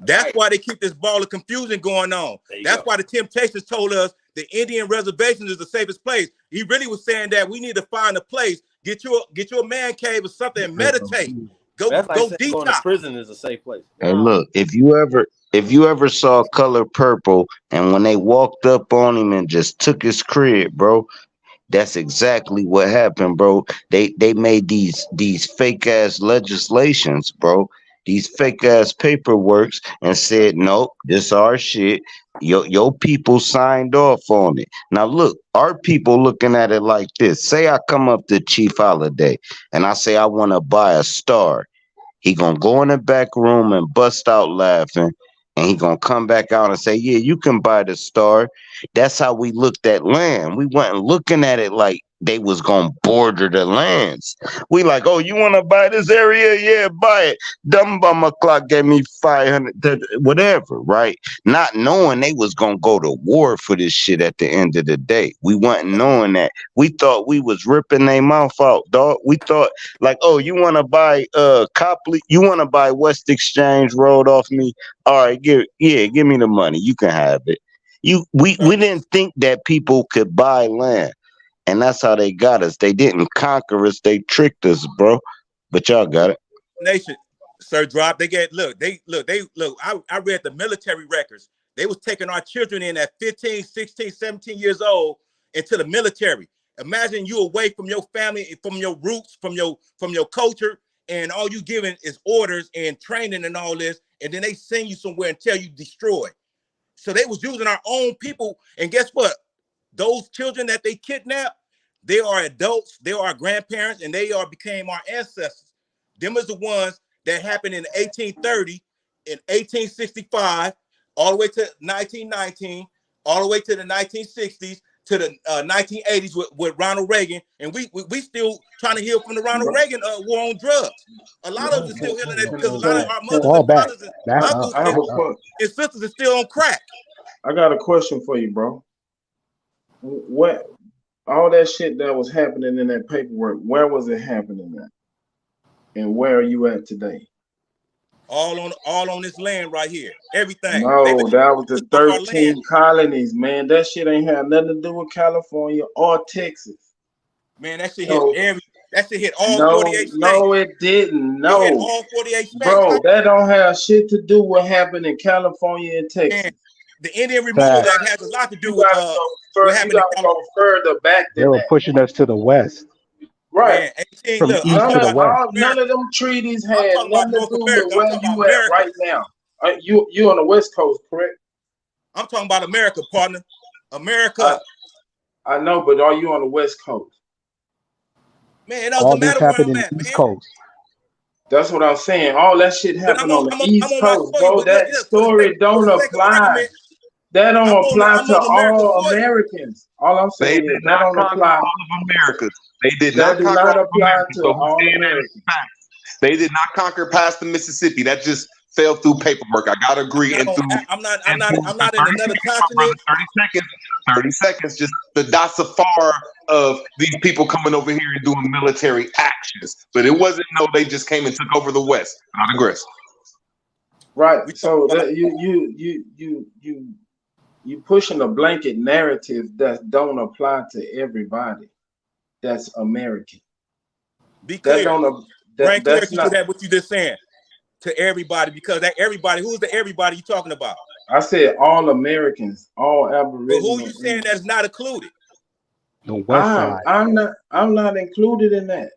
That's why they keep this ball of confusion going on. That's why the Temptations told us the Indian reservation is the safest place. He really was saying that we need to find a place, get you a man cave or something, and meditate. Go detox.
Going to prison is a safe place.
Hey, look, if you ever saw Color Purple, and when they walked up on him and just took his crib, bro, that's exactly what happened, bro. They made these fake ass legislations, bro. These fake ass paperworks and said, nope, this our shit. Your people signed off on it. Now look, our people looking at it like this. Say I come up to Chief Holiday and I say I want to buy a star. He gonna go in the back room and bust out laughing. And he gonna come back out and say, yeah, you can buy the star. That's how we looked at land. We wasn't looking at it like they was gonna border the lands. We like, oh, you want to buy this area? Yeah, buy it. Dumb bum o'clock gave me 500, whatever, right? Not knowing they was gonna go to war for this shit at the end of the day. We wasn't knowing that. We thought we was ripping their mouth out, dog. We thought like, oh, you want to buy Copley? You want to buy West Exchange Road off me? All right, give me the money. You can have it. We didn't think that people could buy land. And that's how they got us. They didn't conquer us. They tricked us, bro. But y'all got it.
Nation, Sir Drop. I read the military records. They was taking our children in at 15, 16, 17 years old into the military. Imagine you away from your family, from your roots, from your culture, and all you giving is orders and training and all this, and then they send you somewhere and tell you destroy. So they was using our own people, and guess what? Those children that they kidnapped, they are adults, they are grandparents, and they became our ancestors. Them is the ones that happened in 1830, in 1865, all the way to 1919, all the way to the 1960s, to the 1980s with Ronald Reagan, and we still trying to heal from the Ronald Reagan war on drugs. A lot of us are still healing that because a lot of our mothers and fathers and uncles and sisters are still on crack.
I got a question for you, bro. What all that shit that was happening in that paperwork, where was it happening at? And where are you at today?
All on this land right here. Everything.
No, that was the 13 colonies, man. That shit ain't had nothing to do with California or Texas.
Man, that shit hit all 48 states.
No, it didn't. No.
It hit all 48 states.
Bro, that don't have shit to do with what happened in California and Texas. Man,
the Indian Removal Act has a lot to do with what happened in California.
Go further back than
they were pushing us to the west.
Right.
Man,
from east to the west.
None of them treaties had nothing to do with where you at right now. You on the West Coast, correct?
I'm talking about America, partner. America.
I know, but are you on the West Coast?
Man, it doesn't matter where I'm at,
East Coast.
That's what I'm saying. All that shit happened on the East Coast, bro. That story don't apply. That don't apply to all Americans. All I'm saying is that don't apply.
All of America. They did
That
not
do
conquer
not
all of
apply
America.
to
So
all
who's saying that is
Americans.
facts? They did not conquer past the Mississippi. That just fell through paperwork. I gotta agree. And through
I'm not in another continent.
30 seconds. Just the dossier of these people coming over here and doing military actions. But it wasn't they just came and took over the West. I digress.
Right. So that you pushing a blanket narrative that don't apply to everybody. That's American.
Be clear. Bring clarity
not,
to that. What you just saying to everybody, because that everybody. Who's the everybody you talking about?
I said all Americans, all Aboriginal.
But who you saying that's not included?
The West Side.
I'm not included in that.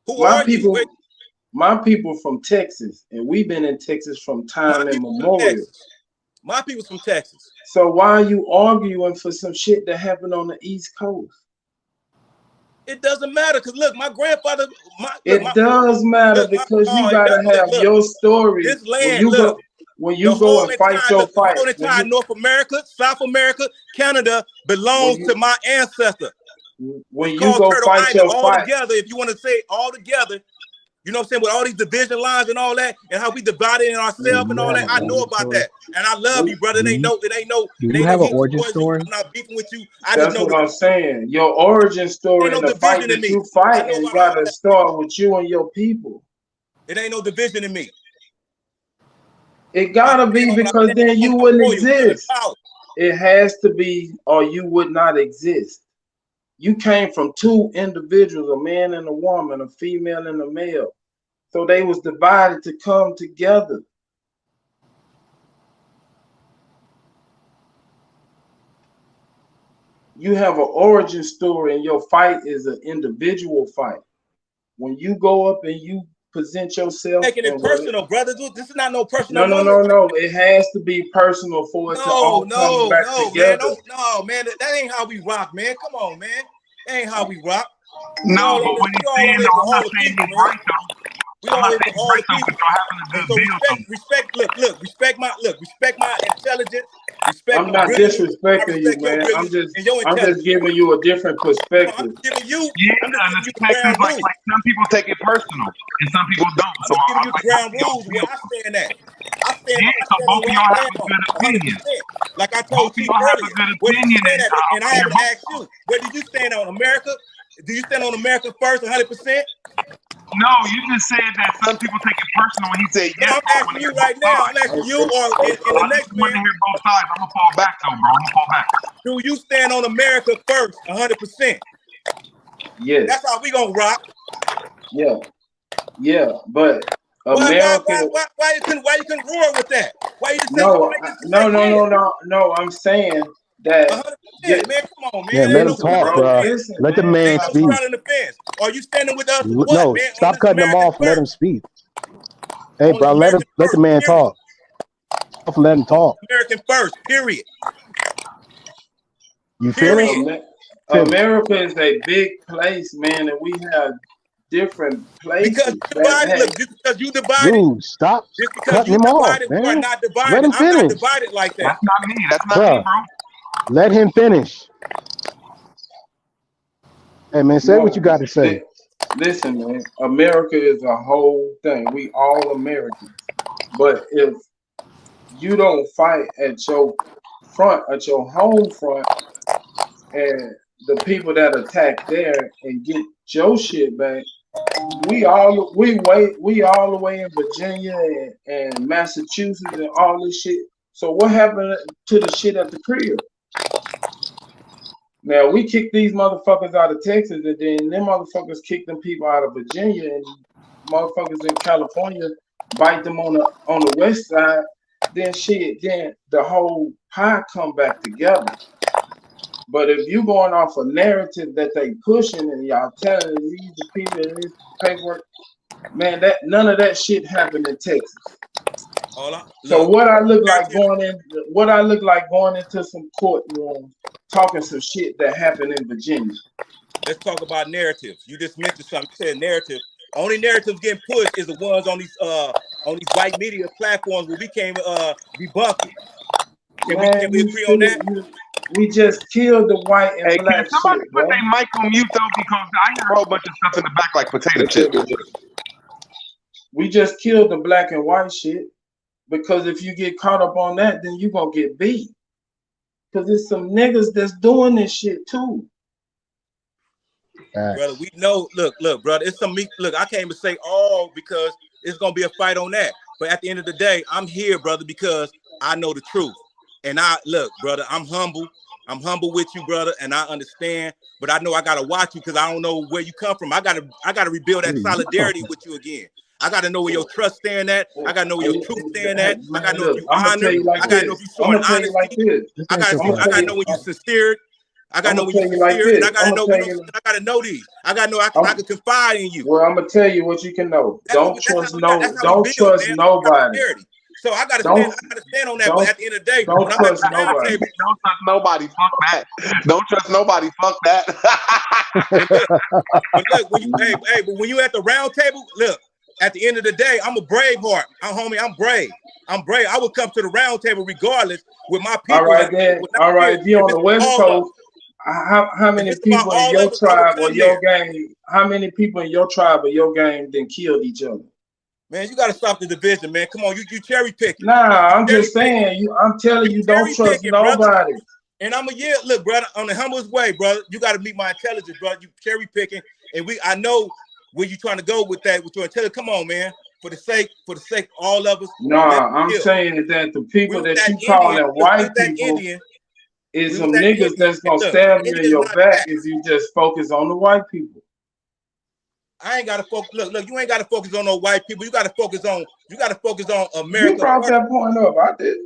Who are you?
My people from Texas, and we've been in Texas from time immemorial.
My people's from Texas.
So why are you arguing for some shit that happened on the East Coast?
It doesn't matter, because look, my grandfather.
It does matter because you gotta have your story.
This land,
when you go and fight your fight.
The whole entire North America, South America, Canada belongs to my ancestor.
When you go fight your fight,
together, if you want to say all together, you know what I'm saying, with all these division lines and all that, and how we divided in ourselves and all that, I know about that, and I love you, brother. It ain't no.
Do you have an origin story?
I'm not beefing with you.
That's what I'm saying. Your origin story in the fight that you fight, and gotta start with you and your people.
It ain't no division in me.
It gotta be, because then you wouldn't exist. It has to be, or you would not exist. You came from two individuals, a man and a woman, a female and a male. So they was divided to come together. You have an origin story, and your fight is an individual fight. When you go up and you present yourself,
making it personal, brother. This is not no personal.
No. It has to be personal for it to all come back together.
Man, that ain't how we rock, man. Come on, man. That ain't how we rock.
No, but when he's saying that, I'm not saying he's right though.
We all in for all the people. Respect my intelligence.
I'm not disrespecting you, man. I'm just giving you a different perspective.
I'm giving you.
Like some people take it personal and some people don't. So
I'm giving you ground rules where I stand at.
So both of y'all have a good opinion.
Like I told you earlier, where did you stand at? And I haven't asked you, where did you stand on America? Do you stand on America first, 100%?
No, you just said that some people take it personal when he said yes.
No, I'm asking you right now. I'm asking you or in the next man.
I want to hear both sides. I'm going to fall back though, bro. I'm going to fall back.
Do you stand on America first, 100%?
Yes.
That's how we going to rock.
Yeah, but America.
Why you couldn't roar with that? Why you just
No, I'm saying that.
100%, man, come on, man.
Yeah, let him talk, bro. Let the man speak.
Are you standing with us?
No,
man?
stop cutting him off. Let him speak. Hey, bro, let the man talk. Let him talk.
American first, period.
You feel it?
America is a big place, man, and we have different places.
Because you divided.
Dude, stop cutting him off, man.
You are not divided.
Let him finish.
I'm not divided like that.
That's not me. That's not me, bro.
Let him finish. Hey, man, say what you got to say.
Listen, man, America is a whole thing. We all Americans. But if you don't fight at your front, at your home front, and the people that attack there and get your shit back, we all the way in Virginia and Massachusetts and all this shit. So what happened to the shit at the crib? Now we kick these motherfuckers out of Texas, and then them motherfuckers kick them people out of Virginia, and motherfuckers in California bite them on the west side. Then the whole pie come back together. But if you going off a narrative that they pushing and y'all telling these people in this paperwork, man, none of that shit happened in Texas. So what I look like going into some courtroom talking some shit that happened in Virginia.
Let's talk about narratives. You just mentioned something. You said narrative.
Only narratives getting pushed is the ones on these white media platforms where we can't debunk it. Can we agree on that?
We just killed the white and
Hey,
black
can somebody
shit,
put
bro.
their mic on mute though? Because I hear a whole bunch of stuff in the back like potato chips.
We just killed the black and white shit. Because if you get caught up on that, then you gonna get beat. Because there's some niggas that's doing this shit too.
Brother, we know. Look, brother. It's some me. Look, I can't even say all because it's gonna be a fight on that. But at the end of the day, I'm here, brother, because I know the truth. And I look, brother. I'm humble. I'm humble with you, brother, and I understand. But I know I gotta watch you because I don't know where you come from. I gotta rebuild that solidarity with you again. I gotta know where your trust stand at. I gotta know where your truth stand at. I gotta know if you honor. I gotta know if you showing honesty. I gotta know when you sincere. I gotta know when you sincere, and I gotta know. I gotta know these. I gotta know I can confide in you.
Well, I'm gonna tell you what you can know. Don't trust nobody.
So I gotta stand on that. But at the end of the day,
don't trust nobody.
Don't trust nobody. Fuck that. Don't trust nobody. Fuck that.
But look, but when you at the round table, look. At the end of the day, I'm a brave heart. I'm brave. I'm brave. I would come to the round table regardless with my people.
All right, then. All right, if you're on the West Coast, how many people in your tribe or your gang? How many people in your tribe or your gang then killed each other?
Man, you got to stop the division, man. Come on, you cherry picking.
Nah, I'm just saying. I'm telling you, don't trust nobody.
Brother. And I'm look, brother, on the humblest way, brother. You got to meet my intelligence, brother. You cherry picking, and I know where you trying to go with that, with your intelligence. Come on, man. For the sake of all of us.
Nah, I'm saying that the people that you calling white people is some niggas that's gonna stab you in your back if you just focus on the white people.
I ain't gotta focus. Look, you ain't gotta focus on no white people. You gotta focus on America.
You brought that point up. I did.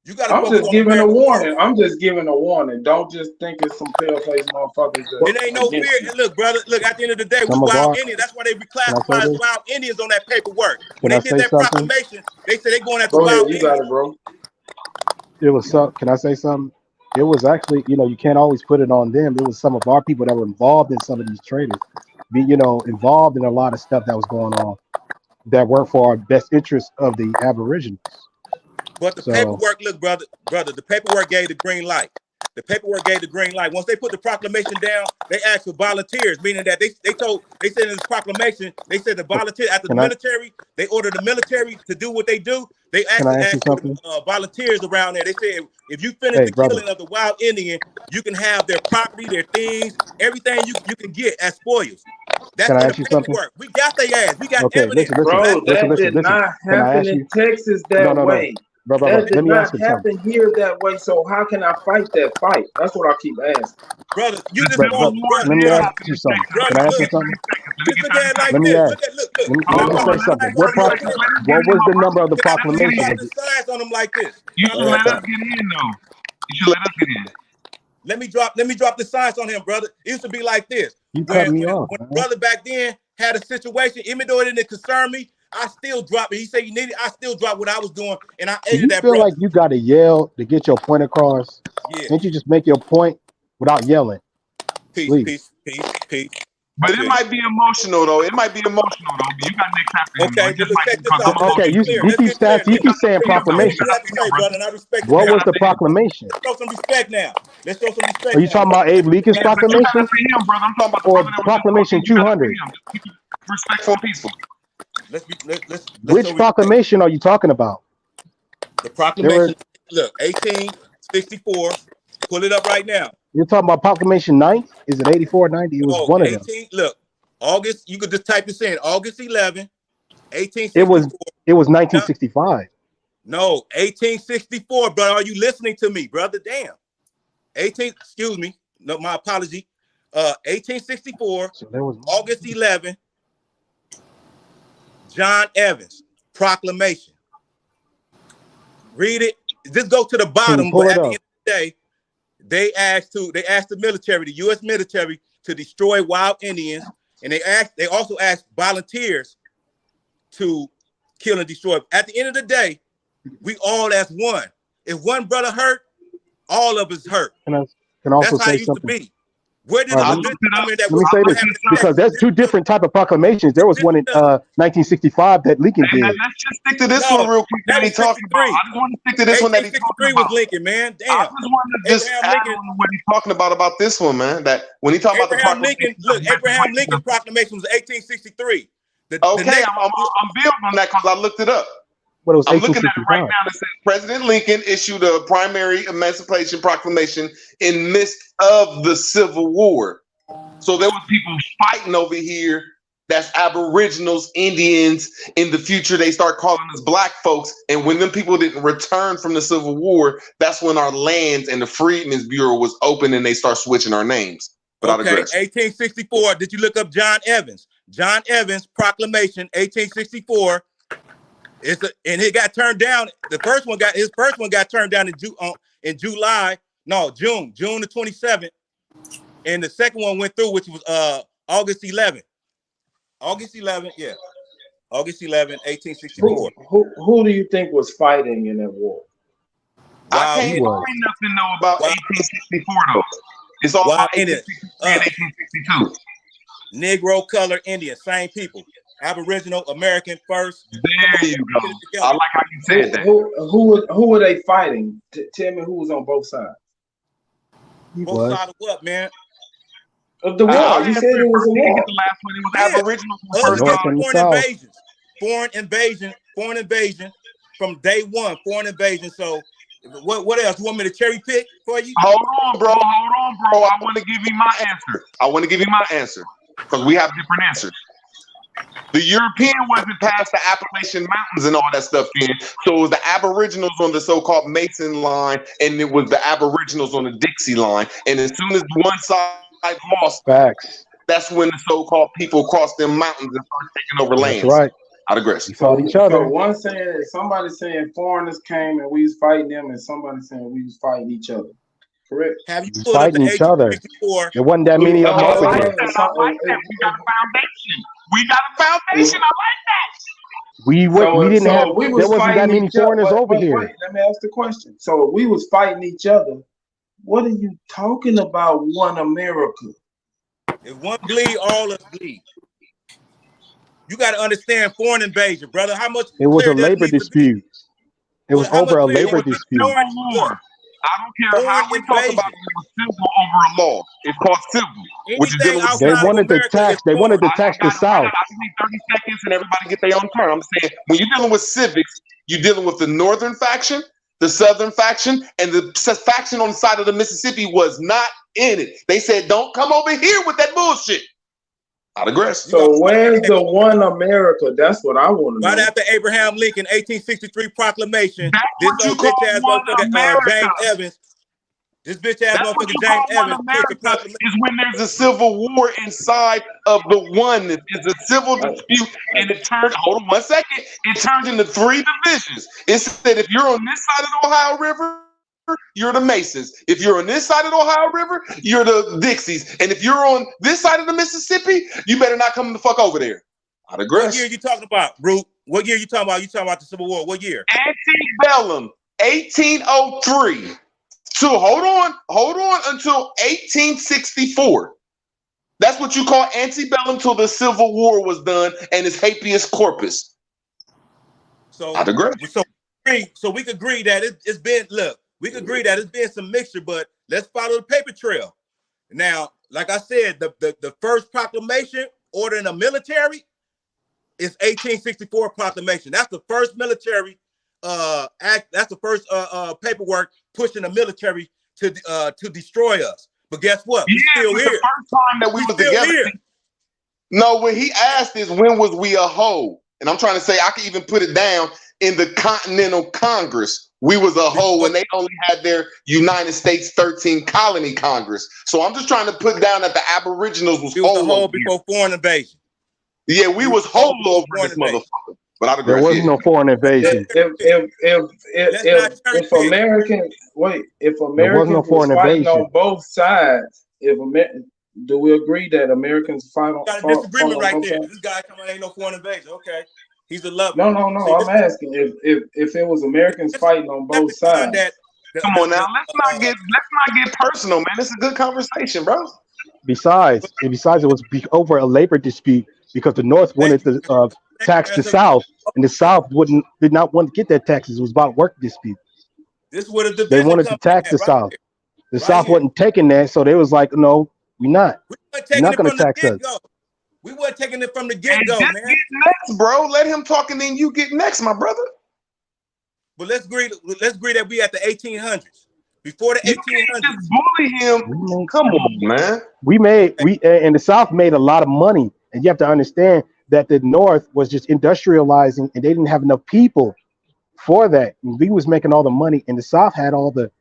You gotta
I'm
focus
just
on
giving
America
a warning.
first.
I'm just giving a warning. Don't just think it's some pale-faced motherfuckers.
It ain't no fear. And look, brother, at the end of the day, we wild Indians. That's why they reclassify as wild Indians on that paperwork. When they did that proclamation, they said they going after wild Indians.
Got it, bro.
It was can I say something? It was actually, you can't always put it on them. It was some of our people that were involved in some of these traders, involved in a lot of stuff that was going on that weren't for our best interest of the Aboriginals.
But the paperwork, look, brother, the paperwork gave the green light. The paperwork gave the green light. Once they put the proclamation down, they asked for volunteers, meaning that they said in this proclamation, they said the volunteer after the military, they ordered the military to do what they do. They actually asked for the volunteers around there. They said, if you finish the killing of the wild Indian, you can have their property, their things, everything you can get as spoils. That's in the paperwork. We got their ass. We got evidence.
Bro, that did not happen in Texas that way.
Bro,
that did
let me
not
ask you
happen
something.
here that way. So how can I fight that fight? That's what I keep asking.
Brother, you just
let me ask you something. Can I ask you something? Let me ask. Let me say something. What was the number of the proclamation?
On them like this.
You should let us get in, though. You should let us get in.
Let me drop the science on him, brother. It used to be like this.
You cut me off.
When brother back then had a situation, even though it didn't concern me, I still dropped it. He said you need it. I still dropped what I was doing, and I aided that.
You feel like you got to yell to get your point across?
Yeah.
Can't you just make your point without yelling?
Peace.
But it might be emotional though. It might be emotional though. You got next after
okay,
just
check this out.
Okay, you keep saying proclamation. What was the proclamation?
Let's show some respect now. Let's show some respect.
Are you talking about Abe Lincoln's proclamation? Or proclamation 200?
Respectful people.
Which proclamation are you talking about?
The proclamation. Look, 1864. Pull it up right now.
You're talking about proclamation 9th? Is it 84 or 90? It was one of them.
Look, August. You could just type this in. August 11, 1864.
It was 1965.
No, 1864, brother. Are you listening to me, brother? Damn. Excuse me. No, my apology. 1864. So there was August 11. John Evans proclamation. Read it. Just go to the bottom. But at the end of the day, they asked the military, the U.S. military, to destroy wild Indians, and they also asked volunteers to kill and destroy. At the end of the day, we all as one. If one brother hurt, all of us hurt.
Can I also
That's how
say
it used
something?
to be.
Where did
Let me say this, because there's two different type of proclamations. There was one in 1965 that Lincoln did.
Let's just stick to this one real quick that he talking about. I just want to stick to this one that he talking about.
was Lincoln, man. Damn.
I just want to just add on what he's talking about this one, man. That when he talking about the proclamation,
Abraham Lincoln proclamation was 1863.
I'm building on that because I looked it up.
What, it was
I'm looking at it right
1865.
now. It says President Lincoln issued a primary emancipation proclamation in midst of the Civil War. So there was people fighting over here. That's Aboriginals, Indians. In the future, they start calling us black folks. And when them people didn't return from the Civil War, that's when our lands and the Freedmen's Bureau was open and they start switching our names. But I digress.
1864. Did you look up John Evans? John Evans proclamation, 1864. And it got turned down. His first one got turned down in June the 27th. And the second one went through, which was August 11th. August 11th, 1864.
Who do you think was fighting in that war?
I can't find nothing though about 1864 though. It's all about 1862.
Negro, color, Indian, same people. Aboriginal, American first.
There you go. I like how you said that.
Who were they fighting? Tell me who was on both sides.
Both sides of what, man?
Of the war. You said it was a war.
The last one, it was Aboriginal.
Foreign invasion from day one. Foreign invasion. So, what else? You want me to cherry pick for you?
Hold on, bro. I want to give you my answer. Because we have different answers. The European wasn't past the Appalachian Mountains and all that stuff then. So it was the Aboriginals on the so-called Mason line, and it was the Aboriginals on the Dixie line. And as soon as one side lost, that's when the so-called people crossed them mountains and started taking over lands.
That's right.
I digress.
We fought each other.
So one saying, somebody saying foreigners came and we was fighting them, and somebody saying we was fighting each other. Correct.
Have you
fighting each other? There wasn't that many of them.
We got a foundation. We got a foundation. I like that.
We didn't have. There wasn't that many foreigners over here.
Wait, let me ask the question. So we was fighting each other. What are you talking about? One America.
If one bleed, all of us bleed. You got to understand foreign invasion, brother. How much?
It was a labor dispute. It was over a labor dispute.
I don't care how we talk about it, it was civil over a law. It's called civil. Which is dealing with
they wanted to tax. They wanted to tax the South.
I just need 30 seconds and everybody get their own turn. I'm saying when you're dealing with civics, you're dealing with the northern faction, the southern faction, and the faction on the side of the Mississippi was not in it. They said, "Don't come over here with that bullshit." I digress.
So where's the one America? That's what I want to know.
Right after Abraham Lincoln, 1863 proclamation.
This bitch ass motherfucker
James Evans. This bitch ass motherfucker James Evans
is when there's a civil war inside of the one. It's a civil dispute, and it turned. Hold on 1 second. It turned into 3 divisions. It said if you're on this side of the Ohio River, you're the Masons. If you're on this side of the Ohio River, you're the Dixies. And if you're on this side of the Mississippi, you better not come the fuck over there. I digress.
What year you talking about, Root? What year you talking about? You talking about the Civil War? What year?
Antebellum, 1803. So hold on until 1864. That's what you call antebellum till the Civil War was done and it's habeas corpus.
So
I digress.
So we could agree that it's been. Look. We can agree that it's been some mixture, but let's follow the paper trail. Now, like I said, the first proclamation ordering a military is 1864 proclamation. That's the first military act. That's the first paperwork pushing the military to destroy us. But guess what? We're still here.
The first time that we was together. Here. No, what he asked is when was we a whole? And I'm trying to say I can even put it down in the Continental Congress. We was a whole when they only had their United States 13 Colony Congress. So I'm just trying to put down that the Aboriginals was whole
before foreign invasion.
Yeah, we was whole over this motherfucker. But I
there wasn't no foreign invasion.
If Americans was fighting on both sides, do we agree that Americans fight on?
Got a disagreement right there. This guy coming ain't no foreign invasion. Okay. He's a lover.
No. I'm asking if it was Americans fighting on both sides.
Come on now, let's not get personal, man. It's a good conversation, bro.
besides, it was over a labor dispute because the North wanted to tax the South, and the South did not want to get that taxes. It was about work dispute.
This is where the
They
division
wanted to
comes
tax
in
the
at, right
South.
here.
The
Right
South
here.
wasn't taking that, so they was like, no, we're not.
We weren't
You're
taking
not
it
going
from
to
the
tax us.
get-go. We weren't taking it from the
And
get-go,
just
man.
get next, bro. Let him talk, and then you get next, my brother.
But let's agree that we at the 1800s. Before the
You
1800s.
can't just bully him. Come on, man.
And the South made a lot of money, and you have to understand that the North was just industrializing, and they didn't have enough people for that. And we was making all the money, and the South had all the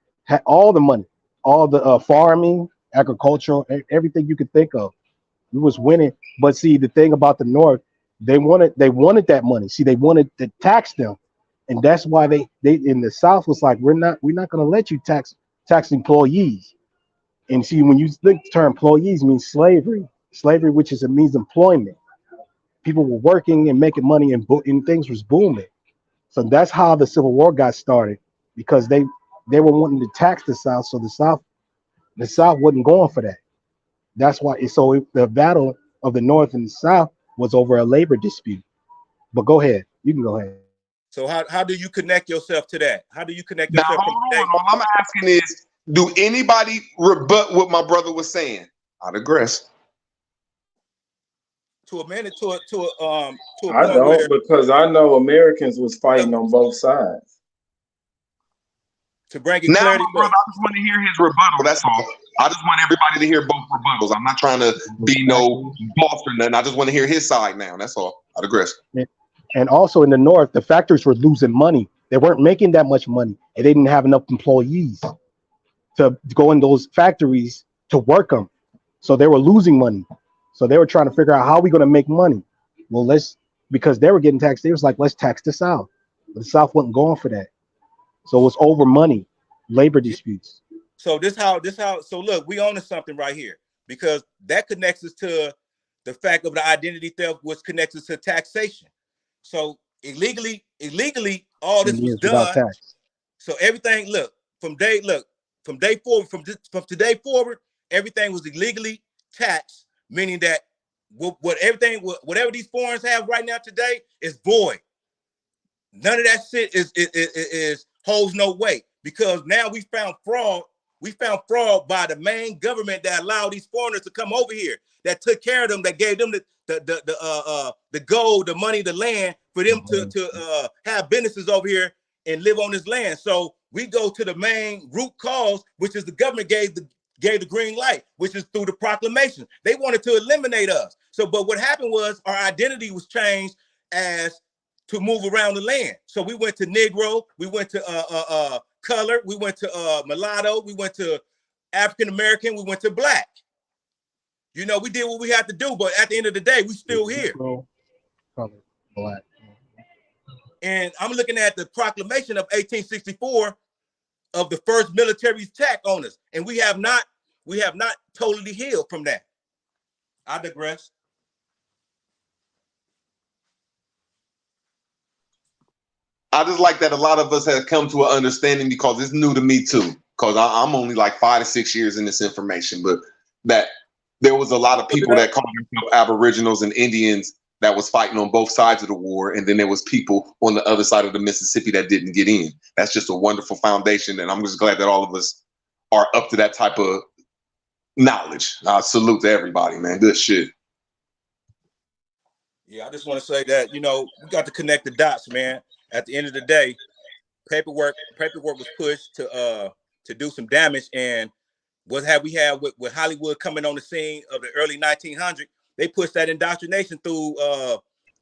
money, all the farming, agricultural, everything you could think of. We was winning. But see, the thing about the North, they wanted that money. See, they wanted to tax them, and that's why they in the South was like, we're not going to let you tax employees. And see, when you think the term employees means slavery, which means employment. People were working and making money, and things was booming. So that's how the Civil War got started, because they were wanting to tax the South, so the South wasn't going for that. That's why. The battle of the North and the South was over a labor dispute. But go ahead, you can go ahead.
So how do you connect yourself to that? How do you connect
Now,
yourself
hold
from
on. All I'm asking is, do anybody rebut what my brother was saying? I digress.
To a minute to a
I
point
don't,
where
because I know Americans was fighting on both sides.
to bring it
Now,
clarity.
my brother, I just want to hear his rebuttal. That's all. I just want everybody to hear both rebuttals. I'm not trying to be no boss or nothing. I just want to hear his side now. That's all. I digress.
And also in the North, the factories were losing money. They weren't making that much money, and they didn't have enough employees to go in those factories to work them. So they were losing money. So they were trying to figure out how are we going to make money. Well, because they were getting taxed. They was like, let's tax the South. But the South wasn't going for that. So it was over money, labor disputes.
So so look, we own something right here, because that connects us to the fact of the identity theft, which connects us to taxation. So illegally, all this was
Indians without
done.
tax.
So everything, from today forward, everything was illegally taxed, meaning that whatever these foreigners have right now today is void. None of that shit is holds no weight, because now we found fraud. We found fraud by the main government that allowed these foreigners to come over here, that took care of them, that gave them the gold, the money, the land for them to have businesses over here and live on this land. So we go to the main root cause, which is the government gave the green light, which is through the proclamation. They wanted to eliminate us. So, but what happened was our identity was changed as to move around the land. So we went to Negro, we went to color, we went to mulatto, we went to African American, we went to black. You know, we did what we had to do, but at the end of the day, we still here.
Color, black.
And I'm looking at the proclamation of 1864 of the first military attack on us, and we have not totally healed from that. I digress.
I just like that a lot of us have come to an understanding, because it's new to me too. Because I'm only like 5 to 6 years in this information, but that there was a lot of people that called themselves Aboriginals and Indians that was fighting on both sides of the war, and then there was people on the other side of the Mississippi that didn't get in. That's just a wonderful foundation, and I'm just glad that all of us are up to that type of knowledge. I salute to everybody, man. Good shit.
Yeah, I just want to say that, we got to connect the dots, man. At the end of the day, paperwork was pushed to do some damage. And what have we had with Hollywood coming on the scene of the early 1900s? They pushed that indoctrination through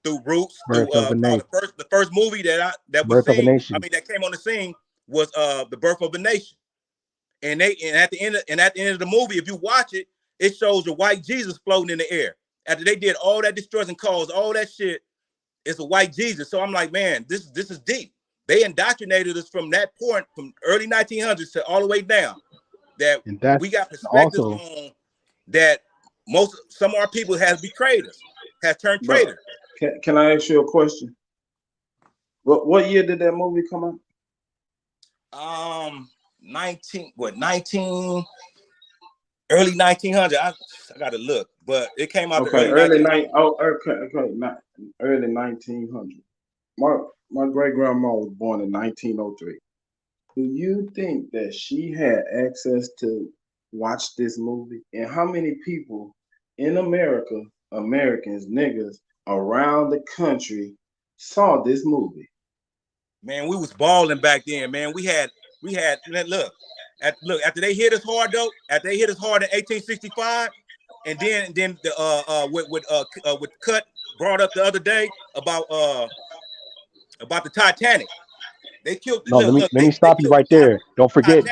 Roots. The first movie that came on the scene was The Birth of a Nation. And at the end of the movie, if you watch it, it shows the white Jesus floating in the air. After they did all that destruction, caused all that shit, it's a white Jesus. So I'm like, man, this is deep. They indoctrinated us from that point, from early 1900s to all the way down. That we got perspectives on that some of our people has betrayed us, has turned traitor.
Can I ask you a question? What year did that movie come out?
19 early 1900s.
I gotta look, but it came out the
Okay,
early
early
1900s.
early 1900. My great grandma was born in 1903. Do you think that she had access to watch this movie? And how many people in America, Americans, niggas around the country saw this movie?
Man, we was balling back then, man. We had look after they hit us hard though. After they hit us hard in 1865, and then the with Cut brought up the other day about the Titanic. They killed.
No, let me stop you right there. Don't forget.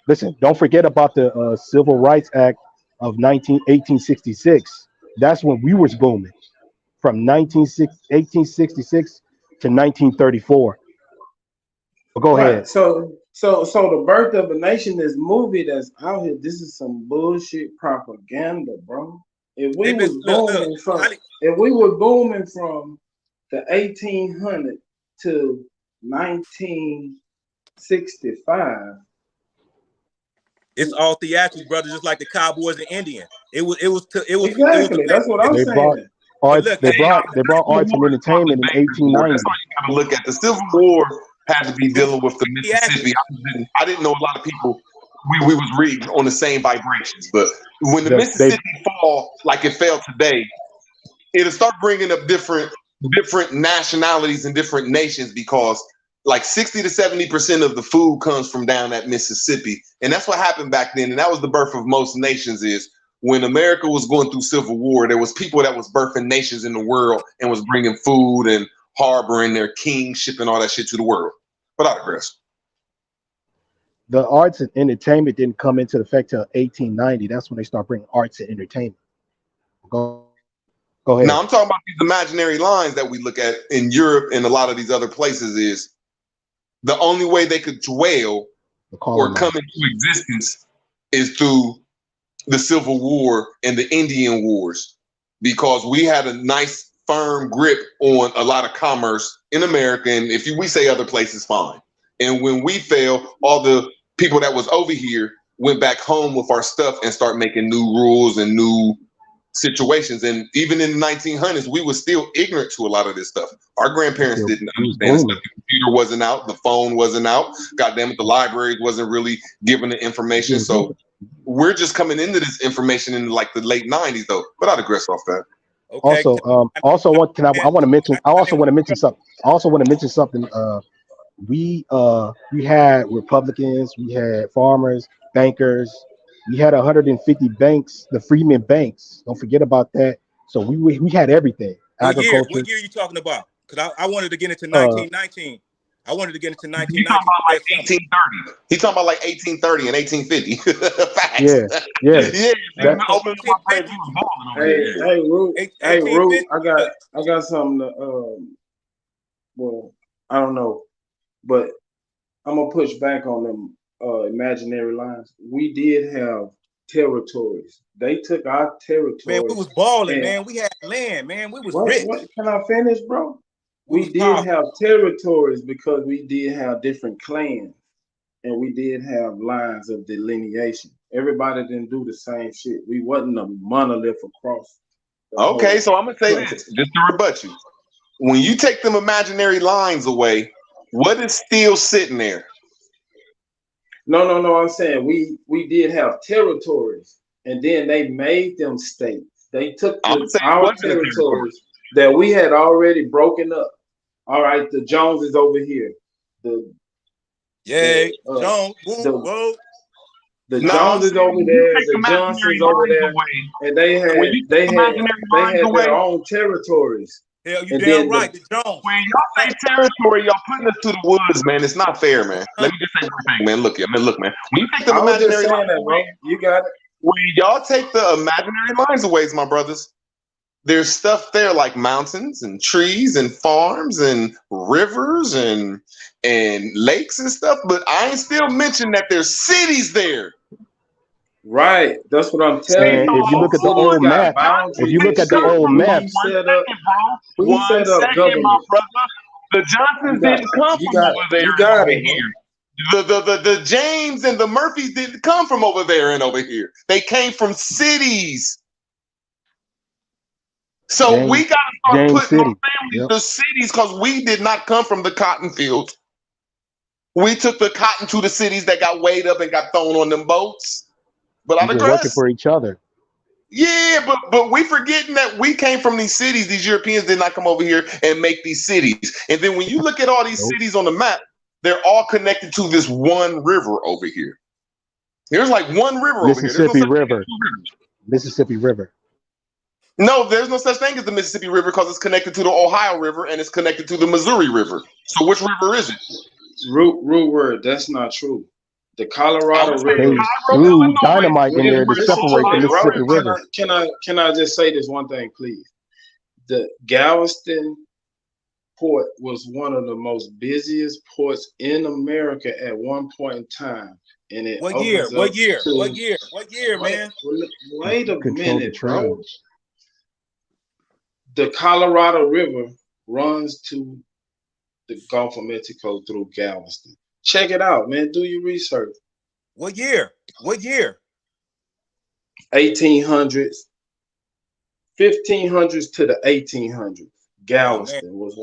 Listen, don't forget about the Civil Rights Act of 1866. That's when we was booming, from 1866 to 1934. But go ahead.
So the birth of a nation, this movie that's out here, this is some bullshit propaganda, bro. If we was booming from the 1800 to 1965,
it's all theatrics, brother. Just like the Cowboys and Indian. It was
exactly. That's what I'm saying.
They brought arts and entertainment in 1890.
That's why you gotta look at the Civil War had to be dealing with the Mississippi. I didn't know a lot of people. We was reading on the same vibrations, but when the Mississippi fall like it fell today, it'll start bringing up different nationalities and different nations, because like 60 to 70% of the food comes from down at Mississippi, and that's what happened back then. And that was the birth of most nations. Is when America was going through Civil War, there was people that was birthing nations in the world and was bringing food and harboring their king, shipping all that shit to the world. But I digress.
The arts and entertainment didn't come into effect till 1890. That's when they start bringing arts and entertainment. Go ahead.
Now I'm talking about these imaginary lines that we look at in Europe and a lot of these other places. Is the only way they could dwell or come into existence is through the Civil War and the Indian Wars, because we had a nice firm grip on a lot of commerce in America, and if we say other places, fine. And when we fell, all the people that was over here went back home with our stuff and start making new rules and new situations. And even in the 1900s, we were still ignorant to a lot of this stuff. Our grandparents didn't understand this stuff. The computer wasn't out, the phone wasn't out. Goddamn it, the library wasn't really giving the information. So we're just coming into this information in like the late 90s, though. But I digress off that.
Okay. I want to mention something. We had Republicans, we had farmers, bankers, we had 150 banks, the Freeman banks. Don't forget about that. So we had everything.
What year are you talking about? Because I wanted to get into 1919. I wanted to get into 1919.
He's talking about like 1830. He's talking about like 1830 and 1850. Facts.
Hey, Root. I got something to. Well, I don't know, but I'm gonna push back on them imaginary lines. We did have territories. They took our territory.
Man, we was balling, man. We had land, man. We was rich.
Can I finish, bro? We did have territories because we did have different clans, and we did have lines of delineation. Everybody didn't do the same shit. We wasn't a monolith across.
Okay, so I'm gonna say this just to rebut you. When you take them imaginary lines away, what is still sitting there?
No. I'm saying we did have territories, and then they made them states. They took our territories that we had already broken up. All right, the Jones is over here. The Jones is over there. The Johnsons over there, and they had their own territories.
Hell, you damn right. The Jones.
When y'all say territory, y'all putting us to the woods, man. It's not fair, man. Let me just say one thing, man. Look, man. When you take the imaginary lines away,
you got it.
When y'all take the imaginary lines away, my brothers, there's stuff there like mountains and trees and farms and rivers and lakes and stuff. But I ain't still mentioned that there's cities there.
Right, that's what I'm telling you.
If you look at the old map,
One second, my brother. The Johnsons didn't come from over there. The James and the Murphys didn't come from over there and over here. They came from cities. So we got to start putting our families to cities because we did not come from the cotton fields. We took the cotton to the cities that got weighed up and got thrown on them boats. But
We're working for each other.
Yeah, but we forgetting that we came from these cities. These Europeans did not come over here and make these cities. And then when you look at all these cities on the map, they're all connected to this one river over here. There's like one river over here.
Mississippi River. Mississippi River.
No, there's no such thing as the Mississippi River because it's connected to the Ohio River and it's connected to the Missouri River. So which river is it?
Root word. That's not true. The Colorado River.
Threw dynamite in there to separate the Mississippi River.
Can I just say this one thing, please? The Galveston port was one of the most busiest ports in America at one point in time. And it
What year, man?
Wait a minute, bro. The Colorado River runs to the Gulf of Mexico through Galveston. Check it out, man. Do your research.
What year?
1800s, 1500s to the 1800s. Galveston was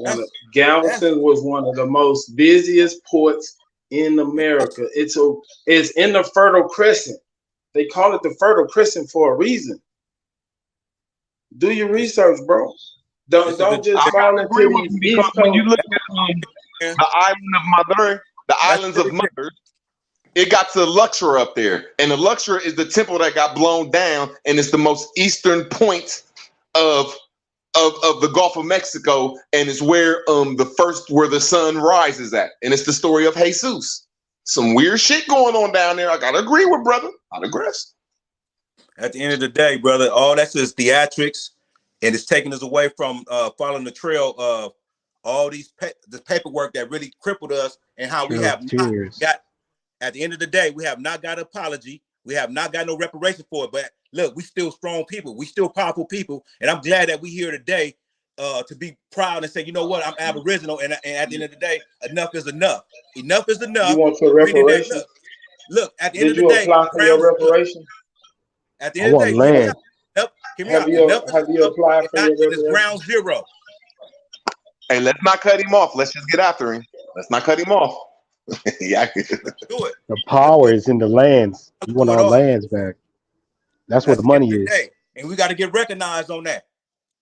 one of the most busiest ports in America. It's in the Fertile Crescent. They call it the Fertile Crescent for a reason. Do your research, bro. Don't just fall into these
because when you look at the island of Mother, the islands of Mother, it got to Luxor up there, and the Luxor is the temple that got blown down, and it's the most eastern point of the Gulf of Mexico, and it's where where the sun rises at, and it's the story of Jesus. Some weird shit going on down there. I gotta agree with brother. I digress.
At the end of the day, brother, all that's just theatrics, and it's taking us away from following the trail of all the paperwork that really crippled us, and how we have not got. At the end of the day, we have not got an apology. We have not got no reparation for it. But look, we still strong people. We still powerful people, and I'm glad that we here today to be proud and say, you know what, I'm Aboriginal, and at the end of the day, enough is enough. Enough is enough.
You want your reparation?
Look, at the end of the day,
did you apply for your reparation?
At the end of the day,
land.
Have you applied for your reparation?
It's ground zero.
Hey, let's not cut him off. Let's just get after him. Let's not cut him off. Yeah,
do it.
The power is in the lands. You want our lands back. That's where the money is.
And we got to get recognized on that.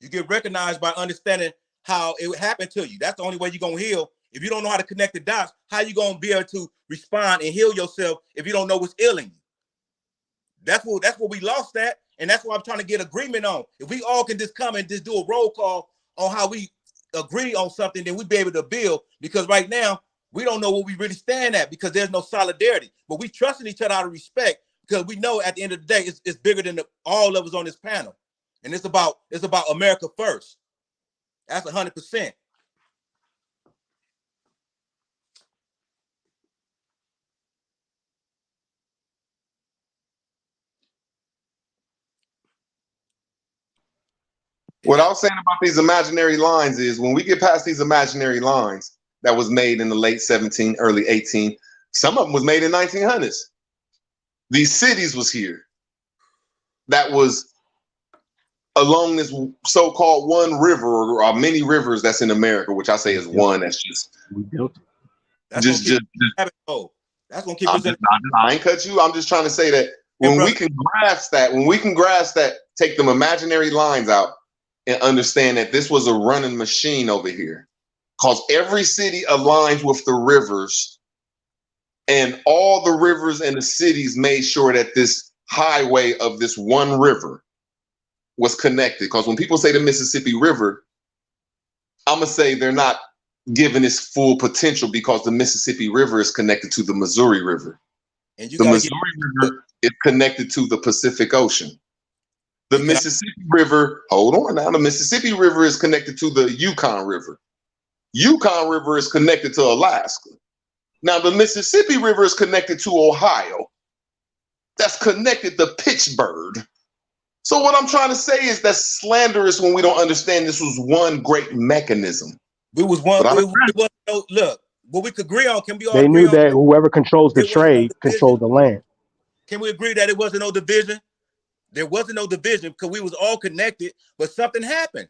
You get recognized by understanding how it happened to you. That's the only way you're going to heal. If you don't know how to connect the dots, how you going to be able to respond and heal yourself if you don't know what's ailing you? That's what we lost at, and that's what I'm trying to get agreement on. If we all can just come and just do a roll call on how we agree on something, then we'd be able to build, because right now, we don't know what we really stand at because there's no solidarity. But we trusting each other out of respect because we know at the end of the day, it's bigger than all of us on this panel. And it's about America first. That's 100%.
What I was saying about these imaginary lines is when we get past these imaginary lines that was made in the late 17, early 18, some of them was made in 1900s. These cities was here. That was along this so-called one river or many rivers that's in America, which I say is one. That's just
we built it.
That's gonna keep us in.
I ain't cut you. I'm just trying to say that when we can grasp that, take them imaginary lines out and understand that this was a running machine over here. Because every city aligns with the rivers, and all the rivers and the cities made sure that this highway of this one river was connected. Because when people say the Mississippi River, I'm going to say they're not giving its full potential, because the Mississippi River is connected to the Missouri River.
And
the Missouri River is connected to the Pacific Ocean. The Mississippi River, hold on now, the Mississippi River is connected to the Yukon River. Yukon River is connected to Alaska. Now, the Mississippi River is connected to Ohio. That's connected to Pittsburgh. So what I'm trying to say is that's slanderous when we don't understand this was one great mechanism.
We was one. Look,
what we could agree on, can we all
They
agree
knew
on
that whoever controls the
there wasn't no
trade
division?
controlled the land.
Can we agree that it wasn't no division? There wasn't no division because we was all connected, but something happened.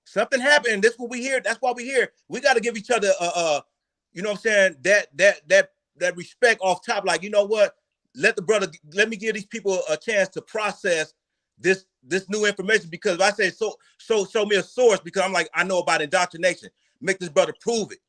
Something happened, and this is what we hear. That's why we here. We got to give each other you know what I'm saying, that respect off top. Like, you know what? Let me give these people a chance to process this new information, because if I say show me a source, because I'm like, I know about indoctrination. Make this brother prove it.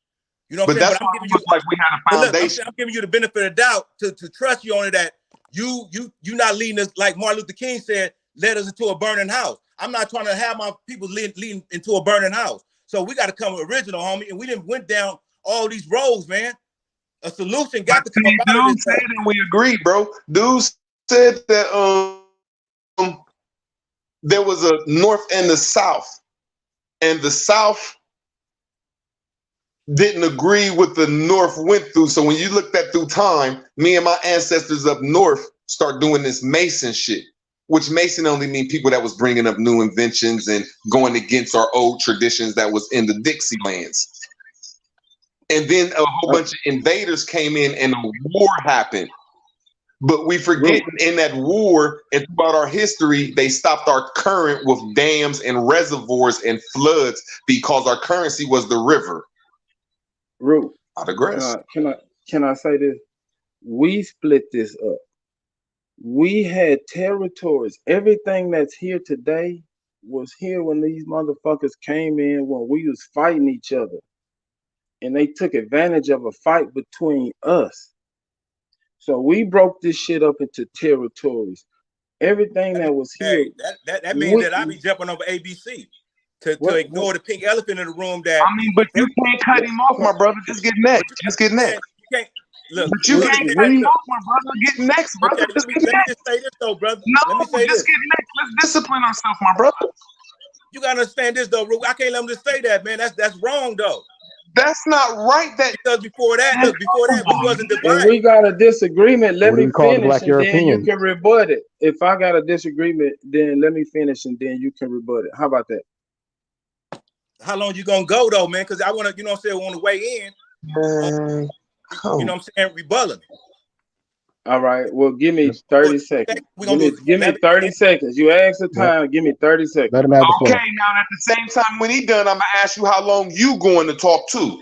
You know what I'm saying?
That's
But
why it was like we had a foundation.
I'm giving you the benefit of doubt to trust you on it, that you not leading us like Martin Luther King said, led us into a burning house. I'm not trying to have my people leading into a burning house. So we got to come original, homie. And we didn't went down all these roads, man. A solution got to come up out of this.
Dude said, and we agreed, bro. Dude said that there was a North and the South, and the South didn't agree with the North went through. So when you look that through time, me and my ancestors up north start doing this Mason shit, which Mason only mean people that was bringing up new inventions and going against our old traditions that was in the Dixie lands. And then a whole bunch of invaders came in and a war happened. But we forget in that war and throughout our history, they stopped our current with dams and reservoirs and floods because our currency was the river.
Root.
I digress.
Can I say this? We split this up. We had territories. Everything that's here today was here when these motherfuckers came in, when we was fighting each other. And they took advantage of a fight between us. So we broke this shit up into territories. Everything that was here.
That means that I be jumping over ABC to ignore the pink elephant in the room. That
I mean, but you can't cut him off, my brother. Just get next. Just get next.
You can't look.
But you can't cut him off, my brother. Get next, brother.
Okay,
just
let me just say this though, brother.
No,
let me say
just get next. Let's discipline ourselves, my brother.
You gotta understand this though, Ru. I can't let him just say that, man. That's wrong though.
That's not right.
Because before that, we wasn't divided.
If we got a disagreement, let me finish,
Black
and
Europeans?
then you can rebut it. If I got a disagreement, then let me finish, and then you can rebut it. How about that?
How long you gonna go though, man? Because I want to, you know what I'm saying, want to weigh in. You know what I'm saying, rebutting.
All right. Well, give me 30 seconds. Give me 30 seconds. You asked the time. Give me 30 seconds.
Let him have the floor.
Okay, now at the same time, when he done, I'm gonna ask you how long you going to talk too.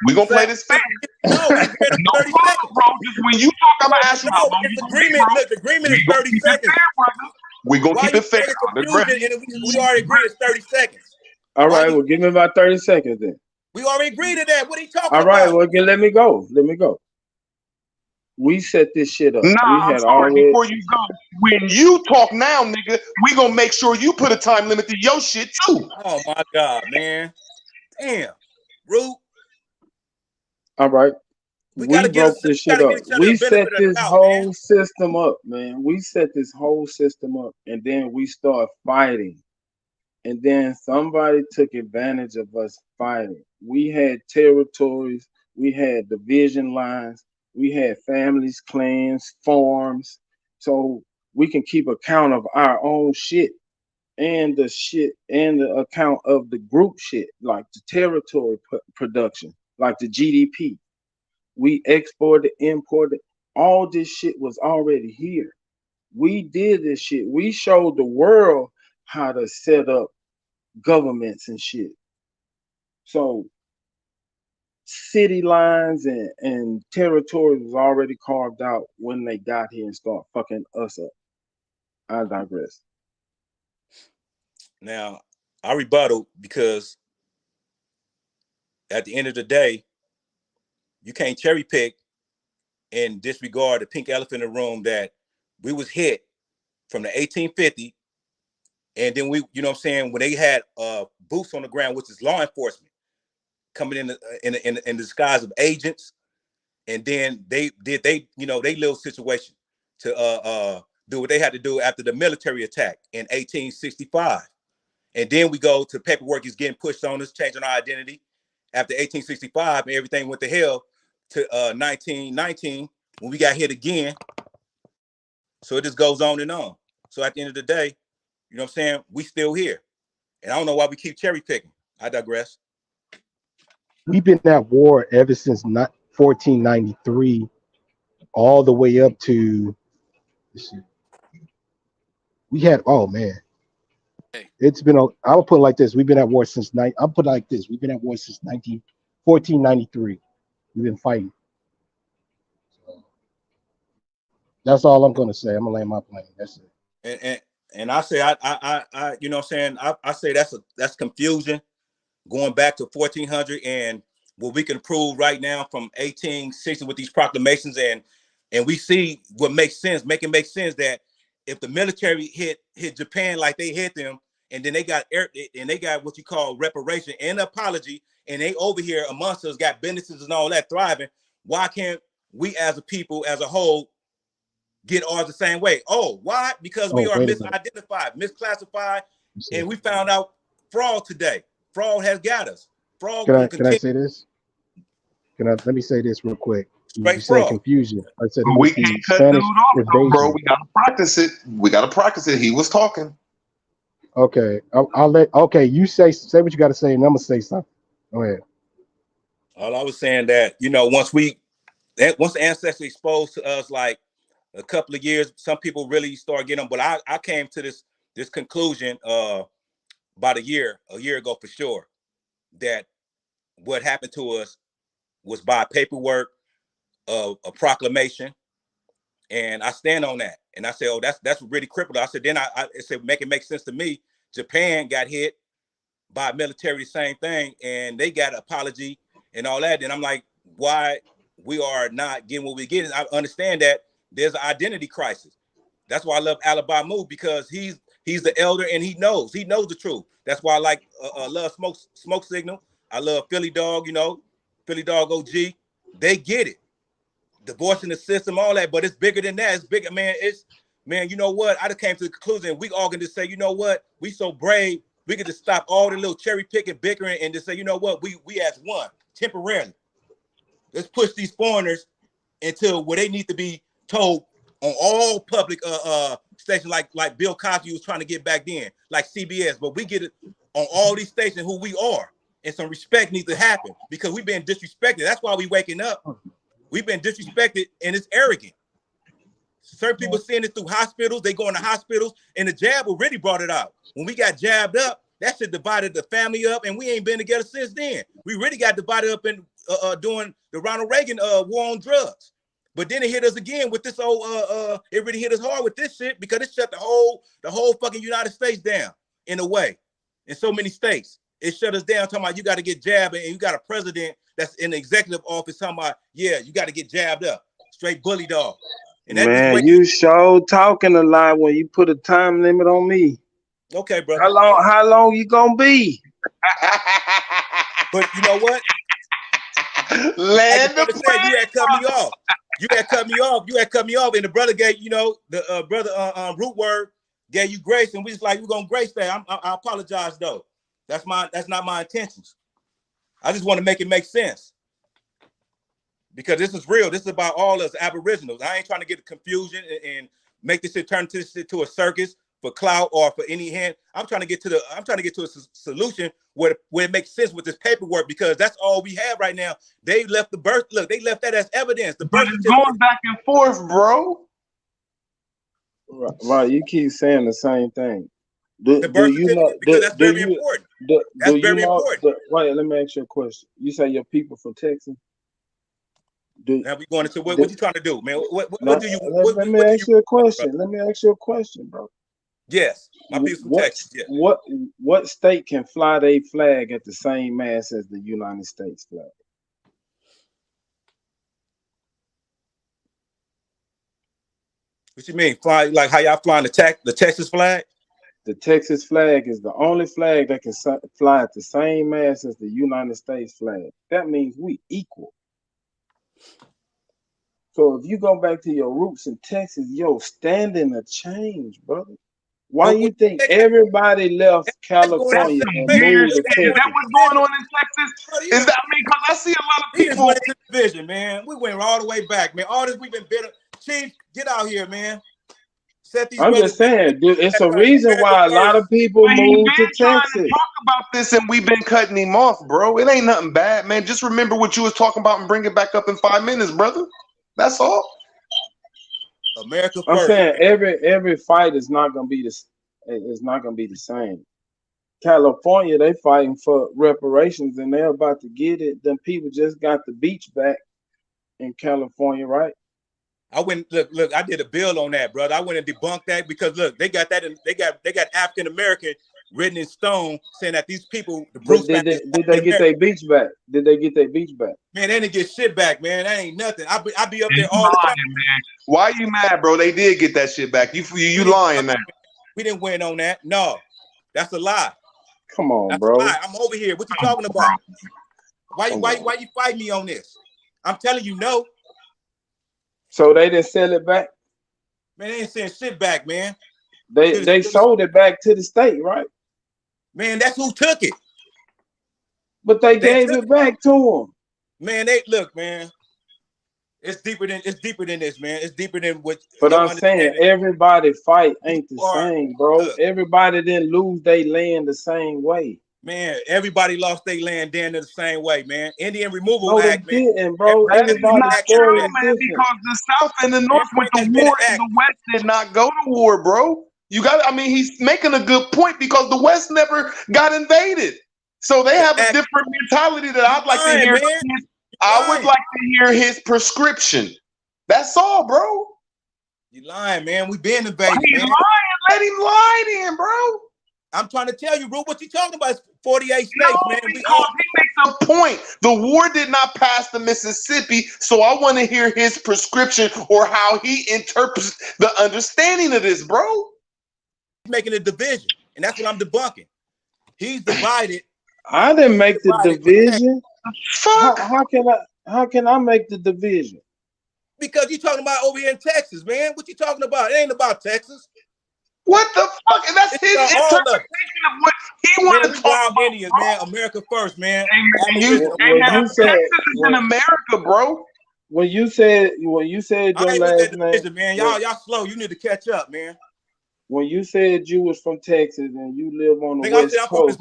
We gonna play this fair.
No, no problem,
bro. Just when you talk, I'm gonna ask you how long you gonna be, bro.
The agreement is 30 seconds.
We gonna keep it fair.
We already agreed it's 30 seconds.
All right. Well, give me about 30 seconds then.
We already agreed to that. What are you talking about?
All right. Well, let me go. Let me go. We set this shit up.
I'm sorry. Before you go, when you talk now, nigga, we gonna make sure you put a time limit to your shit too.
Oh my God, man! Damn, Root.
All right. We broke this shit up. We set this whole system up, man. We set this whole system up, and then we start fighting. And then somebody took advantage of us fighting. We had territories. We had division lines. We had families, clans, farms, so we can keep account of our own shit and the account of the group shit, like the territory production, like the GDP. We exported, imported. All this shit was already here. We did this shit. We showed the world how to set up governments and shit. So city lines and territories was already carved out when they got here and start fucking us up. I digress.
Now, I rebuttal because at the end of the day, you can't cherry pick and disregard the pink elephant in the room that we was hit from the 1850, and then we, you know what I'm saying, when they had boots on the ground, which is law enforcement, coming in the disguise of agents, and then they did they little situation to do what they had to do after the military attack in 1865. And then we go to paperwork is getting pushed on us, changing our identity after 1865, and everything went to hell to 1919 when we got hit again. So it just goes on and on. So at the end of the day, you know what I'm saying, we still here. And I don't know why we keep cherry picking. I digress.
we've been at war ever since 1493, all the way up to. Let's see, we had. Oh man, it's been. I'll put it like this: we've been at war since I'll put it like this: we've been at war since 1493. We've been fighting. That's all I'm gonna say. I'm gonna land my plane. That's it.
And I say I you know what I'm saying, I say that's confusion going back to 1400 and what we can prove right now from 1860 with these proclamations, and we see what makes sense, make sense that if the military hit Japan like they hit them, and then they got what you call reparation and apology, and they over here amongst us got businesses and all that thriving, why can't we as a people as a whole get ours the same way? Oh, why? Because we are misidentified, misclassified, and we found out fraud today. Fraud has got us. Fraud.
Can I say this? Let me say this real quick. You said confusion. I said
we can't cut Spanish dude off, bro. We gotta practice it. He was talking.
Okay, I'll let. Okay, you say what you got to say, and I'm gonna say something. Go ahead.
All I was saying that, you know, once the ancestors exposed to us, like a couple of years, some people really start getting them. But I came to this conclusion about a year ago for sure, that what happened to us was by paperwork, a proclamation, and I stand on that. And I said, oh, that's really crippled. I said, then I said, make it make sense to me. Japan got hit by military, same thing, and they got an apology and all that. And I'm like, why we are not getting what we get? I understand that there's an identity crisis. That's why I love Alabama because he's the elder and he knows the truth. That's why I like love Smoke Signal. I love Philly Dog, you know, Philly Dog OG. They get it. Divorcing the system, all that, but it's bigger than that. It's bigger, man. Man, you know what? I just came to the conclusion we all can just say, you know what? We so brave, we can just stop all the little cherry picking, bickering, and just say, you know what? We as one, temporarily. Let's push these foreigners until where they need to be told on all public stations, like Bill Cosby was trying to get back then, like CBS, but we get it on all these stations who we are, and some respect needs to happen because we've been disrespected. That's why we waking up. We've been disrespected, and it's arrogant. Certain people seeing it through hospitals. They go into hospitals, and the jab already brought it out. When we got jabbed up, that shit divided the family up, and we ain't been together since then. We really got divided up in during the Ronald Reagan war on drugs. But then it hit us again with this old. It really hit us hard with this shit because it shut the whole fucking United States down in a way. In so many states, it shut us down. Talking about you got to get jabbed, and you got a president that's in the executive office talking about, yeah, you got to get jabbed up, straight bully dog. And that
man, you show talking a lot when you put a time limit on me.
Okay, brother.
How long you gonna be?
But you know what? You had cut me off. You had cut me off. And the brother gave, you know, the brother Root Word gave you grace, and we just like, we're gonna grace that. I apologize though. That's not my intentions. I just want to make it make sense. Because this is real. This is about all us Aboriginals. I ain't trying to get confusion and make this shit turn to a circus for clout or for any hand. I'm trying to get to a solution where it makes sense with this paperwork, because that's all we have right now. They left the birth. Look, they left that as evidence. The birth
is going back and forth, bro.
Right, you keep saying the same thing. The birth certificate,
because that's very important. That's very important.
Right, let me ask you a question. You say your people from Texas.
Now we going into what you trying to do, man? What do you?
Let me ask you a question. Let me ask you a question, bro.
Yes, my people from Texas. Yeah.
What state can fly their flag at the same mast as the United States flag?
What you mean? Fly like how y'all flying the Texas flag?
The Texas flag is the only flag that can fly at the same mast as the United States flag. That means we equal. So if you go back to your roots in Texas, standing a change, brother. Why you think everybody left California and moved to Texas?
Is that what's going on in Texas? Is that because I see a lot of people.
We just went into the division, man. We went all the way back, man. All this we've been bitter. Chief, get out here, man.
set these
I'm
brothers.
just saying, dude, it's a reason why a lot of people move to Texas.
Talk about this, and we've been cutting him off, bro. It ain't nothing bad, man. Just remember what you was talking about and bring it back up in 5 minutes, brother. That's all.
America first.
I'm saying every fight is not gonna be the same. California, they fighting for reparations and they're about to get it. Them people just got the beach back in California, right?
I went look. I did a bill on that, brother. I went and debunked that because look, they got that. They got African American written in stone saying that these people, the Bruce
did they get their beach back? Did they get their beach back?
Man, they didn't get shit back, man. That ain't nothing. I be up there all the time.
Man. Why you mad, bro? They did get that shit back. You lying, man.
We didn't win on that. No, that's a lie.
Come on,
that's
bro.
A lie. I'm over here. What you talking about? Why you fight me on this? I'm telling you no.
So they didn't sell it back?
Man, they ain't saying shit back, man.
They sold it back to the state, right?
Man, that's who took it.
But they gave it back to them.
Man, look, man. It's deeper than this, man. It's deeper than what.
But I'm saying everybody fight ain't the same, bro. Look, everybody didn't lose their land the same way.
Man, everybody lost their land down the same way, man. Indian Removal Act,
man. Didn't, bro. Everybody's story is different.
Because the South and the North went to war and the West did not go to war, bro. He's making a good point because the West never got invaded. So they have a different mentality that I'd like to hear. I would like to hear his prescription. That's all, bro.
You lying, man. We been invaded.
He's lying. Let him lie then, bro.
I'm trying to tell you, bro, what you talking about? It's 48 states, man.
He makes a point. The war did not pass the Mississippi, so I want to hear his prescription or how he interprets the understanding of this, bro.
He's making a division, and that's what I'm debunking. He's divided.
I didn't make the division. Fuck. How can I make the division?
Because you talking about over here in Texas, man. What you talking about? It ain't about Texas.
What the fuck? And that's his interpretation of what he wanted to talk about.
Indians, man. America first, man.
Texas is in America, bro.
When you said your last name,
man. Y'all slow. You need to catch up, man.
When you said you was from Texas and you live on the West Coast,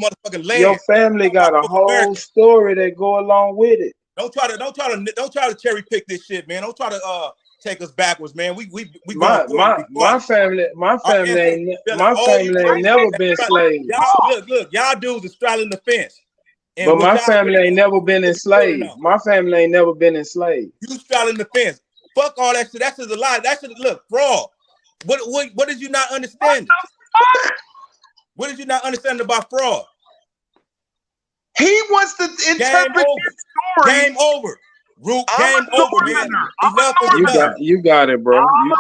your family got a whole story that go along with it.
Don't try to cherry pick this shit, man. Don't try to take us backwards, man.
My family ain't never been slaves.
Look, y'all dudes are straddling the fence.
But my family ain't never been enslaved. My family ain't never been enslaved.
You straddling the fence. Fuck all that shit. That's just a lie. That shit, look, fraud. What did you not understand? What did you not understand about fraud?
He wants to interpret his story.
Game over. Root, game over, man.
You got it, bro. You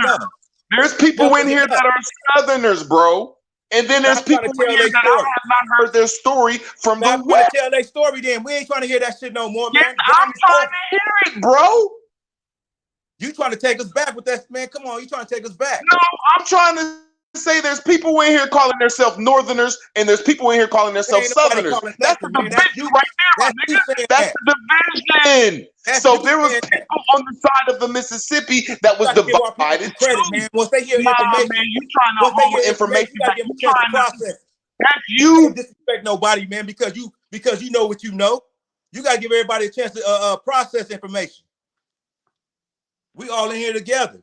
got it.
There's people in here that are Southerners, bro. And then there's people in here that I have not heard their story from the West.
Tell their story then. We ain't trying to hear that shit no more, man.
I'm trying to hear it, bro.
You trying to take us back with that, man? Come on, you trying to take us back?
No, I'm trying to say there's people in here calling themselves Northerners, and there's people in here calling themselves Southerners. That's the division right there, my nigga. That's the division. So there was people on the side of the Mississippi that was divided.
Credit, man. Once they hear information,
man, you trying to hold information that you trying to process. That's you.
Don't disrespect nobody, man, because you know what you know. You gotta give everybody a chance to process information. We all in here together.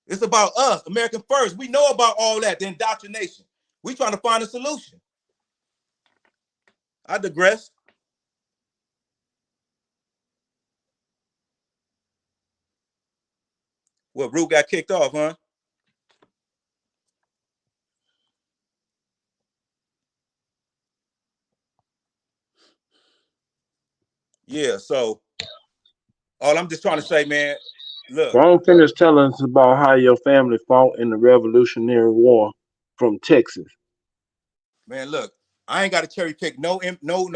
It's about us, American first. We know about all that, the indoctrination. We trying to find a solution. I digress. What, Root got kicked off, huh? Yeah, so all I'm just trying to say, man, look.
Don't finish telling us about how your family fought in the Revolutionary War from Texas.
Man, look, I ain't got to cherry pick no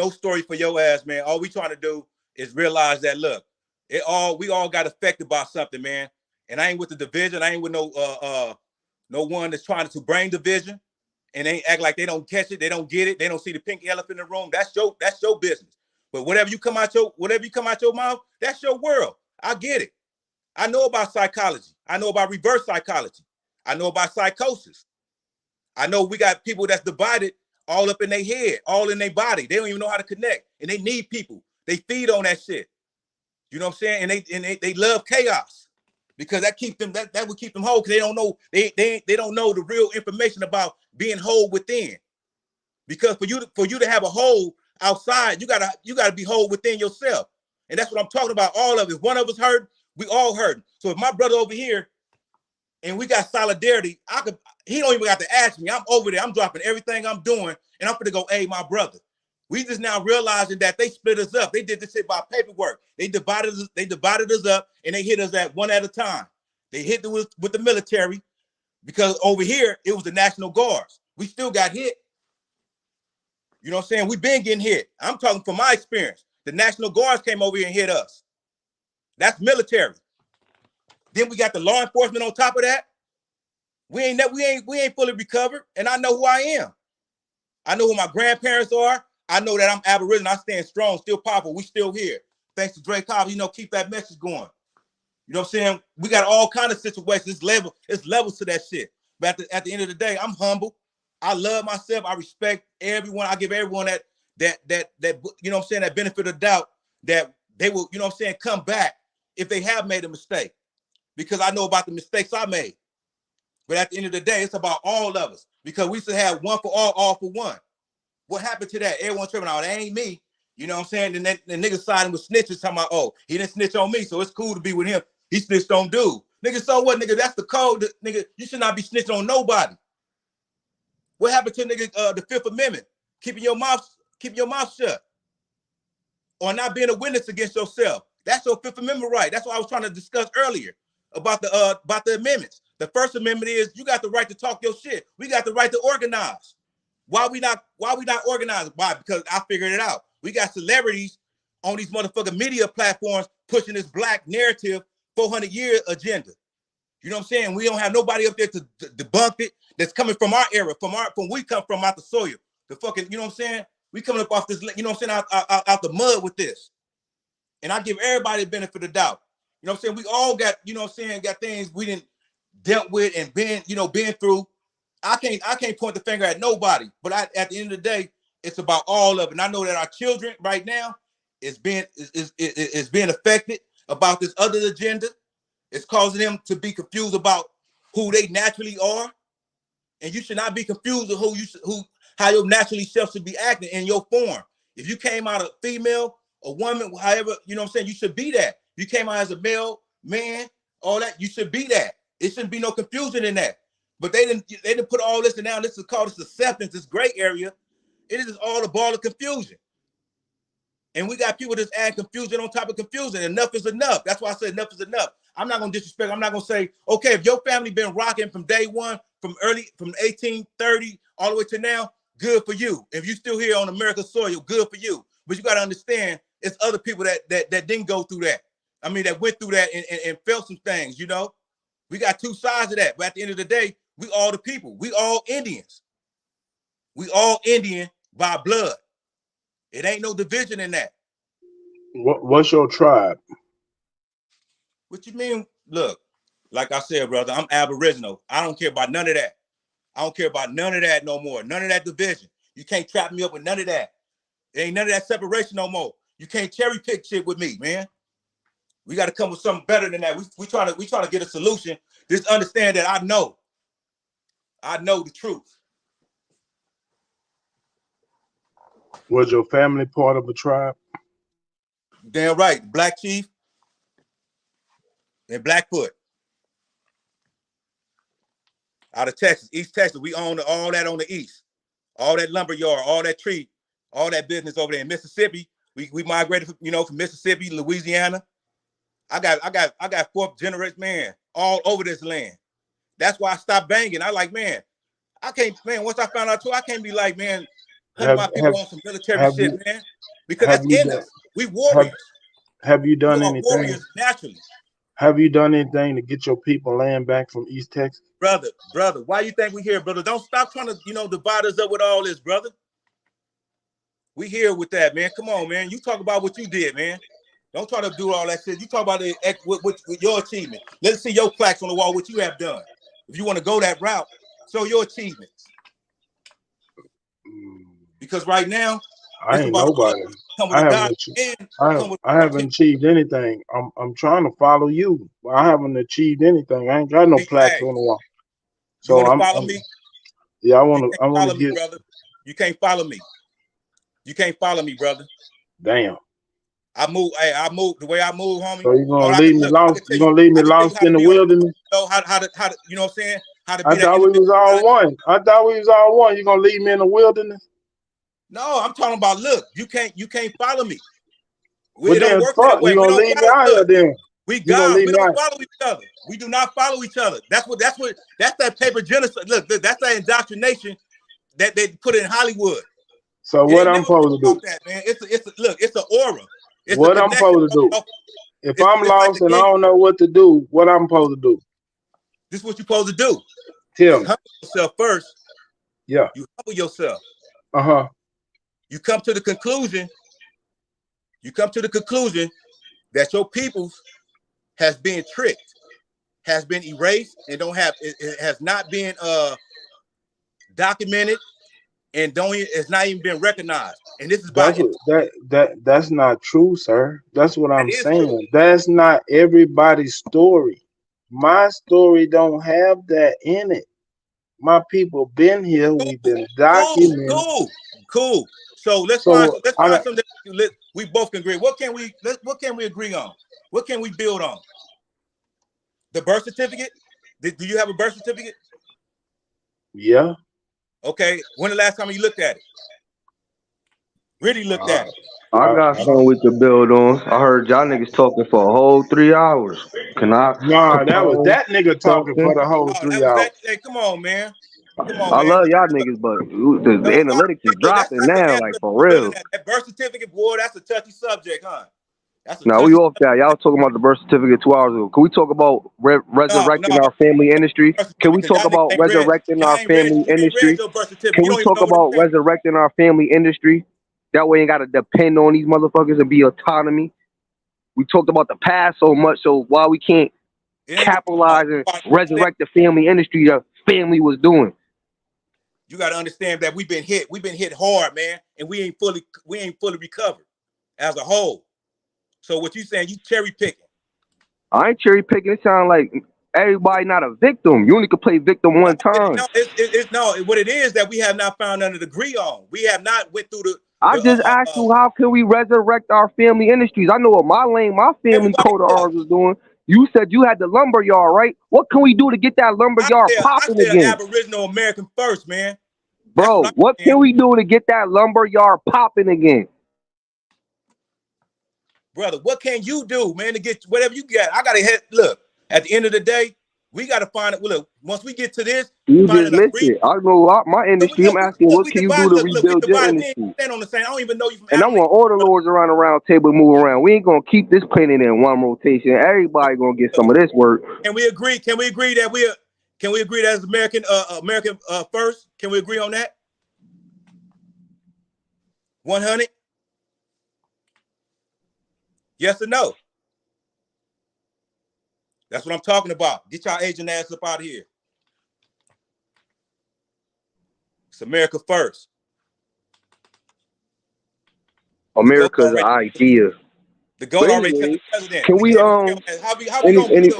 story for your ass, man. All we trying to do is realize that, look, we all got affected by something, man. And I ain't with the division. I ain't with no one that's trying to bring division and they act like they don't catch it, they don't get it, they don't see the pink elephant in the room. That's your business. But whatever you come out your mouth, that's your world. I get it. I know about psychology. I know about reverse psychology.
I know about psychosis. I know we got people that's divided all up in their head, all in their body. They don't even know how to connect, and they need people. They feed on that shit. You know what I'm saying? And they love chaos because that keep them that would keep them whole because they don't know they don't know the real information about being whole within. Because for you to have a whole outside, you gotta be whole within yourself, and that's what I'm talking about. All of it. If one of us hurt, we all hurt. So if my brother over here and we got solidarity, he don't even have to ask me. I'm over there. I'm dropping everything I'm doing, and I'm gonna go, hey, my brother. We just now realizing that they split us up. They did this shit by paperwork. They divided us up, and they hit us one at a time. They hit with the military because over here it was the National Guards. We still got hit. You know what I'm saying? We've been getting hit. I'm talking from my experience. The National Guards came over here and hit us. That's military. Then we got the law enforcement on top of that. We ain't fully recovered, and I know who I am. I know who my grandparents are. I know that I'm Aboriginal. I stand strong, still powerful. We still here. Thanks to Dre Cobb, keep that message going. You know what I'm saying? We got all kind of situations. It's levels to that shit. But at the end of the day, I'm humble. I love myself. I respect everyone. I give everyone that you know what I'm saying, that benefit of doubt that they will, you know what I'm saying, come back if they have made a mistake. Because I know about the mistakes I made. But at the end of the day, it's about all of us. Because we should have one for all for one. What happened to that? Everyone tripping out. That ain't me. You know what I'm saying? And the nigga siding with snitches talking about, oh, he didn't snitch on me, so it's cool to be with him. He snitched on dude. Nigga, so what, nigga? That's the code. Nigga, you should not be snitching on nobody. What happened to nigga the Fifth Amendment? Keeping your mouth shut. Or not being a witness against yourself. That's your Fifth Amendment right. That's what I was trying to discuss earlier about the amendments. The First Amendment is you got the right to talk your shit. We got the right to organize. Why we not organized? Why? Because I figured it out. We got celebrities on these motherfucking media platforms pushing this black narrative 400-year agenda. You know what I'm saying? We don't have nobody up there to debunk it. That's coming from our era, from we come from out the soil. The fucking, you know what I'm saying? We coming up off this, you know what I'm saying, out the mud with this. And I give everybody the benefit of the doubt. You know what I'm saying? We all got, you know what I'm saying, got things we didn't dealt with and been through. I can't point the finger at nobody, but at the end of the day, it's about all of it. And I know that our children right now is being affected about this other agenda. It's causing them to be confused about who they naturally are. And you should not be confused with how your naturally self should be acting in your form. If you came out a female, a woman, however, you know what I'm saying, you should be that. You came out as a male, man, all that, you should be that. It shouldn't be no confusion in that. But they didn't put all this, and now this is called this acceptance, this gray area. It is all a ball of confusion. And we got people that's adding confusion on top of confusion. Enough is enough. That's why I said enough is enough. I'm not gonna disrespect. I'm not gonna say, okay, if your family been rocking from day one, from 1830 all the way to now, good for you. If you still here on America's soil, good for you. But you gotta understand, it's other people that didn't go through that. I mean, that went through that and felt some things, you know? We got two sides of that. But at the end of the day, we all the people. We all Indians. We all Indian by blood. It ain't no division in that.
What's your tribe?
What you mean? Look, like I said, brother, I'm Aboriginal. I don't care about none of that. I don't care about none of that no more. None of that division. You can't trap me up with none of that. There ain't none of that separation no more. You can't cherry pick shit with me, man. We got to come with something better than that. We trying to get a solution. Just understand that I know the truth.
Was your family part of a tribe?
Damn right. Black Chief and Blackfoot. Out of Texas, East Texas. We own all that on the east. All that lumber yard, all that tree, all that business over there in Mississippi. We migrated, from Mississippi, Louisiana. I got fourth generation, man, all over this land. That's why I stopped banging. I like, man, I can't, man, once I found out too, I can't be like, man, my people on some military shit, man. Because that's in us. We warriors.
Have you done
we are
anything?
Warriors naturally.
Have you done anything to get your people land back from East Texas?
Brother, why you think we here, brother? Don't stop trying to, divide us up with all this, brother. We here with that, man. Come on, man. You talk about what you did, man. Don't try to do all that shit. You talk about it with your achievement. Let's see your plaques on the wall, what you have done. If you want to go that route, show your achievements. Because right now,
I ain't nobody. I haven't achieved anything. I'm trying to follow you. I haven't achieved anything. I ain't got no plaques on the wall.
So you want to follow me?
Yeah, I want to
follow me,
get.
Brother. You can't follow me. You can't follow me, brother.
Damn.
I move the way I move, homie.
So you gonna leave me lost? You gonna leave me lost in the wilderness?
How to you know what I'm saying? How to be
I thought we was all one. I thought we was all one. You gonna leave me in the wilderness?
No, I'm talking about. Look, you can't follow me.
Well, then fuck. You gonna leave me out here then?
We God. We don't follow each other. We do not follow each other. That's that paper genocide. Look, that's that indoctrination that they put in Hollywood.
So what I'm supposed to do?
That, man. It's an aura. It's
what I'm supposed to do? If I'm lost and I don't know what to do, what I'm supposed to do?
This is what you're supposed to do.
Tell me.
Humble yourself first.
Yeah.
You humble yourself.
Uh-huh.
You come to the conclusion. That your people has been tricked, has been erased, and it has not been documented, and it's not even been recognized. And this is
that's not true, sir. That's what I'm saying. True. That's not everybody's story. My story don't have that in it. My people been here. We've been documented.
Cool. So let's find something that we both can agree. What can we agree on? What can we build on? The birth certificate? Do you have a birth certificate?
Yeah.
Okay. When the last time you looked at it? Really looked at it?
I got something we could build on. I heard y'all niggas talking for a whole 3 hours. Can I?
Nah, that was that nigga talking for the whole 3 hours.
Hey, come on, man.
I love y'all niggas, but the analytics is dropping now, like for real.
That birth certificate, boy, that's a touchy subject, huh?
Now we off that. Y'all talking about the birth certificate 2 hours ago. Can we talk about resurrecting our family industry? Can we talk about resurrecting our family industry? Can we talk about resurrecting our family industry? That way, ain't gotta depend on these motherfuckers and be autonomy. We talked about the past so much, so why we can't capitalize and resurrect the family industry the family was doing?
You got to understand that we've been hit hard, man, and we ain't fully recovered as a whole. So what you saying? You cherry picking?
I ain't cherry picking. It sounds like everybody not a victim. You only could play victim one time.
No, what it is that we have not found none of the degree on. We have not went through the.
I just asked you, how can we resurrect our family industries? I know what my family coat of arms was doing. You said you had the lumber yard, right? What can we do to get that lumber yard popping again?
Aboriginal American first, man.
Bro, what can we do to get that lumber yard popping again?
Brother, what can you do, man, to get whatever you got? I gotta look. At the end of the day, we gotta find it. Look, once we get to this,
you just missed it. I know my industry. I'm asking, what can you do to rebuild your industry?
Stand on the same. I don't even know you from.
And I want all the lords around the round table to move around. We ain't gonna keep this planet in one rotation. Everybody gonna get some of this work.
Can we agree? Can we agree that as American first? Can we agree on that? 100. Yes or no? That's what I'm talking about. Get y'all Asian ass up out of here. It's America first.
America's an idea.
The goal already to the president.
Can we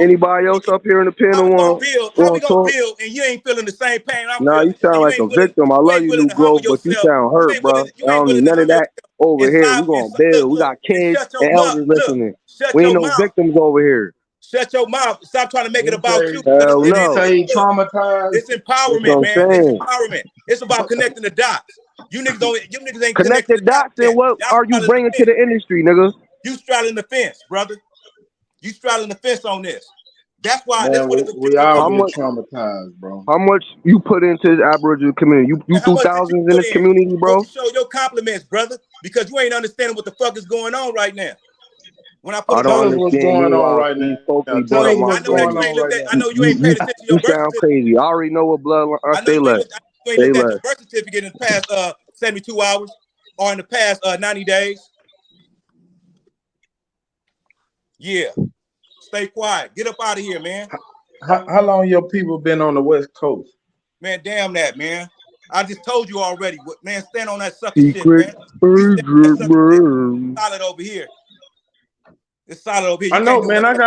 anybody else up here in the panel want to talk?
Build and you ain't feeling the same pain I'm
feeling? You sound like a victim. I love you, New Growth, but you sound hurt, bro. I don't need none of that over here. We gonna build. We got kids and elders listening. We ain't no victims over here.
Shut your mouth. Stop trying to make it about you.
Hell no.
Traumatized.
It's empowerment, man. It's empowerment. It's about connecting the dots. You niggas ain't
connected dots. And what are you bringing to the industry, nigga?
You straddling the fence, brother. You straddling the fence on this. That's why.
Man,
that's what
we all get traumatized, bro.
How much you put into the Aboriginal community? You threw thousands in this community, bro.
You show your compliments, brother, because you ain't understanding what the fuck is going on right now. When I
don't understand
what's going on right now.
I know you ain't paid attention to your birth certificate.
You sound crazy. I already know what blood. Stay less.
You ain't looked at your birth certificate in the past 72 hours or in the past 90 days. Yeah. Stay quiet. Get up out of here, man.
How long your people been on the West Coast?
Man, damn that, man. I just told you already. Man, stand on that sucker shit,
Secret
man. We stand on that sucker shit. Solid over here. It's solid over here. You
I know,
can't do
man.
nothing.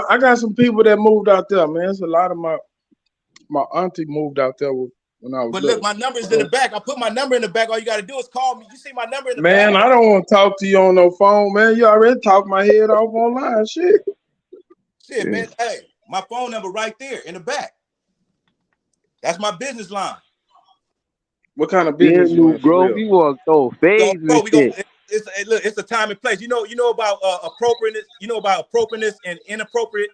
I got some people that moved out there, man. It's a lot of my auntie moved out there when I was
But
little.
look, my number is in the back. I put my number in the back. All you got to do is call me. You see my number in the
Man,
back.
I don't want to talk to you on no phone, man. You already talked my head off online, shit.
Shit, man. Hey, my phone number right there in the back. That's my business line.
What kind of business you in?
Grove, you want to throw phase and shit.
It's a time and place. You know about appropriateness. You know about appropriateness and inappropriate.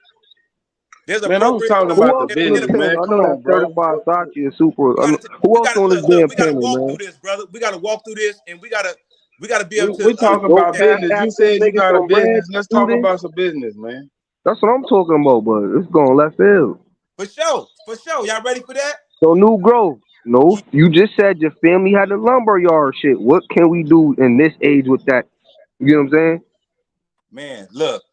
There's
Man, I was talking about the business, man.
I
Come
know
on,
that
bro.
certified Sachi is super. Who else on this damn panel,
walk
man?
through this, brother. We gotta walk through this, and we gotta be able to.
We talk about business. You said you got a
some
business.
red
Let's talk
students.
about some business, man.
That's what I'm talking about, but it's going left field.
For sure. Y'all ready for that?
So New Grove. No, you just said your family had a lumber yard shit. What can we do in this age with that? You know what I'm saying?
Man, look,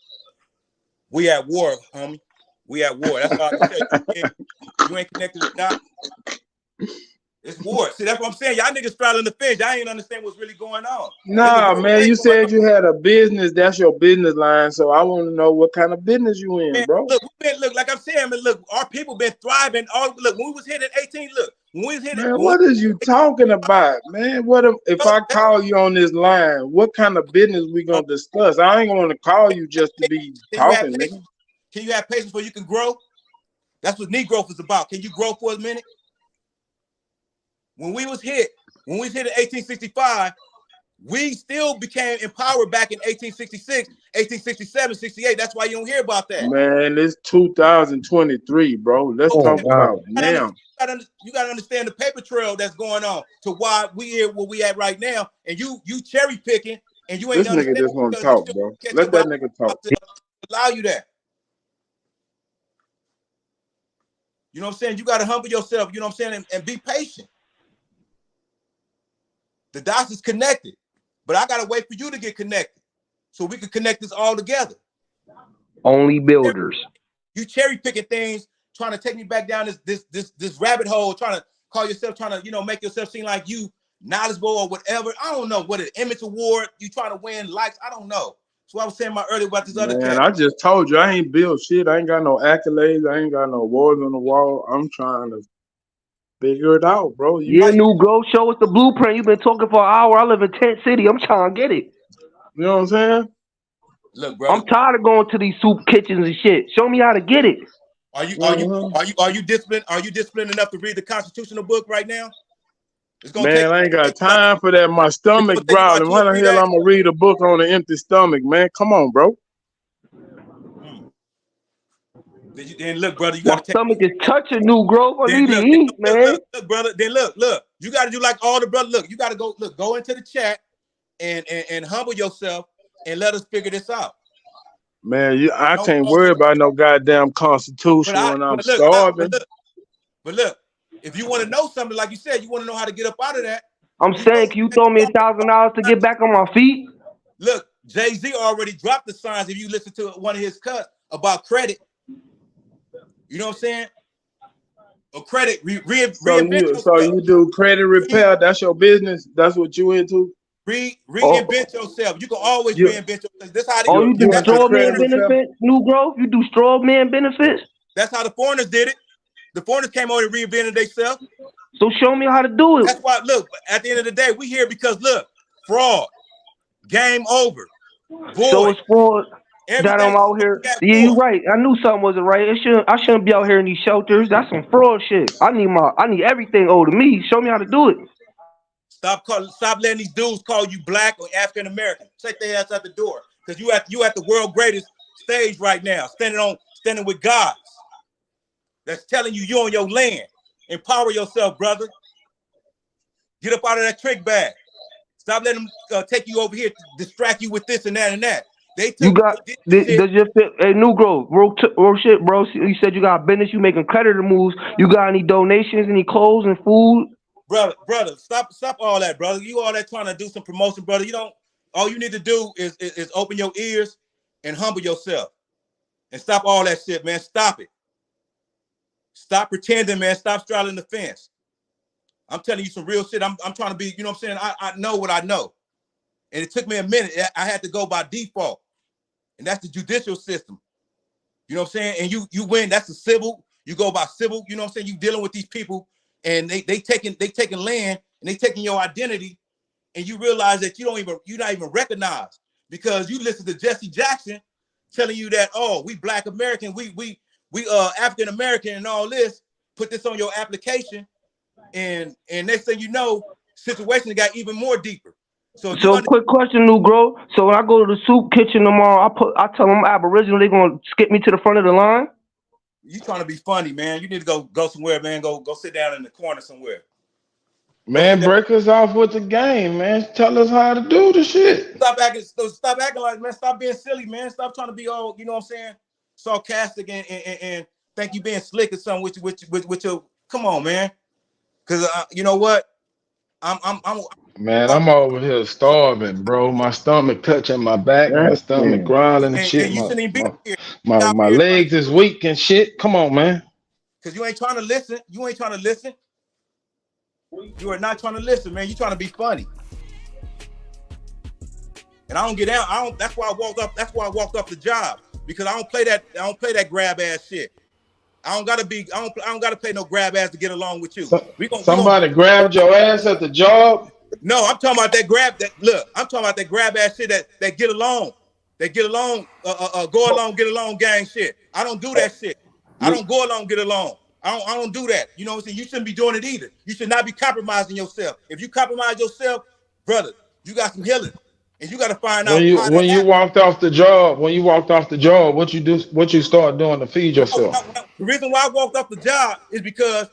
we at war, homie. We at war. That's all I can tell you. You ain't connected to that. It's war. See, that's what I'm saying. Y'all niggas straddling the fence. Y'all ain't understand what's really going on.
Nah, man, you said you had a business. That's your business line. So I want to know what kind of business you in,
Man,
bro.
look, like I'm saying, man, look, our people been thriving. Look, when we was hitting 18, look, when we was hitting.
Man, what is you talking about, man? What if I call you on this line? What kind of business we gonna discuss? I ain't gonna call you just to be talking, nigga.
Can you have patience where you can grow? That's what Negro is about. Can you grow for a minute? When we was hit in 1865, we still became empowered back in 1866, 1867, 68. That's why you don't hear about that.
Man, it's 2023, bro. Let's talk about now.
You gotta understand the paper trail that's going on to why we here where we at right now, and you cherry picking, and you ain't.
This nigga just want to talk, bro. Let that nigga talk.
To allow you that. You know what I'm saying? You gotta humble yourself. You know what I'm saying, and be patient. The dots is connected, but I gotta wait for you to get connected so we can connect this all together.
Only builders.
You cherry picking things, trying to take me back down this rabbit hole, trying to call yourself, trying to make yourself seem like you knowledgeable or whatever. I don't know what an image award you trying to win likes. I don't know. So I was saying earlier about this other cat.
I just told you I ain't built shit. I ain't got no accolades. I ain't got no awards on the wall. I'm trying to figure it out, bro.
New Grove, show us the blueprint. You've been talking for an hour. I live in Tent City. I'm trying to get it.
You know what I'm saying?
Look, bro.
I'm tired of going to these soup kitchens and shit. Show me how to get it.
Are you disciplined? Are you disciplined enough to read the constitutional book right now?
Man, I ain't got time for that. My stomach growling. Why the hell I'm gonna read a book on an empty stomach, man? Come on, bro.
Then look, brother, you
got to stomach is touching New Grove. I need to eat, man.
Look, brother. Then look. You got to do like all the brothers. Look, you got to go into the chat and humble yourself and let us figure this out.
Man, I can't worry about no goddamn constitution when I'm starving.
But look, if you want to know something, like you said, you want to know how to get up out of that.
I'm saying, can you throw me $1,000 to get back on my feet?
Look, Jay-Z already dropped the signs. If you listen to one of his cuts about credit, you know what I'm saying? Or credit,
so you do credit repair. That's your business. That's what you into.
Reinvent yourself. You can always reinvent yourself. That's how
you do straw man benefits, New Grove? You do straw man benefits?
That's how the foreigners did it. The foreigners came over and reinvented themselves.
So show me how to do it.
That's why, look, at the end of the day, we here because, look, fraud, game over, void.
So it's fraud that I'm out here. Yeah, you're right. I knew something wasn't right. I shouldn't be out here in these shelters. That's some fraud shit. I need everything owed to me. Show me how to do it.
Stop letting these dudes call you black or African American. Take their ass out the door. Because you at the world greatest stage right now, standing with gods. That's telling you you're on your land. Empower yourself, brother. Get up out of that trick bag. Stop letting them take you over here to distract you with this and that and that. Does
your hey New Grove, real shit, bro? You said you got business, you making creditor moves. You got any donations, any clothes and food?
Brother, stop all that, brother. You all that trying to do some promotion, brother. All you need to do is open your ears and humble yourself. And stop all that shit, man. Stop it. Stop pretending, man. Stop straddling the fence. I'm telling you some real shit. I'm trying to be, you know what I'm saying? I know what I know. And it took me a minute. I had to go by default. And that's the judicial system. You know what I'm saying? And you win. That's the civil. You go by civil. You know what I'm saying? You dealing with these people, and they taking land, and they taking your identity, and you realize that you're not even recognized because you listen to Jesse Jackson telling you that, oh, we Black American, we African American, and all this. Put this on your application, and next thing you know, situation got even more deeper. So
quick question, Negro. So when I go to the soup kitchen tomorrow, I tell them Aboriginal, they gonna skip me to the front of the line.
You trying to be funny, man? You need to go somewhere, man. Go sit down in the corner somewhere.
Man, break us off with the game, man. Tell us how to do the shit.
Stop acting like, man. Stop being silly, man. Stop trying to be all, you know what I'm saying, sarcastic and think you being slick or something with your. Come on, man. Because you know what?
Man, I'm over here starving, bro. My stomach touching my back, my stomach growling and shit.
And you shouldn't even be here.
My legs is weak and shit. Come on, man.
Because you ain't trying to listen. You ain't trying to listen. You are not trying to listen, man. You trying to be funny. And I don't get out. That's why I walked up. That's why I walked off the job, because I don't play that grab ass shit. I don't gotta play no grab ass to get along with you.
Somebody grabbed your ass at the job?
No, I'm talking about I'm talking about that grab ass shit that get along. Go along, get along gang shit. I don't do that shit. I don't go along, get along. I don't do that. You know what I'm saying? You shouldn't be doing it either. You should not be compromising yourself. If you compromise yourself, brother, you got some healing. And you got to find out
when you walked off the job, what you start doing to feed yourself?
The reason why I walked off the job is because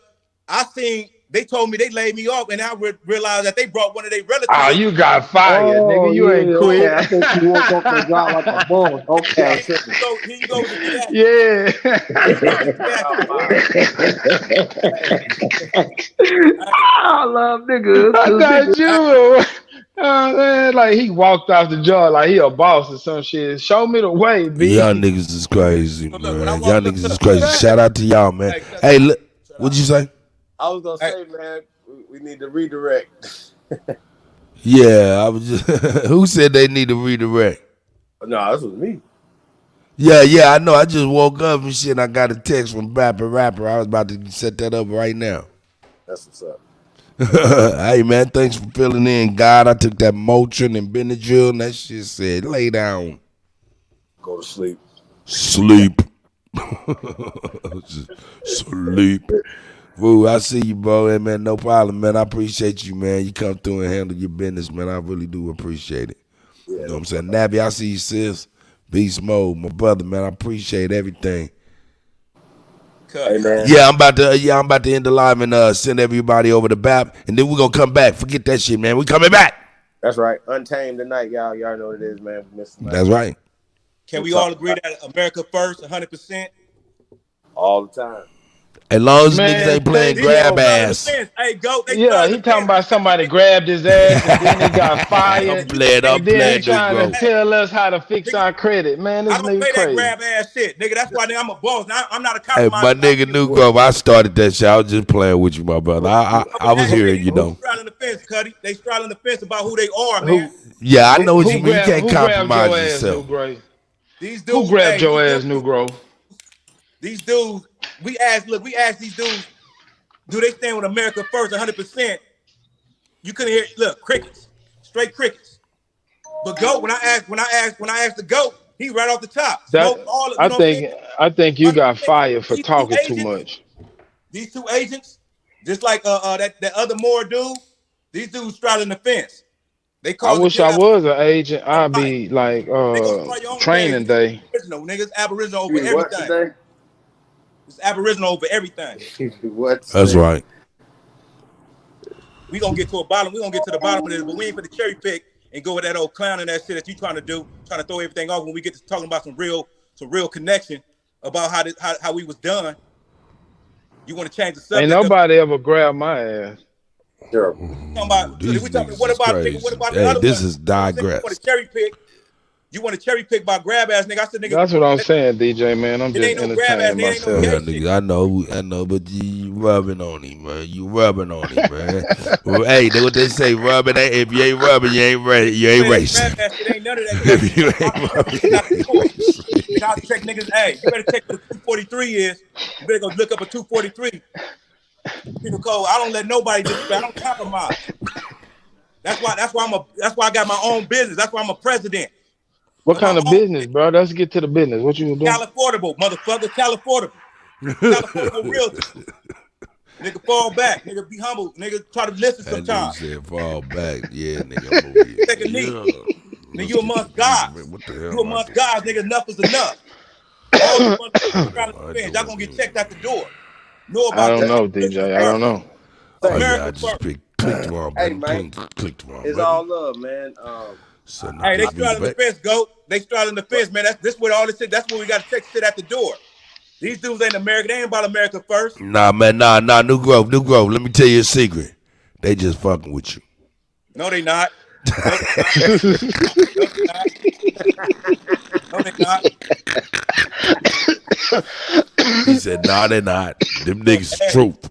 they told me they laid me off, and I realized that they brought one of their relatives.
Oh, you got fired, nigga. You ain't quit.
Okay. I think you walked off the job like a boss. Okay.
So here you go with that.
I love niggas.
I thought you man, like he walked off the job like he a boss or some shit. Show me the way, B.
Y'all niggas is crazy, man. Y'all niggas is crazy. Shout out to y'all, man. Hey, look, what'd you say?
I was gonna say, man, we need to redirect.
Yeah, I was just. Who said they need to redirect?
No, this was me.
Yeah, I know. I just woke up and shit. And I got a text from Rapper. I was about to set that up right now.
That's what's up.
Hey, man, thanks for filling in, God. I took that Motrin and Benadryl, and that shit said, lay down.
Go to sleep.
Sleep. Sleep. Woo, I see you, bro. Hey, man, no problem, man. I appreciate you, man. You come through and handle your business, man. I really do appreciate it. Yeah, you know what I'm saying? Nabby, I see you, sis. Beast Mode, my brother, man. I appreciate everything.
Hey, man.
Yeah, I'm about to end the live and send everybody over to BAP, and then we're gonna come back. Forget that shit, man. We coming back.
That's right. Untamed tonight, y'all. Y'all know what it is, man.
That's right.
Can we all agree that America first, 100%?
All the time.
As long as niggas ain't playing grab ass.
Hey, go.
He talking about somebody grabbed his ass and then he got fired. And then he trying to tell us how to fix our credit. Man, this
I don't
nigga
play
crazy.
that grab ass shit, nigga. That's why I'm a boss. Now, I'm not a
Hey,
compromise.
my nigga New Grove, I started that shit. I was just playing with you, my brother. I was hearing you, though.
They straddling the fence, Kutty. They straddling the fence about who they are, man.
Yeah, I know what you mean. You can't compromise yourself.
These dudes,
who grabbed your ass, New Grove?
These dudes, we asked these dudes, do they stand with America first 100%? You couldn't hear, look, crickets, straight crickets. But GOAT, when I asked the GOAT, he right off the top.
I think you got fired for talking too much.
These two agents, just like that other Moore dude, these dudes straddling the fence.
I wish I was an agent. I'd be like training day.
Niggas Aboriginal over everything. It's Aboriginal over everything.
That's right.
We gonna get to the bottom of this, but we ain't for the cherry pick and go with that old clown and that shit that you trying to do, trying to throw everything off when we get to talking about some real connection about how we was done. You want to change the subject?
Ain't nobody ever grabbed my ass.
Sure. What about the other
This is digress.
cherry pick?
You want to cherry pick by grab ass nigga? I said nigga.
That's what I'm saying, DJ man. I'm
It
just
ain't no grab ass
entertaining
nigga. Ain't no
myself.
gay shit.
Nigga, I know, but you rubbing on him, man. You rubbing on him, man. Well, hey, that's what they say, rubbing. If you ain't rubbing, you ain't ready. You ain't racing.
Grab ass shit ain't none of that.
If you ain't rubbing,
I'll check niggas. Hey, you better check what a 243 is. You better go look up a 243. People code. I don't let nobody disrespect. I don't compromise. That's why I got my own business. That's why I'm a president.
What kind of business, bro? Let's get to the business. What you doing?
Californiable, motherfucker. Californiable. Californiable realty. Nigga, fall back. Nigga, be humble. Nigga, try to listen sometimes.
That nigga said fall back. Yeah, nigga. I'm over here.
Take a knee. Nigga, you amongst gods.
What the hell?
You amongst gods, nigga. Enough is enough. All you motherfuckers y'all gonna get checked out the door. Know about
I don't know, DJ. I don't know.
Oh, yeah, I just clicked wrong.
Hey, man.
Clicked wrong.
It's all love, man.
So
hey, they straddling the fence, goat. They straddling the fence, man. This what all this shit. That's what we got to check shit at the door. These dudes ain't American. They ain't about America first.
Nah, man. Nah. New Grove. Let me tell you a secret. They just fucking with you.
No, they not. No, they not.
He said, nah, they not. Them niggas is truth.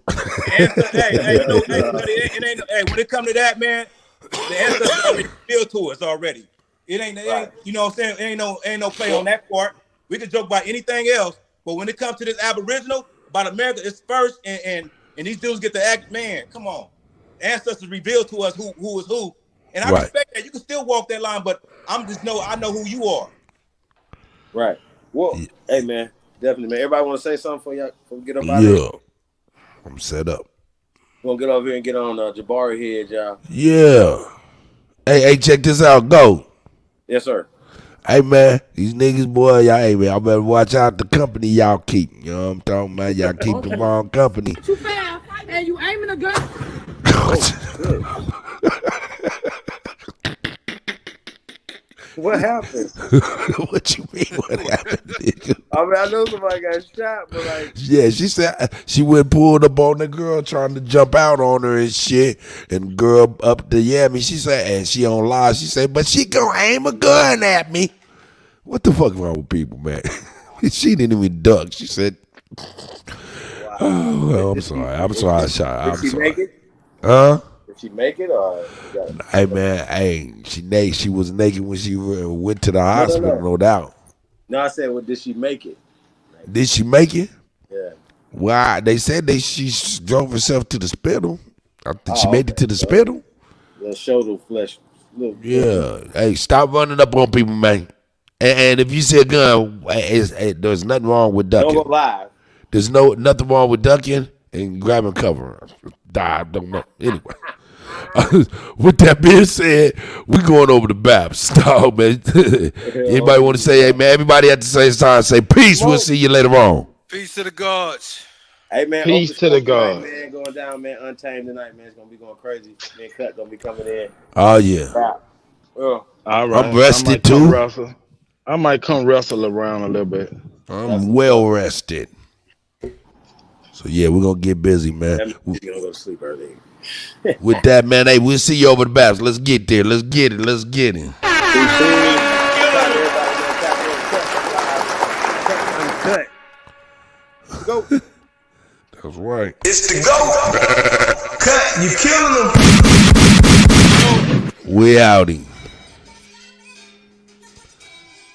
When it come to that, man, the answer is already revealed to us already. It ain't, you know what I'm saying? Ain't no play on that part. We can joke about anything else, but when it comes to this Aboriginal, about America, it's first, and these dudes get to act, man, come on. Ancestors reveal to us who is who. And I respect that. You can still walk that line, but I know who you are.
Right. Well, hey, man, definitely, man. Everybody want to say something before we get up out of here?
Yeah. I'm set up.
We're going to get over here and get on Jabari head, y'all.
Yeah. Hey, check this out. Go.
Yes, sir.
Hey, man, these niggas, boy, y'all better watch out the company y'all keep. You know what I'm talking about? Y'all keep the wrong company.
Too fast, and you aiming a gun.
What happened?
What you mean? What happened, nigga?
I mean, I know somebody got shot, but like,
yeah, she said she went pulled up on the girl trying to jump out on her and shit, and the girl up the yammy. She said, and she on live. She said, but she gonna aim a gun at me. What the fuck wrong with people, man? She didn't even duck. She said, "Oh, well, I'm sorry. I'm sorry. I shot. I'm
did she
sorry."
make it?
Huh?
Did she make it or?
Hey man, she was naked when she went to the hospital, no doubt.
No, I said, well, did she make it?
Did she make it?
Yeah.
Why? They said she drove herself to the hospital. I think she made it to the hospital.
Little shoulder flesh.
Yeah. Hey, stop running up on people, man. And if you see a gun, there's nothing wrong with ducking.
Don't go live.
There's nothing wrong with ducking and grabbing cover. I don't know. Anyway. With that being said, we going over the Baps. Dog, man. Anybody want to say, hey, man, everybody at the same time say peace. We'll see you later on.
Peace to the gods.
Hey, man.
Peace to the gods.
Man, going down, man. Untamed tonight, man. It's going to be going crazy. Me and Kutt going to be coming in.
Oh, yeah.
Well,
all right.
I'm rested, too.
I might come wrestle around a little bit.
I'm well rested. So, yeah, we're going to get busy, man.
You're going to go to sleep early.
With that, man, hey, we'll see you over the Baps. Let's get there. Let's get it. Let's get it.
Go.
That's right.
It's the GOAT. Kutt, you killing them.
We outie.